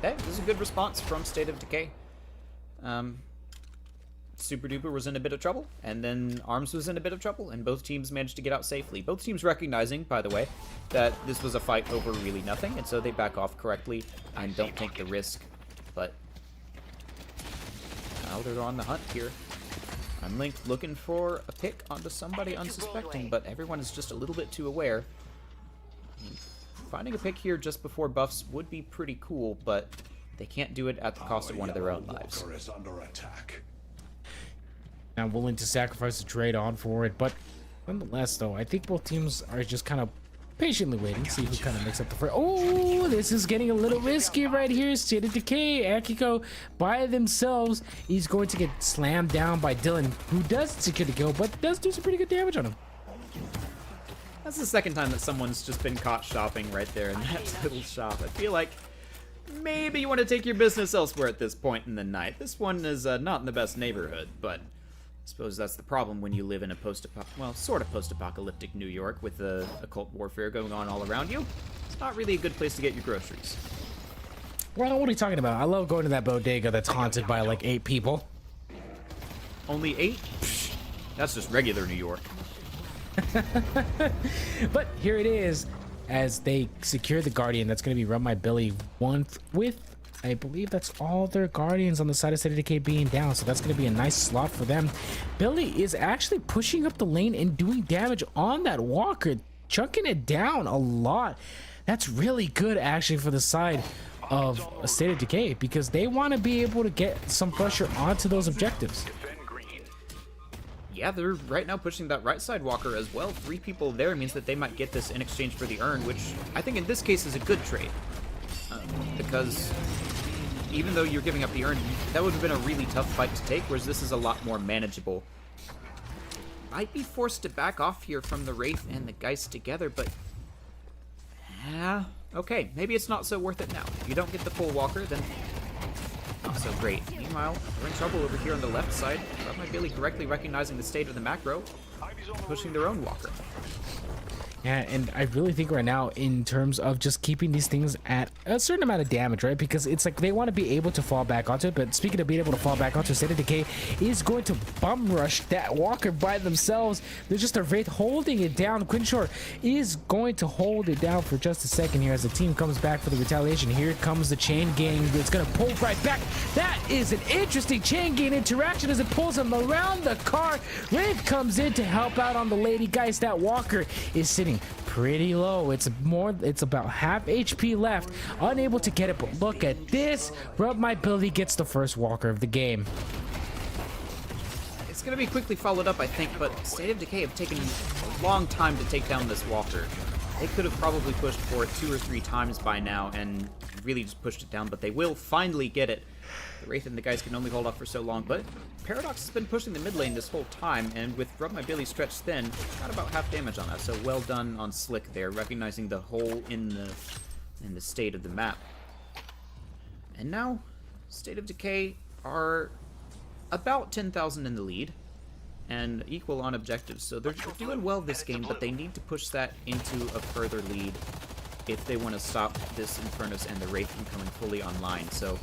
Hey, this is a good response from State of Decay. Super Duper was in a bit of trouble, and then Arms was in a bit of trouble, and both teams managed to get out safely. Both teams recognizing, by the way, that this was a fight over really nothing, and so they back off correctly and don't take the risk. But now they're on the hunt here. Unlinked looking for a pick onto somebody unsuspecting, but everyone is just a little bit too aware. Finding a pick here just before buffs would be pretty cool, but they can't do it at the cost of one of their own lives. Walker is under attack. I'm willing to sacrifice a trade on for it, but nonetheless, though, I think both teams are just kind of patiently waiting, see who kind of makes up the first. Oh, this is getting a little risky right here. State of Decay, Akiko by themselves. He's going to get slammed down by Dylan, who does secure the kill, but does do some pretty good damage on him. That's the second time that someone's just been caught shopping right there in that little shop. I feel like maybe you want to take your business elsewhere at this point in the night. This one is not in the best neighborhood, but I suppose that's the problem when you live in a sort of post-apocalyptic New York with occult warfare going on all around you. It's not really a good place to get your groceries. Well, what are you talking about? I love going to that bodega that's haunted by like 8 people. Only 8? Psh, that's just regular New York. But here it is, as they secure the Guardian. That's going to be run by Billy with, I believe that's all their Guardians on the side of State of Decay being down, so that's going to be a nice slot for them. Billy is actually pushing up the lane and doing damage on that Walker, chunking it down a lot. That's really good actually for the side of State of Decay, because they want to be able to get some pressure onto those objectives. Yeah, they're right now pushing that right side Walker as well. 3 people there means that they might get this in exchange for the urn, which I think in this case is a good trade. Because even though you're giving up the urn, that would have been a really tough fight to take, whereas this is a lot more manageable. Might be forced to back off here from the Wraith and the Geist together, but... yeah, okay, maybe it's not so worth it now. If you don't get the full Walker, then not so great. Meanwhile, we're in trouble over here on the left side. That might Billy correctly recognizing the state of the macro, pushing their own Walker. Yeah, and I really think right now, in terms of just keeping these things at a certain amount of damage, right? Because it's like they want to be able to fall back onto it. But speaking of being able to fall back onto it, State of Decay is going to bum rush that Walker by themselves. There's just a Wraith holding it down. Quinshore is going to hold it down for just a second here as the team comes back for the retaliation. Here comes the chain gang. It's going to pull right back. That is an interesting chain gang interaction as it pulls him around the car. Wraith comes in to help out on the Lady Geist. That Walker is sitting pretty low. It's about half HP left, unable to get it. But look at this. Rub My Billy gets the first Walker of the game. It's going to be quickly followed up, I think, but State of Decay have taken a long time to take down this Walker. They could have probably pushed for it 2 or 3 times by now and really just pushed it down, but they will finally get it. The Wraith and the guys can only hold off for so long, but Paradox has been pushing the mid lane this whole time, and with Rub My Billy stretched thin, got about half damage on that, so well done on Slick there, recognizing the hole in the state of the map. And now, State of Decay are about 10,000 in the lead, and equal on objectives, so they're doing well this game, but they need to push that into a further lead if they want to stop this Infernus and the Wraith from coming fully online. So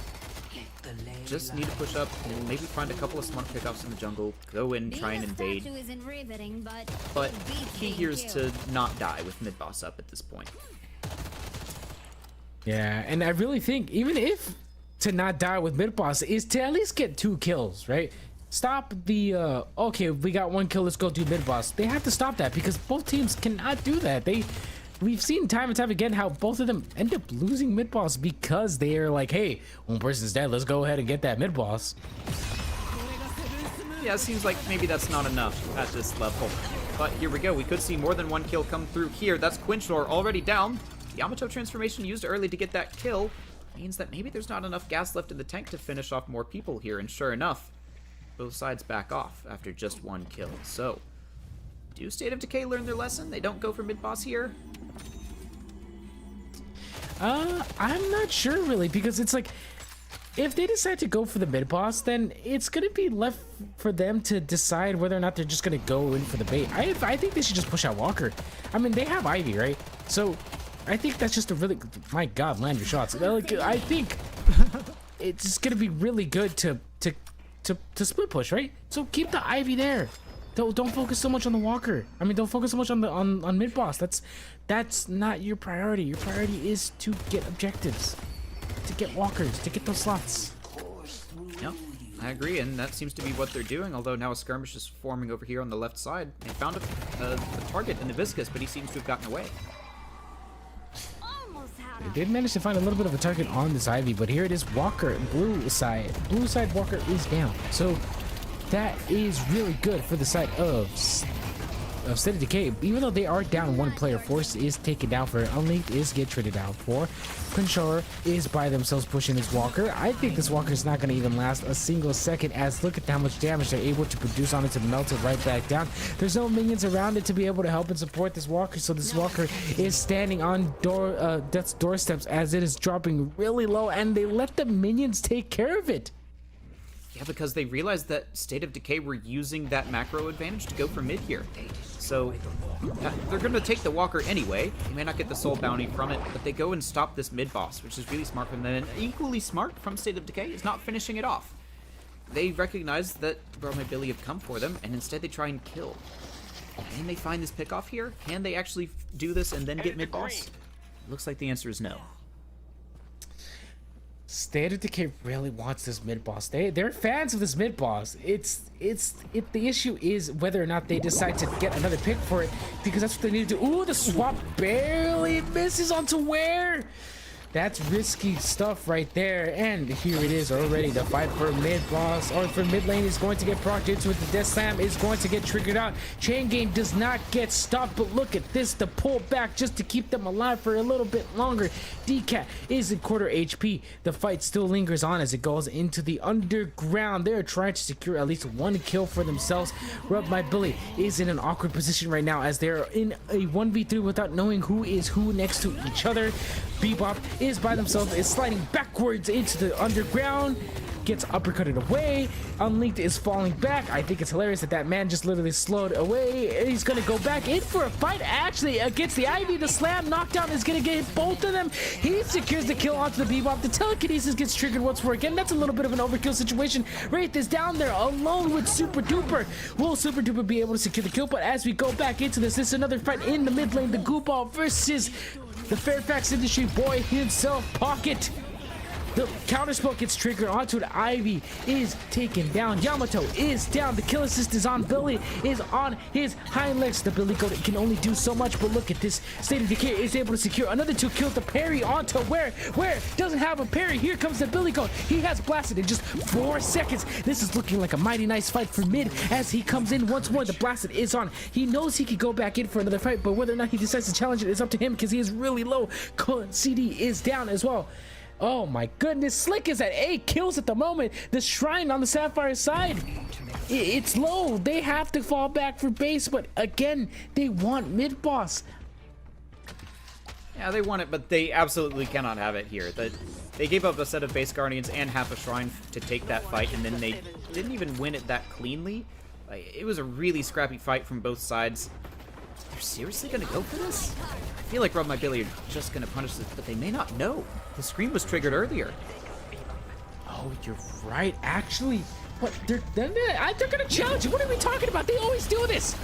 just need to push up and maybe find a couple of smart pickoffs in the jungle, go in, try and invade. But key here is to not die with mid boss up at this point. Yeah, and I really think even if to not die with mid boss is to at least get 2 kills, right? Stop the okay, we got 1 kill, let's go do mid boss. They have to stop that because both teams cannot do that. We've seen time and time again how both of them end up losing mid boss because they are like, hey, one person's dead, let's go ahead and get that mid boss. Yeah, it seems like maybe that's not enough at this level. But here we go, we could see more than 1 kill come through here. That's Quinshore already down. Yamato transformation used early to get that kill means that maybe there's not enough gas left in the tank to finish off more people here, and sure enough, both sides back off after just 1 kill. So, do State of Decay learn their lesson? They don't go for mid-boss here? I'm not sure really, because it's like, if they decide to go for the mid-boss, then it's going to be left for them to decide whether or not they're just going to go in for the bait. I think they should just push out Walker. I mean, they have Ivy, right? So, I think that's just a really... My God, land your shots. Like, I think it's going to be really good to split push, right? So keep the Ivy there. Don't focus so much on the Walker. I mean, don't focus so much on mid boss. That's not your priority. Your priority is to get objectives, to get Walkers, to get those slots. Yep. I agree, and that seems to be what they're doing, although now a skirmish is forming over here on the left side. They found a target in the Viscus, but he seems to have gotten away. They did manage to find a little bit of a target on this Ivy, but here it is, Walker, blue side. Blue side Walker is down. So that is really good for the side of State of Decay. Even though they are down one player, Force is taken down for it. Unlinked is get traded down for. Controller is by themselves pushing this Walker. I think this Walker is not going to even last a single second, as look at how much damage they're able to produce on it to melt it right back down. There's no minions around it to be able to help and support this Walker, so this Walker is standing on Death's doorsteps as it is dropping really low, and they let the minions take care of it. Yeah, because they realized that State of Decay were using that macro advantage to go for mid here. So they're going to take the Walker anyway. They may not get the soul bounty from it, but they go and stop this mid boss, which is really smart from them. And equally smart from State of Decay is not finishing it off. They recognize that Bro My Billy have come for them, and instead they try and kill. Can they find this pickoff here? Can they actually do this and then get mid boss? Looks like the answer is no. State of Decay really wants this mid boss. They're fans of this mid boss. The issue is whether or not they decide to get another pick for it, because that's what they need to do. Ooh, the swap barely misses onto where? That's risky stuff right there. And here it is already. The fight for mid boss, or for mid lane, is going to get procced into it. The Death Slam is going to get triggered out. Chain Game does not get stopped, but look at this, the pull back just to keep them alive for a little bit longer. DCAT is in quarter HP. The fight still lingers on as it goes into the underground. They're trying to secure at least one kill for themselves. Rub My Billy is in an awkward position right now as they're in a 1v3 without knowing who is who next to each other. Bebop is by themselves, is sliding backwards into the underground, gets uppercutted away. Unlinked is falling back. I think it's hilarious that that man just literally slowed away. He's gonna go back in for a fight actually against the Ivy. The slam knockdown is gonna get both of them. He secures the kill onto the Bebop. The telekinesis gets triggered once more again. That's a little bit of an overkill situation. Wraith is down there alone with Super Duper. Will Super Duper be able to secure the kill? But as we go back into this, it's another fight in the mid lane. The Goopball versus the Fairfax Industry boy himself, Pocket. The counterspell gets triggered onto it. Ivy is taken down. Yamato is down. The kill assist is on Billy, is on his hind legs. The Billy Goat can only do so much, but look at this. State of Decay is able to secure another 2 kills. The parry onto where doesn't have a parry. Here comes the Billy Goat. He has blasted in just 4 seconds. This is looking like a mighty nice fight for mid as he comes in once more. The blasted is on. He knows he could go back in for another fight, but whether or not he decides to challenge it is up to him because he is really low. CD is down as well. Oh my goodness, Slick is at 8 kills at the moment. The Shrine on the Sapphire side, it's low. They have to fall back for base, but again, they want mid boss. Yeah, they want it, but they absolutely cannot have it here. They gave up a set of base guardians and half a shrine to take that fight, and then they didn't even win it that cleanly. It was a really scrappy fight from both sides. They're seriously gonna go for this? I feel like Rub My Billy are just gonna punish this, but they may not know. The screen was triggered earlier. Oh, you're right, actually. But they're gonna challenge it. What are we talking about? They always do this.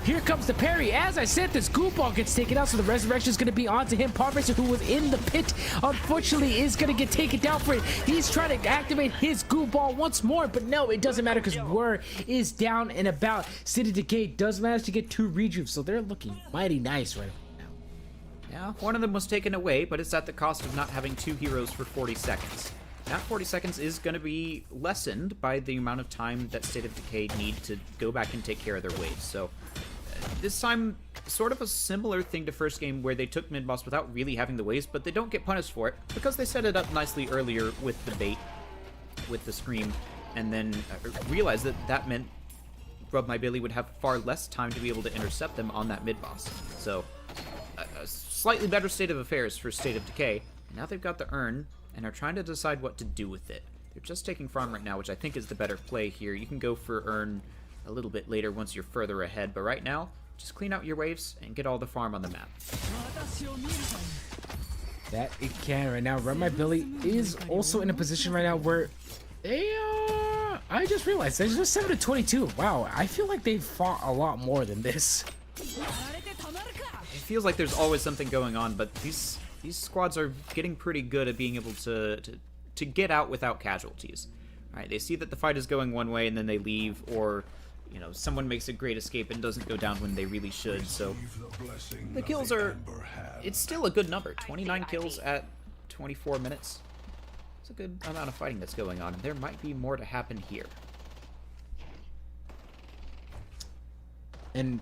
Here comes the parry. As I said, this Goop Ball gets taken out, so the resurrection is going to be onto him. Podracer, who was in the pit, unfortunately is going to get taken down for it. He's trying to activate his Goop Ball once more, but no, it doesn't matter because Whir is down and about. City Decay does manage to get 2 rejuves, so they're looking mighty nice right now. Yeah, one of them was taken away, but it's at the cost of not having 2 heroes for 40 seconds. That 40 seconds is going to be lessened by the amount of time that State of Decay need to go back and take care of their waves. So this time, sort of a similar thing to first game where they took mid-boss without really having the waves, but they don't get punished for it because they set it up nicely earlier with the bait, with the scream, and then realized that that meant Rub My Billy would have far less time to be able to intercept them on that mid-boss. So a slightly better state of affairs for State of Decay. Now they've got the urn and are trying to decide what to do with it. They're just taking farm right now, which I think is the better play here. You can go for urn a little bit later once you're further ahead, but right now, just clean out your waves and get all the farm on the map. That it can right now. Rub My Billy is also in a position right now where they I just realized they're just 7-22. Wow, I feel like they've fought a lot more than this. It feels like there's always something going on, but these squads are getting pretty good at being able to get out without casualties. Alright, they see that the fight is going one way and then they leave, or, you know, someone makes a great escape and doesn't go down when they really should, so the kills are... It's still a good number. 29 kills at 24 minutes. It's a good amount of fighting that's going on, and there might be more to happen here. And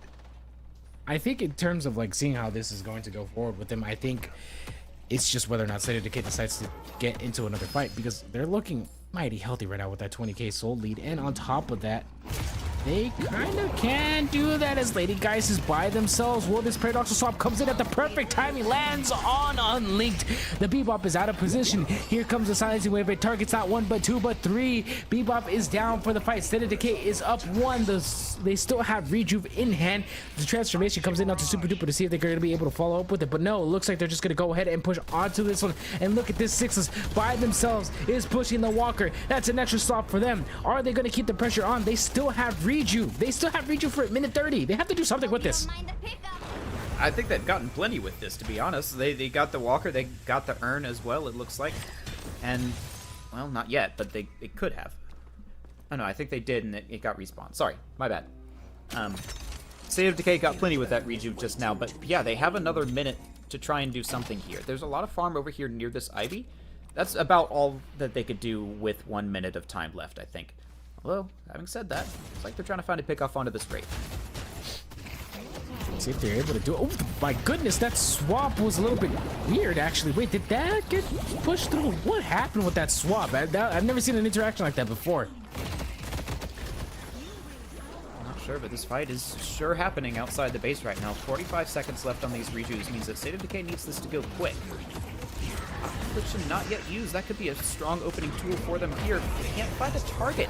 I think in terms of like seeing how this is going to go forward with them, I think it's just whether or not State of Decay decides to get into another fight, because they're looking mighty healthy right now with that 20k soul lead. And on top of that, they kind of can do that as Lady Geist is by themselves. Well, this Paradoxal Swap comes in at the perfect time. He lands on Unlinked. The Bebop is out of position. Here comes the Silencing Wave. It targets not one, but two, but three. Bebop is down for the fight. State of Decay is up one. They still have Rejuve in hand. The transformation comes in onto Super Duper to see if they're going to be able to follow up with it. But no, it looks like they're just going to go ahead and push onto this one. And look at this. Sixes by themselves is pushing the Walker. That's an extra stop for them. Are they going to keep the pressure on? They still have Rejuve. They still have Rejuve for a minute 30. They have to do something with this. I think they've gotten plenty with this, to be honest. They got the Walker, they got the Urn as well, it looks like. And, well, not yet, but they could have. Oh no, I think they did, and it got respawned. Sorry, my bad. State of Decay got plenty with that Rejuve just now, but yeah, they have another minute to try and do something here. There's a lot of farm over here near this Ivy. That's about all that they could do with 1 minute of time left, I think. Although, having said that, it's like they're trying to find a pickoff onto this Wraith. See if they're able to do it. Oh my goodness, that swap was a little bit weird, actually. Wait, did that get pushed through? What happened with that swap? I've never seen an interaction like that before. I'm not sure, but this fight is sure happening outside the base right now. 45 seconds left on these Rejuves means that State of Decay needs this to go quick. Affliction not yet used. That could be a strong opening tool for them here. They can't find a target.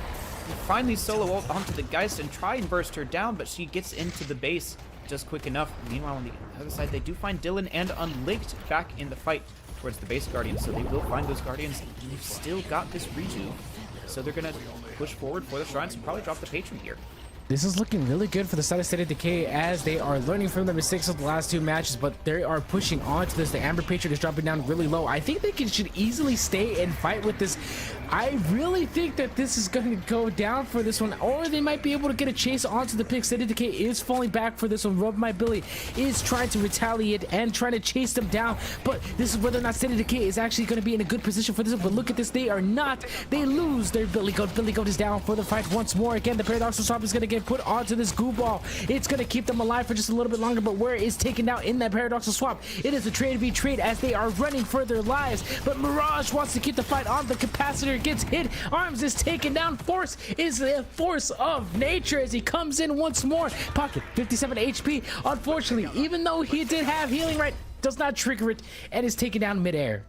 You finally solo ult onto the Geist and try and burst her down, but she gets into the base just quick enough. Meanwhile, on the other side, they do find Dylan and Unlinked back in the fight towards the base Guardians, so they will find those Guardians. And they've still got this Rejuve, so they're going to push forward for the Shrines and probably drop the Patron here. This is looking really good for the side of State of Decay as they are learning from their mistakes of the last two matches, but they are pushing on to this. The Amber Patron is dropping down really low. I think they should easily stay and fight with this. I really think that this is going to go down for this one, or they might be able to get a chase onto the pick. State of Decay is falling back for this one. Rub My Billy is trying to retaliate and trying to chase them down, but this is whether or not State of Decay is actually going to be in a good position for this one. But look at this, they are not. They lose their Billy Goat. Billy Goat is down for the fight once more. Again, the Paradoxal Swap is going to get put onto this goo ball. It's going to keep them alive for just a little bit longer, but where is taken out in that Paradoxal Swap? It is a trade v trade as they are running for their lives, but Mirage wants to keep the fight on. The capacitor gets hit. Arms is taken down. Force is the force of nature as he comes in once more. Pocket 57 HP. Unfortunately, even though he did have healing right, does not trigger it and is taken down midair.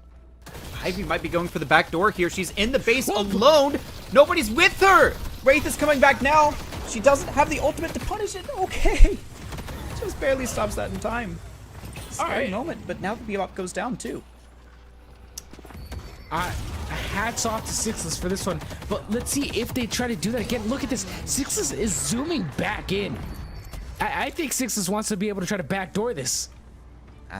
Ivy might be going for the back door here. She's in the base alone. Nobody's with her. Wraith is coming back now. She doesn't have the ultimate to punish it. Okay. Just barely stops that in time. Scary moment, but now the Bebop goes down too. Hats off to Sixes for this one, but let's see if they try to do that again. Look at this. Sixes is zooming back in. I think Sixes wants to be able to try to backdoor this.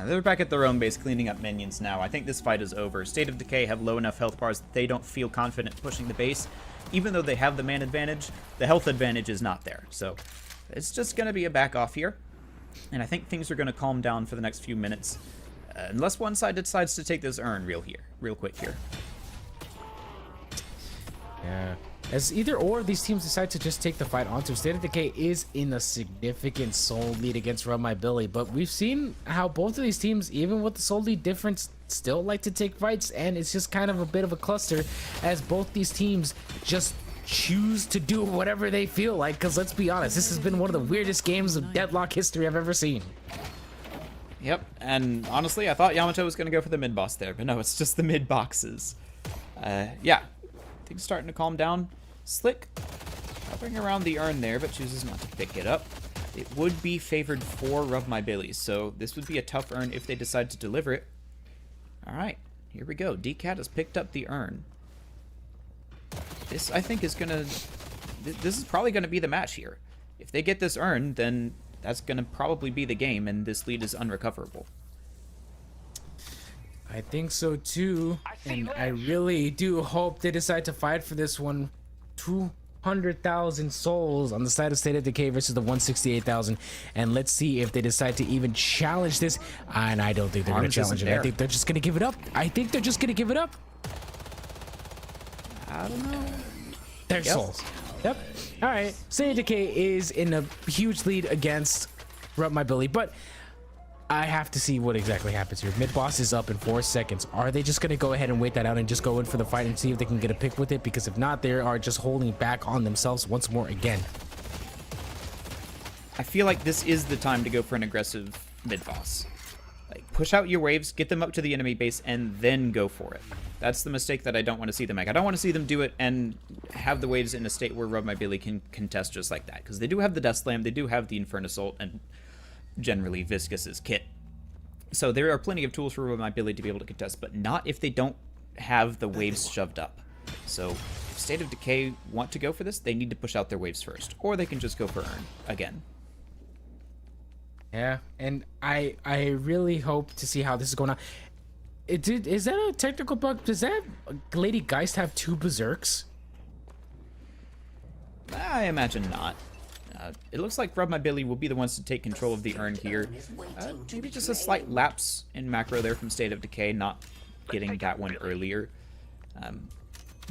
They're back at their own base cleaning up minions now. I think this fight is over. State of Decay have low enough health bars that they don't feel confident pushing the base. Even though they have the man advantage, the health advantage is not there. So it's just going to be a back off here. And I think things are going to calm down for the next few minutes. Unless one side decides to take this urn real quick here. Yeah. As either or these teams decide to just take the fight onto, State of Decay is in a significant soul lead against Rub My Billy, but we've seen how both of these teams, even with the soul lead difference, still like to take fights, and it's just kind of a bit of a cluster as both these teams just choose to do whatever they feel like, because let's be honest, this has been one of the weirdest games of Deadlock history I've ever seen. Yep, and honestly, I thought Yamato was going to go for the mid-boss there, but no, it's just the mid-boxes. Yeah, things starting to calm down. Slick, hovering around the urn there, but chooses not to pick it up. It would be favored for Rub My Billy, so this would be a tough urn if they decide to deliver it. Alright, here we go. DCAT has picked up the urn. This, I think, is going to... This is probably going to be the match here. If they get this urn, then that's going to probably be the game, and this lead is unrecoverable. I think so too, and I really do hope they decide to fight for this one. 200,000 souls on the side of State of Decay versus the 168,000, and let's see if they decide to even challenge this. And I don't think they're going to challenge it. I think they're just going to give it up. I think they're just going to give it up. I don't know. Their souls. Yep. All right. State of Decay is in a huge lead against Rub My Billy, but I have to see what exactly happens here. Mid boss is up in 4 seconds. Are they just going to go ahead and wait that out and just go in for the fight and see if they can get a pick with it? Because if not, they are just holding back on themselves once more again. I feel like this is the time to go for an aggressive mid boss. Like, push out your waves, get them up to the enemy base, and then go for it. That's the mistake that I don't want to see them make. I don't want to see them do it and have the waves in a state where Rub My Billy can contest just like that. Because they do have the Death Slam, they do have the Infernosult, and generally Viscus's kit. So there are plenty of tools for Rub My Billy to be able to contest, but not if they don't have the waves shoved up. So if State of Decay want to go for this, they need to push out their waves first. Or they can just go for Urn again. Yeah, and I really hope to see how this is going on. Is that a technical bug? Does that Lady Geist have 2 Berserks? I imagine not. It looks like Rub My Billy will be the ones to take control of the Urn here. Maybe just a slight lapse in macro there from State of Decay, not getting that one earlier.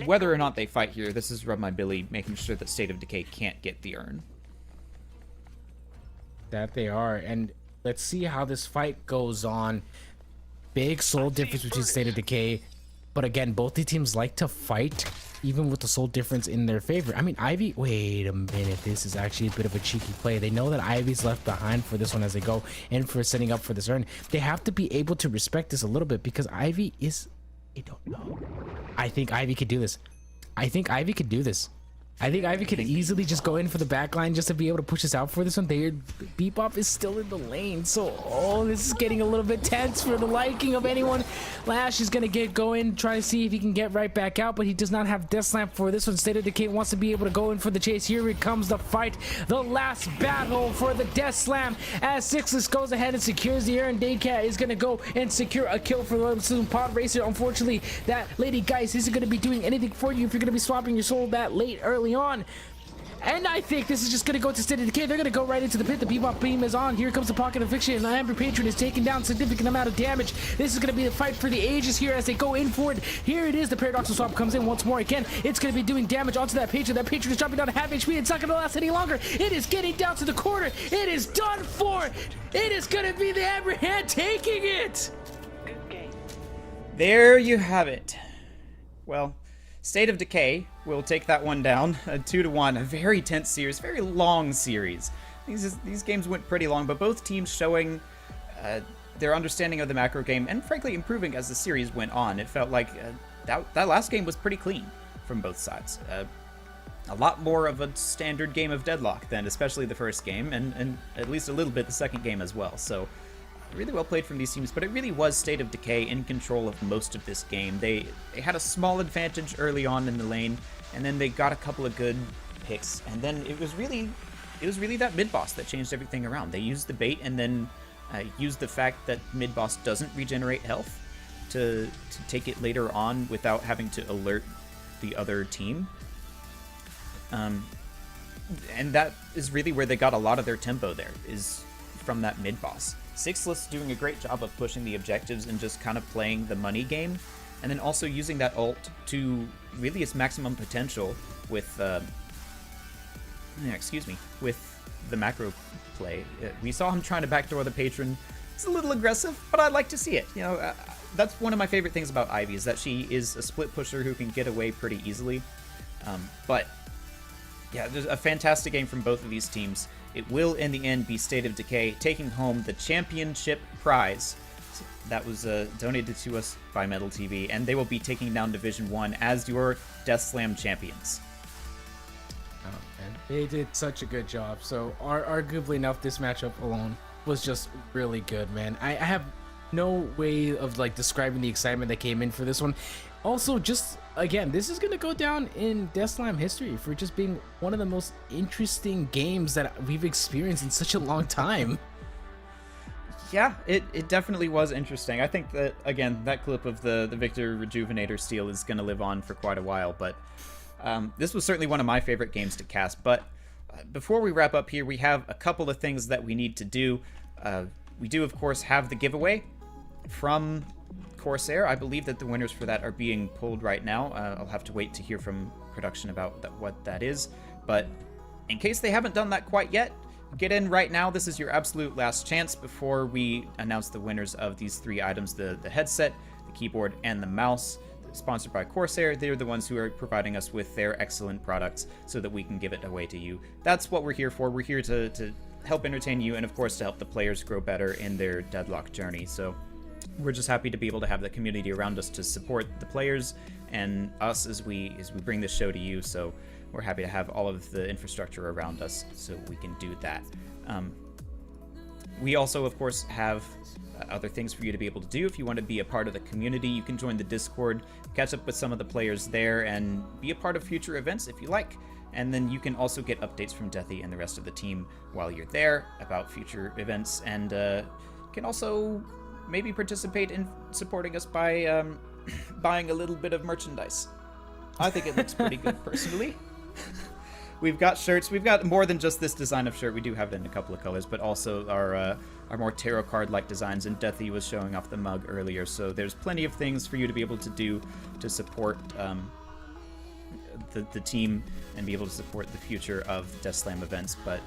Whether or not they fight here, this is Rub My Billy making sure that State of Decay can't get the Urn. That they are, and let's see how this fight goes on. Big soul difference between State of Decay, but again, both the teams like to fight, even with the soul difference in their favor. I mean, Ivy, wait a minute, this is actually a bit of a cheeky play. They know that Ivy's left behind for this one as they go in for setting up for this Urn. They have to be able to respect this a little bit because Ivy is, I don't know. I think Ivy could do this. I think Ivy could do this. I think Ivy could easily just go in for the backline just to be able to push us out for this one. Bebop is still in the lane, so this is getting a little bit tense for the liking of anyone. Lash is gonna get going, try to see if he can get right back out, but he does not have Death Slam for this one. State of Decay wants to be able to go in for the chase. Here it comes the fight, the last battle for the Death Slam as Sixless goes ahead and secures the Urn. Daycat is gonna go and secure a kill for the Pod Racer. Unfortunately, that Lady Geist isn't gonna be doing anything for you if you're gonna be swapping your soul that late early on. And I think this is just going to go to State of Decay. They're going to go right into the pit. The Bebop beam is on. Here comes the Pocket of Fiction. And Amber Patron is taking down a significant amount of damage. This is going to be the fight for the ages here as they go in for it. Here it is. The Paradoxal Swap comes in once more. Again, it's going to be doing damage onto that Patron. That Patron is dropping down to half HP. It's not going to last any longer. It is getting down to the corner. It is done for. It is going to be the Amber Hand taking it. There you have it. Well, State of Decay will take that one down, 2-1. A very tense series, very long series. These games went pretty long, but both teams showing their understanding of the macro game and frankly improving as the series went on. It felt like that last game was pretty clean from both sides. A lot more of a standard game of Deadlock than especially the first game, and at least a little bit the second game as well. So really well played from these teams, but it really was State of Decay in control of most of this game. They had a small advantage early on in the lane, and then they got a couple of good picks, and then it was really that mid boss that changed everything around. They used the bait and then used the fact that mid boss doesn't regenerate health to take it later on without having to alert the other team. And that is really where they got a lot of their tempo there, is from that mid boss. Sixless doing a great job of pushing the objectives and just kind of playing the money game, and then also using that ult to really its maximum potential with with the macro play. We saw him trying to backdoor the Patron. It's a little aggressive, but I like to see it. You know, that's one of my favorite things about Ivy, is that she is a split pusher who can get away pretty easily. But yeah, there's a fantastic game from both of these teams. It will, in the end, be State of Decay taking home the championship prize that was donated to us by Metal TV, and they will be taking down Division 1 as your Death Slam champions. Oh, man. They did such a good job. So, arguably enough, this matchup alone was just really good, man. I have no way of like describing the excitement that came in for this one. Also, just again, this is gonna go down in Death Slam history for just being one of the most interesting games that we've experienced in such a long time. Yeah, it definitely was interesting. I think that, again, that clip of the Victor Rejuvenator steal is gonna live on for quite a while, but This was certainly one of my favorite games to cast, but before we wrap up here, we have a couple of things that we need to do. We do, of course, have the giveaway from Corsair. I believe that the winners for that are being pulled right now. I'll have to wait to hear from production about what that is, but in case they haven't done that quite yet, get in right now. This is your absolute last chance before we announce the winners of these 3 items, the headset, the keyboard, and the mouse. Sponsored by Corsair. They're the ones who are providing us with their excellent products so that we can give it away to you. That's what we're here for. We're here to help entertain you and, of course, to help the players grow better in their Deadlock journey. So we're just happy to be able to have the community around us to support the players and us as we bring this show to you. So we're happy to have all of the infrastructure around us so we can do that. We also, of course, have other things for you to be able to do. If you want to be a part of the community, you can join the Discord, catch up with some of the players there, and be a part of future events if you like. And then you can also get updates from Deathy and the rest of the team while you're there about future events, and can also maybe participate in supporting us by buying a little bit of merchandise. I think it looks pretty good, personally. We've got shirts. We've got more than just this design of shirt. We do have it in a couple of colors, but also our more tarot card-like designs, and Deathy was showing off the mug earlier, so there's plenty of things for you to be able to do to support the team and be able to support the future of Death Slam events, but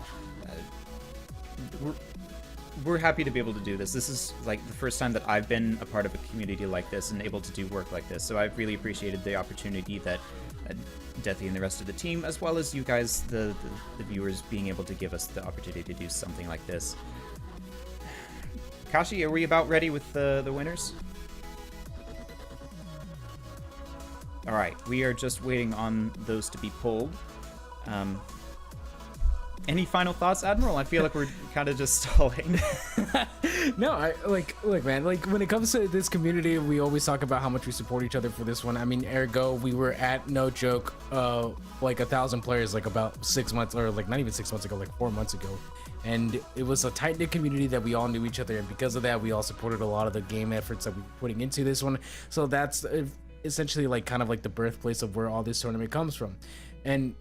we're happy to be able to do this. This is like the first time that I've been a part of a community like this and able to do work like this, so I've really appreciated the opportunity that Deathy and the rest of the team, as well as you guys, the viewers, being able to give us the opportunity to do something like this. Kashi, are we about ready with the winners? Alright, we are just waiting on those to be pulled. Any final thoughts, Admiral? I feel like we're kind of just stalling. No, look, man, like when it comes to this community, we always talk about how much we support each other for this one. I mean, ergo, we were at, no joke, like 1,000 players, like about 6 months, or like not even 6 months ago, like 4 months ago. And it was a tight-knit community that we all knew each other, and because of that, we all supported a lot of the game efforts that we were putting into this one. So that's essentially like kind of like the birthplace of where all this tournament comes from. And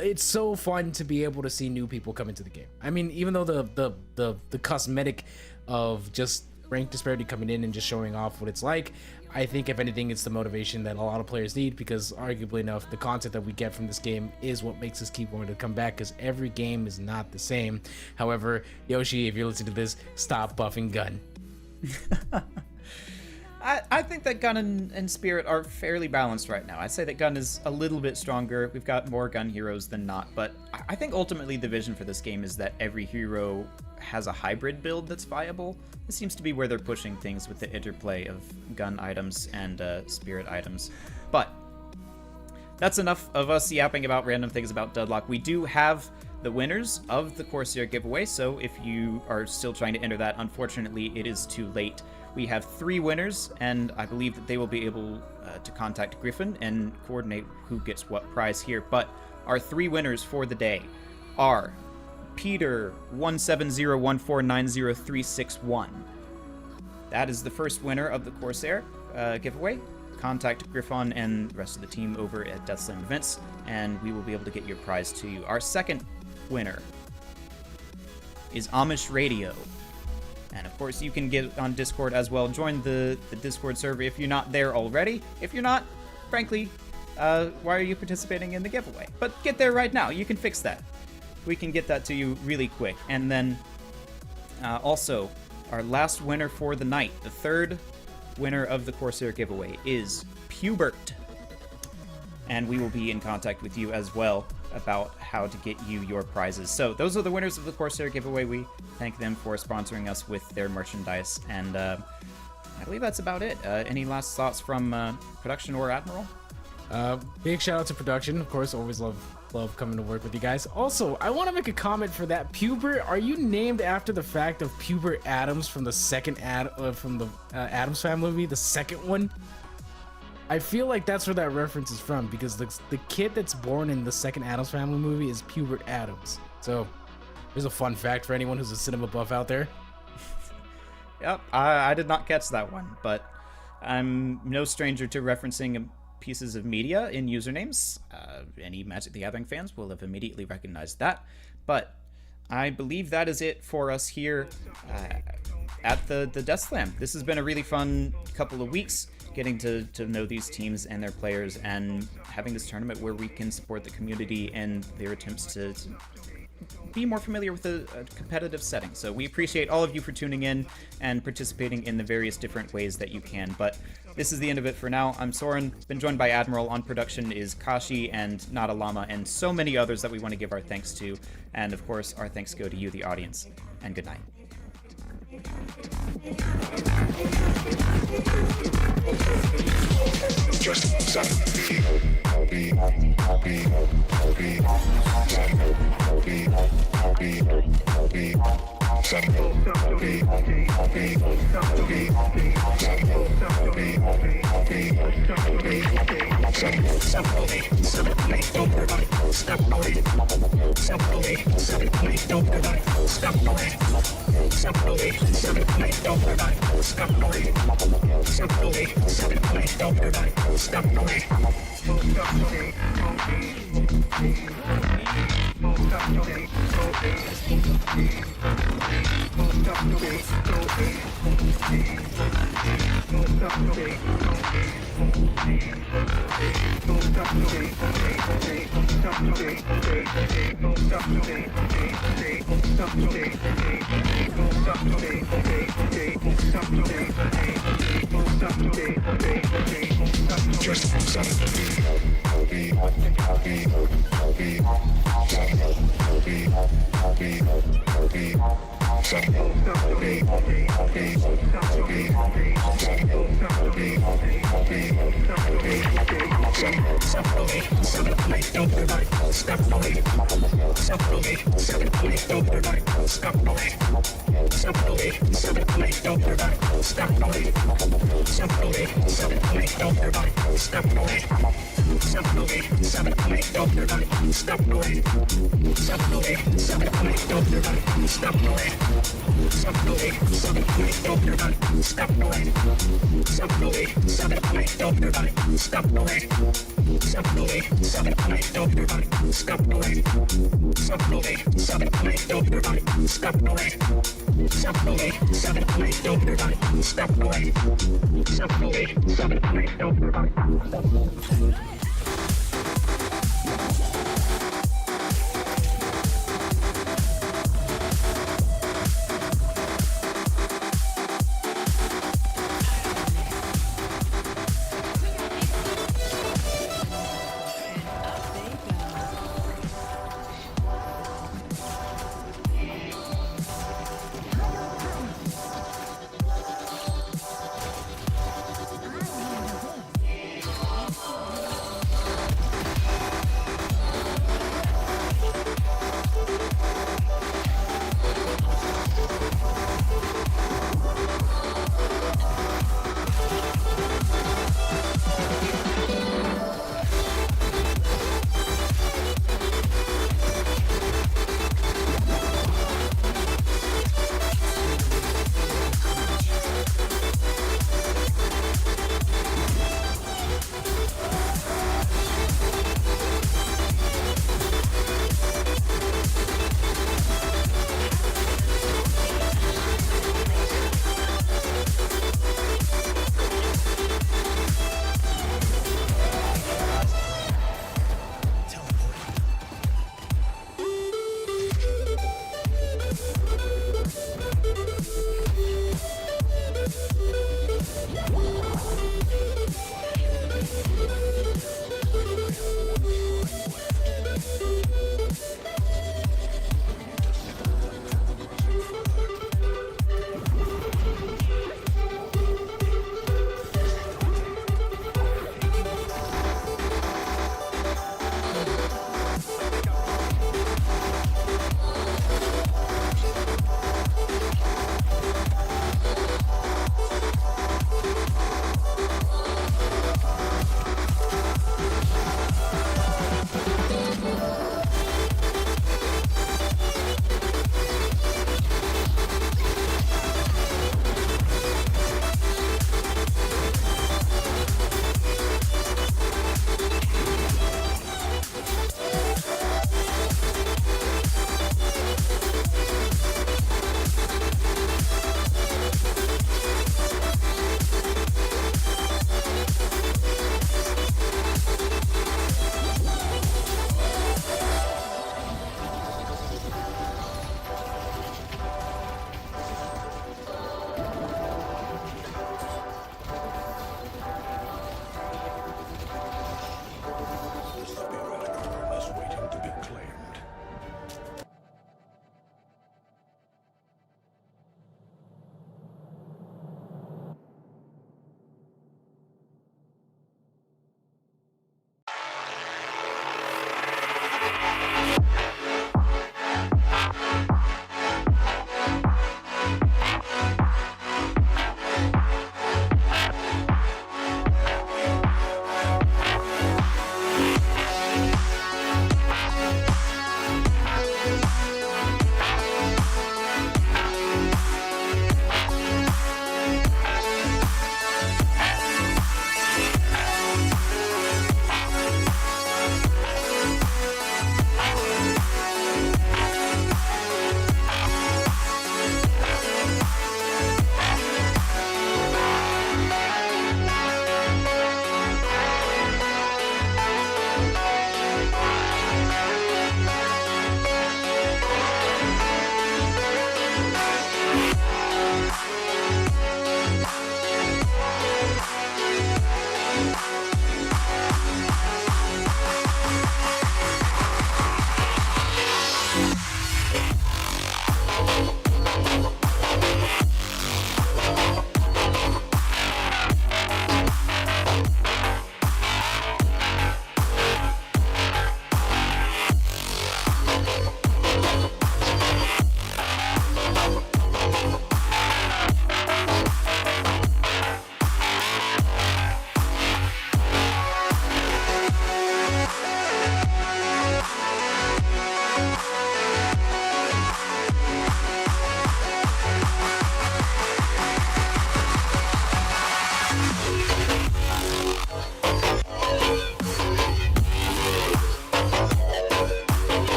it's so fun to be able to see new people come into the game. I mean, even though the cosmetic of just rank disparity coming in and just showing off what it's like, I think if anything, it's the motivation that a lot of players need, because arguably enough, the content that we get from this game is what makes us keep wanting to come back, because every game is not the same. However, Yoshi, if you're listening to this, stop buffing Gun. I think that Gun and Spirit are fairly balanced right now. I'd say that Gun is a little bit stronger. We've got more Gun heroes than not, but I think ultimately the vision for this game is that every hero has a hybrid build that's viable. This seems to be where they're pushing things with the interplay of Gun items and Spirit items. But that's enough of us yapping about random things about Deadlock. We do have the winners of the Corsair giveaway, so if you are still trying to enter that, unfortunately it is too late. We have 3 winners, and I believe that they will be able to contact Griffin and coordinate who gets what prize here. But our 3 winners for the day are Peter 170149031. That is the first winner of the Corsair giveaway. Contact Griffon and the rest of the team over at Death Slam Events, and we will be able to get your prize to you. Our second winner is Amish Radio. And of course, you can get on Discord as well. Join the Discord server if you're not there already. If you're not, frankly, why are you participating in the giveaway? But get there right now. You can fix that. We can get that to you really quick. And then also, our last winner for the night, the third winner of the Corsair giveaway, is Pubert. And we will be in contact with you as well about how to get you your prizes. So those are the winners of the Corsair giveaway. We thank them for sponsoring us with their merchandise, and I believe that's about it. Any last thoughts from production or Admiral? Big shout out to production, of course. Always love coming to work with you guys. Also, I want to make a comment for that. Pubert, are you named after the fact of Pubert Adams from the second Addams Family movie, the second one? I feel like that's where that reference is from, because the kid that's born in the second Addams Family movie is Pubert Adams. So there's a fun fact for anyone who's a cinema buff out there. Yep, I did not catch that one, but I'm no stranger to referencing pieces of media in usernames. Any Magic the Gathering fans will have immediately recognized that. But I believe that is it for us here at the Death Slam. This has been a really fun couple of weeks, getting to know these teams and their players, and having this tournament where we can support the community in their attempts to be more familiar with a competitive setting. So we appreciate all of you for tuning in and participating in the various different ways that you can. But this is the end of it for now. I'm Soren, been joined by Admiral. On production is Kashi and Nada Lama, and so many others that we want to give our thanks to. And of course, our thanks go to you, the audience. And good night. Stop